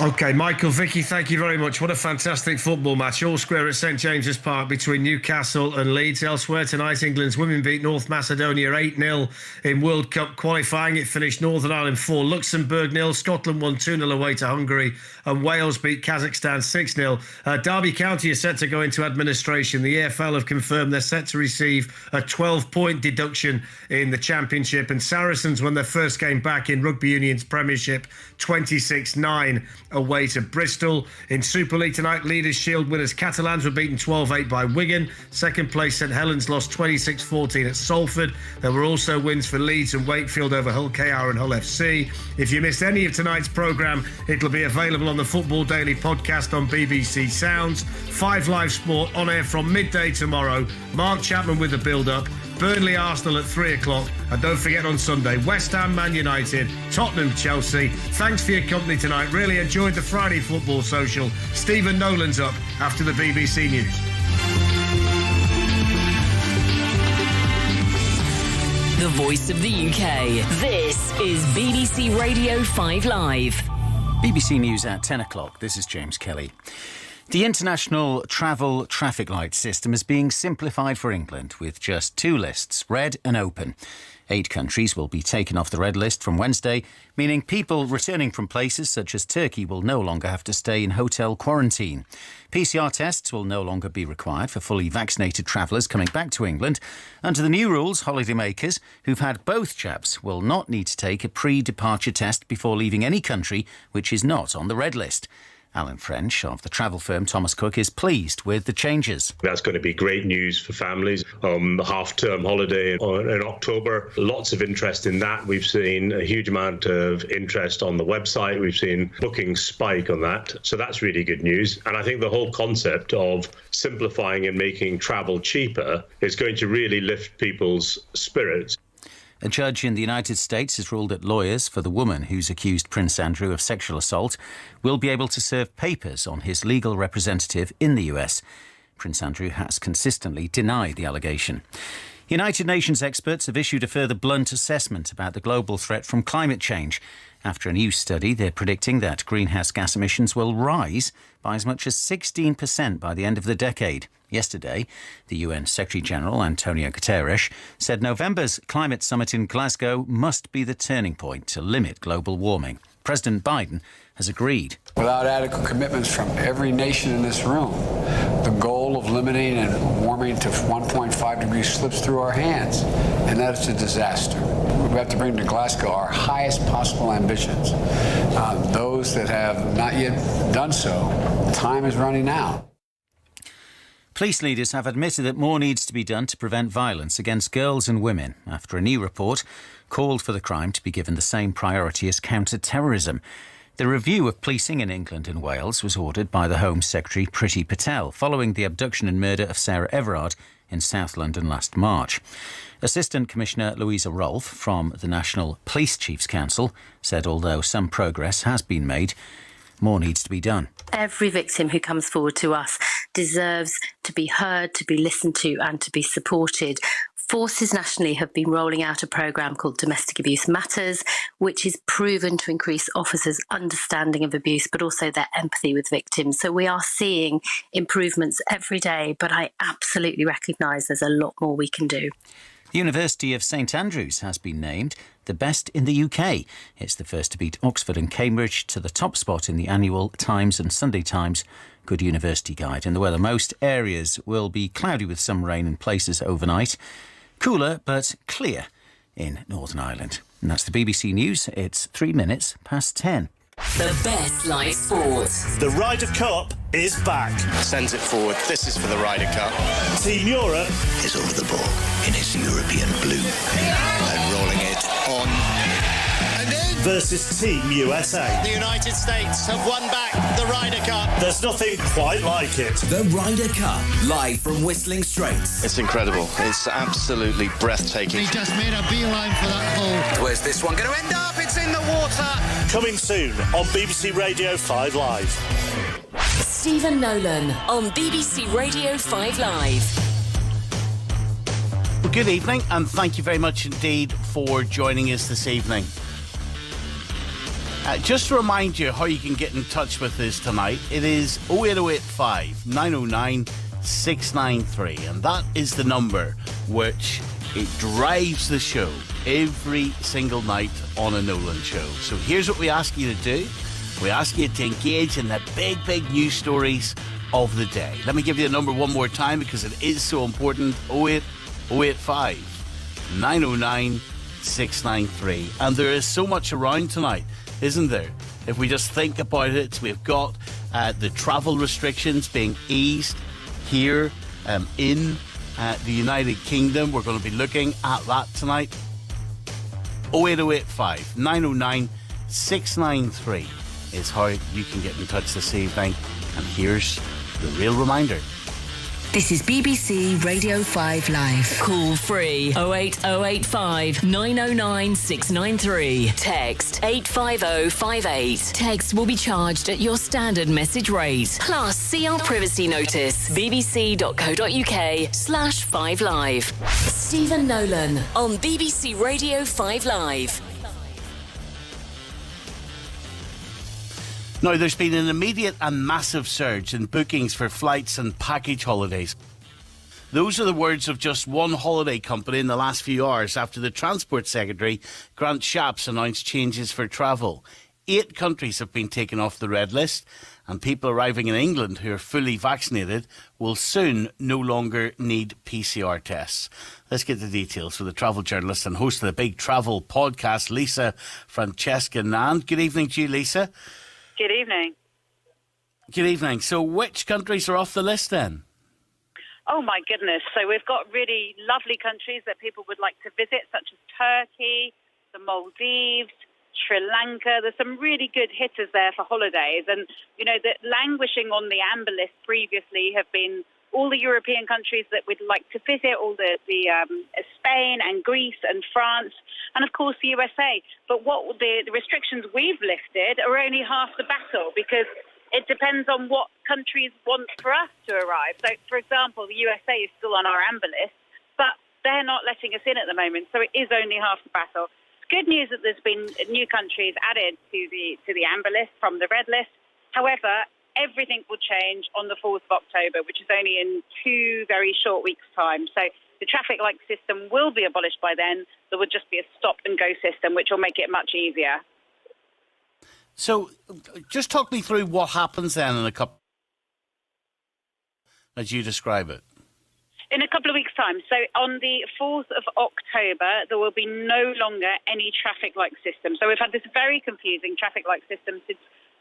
OK, Michael, Vicky, thank you very much. What a fantastic football match. All square at St James's Park between Newcastle and Leeds. Elsewhere tonight, England's women beat North Macedonia 8-0 in World Cup qualifying. It finished Northern Ireland 4, Luxembourg 0. Scotland won 2-0 away to Hungary. And Wales beat Kazakhstan 6-0. Derby County is set to go into administration. The EFL have confirmed they're set to receive a 12-point deduction in the Championship. And Saracens won their first game back in Rugby Union's Premiership 26-9. Away to Bristol. In Super League tonight, Leaders' Shield winners Catalans were beaten 12-8 by Wigan. Second place, St Helens lost 26-14 at Salford. There were also wins for Leeds and Wakefield over Hull KR and Hull FC. If you missed any of tonight's programme, it'll be available on the Football Daily podcast on BBC Sounds. 5 Live Sport on air from midday tomorrow. Mark Chapman with the build-up. Burnley Arsenal at 3 o'clock. And don't forget on Sunday, West Ham Man United, Tottenham Chelsea. Thanks for your company tonight. Really enjoyed the Friday Football Social. Stephen Nolan's up after the BBC News. The voice of the UK. This is BBC Radio 5 Live. BBC News at 10 o'clock. This is James Kelly. The international travel traffic light system is being simplified for England with just 2 lists, red and open. 8 countries will be taken off the red list from Wednesday, meaning people returning from places such as Turkey will no longer have to stay in hotel quarantine. PCR tests will no longer be required for fully vaccinated travellers coming back to England. Under the new rules, holidaymakers who've had both jabs will not need to take a pre-departure test before leaving any country which is not on the red list. Alan French of the travel firm Thomas Cook is pleased with the changes. That's going to be great news for families. The half-term holiday in October, lots of interest in that. We've seen a huge amount of interest on the website. We've seen bookings spike on that. So that's really good news. And I think the whole concept of simplifying and making travel cheaper is going to really lift people's spirits. A judge in the United States has ruled that lawyers for the woman who's accused Prince Andrew of sexual assault will be able to serve papers on his legal representative in the US. Prince Andrew has consistently denied the allegation. United Nations experts have issued a further blunt assessment about the global threat from climate change. After a new study, they're predicting that greenhouse gas emissions will rise by as much as 16% by the end of the decade. Yesterday, the UN Secretary-General, Antonio Guterres, said November's climate summit in Glasgow must be the turning point to limit global warming. President Biden has agreed. Without adequate commitments from every nation in this room, the goal of limiting and warming to 1.5 degrees slips through our hands, and that is a disaster. We have to bring to Glasgow our highest possible ambitions. Those that have not yet done so, time is running out. Police leaders have admitted that more needs to be done to prevent violence against girls and women after a new report called for the crime to be given the same priority as counter-terrorism. The review of policing in England and Wales was ordered by the Home Secretary Priti Patel following the abduction and murder of Sarah Everard in South London last March. Assistant Commissioner Louisa Rolfe from the National Police Chiefs Council said although some progress has been made, more needs to be done. Every victim who comes forward to us deserves to be heard, to be listened to and to be supported. Forces nationally have been rolling out a programme called Domestic Abuse Matters, which is proven to increase officers' understanding of abuse, but also their empathy with victims. So we are seeing improvements every day, but I absolutely recognise there's a lot more we can do. The University of St Andrews has been named the best in the UK. It's the first to beat Oxford and Cambridge to the top spot in the annual Times and Sunday Times Good University Guide. In the weather, most areas will be cloudy with some rain in places overnight. Cooler but clear in Northern Ireland. And that's the BBC News. It's 3 minutes past 10. The best live sport. The Ryder Cup is back. Sends it forward. This is for the Ryder Cup. Team Europe is over the ball in its European blue. And rolling it on. And in. Versus Team USA. The United States have won back the Ryder Cup. There's nothing quite like it. The Ryder Cup, live from Whistling Straits. It's incredible. It's absolutely breathtaking. He just made a beeline for that hole. Where's this one going to end up? It's in the water. Coming soon on BBC Radio 5 Live. Stephen Nolan on BBC Radio 5 Live. Well, good evening, and thank you very much indeed for joining us this evening. Just to remind you how you can get in touch with us tonight, it is 08085 909 693, and that is the number which it drives the show every single night on a Nolan show. So here's what we ask you to do. We ask you to engage in the big news stories of the day. Let me give you the number one more time because it is so important. 08085 909 693. And there is so much around tonight, isn't there? If we just think about it, we've got the travel restrictions being eased here in the United Kingdom. We're going to be looking at that tonight. 08085 909 693 is how you can get in touch this evening. And here's the real reminder. This is BBC Radio 5 Live. Call free 08085 909 693. Text 85058. Text will be charged at your standard message rate. Plus, see our privacy notice. bbc.co.uk/5 Live. Stephen Nolan on BBC Radio 5 Live. Now, there's been an immediate and massive surge in bookings for flights and package holidays. Those are the words of just one holiday company in the last few hours after the Transport Secretary, Grant Shapps, announced changes for travel. 8 countries have been taken off the red list, and people arriving in England who are fully vaccinated will soon no longer need PCR tests. Let's get the details with the travel journalist and host of the Big Travel podcast, Lisa Francesca Nand. Good evening to you, Lisa. Good evening. Good evening. So which countries are off the list then? Oh my goodness. So we've got really lovely countries that people would like to visit, such as Turkey, the Maldives, Sri Lanka. There's some really good hitters there for holidays. And, you know, the languishing on the amber list previously have been all the European countries that we'd like to visit, all the Spain and Greece and France, and of course the USA. But what the restrictions we've lifted are only half the battle, because it depends on what countries want for us to arrive. So, for example, the USA is still on our amber list, but they're not letting us in at the moment, so it is only half the battle. It's good news that there's been new countries added to the amber list from the red list. However, everything will change on the 4th of October, which is only in 2 very short weeks' time. So the traffic light system will be abolished by then. There will just be a stop-and-go system, which will make it much easier. So just talk me through what happens then in a couple, as you describe it. In a couple of weeks' time. So on the 4th of October, there will be no longer any traffic light system. So we've had this very confusing traffic light system since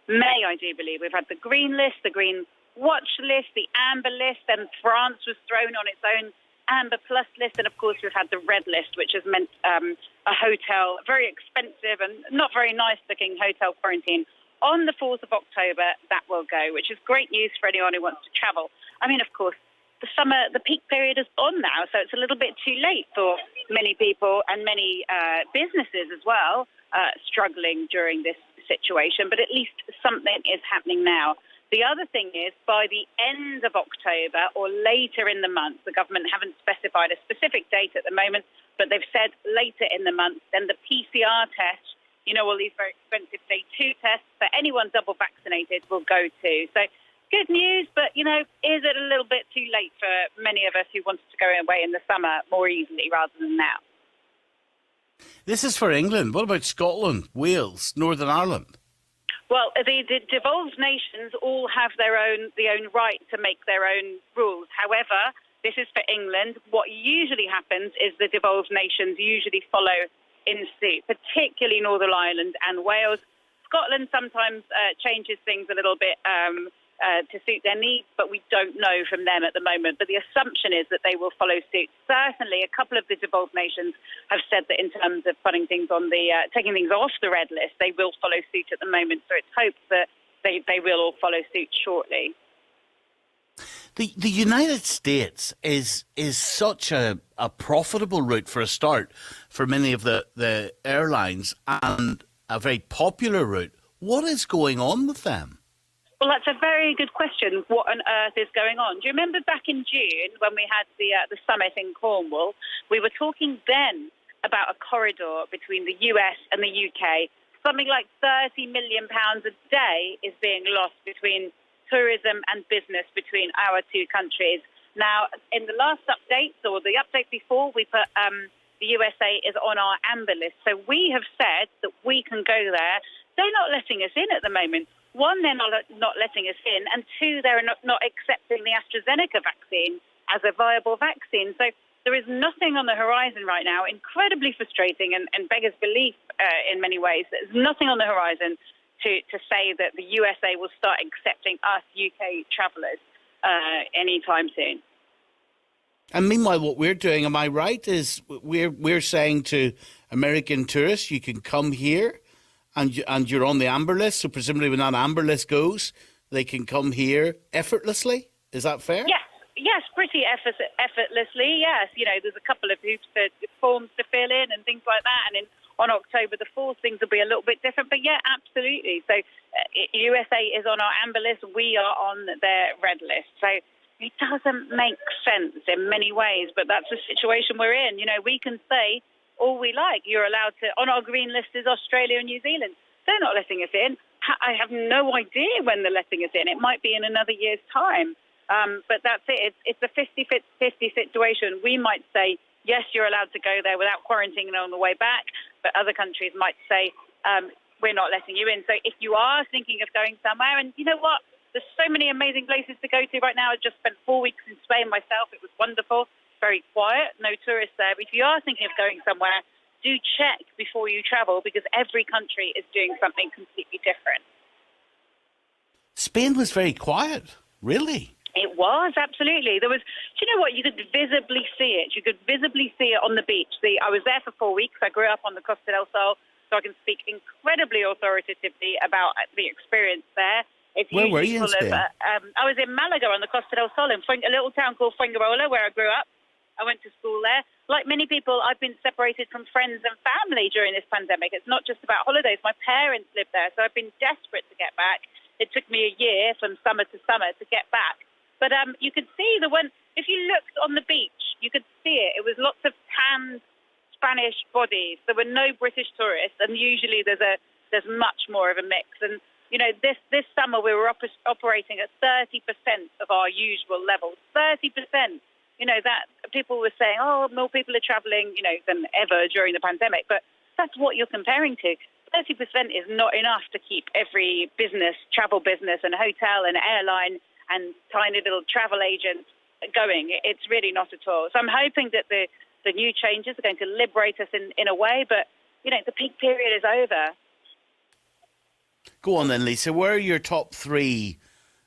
May, I do believe. We've had the green list, the green watch list, the amber list, and France was thrown on its own amber plus list. And of course, we've had the red list, which has meant a hotel, very expensive and not very nice looking hotel quarantine. On the 4th of October, that will go, which is great news for anyone who wants to travel. I mean, of course, the peak period is on now, so it's a little bit too late for many people and many businesses as well struggling during this situation, but at least something is happening now. The other thing is, by the end of October or later in the month, the government haven't specified a specific date at the moment, but they've said later in the month, then the PCR test, all these very expensive day 2 tests for anyone double vaccinated will go to. So good news, but, is it a little bit too late for many of us who wanted to go away in the summer more easily rather than now? This is for England. What about Scotland, Wales, Northern Ireland? Well, the devolved nations all have the own right to make their own rules. However, this is for England. What usually happens is the devolved nations usually follow in suit, particularly Northern Ireland and Wales. Scotland sometimes changes things a little bit to suit their needs, but we don't know from them at the moment. But the assumption is that they will follow suit. Certainly, a couple of the devolved nations have said that in terms of putting things on taking things off the red list, they will follow suit at the moment. So it's hoped that they will all follow suit shortly. The United States is such a profitable route for a start for many of the airlines and a very popular route. What is going on with them? Well, that's a very good question. What on earth is going on? Do you remember back in June when we had the summit in Cornwall? We were talking then about a corridor between the US and the UK. Something like £30 million a day is being lost between tourism and business between our two countries. Now, in the last updates, or the update before, we put the USA is on our amber list. So we have said that we can go there. They're not letting us in at the moment. One, they're not letting us in, and two, they're not accepting the AstraZeneca vaccine as a viable vaccine. So there is nothing on the horizon right now, incredibly frustrating and beggars belief in many ways. There's nothing on the horizon to say that the USA will start accepting us UK travellers anytime soon. And meanwhile, what we're doing, am I right, is we're saying to American tourists, you can come here and you're on the amber list. So presumably when that amber list goes, they can come here effortlessly. Is that fair? Yes, pretty effortlessly, yes. There's a couple of forms to fill in and things like that. And on October the 4th, things will be a little bit different. But yeah, absolutely. So USA is on our amber list. We are on their red list. So it doesn't make sense in many ways, but that's the situation we're in. We can say all we like. You're allowed to, on our green list is Australia and New Zealand. They're not letting us in. I have no idea when they're letting us in. It might be in another year's time. But that's it. It's a 50-50 situation. We might say, yes, you're allowed to go there without quarantining on the way back, but other countries might say, we're not letting you in. So if you are thinking of going somewhere, and you know what? There's so many amazing places to go to right now. I just spent 4 weeks in Spain myself. It was wonderful, very quiet, no tourists there. But if you are thinking of going somewhere, do check before you travel, because every country is doing something completely different. Spain was very quiet, really. It was, absolutely. There was, do you know what? You could visibly see it. You could visibly see it on the beach. I was there for 4 weeks. I grew up on the Costa del Sol, so I can speak incredibly authoritatively about the experience there. Where were you in Spain? I was in Malaga on the Costa del Sol, in a little town called Fuengirola, where I grew up. I went to school there. Like many people, I've been separated from friends and family during this pandemic. It's not just about holidays. My parents live there, so I've been desperate to get back. It took me a year from summer to summer to get back. But you could see if you looked on the beach, you could see it. It was lots of tanned Spanish bodies. There were no British tourists, and usually there's much more of a mix. And This summer we were operating at 30% of our usual levels. 30%. That people were saying, oh, more people are travelling, than ever during the pandemic. But that's what you're comparing to. 30% is not enough to keep every business, travel business and hotel and airline and tiny little travel agents going. It's really not at all. So I'm hoping that the new changes are going to liberate us in a way. But, the peak period is over. Go on then, Lisa. Where are your top 3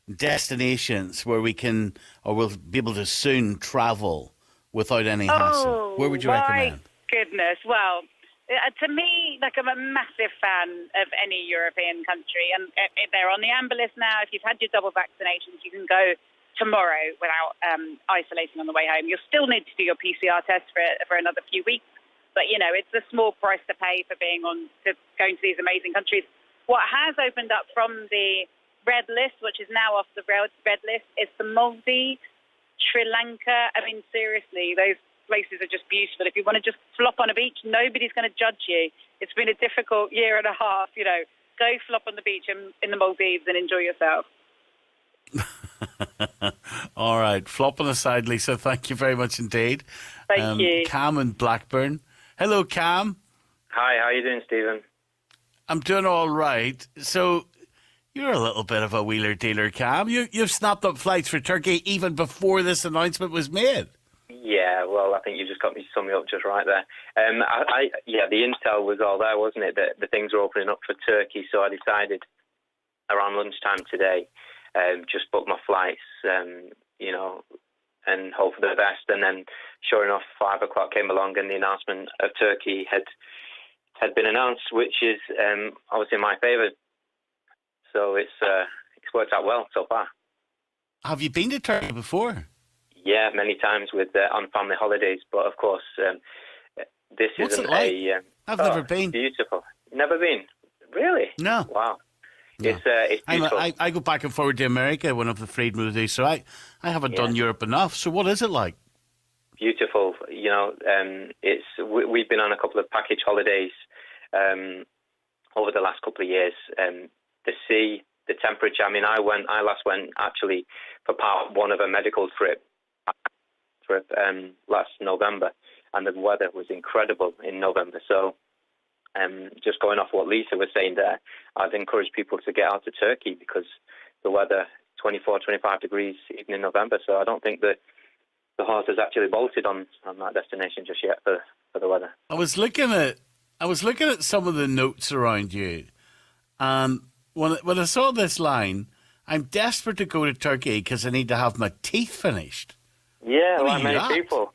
destinations where we can, or will be able to soon travel without any hassle? Where would you recommend? Goodness. Well, to me, I'm a massive fan of any European country, and they're on the amber list now. If you've had your double vaccinations, you can go tomorrow without isolating on the way home. You'll still need to do your PCR test for another few weeks, but it's a small price to pay for going to these amazing countries. What has opened up from the red list, which is now off the red list, is the Maldives, Sri Lanka. I mean, seriously, those places are just beautiful. If you want to just flop on a beach, nobody's going to judge you. It's been a difficult year and a half, Go flop on the beach in the Maldives and enjoy yourself. All right, flopping aside, Lisa, thank you very much indeed. Thank you. Cam in Blackburn. Hello, Cam. Hi, how are you doing, Stephen? I'm doing all right. So you're a little bit of a wheeler dealer, Cam. You've snapped up flights for Turkey even before this announcement was made. Yeah, well, I think you just got me to sum me up just right there. The intel was all there, wasn't it? That the things were opening up for Turkey, so I decided around lunchtime today, just book my flights, and hope for the best. And then, sure enough, 5 o'clock came along, and the announcement of Turkey had been announced, which is obviously in my favour. So it's worked out well so far. Have you been to Turkey before? Yeah, many times on family holidays. But of course, this What's isn't it like? I've never been. It's beautiful. Never been? Really? No. Wow. No. It's beautiful. I go back and forward to America when I've the freed movies, so I haven't done Europe enough. So what is it like? Beautiful. We've been on a couple of package holidays over the last couple of years. The sea, the temperature. I mean, I last went actually for part 1 of a medical trip last November, and the weather was incredible in November. So, just going off what Lisa was saying there, I'd encourage people to get out to Turkey because the weather 24, 25 degrees even in November. So I don't think that the horse has actually bolted on that destination just yet for the weather. I was looking at some of the notes around you, and when I saw this line, I'm desperate to go to Turkey because I need to have my teeth finished. Yeah, like many people.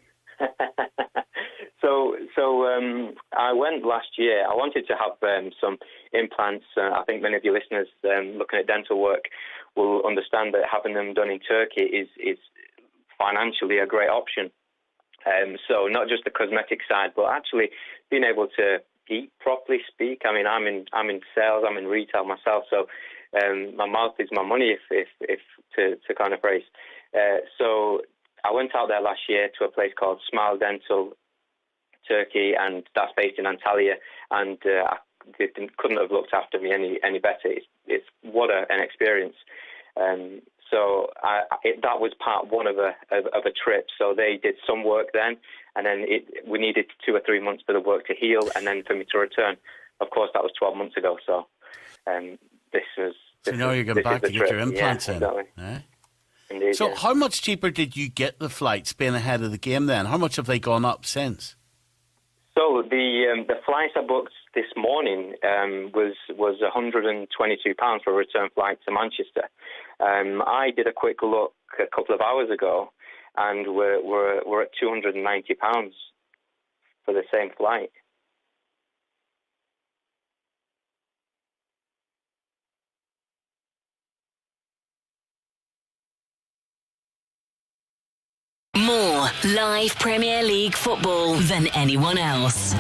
So I went last year. I wanted to have some implants. I think many of your listeners looking at dental work will understand that having them done in Turkey is financially a great option. So not just the cosmetic side, but actually being able to eat properly, speak. I mean, I'm in sales, I'm in retail myself, so my mouth is my money, if to kind of phrase. So I went out there last year to a place called Smile Dental Turkey, and that's based in Antalya, and they couldn't have looked after me any better. It's what an experience. So that was part 1 of a trip. So they did some work then, and then we needed 2 or 3 months for the work to heal, and then for me to return. Of course, that was 12 months ago. So So now you're going back to get your implants in. Exactly. Eh? Indeed, so how much cheaper did you get the flights being ahead of the game then? How much have they gone up since? So the flights I booked this morning was £122 for a return flight to Manchester. I did a quick look a couple of hours ago, and we're at £290 for the same flight. More live Premier League football than anyone else.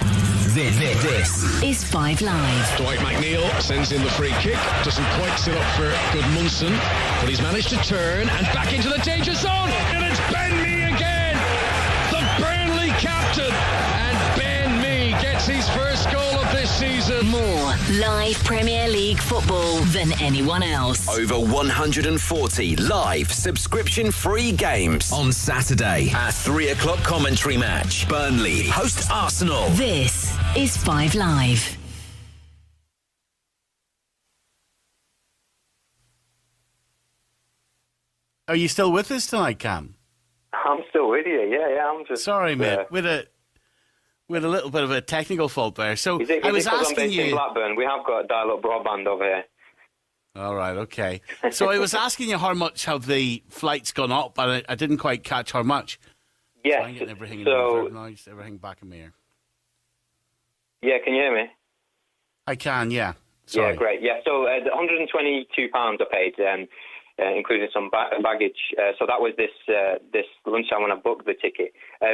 This is 5 Live. Dwight McNeil sends in the free kick. Doesn't quite sit up for Goodmunson, but he's managed to turn and back into the danger zone. And it's Ben Mee again, the Burnley captain. And Ben Mee gets his first goal of this season. More live Premier League football than anyone else. Over 140 live subscription-free games on Saturday at 3 o'clock commentary match. Burnley host Arsenal. This is 5 Live. Are you still with us tonight, Cam? I'm still with you. Yeah. I'm just sorry, mate. With a little bit of a technical fault there. So I was asking I'm based in Blackburn. We have got dial-up broadband over here. All right, okay. So I was asking you how much have the flights gone up, but I didn't quite catch how much. Yes. So I'm getting everything in reverb noise, everything back in my ear. Yeah, can you hear me? I can, yeah. Sorry. Yeah, great. Yeah, so the £122 I paid, including some baggage. So that was this lunchtime when I booked the ticket.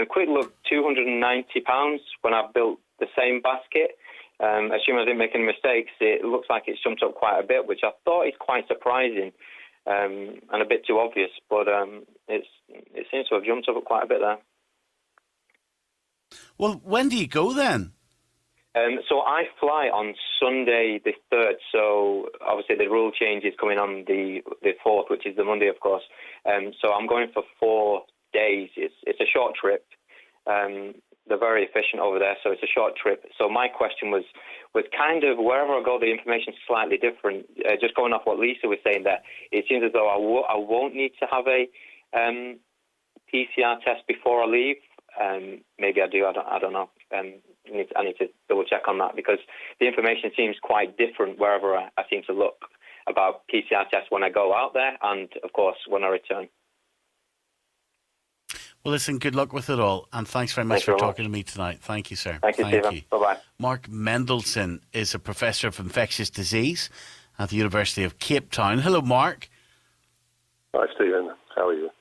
Quick look, £290 when I built the same basket. Assuming I didn't make any mistakes, it looks like it's jumped up quite a bit, which I thought is quite surprising and a bit too obvious. But it seems to have jumped up quite a bit there. Well, when do you go then? So I fly on Sunday the 3rd. So obviously the rule change is coming on the 4th, which is the Monday, of course. So I'm going for 4 days. It's a short trip. They're very efficient over there, so it's a short trip. So my question was kind of wherever I go, the information's slightly different. Just going off what Lisa was saying there, it seems as though I won't need to have a PCR test before I leave. Maybe I do. I don't know. I need to double check on that because the information seems quite different wherever I seem to look about PCR tests when I go out there and, of course, when I return. Well, listen, good luck with it all, and thanks very much for talking to me tonight. Thank you, sir. Thank you, Stephen. Bye-bye. Mark Mendelsohn is a professor of infectious disease at the University of Cape Town. Hello, Mark. Hi, Stephen. How are you?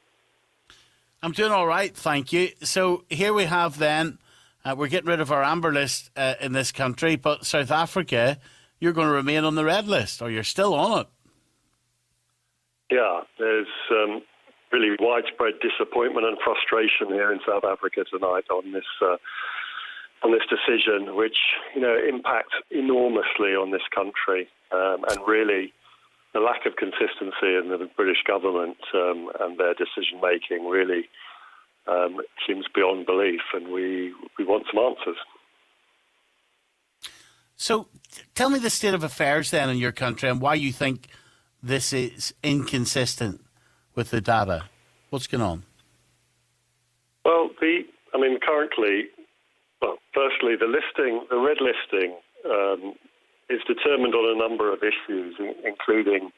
I'm doing all right, thank you. So here we have then, we're getting rid of our amber list in this country, but South Africa, you're going to remain on the red list, or you're still on it. Yeah, there's really widespread disappointment and frustration here in South Africa tonight on this decision, which impacts enormously on this country, and really the lack of consistency in the British government and their decision making really seems beyond belief, and we want some answers. So tell me the state of affairs then in your country and why you think this is inconsistent with the data. What's going on? Well, currently, firstly, the red listing is determined on a number of issues, including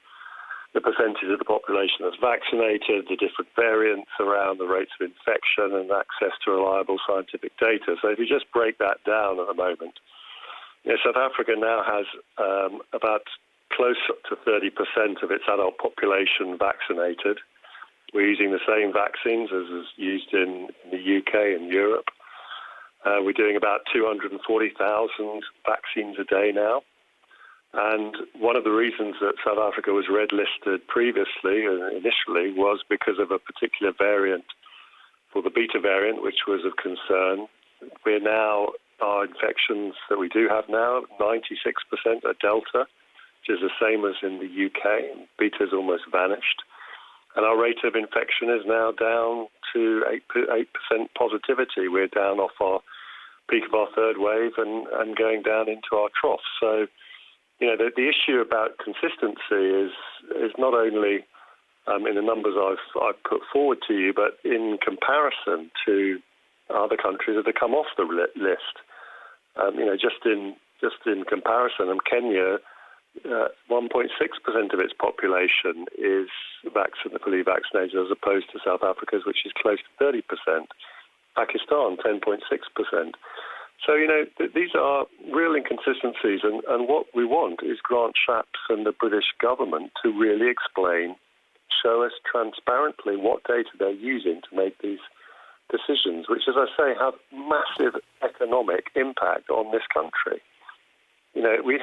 the percentage of the population that's vaccinated, the different variants around the rates of infection, and access to reliable scientific data. So if you just break that down at the moment, South Africa now has about close to 30% of its adult population vaccinated. We're using the same vaccines as is used in the UK and Europe. We're doing about 240,000 vaccines a day now. And one of the reasons that South Africa was red listed previously, initially, was because of a particular variant, for the beta variant, which was of concern. We're now, our infections that we do have now, 96% are Delta, which is the same as in the UK. Beta's almost vanished. And our rate of infection is now down to 8% positivity. We're down off our peak of our third wave and going down into our trough. So, the issue about consistency is not only in the numbers I've put forward to you, but in comparison to other countries that have come off the list. Just in comparison, Kenya, 1.6% of its population is fully vaccinated, as opposed to South Africa's, which is close to 30%. Pakistan, 10.6%. So, these are real inconsistencies, and what we want is Grant Shapps and the British government to really explain, show us transparently what data they're using to make these decisions, which, as I say, have massive economic impact on this country. We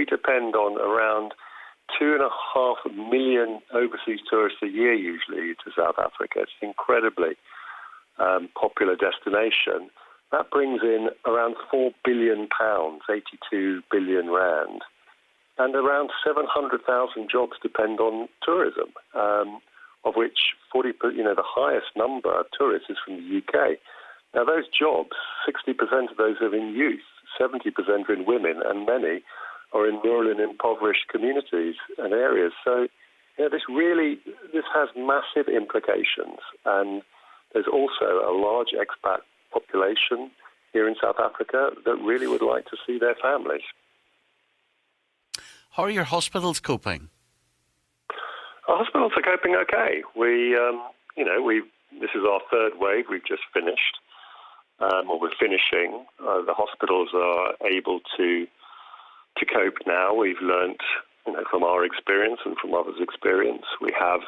depend on around 2.5 million overseas tourists a year usually to South Africa. It's an incredibly popular destination. that brings in around £4 billion, 82 billion rand, and around 700,000 jobs depend on tourism, of which the highest number of tourists is from the UK. Now, those jobs, 60% of those are in youth, 70% are in women, and many are in rural and impoverished communities and areas. So, this has massive implications, and there's also a large expat population here in South Africa that really would like to see their families. How are your hospitals coping? Our hospitals are coping okay. This is our third wave. We've just finished, or we're finishing. The hospitals are able to cope now. We've learnt, from our experience and from others' experience. We have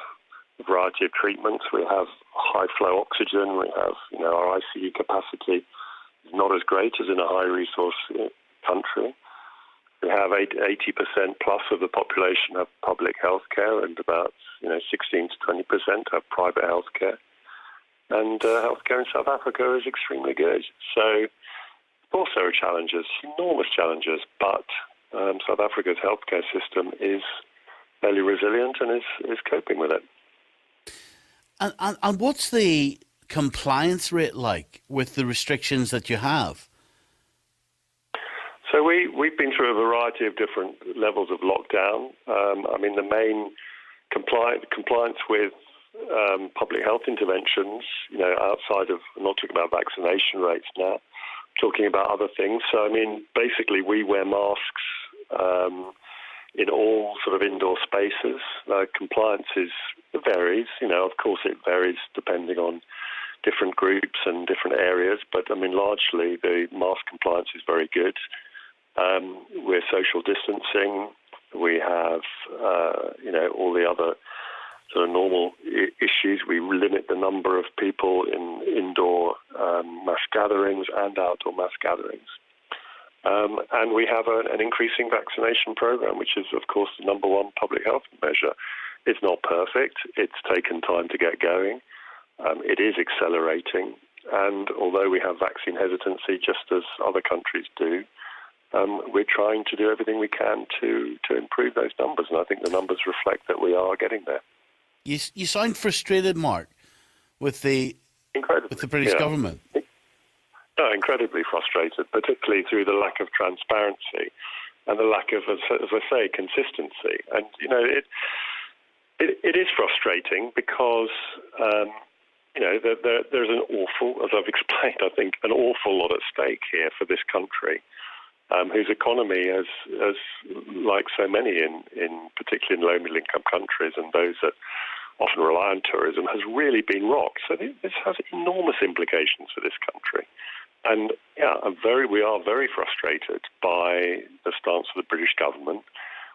a variety of treatments. We have high flow oxygen. We have, our ICU capacity is not as great as in a high resource country. We have 80% plus of the population have public health care, and about 16 to 20% have private health care. And healthcare in South Africa is extremely good. So, of course, there are challenges, enormous challenges, but South Africa's healthcare system is fairly resilient and is coping with it. And what's the compliance rate like with the restrictions that you have? So we've been through a variety of different levels of lockdown. The main compliance with public health interventions, outside of, I'm not talking about vaccination rates now, talking about other things. So, basically we wear masks in all sort of indoor spaces. Compliance varies, of course it varies depending on different groups and different areas, but largely the mask compliance is very good. We're social distancing. We have, all the other sort of normal issues. We limit the number of people in indoor mass gatherings and outdoor mass gatherings. And we have an increasing vaccination program, which is, of course, the number one public health measure. It's not perfect. It's taken time to get going. It is accelerating. And although we have vaccine hesitancy, just as other countries do, we're trying to do everything we can to improve those numbers. And I think the numbers reflect that we are getting there. You sound frustrated, Mark, with the British government. No, incredibly frustrated, particularly through the lack of transparency and the lack of, as I say, consistency. And, it is frustrating because, there's an awful, as I've explained, I think, an awful lot at stake here for this country, whose economy has, like so many in particularly in low middle income countries and those that often rely on tourism, has really been rocked. So this has enormous implications for this country. And we are very frustrated by the stance of the British government.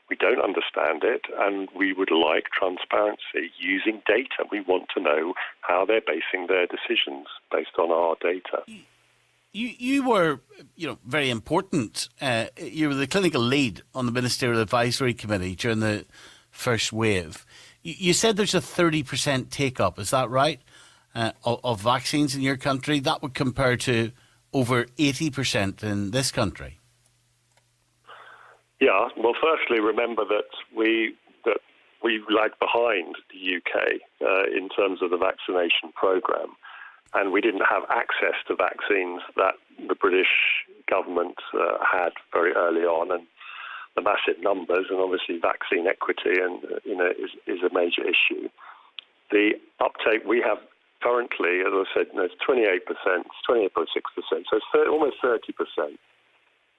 We don't understand it, and we would like transparency using data. We want to know how they're basing their decisions based on our data. You were, very important. You were the clinical lead on the Ministerial Advisory Committee during the first wave. You said there's a 30% take-up, is that right, of vaccines in your country? That would compare to over 80% in this country. Yeah, well, firstly, remember that we lagged behind the UK in terms of the vaccination programme, and we didn't have access to vaccines that the British government had very early on, and the massive numbers, and obviously vaccine equity, and is a major issue. The uptake we have currently, as I said, it's 28%, 28.6%, so it's almost 30%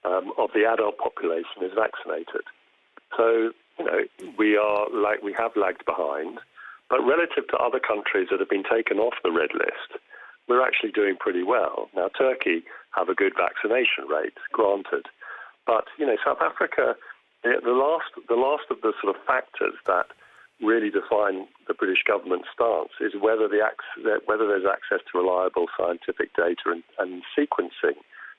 of the adult population is vaccinated. So, we have lagged behind, but relative to other countries that have been taken off the red list, we're actually doing pretty well. Now, Turkey have a good vaccination rate, granted, but, South Africa, the last of the sort of factors that really define the British government stance is whether there's access to reliable scientific data and sequencing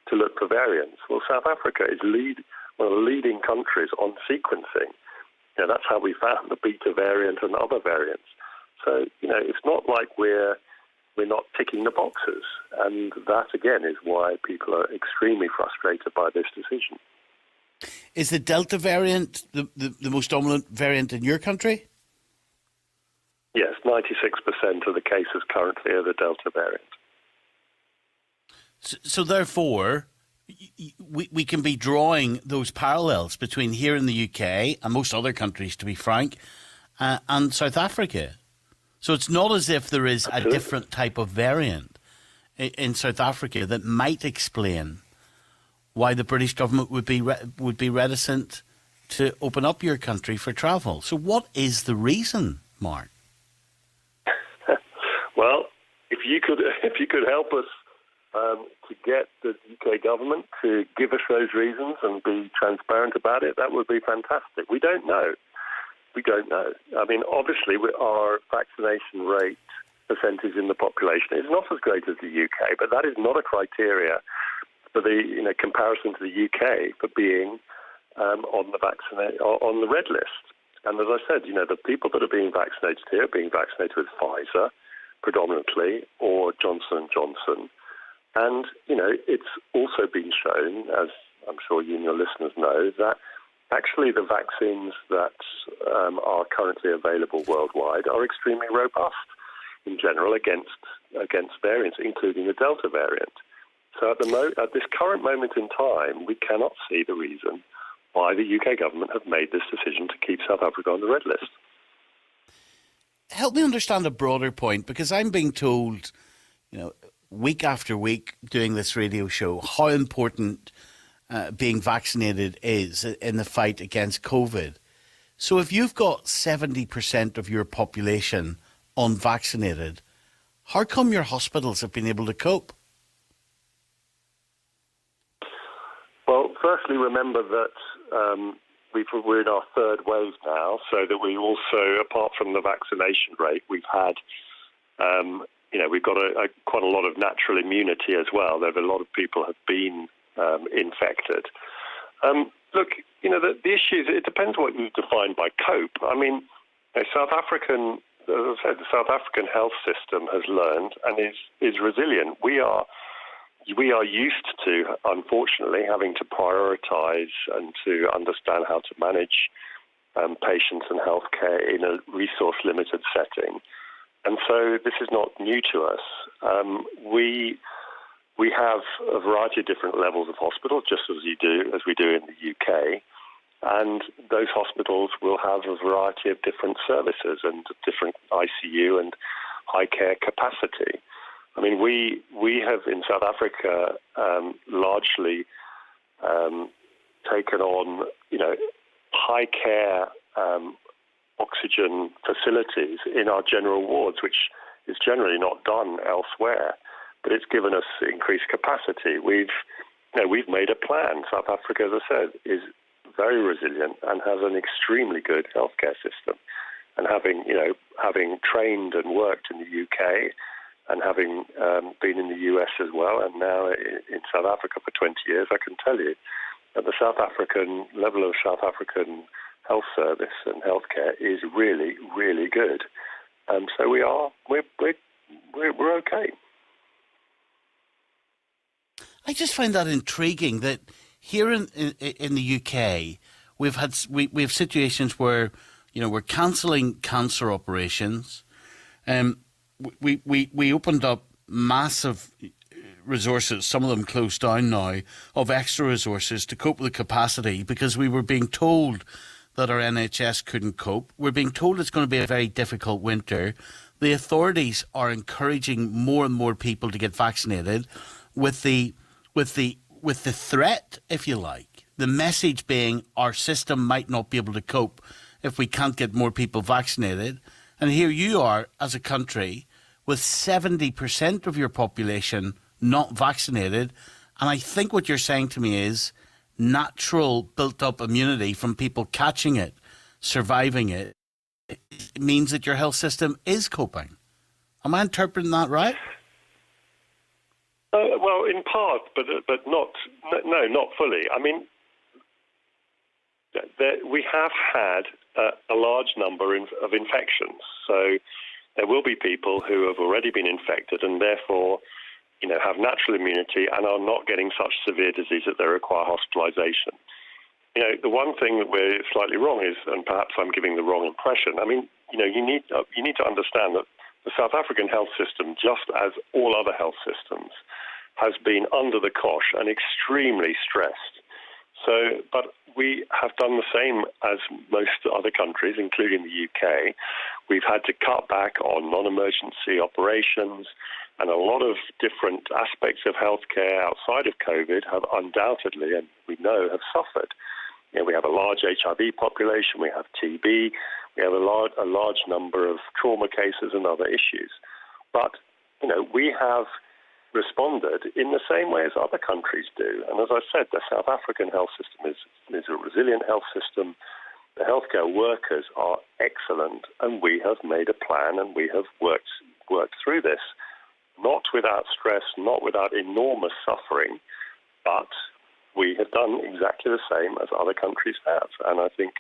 to look for variants. Well, South Africa is one of the leading countries on sequencing. That's how we found the beta variant and other variants. So, it's not like we're we're not ticking the boxes. And that, again, is why people are extremely frustrated by this decision. Is the Delta variant the most dominant variant in your country? Yes, 96% of the cases currently are the Delta variant. So therefore, we can be drawing those parallels between here in the UK and most other countries, to be frank, and South Africa. So it's not as if there is a different type of variant in South Africa that might explain why the British government would be reticent to open up your country for travel. So what is the reason, Mark? Well, if you could help us to get the UK government to give us those reasons and be transparent about it, that would be fantastic. We don't know. I mean, obviously, our vaccination rate percentage in the population is not as great as the UK, but that is not a criteria for the comparison to the UK for being on the red list. And as I said, the people that are being vaccinated here are being vaccinated with Pfizer predominantly, or Johnson & Johnson. And, it's also been shown, as I'm sure you and your listeners know, that actually the vaccines that are currently available worldwide are extremely robust in general against variants, including the Delta variant. So at this current moment in time, we cannot see the reason why the UK government have made this decision to keep South Africa on the red list. Help me understand a broader point, because I'm being told, week after week doing this radio show, how important being vaccinated is in the fight against COVID. So if you've got 70% of your population unvaccinated, how come your hospitals have been able to cope? Well, firstly, remember that we're in our third wave now, so that we also, apart from the vaccination rate, we've had, we've got quite a lot of natural immunity as well. There are a lot of people have been infected. Look, the issues, it depends what you define by cope. I mean, South African health system has learned and is resilient. We are used to, unfortunately, having to prioritise and to understand how to manage patients and healthcare in a resource-limited setting. And so this is not new to us. We have a variety of different levels of hospitals, just as we do in the UK. And those hospitals will have a variety of different services and different ICU and high care capacity. I mean, we have in South Africa largely taken on, high care oxygen facilities in our general wards, which is generally not done elsewhere. But it's given us increased capacity. We've made a plan. South Africa, as I said, is very resilient and has an extremely good healthcare system. And having trained and worked in the UK, and having been in the US as well, and now in South Africa for 20 years, I can tell you that the South African level of South African health service and healthcare is really, really good. So we're okay. I just find that intriguing that here in the UK we have situations where we're cancelling cancer operations. We opened up massive resources, some of them closed down now, of extra resources to cope with the capacity because we were being told that our NHS couldn't cope. We're being told it's going to be a very difficult winter. The authorities are encouraging more and more people to get vaccinated with the threat, if you like, the message being our system might not be able to cope if we can't get more people vaccinated. And here you are as a country with 70% of your population not vaccinated. And I think what you're saying to me is natural built-up immunity from people catching it, surviving it, it means that your health system is coping. Am I interpreting that right? Well, in part, but not fully. I mean, we have had a large number of infections. So there will be people who have already been infected and therefore, have natural immunity and are not getting such severe disease that they require hospitalisation. The one thing that we're slightly wrong is, and perhaps I'm giving the wrong impression, you need to understand that the South African health system, just as all other health systems, has been under the cosh and extremely stressed. But we have done the same as most other countries, including the UK. We've had to cut back on non-emergency operations, and a lot of different aspects of healthcare outside of COVID have undoubtedly, and we know, have suffered. We have a large HIV population, we have TB, we have a large number of trauma cases and other issues. But, we have responded in the same way as other countries do. And as I said, the South African health system is a resilient health system. The healthcare workers are excellent, and we have made a plan and we have worked through this. Not without stress, not without enormous suffering, but we have done exactly the same as other countries have. And I think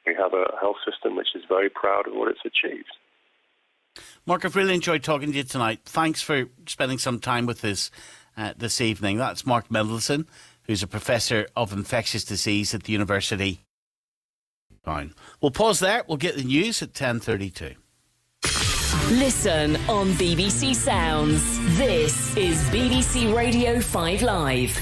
we have a health system which is very proud of what it's achieved. Mark, I've really enjoyed talking to you tonight. Thanks for spending some time with us this evening. That's Mark Mendelsohn, who's a professor of infectious disease at the University. Fine. We'll pause there. We'll get the news at 10:32. Listen on BBC Sounds. This is BBC Radio 5 Live.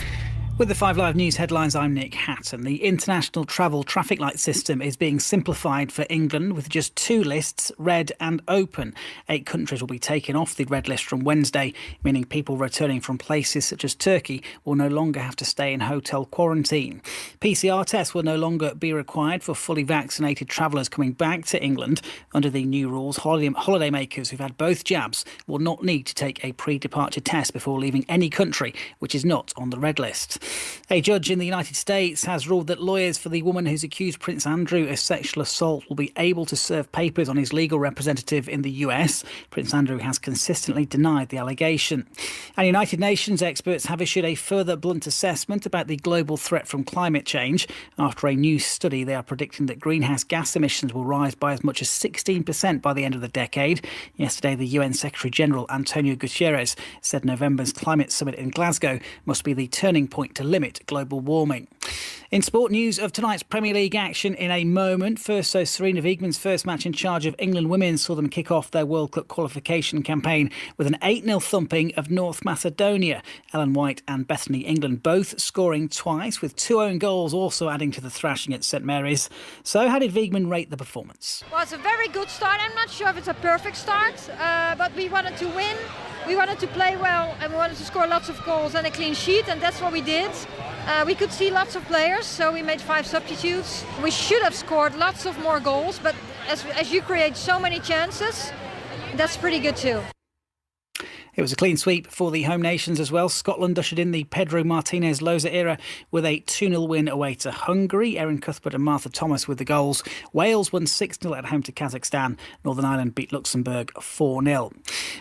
With the 5 Live News headlines, I'm Nick Hatton. The international travel traffic light system is being simplified for England with just 2 lists, red and open. 8 countries will be taken off the red list from Wednesday, meaning people returning from places such as Turkey will no longer have to stay in hotel quarantine. PCR tests will no longer be required for fully vaccinated travellers coming back to England. Under the new rules, holidaymakers who've had both jabs will not need to take a pre-departure test before leaving any country which is not on the red list. A judge in the United States has ruled that lawyers for the woman who's accused Prince Andrew of sexual assault will be able to serve papers on his legal representative in the US. Prince Andrew has consistently denied the allegation. And United Nations experts have issued a further blunt assessment about the global threat from climate change. After a new study, they are predicting that greenhouse gas emissions will rise by as much as 16% by the end of the decade. Yesterday, the UN Secretary-General Antonio Guterres said November's climate summit in Glasgow must be the turning point to limit global warming. In sport news of tonight's Premier League action in a moment. First, Serena Wiegman's first match in charge of England women saw them kick off their World Cup qualification campaign with an 8-0 thumping of North Macedonia. Ellen White and Bethany England both scoring twice, with 2 own goals also adding to the thrashing at St Mary's. So how did Wiegman rate the performance? Well, it's a very good start. I'm not sure if it's a perfect start, but we wanted to win. We wanted to play well and we wanted to score lots of goals and a clean sheet, and that's what we did. We could see lots of players, so we made 5 substitutes. We should have scored lots of more goals, but as you create so many chances, that's pretty good too. It was a clean sweep for the home nations as well. Scotland ushered in the Pedro Martinez-Loza era with a 2-0 win away to Hungary. Erin Cuthbert and Martha Thomas with the goals. Wales won 6-0 at home to Kazakhstan. Northern Ireland beat Luxembourg 4-0.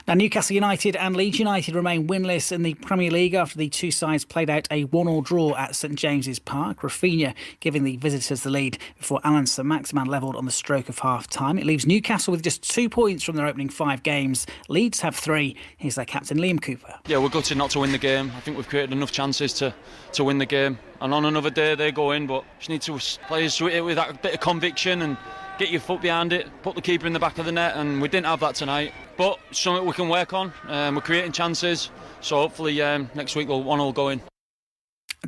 Now, Newcastle United and Leeds United remain winless in the Premier League after the 2 sides played out a 1-1 draw at St James's Park. Rafinha giving the visitors the lead before Alan Saint-Maximin levelled on the stroke of half-time. It leaves Newcastle with just 2 points from their opening 5 games. Leeds have 3. Here's their captain Liam Cooper. Yeah, we're gutted not to win the game. I think we've created enough chances to win the game, and on another day they go in, but just need to players to it with that bit of conviction and get your foot behind it, put the keeper in the back of the net, and we didn't have that tonight, but something we can work on. We're creating chances, so hopefully next week we'll 1-1 go in.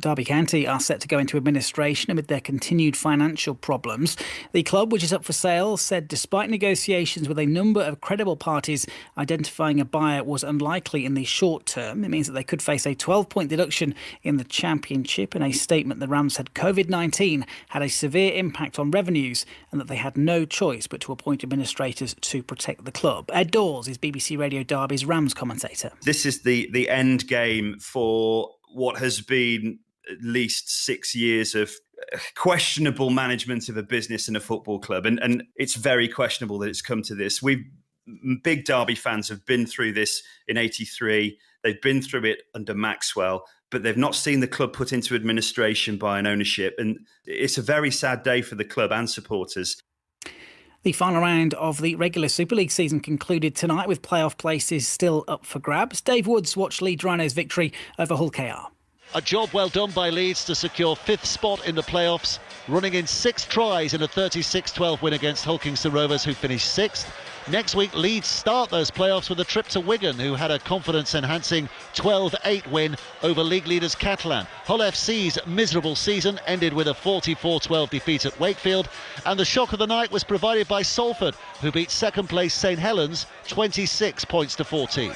Derby County are set to go into administration amid their continued financial problems. The club, which is up for sale, said despite negotiations with a number of credible parties, identifying a buyer was unlikely in the short term. It means that they could face a 12-point deduction in the Championship. In a statement, the Rams said COVID-19 had a severe impact on revenues and that they had no choice but to appoint administrators to protect the club. Ed Dawes is BBC Radio Derby's Rams commentator. This is the end game for what has been at least 6 years of questionable management of a business and a football club. And it's very questionable that it's come to this. Big Derby fans have been through this in '83. They've been through it under Maxwell, but they've not seen the club put into administration by an ownership. And it's a very sad day for the club and supporters. The final round of the regular Super League season concluded tonight with playoff places still up for grabs. Dave Woods watched Leeds Rhinos' victory over Hull KR. A job well done by Leeds to secure 5th spot in the playoffs, running in 6 tries in a 36-12 win against Hull Kingston Rovers, who finished 6th. Next week, Leeds start those playoffs with a trip to Wigan, who had a confidence-enhancing 12-8 win over league leaders Catalan. Hull FC's miserable season ended with a 44-12 defeat at Wakefield, and the shock of the night was provided by Salford, who beat second-place St Helens 26 points to 14.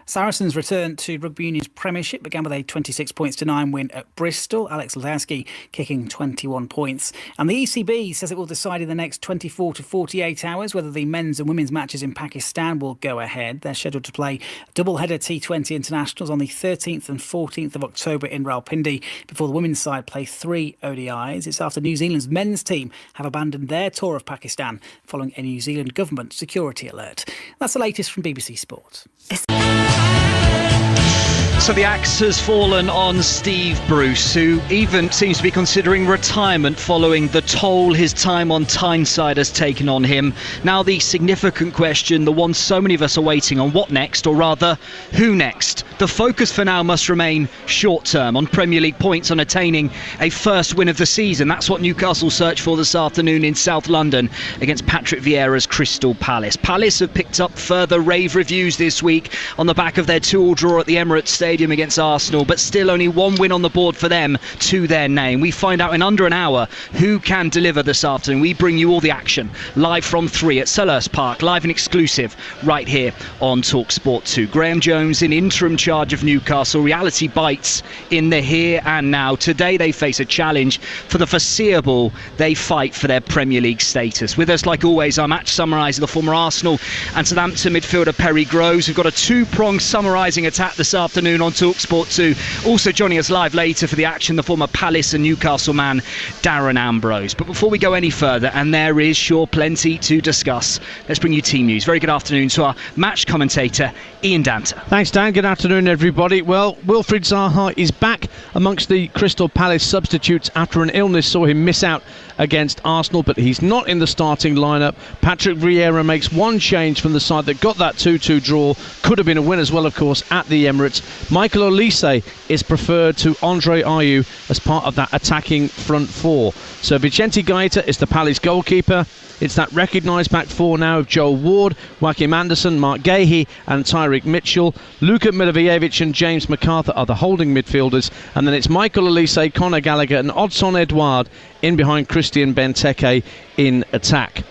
Saracens' return to Rugby Union's Premiership began with a 26-9 win at Bristol. Alex Ladowski kicking 21 points. And the ECB says it will decide in the next 24 to 48 hours whether the men's and women's matches in Pakistan will go ahead. They're scheduled to play double-header T20 internationals on the 13th and 14th of October in Rawalpindi before the women's side play 3 ODIs. It's after New Zealand's men's team have abandoned their tour of Pakistan following a New Zealand government security alert. That's the latest from BBC Sport. So the axe has fallen on Steve Bruce, who even seems to be considering retirement following the toll his time on Tyneside has taken on him. Now the significant question, the one so many of us are waiting on, what next, or rather, who next? The focus for now must remain short-term on Premier League points, on attaining a first win of the season. That's what Newcastle search for this afternoon in South London against Patrick Vieira's Crystal Palace. Palace have picked up further rave reviews this week on the back of their 2-2 draw at the Emirates Stadium against Arsenal, but still only one win on the board for them to their name. We find out in under an hour who can deliver this afternoon. We bring you all the action live from 3 at Selhurst Park, live and exclusive right here on TalkSport 2. Graham Jones in interim charge of Newcastle. Reality bites in the here and now. Today they face a challenge. For the foreseeable, they fight for their Premier League status. With us, like always, our match summarising the former Arsenal and Southampton midfielder Perry Groves. We've got a 2-pronged summarising attack this afternoon on TalkSport 2. Also joining us live later for the action, the former Palace and Newcastle man Darren Ambrose. But before we go any further, and there is sure plenty to discuss, let's bring you team news. Very good afternoon to our match commentator Ian Danter. Thanks, Dan. Good afternoon, everybody. Well, Wilfried Zaha is back amongst the Crystal Palace substitutes after an illness saw him miss out against Arsenal, but he's not in the starting lineup. Patrick Vieira makes one change from the side that got that 2-2 draw. Could have been a win as well, of course, at the Emirates. Michael Olise is preferred to Andre Ayew as part of that attacking front four. So Vicente Gaeta is the Palace goalkeeper. It's that recognised back four now of Joel Ward, Joachim Anderson, Mark Gahey and Tyreek Mitchell. Luka Milivojevic and James MacArthur are the holding midfielders. And then it's Michael Olise, Conor Gallagher and Odson Edouard in behind Christian Benteke in attack.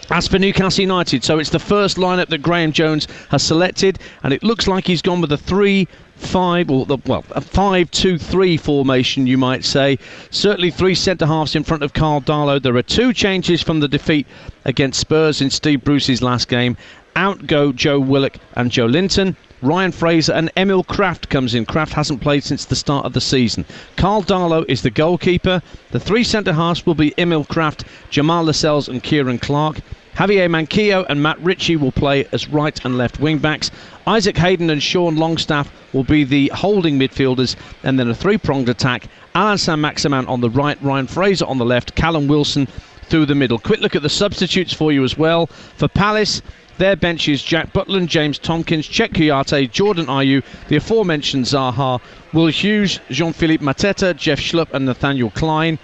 As for Newcastle United, so it's the first lineup that Graham Jones has selected, and it looks like he's gone with a 5-2-3 formation, you might say. Certainly 3 centre-halves in front of Carl Darlow. There are 2 changes from the defeat against Spurs in Steve Bruce's last game. Out go Joe Willock and Joe Linton. Ryan Fraser and Emil Kraft comes in. Kraft hasn't played since the start of the season. Carl Darlow is the goalkeeper. The 3 centre-halves will be Emil Kraft, Jamal Lascelles and Kieran Clark. Javier Manquillo and Matt Ritchie will play as right and left wing-backs. Isaac Hayden and Sean Longstaff will be the holding midfielders, and then a 3-pronged attack. Alan Saint-Maximin on the right, Ryan Fraser on the left, Callum Wilson through the middle. Quick look at the substitutes for you as well. For Palace, their bench is Jack Butland, James Tompkins, Chet Kouyaté, Jordan Ayew, the aforementioned Zaha, Will Hughes, Jean-Philippe Mateta, Jeff Schlupp and Nathaniel Klein.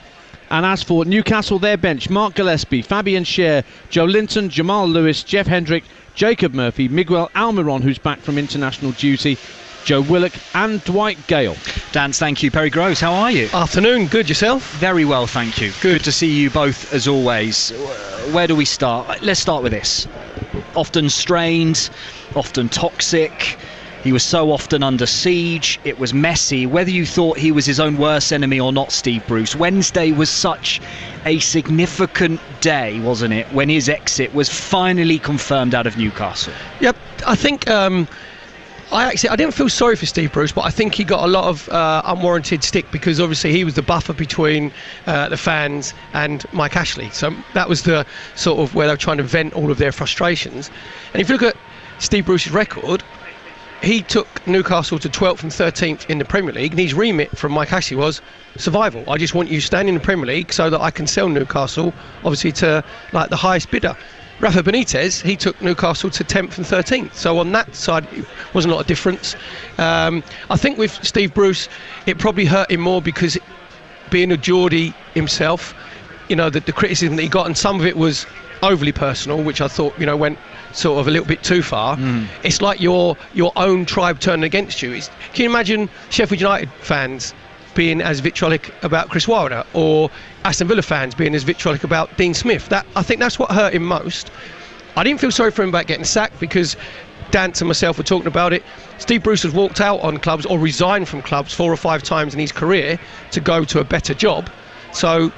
And as for Newcastle, their bench, Mark Gillespie, Fabian Schär, Joe Linton, Jamal Lewis, Jeff Hendrick, Jacob Murphy, Miguel Almiron, who's back from international duty, Joe Willock and Dwight Gale. Dan, thank you. Perry Groves, how are you? Afternoon, good. Yourself? Very well, thank you. Good to see you both as always. Where do we start? Let's start with this. Often strained, often toxic. He was so often under siege. It was messy. Whether you thought he was his own worst enemy or not, Steve Bruce, Wednesday was such a significant day, wasn't it, when his exit was finally confirmed out of Newcastle? Yep, I think I didn't feel sorry for Steve Bruce, but I think he got a lot of unwarranted stick because obviously he was the buffer between the fans and Mike Ashley. So that was the sort of where they were trying to vent all of their frustrations. And if you look at Steve Bruce's record, he took Newcastle to 12th and 13th in the Premier League, and his remit from Mike Ashley was survival. I just want you to stand in the Premier League so that I can sell Newcastle, obviously, to like the highest bidder. Rafa Benitez, he took Newcastle to 10th and 13th. So on that side, it wasn't a lot of difference. I think with Steve Bruce, it probably hurt him more because being a Geordie himself, you know, the criticism that he got, and some of it was overly personal, which I thought, you know, went sort of a little bit too far. It's like your own tribe turning against you. Can you imagine Sheffield United fans being as vitriolic about Chris Wilder, or Aston Villa fans being as vitriolic about Dean Smith? I think that's what hurt him most. I didn't feel sorry for him about getting sacked, because Dance and myself were talking about it. Steve Bruce has walked out on clubs or resigned from clubs 4 or 5 times in his career to go to a better job. So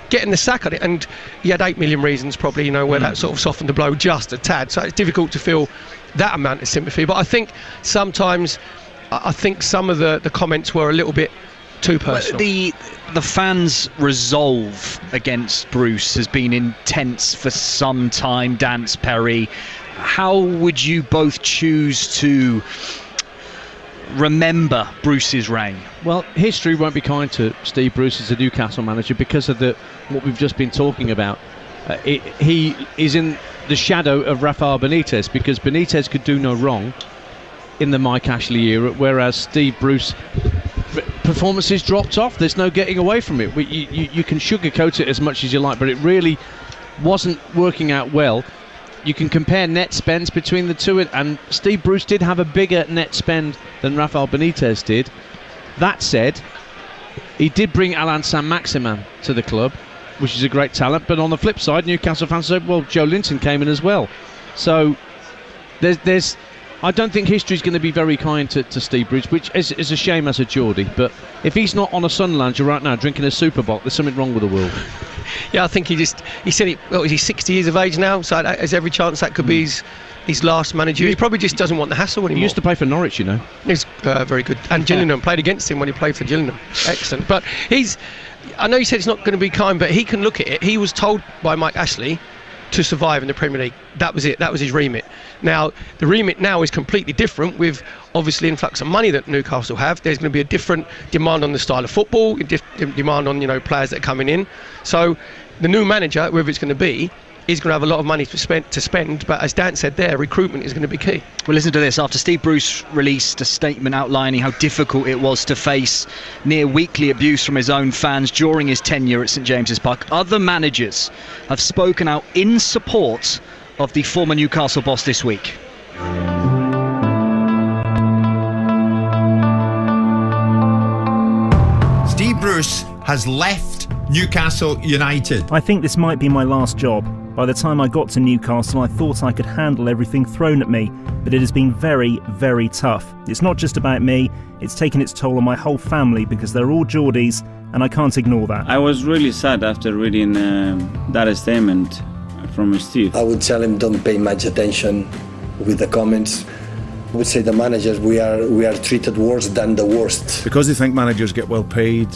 getting the sack on it, and he had 8 million reasons probably, you know, where that sort of softened the blow just a tad. So it's difficult to feel that amount of sympathy. But I think sometimes, some of the comments were a little bit too personal. The fans' resolve against Bruce has been intense for some time. Dance, Perry, how would you both choose to remember Bruce's reign? Well, history won't be kind to Steve Bruce as a Newcastle manager because of what we've just been talking about. He is in the shadow of Rafa Benitez, because Benitez could do no wrong in the Mike Ashley era, whereas Steve Bruce performances dropped off. There's no getting away from it. You can sugarcoat it as much as you like, but it really wasn't working out well. You can compare net spends between the two, and Steve Bruce did have a bigger net spend than Rafael Benitez did. That said, he did bring Alain Saint-Maximin to the club, which is a great talent, but on the flip side, Newcastle fans said, well, Joe Linton came in as well. So there's I don't think history's going to be very kind to Steve Bruce, which is a shame as a Geordie, but if he's not on a sun lounger right now drinking a Super Bowl, there's something wrong with the world. Yeah, I think he said it, is he 60 years of age now? So there's every chance that could be his last manager. He probably just doesn't want the hassle anymore. He used to play for Norwich, you know. He's very good. And Gillingham, played against him when he played for Gillingham. Excellent. But I know you said it's not going to be kind, but he can look at it. He was told by Mike Ashley to survive in the Premier League. That was it. That was his remit. Now, the remit now is completely different, with obviously influx of money that Newcastle have. There's going to be a different demand on the style of football, demand on, you know, players that are coming in. So the new manager, whoever it's going to be, is going to have a lot of money to spend, but as Dan said there, recruitment is going to be key. Well, listen to this. After Steve Bruce released a statement outlining how difficult it was to face near weekly abuse from his own fans during his tenure at St James's Park, other managers have spoken out in support of the former Newcastle boss this week. Steve Bruce has left Newcastle United. I think this might be my last job. By the time I got to Newcastle, I thought I could handle everything thrown at me, but it has been very, very tough. It's not just about me, it's taken its toll on my whole family, because they're all Geordies, and I can't ignore that. I was really sad after reading that statement from Steve. I would tell him don't pay much attention with the comments. I would say the managers, we are treated worse than the worst. Because they think managers get well paid,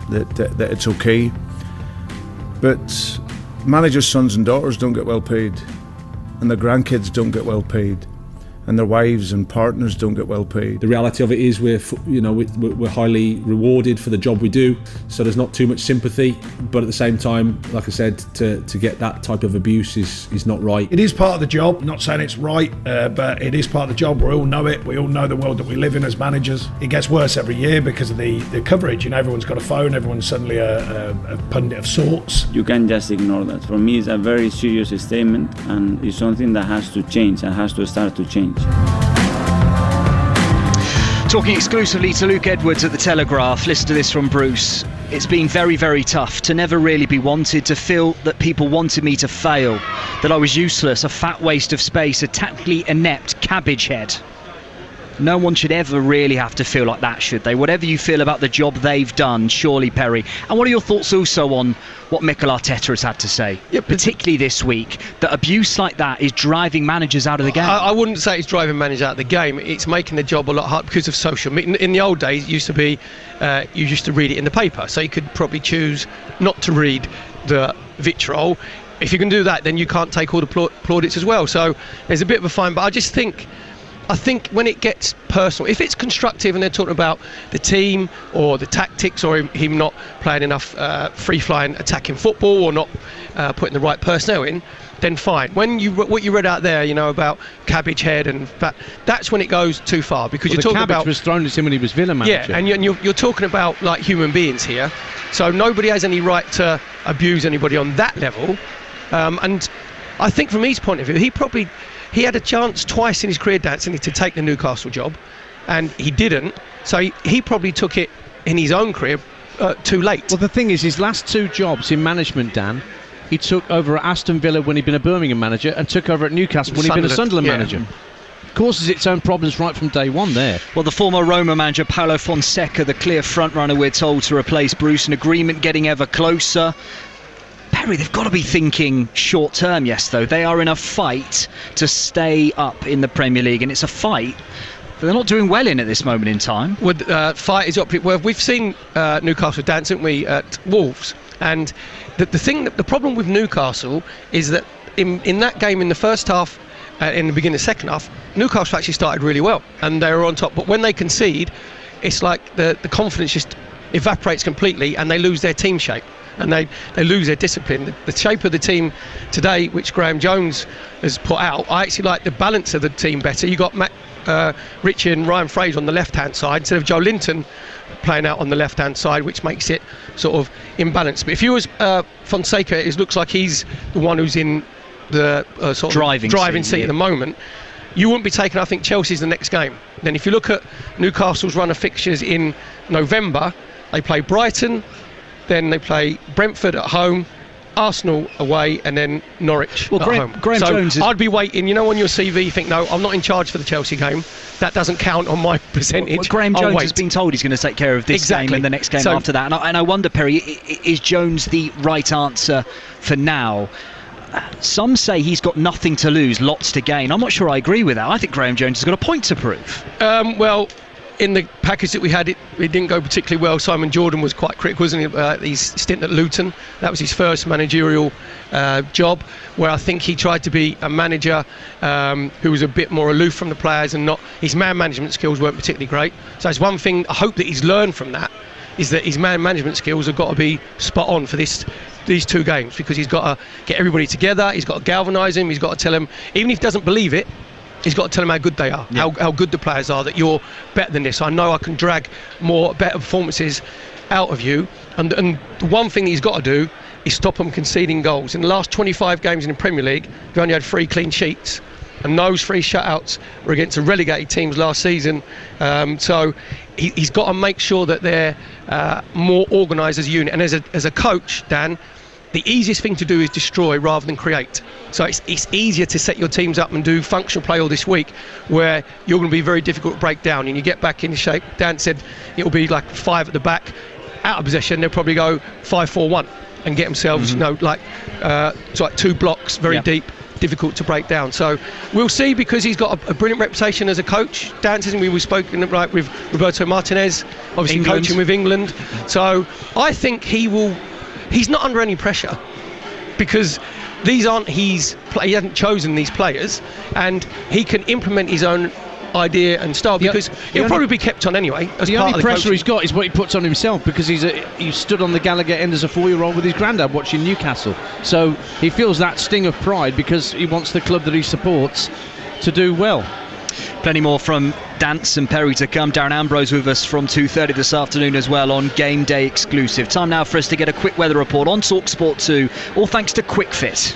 that it's okay. But managers' sons and daughters don't get well paid, and their grandkids don't get well paid, and their wives and partners don't get well paid. The reality of it is we're highly rewarded for the job we do, so there's not too much sympathy, but at the same time, like I said, to get that type of abuse is not right. It is part of the job, not saying it's right, but it is part of the job. We all know it, we all know the world that we live in as managers. It gets worse every year because of the coverage. You know, everyone's got a phone, everyone's suddenly a pundit of sorts. You can't just ignore that. For me, it's a very serious statement, and it's something that has to change and has to start to change. Talking exclusively to Luke Edwards at The Telegraph, listen to this from Bruce. It's been very, very tough to never really be wanted, to feel that people wanted me to fail, that I was useless, a fat waste of space, a tactically inept cabbage head. No one should ever really have to feel like that, should they? Whatever you feel about the job they've done, surely, Perry. And what are your thoughts also on what Mikel Arteta has had to say, particularly this week, that abuse like that is driving managers out of the game? I wouldn't say it's driving managers out of the game. It's making the job a lot harder because of social media. In the old days, it used to be you used to read it in the paper, so you could probably choose not to read the vitriol. If you can do that, then you can't take all the plaudits as well. So there's a bit of a fine, but I just think I think when it gets personal, if it's constructive and they're talking about the team or the tactics or him not playing enough free-flying attacking football or not putting the right personnel in, then fine. When what you read out there, about Cabbage Head and that's when it goes too far, because you're talking about was thrown at him when he was Villa manager. Yeah, and you're talking about like human beings here, so nobody has any right to abuse anybody on that level. And I think from his point of view, he had a chance twice in his career, Dancing, to take the Newcastle job, and he didn't. So he probably took it in his own career too late. Well, the thing is, his last 2 jobs in management, Dan, he took over at Aston Villa when he'd been a Birmingham manager, and took over at Newcastle when he'd been a Sunderland manager. Causes its own problems right from day one there. Well, the former Roma manager Paulo Fonseca, the clear front-runner, we're told, to replace Bruce, an agreement getting ever closer. Perry, they've got to be thinking short-term, yes, though. They are in a fight to stay up in the Premier League, and it's a fight that they're not doing well in at this moment in time. Well, fight is up. Well, we've seen Newcastle dance, haven't we, at Wolves, and the problem with Newcastle is that in that game in the first half, in the beginning of the second half, Newcastle actually started really well and they were on top, but when they concede, it's like the confidence just evaporates completely and they lose their team shape and they lose their discipline. The shape of the team today, which Graham Jones has put out, I actually like the balance of the team better. You got Matt Ritchie and Ryan Fraser on the left hand side instead of Joe Linton playing out on the left hand side, which makes it sort of imbalanced. But if you was Fonseca, it looks like he's the one who's in the sort of driving seat at the moment. You wouldn't be taking, I think Chelsea's the next game. Then if you look at Newcastle's run of fixtures in November, they play Brighton, then they play Brentford at home, Arsenal away, and then Norwich at home. Graham Jones I'd be waiting, on your CV you think, no, I'm not in charge for the Chelsea game, that doesn't count on my percentage. Well, Graham Jones has been told he's going to take care of this game and the next game after that, and I wonder, Perry, is Jones the right answer for now? Some say he's got nothing to lose, lots to gain. I'm not sure I agree with that. I think Graham Jones has got a point to prove. Well, in the package that we had, it didn't go particularly well. Simon Jordan was quite critical, wasn't he? His stint at Luton, that was his first managerial job, where I think he tried to be a manager who was a bit more aloof from the players, and his man management skills weren't particularly great. So it's one thing I hope that he's learned from that, is that his man management skills have got to be spot on for these 2 games, because he's got to get everybody together, he's got to galvanise him, he's got to tell him, even if he doesn't believe it, he's got to tell them how good they are, how good the players are, that you're better than this. I know I can drag better performances out of you. And the one thing that he's got to do is stop them conceding goals. In the last 25 games in the Premier League, we only had 3 clean sheets. And those 3 shutouts were against the relegated teams last season. So he's got to make sure that they're more organised as a unit. And as a coach, Dan, the easiest thing to do is destroy rather than create. So it's easier to set your teams up and do functional play all this week, where you're going to be very difficult to break down, and you get back into shape. Dan said it'll be like 5 at the back, out of possession they'll probably go 5-4-1 and get themselves, it's like 2 blocks, very deep, difficult to break down. So we'll see, because he's got a brilliant reputation as a coach. Dan says we've spoken with Roberto Martinez, obviously coaching with England. So I think he's not under any pressure, because these aren't he hasn't chosen these players, and he can implement his own idea and style, because he'll probably be kept on anyway. The only pressure he's got is what he puts on himself, because he stood on the Gallagher end as a 4-year-old with his granddad watching Newcastle, so he feels that sting of pride because he wants the club that he supports to do well. Plenty more from Dance and Perry to come. Darren Ambrose with us from 2:30 this afternoon as well on Game Day exclusive. Time now for us to get a quick weather report on TalkSport 2, all thanks to QuickFit.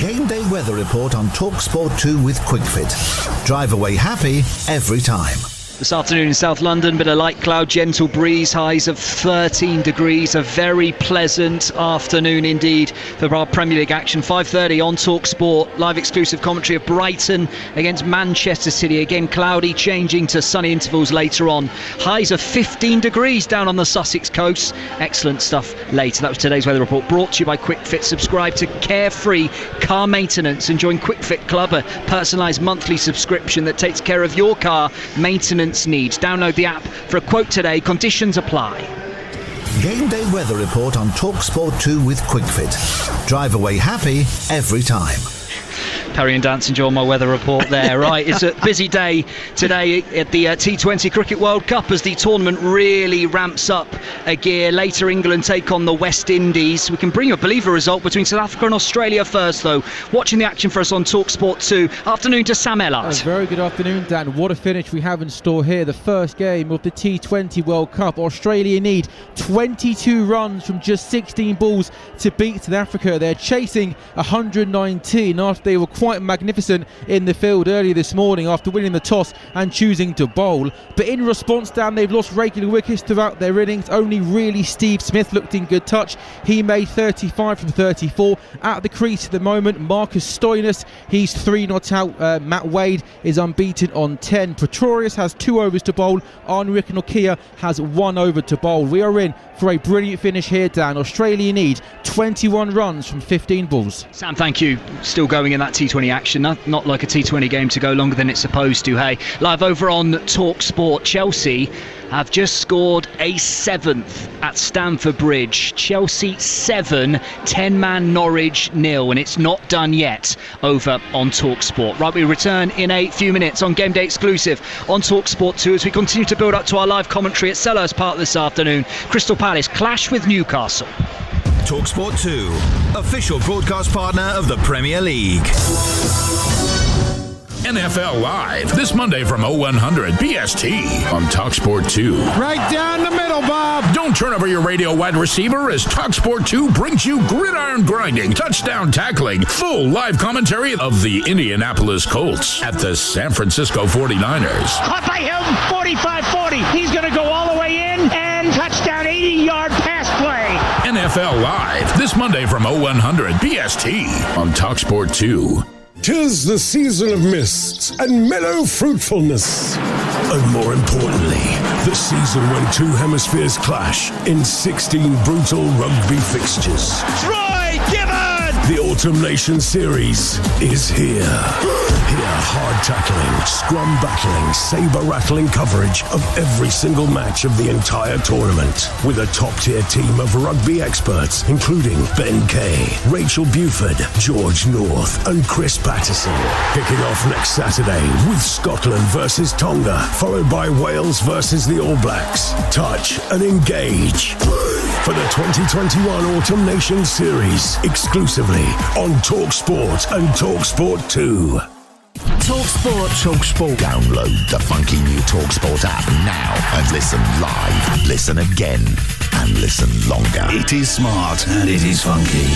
Game Day weather report on TalkSport 2 with QuickFit. Drive away happy every time. This afternoon in South London, bit of light cloud, gentle breeze, highs of 13 degrees. A very pleasant afternoon indeed for our Premier League action. 5:30 on TalkSport, live exclusive commentary of Brighton against Manchester City. Again, cloudy, changing to sunny intervals later on. Highs of 15 degrees down on the Sussex coast. Excellent stuff later. That was today's weather report, brought to you by QuickFit. Subscribe to Carefree Car Maintenance and join QuickFit Club, a personalised monthly subscription that takes care of your car maintenance needs. Download the app for a quote today. Conditions apply. Game Day weather report on TalkSport 2 with QuickFit. Drive away happy every time. Perry and Dansinger on my weather report there. Right, it's a busy day today at the T20 Cricket World Cup as the tournament really ramps up a gear. Later, England take on the West Indies. We can bring you a believer result between South Africa and Australia first, though. Watching the action for us on TalkSport 2. Afternoon to Sam Ellard. A very good afternoon, Dan. What a finish we have in store here. The first game of the T20 World Cup. Australia need 22 runs from just 16 balls to beat South Africa. They're chasing 119 after they were quite magnificent in the field earlier this morning after winning the toss and choosing to bowl. But in response, Dan, they've lost regular wickets throughout their innings. Only really Steve Smith looked in good touch. He made 35 from 34. At the crease at the moment, Marcus Stoinis, he's 3 not out. Matt Wade is unbeaten on 10. Pretorius has 2 overs to bowl. Arnrick Nokia has 1 over to bowl. We are in for a brilliant finish here, Dan. Australia need 21 runs from 15 balls. Sam, thank you. Still going in that T20 action. Not like a T20 game to go longer than it's supposed to, hey. Live over on TalkSport, Chelsea have just scored a 7th at Stamford Bridge. Chelsea 7, 10-man Norwich 0, and it's not done yet over on TalkSport. Right, we return in a few minutes on Game Day exclusive on TalkSport 2 as we continue to build up to our live commentary at Selhurst Park this afternoon. Crystal Palace clash with Newcastle. TalkSport 2, official broadcast partner of the Premier League. NFL Live this Monday from 0100 BST on TalkSport 2. Right down the middle, Bob. Don't turn over your radio wide receiver as TalkSport 2 brings you gridiron grinding, touchdown tackling, full live commentary of the Indianapolis Colts at the San Francisco 49ers. Caught by Hilton, 45-40. He's going to go all the way in and touchdown, 80-yard pass play. NFL Live this Monday from 0100 BST on TalkSport 2. 'Tis the season of mists and mellow fruitfulness. And more importantly, the season when 2 hemispheres clash in 16 brutal rugby fixtures. Troy Gibbon! The Autumn Nation Series is here. Hear hard-tackling, scrum-battling, sabre-rattling coverage of every single match of the entire tournament with a top-tier team of rugby experts, including Ben Kay, Rachel Buford, George North, and Chris Patterson. Kicking off next Saturday with Scotland versus Tonga, followed by Wales versus the All Blacks. Touch and engage for the 2021 Autumn Nation Series, exclusively on TalkSport and TalkSport 2. TalkSport. Download the funky new TalkSport app now and listen live, listen again, and listen longer. It is smart and it is funky.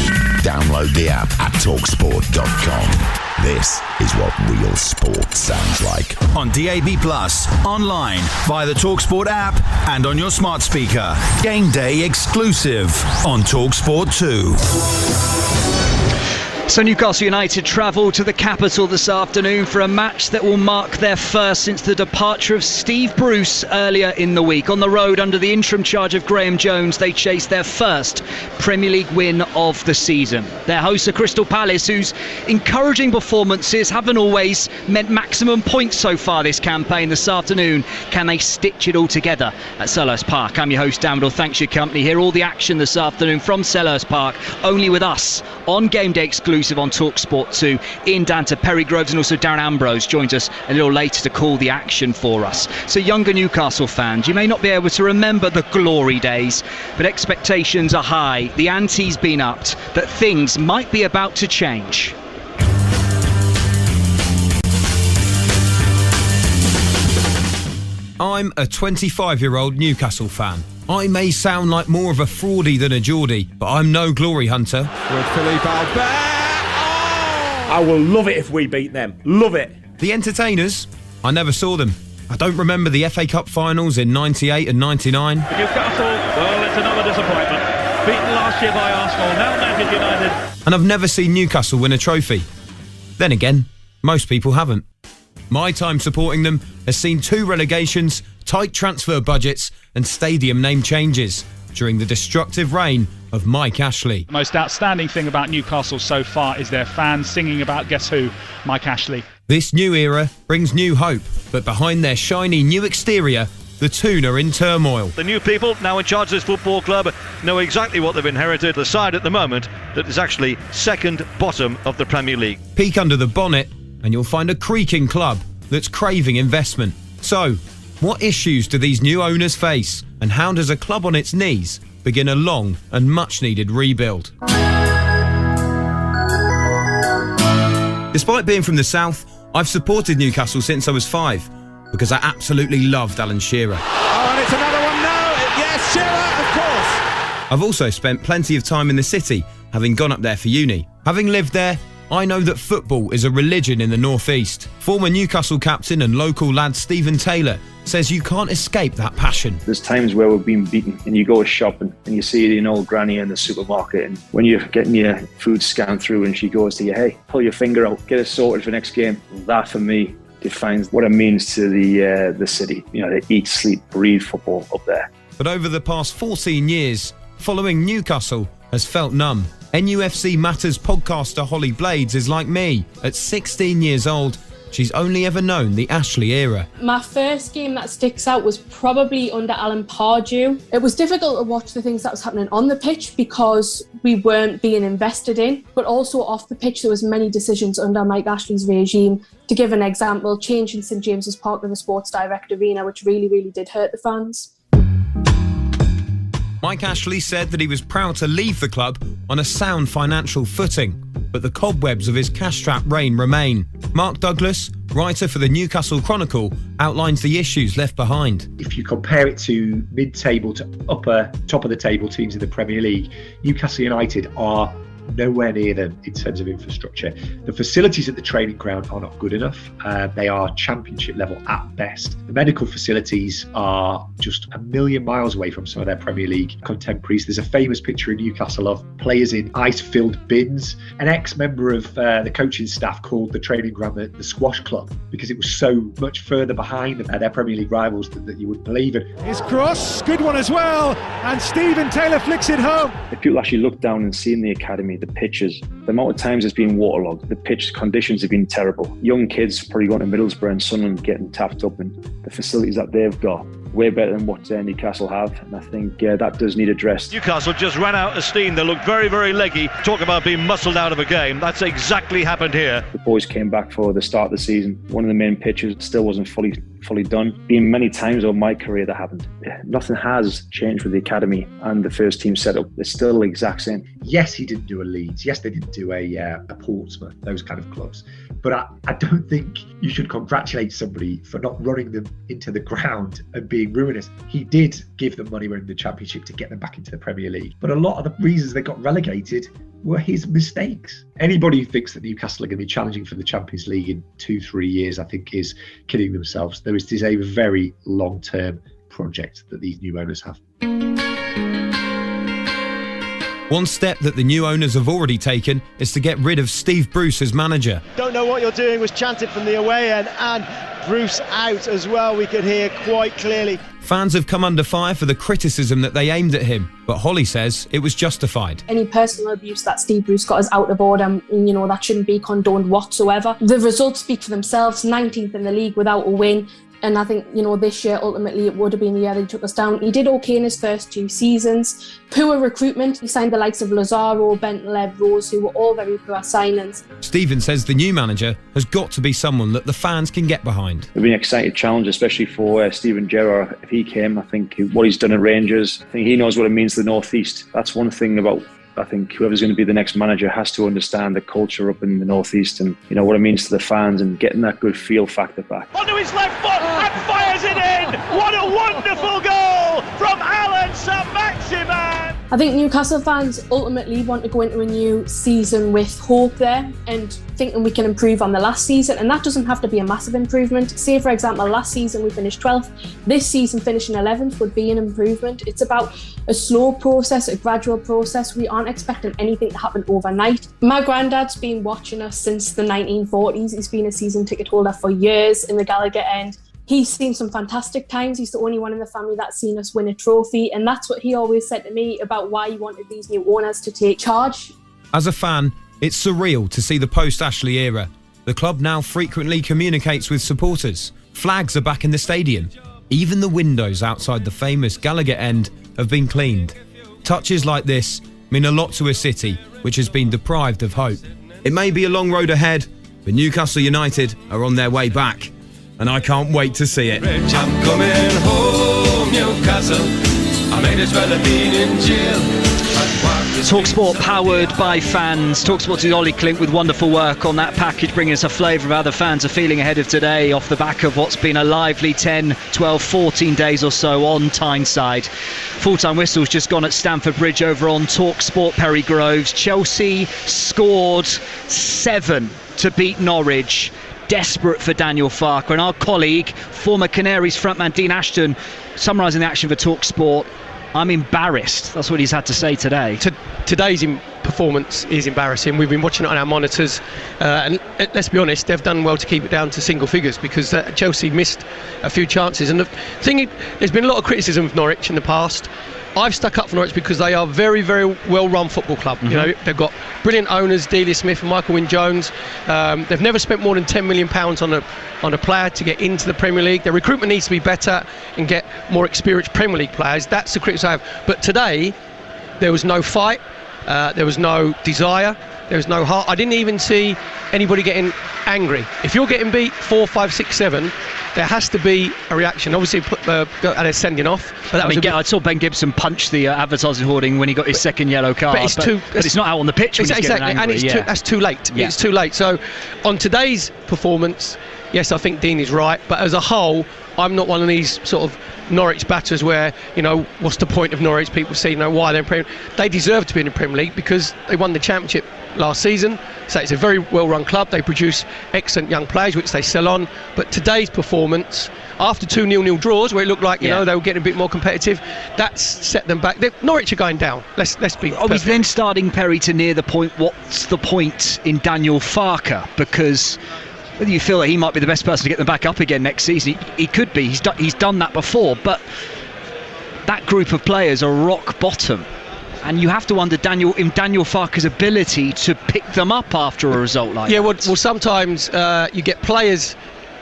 Download the app at TalkSport.com. This is what real sport sounds like. On DAB+, online, via the TalkSport app, and on your smart speaker. Game Day exclusive on TalkSport 2. So Newcastle United travel to the capital this afternoon for a match that will mark their first since the departure of Steve Bruce earlier in the week. On the road under the interim charge of Graham Jones, they chase their first Premier League win of the season. Their hosts are Crystal Palace, whose encouraging performances haven't always meant maximum points so far this campaign. This afternoon, can they stitch it all together at Selhurst Park? I'm your host, Dan Woodall. Thanks for your company. Hear all the action this afternoon from Selhurst Park, only with us on Game Day exclusive on TalkSport 2. Ian Danter, Perry Groves and also Darren Ambrose joins us a little later to call the action for us. So younger Newcastle fans, you may not be able to remember the glory days, but expectations are high. The ante's been upped that things might be about to change. I'm a 25-year-old Newcastle fan. I may sound like more of a fraudie than a Geordie, but I'm no glory hunter. With Philippe Albert. I will love it if we beat them. Love it. The entertainers? I never saw them. I don't remember the FA Cup finals in 98 and 99. Newcastle, well, it's another disappointment. Beaten last year by Arsenal, now Manchester United. And I've never seen Newcastle win a trophy. Then again, most people haven't. My time supporting them has seen 2 relegations, tight transfer budgets and stadium name changes during the destructive reign of Mike Ashley. The most outstanding thing about Newcastle so far is their fans singing about guess who? Mike Ashley. This new era brings new hope, but behind their shiny new exterior the Toon are in turmoil. The new people now in charge of this football club know exactly what they've inherited. The side at the moment that is actually second bottom of the Premier League. Peek under the bonnet and you'll find a creaking club that's craving investment. So, what issues do these new owners face, and how does a club on its knees begin a long and much needed rebuild? Despite being from the south, I've supported Newcastle since I was 5 because I absolutely loved Alan Shearer. Oh, and it's another one now. Yes, Shearer, of course. I've also spent plenty of time in the city, having gone up there for uni. Having lived there, I know that football is a religion in the northeast. Former Newcastle captain and local lad Stephen Taylor says you can't escape that passion. There's times where we've been beaten and you go shopping and you see an old granny in the supermarket, and when you're getting your food scanned through and she goes to you, hey, pull your finger out, get it sorted for next game. That for me defines what it means to the city. You know, they eat, sleep, breathe football up there. But over the past 14 years, following Newcastle has felt numb. NUFC Matters podcaster Holly Blades is like me. At 16 years old, she's only ever known the Ashley era. My first game that sticks out was probably under Alan Pardew. It was difficult to watch the things that was happening on the pitch because we weren't being invested in, but also off the pitch there was many decisions under Mike Ashley's regime. To give an example, changing St James's Park to the Sports Direct Arena, which really did hurt the fans. Mike Ashley said that he was proud to leave the club on a sound financial footing, but the cobwebs of his cash-strapped reign remain. Mark Douglas, writer for the Newcastle Chronicle, outlines the issues left behind. If you compare it to mid-table to upper top of the table teams in the Premier League, Newcastle United are nowhere near them in terms of infrastructure. The facilities at the training ground are not good enough. They are championship level at best. The medical facilities are just a million miles away from some of their Premier League contemporaries. There's a famous picture in Newcastle of players in ice-filled bins. An ex-member of the coaching staff called the training ground the squash club because it was so much further behind their Premier League rivals that you wouldn't believe it. His cross, good one as well, and Stephen Taylor flicks it home. If people actually look down and see in the academy the pitches, the amount of times it's been waterlogged, the pitch conditions have been terrible. Young kids probably going to Middlesbrough and Sunderland getting tapped up, and the facilities that they've got way better than what Newcastle have, and I think that does need addressed. Newcastle just ran out of steam. They looked very leggy. Talk about being muscled out of a game. That's exactly happened here. The boys came back for the start of the season. One of the main pitches still wasn't fully done. Been many times over my career that happened. Nothing has changed with the academy and the first team setup. It's still the exact same. Yes, he didn't do a Leeds. Yes, they didn't do a Portsmouth, those kind of clubs. But I don't think you should congratulate somebody for not running them into the ground and being ruinous. He did give them money when in the Championship to get them back into the Premier League. But a lot of the reasons they got relegated were his mistakes. Anybody who thinks that Newcastle are going to be challenging for the Champions League in 2-3 years, I think, is kidding themselves. This is a very long-term project that these new owners have. One step that the new owners have already taken is to get rid of Steve Bruce as manager. Don't know what you're doing was chanted from the away end, and Bruce out as well, we could hear quite clearly. Fans have come under fire for the criticism that they aimed at him, but Holly says it was justified. Any personal abuse that Steve Bruce got is out of order, and that shouldn't be condoned whatsoever. The results speak for themselves. 19th in the league without a win. And I think, this year, ultimately, it would have been the year that he took us down. He did okay in his first 2 seasons. Poor recruitment. He signed the likes of Lazaro, Bentley, Rose, who were all very poor signings. Stephen says the new manager has got to be someone that the fans can get behind. It'll be an exciting challenge, especially for Steven Gerrard. If he came, I think what he's done at Rangers, I think he knows what it means to the North East. That's one thing about, I think, whoever's going to be the next manager has to understand the culture up in the North East and, what it means to the fans and getting that good feel factor back. Onto his left foot and fires it in! What a wonderful goal from Alan Saint-Maximin! I think Newcastle fans ultimately want to go into a new season with hope there and thinking we can improve on the last season, and that doesn't have to be a massive improvement. Say, for example, last season we finished 12th. This season finishing 11th would be an improvement. It's about a slow process, a gradual process. We aren't expecting anything to happen overnight. My granddad's been watching us since the 1940s. He's been a season ticket holder for years in the Gallagher end. He's seen some fantastic times. He's the only one in the family that's seen us win a trophy. And that's what he always said to me about why he wanted these new owners to take charge. As a fan, it's surreal to see the post-Ashley era. The club now frequently communicates with supporters. Flags are back in the stadium. Even the windows outside the famous Gallagher End have been cleaned. Touches like this mean a lot to a city which has been deprived of hope. It may be a long road ahead, but Newcastle United are on their way back, and I can't wait to see it. I'm coming home, Newcastle. I may as well have been in jail. TalkSport powered by fans. TalkSport to Ollie Clint with wonderful work on that package, bringing us a flavour of how the fans are feeling ahead of today off the back of what's been a lively 10, 12, 14 days or so on Tyneside. Full-time whistle's just gone at Stamford Bridge over on TalkSport Perry Groves. Chelsea scored 7 to beat Norwich. Desperate for Daniel Farke, and our colleague, former Canaries frontman Dean Ashton, summarising the action for TalkSport. I'm embarrassed. That's what he's had to say today. Today's performance is embarrassing. We've been watching it on our monitors, and let's be honest, they've done well to keep it down to single figures, because Chelsea missed a few chances. And the thing, there's been a lot of criticism of Norwich in the past. I've stuck up for Norwich because they are a very, very well-run football club. Mm-hmm. You know, they've got brilliant owners, Delia Smith and Michael Wynne-Jones. They've never spent more than £10 million on a player to get into the Premier League. Their recruitment needs to be better and get more experienced Premier League players. That's the criticism I have. But today, there was no fight. There was no desire. There was no heart. I didn't even see anybody getting angry. If you're getting beat 4, 5, 6, 7, there has to be a reaction. Obviously, and they're sending off. But I saw Ben Gibson punch the advertising hoarding when he got his second yellow card. But it's not out on the pitch when he's getting angry. And that's too late. Yeah. It's too late. So, on today's performance, yes, I think Dean is right. But as a whole, I'm not one of these sort of Norwich batters where, you know, what's the point of Norwich? People say, you know, why they're in Premier League. They deserve to be in the Premier League because they won the Championship last season. So it's a very well-run club. They produce excellent young players, which they sell on. But today's performance, after 2 0-0 draws, where it looked like, you know, they were getting a bit more competitive, that's set them back. Norwich are going down. Let's be. Are we then starting, Perry, to near the point? What's the point in Daniel Farke? Because whether you feel that he might be the best person to get them back up again next season, he could be. He's done that before, but that group of players are rock bottom, and you have to wonder Daniel Farke's ability to pick them up after a result like that. Well, sometimes you get players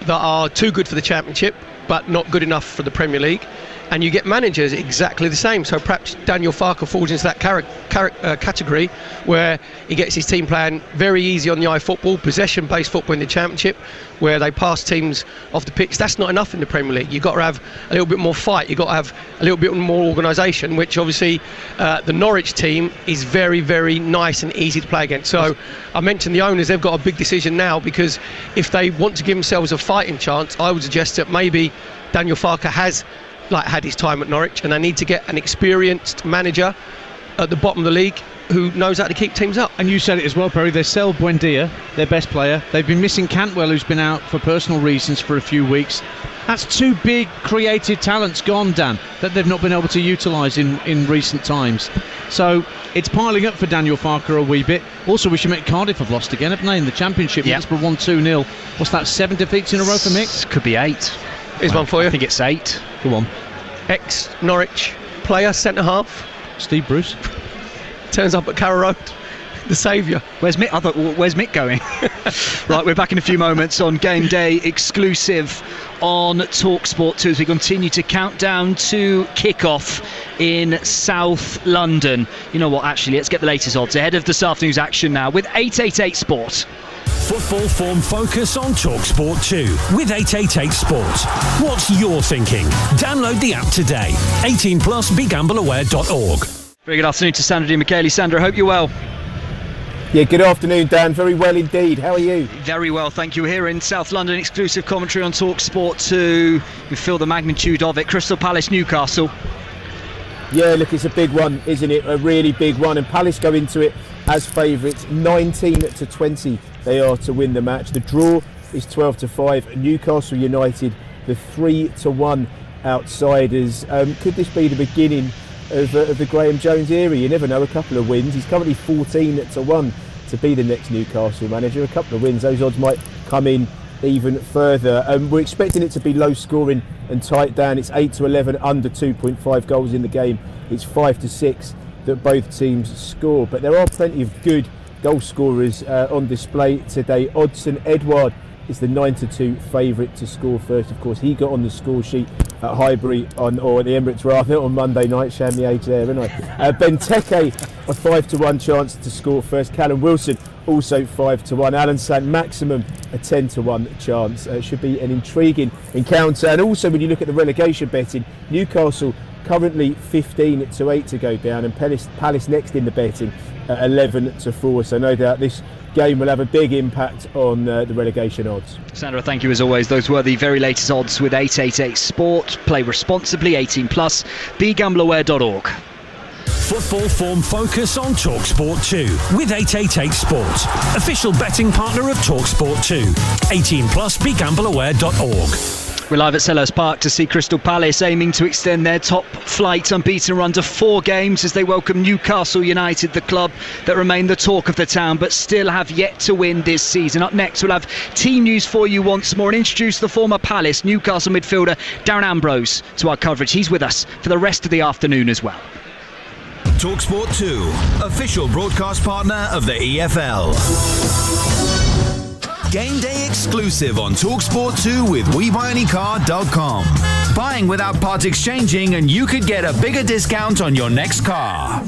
that are too good for the Championship but not good enough for the Premier League, and you get managers exactly the same. So perhaps Daniel Farke falls into that category where he gets his team playing very easy on the eye football, possession-based football in the Championship, where they pass teams off the pitch. That's not enough in the Premier League. You've got to have a little bit more fight. You've got to have a little bit more organisation, which obviously the Norwich team is very, very nice and easy to play against. So I mentioned the owners, they've got a big decision now, because if they want to give themselves a fighting chance, I would suggest that maybe Daniel Farke has had his time at Norwich, and they need to get an experienced manager at the bottom of the league who knows how to keep teams up. And you said it as well, Perry, they sell Buendia, their best player. They've been missing Cantwell, who's been out for personal reasons for a few weeks. That's 2 big creative talents gone, Dan, that they've not been able to utilise in recent times. So it's piling up for Daniel Farke a wee bit. Also, we should make Cardiff have lost again, haven't they, in the Championship? Yep. Middlesbrough won 2-0. What's that, 7 defeats in a row for Mick? Could be 8. Here's one for you. I think it's 8. Go on. Ex-Norwich player, centre-half. Steve Bruce. Turns up at Carrow Road. The saviour. Where's Mick? I thought, where's Mick going? Right, we're back in a few moments on Game Day exclusive on TalkSport 2 as we continue to count down to kick-off in South London. You know what, actually, let's get the latest odds ahead of this afternoon's action now with 888 Sport. Football form focus on TalkSport 2 with 888 Sport. What's your thinking? Download the app today. 18 plus, begambleaware.org. Very good afternoon to Sandra Di Michele. Sandra, hope you're well. Yeah, good afternoon, Dan. Very well indeed. How are you? Very well, thank you. Here in South London, exclusive commentary on TalkSport 2. You feel the magnitude of it. Crystal Palace, Newcastle. Yeah, look, it's a big one, isn't it? A really big one. And Palace go into it as favourites. 19-20 they are to win the match. The draw is 12-5. Newcastle United, the 3-1 outsiders. Could this be the beginning of the Graham Jones era? You never know, a couple of wins. He's currently 14-1 to be the next Newcastle manager. A couple of wins, those odds might come in even further. We're expecting it to be low scoring and tight down. It's 8-11, under 2.5 goals in the game. It's 5-6 that both teams score. But there are plenty of good goal scorers on display today. Odsonne Edouard is the 9-2 favourite to score first. Of course, he got on the score sheet at Highbury or at the Emirates rather on Monday night. Shame the age there, isn't I? Benteke, a 5-1 chance to score first. Callum Wilson also 5-1. Alan St Maximum, a 10-1 chance. Should be an intriguing encounter. And also, when you look at the relegation betting, Newcastle currently 15-8 to go down, and Palace next in the betting at 11-4. So no doubt this game will have a big impact on the relegation odds. Sandra, thank you as always. Those were the very latest odds with 888 Sport. Play responsibly, 18+. BeGambleAware.org. Football form focus on TalkSport 2 with 888 Sport, official betting partner of TalkSport 2. 18+, BeGambleAware.org. We're live at Selhurst Park to see Crystal Palace aiming to extend their top flight unbeaten run to 4 games as they welcome Newcastle United, the club that remain the talk of the town but still have yet to win this season. Up next, we'll have team news for you once more and introduce the former Palace Newcastle midfielder Darren Ambrose to our coverage. He's with us for the rest of the afternoon as well. TalkSport 2, official broadcast partner of the EFL. Game day exclusive on TalkSport 2 with WeBuyAnyCar.com. Buying without part exchanging and you could get a bigger discount on your next car.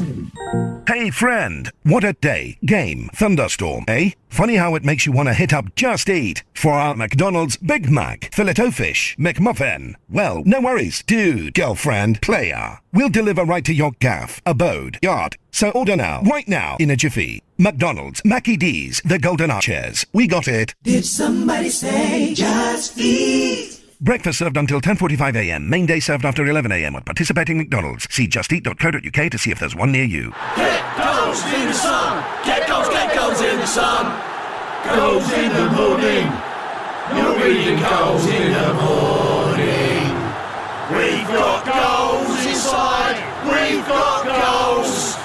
Hey friend, what a day, game, thunderstorm, eh? Funny how it makes you want to hit up Just Eat for our McDonald's Big Mac, Filet-O-Fish, McMuffin. Well, no worries, dude, girlfriend, player. We'll deliver right to your gaff, abode, yard. So order now, right now, in a jiffy. McDonald's, Mackie D's, the Golden Arches. We got it. Did somebody say Just Eat? Breakfast served until 10:45 a.m. Main day served after 11 a.m. at participating McDonald's. See justeat.co.uk to see if there's one near you. Get goals in the sun. Get goals in the sun. Goals in the morning. You're reading goals in the morning. We've got goals inside. We've got goals.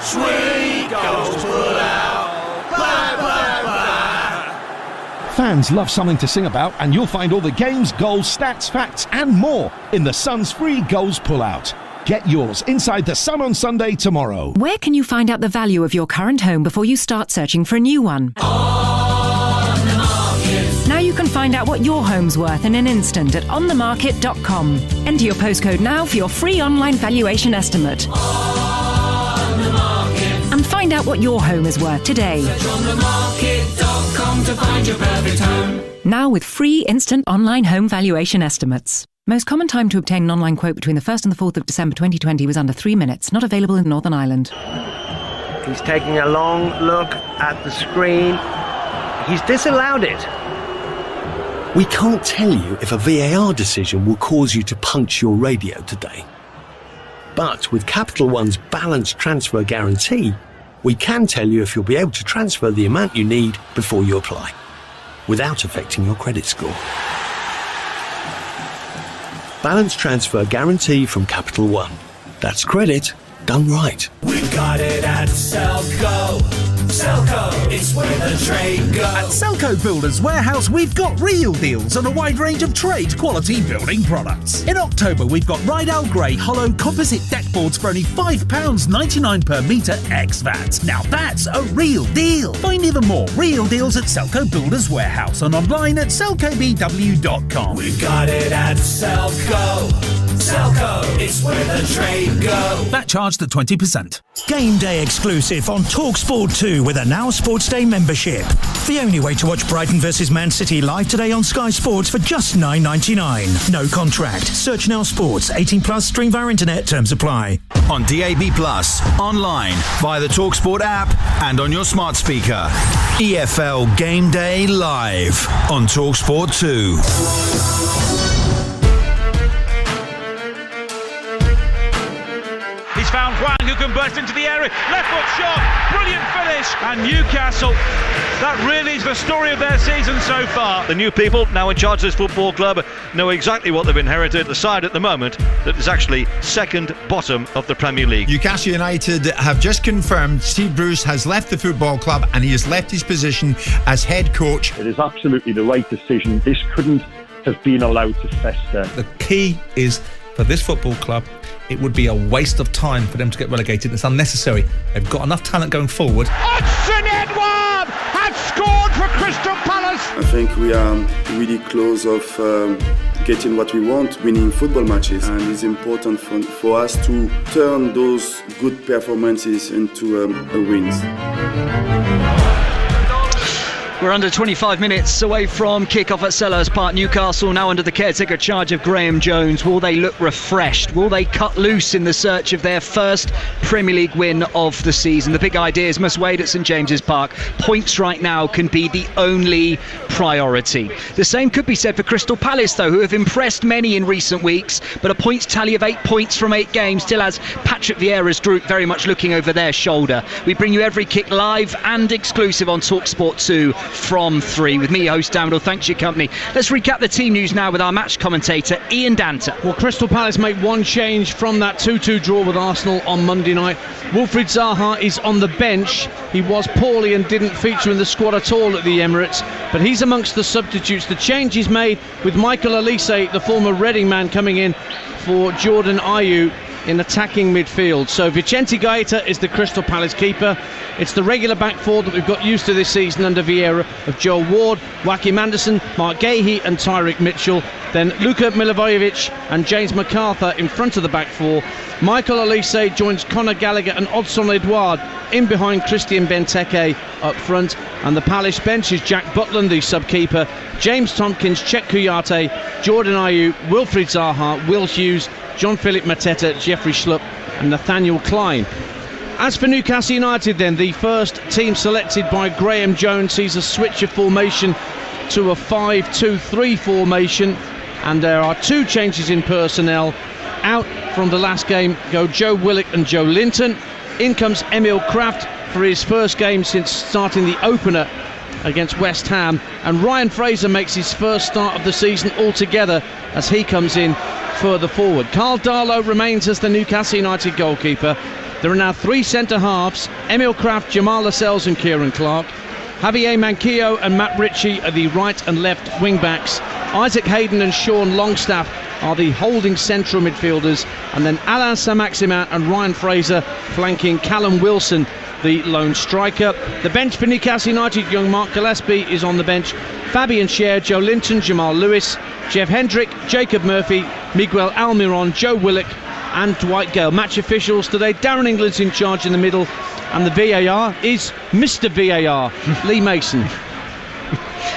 Sweet goals pull out. Blah, blah, blah. Fans love something to sing about, and you'll find all the games, goals, stats, facts, and more in the Sun's free goals pullout. Get yours inside the Sun on Sunday tomorrow. Where can you find out the value of your current home before you start searching for a new one? On the Market. Now you can find out what your home's worth in an instant at onthemarket.com. Enter your postcode now for your free online valuation estimate. On the Market. And find out what your home is worth today. Search onthemarket.com to find your perfect home. Now with free instant online home valuation estimates. Most common time to obtain an online quote between the 1st and the 4th of December 2020 was under 3 minutes. Not available in Northern Ireland. He's taking a long look at the screen. He's disallowed it. We can't tell you if a VAR decision will cause you to punch your radio today. But with Capital One's balanced transfer guarantee, we can tell you if you'll be able to transfer the amount you need before you apply, without affecting your credit score. Balanced transfer guarantee from Capital One. That's credit done right. We've got it at Selco. Selco, it's where the trade goes. At Selco Builders Warehouse, we've got real deals on a wide range of trade quality building products. In October, we've got Rydal Grey hollow composite deck boards for only £5.99 per metre ex VAT. Now that's a real deal. Find even more real deals at Selco Builders Warehouse and online at selcobw.com. We've got it at Selco. Selco, it's where the trade goes. That charged at 20%. Game day exclusive on TalkSport 2 with a Now Sports Day membership. The only way to watch Brighton vs Man City live today on Sky Sports for just $9.99. No contract. Search Now Sports. 18+. Stream via internet. Terms apply. On DAB+, online, via the TalkSport app and on your smart speaker. EFL Game Day live on TalkSport 2. He's found Hwang, who can burst into the area. Left foot shot, brilliant finish. And Newcastle, that really is the story of their season so far. The new people now in charge of this football club know exactly what they've inherited. The side at the moment that is actually second bottom of the Premier League. Newcastle United have just confirmed Steve Bruce has left the football club and he has left his position as head coach. It is absolutely the right decision. This couldn't have been allowed to fester. The key is for this football club, it would be a waste of time for them to get relegated. It's unnecessary. They've got enough talent going forward. Hudson Edouard has scored for for Crystal Palace. I think we are really close of getting what we want, winning football matches, and it's important for us to turn those good performances into wins. We're under 25 minutes away from kick-off at Selhurst Park. Newcastle now under the caretaker charge of Graham Jones. Will they look refreshed? Will they cut loose in the search of their first Premier League win of the season? The big ideas must wait at St James's Park. Points right now can be the only priority. The same could be said for Crystal Palace, though, who have impressed many in recent weeks, but a points tally of 8 points from 8 games still has Patrick Vieira's group very much looking over their shoulder. We bring you every kick live and exclusive on TalkSport 2 from 3 with me, host Dan Woodall. Thanks for your company. Let's recap the team news now with our match commentator Ian Danter. Well, Crystal Palace make one change from that 2-2 draw with Arsenal on Monday night. Wilfried Zaha is on the bench. He was poorly and didn't feature in the squad at all at the Emirates, but he's amongst the substitutes. The change is made with Michael Olise, the former Reading man, coming in for Jordan Ayew in attacking midfield. So Vicente Gaeta is the Crystal Palace keeper. It's the regular back four that we've got used to this season under Vieira of Joel Ward, Joachim Anderson, Mark Gahey and Tyrick Mitchell. Then Luka Milivojevic and James MacArthur in front of the back four. Michael Olise joins Conor Gallagher and Odsonne Edouard in behind Christian Benteke up front. And the Palace bench is Jack Butland, the sub-keeper, James Tompkins, Cheick Kouyaté, Jordan Ayew, Wilfried Zaha, Will Hughes, John-Philip Mateta, Jeffrey Schlupp and Nathaniel Klein. As for Newcastle United then, the first team selected by Graham Jones sees a switch of formation to a 5-2-3 formation, and there are 2 changes in personnel. Out from the last game go Joe Willock and Joe Linton. In comes Emil Kraft for his first game since starting the opener against West Ham, and Ryan Fraser makes his first start of the season altogether as he comes in further forward. Carl Darlow remains as the Newcastle United goalkeeper. There are now 3 centre-halves: Emil Kraft, Jamal Lascelles and Kieran Clark. Javier Manquillo and Matt Ritchie are the right and left wing-backs. Isaac Hayden and Sean Longstaff are the holding central midfielders, and then Alain Saint-Maximin and Ryan Fraser flanking Callum Wilson, the lone striker. The bench for Newcastle United, young Mark Gillespie is on the bench. Fabian Schär, Joe Linton, Jamal Lewis, Jeff Hendrick, Jacob Murphy, Miguel Almiron, Joe Willock and Dwight Gale. Match officials today: Darren England's in charge in the middle, and the VAR is Mr. VAR, Lee Mason.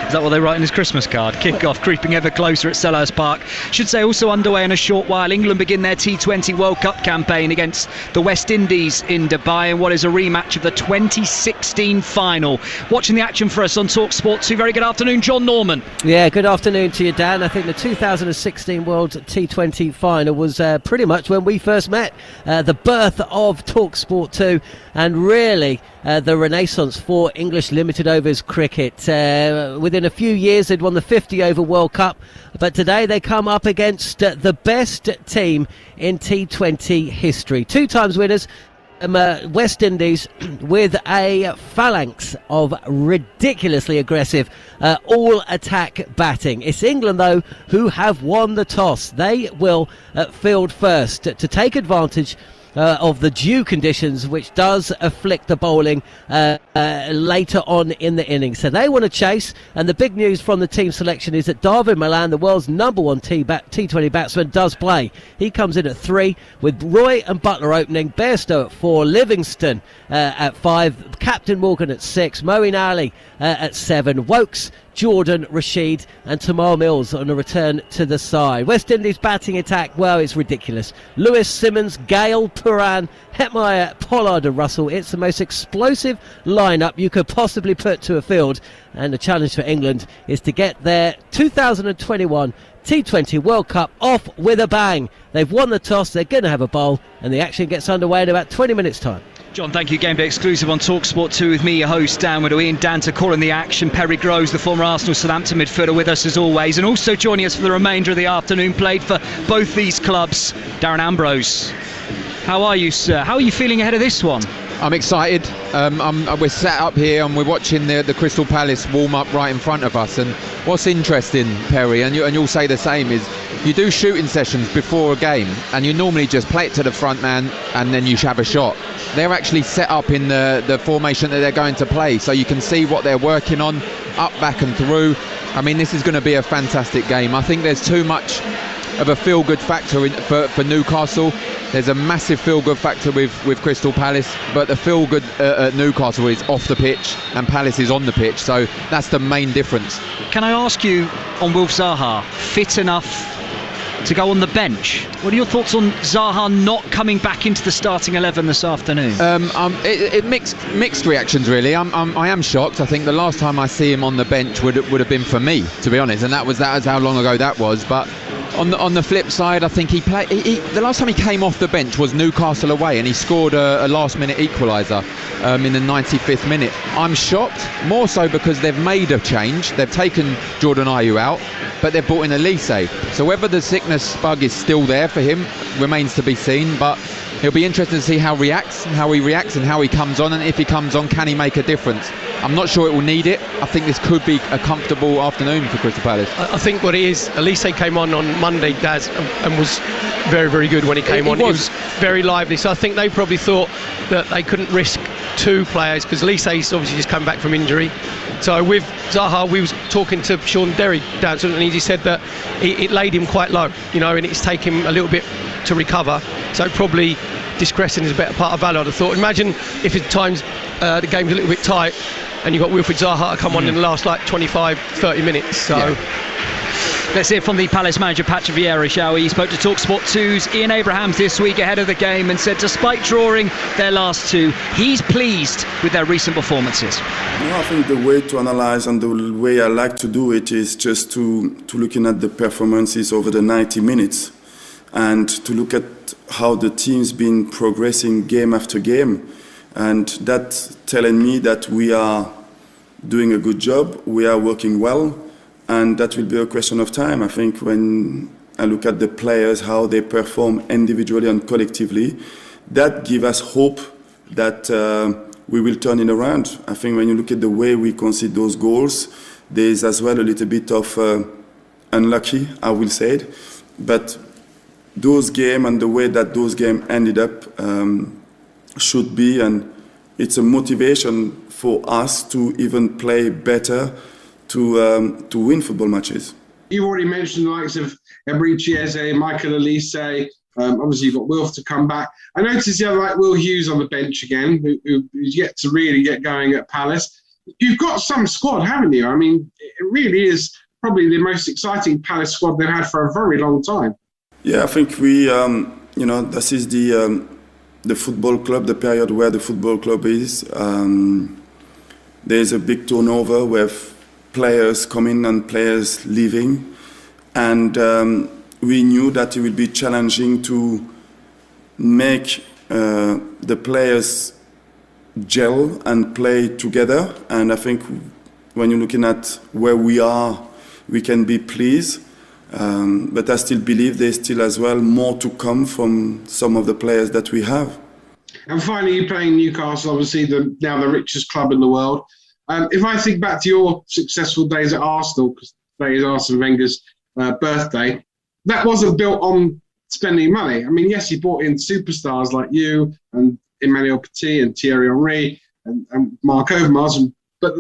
Is that what they write in his Christmas card? Kick-off creeping ever closer at Selhurst Park. Should say also underway in a short while. England begin their T20 World Cup campaign against the West Indies in Dubai in what is a rematch of the 2016 final. Watching the action for us on TalkSport 2. Very good afternoon, John Norman. Yeah, good afternoon to you, Dan. I think the 2016 World T20 final was pretty much when we first met. The birth of TalkSport 2, and really the renaissance for English limited overs cricket. Within a few years they'd won the 50 over World Cup, but today they come up against the best team in T20 history. 2 times winners, West Indies, with a phalanx of ridiculously aggressive all attack batting. It's England though who have won the toss. They will field first to take advantage of the due conditions, which does afflict the bowling later on in the innings. So they want to chase, and the big news from the team selection is that Darvin Milan, the world's number 1 T20 batsman, does play. He comes in at 3, with Roy and Butler opening, Bairstow at 4, Livingston at 5, Captain Morgan at 6, Moeen Ali at 7, Wokes, Jordan, Rashid and Tamar Mills on a return to the side. West Indies batting attack, well, it's ridiculous. Lewis, Simmons, Gale, Puran, Hetmeyer, Pollard and Russell. It's the most explosive lineup you could possibly put to a field, and the challenge for England is to get their 2021 T20 World Cup off with a bang. They've won the toss, they're going to have a bowl, and the action gets underway in about 20 minutes time. John, thank you. Game day exclusive on TalkSport 2 with me, your host, Dan Woodall. Ian Danter calling the action. Perry Groves, the former Arsenal Southampton midfielder, with us as always. And also joining us for the remainder of the afternoon, played for both these clubs, Darren Ambrose. How are you, sir? How are you feeling ahead of this one? I'm excited. We're sat up here and we're watching the Crystal Palace warm up right in front of us. And what's interesting, Perry, and you'll say the same, is you do shooting sessions before a game and you normally just play it to the front man and then you have a shot. They're actually set up in the formation that they're going to play, so you can see what they're working on. up, back and through. I mean, this is going to be a fantastic game. I think there's too much of a feel-good factor for Newcastle. There's a massive feel-good factor with Crystal Palace, but the feel-good at Newcastle is off the pitch and Palace is on the pitch, so that's the main difference. Can I ask you on Wilf Zaha, fit enough to go on the bench? What are your thoughts on Zaha not coming back into the starting 11 this afternoon? Mixed reactions really. I am shocked. I think the last time I see him on the bench would have been for me, to be honest, and that was how long ago that was. But on the flip side, I think the last time he came off the bench was Newcastle away, and he scored a last-minute equaliser in the 95th minute. I'm shocked, more so because they've made a change. They've taken Jordan Ayew out, but they've brought in Elise. So whether the sickness bug is still there for him remains to be seen, but it'll be interesting to see how he reacts and how he comes on, and if he comes on, can he make a difference? I'm not sure it will need it. I think this could be a comfortable afternoon for Crystal Palace. I think what it is, Elise came on Monday, Daz, and was very, very good when he came on. He was very lively. So I think they probably thought that they couldn't risk two players, because Elise's obviously just come back from injury. So with Zaha, we was talking to Sean Derry down, and he said that it laid him quite low, and it's taken him a little bit to recover. So probably discretion is a better part of valour, I'd have thought. Imagine if at times the game's a little bit tight and you've got Wilfried Zaha to come on in the last 25-30 minutes. So let's hear from the Palace manager Patrick Vieira, shall we? He spoke to TalkSport 2's Ian Abrahams this week ahead of the game and said despite drawing their last two, he's pleased with their recent performances. I think the way to analyse and the way I like to do it is just to looking at the performances over the 90 minutes and to look at how the team's been progressing game after game, and that's telling me that we are doing a good job, we are working well, and that will be a question of time. I think when I look at the players, how they perform individually and collectively, that gives us hope that we will turn it around. I think when you look at the way we concede those goals, there is as well a little bit of unlucky, I will say it, but those games and the way that those games ended up should be, and it's a motivation for us to even play better to win football matches. You've already mentioned the likes of Eberechi Eze, Michael Elise. Obviously, you've got Wilf to come back. I noticed you have Will Hughes on the bench again, who's yet to really get going at Palace. You've got some squad, haven't you? I mean, it really is probably the most exciting Palace squad they've had for a very long time. Yeah, I think we, this is the football club, the period where the football club is. There's a big turnover with players coming and players leaving. And we knew that it would be challenging to make the players gel and play together. And I think when you're looking at where we are, we can be pleased. But I still believe there's still as well more to come from some of the players that we have. And finally, you're playing Newcastle, obviously now the richest club in the world. If I think back to your successful days at Arsenal, because today is Arsene Wenger's birthday, that wasn't built on spending money. I mean, yes, you brought in superstars like you and Emmanuel Petit and Thierry Henry and Mark Overmars, but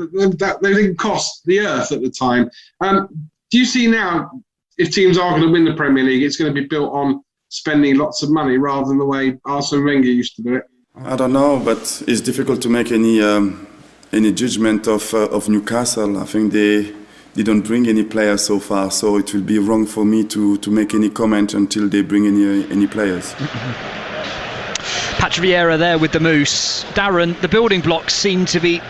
they didn't cost the earth at the time. Do you see now, if teams are going to win the Premier League, it's going to be built on spending lots of money rather than the way Arsene Wenger used to do it? I don't know, but it's difficult to make any judgment of Newcastle. I think they don't bring any players so far, so it will be wrong for me to make any comment until they bring any players. Patrick Vieira there with the Moose. Darren, the building blocks seem to be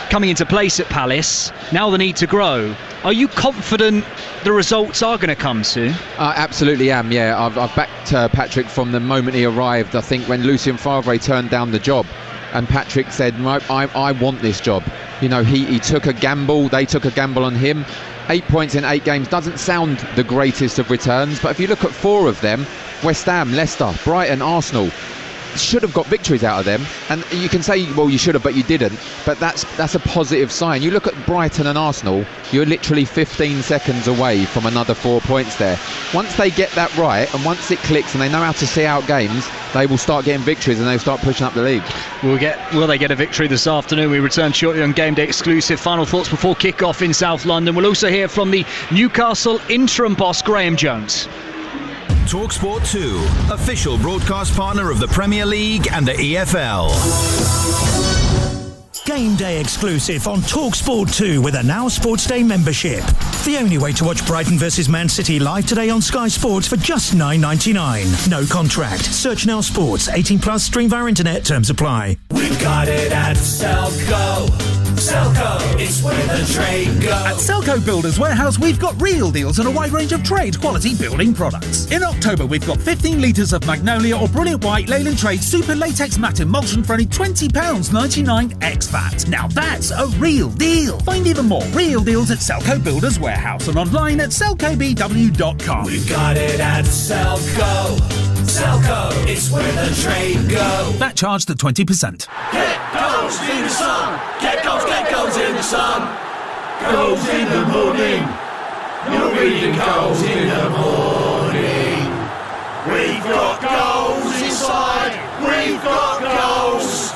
coming into place at Palace. Now the need to grow. Are you confident the results are going to come soon? I absolutely am, yeah. I've backed Patrick from the moment he arrived. I think when Lucien Favre turned down the job and Patrick said, no, I want this job. He took a gamble. They took a gamble on him. 8 points in 8 games doesn't sound the greatest of returns, but if you look at 4 of them, West Ham, Leicester, Brighton, Arsenal, should have got victories out of them, and you can say, well, you should have, but you didn't. But that's a positive sign. You look at Brighton and Arsenal, you're literally 15 seconds away from another 4 points there. Once they get that right, and once it clicks and they know how to see out games, they will start getting victories and they'll start pushing up the league. Will they get a victory this afternoon? We return shortly on Game Day Exclusive. Final thoughts before kick-off in South London. We'll also hear from the Newcastle interim boss, Graham Jones. TalkSport 2, official broadcast partner of the Premier League and the EFL. Game Day Exclusive on TalkSport 2 with a Now Sports Day membership. The only way to watch Brighton vs Man City live today on Sky Sports for just $9.99. No contract. Search Now Sports. 18 plus. Stream via internet. Terms apply. We've got it at Selco. Selco, it's where the trade goes. At Selco Builders Warehouse, we've got real deals on a wide range of trade quality building products. In October, we've got 15 litres of Magnolia or Brilliant White Leyland Trade Super Latex Matte Emulsion for only £20.99 ex-VAT. Now that's a real deal. Find even more real deals at Selco Builders Warehouse and online at selcobw.com. We've got it at Selco. Selco, it's where the trade goes. That charged at 20%. Get goals in the sun. Get goals in the sun. Goals in the morning. You're reading goals in the morning. We've got goals inside. We've got goals.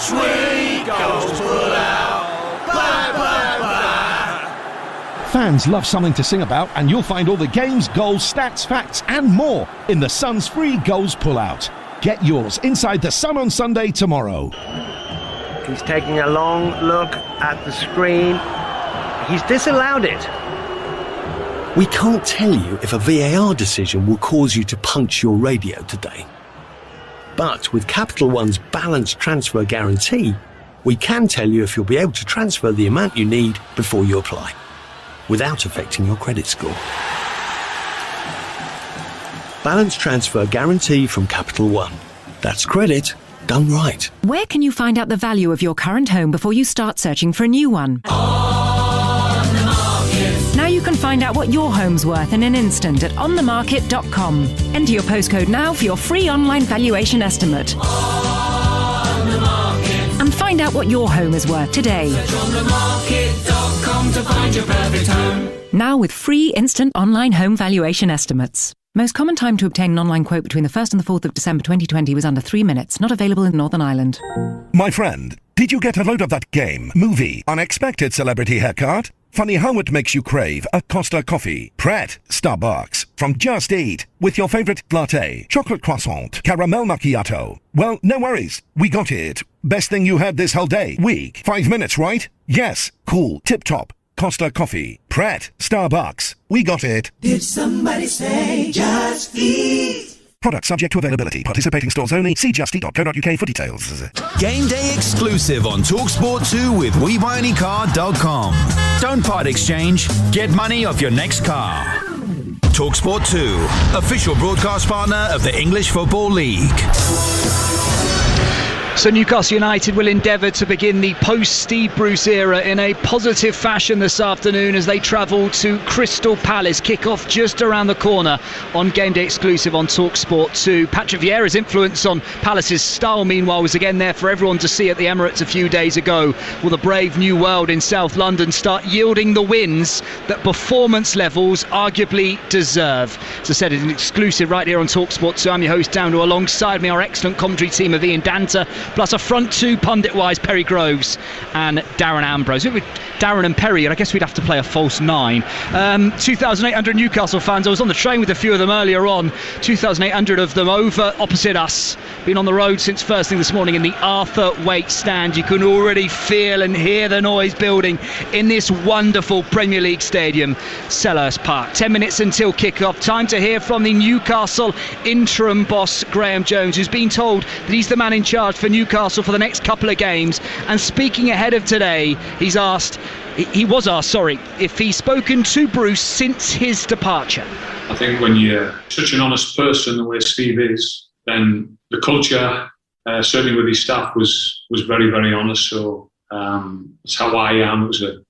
Sweet goals pull out. Blah, blah, blah. Fans love something to sing about, and you'll find all the games, goals, stats, facts, and more in the Sun's free Goals Pullout. Get yours inside the Sun on Sunday tomorrow. He's taking a long look at the screen. He's disallowed it. We can't tell you if a VAR decision will cause you to punch your radio today. But with Capital One's balanced transfer guarantee, we can tell you if you'll be able to transfer the amount you need before you apply, without affecting your credit score. Balance transfer guarantee from Capital One. That's credit done right. Where can you find out the value of your current home before you start searching for a new one? Now you can find out what your home's worth in an instant at onthemarket.com. Enter your postcode now for your free online valuation estimate. And find out what your home is worth today. Search onthemarket.com to find your perfect home. Now with free instant online home valuation estimates. Most common time to obtain an online quote between the 1st and the 4th of December 2020 was under 3 minutes. Not available in Northern Ireland. My friend, did you get a load of that game, movie, unexpected celebrity haircut? Funny how it makes you crave a Costa coffee. Pret, Starbucks, from Just Eat, with your favorite latte, chocolate croissant, caramel macchiato. Well, no worries. We got it. Best thing you had this whole day, week. 5 minutes, right? Yes. Cool. Tip-top. Costa coffee. Pret, Starbucks. We got it. Did somebody say Just Eat? Product subject to availability. Participating stores only. See justeat.co.uk for details. Game Day Exclusive on TalkSport 2 with WeBuyAnyCar.com. Don't part exchange. Get money off your next car. TalkSport 2, official broadcast partner of the English Football League. So Newcastle United will endeavour to begin the post-Steve Bruce era in a positive fashion this afternoon as they travel to Crystal Palace. Kick-off just around the corner on Game Day Exclusive on TalkSport 2. Patrick Vieira's influence on Palace's style, meanwhile, was again there for everyone to see at the Emirates a few days ago. Will the brave new world in South London start yielding the wins that performance levels arguably deserve? As I said, it's an exclusive right here on TalkSport 2. I'm your host, Downer. Alongside me, our excellent commentary team of Ian Danter, plus a front two pundit-wise, Perry Groves and Darren Ambrose. With Darren and Perry, I guess we'd have to play a false nine. 2,800 Newcastle fans. I was on the train with a few of them earlier on. 2,800 of them over opposite us. Been on the road since first thing this morning in the Arthur Waite stand. You can already feel and hear the noise building in this wonderful Premier League stadium, Selhurst Park. 10 minutes until kick-off. Time to hear from the Newcastle interim boss, Graham Jones, who's been told that he's the man in charge for Newcastle for the next couple of games. And speaking ahead of today, he was asked, if he's spoken to Bruce since his departure. I think when you're such an honest person, the way Steve is, then the culture, certainly with his staff, was very, very honest. So that's how I am. It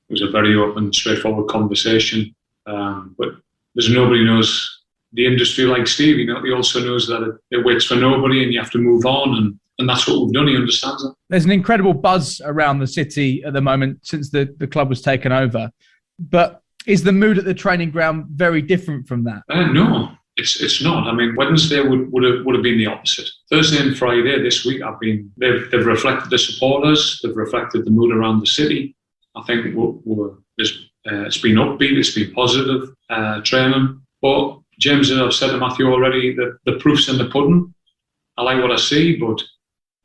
was a very open, straightforward conversation. But there's nobody knows the industry like Steve, he also knows that it waits for nobody and you have to move on, and that's what we've done. He understands it. There's an incredible buzz around the city at the moment since the club was taken over. But is the mood at the training ground very different from that? No, it's not. I mean, Wednesday would have been the opposite. Thursday and Friday this week, they've reflected the supporters, they've reflected the mood around the city. I think it's been upbeat, it's been positive training. But James, as I've said to Matthew already, the proof's in the pudding. I like what I see, but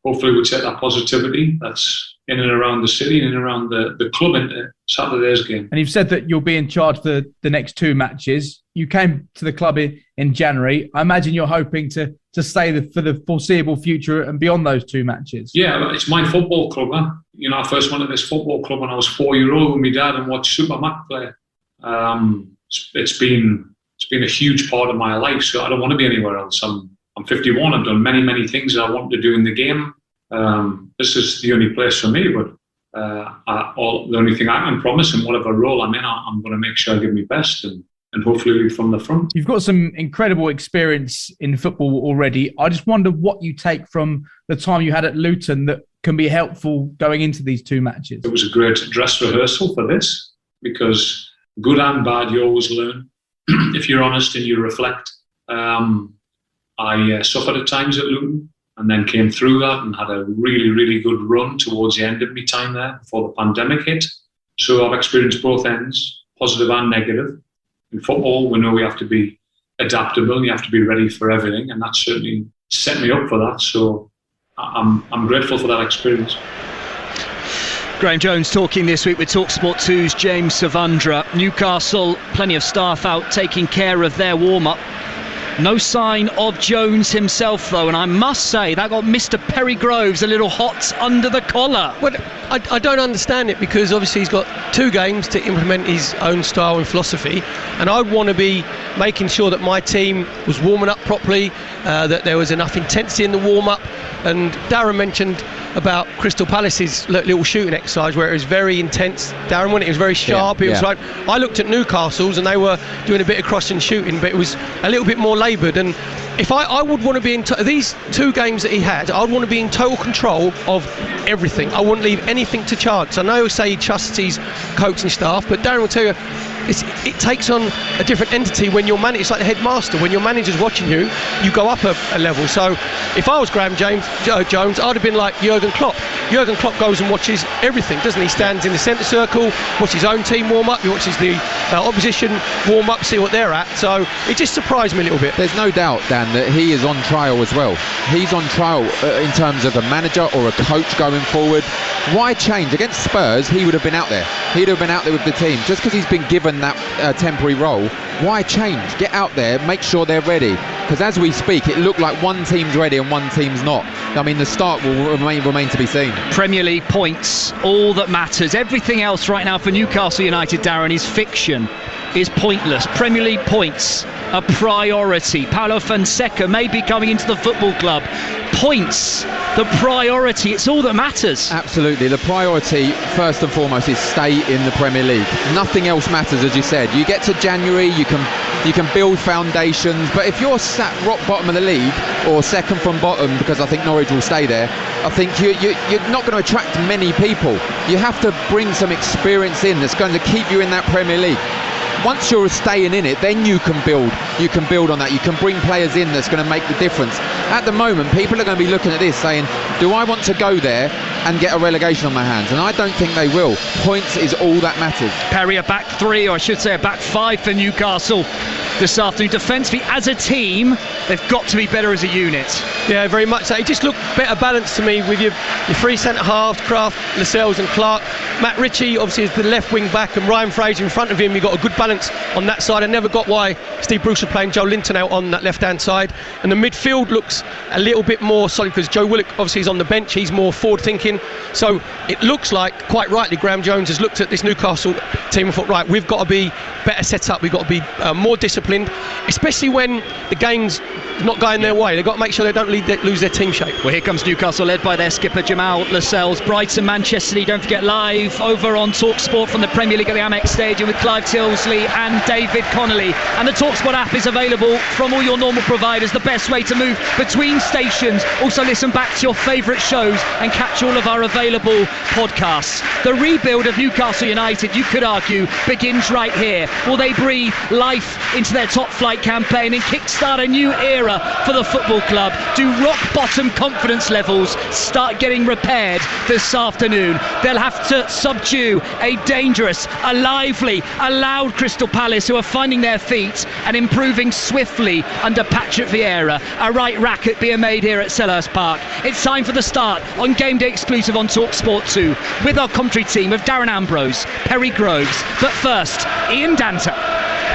hopefully we'll take that positivity that's in and around the city and around the club into Saturday's game. And you've said that you'll be in charge for the next 2 matches. You came to the club in January. I imagine you're hoping to stay for the foreseeable future and beyond those 2 matches. Yeah, it's my football club. Huh? I first went to this football club when I was 4-year-old with my dad and watched Super Mac play. It's been a huge part of my life, so I don't want to be anywhere else. I'm 51. I've done many, many things that I wanted to do in the game. This is the only place for me, but the only thing I can promise, in whatever role I'm in, I'm going to make sure I give my best and hopefully lead from the front. You've got some incredible experience in football already. I just wonder what you take from the time you had at Luton that can be helpful going into these 2 matches. It was a great dress rehearsal for this, because good and bad, you always learn. If you're honest and you reflect. I suffered at times at Luton and then came through that and had a really, really good run towards the end of my time there before the pandemic hit. So I've experienced both ends, positive and negative. In football, we know we have to be adaptable and you have to be ready for everything, and that certainly set me up for that. So I'm grateful for that experience. Graham Jones talking this week with TalkSport 2's James Savandra. Newcastle, plenty of staff out taking care of their warm-up. No sign of Jones himself, though, and I must say that got Mr. Perry Groves a little hot under the collar. Well, I don't understand it, because obviously he's got 2 games to implement his own style and philosophy, and I'd want to be making sure that my team was warming up properly, that there was enough intensity in the warm-up. And Darren mentioned about Crystal Palace's little shooting exercise where it was very intense. Darren, when it was very sharp, it was like, I looked at Newcastle's and they were doing a bit of cross and shooting, but it was a little bit more laboured. And if I would want to be in these 2 games that he had, I'd want to be in total control of everything. I wouldn't leave anything to chance. I know he'll say he trusts his coaching staff, but Darren will tell you it takes on a different entity when you're managed. It's like the headmaster. When your manager's watching you, you go up a level. So if I was Graham Jones, I'd have been like Jurgen Klopp. Jurgen Klopp goes and watches everything, doesn't he? Stands in the centre circle, watches his own team warm up, he watches the opposition warm up, see what they're at. So it just surprised me a little bit. There's no doubt, Dan, that he is on trial as well. He's on trial in terms of a manager or a coach going forward. Why change? Against Spurs, he would have been out there. He'd have been out there with the team. Just because he's been given that temporary role, why change? Get out there, make sure they're ready. Because as we speak, it looked like one team's ready and one team's not. I mean, the start will remain to be seen. Premier League points, all that matters. Everything else right now for Newcastle United, Darren, is fiction, is pointless. Premier League points, a priority. Paulo Fonseca may be coming into the football club. Points, the priority, it's all that matters. Absolutely, the priority first and foremost is stay in the Premier League. Nothing else matters, as you said. You get to January, you can build foundations, but if you're sat rock bottom of the league or second from bottom, because I think Norwich will stay there, I think you're not going to attract many people. You have to bring some experience in that's going to keep you in that Premier League. Once you're staying in it, then you can build on that. You can bring players in that's going to make the difference. At the moment, people are going to be looking at this saying, do I want to go there and get a relegation on my hands? And I don't think they will. Points is all that matters. Perry, a back 3, or I should say a back 5 for Newcastle this afternoon. Defensively, as a team, they've got to be better as a unit. Yeah, very much so. It just looked better balanced to me with your 3 centre-halves, Kraft, Lascelles and Clark. Matt Ritchie obviously is the left wing back, and Ryan Fraser in front of him. You've got a good balance on that side. I never got why Steve Bruce was playing Joe Linton out on that left-hand side. And the midfield looks a little bit more solid because Joe Willock obviously is on the bench. He's more forward-thinking. So it looks like, quite rightly, Graham Jones has looked at this Newcastle team and thought, right, we've got to be better set up. We've got to be more disciplined, especially when the games not going their way. They've got to make sure they don't lose their team shape. Well, here comes Newcastle, led by their skipper Jamal Lascelles. Brighton, Manchester City, don't forget, live over on TalkSport from the Premier League at the Amex Stadium with Clive Tilsley and David Connolly. And the TalkSport app is available from all your normal providers, the best way to move between stations. Also listen back to your favourite shows and catch all of our available podcasts. The rebuild of Newcastle United, you could argue, begins right here. Will they breathe life into their top flight campaign and kickstart a new era for the football club? Do rock bottom confidence levels start getting repaired this afternoon? They'll have to subdue a dangerous, a lively, a loud Crystal Palace who are finding their feet and improving swiftly under Patrick Vieira. A right racket being made here at Selhurst Park. It's time for the start on Game Day exclusive on TalkSport 2 with our commentary team of Darren Ambrose, Perry Groves, but first, Ian Danter.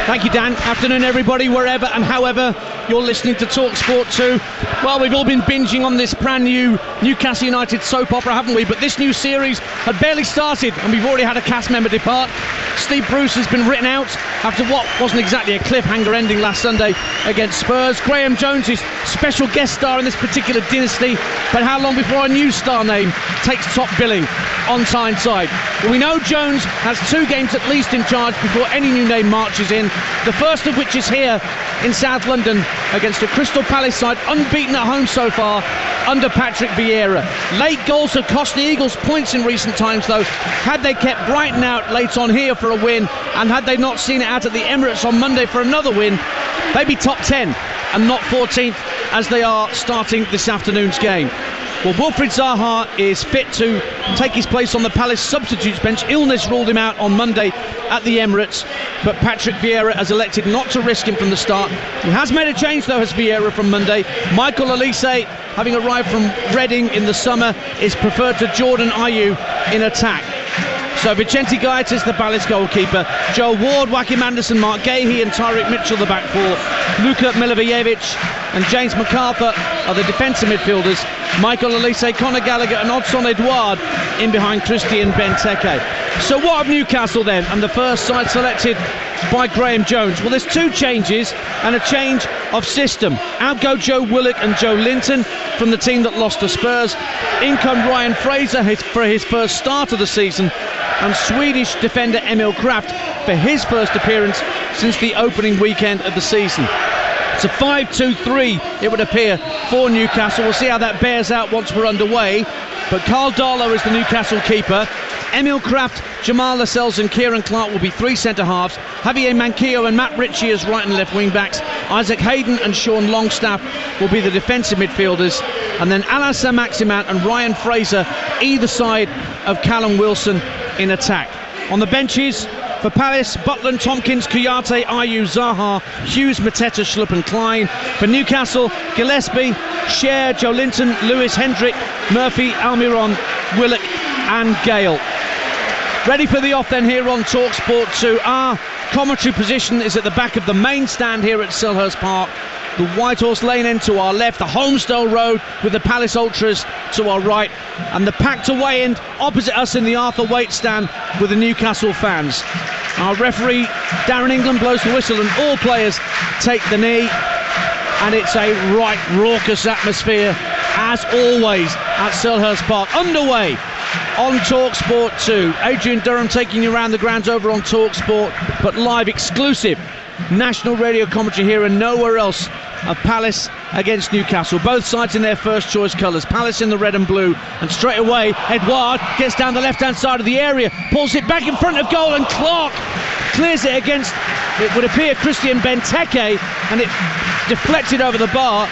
Thank you, Dan. Afternoon, everybody, wherever and however you're listening to TalkSport 2. Well, we've all been binging on this brand new Newcastle United soap opera, haven't we? But this new series had barely started and we've already had a cast member depart. Steve Bruce has been written out after what wasn't exactly a cliffhanger ending last Sunday against Spurs. Graham Jones is special guest star in this particular dynasty, but how long before a new star name takes top billing on Tyneside? Well, we know Jones has 2 games at least in charge before any new name marches in. The first of which is here in South London against a Crystal Palace side unbeaten at home so far under Patrick Vieira. Late goals have cost the Eagles points in recent times though. Had they kept Brighton out late on here for a win, and had they not seen it out at the Emirates on Monday for another win, they'd be top 10 and not 14th as they are starting this afternoon's game. Well, Wilfried Zaha is fit to take his place on the Palace substitutes bench. Illness ruled him out on Monday at the Emirates, but Patrick Vieira has elected not to risk him from the start. He has made a change though, has Vieira, from Monday. Michael Olise, having arrived from Reading in the summer, is preferred to Jordan Ayew in attack. So Vicente Gaitas, the Palace goalkeeper, Joe Ward, Joachim Anderson, Mark Gahey and Tyreek Mitchell the back four. Luka Milivojevic and James MacArthur are the defensive midfielders. Michael Olise, Conor Gallagher and Odsonne Edouard in behind Christian Benteke. So what of Newcastle then, and the first side selected by Graham Jones? Well, there's 2 changes and a change of system. Out go Joe Willock and Joe Linton from the team that lost to Spurs. In come Ryan Fraser for his first start of the season, and Swedish defender Emil Kraft for his first appearance since the opening weekend of the season. It's a 5-2-3, it would appear, for Newcastle. We'll see how that bears out once we're underway. But Carl Darlow is the Newcastle keeper. Emil Kraft, Jamal Lascelles and Kieran Clark will be 3 centre-halves. Javier Manquillo and Matt Ritchie as right and left wing-backs. Isaac Hayden and Sean Longstaff will be the defensive midfielders. And then Alain Saint-Maximin and Ryan Fraser either side of Callum Wilson in attack. On the benches for Palace, Butland, Tompkins, Kouyaté, Ayew, Zaha, Hughes, Mateta, Schlupp and Klein. For Newcastle, Gillespie, Cher, Joe Linton, Lewis, Hendrick, Murphy, Almiron, Willock and Gale. Ready for the off then here on TalkSport 2. Our commentary position is at the back of the main stand here at Selhurst Park. The White Horse Lane end to our left, the Holmesdale Road with the Palace Ultras to our right, and the packed away end opposite us in the Arthur Waite stand with the Newcastle fans. Our referee Darren England blows the whistle and all players take the knee, and it's a right raucous atmosphere as always at Selhurst Park. Underway on TalkSport 2. Adrian Durham taking you around the grounds over on TalkSport, but live exclusive national radio commentary here and nowhere else of Palace against Newcastle. Both sides in their first choice colours. Palace in the red and blue, and straight away Edouard gets down the left hand side of the area, pulls it back in front of goal, and Clark clears it against, it would appear, Christian Benteke, and it deflected over the bar.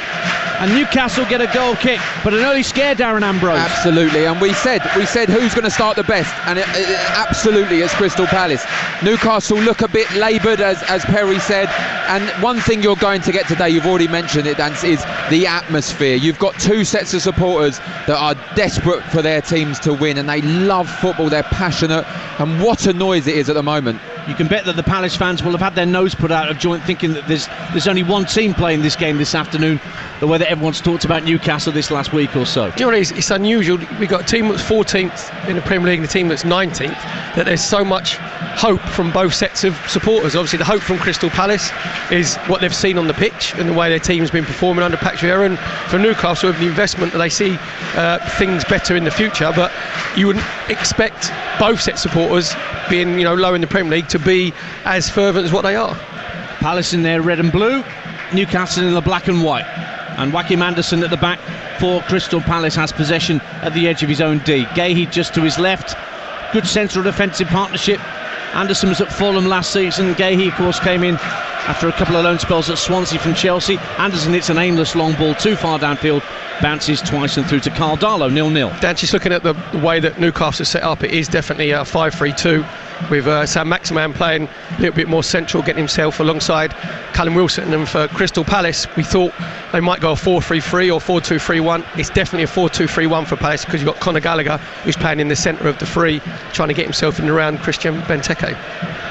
And Newcastle get a goal kick, but an early scare, Darren Ambrose. Absolutely, and we said who's going to start the best, and absolutely it's Crystal Palace. Newcastle look a bit laboured, as Perry said, and one thing you're going to get today, you've already mentioned it, Dan, is the atmosphere. You've got 2 sets of supporters that are desperate for their teams to win, and they love football, they're passionate, and what a noise it is at the moment. You can bet that the Palace fans will have had their nose put out of joint thinking that there's only one team playing this game this afternoon, the way that everyone's talked about Newcastle this last week or so. Do you know what, it's unusual. We've got a team that's 14th in the Premier League and a team that's 19th, that there's so much hope from both sets of supporters. Obviously the hope from Crystal Palace is what they've seen on the pitch and the way their team's been performing under Patrick Vieira, and for Newcastle with the investment that they see things better in the future. But you wouldn't expect both sets of supporters, being low in the Premier League, to be as fervent as what they are. Palace in their red and blue, Newcastle in the black and white, and Joachim Andersen at the back for Crystal Palace has possession at the edge of his own D. Gahey just to his left. Good central defensive partnership. Andersen was at Fulham last season. Gahey, of course, came in after a couple of loan spells at Swansea from Chelsea. Andersen hits an aimless long ball too far downfield, bounces twice and through to Carl Darlow, 0-0. Dan, just looking at the way that Newcastle set up, it is definitely a 5-3-2 with Sam Maximan playing a little bit more central, getting himself alongside Callum Wilson. And for Crystal Palace, we thought they might go a 4-3-3 or 4-2-3-1. It's definitely a 4-2-3-1 for Palace, because you've got Conor Gallagher, who's playing in the centre of the three, trying to get himself in and around Christian Benteke.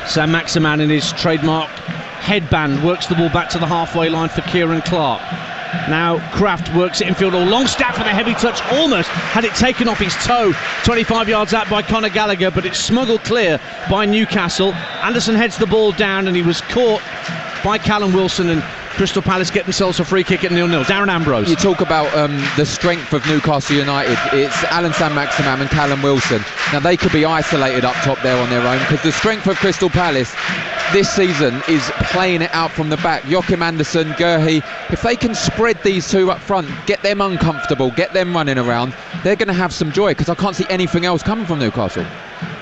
Sam Maximan in his trademark headband works the ball back to the halfway line for Kieran Clark. Now Kraft works it infield, or Longstaff with a heavy touch, almost had it taken off his toe 25 yards out by Conor Gallagher, but it's smuggled clear by Newcastle. Andersen heads the ball down and he was caught by Callum Wilson, and Crystal Palace get themselves a free kick at 0-0. Darren Ambrose. You talk about the strength of Newcastle United. It's Alan Saint-Maximin and Callum Wilson. Now they could be isolated up top there on their own, because the strength of Crystal Palace this season is playing it out from the back. Joachim Andersen, Gahey, if they can spread these two up front, get them uncomfortable, get them running around, they're going to have some joy, because I can't see anything else coming from Newcastle.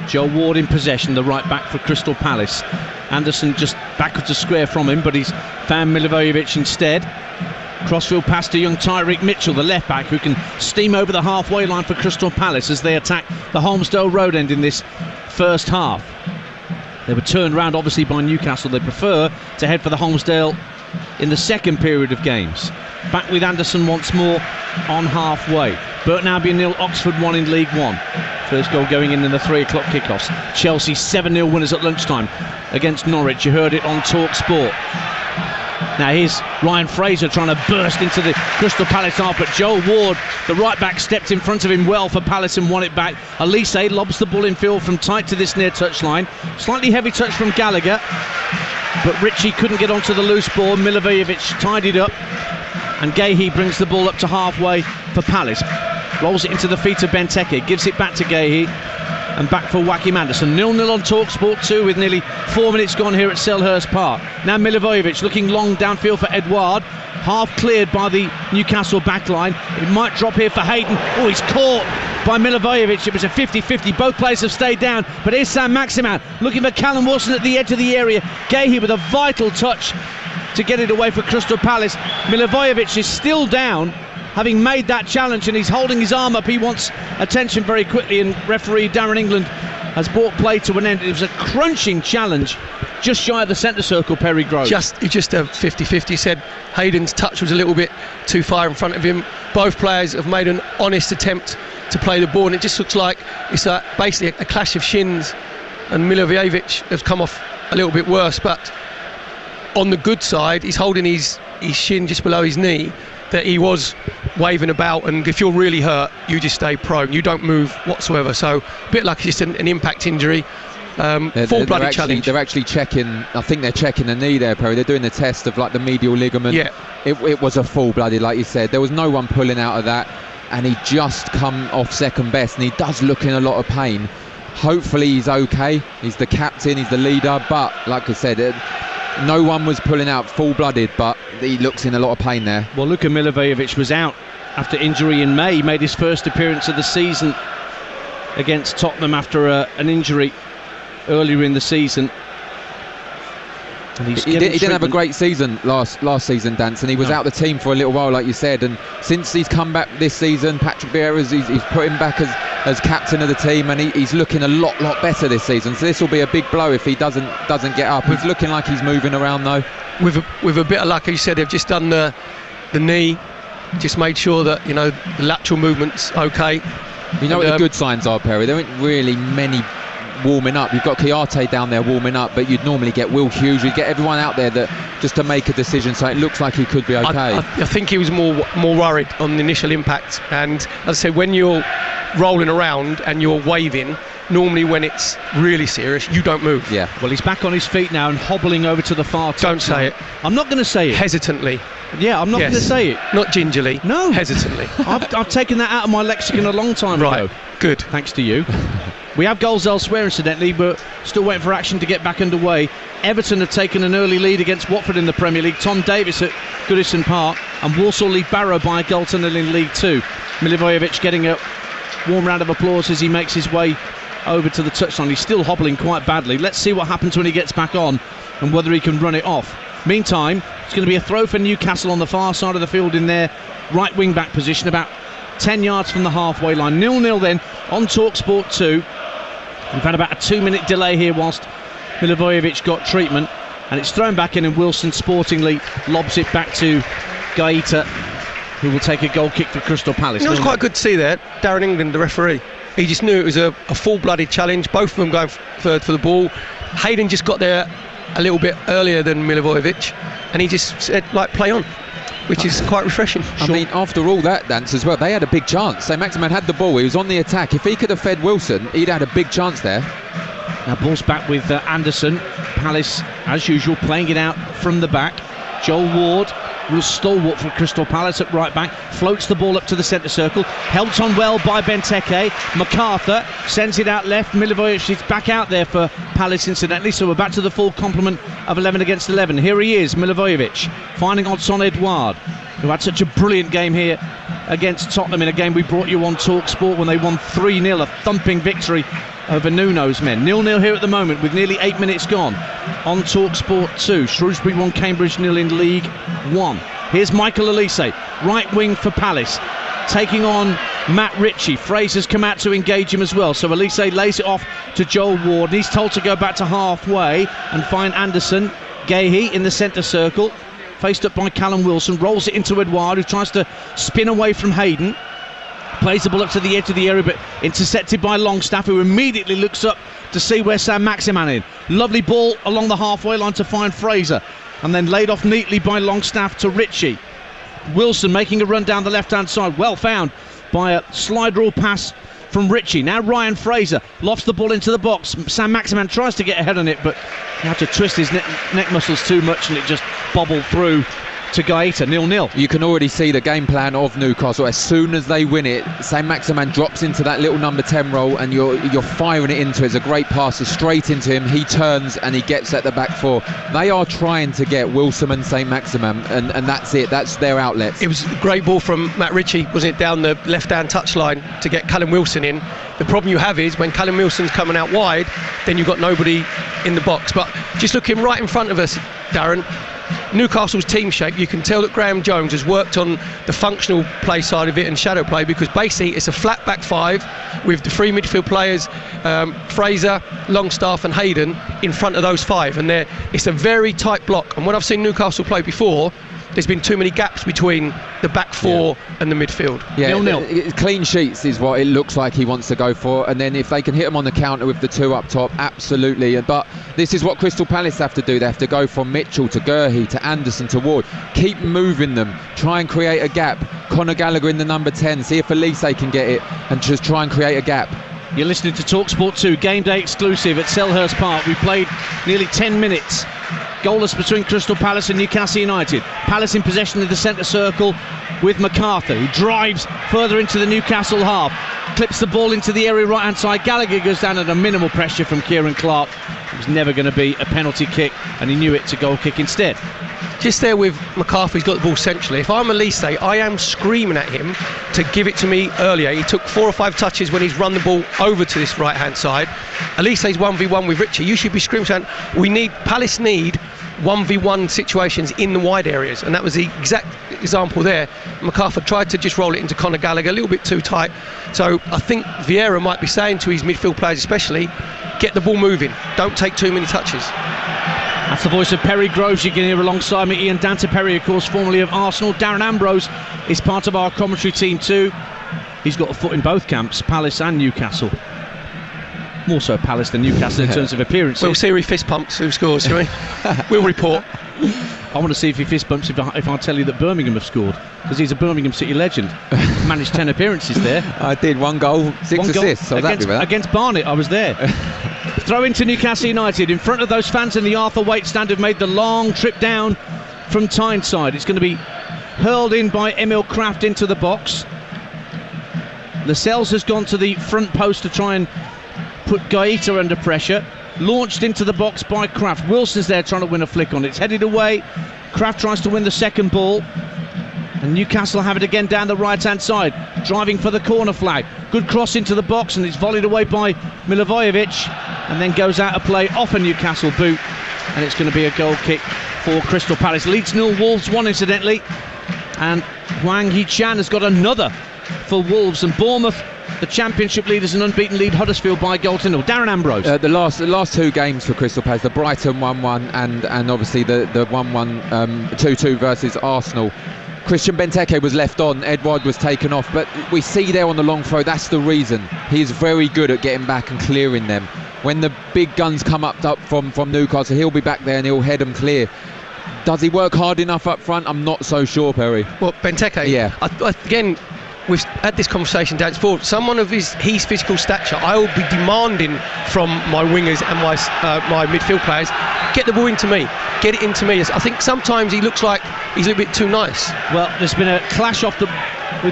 Joe Ward in possession, the right back for Crystal Palace. Andersen just backwards a square from him, but he's found Milivojevic instead. Crossfield pass to young Tyreek Mitchell, the left back, who can steam over the halfway line for Crystal Palace as they attack the Holmesdale road end in this first half. They were turned round obviously by Newcastle. They prefer to head for the Holmesdale in the second period of games. Back with Andersen once more on halfway. Burton Albion 0, Oxford 1 in League One. First goal going in the 3 o'clock kickoffs. Chelsea 7-0 winners at lunchtime against Norwich. You heard it on Talk Sport. Now here's Ryan Fraser trying to burst into the Crystal Palace half, but Joel Ward, the right back, stepped in front of him well for Palace and won it back. Elise lobs the ball in field from tight to this near touchline. Slightly heavy touch from Gallagher, but Ritchie couldn't get onto the loose ball. Milivojevic tidied up, and Gahey brings the ball up to halfway for Palace. Rolls it into the feet of Benteke, gives it back to Gahey, and back for Joachim Andersen. 0-0 on Talk Sport 2 with nearly 4 minutes gone here at Selhurst Park. Now Milivojevic looking long downfield for Edouard, half cleared by the Newcastle backline. It might drop here for Hayden. Oh, he's caught by Milivojevic. It was a 50-50. Both players have stayed down, but here's Sam Maximin looking for Callum Wilson at the edge of the area. Gahey with a vital touch to get it away for Crystal Palace. Milivojevic is still down, having made that challenge, and he's holding his arm up. He wants attention very quickly, and referee Darren England has brought play to an end. It was a crunching challenge just shy of the centre circle, Perry Groves. Just a 50-50. Said Hayden's touch was a little bit too far in front of him. Both players have made an honest attempt to play the ball, and it just looks like it's basically a clash of shins, and Milivojevic has come off a little bit worse, but on the good side, he's holding his shin just below his knee, that he was waving about, and if you're really hurt, you just stay prone, you don't move whatsoever. So a bit like just an impact injury. Full-blooded challenge. They're actually checking, I think they're checking the knee there, Perry. They're doing the test of like the medial ligament. Yeah. It was a full-blooded, like you said. There was no one pulling out of that, and he just come off second best, and he does look in a lot of pain. Hopefully he's okay. He's the captain, he's the leader, but like I said, no one was pulling out full-blooded, but he looks in a lot of pain there. Well, Luka Milivojevic was out after injury in May. He made his first appearance of the season against Tottenham after an injury earlier in the season. He didn't have a great season last season, Dance, and he was out of the team for a little while, like you said. And since he's come back this season, Patrick Vieira he's put him back as captain of the team, and he's looking a lot better this season. So this will be a big blow if he doesn't get up. He's looking like he's moving around though. With a bit of luck, as you said, they've just done the knee, just made sure that the lateral movement's okay. You know what the good signs are, Perry? There aren't really many warming up. You've got Kouyaté down there warming up, but you'd normally get Will Hughes, you'd get everyone out there that just to make a decision, so it looks like he could be okay. I think he was more worried on the initial impact, and as I said, when you're rolling around and you're waving, normally when it's really serious, you don't move. Yeah. Well, he's back on his feet now and hobbling over to the far top. Don't say it. I'm not going to say it. Hesitantly. Yeah, I'm not going to say it. Not gingerly. No. Hesitantly. I've taken that out of my lexicon a long time ago. Good. Thanks to you. We have goals elsewhere, incidentally, but still waiting for action to get back underway. Everton have taken an early lead against Watford in the Premier League. Tom Davis at Goodison Park, and Walsall lead Barrow by a goal to nil in League Two. Milivojevic getting a warm round of applause as he makes his way over to the touchline. He's still hobbling quite badly. Let's see what happens when he gets back on and whether he can run it off. Meantime, it's going to be a throw for Newcastle on the far side of the field in their right wing back position, about 10 yards from the halfway line. 0-0 then on TalkSport 2. We've had about a 2-minute delay here whilst Milivojevic got treatment, and it's thrown back in, and Wilson sportingly lobs it back to Gaeta, who will take a goal kick for Crystal Palace. It was quite good to see there, Darren England, the referee. He just knew it was a full-blooded challenge, both of them going for the ball. Hayden just got there a little bit earlier than Milivojevic, and he just said, play on, which is quite refreshing. I mean, after all that dance as well, they had a big chance. St. Maximin had the ball, he was on the attack. If he could have fed Wilson, he'd had a big chance there. Now ball's back with Anderson. Palace, as usual, playing it out from the back. Joel Ward, real stalwart for Crystal Palace at right back, floats the ball up to the centre circle, helped on well by Benteke. MacArthur sends it out left. Milivojevic is back out there for Palace, incidentally, so we're back to the full complement of 11 against 11. Here he is, Milivojevic, finding Odson Edouard, who had such a brilliant game here against Tottenham in a game we brought you on TalkSport when they won 3-0, a thumping victory over Nuno's men. 0-0 here at the moment with nearly 8 minutes gone on TalkSport 2. Shrewsbury 1, Cambridge 0 in League 1. Here's Michael Elise, right wing for Palace, taking on Matt Ritchie. Fraser's come out to engage him as well, so Elise lays it off to Joel Ward. He's told to go back to halfway and find Anderson. Gahey in the centre circle, faced up by Callum Wilson, rolls it into Edouard, who tries to spin away from Hayden. Plays the ball up to the edge of the area, but intercepted by Longstaff, who immediately looks up to see where Sam Maximin is. Lovely ball along the halfway line to find Fraser, and then laid off neatly by Longstaff to Ritchie. Wilson making a run down the left-hand side, well found by a slide rule pass from Ritchie. Now Ryan Fraser lofts the ball into the box. Sam Maximin tries to get ahead on it, but he had to twist his neck muscles too much, and it just bobbled through to Gaeta. 0-0. You can already see the game plan of Newcastle. As soon as they win it, St. Maximin drops into that little number 10 role, and you're firing it into it. It's a great pass, it's straight into him. He turns and he gets at the back four. They are trying to get Wilson and St. Maximin, and that's it. That's their outlets. It was a great ball from Matt Ritchie, wasn't it, down the left-hand touchline to get Callum Wilson in. The problem you have is when Callum Wilson's coming out wide, then you've got nobody in the box. But just looking right in front of us, Darren, Newcastle's team shape, you can tell that Graham Jones has worked on the functional play side of it and shadow play, because basically it's a flat back five with the three midfield players, Fraser, Longstaff and Hayden in front of those five, and it's a very tight block. And when I've seen Newcastle play before, there's been too many gaps between the back four and the midfield. Yeah, 0-0. Clean sheets is what it looks like he wants to go for, and then if they can hit him on the counter with the two up top, absolutely. But this is what Crystal Palace have to do. They have to go from Mitchell to Gurhey to Anderson to Ward. Keep moving them, try and create a gap. Conor Gallagher in the number 10, see if Elise can get it and just try and create a gap. You're listening to TalkSport 2, game day exclusive at Selhurst Park. We played nearly 10 minutes. Goalless between Crystal Palace and Newcastle United. Palace in possession of the centre circle with MacArthur, who drives further into the Newcastle half. Clips the ball into the area right hand side. Gallagher goes down under minimal pressure from Kieran Clark. It was never going to be a penalty kick, and he knew it to goal kick instead. Just there with MacArthur, he's got the ball centrally. If I'm Elise, I am screaming at him to give it to me earlier. He took 4 or 5 touches when he's run the ball over to this right hand side. Elise's 1v1 with Ritchie. You should be screaming saying, Palace need 1v1 situations in the wide areas, and that was the exact example there. MacArthur tried to just roll it into Conor Gallagher a little bit too tight, so I think Vieira might be saying to his midfield players especially, get the ball moving, don't take too many touches. That's the voice of Perry Groves you can hear alongside me. Ian Dante Perry, of course, formerly of Arsenal. Darren Ambrose is part of our commentary team too. He's got a foot in both camps, Palace and Newcastle. More so Palace than Newcastle in terms of appearances. We'll see if he fist pumps who scores, shall we? We'll report. I want to see if he fist bumps if I tell you that Birmingham have scored, because he's a Birmingham City legend. Managed 10 appearances there. I did, 1 goal, 6 assists. Against Barnet, I was there. Throw into Newcastle United in front of those fans in the Arthur Waite stand who've made the long trip down from Tyneside. It's going to be hurled in by Emil Kraft into the box. Lascelles has gone to the front post to try and put Gaeta under pressure. Launched into the box by Kraft. Wilson's there trying to win a flick on it. It's headed away. Kraft tries to win the second ball. And Newcastle have it again down the right-hand side. Driving for the corner flag. Good cross into the box, and it's volleyed away by Milivojevic. And then goes out of play off a Newcastle boot. And it's going to be a goal kick for Crystal Palace. Leeds 0, Wolves 1 incidentally. And Hwang Hee-chan has got another for Wolves. And Bournemouth, the Championship leaders, and unbeaten lead Huddersfield by a goal to 0. Darren Ambrose. The last 2 games for Crystal Palace, the Brighton 1-1 and obviously the 1-1 2-2 versus Arsenal. Christian Benteke was left on, Edouard was taken off, but we see there on the long throw, that's the reason. He is very good at getting back and clearing them. When the big guns come up from Newcastle, he'll be back there and he'll head them clear. Does he work hard enough up front? I'm not so sure, Perry. Well, Benteke? Yeah. Again, we've had this conversation down sport. Someone of his physical stature, I will be demanding from my wingers and my midfield players, get the ball into me, get it into me. I think sometimes he looks like he's a little bit too nice. Well, there's been a clash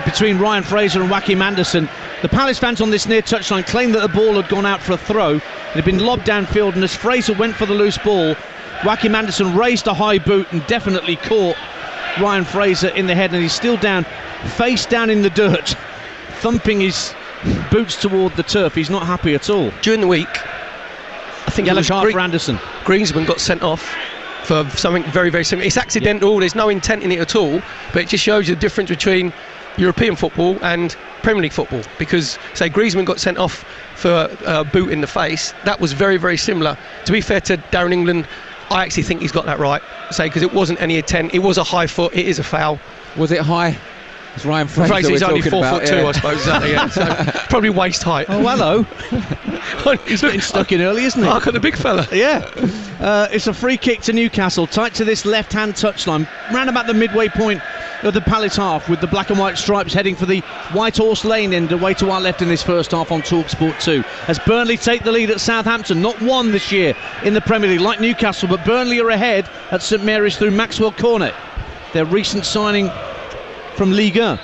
between Ryan Fraser and Joachim Andersen. The Palace fans on this near touchline claimed that the ball had gone out for a throw. It had been lobbed downfield, and as Fraser went for the loose ball, Joachim Andersen raised a high boot and definitely caught Ryan Fraser in the head, and he's still down, face down in the dirt, thumping his boots toward the turf. He's not happy at all. During the week, I think yellow card for Anderson. Griezmann got sent off for something very, very similar. It's accidental, there's no intent in it at all, but it just shows you the difference between European football and Premier League football, because say Griezmann got sent off for a boot in the face. That was very, very similar. To be fair to Darren England, I actually think he's got that right, because it wasn't any intent. It was a high foot. It is a foul. Was it high? It's Ryan Fraser. He's only 4'2", I suppose. Exactly, yeah. So probably waist height. Oh, hello. He's getting stuck in early, isn't he? Look at the big fella. Yeah. It's a free kick to Newcastle, tight to this left-hand touchline, round about the midway point of the Palace half, with the black and white stripes heading for the White Horse Lane end away to our left in this first half on TalkSport 2. As Burnley take the lead at Southampton, not won this year in the Premier League like Newcastle, but Burnley are ahead at St Mary's through Maxwell Cornet, their recent signing from Ligue 1.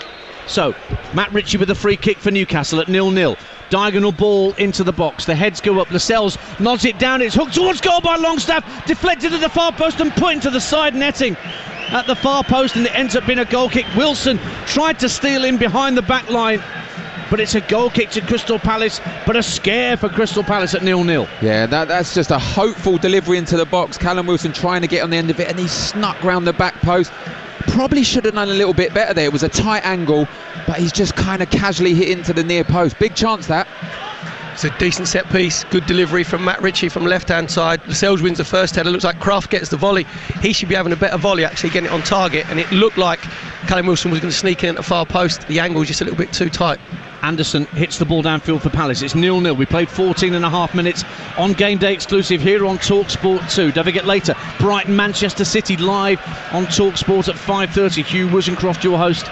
So Matt Ritchie with a free kick for Newcastle at 0-0. Diagonal ball into the box, the heads go up, Lascelles nods it down, it's hooked towards goal by Longstaff, deflected to the far post and put into the side netting at the far post, and it ends up being a goal kick. Wilson tried to steal in behind the back line, but it's a goal kick to Crystal Palace, but a scare for Crystal Palace at 0-0. Yeah, that's just a hopeful delivery into the box. Callum Wilson trying to get on the end of it, and he snuck round the back post. Probably should have done a little bit better there. It was a tight angle, but he's just kind of casually hit into the near post. Big chance that. It's a decent set piece, good delivery from Matt Ritchie from left-hand side. Lascelles wins the first header. Looks like Kraft gets the volley. He should be having a better volley, actually, getting it on target, and it looked like Callum Wilson was going to sneak in at the far post. The angle was just a little bit too tight. Anderson hits the ball downfield for Palace. It's 0-0. We played 14 and a half minutes on Game Day exclusive here on TalkSport 2. Don't forget later, Brighton Manchester City live on TalkSport at 5:30. Hugh Woozencroft, your host,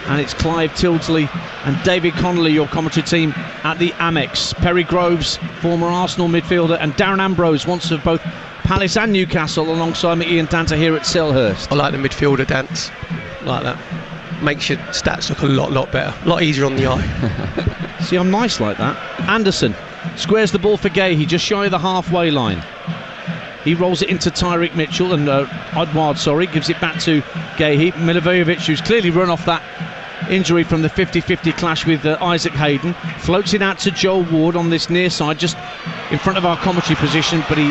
and it's Clive Tildesley and David Connolly, your commentary team at the Amex. Perry Groves, former Arsenal midfielder, and Darren Ambrose, once of both Palace and Newcastle, alongside me, Ian Danter here at Selhurst. I like the midfielder dance, like that. Makes your stats look a lot better, a lot easier on the eye. See, I'm nice like that. Anderson squares the ball for Gahey, just shy of the halfway line. He rolls it into Tyreek Mitchell, and Edouard, gives it back to Gahey. Milivojevic, who's clearly run off that injury from the 50-50 clash with Isaac Hayden, floats it out to Joel Ward on this near side, just in front of our commentary position, but he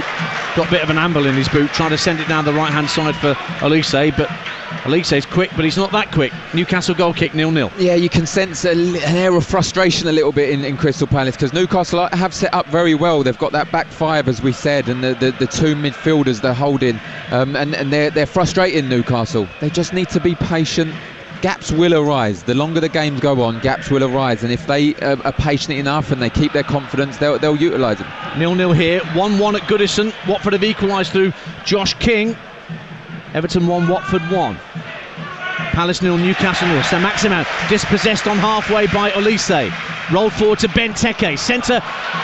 got a bit of an amble in his boot, trying to send it down the right-hand side for Elise, but Elise's quick, but he's not that quick. Newcastle goal kick, 0-0. Yeah, you can sense an air of frustration a little bit in Crystal Palace, because Newcastle have set up very well. They've got that back five, as we said, and the two midfielders they're holding, and they're frustrating Newcastle. They just need to be patient, gaps will arise. The longer the games go on, gaps will arise, and if they are patient enough and they keep their confidence, they'll utilise them. 0-0 here, 1-1 at Goodison. Watford have equalised through Josh King. Everton 1, Watford 1. Palace 0, Newcastle 0. Saint-Maximin dispossessed on halfway by Olise. Rolled forward to Benteke, centre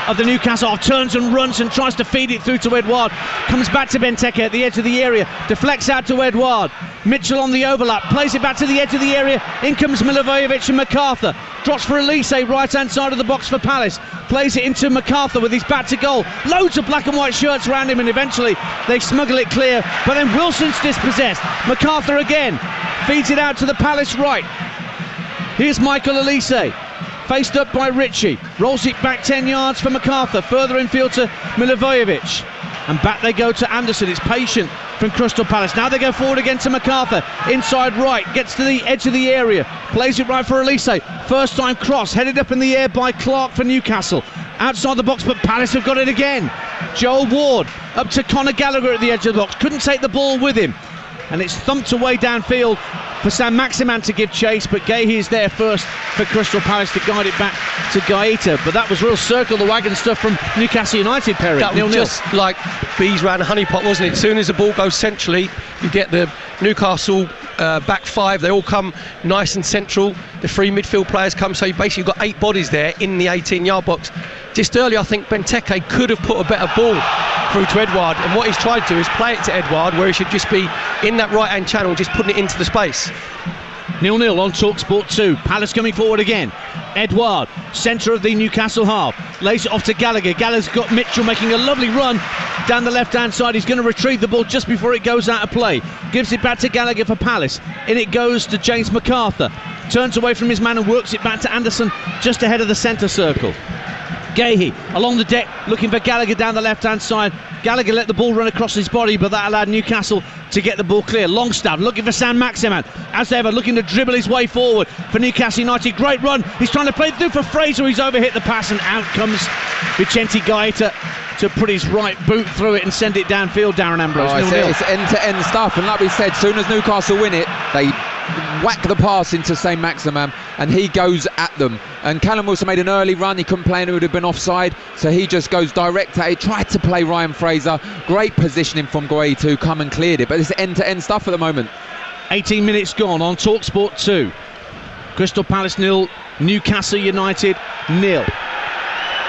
of the Newcastle half, turns and runs and tries to feed it through to Edouard. Comes back to Benteke at the edge of the area, deflects out to Edouard. Mitchell on the overlap, plays it back to the edge of the area. In comes Milivojevic and MacArthur. Drops for Olise, right hand side of the box for Palace. Plays it into MacArthur with his back to goal. Loads of black and white shirts around him, and eventually they smuggle it clear. But then Wilson's dispossessed. MacArthur again feeds it out to the Palace right. Here's Michael Olise. Faced up by Ritchie, rolls it back 10 yards for MacArthur, further infield to Milivojevic, and back they go to Anderson. It's patient from Crystal Palace. Now they go forward again to MacArthur, inside right, gets to the edge of the area, plays it right for Olise, first time cross, headed up in the air by Clark for Newcastle, outside the box, but Palace have got it again. Joel Ward up to Conor Gallagher at the edge of the box, couldn't take the ball with him, and it's thumped away downfield for Saint-Maximin to give chase, but Gahey is there first for Crystal Palace to guide it back to Gaeta. But that was real circle the wagon stuff from Newcastle United, Perry. That was just like bees round a honeypot, wasn't it? As soon as the ball goes centrally, you get the Newcastle back five. They all come nice and central. The three midfield players come, so you basically got 8 bodies there in the 18-yard box. Just earlier, I think Benteke could have put a better ball through to Edouard, and what he's tried to do is play it to Edouard, where he should just be in that right-hand channel, just putting it into the space. 0-0 on TalkSport 2. Palace coming forward again. Edouard, centre of the Newcastle half, lays it off to Gallagher. Gallagher's got Mitchell making a lovely run down the left-hand side. He's going to retrieve the ball just before it goes out of play. Gives it back to Gallagher for Palace. In it goes to James MacArthur. Turns away from his man and works it back to Anderson just ahead of the centre circle. Gahey along the deck looking for Gallagher down the left hand side. Gallagher let the ball run across his body, but that allowed Newcastle to get the ball clear. Longstaff looking for Saint-Maximin, as ever looking to dribble his way forward for Newcastle United. Great run, he's trying to play through for Fraser, he's overhit the pass, and out comes Vicente Gaeta to put his right boot through it and send it downfield. Darren Ambrose. It's end-to-end stuff, and like we said, soon as Newcastle win it, they whack the pass into Saint-Maximin and he goes at them. And Callum Wilson made an early run, he couldn't play and it would have been offside, so he just goes direct at it, tried to play Ryan Fraser, great positioning from Gueye to come and cleared it, but it's end-to-end stuff at the moment. 18 minutes gone on TalkSport 2. Crystal Palace 0, Newcastle United 0.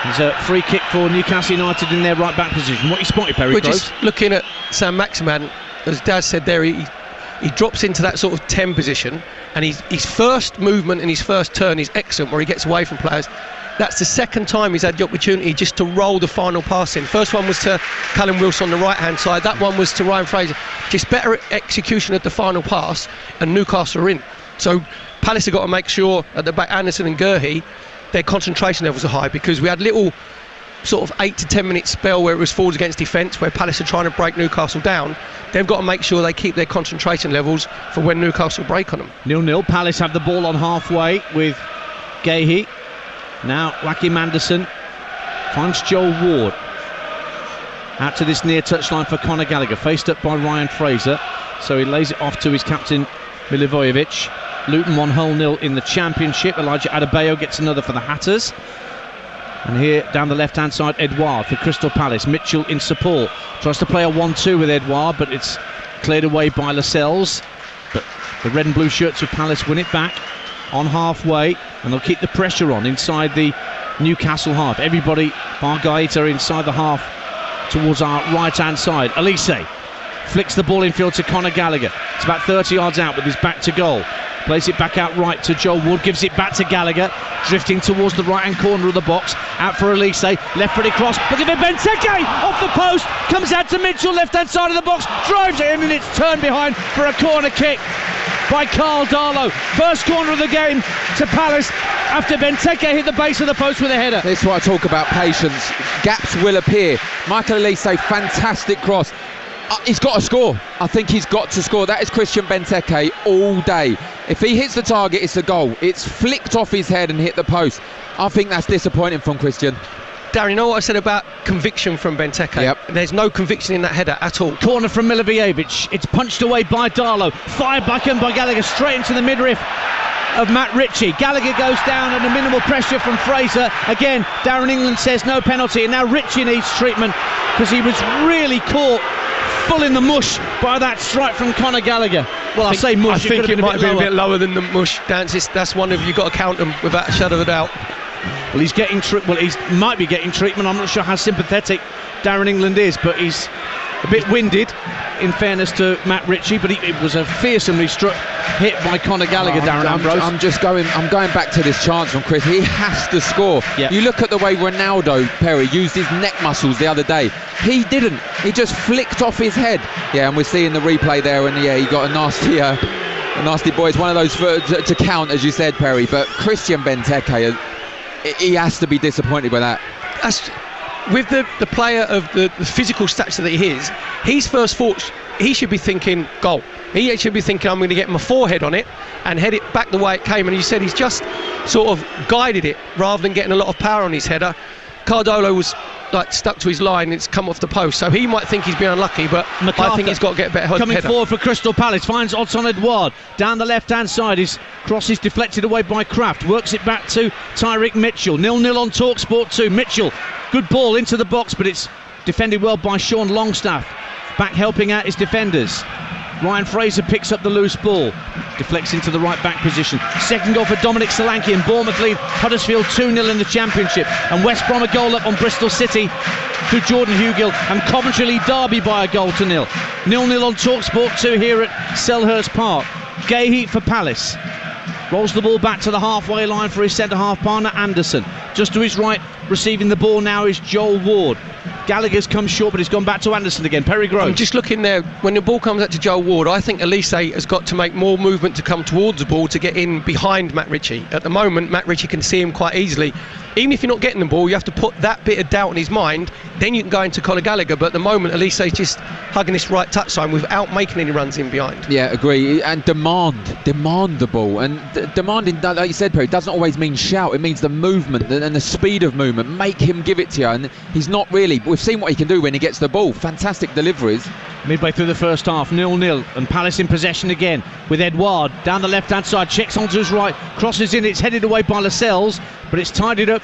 There's a free kick for Newcastle United in their right back position. What you spotted, Perry? We're just looking at Saint-Maximin, as Daz said there, he drops into that sort of 10 position, and his first movement and his first turn is excellent, where he gets away from players. That's the second time he's had the opportunity just to roll the final pass in. First one was to Callum Wilson on the right hand side, that one was to Ryan Fraser. Just better execution of the final pass, and Newcastle are in. So Palace have got to make sure at the back, Anderson and Gurhey, their concentration levels are high, because we had little sort of 8 to 10 minute spell where it was forwards against defence, where Palace are trying to break Newcastle down. They've got to make sure they keep their concentration levels for when Newcastle break on them. 0-0. Palace have the ball on halfway with Gahey. Now Joachim Anderson finds Joel Ward out to this near touchline for Conor Gallagher, faced up by Ryan Fraser, so he lays it off to his captain Milivojevic. Luton 1-0 in the Championship. Elijah Adebayo gets another for the Hatters. And here down the left hand side, Edouard for Crystal Palace. Mitchell in support, tries to play a 1-2 with Edouard, but it's cleared away by Lascelles. But the red and blue shirts of Palace win it back on halfway, and they'll keep the pressure on inside the Newcastle half. Everybody bar Gaeta inside the half towards our right hand side. Olise flicks the ball infield to Conor Gallagher. It's about 30 yards out with his back to goal. Plays it back out right to Joel Wood, gives it back to Gallagher, drifting towards the right hand corner of the box, out for Olise, left footed cross, looking for Benteke, off the post, comes out to Mitchell, left hand side of the box, drives it in, and it's turned behind for a corner kick by Carl Darlow. First corner of the game to Palace after Benteke hit the base of the post with a header. This is what I talk about, patience. Gaps will appear. Michael Olise, fantastic cross. He's got to score. I think he's got to score. That is Christian Benteke all day. If he hits the target, it's a goal. It's flicked off his head and hit the post. I think that's disappointing from Christian. Darren, you know what I said about conviction from Benteke? Yep. There's no conviction in that header at all. Corner from Milivojevic. It's punched away by Darlow. Fired back in by Gallagher, straight into the midriff of Matt Ritchie. Gallagher goes down under minimal pressure from Fraser. Again, Darren England says no penalty, and now Ritchie needs treatment because he was really caught full in the mush by that strike from Conor Gallagher. Well, I say mush. I think it might have been a bit lower than the mush dance. That's one of you got to count them without a shadow of a doubt. Well, he's getting he might be getting treatment. I'm not sure how sympathetic Darren England is, but he's a bit winded, in fairness to Matt Ritchie, but it was a fearsomely struck hit by Conor Gallagher. Darren Ambrose. I'm going back to this chance from Chris. He has to score. Yep. You look at the way Ronaldo, Perry, used his neck muscles the other day. He didn't. He just flicked off his head. Yeah, and we're seeing the replay there, and yeah, he got a nasty boy. It's one of those to count, as you said, Perry. But Christian Benteke, he has to be disappointed with that. With the player of the physical stature that he is, his first thoughts, he should be thinking goal. He should be thinking, I'm going to get my forehead on it and head it back the way it came. And you said he's just sort of guided it rather than getting a lot of power on his header. Cardolo was like stuck to his line, it's come off the post, so he might think he's been unlucky, but MacArthur, I think he's got to get a better header. Coming forward for Crystal Palace, finds Odson Edouard down the left hand side. His cross is deflected away by Kraft, works it back to Tyreek Mitchell. 0-0 on TalkSport 2. Mitchell, good ball into the box, but it's defended well by Sean Longstaff. Back helping out his defenders. Ryan Fraser picks up the loose ball, deflects into the right back position. Second goal for Dominic Solanke, and Bournemouth lead Huddersfield 2-0 in the Championship. And West Brom a goal up on Bristol City through Jordan Hugill, and Coventry lead Derby by 1-0. 0-0 on TalkSport 2 here at Selhurst Park. Gahey for Palace. Rolls the ball back to the halfway line for his centre-half partner Anderson. Just to his right, receiving the ball now is Joel Ward. Gallagher's come short, but he's gone back to Anderson again. Perry Groves. I'm just looking there, when the ball comes out to Joel Ward, I think Elise has got to make more movement to come towards the ball to get in behind Matt Ritchie. At the moment, Matt Ritchie can see him quite easily. Even if you're not getting the ball, you have to put that bit of doubt in his mind, then you can go into Conor Gallagher. But at the moment, Elise is just hugging this right touch line without making any runs in behind. Yeah, agree. And demand the ball. And demanding, like you said, Perry, doesn't always mean shout. It means the movement and the speed of movement. Make him give it to you. And he's not really. We've seen what he can do when he gets the ball. Fantastic deliveries. Midway through the first half, 0-0, and Palace in possession again with Edouard down the left-hand side, checks onto his right, crosses in, it's headed away by Lascelles, but it's tidied up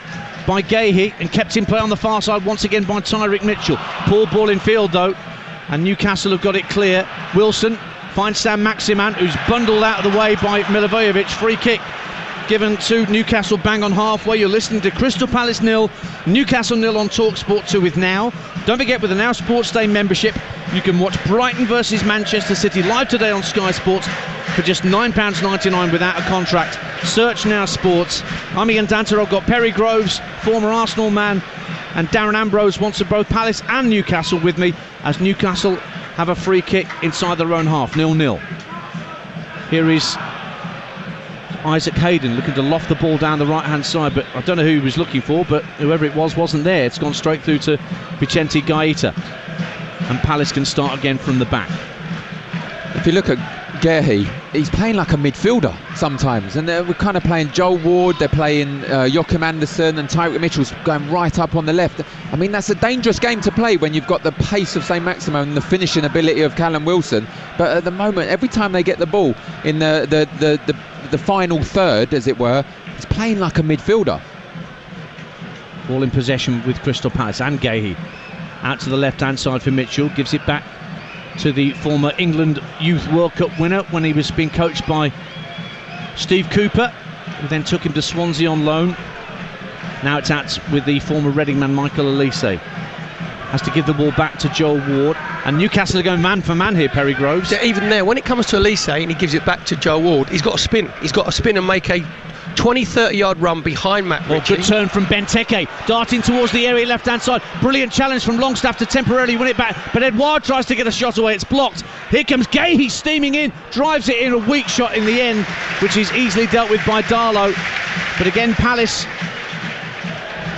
by Gahey and kept in play on the far side once again by Tyreek Mitchell. Poor ball in field though, and Newcastle have got it clear. Wilson finds Sam Maximan, who's bundled out of the way by Milivojevic. Free kick given to Newcastle bang on halfway. You're listening to Crystal Palace 0, Newcastle 0 on TalkSport 2 with Now. Don't forget, with the Now Sports Day membership, you can watch Brighton versus Manchester City live today on Sky Sports for just £9.99 without a contract. Search Now Sports. I'm Ian Danter. I've got Perry Groves, former Arsenal man, and Darren Ambrose, once of both Palace and Newcastle, with me as Newcastle have a free kick inside their own half, 0-0. Here is Isaac Hayden looking to loft the ball down the right hand side, but I don't know who he was looking for, but whoever it was wasn't there. It's gone straight through to Vicente Gaeta, and Palace can start again from the back. If you look at Gahey, he's playing like a midfielder sometimes, and we're kind of playing Joel Ward, they're playing Joachim Anderson, and Tyreek Mitchell's going right up on the left. I mean, that's a dangerous game to play when you've got the pace of St. Maximo and the finishing ability of Callum Wilson. But at the moment, every time they get the ball in the final third, as it were, he's playing like a midfielder. Ball in possession with Crystal Palace, and Gahey out to the left hand side for Mitchell, gives it back to the former England Youth World Cup winner when he was being coached by Steve Cooper, who then took him to Swansea on loan. Now it's out with the former Reading man Michael Elise. Has to give the ball back to Joel Ward, and Newcastle are going man for man here, Perry Groves. Yeah, even there, when it comes to Elise and he gives it back to Joel Ward, he's got to spin and make a 20-30 yard run behind Matt Ritchie. Good turn from Benteke, darting towards the area left hand side. Brilliant challenge from Longstaff to temporarily win it back, but Edouard tries to get a shot away, it's blocked. Here comes Gahey steaming in, drives it in, a weak shot in the end, which is easily dealt with by Darlow. But again, Palace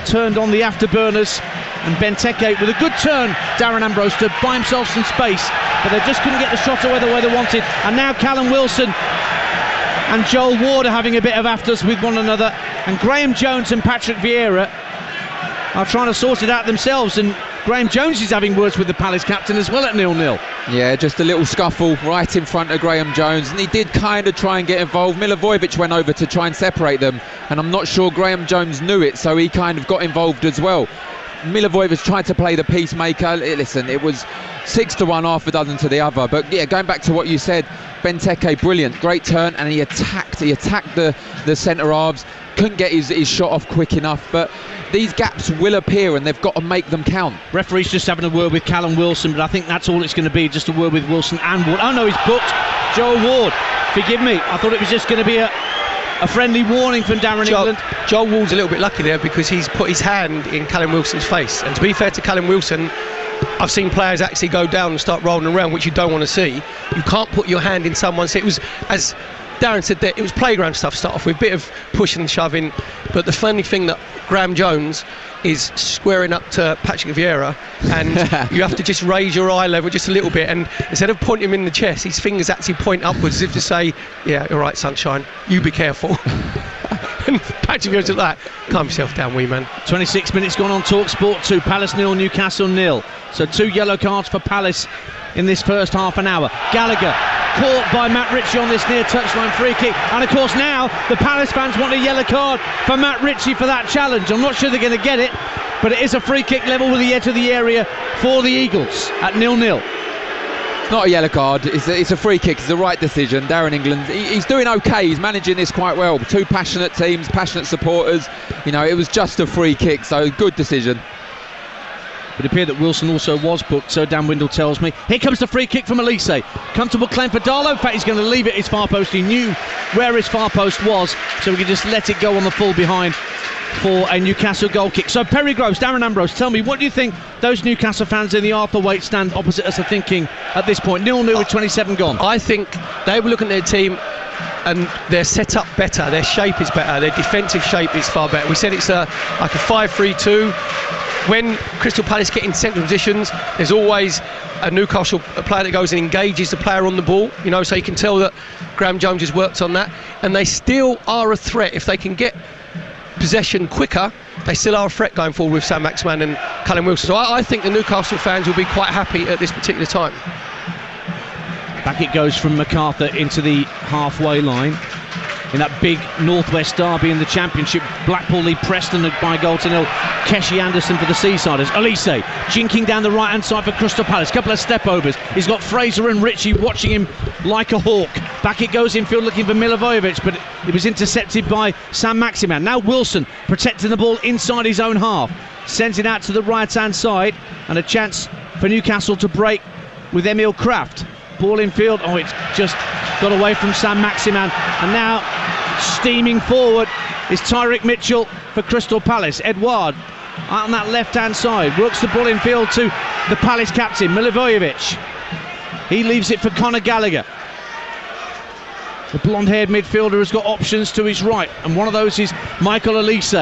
turned on the afterburners, and Benteke with a good turn, Darren Ambrose, to buy himself some space, but they just couldn't get the shot away the way they wanted. And now Callum Wilson and Joel Ward are having a bit of afters with one another, and Graham Jones and Patrick Vieira are trying to sort it out themselves, and Graham Jones is having words with the Palace captain as well at 0-0. Yeah, just a little scuffle right in front of Graham Jones, and he did kind of try and get involved. Milivojevic went over to try and separate them, and I'm not sure Graham Jones knew it, so he kind of got involved as well. Milivojevic tried to play the peacemaker. Listen, it was 6-1, half a dozen to the other. But yeah, going back to what you said, Benteke, brilliant, great turn, and he attacked the centre halves. Couldn't get his shot off quick enough, but these gaps will appear and they've got to make them count. Referee's just having a word with Callum Wilson, but I think that's all it's going to be, just a word with Wilson and Ward. Oh no, he's booked Joel Ward. Forgive me, I thought it was just going to be a friendly warning from Darren England. Joel Ward's a little bit lucky there because he's put his hand in Callum Wilson's face, and to be fair to Callum Wilson, I've seen players actually go down and start rolling around, which you don't want to see. You can't put your hand in someone's. It was, as Darren said, that it was playground stuff to start off with, a bit of pushing and shoving, but the funny thing that Graham Jones is squaring up to Patrick Vieira, and you have to just raise your eye level just a little bit, and instead of pointing him in the chest, his fingers actually point upwards as if to say, yeah, all right, sunshine, you be careful. And Patrick Vieira's like, calm yourself down, wee man. 26 minutes gone on TalkSport 2, Palace 0, Newcastle 0. So 2 yellow cards for Palace in this first half an hour. Gallagher caught by Matt Ritchie on this near touchline free kick, and of course now the Palace fans want a yellow card for Matt Ritchie for that challenge. I'm not sure they're going to get it, but it is a free kick level with the edge of the area for the Eagles at 0-0. It's not a yellow card, it's a free kick. It's the right decision. Darren England, he's doing okay, he's managing this quite well. 2 passionate teams, passionate supporters, you know, it was just a free kick, so good decision. It appeared that Wilson also was booked, so Dan Windle tells me. Here comes the free kick from Elise. Comfortable claim for Darlow. In fact, he's going to leave it his far post. He knew where his far post was, so we could just let it go on the full behind for a Newcastle goal kick. So Perry Groves, Darren Ambrose, tell me, what do you think those Newcastle fans in the Arthur Waite stand opposite us are thinking at this point? 0-0 with 27 gone. I think they were looking at their team and they're set up better, their shape is better, their defensive shape is far better. We said it's like a 5-3-2. When Crystal Palace get in central positions, there's always a Newcastle player that goes and engages the player on the ball, you know, so you can tell that Graham Jones has worked on that, and they still are a threat. If they can get possession quicker, they still are a threat going forward with Sam Maximan and Callum Wilson. So I think the Newcastle fans will be quite happy at this particular time. Back it goes from MacArthur into the halfway line. In that big Northwest derby in the Championship, Blackpool lead Preston by 0-0. Keshi Anderson for the Seasiders. Elise jinking down the right hand side for Crystal Palace. Couple of step overs. He's got Fraser and Ritchie watching him like a hawk. Back it goes infield looking for Milivojevic, but it was intercepted by Sam Maximan. Now Wilson protecting the ball inside his own half. Sends it out to the right hand side, and a chance for Newcastle to break with Emil Kraft. Ball in field. Oh, it's just got away from Sam Maximan, and now steaming forward is Tyrick Mitchell for Crystal Palace. Edouard out on that left hand side works the ball in field to the Palace captain Milivojevic. He leaves it for Conor Gallagher. The blonde-haired midfielder has got options to his right, and one of those is Michael Elise.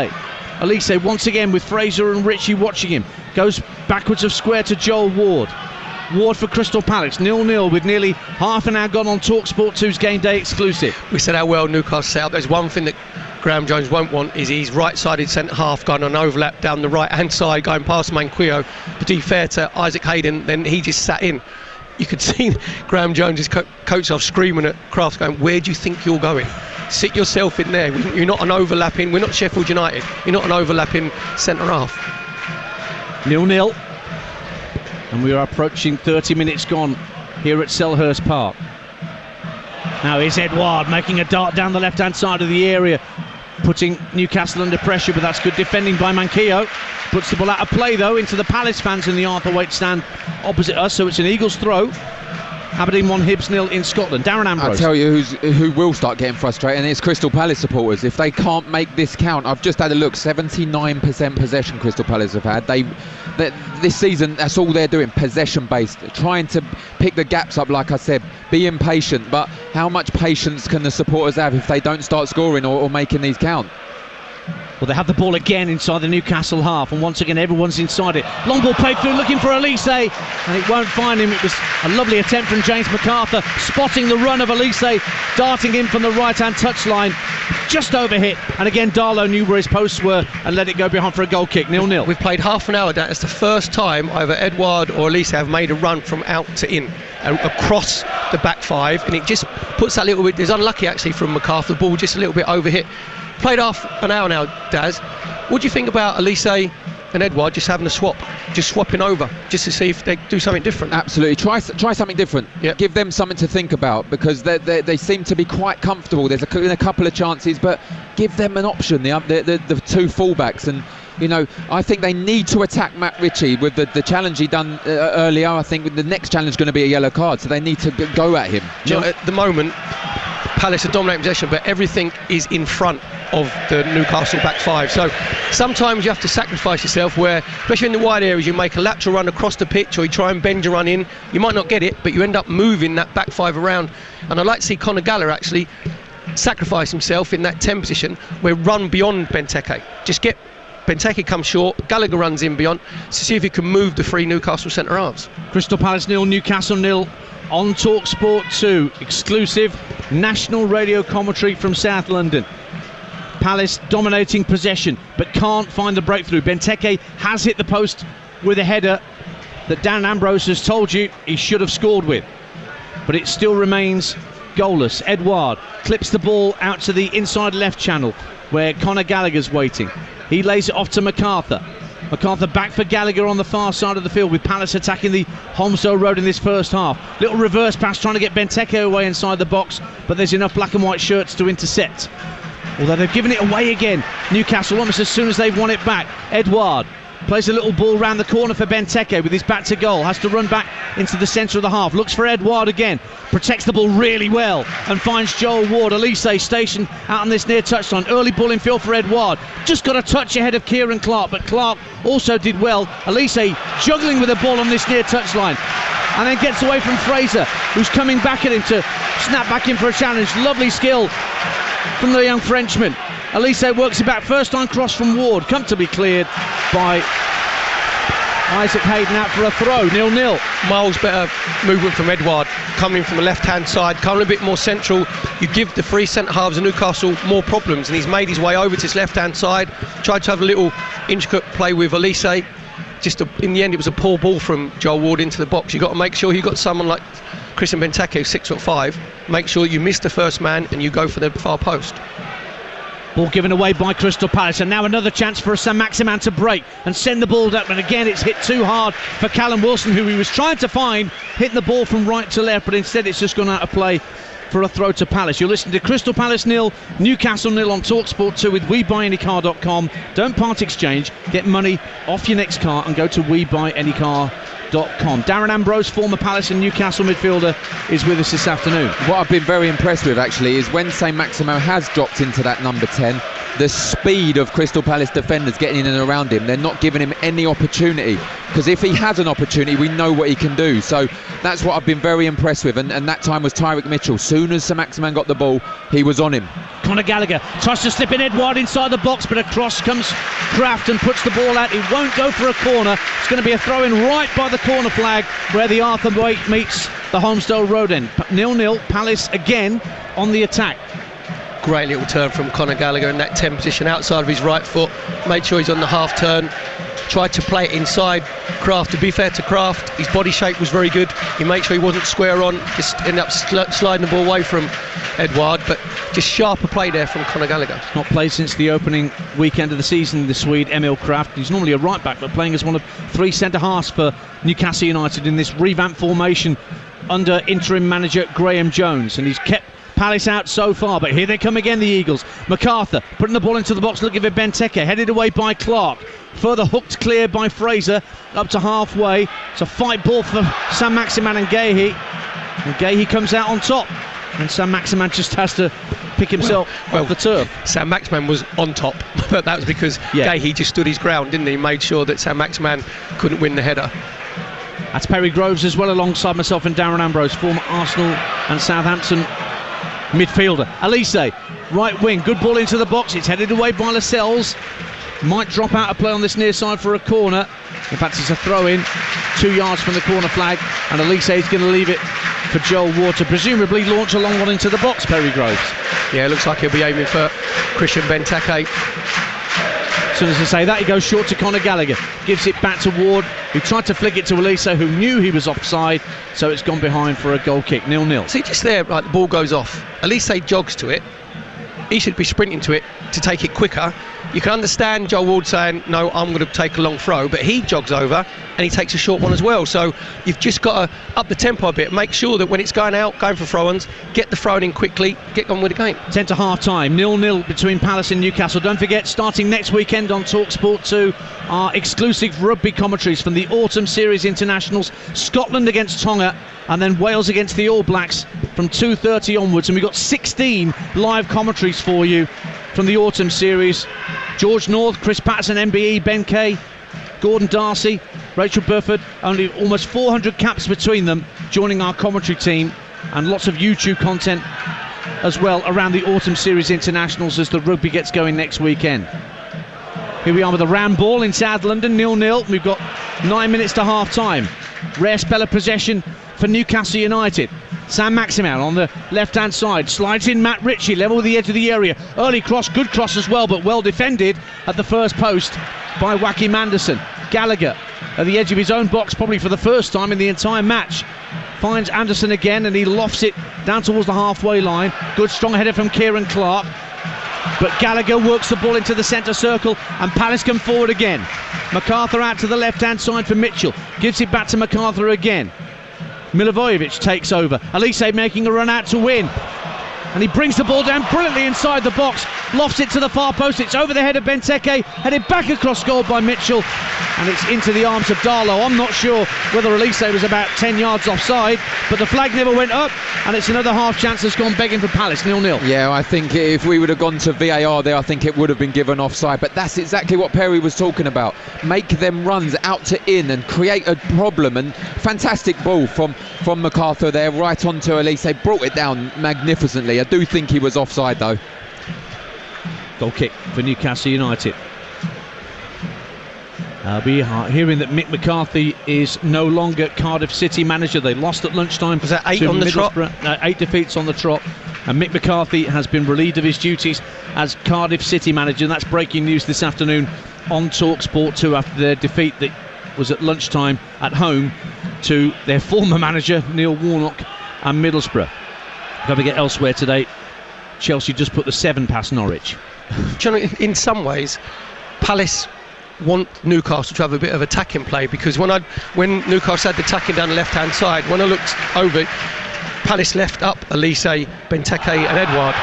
Elise once again with Fraser and Ritchie watching him, goes backwards of square to Joel Ward. Ward for Crystal Palace, 0-0 with nearly half an hour gone on TalkSport 2's Game Day exclusive. We said how well Newcastle set up. There's one thing that Graham Jones won't want is his right-sided centre-half going on overlap down the right-hand side, going past Manquillo. But to be fair to Isaac Hayden, then he just sat in. You could see Graham Jones' coach off screaming at Kraft going, where do you think you're going? Sit yourself in there. You're not an overlapping, we're not Sheffield United, you're not an overlapping centre-half. 0-0. And we are approaching 30 minutes gone here at Selhurst Park. Now here's Edouard making a dart down the left-hand side of the area, putting Newcastle under pressure, but that's good defending by Manquillo. Puts the ball out of play though into the Palace fans in the Arthur Waite stand opposite us, so it's an Eagles throw. Aberdeen 1, Hibs 0 in Scotland. Darren Ambrose. I'll tell you who will start getting frustrated, and it's Crystal Palace supporters. If they can't make this count, I've just had a look, 79% possession Crystal Palace have had. This season, that's all they're doing, possession-based, trying to pick the gaps up, like I said, be impatient, but how much patience can the supporters have if they don't start scoring or making these count? Well, they have the ball again inside the Newcastle half, and once again everyone's inside it. Long ball played through, looking for Elise, and it won't find him. It was a lovely attempt from James MacArthur, spotting the run of Elise, darting in from the right-hand touchline, just overhit. And again, Darlow knew where his posts were and let it go behind for a goal kick. 0-0. We've played half an hour. That's the first time either Edouard or Elise have made a run from out to in, across the back five, and it just puts that little bit. It's unlucky actually from MacArthur. The ball just a little bit overhit. Played half an hour now, Daz. What do you think about Elise and Edouard just having a swap, just swapping over, just to see if they do something different? Absolutely. Try something different. Yep. Give them something to think about, because they seem to be quite comfortable. There's been a couple of chances, but give them an option. The two fullbacks, and I think they need to attack Matt Ritchie with the challenge he done earlier. I think the next challenge is going to be a yellow card, so they need to go at him. At the moment, Palace are dominating possession, but everything is in front of the Newcastle back five. So sometimes you have to sacrifice yourself, where, especially in the wide areas, you make a lateral run across the pitch, or you try and bend your run in. You might not get it, but you end up moving that back five around. And I'd like to see Conor Gallagher actually sacrifice himself in that 10 position, where run beyond Benteke. Just get Benteke come short, Gallagher runs in beyond, to see if he can move the three Newcastle centre halves. Crystal Palace 0, Newcastle 0 on TalkSport 2. Exclusive national radio commentary from South London. Palace dominating possession, but can't find the breakthrough. Benteke has hit the post with a header that Dan Ambrose has told you he should have scored with, but it still remains goalless. Edouard clips the ball out to the inside left channel, where Conor Gallagher's waiting. He lays it off to MacArthur. MacArthur back for Gallagher on the far side of the field, with Palace attacking the Holmesdale Road in this first half. Little reverse pass trying to get Benteke away inside the box, but there's enough black and white shirts to intercept. Although they've given it away again, Newcastle, almost as soon as they've won it back. Edouard plays a little ball round the corner for Benteke with his back to goal. Has to run back into the centre of the half. Looks for Edouard again. Protects the ball really well and finds Joel Ward. Elise stationed out on this near touchline. Early ball in field for Edouard. Just got a touch ahead of Kieran Clark, but Clark also did well. Elise juggling with the ball on this near touchline, and then gets away from Fraser, who's coming back at him to snap back in for a challenge. Lovely skill from the young Frenchman. Elise works it back, first time cross from Ward, comfortably cleared by Isaac Hayden out for a throw. 0-0. Miles better movement from Edouard, coming from the left-hand side, coming a bit more central. You give the three centre-halves of Newcastle more problems, and he's made his way over to his left-hand side, tried to have a little intricate play with Elise. In the end, it was a poor ball from Joel Ward into the box. You've got to make sure you've got someone like Christian Benteke, 6'5", make sure you miss the first man and you go for the far post. Ball given away by Crystal Palace, and now another chance for Saint-Maximin to break and send the ball up, and again it's hit too hard for Callum Wilson, who he was trying to find, hitting the ball from right to left, but instead it's just gone out of play for a throw to Palace. You're listening to Crystal Palace 0, Newcastle 0 on TalkSport 2 with WeBuyAnyCar.com. Don't part exchange, get money off your next car and go to WeBuyAnyCar.com. Darren Ambrose, former Palace and Newcastle midfielder, is with us this afternoon. What I've been very impressed with actually is when Saint-Maximin has dropped into that number 10, the speed of Crystal Palace defenders getting in and around him. They're not giving him any opportunity, because if he has an opportunity, we know what he can do. So that's what I've been very impressed with, and that time was Tyrick Mitchell. Soon as Saint-Maximin got the ball, he was on him. Conor Gallagher tries to slip in Edouard inside the box, but across comes Kraft and puts the ball out. He won't go for a corner. It's going to be a throw in right by the corner flag, where the Arthur Way meets the Holmesdale Road end. 0-0, Palace again on the attack. Great little turn from Conor Gallagher in that 10 position outside of his right foot. Made sure he's on the half turn. Tried to play it inside Kraft. To be fair to Kraft, his body shape was very good. He made sure he wasn't square on. Just ended up sliding the ball away from Edouard. But just sharper play there from Conor Gallagher. Not played since the opening weekend of the season, the Swede Emil Kraft. He's normally a right back, but playing as one of three centre halves for Newcastle United in this revamped formation under interim manager Graham Jones. And he's kept Palace out so far, but here they come again, the Eagles. MacArthur putting the ball into the box, looking for Benteke, headed away by Clark. Further hooked clear by Fraser, up to halfway. It's a fight ball for Saint-Maximin and Guéhi. And Guéhi comes out on top, and Saint-Maximin just has to pick himself off the turf. Saint-Maximin was on top, but that was because Guéhi just stood his ground, didn't he? Made sure that Saint-Maximin couldn't win the header. That's Perry Groves as well, alongside myself and Darren Ambrose, former Arsenal and Southampton midfielder. Elise right wing. Good ball into the box. It's headed away by Lascelles. Might drop out of play on this near side for a corner. In fact, it's a throw-in 2 yards from the corner flag, and Elise is going to leave it for Joel Ward to presumably launch a long one into the box, Perry Groves. Yeah, it looks like he'll be aiming for Christian Benteke. As soon as I say that, he goes short to Conor Gallagher. Gives it back to Ward, who tried to flick it to Elise, who knew he was offside, so it's gone behind for a goal kick, 0-0. See, just there, like, the ball goes off. Elise jogs to it. He should be sprinting to it to take it quicker. You can understand Joel Ward saying, no, I'm going to take a long throw, but he jogs over and he takes a short one as well. So you've just got to up the tempo a bit, make sure that when it's going out, going for throw-ins, get the throw-in in quickly, get on with the game. 10 to half-time, 0-0 between Palace and Newcastle. Don't forget, starting next weekend on TalkSport 2, our exclusive rugby commentaries from the Autumn Series Internationals, Scotland against Tonga, and then Wales against the All Blacks from 2:30 onwards. And we've got 16 live commentaries for you from the Autumn Series. George North, Chris Patterson, MBE, Ben Kay, Gordon Darcy, Rachel Burford, only almost 400 caps between them, joining our commentary team, and lots of YouTube content as well around the Autumn Series Internationals as the rugby gets going next weekend. Here we are with a round ball in South London, 0-0. We've got 9 minutes to half time. Rare spell of possession for Newcastle United. Sam Maximan on the left-hand side, slides in Matt Ritchie, level with the edge of the area. Early cross, good cross as well, but well defended at the first post by Wacky Manderson. Gallagher at the edge of his own box, probably for the first time in the entire match. Finds Anderson again, and he lofts it down towards the halfway line. Good strong header from Kieran Clark. But Gallagher works the ball into the centre circle, and Palace come forward again. MacArthur out to the left-hand side for Mitchell. Gives it back to MacArthur again. Milivojevic takes over. Elise making a run out to win. And he brings the ball down brilliantly inside the box, lofts it to the far post. It's over the head of Benteke, headed back across goal by Mitchell, and it's into the arms of Darlow. I'm not sure whether Elise was about 10 yards offside, but the flag never went up, and it's another half chance that's gone begging for Palace, 0-0. Yeah, I think if we would have gone to VAR there, I think it would have been given offside, but that's exactly what Perry was talking about. Make them runs out to in and create a problem, and fantastic ball from MacArthur there, right onto Elise. Brought it down magnificently. I do think he was offside though. Goal kick for Newcastle United. I'll be hearing that Mick McCarthy is no longer Cardiff City manager. They lost at lunchtime. Was that 8 on the trot? 8 defeats on the trot. And Mick McCarthy has been relieved of his duties as Cardiff City manager. And that's breaking news this afternoon on TalkSport 2 after their defeat that was at lunchtime at home to their former manager Neil Warnock and Middlesbrough. Got to get elsewhere today. Chelsea just put the 7 past Norwich. Do you know, in some ways, Palace want Newcastle to have a bit of attacking play, because when Newcastle had the attacking down the left-hand side, when I looked over, Palace left up Elise, Benteke and Edouard.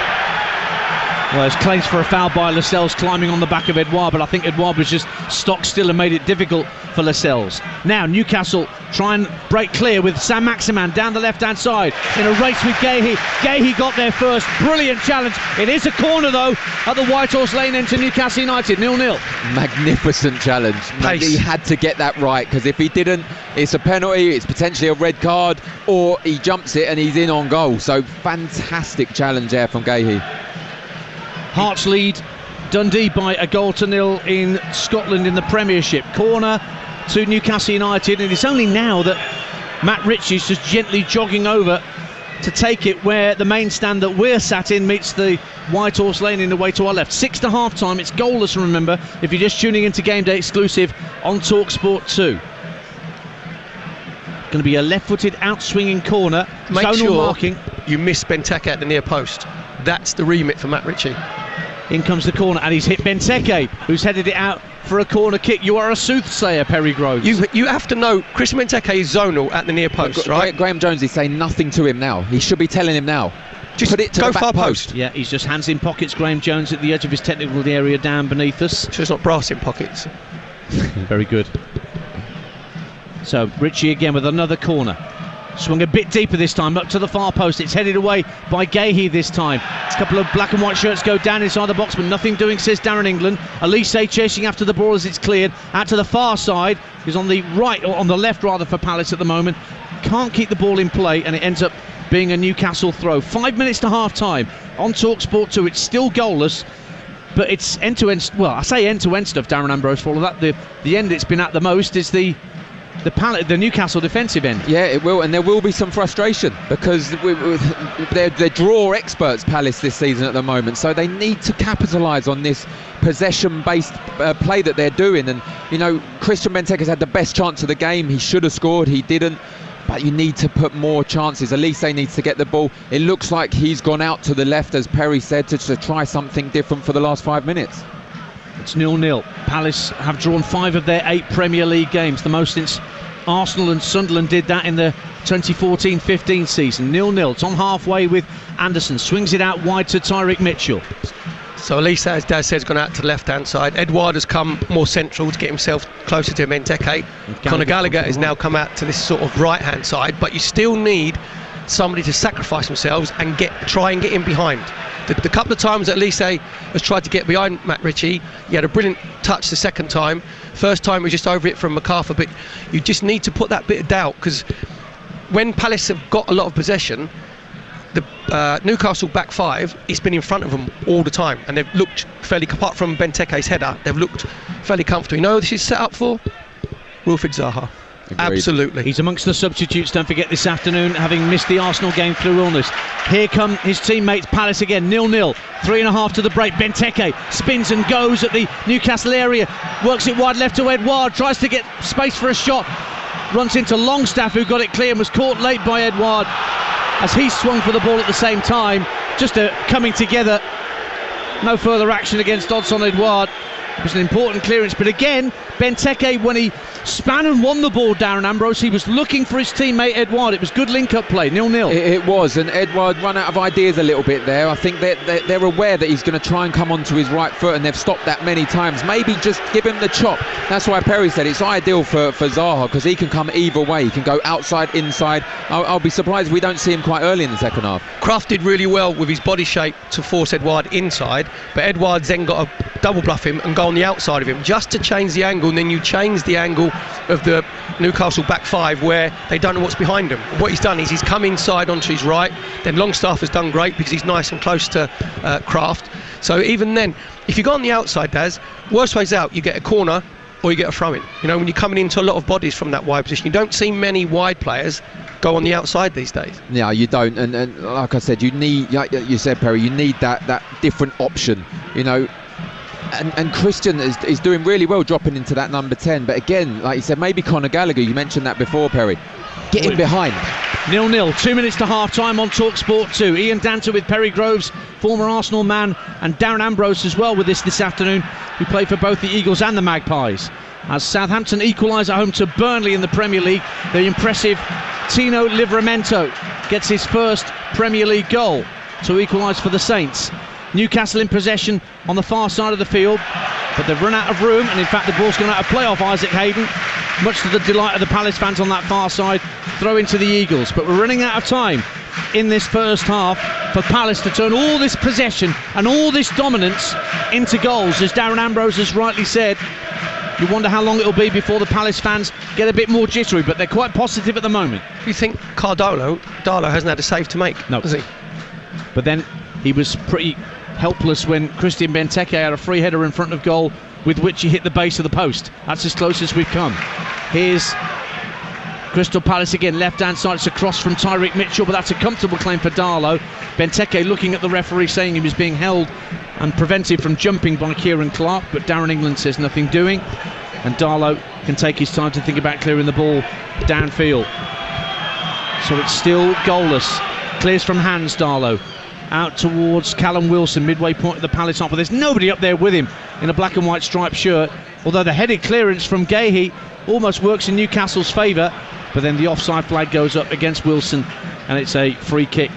Well, there's claims for a foul by Lascelles climbing on the back of Edouard, but I think Edouard was just stock still and made it difficult for Lascelles. Now Newcastle try and break clear with Sam Maximan down the left-hand side in a race with Gahey. Gahey got there first. Brilliant challenge. It is a corner, though, at the White Horse Lane end to Newcastle United, 0-0. Magnificent challenge. He had to get that right, because if he didn't, it's a penalty, it's potentially a red card, or he jumps it and he's in on goal. So fantastic challenge there from Gahey. Hearts lead Dundee by 1-0 in Scotland in the Premiership. Corner to Newcastle United, and it's only now that Matt Ritchie's just gently jogging over to take it where the main stand that we're sat in meets the White Horse Lane in the way to our left. 6 to half time. It's goalless, remember, if you're just tuning into Game Day exclusive on TalkSport 2. Going to be a left-footed out-swinging corner. Make sure marking. You miss Benteke at the near post. That's the remit for Matt Ritchie. In comes the corner, and he's hit Benteke, who's headed it out for a corner kick. You are a soothsayer, Perry Groves. You have to know, Chris Benteke is zonal at the near post, right? Graham Jones is saying nothing to him now. He should be telling him now. Just put it to go the back far post. Yeah, he's just hands in pockets, Graham Jones, at the edge of his technical area down beneath us. So it's not brass in pockets. Very good. So Ritchie again with another corner. Swung a bit deeper this time, up to the far post. It's headed away by Gahey this time. It's a couple of black and white shirts go down inside the box, but nothing doing, says Darren England. Elise chasing after the ball as it's cleared. Out to the far side. He's on the right, or on the left rather, for Palace at the moment. Can't keep the ball in play, and it ends up being a Newcastle throw. 5 minutes to half-time on TalkSport 2. It's still goalless, but it's end-to-end. Well, I say end-to-end stuff, Darren Ambrose, for all of that. The end it's been at the most is the Newcastle defensive end. Yeah, it will, and there will be some frustration because they're draw experts, Palace, this season at the moment, so they need to capitalise on this possession-based play that they're doing. And you know, Christian Benteke's had the best chance of the game. He should have scored, he didn't. But you need to put more chances. Elise needs to get the ball. It looks like he's gone out to the left, as Perry said, to try something different for the last 5 minutes. It's 0-0. Palace have drawn 5 of their 8 Premier League games, the most since Arsenal and Sunderland did that in the 2014-15 season. 0-0. Tom halfway with Anderson, swings it out wide to Tyreek Mitchell. So Elise, as Daz says, gone out to the left-hand side. Edouard has come more central to get himself closer to Benteke. Conor Gallagher has now come out to this sort of right-hand side, but you still need somebody to sacrifice themselves and try and get in behind. The couple of times that Elise has tried to get behind Matt Ritchie, he had a brilliant touch the second time. First time was just over it from MacArthur, but you just need to put that bit of doubt, because when Palace have got a lot of possession, the Newcastle back 5, it's been in front of them all the time, and they've looked fairly, apart from Benteke's header, they've looked fairly comfortable. You know who this is set up for? Wilfried Zaha. Agreed. Absolutely. He's amongst the substitutes, don't forget, this afternoon, having missed the Arsenal game through illness. Here come his teammates, Palace again, 0-0. 3.5 to the break. Benteke spins and goes at the Newcastle area, works it wide left to Edouard, tries to get space for a shot, runs into Longstaff, who got it clear and was caught late by Edouard as he swung for the ball at the same time. Just a coming together. No further action against Odsonne Edouard. It was an important clearance, but again, Benteke, when he span and won the ball, Darren Ambrose, he was looking for his teammate Edouard. It was good link-up play, 0-0. It was, and Edouard run out of ideas a little bit there. I think they're aware that he's going to try and come onto his right foot, and they've stopped that many times. Maybe just give him the chop. That's why Perry said it's ideal for Zaha, because he can come either way. He can go outside, inside. I'll be surprised if we don't see him quite early in the second half. Kraft did really well with his body shape to force Edouard inside, but Edouard's then got to double bluff him and go on the outside of him just to change the angle, and then you change the angle of the Newcastle back 5 where they don't know what's behind him. What he's done is he's come inside onto his right, then Longstaff has done great because he's nice and close to Kraft. So even then, if you go on the outside, Daz, worst ways out, you get a corner or you get a throw-in. You know, when you're coming into a lot of bodies from that wide position, you don't see many wide players go on the outside these days. Yeah, you don't, and like I said, you need, like you said, Perry, you need that different option, you know. And Christian is doing really well dropping into that number 10, but again, like you said, maybe Conor Gallagher, you mentioned that before, Perry, get in behind. 0-0, 2 minutes to half-time on TalkSport 2. Ian Danter with Perry Groves, former Arsenal man, and Darren Ambrose as well with this afternoon, who played for both the Eagles and the Magpies. As Southampton equalise at home to Burnley in the Premier League, the impressive Tino Livramento gets his first Premier League goal to equalise for the Saints. Newcastle in possession on the far side of the field, but they've run out of room, and in fact the ball's gone out of play off Isaac Hayden, much to the delight of the Palace fans on that far side. Throw into the Eagles, but we're running out of time in this first half for Palace to turn all this possession and all this dominance into goals. As Darren Ambrose has rightly said, you wonder how long it'll be before the Palace fans get a bit more jittery, but they're quite positive at the moment. You think Darlow hasn't had a save to make, no, has he? But then he was pretty helpless when Christian Benteke had a free header in front of goal with which he hit the base of the post. That's as close as we've come. Here's Crystal Palace again, left-hand side. It's a cross from Tyreek Mitchell, but that's a comfortable claim for Darlow. Benteke looking at the referee, saying he was being held and prevented from jumping by Kieran Clark, but Darren England says nothing doing, and Darlow can take his time to think about clearing the ball downfield. So it's still goalless. Clears from hands, Darlow. Out towards Callum Wilson, midway point of the Palace half, but there's nobody up there with him in a black and white striped shirt, although the headed clearance from Gahey almost works in Newcastle's favour, but then the offside flag goes up against Wilson, and it's a free kick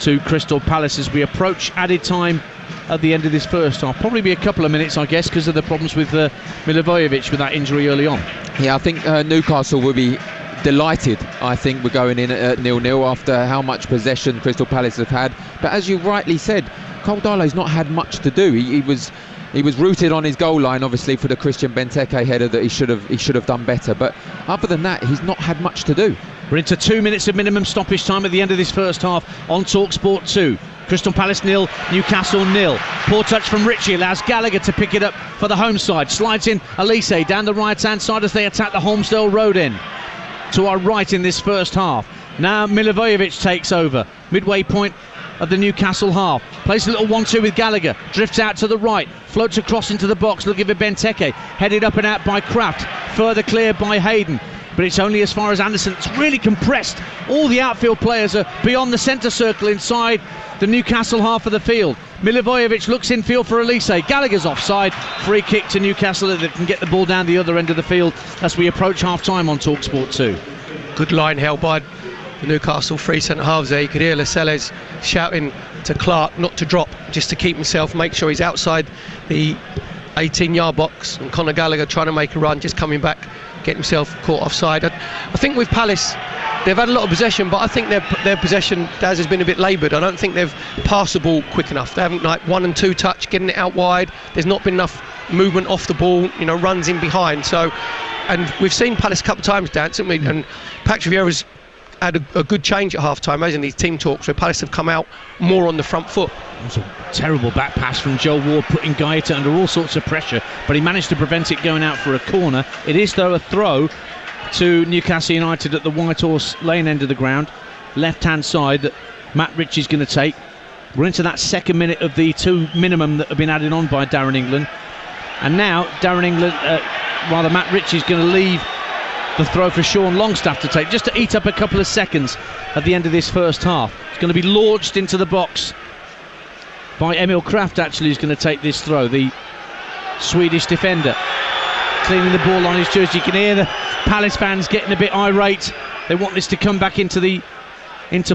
to Crystal Palace as we approach added time at the end of this first half. Probably be a couple of minutes, I guess, because of the problems with Milivojevic with that injury early on. Yeah, I think Newcastle will be delighted. I think we're going in at 0-0 after how much possession Crystal Palace have had. But as you rightly said, Cole Darlow's not had much to do. He was rooted on his goal line, obviously, for the Christian Benteke header that he should have done better. But other than that, he's not had much to do. We're into 2 minutes of minimum stoppage time at the end of this first half on TalkSport 2. Crystal Palace 0, Newcastle 0. Poor touch from Ritchie allows Gallagher to pick it up for the home side. Slides in Elise down the right-hand side as they attack the Holmesdale Road end. To our right in this first half. Now Milivojevic takes over. Midway point of the Newcastle half. Plays a little 1-2 with Gallagher. Drifts out to the right. Floats across into the box looking for Benteke. Headed up and out by Kraft. Further cleared by Hayden. But it's only as far as Anderson. It's really compressed. All the outfield players are beyond the centre circle inside the Newcastle half of the field. Milivojevic looks infield for Elise. Gallagher's offside. Free kick to Newcastle that can get the ball down the other end of the field as we approach half-time on TalkSport 2. Good line held by the Newcastle three centre-halves there. You could hear Lascelles shouting to Clark not to drop, just to keep himself, make sure he's outside the 18-yard box. And Conor Gallagher trying to make a run, just coming back, get himself caught offside. I think with Palace, they've had a lot of possession, but I think their possession, Daz, has been a bit laboured. I don't think they've passed the ball quick enough. They haven't 1 and 2 touch, getting it out wide. There's not been enough movement off the ball, runs in behind. So, and we've seen Palace a couple of times, Daz, haven't we? And Patrick Vieira's had a good change at half-time, hasn't he? Team talks where Palace have come out more on the front foot. It was a terrible back pass from Joel Ward, putting Gaeta under all sorts of pressure, but he managed to prevent it going out for a corner. It is, though, a throw to Newcastle United at the White Horse Lane end of the ground, left-hand side, that Matt Ritchie's going to take. We're into that second minute of the 2 minimum that have been added on by Darren England. And now Matt Ritchie's going to leave the throw for Sean Longstaff to take, just to eat up a couple of seconds at the end of this first half. It's going to be launched into the box by Emil Kraft, actually, who's going to take this throw, the Swedish defender. Cleaning the ball on his jersey. You can hear the Palace fans getting a bit irate. They want this to come back into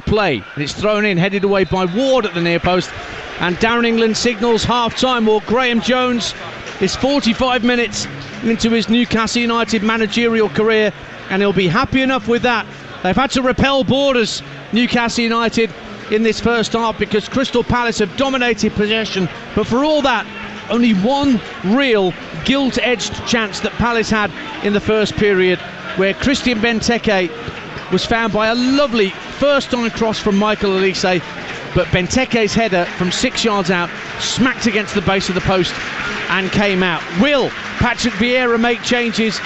play. And it's thrown in, headed away by Ward at the near post. And Darren England signals half-time, or Graham Jones is 45 minutes into his Newcastle United managerial career, and he'll be happy enough with that. They've had to repel borders, Newcastle United, in this first half, because Crystal Palace have dominated possession, but for all that, only one real gilt-edged chance that Palace had in the first period, where Christian Benteke was found by a lovely first-time cross from Michael Elise, but Benteke's header from 6 yards out smacked against the base of the post and came out. Will Patrick Vieira make changes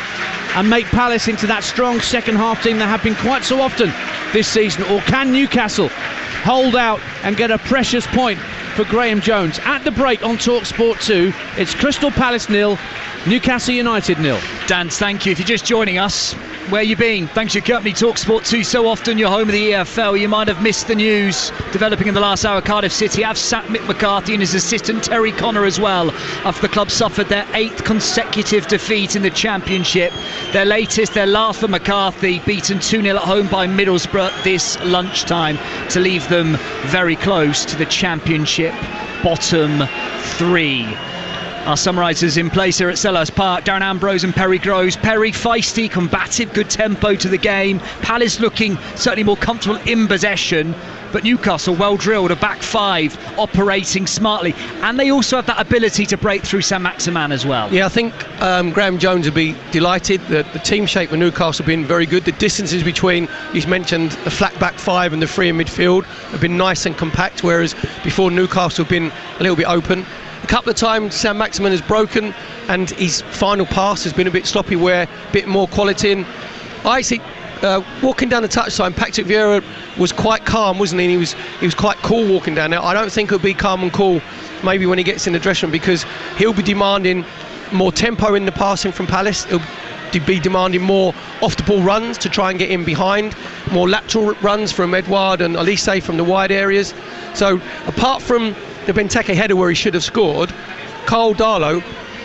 and make Palace into that strong second half team that have been quite so often this season, or can Newcastle hold out and get a precious point for Graham Jones? At the break on TalkSport 2, it's Crystal Palace 0, Newcastle United 0. Dan, thank you. If you're just joining us, where you been? Thanks for your company. TalkSport 2, so often you're home of the EFL. You might have missed the news developing in the last hour. Cardiff City have sacked Mick McCarthy and his assistant Terry Connor as well, after the club suffered their 8th consecutive defeat in the Championship. Their last for McCarthy, beaten 2-0 at home by Middlesbrough this lunchtime, to leave them very close to the Championship bottom 3. Our summarisers in place here at Selhurst Park, Darren Ambrose and Perry Groves. Perry, feisty, combative, good tempo to the game. Palace looking certainly more comfortable in possession, but Newcastle well drilled, a back five operating smartly, and they also have that ability to break through Saint-Maximin as well. Yeah, I think Graham Jones would be delighted. The team shape of Newcastle have been very good. The distances between, you mentioned, the flat back five and the three in midfield have been nice and compact, whereas before Newcastle have been a little bit open. A couple of times Saint-Maximin has broken and his final pass has been a bit sloppy, where a bit more quality in. I see walking down the touchline, Patrick Vieira was quite calm, wasn't he? He was quite cool walking down there. I don't think he'll be calm and cool maybe when he gets in the dressing room, because he'll be demanding more tempo in the passing from Palace. He'll be demanding more off the ball runs to try and get in behind, more lateral runs from Edouard and Elise from the wide areas. So apart from the Benteke header where he should have scored, Carl Darlow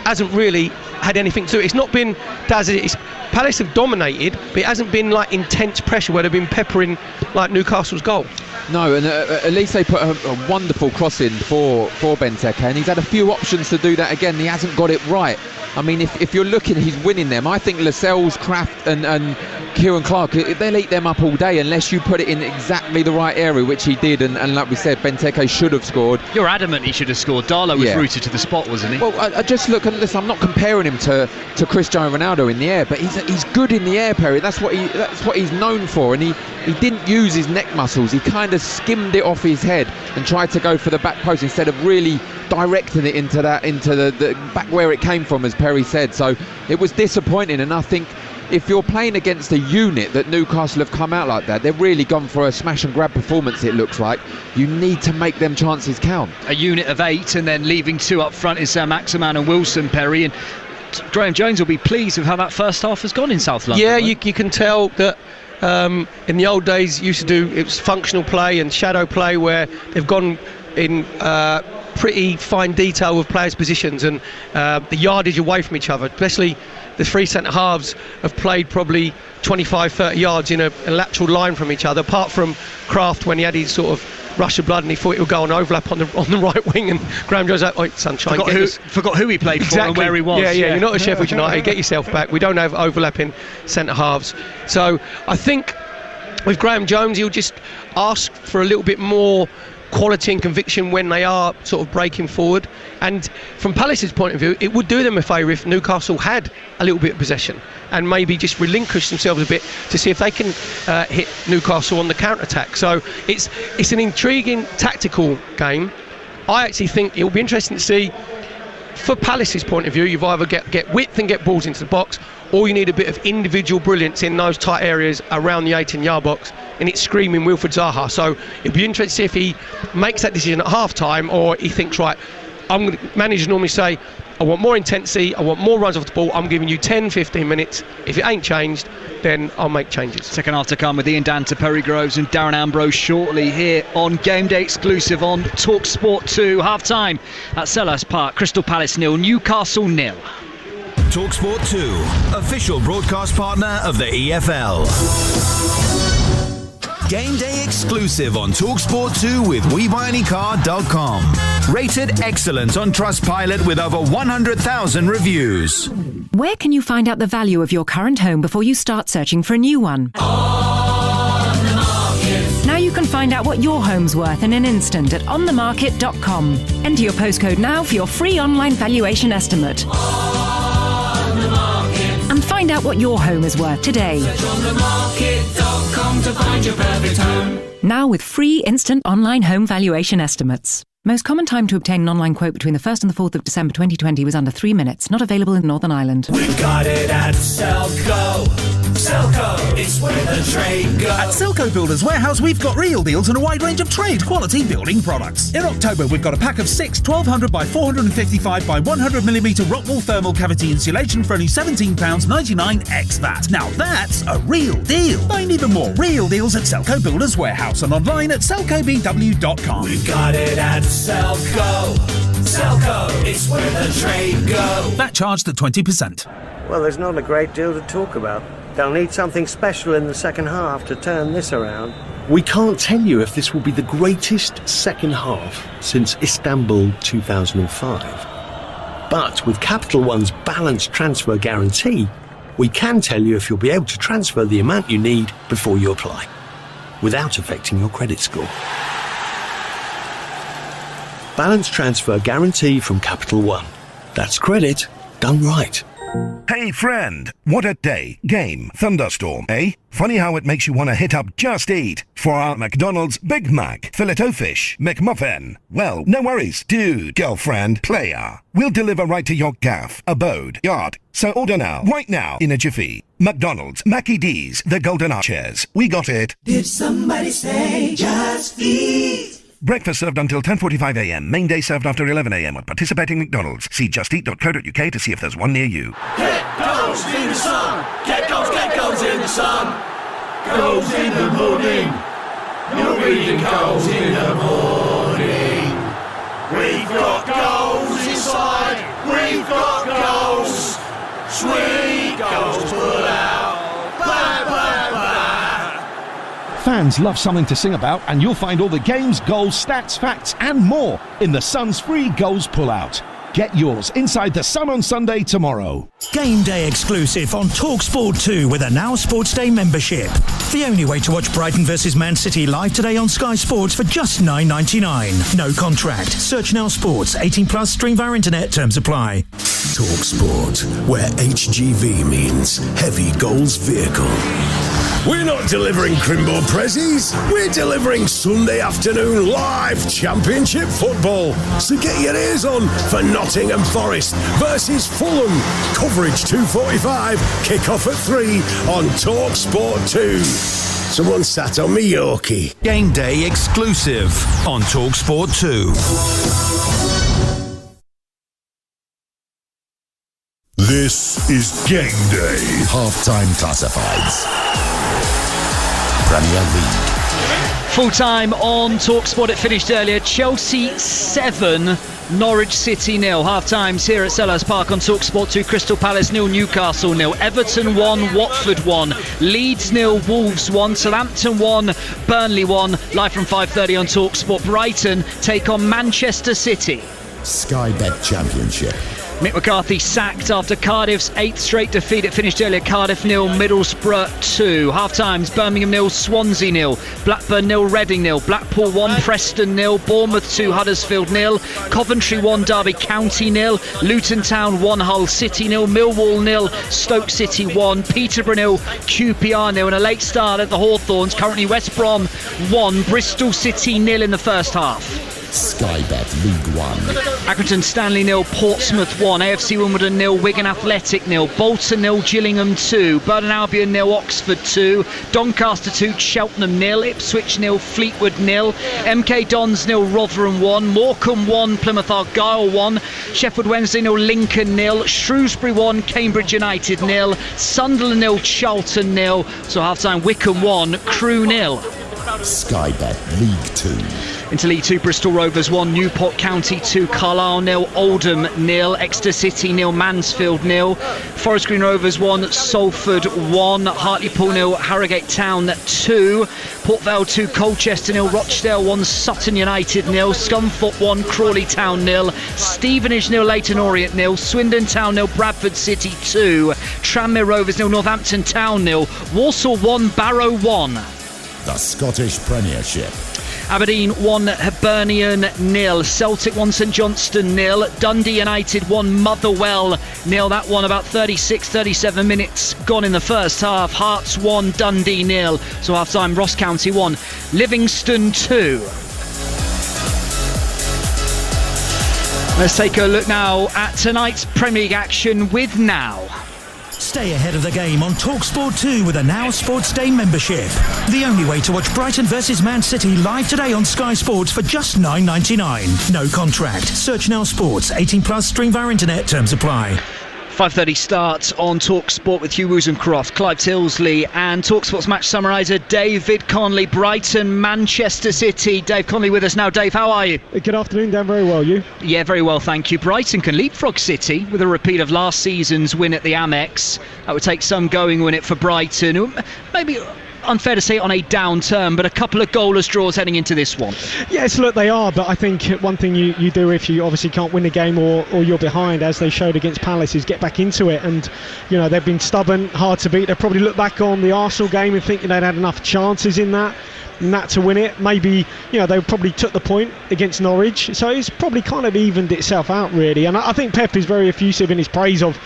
hasn't really had anything to do. It's not been Palace have dominated, but it hasn't been like intense pressure where they've been peppering like Newcastle's goal. No, and Elise put a wonderful cross in for Benteke, and he's had a few options to do that again. He hasn't got it right. I mean, if you're looking, he's winning them. I think Lascelles, Kraft and Kieran Clark, they'll eat them up all day unless you put it in exactly the right area, which he did, and like we said, Benteke should have scored. You're adamant he should have scored. Darlow was rooted to the spot, wasn't he? Well, I just look at this. I'm not comparing him to Cristiano Ronaldo in the air, but he's he's good in the air, Perry. That's what he's known for. And he didn't use his neck muscles. He kind of skimmed it off his head and tried to go for the back post instead of really directing it into the back where it came from, as Perry said. So it was disappointing. And I think if you're playing against a unit that Newcastle have come out like that, they've really gone for a smash and grab performance, it looks like. You need to make them chances count. A unit of 8 and then leaving 2 up front is Maximan and Wilson, Perry. And Graham Jones will be pleased with how that first half has gone in South London. Yeah, you can tell that in the old days it was functional play and shadow play where they've gone in pretty fine detail with players' positions and the yardage away from each other, especially the 3 centre-halves have played probably 25-30 yards in a lateral line from each other, apart from Kraft when he had his sort of rush of blood and he thought it would go on overlap on the right wing, and Graham Jones like, sunshine, forgot who he played for and where he was. Yeah, you're not a Sheffield United, get yourself back. We don't have overlapping centre-halves. So I think with Graham Jones, he'll just ask for a little bit more quality and conviction when they are sort of breaking forward. And from Palace's point of view, it would do them a favour if Newcastle had a little bit of possession and maybe just relinquish themselves a bit to see if they can hit Newcastle on the counter-attack. So it's an intriguing tactical game. I actually think it'll be interesting to see, for Palace's point of view, you've either get width and get balls into the box, or you need a bit of individual brilliance in those tight areas around the 18-yard box, and it's screaming Wilfried Zaha. So it'll be interesting to see if he makes that decision at half-time, or he thinks, right, managers normally say, I want more intensity, I want more runs off the ball, I'm giving you 10-15 minutes. If it ain't changed, then I'll make changes. Second half to come with Ian Danter, Perry Groves and Darren Ambrose shortly here on Game Day exclusive on TalkSport 2. Half-time at Selhurst Park, Crystal Palace 0, Newcastle 0. TalkSport 2, official broadcast partner of the EFL. Game Day exclusive on TalkSport 2 with WeBuyAnyCar.com. Rated excellent on Trustpilot with over 100,000 reviews. Where can you find out the value of your current home before you start searching for a new one? On the Market. Now you can find out what your home's worth in an instant at onthemarket.com. Enter your postcode now for your free online valuation estimate. On the Market. And find out what your home is worth today. Search onthemarket.com to find your perfect home. Now with free instant online home valuation estimates. Most common time to obtain an online quote between the 1st and the 4th of December 2020 was under 3 minutes. Not available in Northern Ireland. We've got it at Selco. Selco, it's where the trade goes. At Selco Builders Warehouse, we've got real deals on a wide range of trade quality building products. In October, we've got a pack of 6 1200 by 455 by 100mm Rockwool thermal cavity insulation for only £17.99 ex VAT. Now that's a real deal. Find even more real deals at Selco Builders Warehouse and online at selcobw.com. We've got it at Selco. Selco, it's where the trade goes. That charged at 20%. Well, there's not a great deal to talk about. They'll need something special in the second half to turn this around. We can't tell you if this will be the greatest second half since Istanbul 2005. But with Capital One's balanced transfer guarantee, we can tell you if you'll be able to transfer the amount you need before you apply, without affecting your credit score. Balanced transfer guarantee from Capital One. That's credit done right. Hey friend, what a day, game, thunderstorm, eh? Funny how it makes you want to hit up Just Eat for our McDonald's Big Mac, Filet-O-Fish, McMuffin. Well, no worries, dude, girlfriend, player. We'll deliver right to your gaff, abode, yard. So order now, right now, in a jiffy. McDonald's, Mackie D's, the Golden Arches. We got it. Did somebody say Just Eat? Breakfast served until 10:45 a.m. Main day served after 11 a.m. at participating McDonald's. See justeat.co.uk to see if there's one near you. Get goals in the sun. Get goals in the sun. Goals in the morning. You're reading goals in the morning. We've got goals inside. We've got goals. Sweet goals pull out. Bang, bang, bang. Fans love something to sing about, and you'll find all the games, goals, stats, facts, and more in the Sun's free goals pullout. Get yours inside the Sun on Sunday tomorrow. Game Day exclusive on TalkSport 2 with a Now Sports Day membership. The only way to watch Brighton vs Man City live today on Sky Sports for just $9.99. No contract. Search Now Sports. 18 plus. Stream via internet. Terms apply. Talk Sport, where HGV means heavy goals vehicle. We're not delivering Crimble Prezzies, we're delivering Sunday afternoon live Championship football. So get your ears on for Nottingham Forest versus Fulham. Coverage 2:45, kick-off at 3 on Talk Sport 2. Someone sat on me Yorkie. Game day exclusive on Talk Sport 2. This is Game Day. Half-time classifieds. Premier League. Full-time on TalkSport. It finished earlier. Chelsea 7, Norwich City 0. Half-times here at Selhurst Park on TalkSport 2. Crystal Palace 0, Newcastle 0. Everton 1, Watford 1. Leeds 0, Wolves 1. Southampton 1, Burnley 1. Live from 5:30 on TalkSport. Brighton take on Manchester City. Sky Bet Championship. Mick McCarthy sacked after Cardiff's 8th straight defeat. It finished earlier. Cardiff 0, Middlesbrough 2. Half-times, Birmingham 0, Swansea 0. Blackburn 0, Reading 0. Blackpool 1, Preston 0. Bournemouth 2, Huddersfield 0. Coventry 1, Derby County 0. Luton Town 1, Hull City 0. Millwall 0, Stoke City 1. Peterborough 0, QPR 0. And a late start at the Hawthorns. Currently West Brom 1, Bristol City 0 in the first half. Sky Bet League One. Accrington Stanley 0, Portsmouth 1, AFC Wimbledon 0, Wigan Athletic 0, Bolton 0, Gillingham 2, Burton Albion 0, Oxford 2, Doncaster 2, Cheltenham 0, Ipswich 0, Fleetwood 0, MK Dons 0, Rotherham 1, Morecambe 1, Plymouth Argyle 1, Sheffield Wednesday 0, Lincoln 0, Shrewsbury 1, Cambridge United 0, Sunderland 0, Charlton 0. So half-time, Wycombe 1, Crewe 0. Sky Bet League 2. Into League 2, Bristol Rovers 1, Newport County 2, Carlisle 0, Oldham 0, Exeter City 0, Mansfield 0, Forest Green Rovers 1, Salford 1, Hartlepool 0, Harrogate Town 2, Port Vale 2, Colchester 0, Rochdale 1, Sutton United 0, Scunthorpe 1, Crawley Town 0, Stevenage 0, Leyton Orient 0, Swindon Town 0, Bradford City 2, Tranmere Rovers 0, Northampton Town 0, Walsall 1, Barrow 1. The Scottish Premiership. Aberdeen 1, Hibernian 0, Celtic 1, St Johnstone 0, Dundee United 1, Motherwell 0. That one about 36-37 minutes gone in the first half. Hearts 1, Dundee 0. So half time, Ross County 1, Livingston 2. Let's take a look now at tonight's Premier League action with Now. Stay ahead of the game on TalkSport 2 with a Now Sports Day membership. The only way to watch Brighton versus Man City live today on Sky Sports for just $9.99. No contract. Search Now Sports. 18 plus. Stream via internet. Terms apply. 5:30 start on TalkSport with Hugh Wozencroft, Clive Tilsley and TalkSport's match summariser David Conley. Brighton, Manchester City. Dave Conley with us now. Dave, how are you? Good afternoon, Dan. Very well, you? Yeah, very well, thank you. Brighton can leapfrog City with a repeat of last season's win at the Amex. That would take some going, win it for Brighton. Maybe unfair to say on a downturn, but a couple of goalless draws heading into this one. Yes, look, they are, but I think one thing you do if you obviously can't win the game or you're behind, as they showed against Palace, is get back into it. And you know, they've been stubborn, hard to beat. They probably look back on the Arsenal game and thinking they'd had enough chances in that to win it. Maybe, you know, they probably took the point against Norwich, so it's probably kind of evened itself out, really. And I think Pep is very effusive in his praise of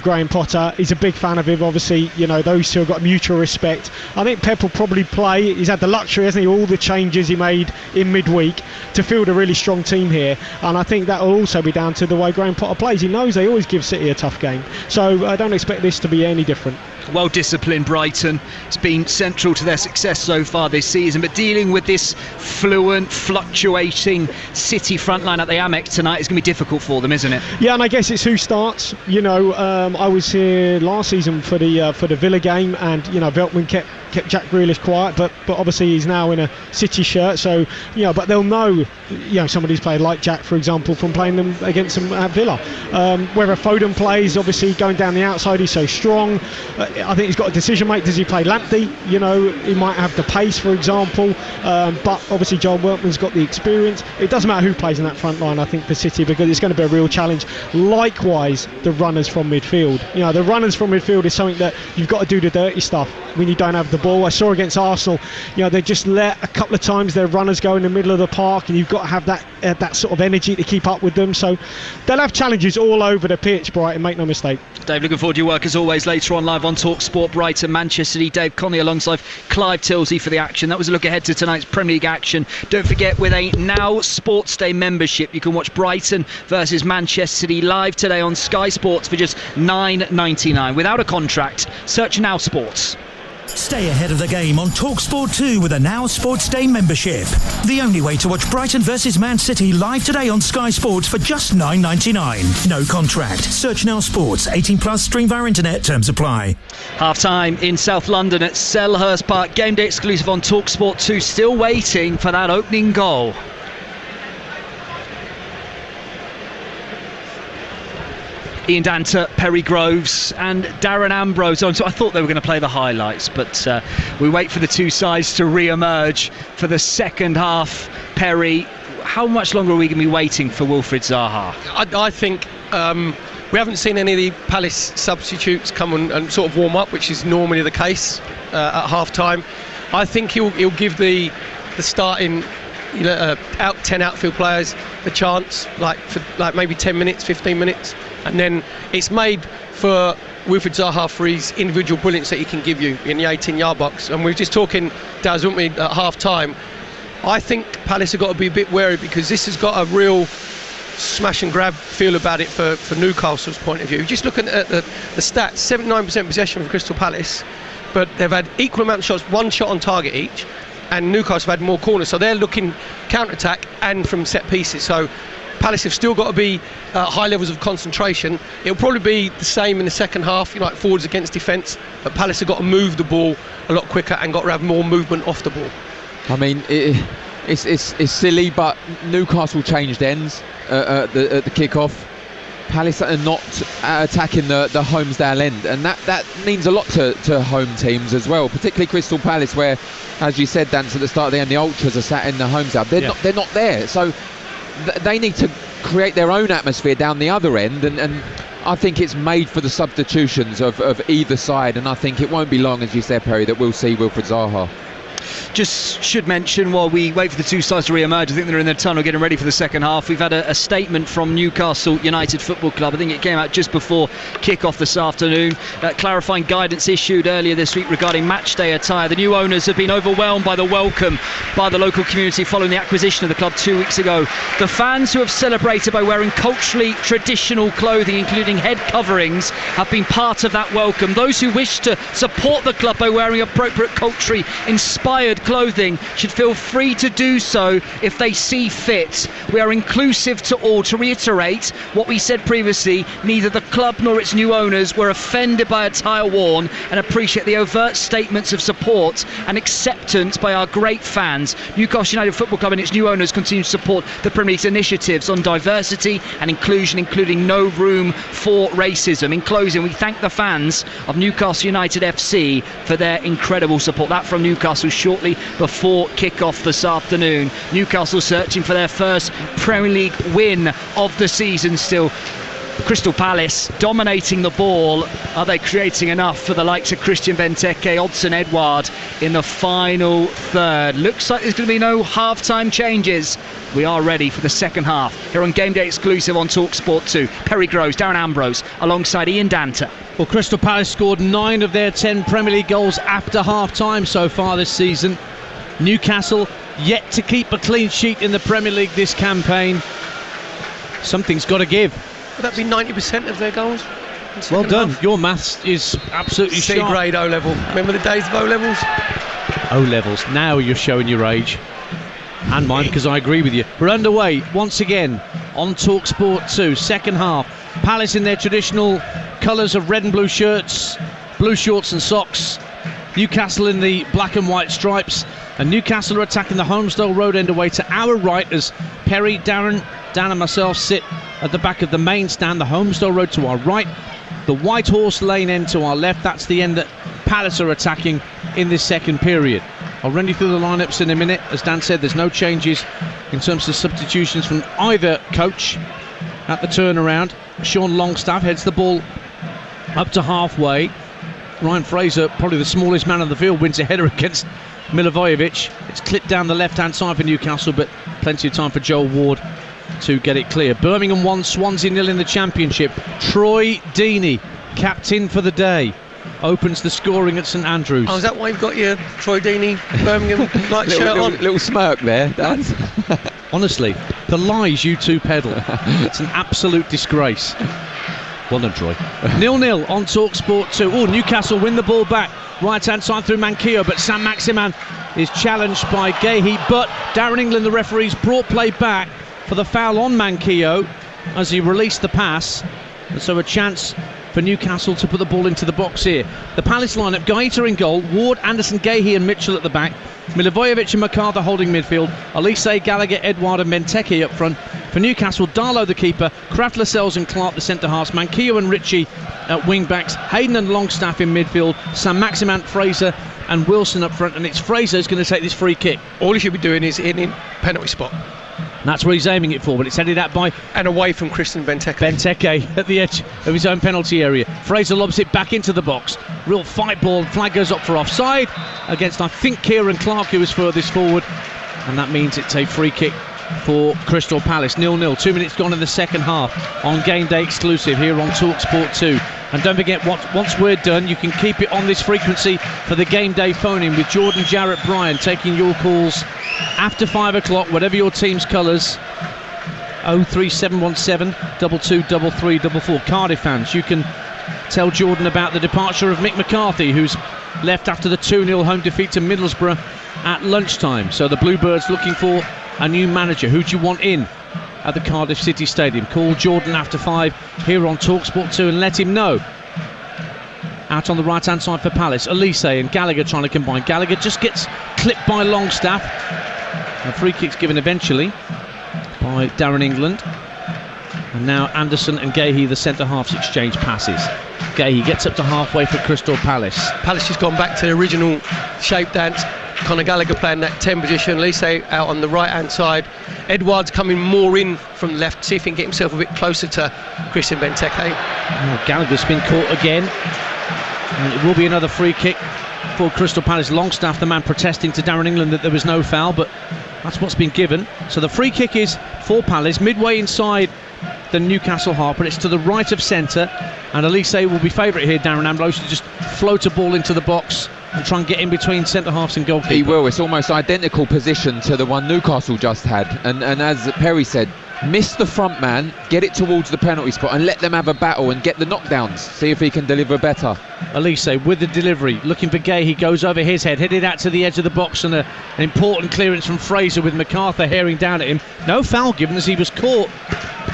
Graham Potter. He's a big fan of him, obviously. You know, those two have got mutual respect. I think Pep will probably play. He's had the luxury, hasn't he, all the changes he made in midweek to field a really strong team here, and I think that will also be down to the way Graham Potter plays. He knows they always give City a tough game, so I don't expect this to be any different. Well disciplined Brighton. It's been central to their success so far this season, but dealing with this fluent, fluctuating City frontline at the Amex tonight is going to be difficult for them, isn't it? Yeah, and I guess it's who starts. You know, I was here last season for the Villa game, and you know, Veltman kept Jack Grealish quiet, but obviously he's now in a City shirt, so you know, but they'll know, you know, somebody's played like Jack, for example, from playing them against them at Villa. Whether Foden plays, obviously going down the outside, he's so strong. I think he's got a decision make. Does he play Lamptey? You know, he might have the pace, for example, but obviously Joel Workman's got the experience. It doesn't matter who plays in that front line, I think, for City, because it's going to be a real challenge. Likewise, the runners from midfield. You know, the runners from midfield is something that you've got to do the dirty stuff when you don't have the ball. I saw against Arsenal, they just let a couple of times their runners go in the middle of the park, and you've got to have that sort of energy to keep up with them. So they'll have challenges all over the pitch, Brighton, make no mistake. Dave, looking forward to your work as always later on live on Talk Sport. Brighton, Manchester City. Dave Conley alongside Clive Tilsey for the action. That was a look ahead to tonight's Premier League action. Don't forget, with a Now Sports Day membership, you can watch Brighton versus Manchester City live today on Sky Sports for just $9.99 without a contract. Search Now Sports. Stay ahead of the game on TalkSport 2 with a Now Sports Day membership. The only way to watch Brighton versus Man City live today on Sky Sports for just $9.99. No contract. Search Now Sports. 18 plus. Stream via internet. Terms apply. Half time in South London at Selhurst Park. Game day exclusive on TalkSport 2. Still waiting for that opening goal. Ian Danter, Perry Groves and Darren Ambrose. So I thought they were going to play the highlights, but we wait for the two sides to re-emerge for the second half. Perry, how much longer are we going to be waiting for Wilfried Zaha? I think we haven't seen any of the Palace substitutes come and sort of warm up, which is normally the case at half-time. I think he'll give the starting 10 outfield players the chance, for maybe 10 minutes, 15 minutes, and then it's made for Wilfried Zaha for his individual brilliance that he can give you in the 18-yard box. And we were just talking, Daz, weren't we, at half-time. I think Palace have got to be a bit wary, because this has got a real smash and grab feel about it for Newcastle's point of view. Just looking at the stats, 79% possession for Crystal Palace, but they've had equal amount of shots, one shot on target each, and Newcastle have had more corners, so they're looking counter-attack and from set pieces. So Palace have still got to be high levels of concentration. It'll probably be the same in the second half, forwards against defence, but Palace have got to move the ball a lot quicker and got to have more movement off the ball. I mean, it's silly, but Newcastle changed ends at the kick-off. Palace are not attacking the Holmesdale end, and that means a lot to home teams as well, particularly Crystal Palace, where, as you said, Dan, at the start of the end, the Ultras are sat in the Holmesdale. They're not there, so they need to create their own atmosphere down the other end, and I think it's made for the substitutions of either side, and I think it won't be long, as you said, Perry, that we'll see Wilfried Zaha. Just should mention, while we wait for the two sides to re-emerge, I think they're in the tunnel getting ready for the second half. We've had a statement from Newcastle United Football Club. I think it came out just before kick-off this afternoon, clarifying guidance issued earlier this week regarding match-day attire. The new owners have been overwhelmed by the welcome by the local community following the acquisition of the club 2 weeks ago. The fans who have celebrated by wearing culturally traditional clothing, including head coverings, have been part of that welcome. Those who wish to support the club by wearing appropriate culturally inspired clothing should feel free to do so if they see fit. We are inclusive to all. To reiterate what we said previously, neither the club nor its new owners were offended by attire worn, and appreciate the overt statements of support and acceptance by our great fans. Newcastle United Football Club and its new owners continue to support the Premier League's initiatives on diversity and inclusion, including no room for racism. In closing, we thank the fans of Newcastle United FC for their incredible support. That from Newcastle shortly before kick-off this afternoon. Newcastle searching for their first Premier League win of the season still. Crystal Palace dominating the ball. Are they creating enough for the likes of Christian Benteke, Odsonne Edouard in the final third? Looks like there's going to be no half-time changes. We are ready for the second half here on Game Day exclusive on TalkSport 2. Perry Groves, Darren Ambrose alongside Ian Danter. Well, Crystal Palace scored 9 of their 10 Premier League goals after half-time so far this season. Newcastle yet to keep a clean sheet in the Premier League this campaign. Something's got to give. Would that be 90% of their goals? Well done. Your maths is absolutely sharp. C-grade O-level. Remember the days of O-levels? O-levels. Now you're showing your age. And mine, because I agree with you. We're underway once again on TalkSport 2. Second half. Palace in their traditional colours of red and blue shirts, blue shorts and socks. Newcastle in the black and white stripes. And Newcastle are attacking the Holmesdale Road end away to our right as Perry, Darren, Dan and myself sit at the back of the main stand. The Holmesdale Road to our right. The White Horse Lane end to our left. That's the end that Palace are attacking in this second period. I'll run you through the lineups in a minute. As Dan said, there's no changes in terms of substitutions from either coach at the turnaround. Sean Longstaff heads the ball up to halfway. Ryan Fraser, probably the smallest man on the field, wins a header against Milivojevic. It's clipped down the left-hand side for Newcastle, but plenty of time for Joel Ward to get it clear. Birmingham 1, Swansea 0 in the Championship. Troy Deeney, captain for the day, opens the scoring at St Andrews. Oh, is that why you've got your Troy Deeney Birmingham shirt on? Little smirk there, Dan. Honestly, the lies you two peddle, it's an absolute disgrace. Well done, Troy. 0-0 on TalkSport 2. Oh, Newcastle win the ball back. Right-hand side through Manquillo, but Sam Maximan is challenged by Gahey. But Darren England, the referees, brought play back for the foul on Manquillo as he released the pass. And so a chance for Newcastle to put the ball into the box here. The Palace lineup: Gaeta in goal, Ward, Anderson, Gahey and Mitchell at the back, Milivojevic and McArthur holding midfield, Elise, Gallagher, Edouard and Benteke up front. For Newcastle, Darlow the keeper, Kraft, Lascelles and Clark the centre-halves, Manquillo and Ritchie at wing-backs, Hayden and Longstaff in midfield, Sam Maximan, Fraser and Wilson up front, and it's Fraser who's going to take this free kick. All he should be doing is hitting penalty spot. That's where he's aiming it for, but it's headed out by and away from Christian Benteke. Benteke at the edge of his own penalty area. Fraser lobs it back into the box. Real fight ball. Flag goes up for offside against, I think, Kieran Clark, who was furthest forward, and that means it's a free kick for Crystal Palace. 0-0. 2 minutes gone in the second half on Game Day exclusive here on TalkSport 2. And don't forget, once we're done, you can keep it on this frequency for the Game Day phone-in with Jordan, Jarrett, Brian taking your calls after 5 o'clock, whatever your team's colours. 03717 223344. Cardiff fans, you can tell Jordan about the departure of Mick McCarthy, who's left after the 2-0 home defeat to Middlesbrough at lunchtime. So the Bluebirds looking for a new manager. Who do you want in at the Cardiff City Stadium? Call Jordan after 5 here on TalkSport 2 and let him know. Out on the right hand side for Palace, Elise and Gallagher trying to combine. Gallagher just gets clipped by Longstaff. A free kick's given eventually by Darren England. And now Anderson and Gahey, the centre-halves, exchange passes. Gahey gets up to halfway for Crystal Palace. Palace just gone back to the original shape dance. Conor Gallagher playing that 10 position, Elise out on the right-hand side. Edouard's coming more in from the left, see if he can get himself a bit closer to Christian Benteke. Oh, Gallagher's been caught again. And it will be another free kick for Crystal Palace. Longstaff, the man protesting to Darren England that there was no foul, but that's what's been given. So the free kick is for Palace, midway inside the Newcastle half, but it's to the right of centre, and Elise will be favourite here, Darren Ambrose, to just float a ball into the box and try and get in between centre-halves and goalkeeper. He will. It's almost identical position to the one Newcastle just had, and as Perry said, miss the front man, get it towards the penalty spot and let them have a battle and get the knockdowns, see if he can deliver better. Elise with the delivery, looking for Gay, he goes over his head, headed out to the edge of the box, and an important clearance from Fraser with McArthur herring down at him. No foul given as he was caught.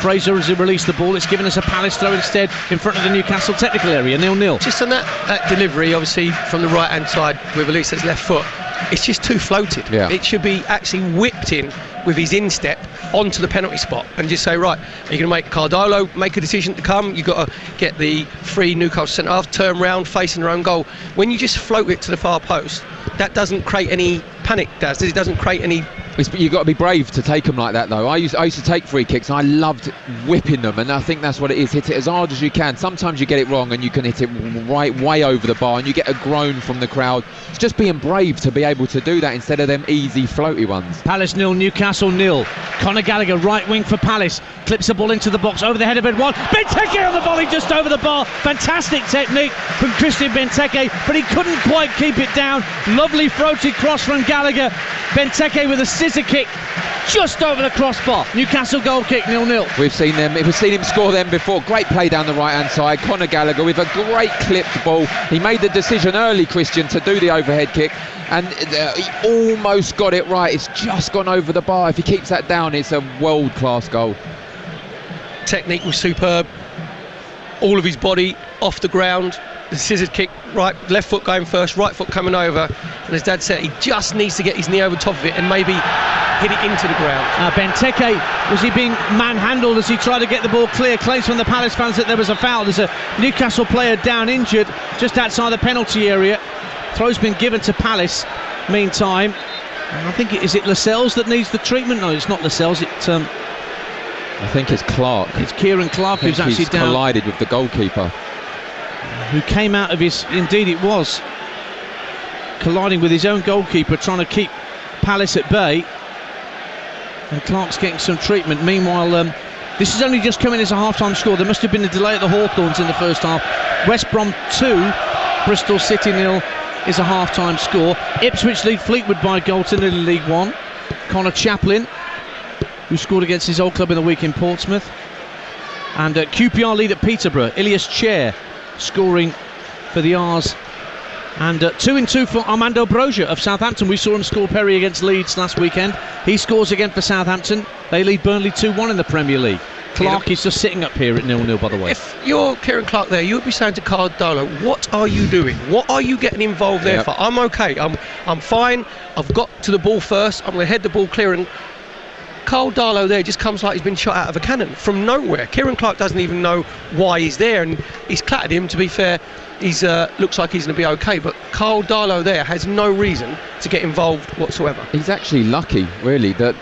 Fraser has released the ball. It's given us a Palace throw instead in front of the Newcastle technical area, 0-0. Just on that delivery, obviously from the right hand side with Elise's left foot, it's just too floated. Yeah. It should be actually whipped in with his instep onto the penalty spot and just say, right, are you going to make Cardolo make a decision to come? You've got to get the free Newcastle centre half, turn round, facing their own goal. When you just float it to the far post, that doesn't create any panic, does it? It doesn't create any... You've got to be brave to take them like that, though. I used to take free kicks and I loved whipping them, and I think that's what it is. Hit it as hard as you can. Sometimes you get it wrong and you can hit it way over the bar and you get a groan from the crowd. It's just being brave to be able to do that instead of them easy floaty ones. Palace 0, Newcastle 0. Conor Gallagher, right wing for Palace, clips the ball into the box over the head of Edouard. Benteke on the volley just over the bar. Fantastic technique from Christian Benteke, but he couldn't quite keep it down. Lovely floated cross from Gallagher. Benteke with a scissor kick just over the crossbar. Newcastle goal kick, 0-0. We've seen him score them before. Great play down the right hand side. Conor Gallagher with a great clipped ball. He made the decision early, Christian, to do the overhead kick, and he almost got it right. It's just gone over the bar. If he keeps that down, it's a world class goal. Technique was superb. All of his body off the ground. The scissor kick, right, left foot going first, right foot coming over, and as Dad said, he just needs to get his knee over top of it and maybe hit it into the ground. Benteke, was he being manhandled as he tried to get the ball clear? Claims from the Palace fans that there was a foul. There's a Newcastle player down injured just outside the penalty area. Throw's been given to Palace meantime. And I think is it Lascelles that needs the treatment? No, it's not Lascelles. I think it's Clark. It's Kieran Clark who's actually down. Collided with the goalkeeper. who came out of his, indeed it was, colliding with his own goalkeeper, trying to keep Palace at bay. And Clark's getting some treatment. Meanwhile, this has only just come in as a half-time score. There must have been a delay at the Hawthorns in the first half. West Brom 2, Bristol City 0 is a half-time score. Ipswich lead Fleetwood by a goal to nil in League One. Connor Chaplin, who scored against his old club in the week in Portsmouth. And QPR lead at Peterborough. Ilias Chair scoring for the R's. And 2-2 for Armando Broja of Southampton. We saw him score, Perry, against Leeds last weekend. He scores again for Southampton. They lead Burnley 2-1 in the Premier League. Clark is just sitting up here at 0-0, by the way. If you're Kieran Clark there, you would be saying to Carl Dolo, what are you doing? What are you getting involved there for? I'm okay. I'm fine. I've got to the ball first. I'm going to head the ball clear. And Carl Darlow there just comes like he's been shot out of a cannon from nowhere. Kieran Clark doesn't even know why he's there, and he's clattered him. To be fair, he's looks like he's going to be okay, but Carl Darlow there has no reason to get involved whatsoever. He's actually lucky, really, that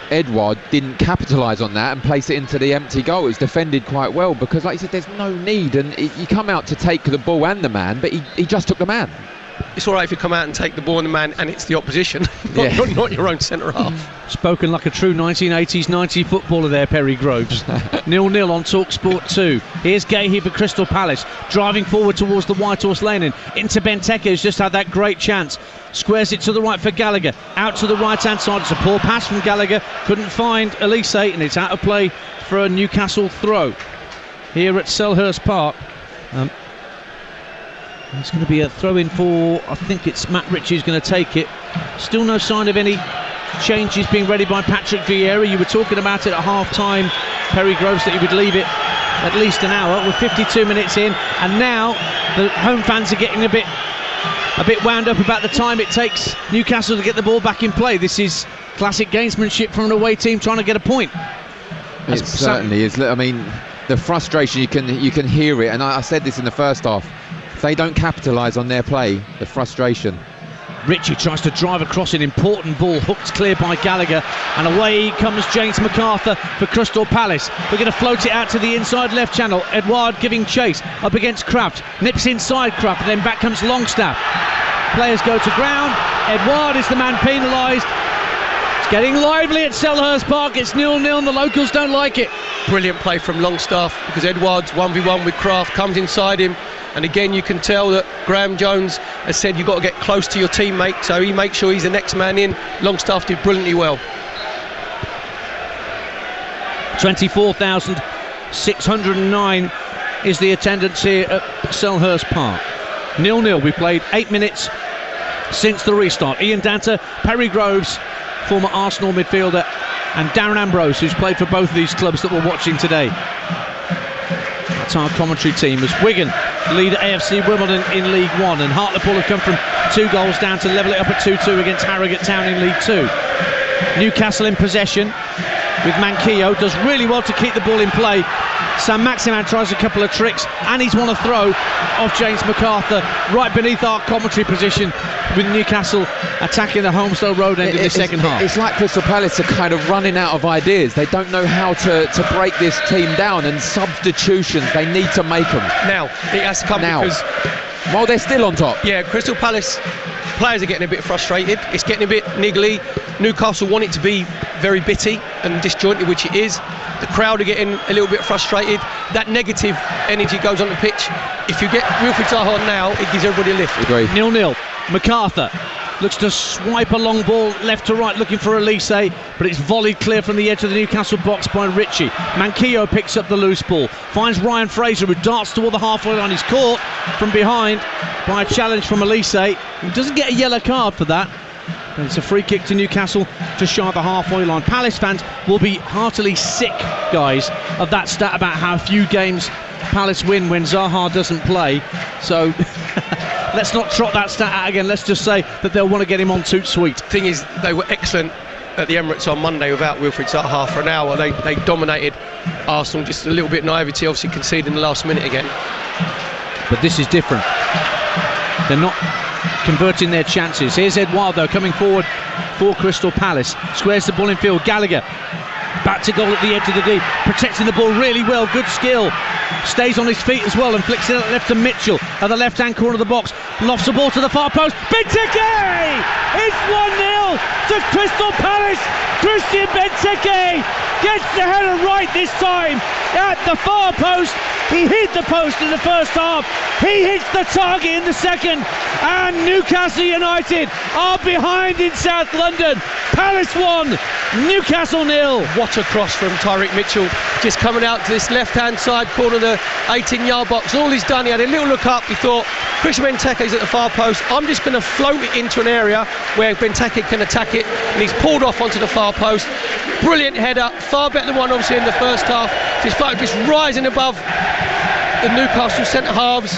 Edouard didn't capitalise on that and place it into the empty goal. It was defended quite well because, like you said, there's no need, and you come out to take the ball and the man, but he just took the man. It's all right if you come out and take the ball and the man and it's the opposition, not your own centre-half. Spoken like a true 1980s 90 footballer there, Perry Groves. 0-0 on TalkSport 2. Here's Gahey for Crystal Palace, driving forward towards the White Horse Lane, and into Benteke, who's just had that great chance. Squares it to the right for Gallagher, out to the right-hand side. It's a poor pass from Gallagher, couldn't find Elise, and it's out of play for a Newcastle throw here at Selhurst Park. It's going to be a throw-in for, I think it's Matt Ritchie who's going to take it. Still no sign of any changes being ready by Patrick Vieira. You were talking about it at half-time, Perry Groves, that he would leave it at least an hour. We're 52 minutes in, and now the home fans are getting a bit wound up about the time it takes Newcastle to get the ball back in play. This is classic gamesmanship from an away team trying to get a point. It certainly is. I mean, the frustration, you can hear it, and I said this in the first half. They don't capitalise on their play, the frustration. Ritchie tries to drive across an important ball, hooked clear by Gallagher, and away comes James MacArthur for Crystal Palace. We're going to float it out to the inside left channel. Edouard giving chase up against Kraft, nips inside Kraft, and then back comes Longstaff. Players go to ground. Edouard is the man penalised. It's getting lively at Selhurst Park. It's 0-0 and the locals don't like it. Brilliant play from Longstaff, because Edouard's 1v1 with Kraft, comes inside him. And again, you can tell that Graham Jones has said you've got to get close to your teammate, so he makes sure he's the next man in. Longstaff did brilliantly well. 24,609 is the attendance here at Selhurst Park. 0-0. We played 8 minutes since the restart. Ian Danter, Perry Groves, former Arsenal midfielder, and Darren Ambrose, who's played for both of these clubs that we're watching today. That's our commentary team, as Wigan lead AFC Wimbledon in League One, and Hartlepool have come from 2 goals down to level it up at 2-2 against Harrogate Town in League 2. Newcastle in possession with Manquillo, does really well to keep the ball in play. Sam Maximan tries a couple of tricks, and he's won a throw off James MacArthur right beneath our commentary position, with Newcastle attacking the Holmesdale Road end in the second half. It's like Crystal Palace are kind of running out of ideas. They don't know how to break this team down, and substitutions, they need to make them. Now, it has to come because... While they're still on top. Yeah, Crystal Palace players are getting a bit frustrated. It's getting a bit niggly. Newcastle want it to be very bitty and disjointed, which it is. The crowd are getting a little bit frustrated. That negative energy goes on the pitch. If you get Wilfried Zaha now, it gives everybody a lift. Agree. 0-0. MacArthur looks to swipe a long ball left to right, looking for Elise, but it's volleyed clear from the edge of the Newcastle box by Ritchie. Manquillo picks up the loose ball, finds Ryan Fraser, who darts toward the halfway line. He's caught from behind by a challenge from Elise. He doesn't get a yellow card for that, and it's a free kick to Newcastle to shy the halfway line. Palace fans will be heartily sick, guys, of that stat about how few games Palace win when Zaha doesn't play. So let's not trot that stat out again. Let's just say that they'll want to get him on toot sweet. Thing is, they were excellent at the Emirates on Monday without Wilfried Zaha for an hour. They dominated Arsenal. Just a little bit naivety, obviously conceding the last minute again. But this is different. They're not converting their chances. Here's Eduardo coming forward for Crystal Palace. Squares the ball in field. Gallagher Back to goal at the edge of the D, protecting the ball really well, good skill. Stays on his feet as well and flicks it left to Mitchell at the left-hand corner of the box. Lofts the ball to the far post. Benteke! It's 1-0 to Crystal Palace. Christian Benteke gets the header right this time at the far post. He hit the post in the first half. He hits the target in the second. And Newcastle United are behind in South London. Palace 1, Newcastle 0. What a cross from Tyrick Mitchell, just coming out to this left-hand side corner of the 18-yard box. All he's done, he had a little look up. He thought, Christian Benteke's at the far post. I'm just going to float it into an area where Benteke can attack it. And he's pulled off onto the far post. Brilliant header, far better than one obviously in the first half. Just rising above the Newcastle centre-halves.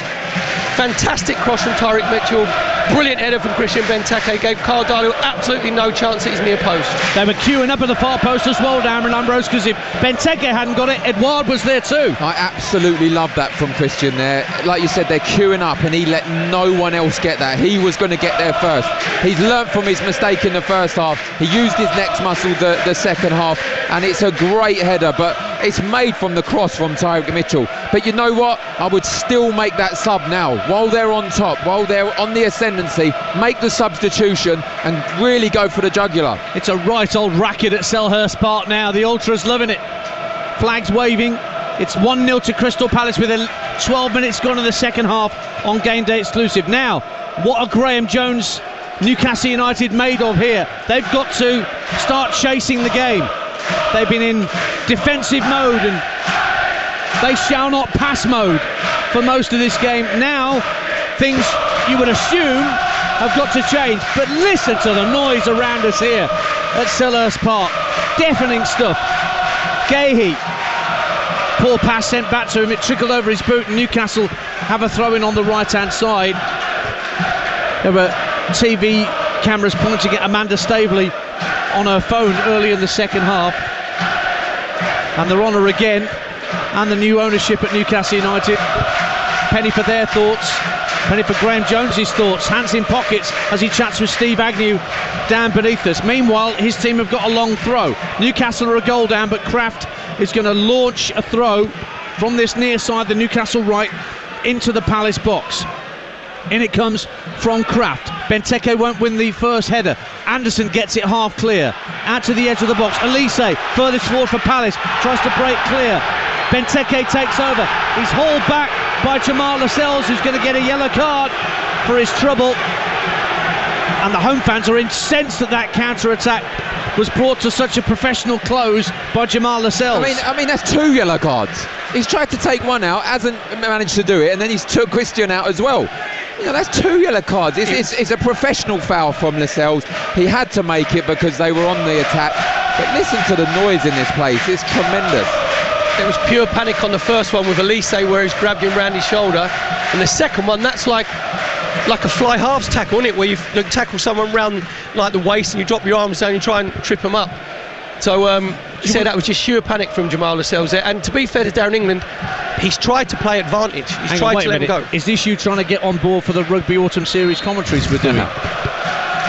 Fantastic cross from Tyrick Mitchell. Brilliant header from Christian Benteke. Gave Cardalo absolutely no chance at his near post. They were queuing up at the far post as well, Dan and Ambrose, because if Benteke hadn't got it, Edouard was there too. I absolutely love that from Christian there. Like you said, they're queuing up and he let no one else get that. He was going to get there first. He's learnt from his mistake in the first half. He used his next muscle the second half, and it's a great header, but it's made from the cross from Tyrick Mitchell. But you know what? I would still make that sub now. While they're on top, while they're on the ascendancy, make the substitution and really go for the jugular. It's a right old racket at Selhurst Park now. The Ultras loving it. Flags waving. It's 1-0 to Crystal Palace with 12 minutes gone in the second half on Game Day exclusive. Now, what are Graham Jones, Newcastle United made of here? They've got to start chasing the game. They've been in defensive mode and they shall not pass mode for most of this game. Now, things you would assume have got to change, but listen to the noise around us here at Selhurst Park. Deafening stuff. Gahey, poor pass sent back to him, it trickled over his boot, and Newcastle have a throw in on the right hand side. There were TV cameras pointing at Amanda Staveley on her phone early in the second half, and they're on her again, and the new ownership at Newcastle United. Penny for their thoughts, penny for Graham Jones's thoughts, hands in pockets as he chats with Steve Agnew down beneath us. Meanwhile, his team have got a long throw. Newcastle are a goal down, but Kraft is going to launch a throw from this near side, the Newcastle right, into the Palace box. In it comes from Kraft. Benteke won't win the first header. Anderson gets it half clear. Out to the edge of the box. Elise, furthest forward for Palace, tries to break clear. Benteke takes over. He's hauled back by Jamal Lascelles, who's going to get a yellow card for his trouble. And the home fans are incensed that that counter-attack was brought to such a professional close by Jamal Lascelles. I mean, that's 2 yellow cards. He's tried to take one out, hasn't managed to do it, and then he's took Christian out as well. You know, that's 2 yellow cards. It's a professional foul from Lascelles. He had to make it because they were on the attack. But listen to the noise in this place. It's tremendous. There was pure panic on the first one with Elise, where he's grabbed him round his shoulder, and the second one, that's like a fly halves tackle, isn't it, where you tackle someone round like the waist and you drop your arms down and you try and trip them up. So he said that was just sheer panic from Jamal Lascelles there. And to be fair to Darren England, he's tried to play advantage. He's tried to let him go. Is this you trying to get on board for the Rugby Autumn Series commentaries we're doing? No,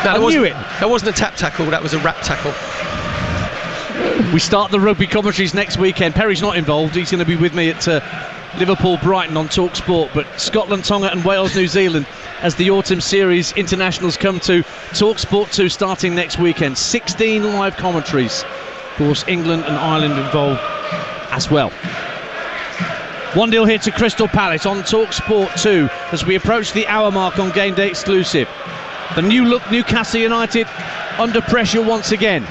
that wasn't a tap tackle, that was a rap tackle. We start the rugby commentaries next weekend. Perry's not involved, he's going to be with me at Liverpool Brighton on Talk Sport, but Scotland, Tonga and Wales, New Zealand as the Autumn Series internationals come to Talk Sport 2 starting next weekend. 16 live commentaries. Of course, England and Ireland involved as well. 1-0 here to Crystal Palace on Talk Sport 2 as we approach the hour mark on Game Day exclusive. The new look Newcastle United under pressure once again.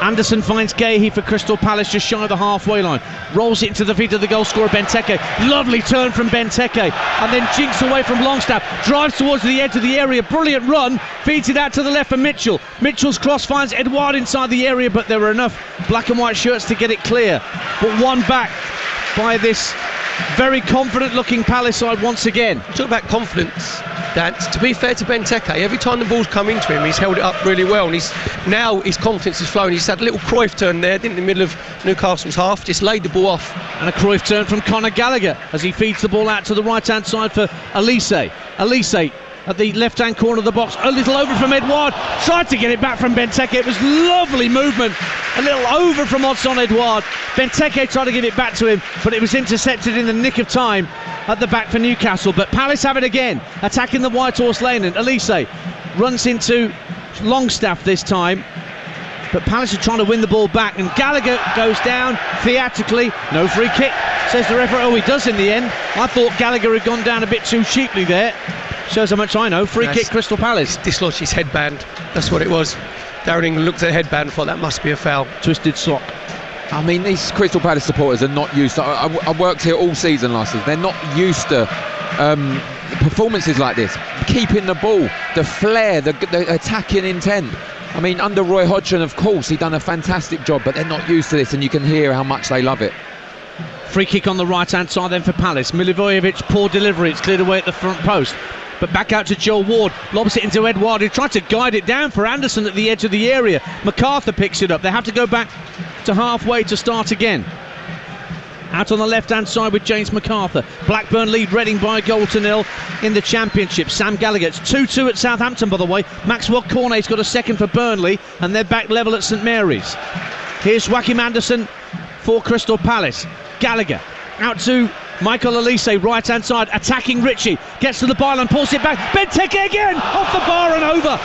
Anderson finds Gahey for Crystal Palace just shy of the halfway line. Rolls it into the feet of the goal scorer Benteke. Lovely turn from Benteke. And then jinks away from Longstaff. Drives towards the edge of the area. Brilliant run. Feeds it out to the left for Mitchell. Mitchell's cross finds Edouard inside the area, but there were enough black and white shirts to get it clear. But one back by this very confident looking Palace side once again. Talk about confidence. To be fair to Benteke, every time the ball's come into him, he's held it up really well, and now his confidence is flowing. He's had a little Cruyff turn there, didn't, in the middle of Newcastle's half, just laid the ball off. And a Cruyff turn from Conor Gallagher as he feeds the ball out to the right-hand side for Elise. Elise at the left-hand corner of the box. A little over from Edouard. Tried to get it back from Benteke. It was lovely movement. A little over from Odsonne Edouard. Benteke tried to give it back to him, but it was intercepted in the nick of time at the back for Newcastle. But Palace have it again, attacking the White Horse Lane, and Elise runs into Longstaff this time. But Palace are trying to win the ball back, and Gallagher goes down theatrically. No free kick, says the referee. Oh, he does in the end. I thought Gallagher had gone down a bit too cheaply there. Shows how much I know. Free kick, Crystal Palace. Dislodged his headband. That's what it was. Darren England looked at the headband and thought that must be a foul. Twisted sock. I mean, these Crystal Palace supporters are not used to... I worked here all season last season. They're not used to performances like this. Keeping the ball, the flair, the attacking intent. I mean, under Roy Hodgson, of course, he done a fantastic job, but they're not used to this, and you can hear how much they love it. Free kick on the right-hand side then for Palace. Milivojevic, poor delivery. It's cleared away at the front post. But back out to Joel Ward. Lobs it into Edouard, who tried to guide it down for Anderson at the edge of the area. MacArthur picks it up. They have to go back to halfway to start again. Out on the left-hand side with James MacArthur. Blackburn lead Reading by a goal to nil in the Championship. Sam Gallagher. It's 2-2 at Southampton, by the way. Maxwell Cornet's got a second for Burnley, and they're back level at St Mary's. Here's Joachim Andersen for Crystal Palace. Gallagher out to Michael Elise, right-hand side, attacking Ritchie. Gets to the byline, pulls it back. Benteke again! Off the bar and over.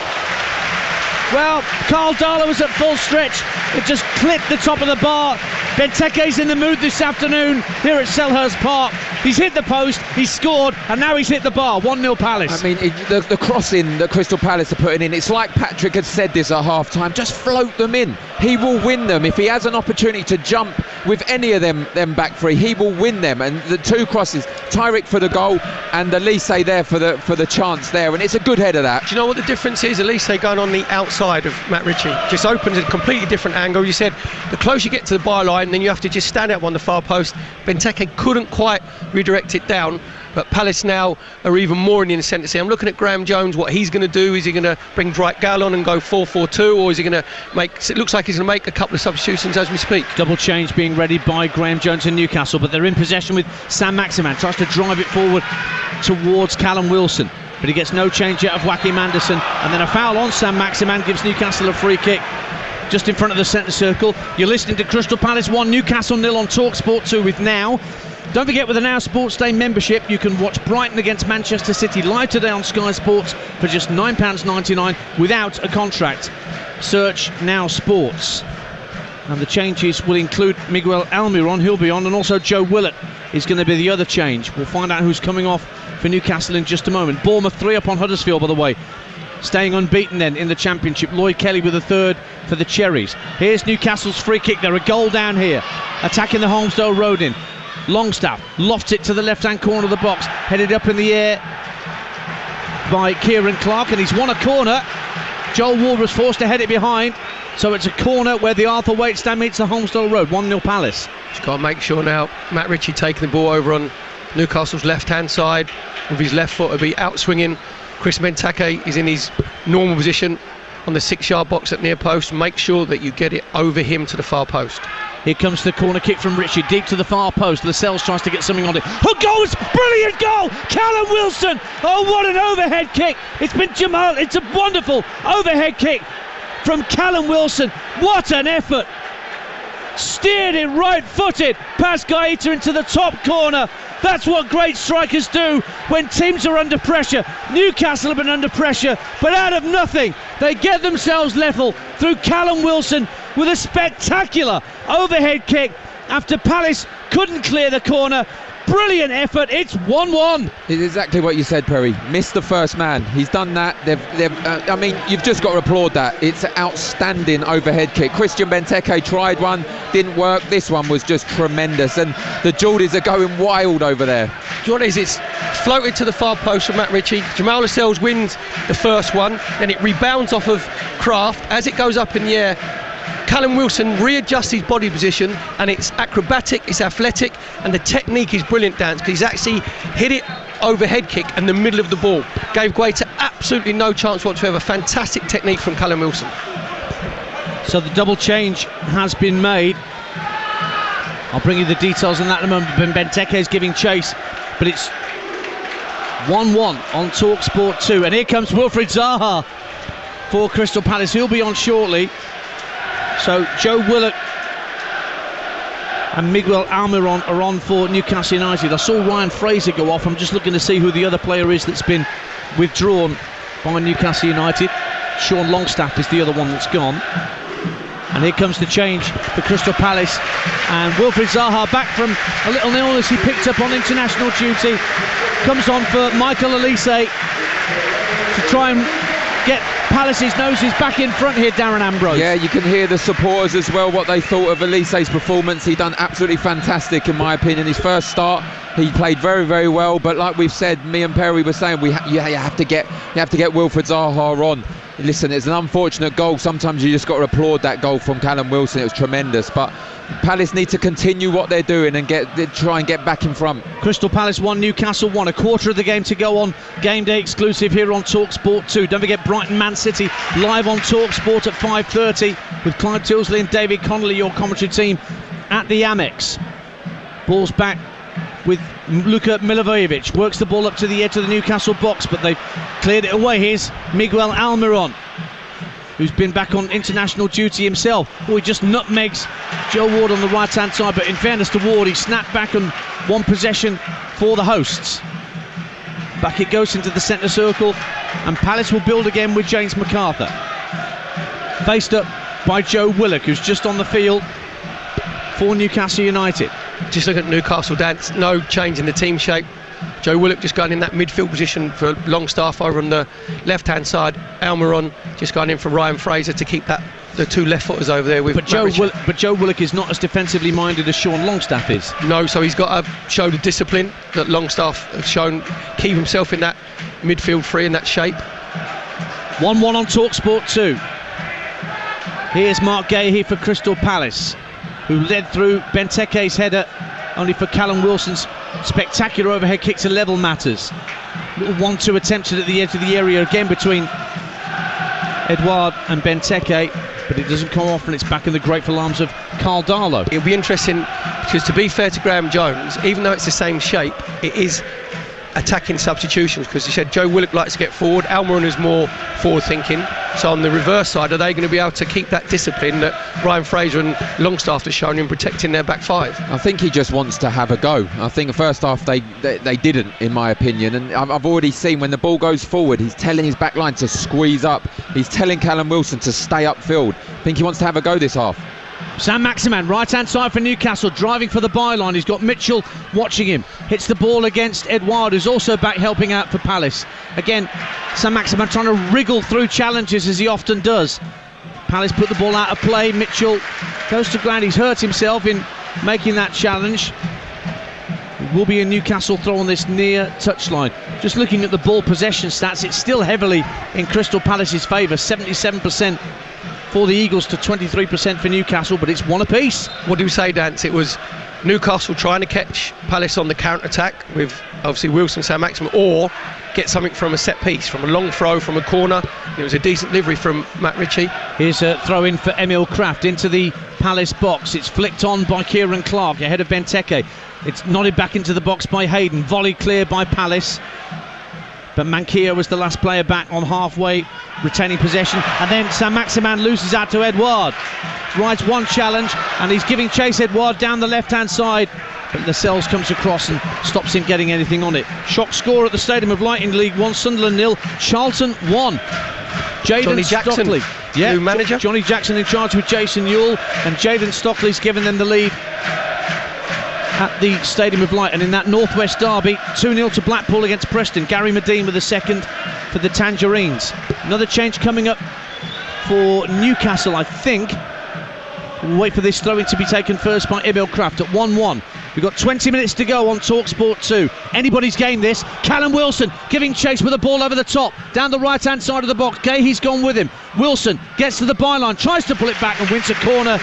Well, Carl Darlow was at full stretch. It just clipped the top of the bar. Benteke's in the mood this afternoon here at Selhurst Park. He's hit the post, he's scored, and now he's hit the bar. 1-0 Palace. I mean, the crossing that Crystal Palace are putting in, it's like Patrick had said this at half-time. Just float them in. He will win them. If he has an opportunity to jump with any of them back three, he will win them. And the two crosses, Tyrick for the goal and Elise there for the chance there. And it's a good header, that. Do you know what the difference is? Elise going on the outside of Matt Ritchie. Just opens a completely different angle. You said the closer you get to the byline, then you have to just stand up on the far post. Benteke couldn't quite redirect it down, but Palace now are even more in the ascendancy. I'm looking at Graham Jones, what he's going to do. Is he going to bring Dwight Gale on and go 4-4-2, or is he going to make... It looks like he's going to make a couple of substitutions as we speak. Double change being ready by Graham Jones and Newcastle, but they're in possession with Sam Maximan. Tries to drive it forward towards Callum Wilson, but he gets no change out of Joachim Andersen, and then a foul on Sam Maximan gives Newcastle a free kick just in front of the centre circle. You're listening to Crystal Palace 1, Newcastle 0 on TalkSport 2 with Now. Don't forget, with the Now Sports Day membership, you can watch Brighton against Manchester City live today on Sky Sports for just £9.99 without a contract. Search Now Sports. And the changes will include Miguel Almiron, he'll be on, and also Joe Willett is going to be the other change. We'll find out who's coming off for Newcastle in just a moment. Bournemouth 3 up on Huddersfield, by the way. Staying unbeaten then in the Championship. Lloyd Kelly with a third for the Cherries. Here's Newcastle's free kick. They're a goal down here. Attacking the Holmesdale Road in. Longstaff lofts it to the left-hand corner of the box. Headed up in the air by Kieran Clark, and he's won a corner. Joel Ward was forced to head it behind. So it's a corner where the Arthur Waite stand meets the Holmesdale Road. 1-0 Palace. Just got to make sure now Matt Ritchie taking the ball over on Newcastle's left-hand side. With his left foot, will be out swinging. Chris Benteke is in his normal position on the 6-yard box at near post. Make sure that you get it over him to the far post. Here comes the corner kick from Ritchie, deep to the far post. Lascelles tries to get something on it. Oh, goal! It's brilliant goal! Callum Wilson! Oh, what an overhead kick! It's been Jamal. It's a wonderful overhead kick from Callum Wilson. What an effort! Steered it right-footed past Gaeta into the top corner. That's what great strikers do when teams are under pressure. Newcastle have been under pressure, but out of nothing, they get themselves level through Callum Wilson with a spectacular overhead kick after Palace couldn't clear the corner. Brilliant effort. It's 1-1. It's exactly what you said, Perry. Missed the first man. He's done that. I mean, you've just got to applaud that. It's an outstanding overhead kick. Christian Benteke tried one, didn't work. This one was just tremendous, and the Geordies are going wild over there. Do you know what it is? It's floated to the far post from Matt Ritchie. Jamal Lascelles wins the first one, then it rebounds off of Kraft. As it goes up in the air, Callum Wilson readjusts his body position, and it's acrobatic, it's athletic, and the technique is brilliant, Dan, because he's actually hit it overhead kick in the middle of the ball. Gave Guaita absolutely no chance whatsoever. Fantastic technique from Callum Wilson. So the double change has been made. I'll bring you the details on that in a moment. Benteke is giving chase, but it's 1-1 on TalkSport 2, and here comes Wilfried Zaha for Crystal Palace. He'll be on shortly. So Joe Willock and Miguel Almiron are on for Newcastle United. I saw Ryan Fraser go off. I'm just looking to see who the other player is that's been withdrawn by Newcastle United. Sean Longstaff is the other one that's gone. And here comes the change for Crystal Palace. And Wilfried Zaha, back from a little illness he picked up on international duty, comes on for Michael Olise to try and get Palace's noses back in front here, Darren Ambrose. Yeah, you can hear the supporters as well, what they thought of Olise's performance. He done absolutely fantastic, in my opinion. His first start, he played very, very well. But like we've said, me and Perry were saying, you have to get Wilfried Zaha on. Listen, it's an unfortunate goal. Sometimes you just got to applaud that goal from Callum Wilson. It was tremendous. But Palace need to continue what they're doing and try and get back in front. Crystal Palace 1, Newcastle 1. A quarter of the game to go on Game Day exclusive here on TalkSport 2. Don't forget Brighton Man City live on TalkSport at 5:30 with Clive Tilsley and David Connolly, your commentary team at the Amex. Ball's back with Luka Milivojevic, works the ball up to the edge of the Newcastle box, but they've cleared it away. Here's Miguel Almiron, who's been back on international duty himself. He just nutmegs Joe Ward on the right hand side, but in fairness to Ward, he snapped back on one possession for the hosts. Back it goes into the centre circle, and Palace will build again with James McArthur, faced up by Joe Willock, who's just on the field for Newcastle United. Just look at Newcastle, dance, no change in the team shape. Joe Willock just going in that midfield position for Longstaff over on the left hand side. Almiron just going in for Ryan Fraser to keep the two left footers over there with. But Joe Willock is not as defensively minded as Sean Longstaff is. No, so he's got to show the discipline that Longstaff has shown, keep himself in that midfield free in that shape. 1-1 on TalkSport 2. Here's Mark Gahey for Crystal Palace, who led through Benteke's header, only for Callum Wilson's spectacular overhead kick to level matters. Little 1-2 attempted at the edge of the area again between Edouard and Benteke, but it doesn't come off, and it's back in the grateful arms of Carl Darlow. It'll be interesting, because to be fair to Graham Jones, even though it's the same shape, it is attacking substitutions, because he said Joe Willock likes to get forward, Almiron is more forward thinking. So on the reverse side, are they going to be able to keep that discipline that Ryan Fraser and Longstaff have shown in protecting their back five? I think he just wants to have a go. I think the first half they didn't, in my opinion, and I've already seen when the ball goes forward, he's telling his back line to squeeze up, he's telling Callum Wilson to stay upfield. I think he wants to have a go this half. Sam Maximan, right hand side for Newcastle, driving for the byline. He's got Mitchell watching him. Hits the ball against Edouard, who's also back helping out for Palace. Again, Sam Maximan trying to wriggle through challenges, as he often does. Palace put the ball out of play. Mitchell goes to ground. He's hurt himself in making that challenge. It will be a Newcastle throw on this near touchline. Just looking at the ball possession stats, it's still heavily in Crystal Palace's favour. 77% for the Eagles to 23% for Newcastle, but it's one apiece. What do you say, Dance? It was Newcastle trying to catch Palace on the counter-attack with obviously Wilson, Sam Maximan, or get something from a set piece, from a long throw, from a corner. It was a decent delivery from Matt Ritchie. Here's a throw in for Emil Kraft into the Palace box. It's flicked on by Kieran Clark ahead of Benteke. It's nodded back into the box by Hayden. Volley clear by Palace, but Manquillo was the last player back on halfway, retaining possession, and then Sam Maximan loses out to Edouard. Rides one challenge, and he's giving chase. Edouard down the left-hand side, but Lascelles comes across and stops him getting anything on it. Shock score at the Stadium of Light in League 1, Sunderland 0, Charlton 1. Johnny Jackson, Stockley, new manager. Johnny Jackson in charge with Jason Ewell, and Jayden Stockley's given them the lead at the Stadium of Light. And in that Northwest derby, 2-0 to Blackpool against Preston. Gary Medine with the second for the Tangerines. Another change coming up for Newcastle, I think. We'll wait for this throw-in to be taken first by Emil Kraft at 1-1. We've got 20 minutes to go on TalkSport 2. Anybody's game this. Callum Wilson giving chase with a ball over the top, down the right-hand side of the box. Gahey's gone with him. Wilson gets to the byline, tries to pull it back and wins a corner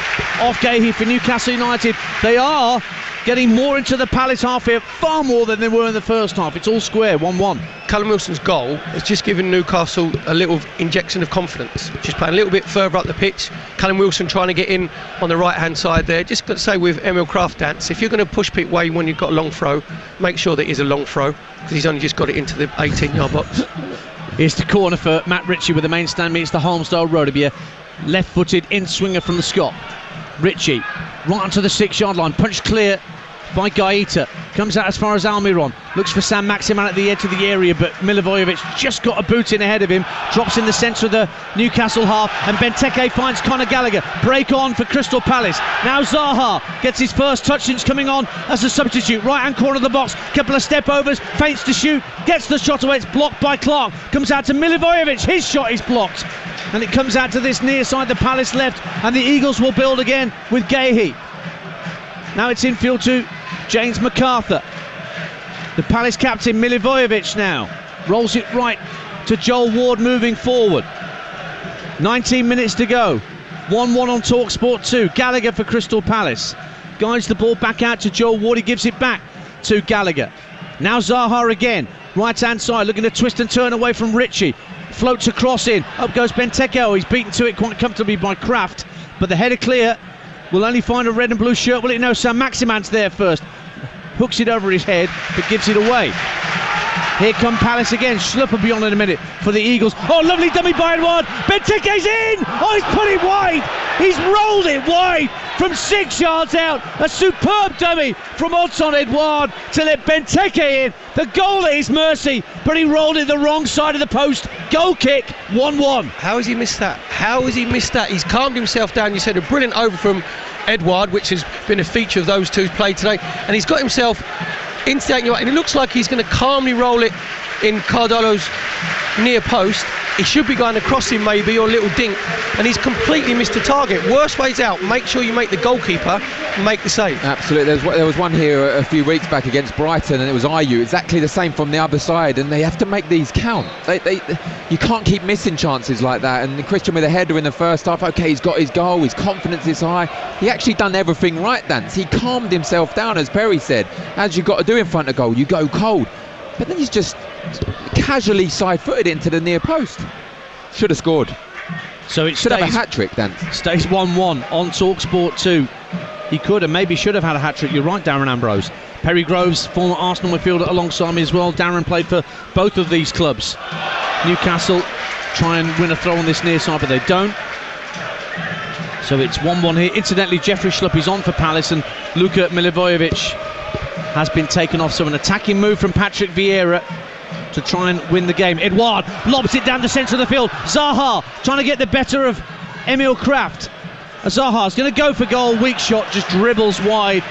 off Gahey for Newcastle United. They are getting more into the Palace half here, far more than they were in the first half. It's all square, 1-1. Callum Wilson's goal has just given Newcastle a little injection of confidence. Just playing a little bit further up the pitch. Callum Wilson trying to get in on the right hand side there. Just got to say with Emil Kraft dance, if you're going to push people away when you've got a long throw, make sure that it is a long throw, because he's only just got it into the 18-yard box. Here's the corner for Matt Ritchie with the main stand meets the Holmesdale Rodebeer. Left-footed in swinger from the Scot. Ritchie right onto the 6-yard line, punched clear by Gaeta, comes out as far as Almiron, looks for Sam Maximan at the edge of the area, but Milivojevic just got a boot in ahead of him, drops in the centre of the Newcastle half, and Benteke finds Conor Gallagher. Break on for Crystal Palace. Now Zaha gets his first touch since coming on as a substitute. Right hand corner of the box, couple of step overs, feints to shoot, gets the shot away, it's blocked by Clark, comes out to Milivojevic, his shot is blocked, and it comes out to this near side, the Palace left, and the Eagles will build again with Gahey. Now it's infield to James MacArthur. The Palace captain Milivojevic now rolls it right to Joel Ward moving forward. 19 minutes to go. 1-1 on TalkSport 2. Gallagher for Crystal Palace. Guides the ball back out to Joel Ward. He gives it back to Gallagher. Now Zaha again. Right hand side looking to twist and turn away from Ritchie. Floats across in. Up goes Benteke. He's beaten to it quite comfortably by Kraft. But the header clear. Will only find a red and blue shirt. Will it? No, Sam Maximan's there first. Hooks it over his head, but gives it away. Here come Palace again. Schlupp will be on in a minute for the Eagles. Oh, lovely dummy by Edouard. Benteke's in! Oh, he's put it wide! He's rolled it wide from 6 yards out. A superb dummy from Odson Edouard to let Benteke in. The goal at his mercy, but he rolled it the wrong side of the post. Goal kick, 1-1. How has he missed that? How has he missed that? He's calmed himself down. You said a brilliant over from Edouard, which has been a feature of those two's play today, and he's got himself into that, and it looks like he's going to calmly roll it in Cardolo's near post. He should be going across him maybe, or a little dink, and he's completely missed the target. Worst ways out. Make sure you make the goalkeeper make the save. Absolutely. There was one here a few weeks back against Brighton, and it was Ayew, exactly the same from the other side, and they have to make these count. You can't keep missing chances like that. And Christian with a header in the first half, okay, he's got his goal, his confidence is high. He actually done everything right, Dance. He calmed himself down, as Perry said. As you've got to do in front of goal, you go cold. But then he's just casually side-footed into the near post. Should have scored. So it should have a hat-trick, then. Stays 1-1 on TalkSport 2. He could and maybe should have had a hat-trick. You're right, Darren Ambrose. Perry Groves, former Arsenal midfielder, alongside me as well. Darren played for both of these clubs. Newcastle try and win a throw on this near side, but they don't. So it's 1-1 here. Incidentally, Jeffrey Schlupp is on for Palace, and Luka Milivojevic has been taken off. So an attacking move from Patrick Vieira to try and win the game. Edouard lobs it down the centre of the field. Zaha trying to get the better of Emil Kraft. Zaha's going to go for goal. Weak shot, just dribbles wide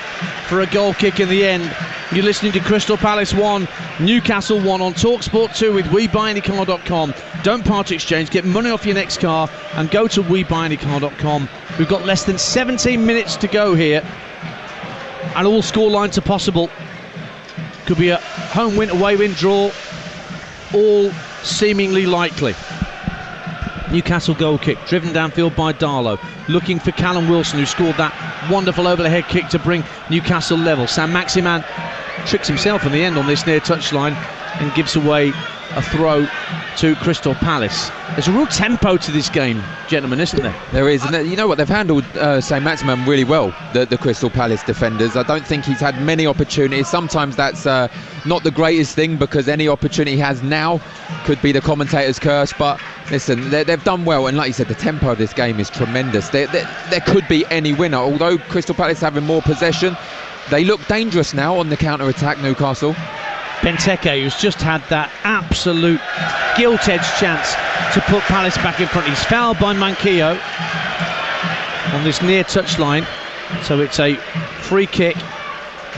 for a goal kick in the end. You're listening to Crystal Palace 1, Newcastle 1 on TalkSport 2 with WeBuyAnyCar.com. Don't part exchange, get money off your next car and go to WeBuyAnyCar.com. We've got less than 17 minutes to go here, and all score lines are possible. Could be a home win, away win, draw, all seemingly likely. Newcastle goal kick, driven downfield by Darlow, looking for Callum Wilson, who scored that wonderful over the head kick to bring Newcastle level. Sam Maximan tricks himself in the end on this near touchline and gives away a throw to Crystal Palace. There's a real tempo to this game, gentlemen, isn't there? There is, and you know what, they've handled St. Maximin really well, the Crystal Palace defenders. I don't think he's had many opportunities. Sometimes that's not the greatest thing, because any opportunity he has now could be the commentator's curse, but listen, they've done well, and like you said, the tempo of this game is tremendous. There could be any winner, although Crystal Palace having more possession. They look dangerous now on the counter-attack, Newcastle. Benteke, who's just had that absolute gilt-edged chance to put Palace back in front. He's fouled by Manquillo on this near touchline, so it's a free kick.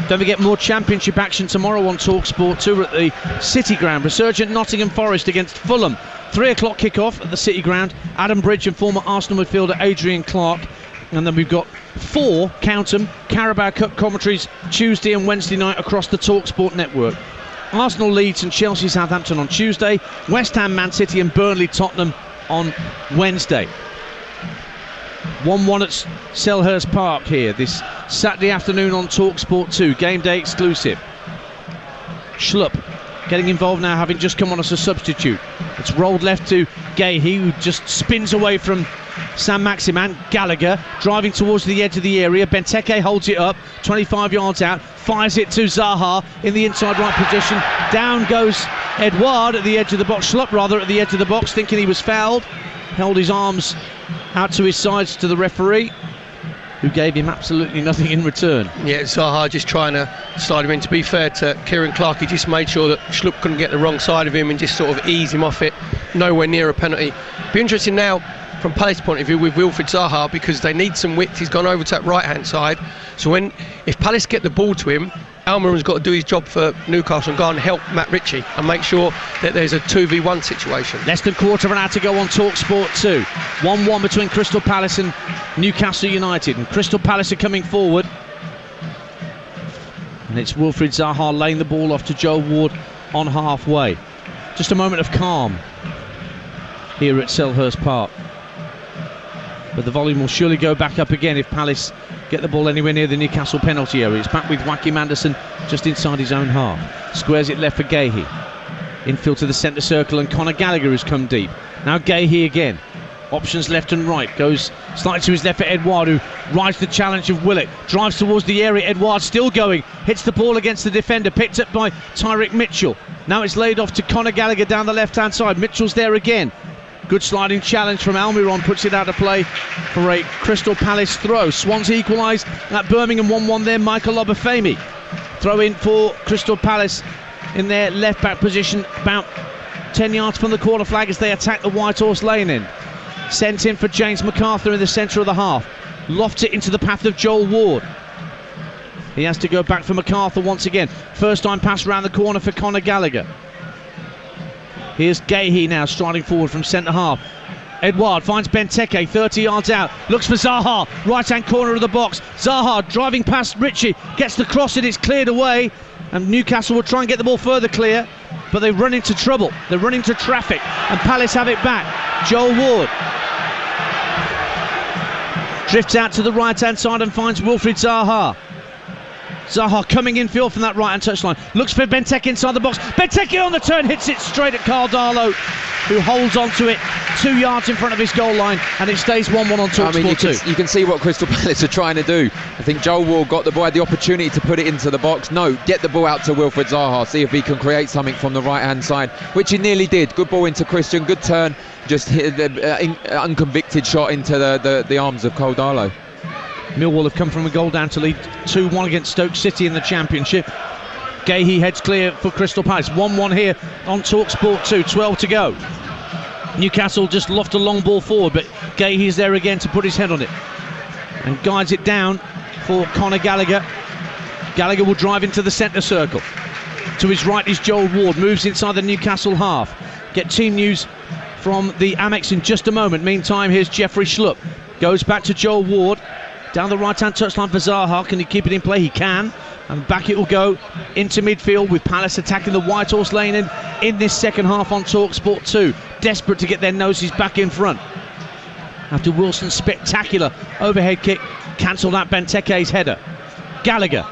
Don't forget, more Championship action tomorrow on TalkSport 2 at the City Ground. Resurgent Nottingham Forest against Fulham. 3 o'clock kick-off at the City Ground. Adam Bridge and former Arsenal midfielder Adrian Clark. And then we've got 4, count them, Carabao Cup commentaries Tuesday and Wednesday night across the TalkSport network. Arsenal, Leeds and Chelsea Southampton on Tuesday. West Ham, Man City and Burnley Tottenham on Wednesday. 1-1 at Selhurst Park here this Saturday afternoon on TalkSport 2. Game day exclusive. Schlupp getting involved now, having just come on as a substitute. It's rolled left to Gahey, who just spins away from Saint-Maximin. Gallagher driving towards the edge of the area. Benteke holds it up 25 yards out, fires it to Zaha in the inside right position. Down goes Edouard at the edge of the box, Schlupp rather at the edge of the box, thinking he was fouled. Held his arms out to his sides to the referee, who gave him absolutely nothing in return. Yeah, Zaha just trying to slide him in. To be fair to Kieran Clark, he just made sure that Schlupp couldn't get the wrong side of him and just sort of ease him off it. Nowhere near a penalty. Be interesting now from Palace point of view with Wilfried Zaha, because they need some width. He's gone over to that right hand side, so if Palace get the ball to him, Almiron's got to do his job for Newcastle and go and help Matt Ritchie and make sure that there's a 2v1 situation. Less than quarter of an hour to go on TalkSport 2. 1-1 between Crystal Palace and Newcastle United, and Crystal Palace are coming forward, and it's Wilfried Zaha laying the ball off to Joel Ward on halfway. Just a moment of calm here at Selhurst Park, but the volume will surely go back up again if Palace get the ball anywhere near the Newcastle penalty area. It's back with Joachim Andersen just inside his own half. Squares it left for Gahey. Infield to the centre circle, and Conor Gallagher has come deep. Now Gahey again. Options left and right. Goes slightly to his left for Edouard, who rides the challenge of Willock. Drives towards the area. Edouard still going. Hits the ball against the defender. Picked up by Tyrick Mitchell. Now it's laid off to Conor Gallagher down the left-hand side. Mitchell's there again. Good sliding challenge from Almiron, puts it out of play for a Crystal Palace throw. Swansea equalise at Birmingham 1-1 there. Michael Obafemi. Throw in for Crystal Palace in their left-back position, about 10 yards from the corner flag as they attack the White Horse Lane end. Sent in for James MacArthur in the centre of the half. Lofts it into the path of Joel Ward. He has to go back for MacArthur once again. First time pass round the corner for Conor Gallagher. Here's Gahey now striding forward from centre half. Edouard finds Benteke 30 yards out, looks for Zaha, right hand corner of the box. Zaha driving past Ritchie, gets the cross and it's cleared away, and Newcastle will try and get the ball further clear, but they run into trouble, they run into traffic, and Palace have it back. Joel Ward drifts out to the right hand side and finds Wilfried Zaha. Zaha coming infield from that right-hand touchline. Looks for Benteke inside the box. Benteke on the turn, hits it straight at Carl Darlow, who holds on to it 2 yards in front of his goal line, and it stays 1-1 on TalkSport 2. You can see what Crystal Palace are trying to do. I think Joel Ward got the ball, had the opportunity to put it into the box. No, get the ball out to Wilfried Zaha, see if he can create something from the right-hand side, which he nearly did. Good ball into Christian, good turn, just hit the unconvicted shot into the arms of Carl Darlow. Millwall have come from a goal down to lead 2-1 against Stoke City in the Championship. Gahey heads clear for Crystal Palace. 1-1 here on TalkSport 2, 12 to go. Newcastle just loft a long ball forward, but Gahey's there again to put his head on it and guides it down for Conor Gallagher. Gallagher will drive into the centre circle. To his right is Joel Ward, moves inside the Newcastle half. Get team news from the Amex in just a moment. Meantime, here's Jeffrey Schlupp. Goes back to Joel Ward. Down the right-hand touchline for Zaha. Can he keep it in play? He can. And back it will go into midfield with Palace attacking the White Horse Lane in this second half on TalkSport 2. Desperate to get their noses back in front. After Wilson's spectacular overhead kick cancelled out Benteke's header. Gallagher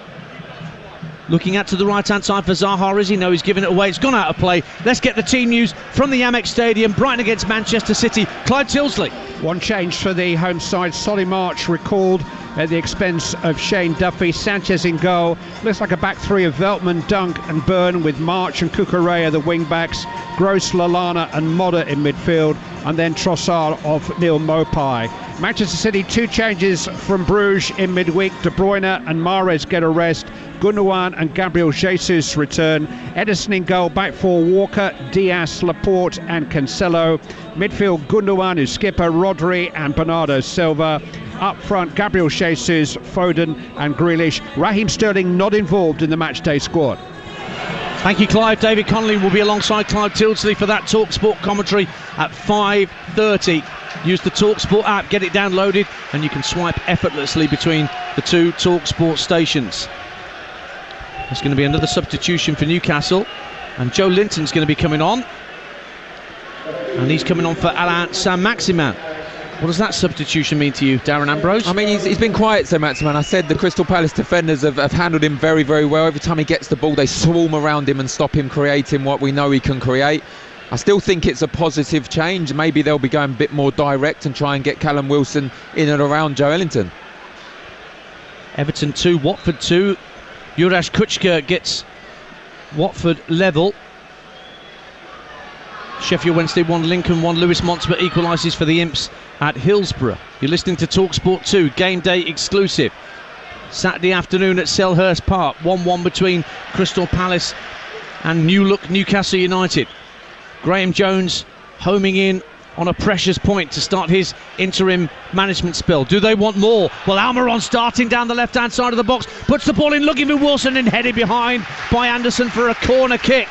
looking out to the right-hand side for Zaha. Is he? No, he's given it away. It's gone out of play. Let's get the team news from the Amex Stadium. Brighton against Manchester City. Clive Tilsley. One change for the home side. Solly March recalled at the expense of Shane Duffy. Sanchez in goal. Looks like a back three of Veltman, Dunk and Byrne, with March and Cucurella the wing backs. Gross, Lallana and Modder in midfield, and then Trossard of Neil Mopai. Manchester City, two changes from Bruges in midweek. De Bruyne and Mahrez get a rest. Gundogan and Gabriel Jesus return. Ederson in goal, back four Walker, Diaz, Laporte and Cancelo. Midfield Gundogan, who's skipper, Rodri and Bernardo Silva. Up front, Gabriel Jesus, Foden and Grealish. Raheem Sterling not involved in the matchday squad. Thank you, Clive. David Connolly will be alongside Clive Tilsley for that TalkSport commentary at 5:30. Use the TalkSport app, get it downloaded, and you can swipe effortlessly between the two TalkSport stations. There's going to be another substitution for Newcastle, and Joe Linton's going to be coming on, and he's coming on for Alain Saint-Maximin. What does that substitution mean to you, Darren Ambrose? I mean, he's been quiet, so Maximan. I said the Crystal Palace defenders have handled him very, very well. Every time he gets the ball, they swarm around him and stop him creating what we know he can create. I still think it's a positive change. Maybe they'll be going a bit more direct and try and get Callum Wilson in and around Joe Ellington. Everton 2, Watford 2. Juraš Kučka gets Watford level. Sheffield Wednesday 1, Lincoln 1. Lewis Montsma equalises for the Imps at Hillsborough. You're listening to TalkSport 2, game day exclusive. Saturday afternoon at Selhurst Park, 1-1 between Crystal Palace and Newcastle United. Graham Jones homing in on a precious point to start his interim management spell. Do they want more? Well, Almiron starting down the left-hand side of the box, puts the ball in, looking for Wilson, and headed behind by Anderson for a corner kick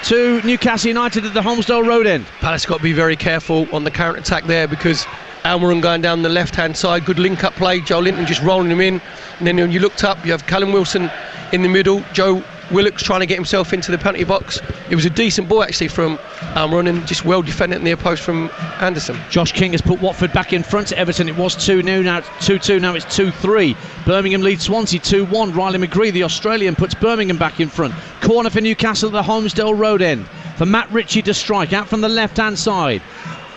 to Newcastle United at the Holmesdale Road end. Palace got to be very careful on the counter-attack there, because Almiron going down the left-hand side, good link-up play, Joe Linton just rolling him in, and then when you looked up, you have Callum Wilson in the middle, Joe Willock's trying to get himself into the penalty box. It was a decent ball actually from Almiron, and just well defended in the post from Anderson. Josh King has put Watford back in front at Everton. It was 2-0, now it's 2-2, now it's 2-3. Birmingham leads Swansea 2-1. Riley McGree, the Australian, puts Birmingham back in front. Corner for Newcastle at the Holmesdale Road end for Matt Ritchie to strike out from the left-hand side.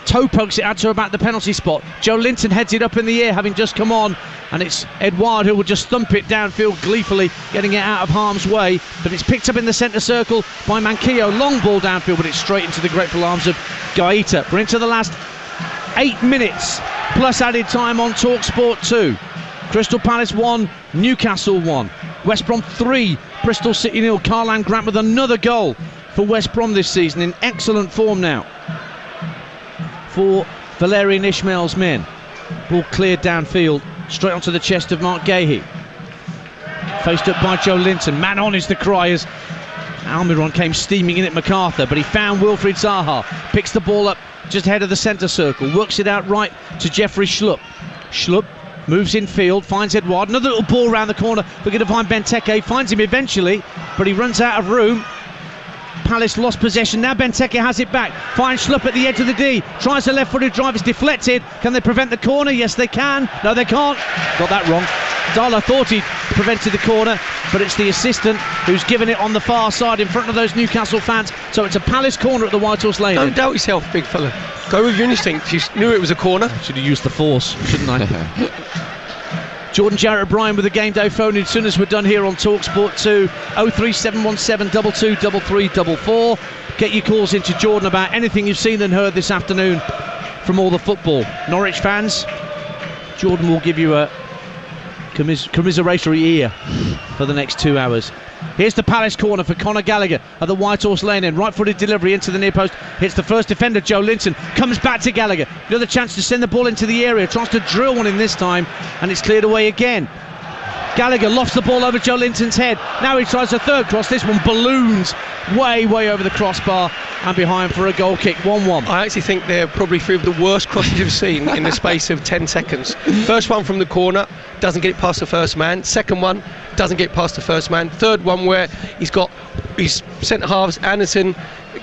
Toe pokes it out to about the penalty spot. Joe Linton heads it up in the air, having just come on, and it's Edouard who will just thump it downfield gleefully, getting it out of harm's way, but it's picked up in the centre circle by Manquillo. Long ball downfield, but it's straight into the grateful arms of Gaeta. We're into the last 8 minutes plus added time on TalkSport 2. Crystal Palace 1, Newcastle 1. West Brom 3, Bristol City 0. Karlan Grant with another goal for West Brom this season, in excellent form now for Valerian Ismail's men. Ball cleared downfield, straight onto the chest of Mark Gahey. Faced up by Joe Linton. Man on is the cry as Almiron came steaming in at MacArthur, but he found Wilfried Zaha. Picks the ball up just ahead of the centre circle, works it out right to Jeffrey Schlupp. Schlupp moves in field, finds Edouard. Another little ball round the corner. We're going to find Benteke, finds him eventually, but he runs out of room. Palace lost possession. Now Benteke has it back. Finds Schlupp at the edge of the D. Tries a left-footed drive. It's deflected. Can they prevent the corner? Yes, they can. No, they can't. Got that wrong. Darlow thought he prevented the corner, but it's the assistant who's given it on the far side in front of those Newcastle fans. So it's a Palace corner at the White Horse Lane. Don't doubt yourself, big fella. Go with your instinct. You knew it was a corner. Should have used the force, shouldn't I? Jordan Jarrett Bryan with the game day phone in as soon as we're done here on TalkSport 2. 03717 223344. Get your calls into Jordan about anything you've seen and heard this afternoon from all the football. Norwich fans, Jordan will give you a commiseratory ear for the next 2 hours. Here's the Palace corner for Conor Gallagher at the White Horse Lane end. Right-footed delivery into the near post. Hits the first defender, Joe Linton. Comes back to Gallagher. Another chance to send the ball into the area. Tries to drill one in this time, and it's cleared away again. Gallagher lofts the ball over Joe Linton's head. Now he tries a third cross. This one balloons way over the crossbar and behind for a goal kick. 1-1. I actually think they're probably three of the worst crosses you've seen in the space of 10 seconds. First one from the corner, doesn't get it past the first man. Second one, doesn't get past the first man. Third one where he's got his centre halves, Anderson,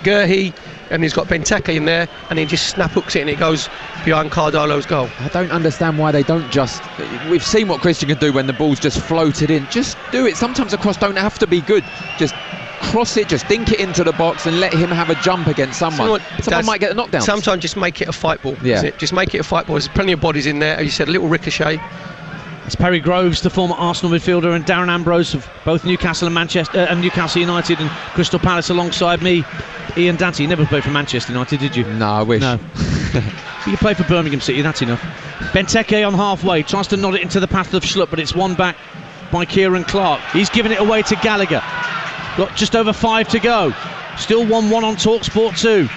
Gurhey, and he's got Benteke in there, and he just snap hooks it and it goes behind Cardalo's goal. I don't understand why they don't just... We've seen what Christian can do when the ball's just floated in. Just do it. Sometimes a cross don't have to be good. Just cross it, just dink it into the box and let him have a jump against someone. Someone might get a knockdown. Sometimes just make it a fight ball. Yeah. Just make it a fight ball. There's plenty of bodies in there. As you said, a little ricochet. It's Perry Groves, the former Arsenal midfielder, and Darren Ambrose of both Newcastle and Newcastle United and Crystal Palace alongside me, Ian Dante. You never played for Manchester United, did you? No, I wish. No. You played for Birmingham City, that's enough. Benteke on halfway, tries to nod it into the path of Schlupp, but it's won back by Kieran Clark. He's given it away to Gallagher. Got just over 5 to go. Still 1-1 on TalkSport 2.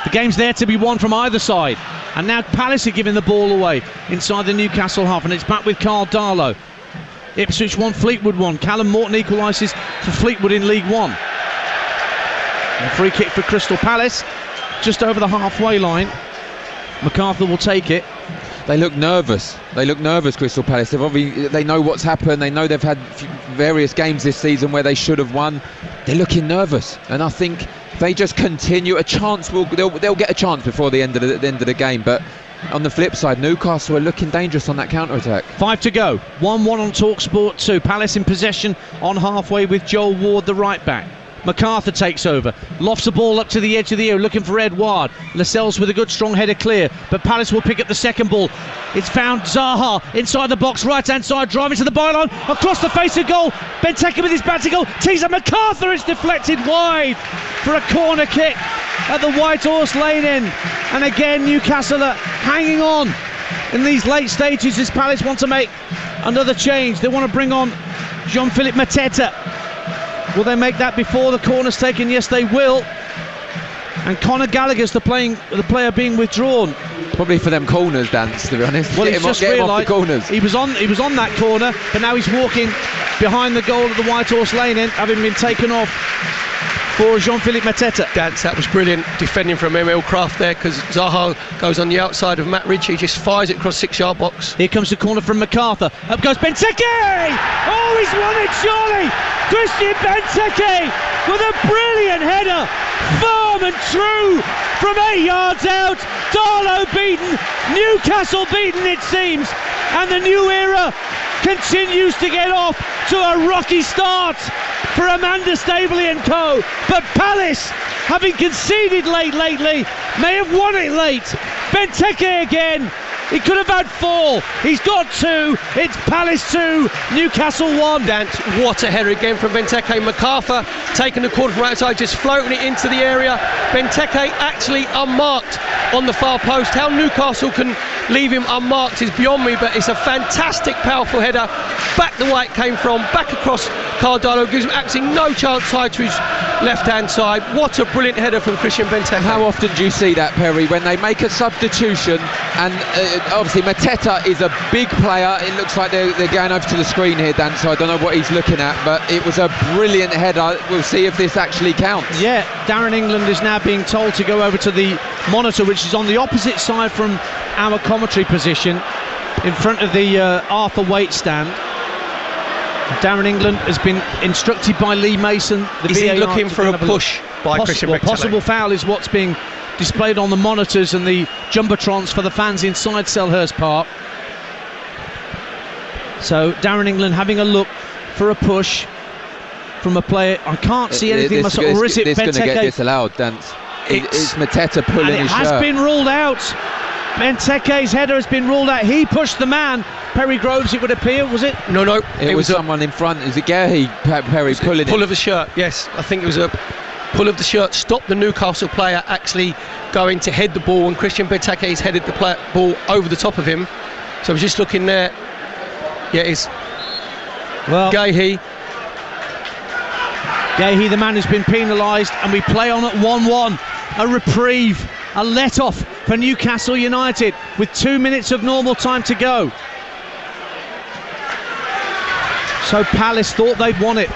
The game's there to be won from either side. And now Palace are giving the ball away inside the Newcastle half, and it's back with Carl Darlow. Ipswich 1, Fleetwood 1. Callum Morton equalises for Fleetwood in League One. And a free kick for Crystal Palace, just over the halfway line. MacArthur will take it. They look nervous. Crystal Palace. They know what's happened. They know they've had various games this season where they should have won. They're looking nervous, and I think they just continue. They'll get a chance before the end of the game, but on the flip side, Newcastle are looking dangerous on that counter-attack. 5 to go. 1-1 on TalkSport 2. Palace in possession on halfway with Joel Ward, the right back. MacArthur takes over, lofts the ball up to the edge of the area, looking for Edouard. Lascelles with a good strong header clear, but Palace will pick up the second ball. It's found Zaha inside the box, right hand side, driving to the byline, across the face of goal. Benteke with his bat to goal, tees up MacArthur, it's deflected wide for a corner kick at the White Horse Lane end. And again, Newcastle are hanging on in these late stages as Palace want to make another change. They want to bring on Jean-Philippe Mateta. Will they make that before the corner's taken? Yes, they will. And Conor Gallagher's the player being withdrawn. Probably for them corners, Dance, to be honest. Well, he's just realised he was on that corner, but now he's walking behind the goal of the White Horse Lane end, having been taken off for Jean-Philippe Mateta. Dance, that was brilliant defending from Emil Kraft there, because Zaha goes on the outside of Matt Ritchie, just fires it across 6-yard box. Here comes the corner from MacArthur. Up goes Benteke! Oh, he's won it, surely! Christian Benteke with a brilliant header, firm and true from 8 yards out. Darlow beaten, Newcastle beaten it seems, and the new era continues to get off to a rocky start for Amanda Staveley and co. But Palace, having conceded late lately, may have won it late. Benteke again. He could have had 4. He's got 2. It's Palace 2, Newcastle 1. Dance, what a header again from Benteke. MacArthur taking the corner from outside, just floating it into the area. Benteke actually unmarked on the far post. How Newcastle can leave him unmarked is beyond me, but it's a fantastic, powerful header. Back the way it came from, back across Cardano, gives him absolutely no chance side to his left-hand side. What a brilliant header from Christian Benteke. How often do you see that, Perry, when they make a substitution and obviously Mateta is a big player. It looks like they're going over to the screen here, Dan, so I don't know what he's looking at, but it was a brilliant header. We'll see if this actually counts. Yeah, Darren England is now being told to go over to the monitor, which is on the opposite side from our commentary position, in front of the Arthur Waite stand. Darren England has been instructed by Lee Mason. Is he looking for a push by Christian Benteke? Possible foul is what's being displayed on the monitors and the jumbotrons for the fans inside Selhurst Park. So Darren England having a look for a push from a player. I can't see anything myself. Or is it Benteke? This going to get disallowed, Dance. It's Mateta pulling his shirt. It has been ruled out. Benteke's header has been ruled out. He pushed the man. Perry Groves, it would appear, was it? No. It was someone in front. Is it Perry pulling it? Pull of the shirt, yes. I think it was a pull of the shirt. Stopped the Newcastle player actually going to head the ball, and Christian Benteke's headed the ball over the top of him. So I was just looking there. Yeah, it's Gahey, the man who's been penalised, and we play on at 1-1. A reprieve, a let-off for Newcastle United with 2 minutes of normal time to go. So Palace thought they'd won it.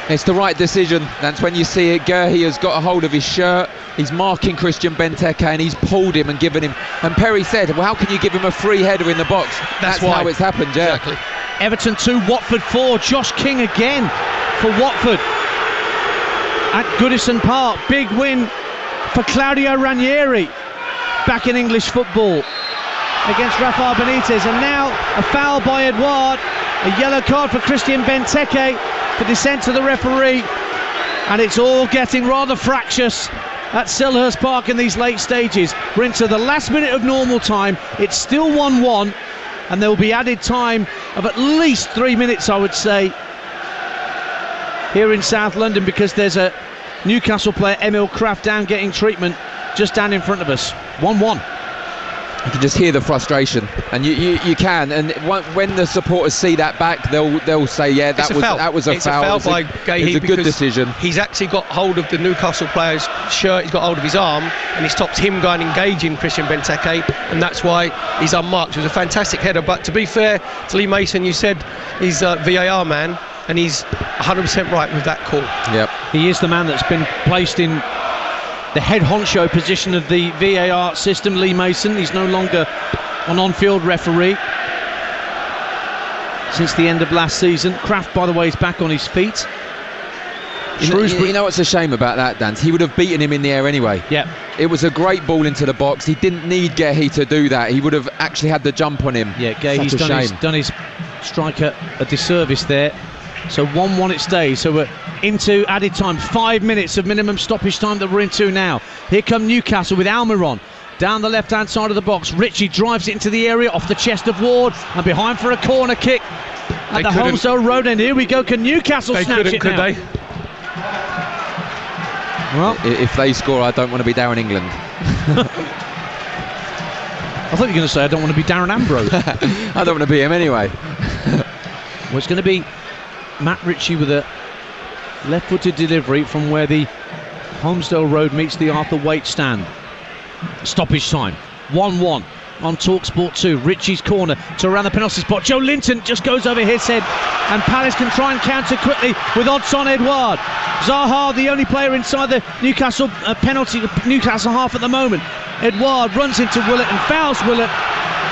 It's the right decision. That's when you see it. Gahey has got a hold of his shirt. He's marking Christian Benteke and he's pulled him and given him. And Perry said, well, how can you give him a free header in the box? That's how it's happened, yeah. Exactly. Everton 2, Watford 4. Josh King again for Watford at Goodison Park. Big win for Claudio Ranieri back in English football against Rafael Benitez. And now a foul by Edouard. A yellow card for Christian Benteke for dissent to the referee, and it's all getting rather fractious at Selhurst Park in these late stages. We're into the last minute of normal time. It's still 1-1, and there will be added time of at least 3 minutes, I would say, here in South London, because there's a Newcastle player, Emil Kraft, down getting treatment just down in front of us. 1-1. You can just hear the frustration, and you can. And when the supporters see that back, they'll say, "Yeah, that was a foul." It's a foul by Gahey. It's a good decision. He's actually got hold of the Newcastle player's shirt. He's got hold of his arm, and he stops him going engaging Christian Benteke, and that's why he's unmarked. It was a fantastic header. But to be fair to Lee Mason, you said he's a VAR man, and he's 100% right with that call. Yep, he is the man that's been placed in the head honcho position of the VAR system, Lee Mason. He's no longer an on-field referee since the end of last season. Kraft, by the way, is back on his feet. You know what's a shame about that, Dan? He would have beaten him in the air anyway. Yeah. It was a great ball into the box. He didn't need Gehi to do that. He would have actually had the jump on him. Yeah, Gehi's done his striker a disservice there. So 1-1 it stays. So we're into added time. 5 minutes of minimum stoppage time that we're into now. Here come Newcastle with Almiron. Down the left-hand side of the box. Ritchie drives it into the area off the chest of Ward and behind for a corner kick at the Holmesdale Road end. Here we go. Can Newcastle snatch it now? They? Well, if they score, I don't want to be Darren England. I thought you were going to say I don't want to be Darren Ambrose. I don't want to be him anyway. Well, it's going to be Matt Ritchie with a left-footed delivery from where the Holmesdale Road meets the Arthur Waite stand. Stoppage time. 1-1 on TalkSport 2. Ritchie's corner to around the penalty spot. Joe Linton just goes over his head, and Palace can try and counter quickly with Odsonne Edouard. Zaha, the only player inside the Newcastle penalty, Newcastle half at the moment. Edouard runs into Willett and fouls Willett.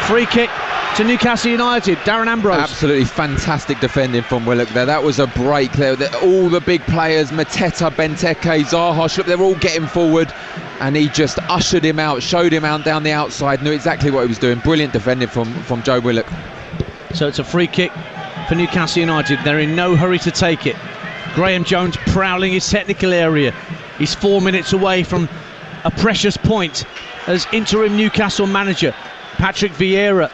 Free kick to Newcastle United. Darren Ambrose. Absolutely fantastic defending from Willock there. That was a break there. All the big players, Mateta, Benteke, Zaha, they're all getting forward, and he just ushered him out, showed him out down the outside, knew exactly what he was doing. Brilliant defending from Joe Willock. So it's a free kick for Newcastle United. They're in no hurry to take it. Graham Jones prowling his technical area. He's 4 minutes away from a precious point as interim Newcastle manager. Patrick Vieira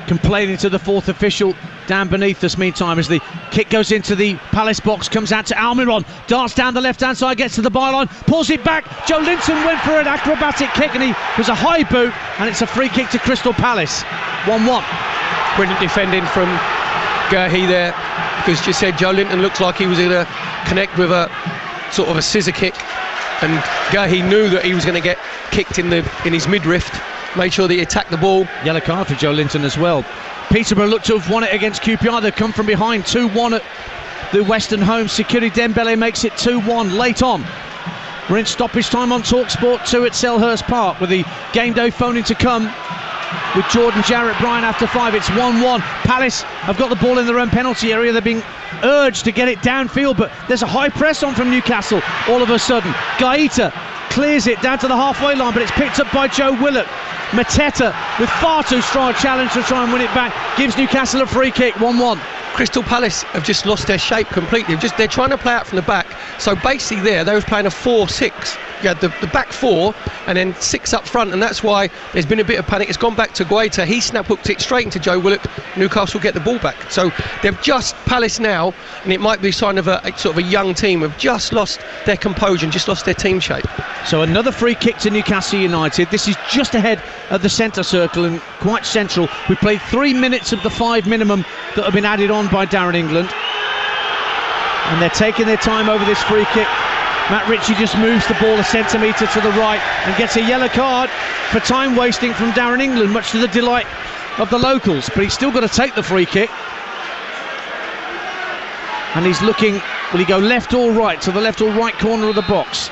complaining to the fourth official down beneath us meantime as the kick goes into the Palace box, comes out to Almiron, darts down the left hand side, gets to the byline, pulls it back. Joe Linton went for an acrobatic kick and he was a high boot, and it's a free kick to Crystal Palace. 1-1. Brilliant defending from Gehi there, because you said Joe Linton looks like he was going to connect with a sort of a scissor kick, and Gehi knew that he was going to get kicked in his midriff. Made sure that he attacked the ball. Yellow card for Joe Linton as well. Peterborough looked to have won it against QPR. They've come from behind 2-1 at the Western home. Sikiri Dembele makes it 2-1 late on. We're in stoppage time on TalkSport 2 at Selhurst Park with the game day phoning to come with Jordan Jarrett Bryan after 5. It's 1-1. Palace have got the ball in their own penalty area. They're being urged to get it downfield, but there's a high press on from Newcastle all of a sudden. Gaeta clears it down to the halfway line, but it's picked up by Joe Willock. Mateta with far too strong a challenge to try and win it back gives Newcastle a free kick. 1-1. Crystal Palace have just lost their shape completely. They're trying to play out from the back. So basically they was playing a 4-6. You had the back four and then 6 up front, and that's why there's been a bit of panic. It's gone back to Guaita. He snap hooked it straight into Joe Willock. Newcastle get the ball back. So they've just, Palace now, and it might be a sign of a sort of a young team, have just lost their composure and just lost their team shape. So another free kick to Newcastle United. This is just ahead of the centre circle and quite central. We played 3 minutes of the 5 minimum that have been added on by Darren England, and they're taking their time over this free kick. Matt Ritchie just moves the ball a centimetre to the right and gets a yellow card for time wasting from Darren England, much to the delight of the locals, but he's still got to take the free kick. And he's looking, will he go left or right, to the left or right corner of the box?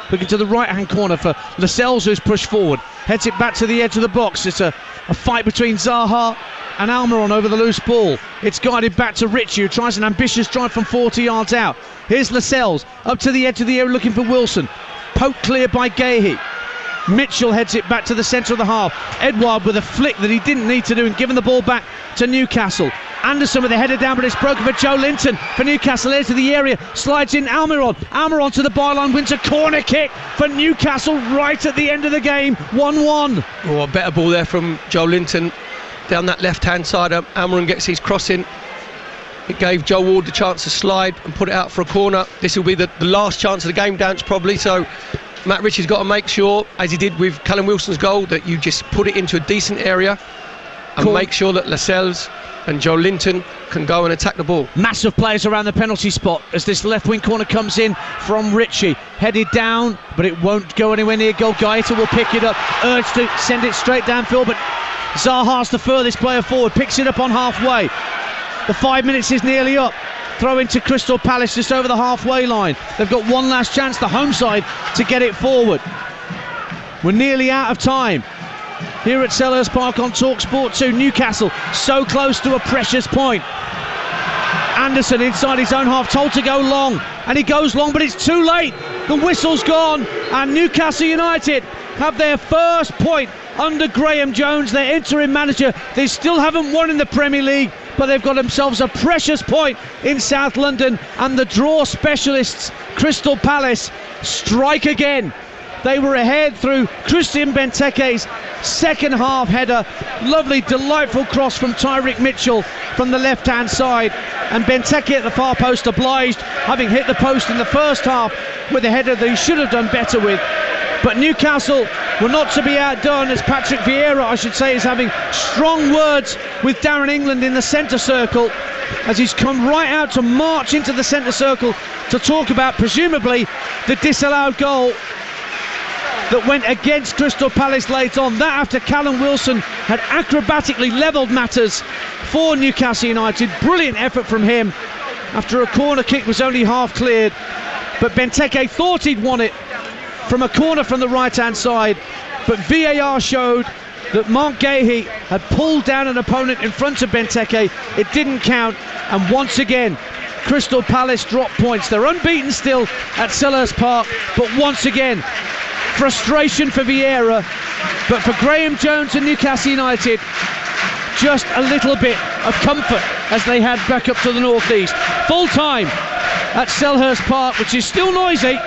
Looking to the right hand corner for Lascelles, who's pushed forward, heads it back to the edge of the box. It's a fight between Zaha and Almiron over the loose ball. It's guided back to Ritchie, who tries an ambitious drive from 40 yards out. Here's Lascelles up to the edge of the area looking for Wilson. Poked clear by Gehi. Mitchell heads it back to the centre of the half. Edouard with a flick that he didn't need to do and giving the ball back to Newcastle. Anderson with a header down, but it's broken for Joe Linton for Newcastle. Into the area, slides in Almiron. Almiron to the byline, wins a corner kick for Newcastle right at the end of the game. 1-1. Oh, a better ball there from Joe Linton down that left hand side. Almiron gets his crossing. It gave Joe Ward the chance to slide and put it out for a corner. This will be the last chance of the game, Dance, probably. So Matt Ritchie's got to make sure, as he did with Callum Wilson's goal, that you just put it into a decent area and make sure that Lascelles and Joe Linton can go and attack the ball. Massive players around the penalty spot as this left wing corner comes in from Ritchie. Headed down, but it won't go anywhere near goal. Gaeta will pick it up, urged to send it straight downfield, but Zaha's the furthest player forward, picks it up on halfway. The 5 minutes is nearly up. Throw into Crystal Palace just over the halfway line. They've got one last chance, the home side, to get it forward. We're nearly out of time here at Selhurst Park on TalkSport 2. Newcastle so close to a precious point. Anderson inside his own half, told to go long. and he goes long, but it's too late. The whistle's gone, and Newcastle United have their first point under Graham Jones, their interim manager. They still haven't won in the Premier League, but they've got themselves a precious point in South London, and the draw specialists, Crystal Palace, strike again. They were ahead through Christian Benteke's second half header. Lovely, delightful cross from Tyreek Mitchell from the left-hand side. And Benteke at the far post obliged, having hit the post in the first half with a header that he should have done better with. But Newcastle were not to be outdone, as Patrick Vieira, I should say, is having strong words with Darren England in the centre circle, as he's come right out to march into the centre circle to talk about, presumably, the disallowed goal that went against Crystal Palace late on. That after Callum Wilson had acrobatically levelled matters for Newcastle United. Brilliant effort from him after a corner kick was only half cleared. But Benteke thought he'd won it from a corner from the right-hand side. But VAR showed that Mark Gahey had pulled down an opponent in front of Benteke. It didn't count, and once again Crystal Palace drop points. They're unbeaten still at Selhurst Park, but once again frustration for Vieira, but for Graham Jones and Newcastle United, just a little bit of comfort as they head back up to the northeast. Full time at Selhurst Park, which is still noisy.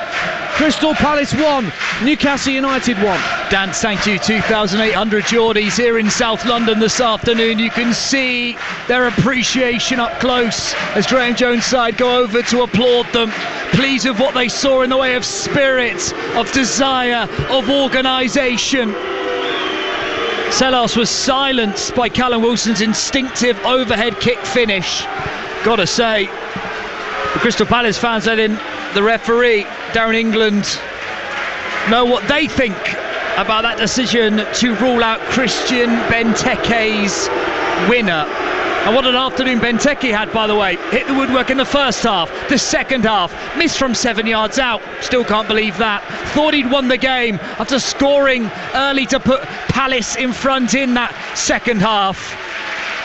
Crystal Palace 1, Newcastle United 1. Dan, thank you. 2,800 Geordies here in South London this afternoon. You can see their appreciation up close as Graham Jones' side go over to applaud them, pleased with what they saw in the way of spirit, of desire, of organisation. Selhurst was silenced by Callum Wilson's instinctive overhead kick finish. Gotta say, the Crystal Palace fans letting the referee, Darren England, know what they think about that decision to rule out Christian Benteke's winner. And what an afternoon Benteke had, by the way. Hit the woodwork in the first half, the second half, missed from 7 yards out, still can't believe that. Thought he'd won the game after scoring early to put Palace in front in that second half.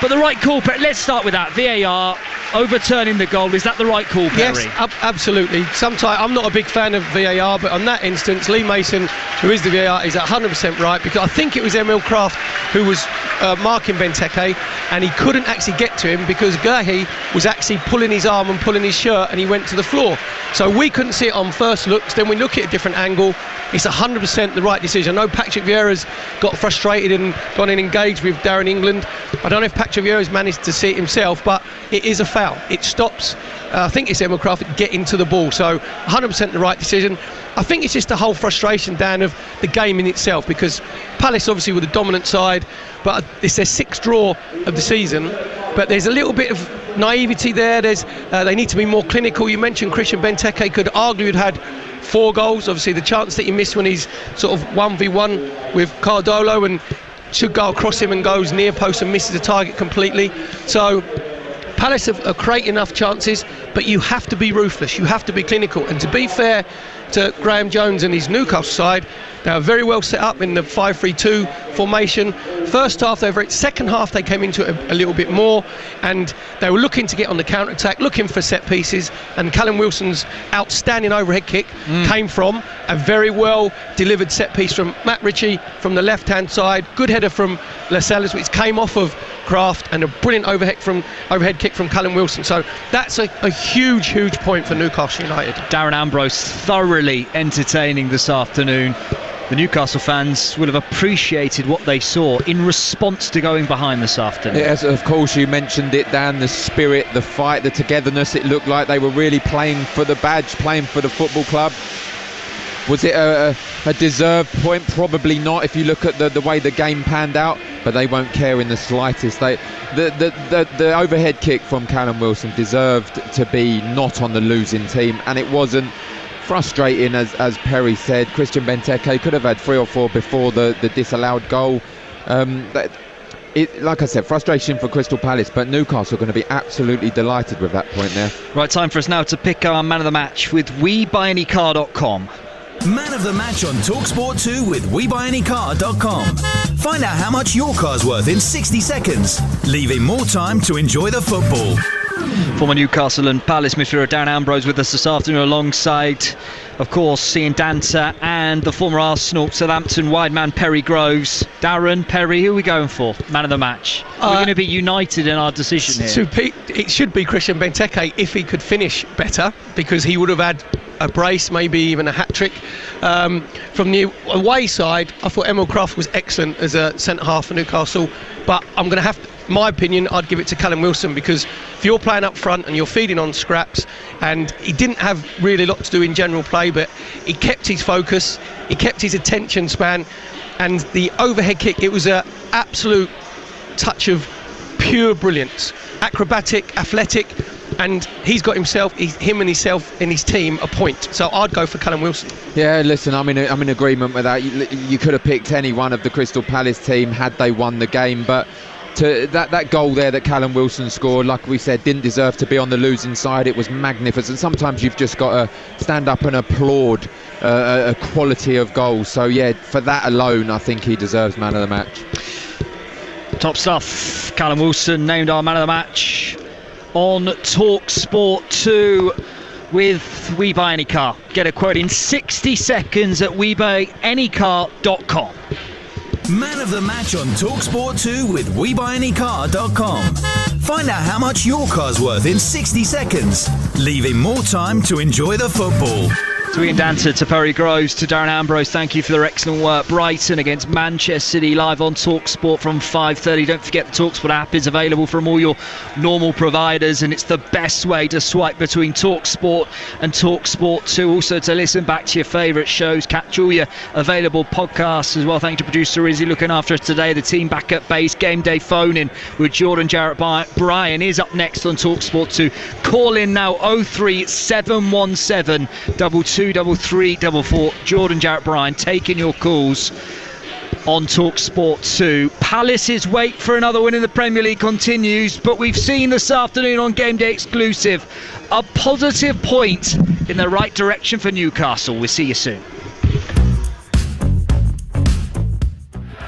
But the right call, let's start with that. VAR overturning the goal, is that the right call, Perry? Yes, absolutely. Sometimes I'm not a big fan of VAR, but on that instance, Lee Mason, who is the VAR, is 100% right, because I think it was Emil Kraft who was marking Benteke, and he couldn't actually get to him because Gahey was actually pulling his arm and pulling his shirt, and he went to the floor. So we couldn't see it on first looks. Then we look at a different angle. It's 100% the right decision. I know Patrick Vieira's got frustrated and gone and engaged with Darren England. I don't know if Patrick Vieira's managed to see it himself, but it is a foul. It stops, I think it's Emil Kraft, getting to the ball. So 100% the right decision. I think it's just the whole frustration, Dan, of the game in itself, because Palace obviously were the dominant side, but it's their sixth draw of the season. But there's a little bit of naivety there. They need to be more clinical. You mentioned Christian Benteke could arguably have had 4 goals. Obviously the chance that he missed when he's sort of 1v1 with Cardolo and should go across him and goes near post and misses the target completely. So Palace have created enough chances, but you have to be ruthless, you have to be clinical. And to be fair to Graham Jones and his Newcastle side, they were very well set up in the 5-3-2 formation. First half they were great. Second half they came into it a little bit more, and they were looking to get on the counter-attack, looking for set pieces, and Callum Wilson's outstanding overhead kick came from a very well delivered set piece from Matt Ritchie from the left-hand side. Good header from Lascelles, which came off of Kraft, and a brilliant overhead kick from Callum Wilson. So that's a huge point for Newcastle United. Darren Ambrose thoroughly entertaining this afternoon. The Newcastle fans will have appreciated what they saw in response to going behind this afternoon. Yes, of course, you mentioned it, Dan, the spirit, the fight, the togetherness. It looked like they were really playing for the badge, playing for the football club. Was it a deserved point? Probably not, if you look at the way the game panned out, but they won't care in the slightest. The overhead kick from Callum Wilson deserved to be not on the losing team, and it wasn't. Frustrating, as Perry said. Christian Benteke could have had 3 or 4 before the disallowed goal. Like I said, frustration for Crystal Palace, but Newcastle are going to be absolutely delighted with that point there. Right, time for us now to pick our man of the match with WeBuyAnyCar.com. Man of the match on TalkSport 2 with WeBuyAnyCar.com. Find out how much your car's worth in 60 seconds, leaving more time to enjoy the football. Former Newcastle and Palace midfielder Darren Ambrose with us this afternoon, alongside, of course, Ian Danter and the former Arsenal Southampton wide man Perry Groves. Darren, Perry, who are we going for? Man of the match. We're going to be united in our decision here. It should be Christian Benteke if he could finish better, because he would have had a brace, maybe even a hat-trick. From the away side, I thought Emil Krafth was excellent as a centre-half for Newcastle, but I'm going to have to, my opinion, I'd give it to Callum Wilson, because if you're playing up front and you're feeding on scraps, and he didn't have really a lot to do in general play, but he kept his focus, he kept his attention span, and the overhead kick, it was an absolute touch of pure brilliance, acrobatic, athletic, and he's got him and his team a point. So I'd go for Callum Wilson. Yeah, listen, I'm in agreement with that. You could have picked any one of the Crystal Palace team had they won the game, but to that goal there that Callum Wilson scored, like we said, didn't deserve to be on the losing side. It was magnificent. Sometimes you've just got to stand up and applaud a quality of goals. So yeah, for that alone, I think he deserves man of the match. Top stuff. Callum Wilson named our man of the match on Talk Sport 2 with We Buy Any Car. Get a quote in 60 seconds at WeBuyAnyCar.com. Man of the match on TalkSport 2 with WeBuyAnyCar.com. Find out how much your car's worth in 60 seconds, leaving more time to enjoy the football. To Ian Danter, to Perry Groves, to Darren Ambrose, thank you for their excellent work. Brighton against Manchester City, live on TalkSport from 5:30. Don't forget the TalkSport app is available from all your normal providers, and it's the best way to swipe between TalkSport and TalkSport 2. Also to listen back to your favourite shows, catch all your available podcasts as well. Thank you to producer Izzy looking after us today. The team back at base, game day phone-in with Jordan Jarrett Bryan is up next on TalkSport 2. Call in now 03717 223344. Jordan Jarrett Bryan taking your calls on TalkSport 2. Palace's wait for another win in the Premier League continues, but we've seen this afternoon on Game Day Exclusive a positive point in the right direction for Newcastle. We'll see you soon.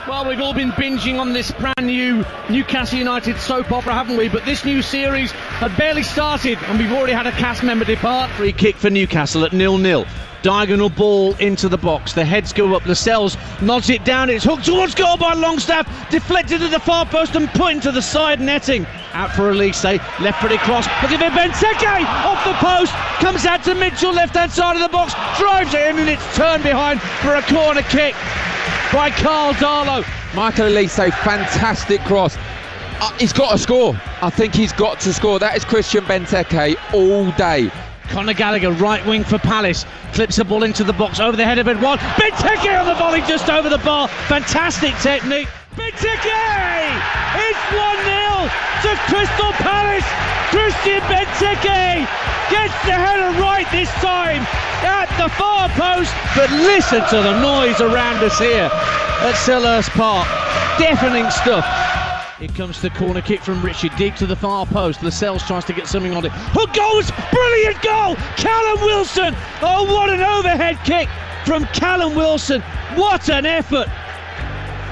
Well, we've all been binging on this brand new Newcastle United soap opera, haven't we? But this new series had barely started and we've already had a cast member depart. Free kick for Newcastle at 0-0. Diagonal ball into the box. The heads go up. Lascelles nods it down. It's hooked towards goal by Longstaff. Deflected to the far post and put into the side netting. Out for Elise. Left footed cross. Look at it. Benteke off the post. Comes out to Mitchell. Left hand side of the box. Drives it in and it's turned behind for a corner kick by Carl Darlow. Michael Elise, fantastic cross. He's got to score. I think he's got to score. That is Christian Benteke all day. Conor Gallagher, right wing for Palace, clips the ball into the box over the head of Edouard. Benteke on the volley just over the bar. Fantastic technique. Benteke! It's 1-0 to Crystal Palace. Christian Benteke gets the header right this time at the far post. But listen to the noise around us here at Selhurst Park. Deafening stuff. Here comes the corner kick from Richard, deep to the far post. Lascelles tries to get something on it. Oh, goals! Brilliant goal! Callum Wilson! Oh, what an overhead kick from Callum Wilson. What an effort!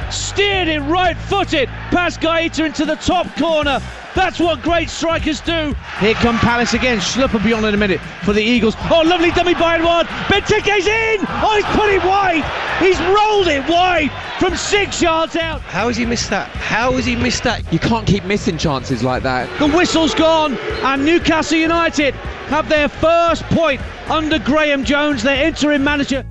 Steered it right-footed past Gaeta into the top corner. That's what great strikers do. Here come Palace again. Schlupp will be on in a minute for the Eagles. Oh, lovely dummy by Edouard. Benteke's in! Oh, he's put it wide! He's rolled it wide from 6 yards out. How has he missed that? How has he missed that? You can't keep missing chances like that. The whistle's gone, and Newcastle United have their first point under Graham Jones, their interim manager.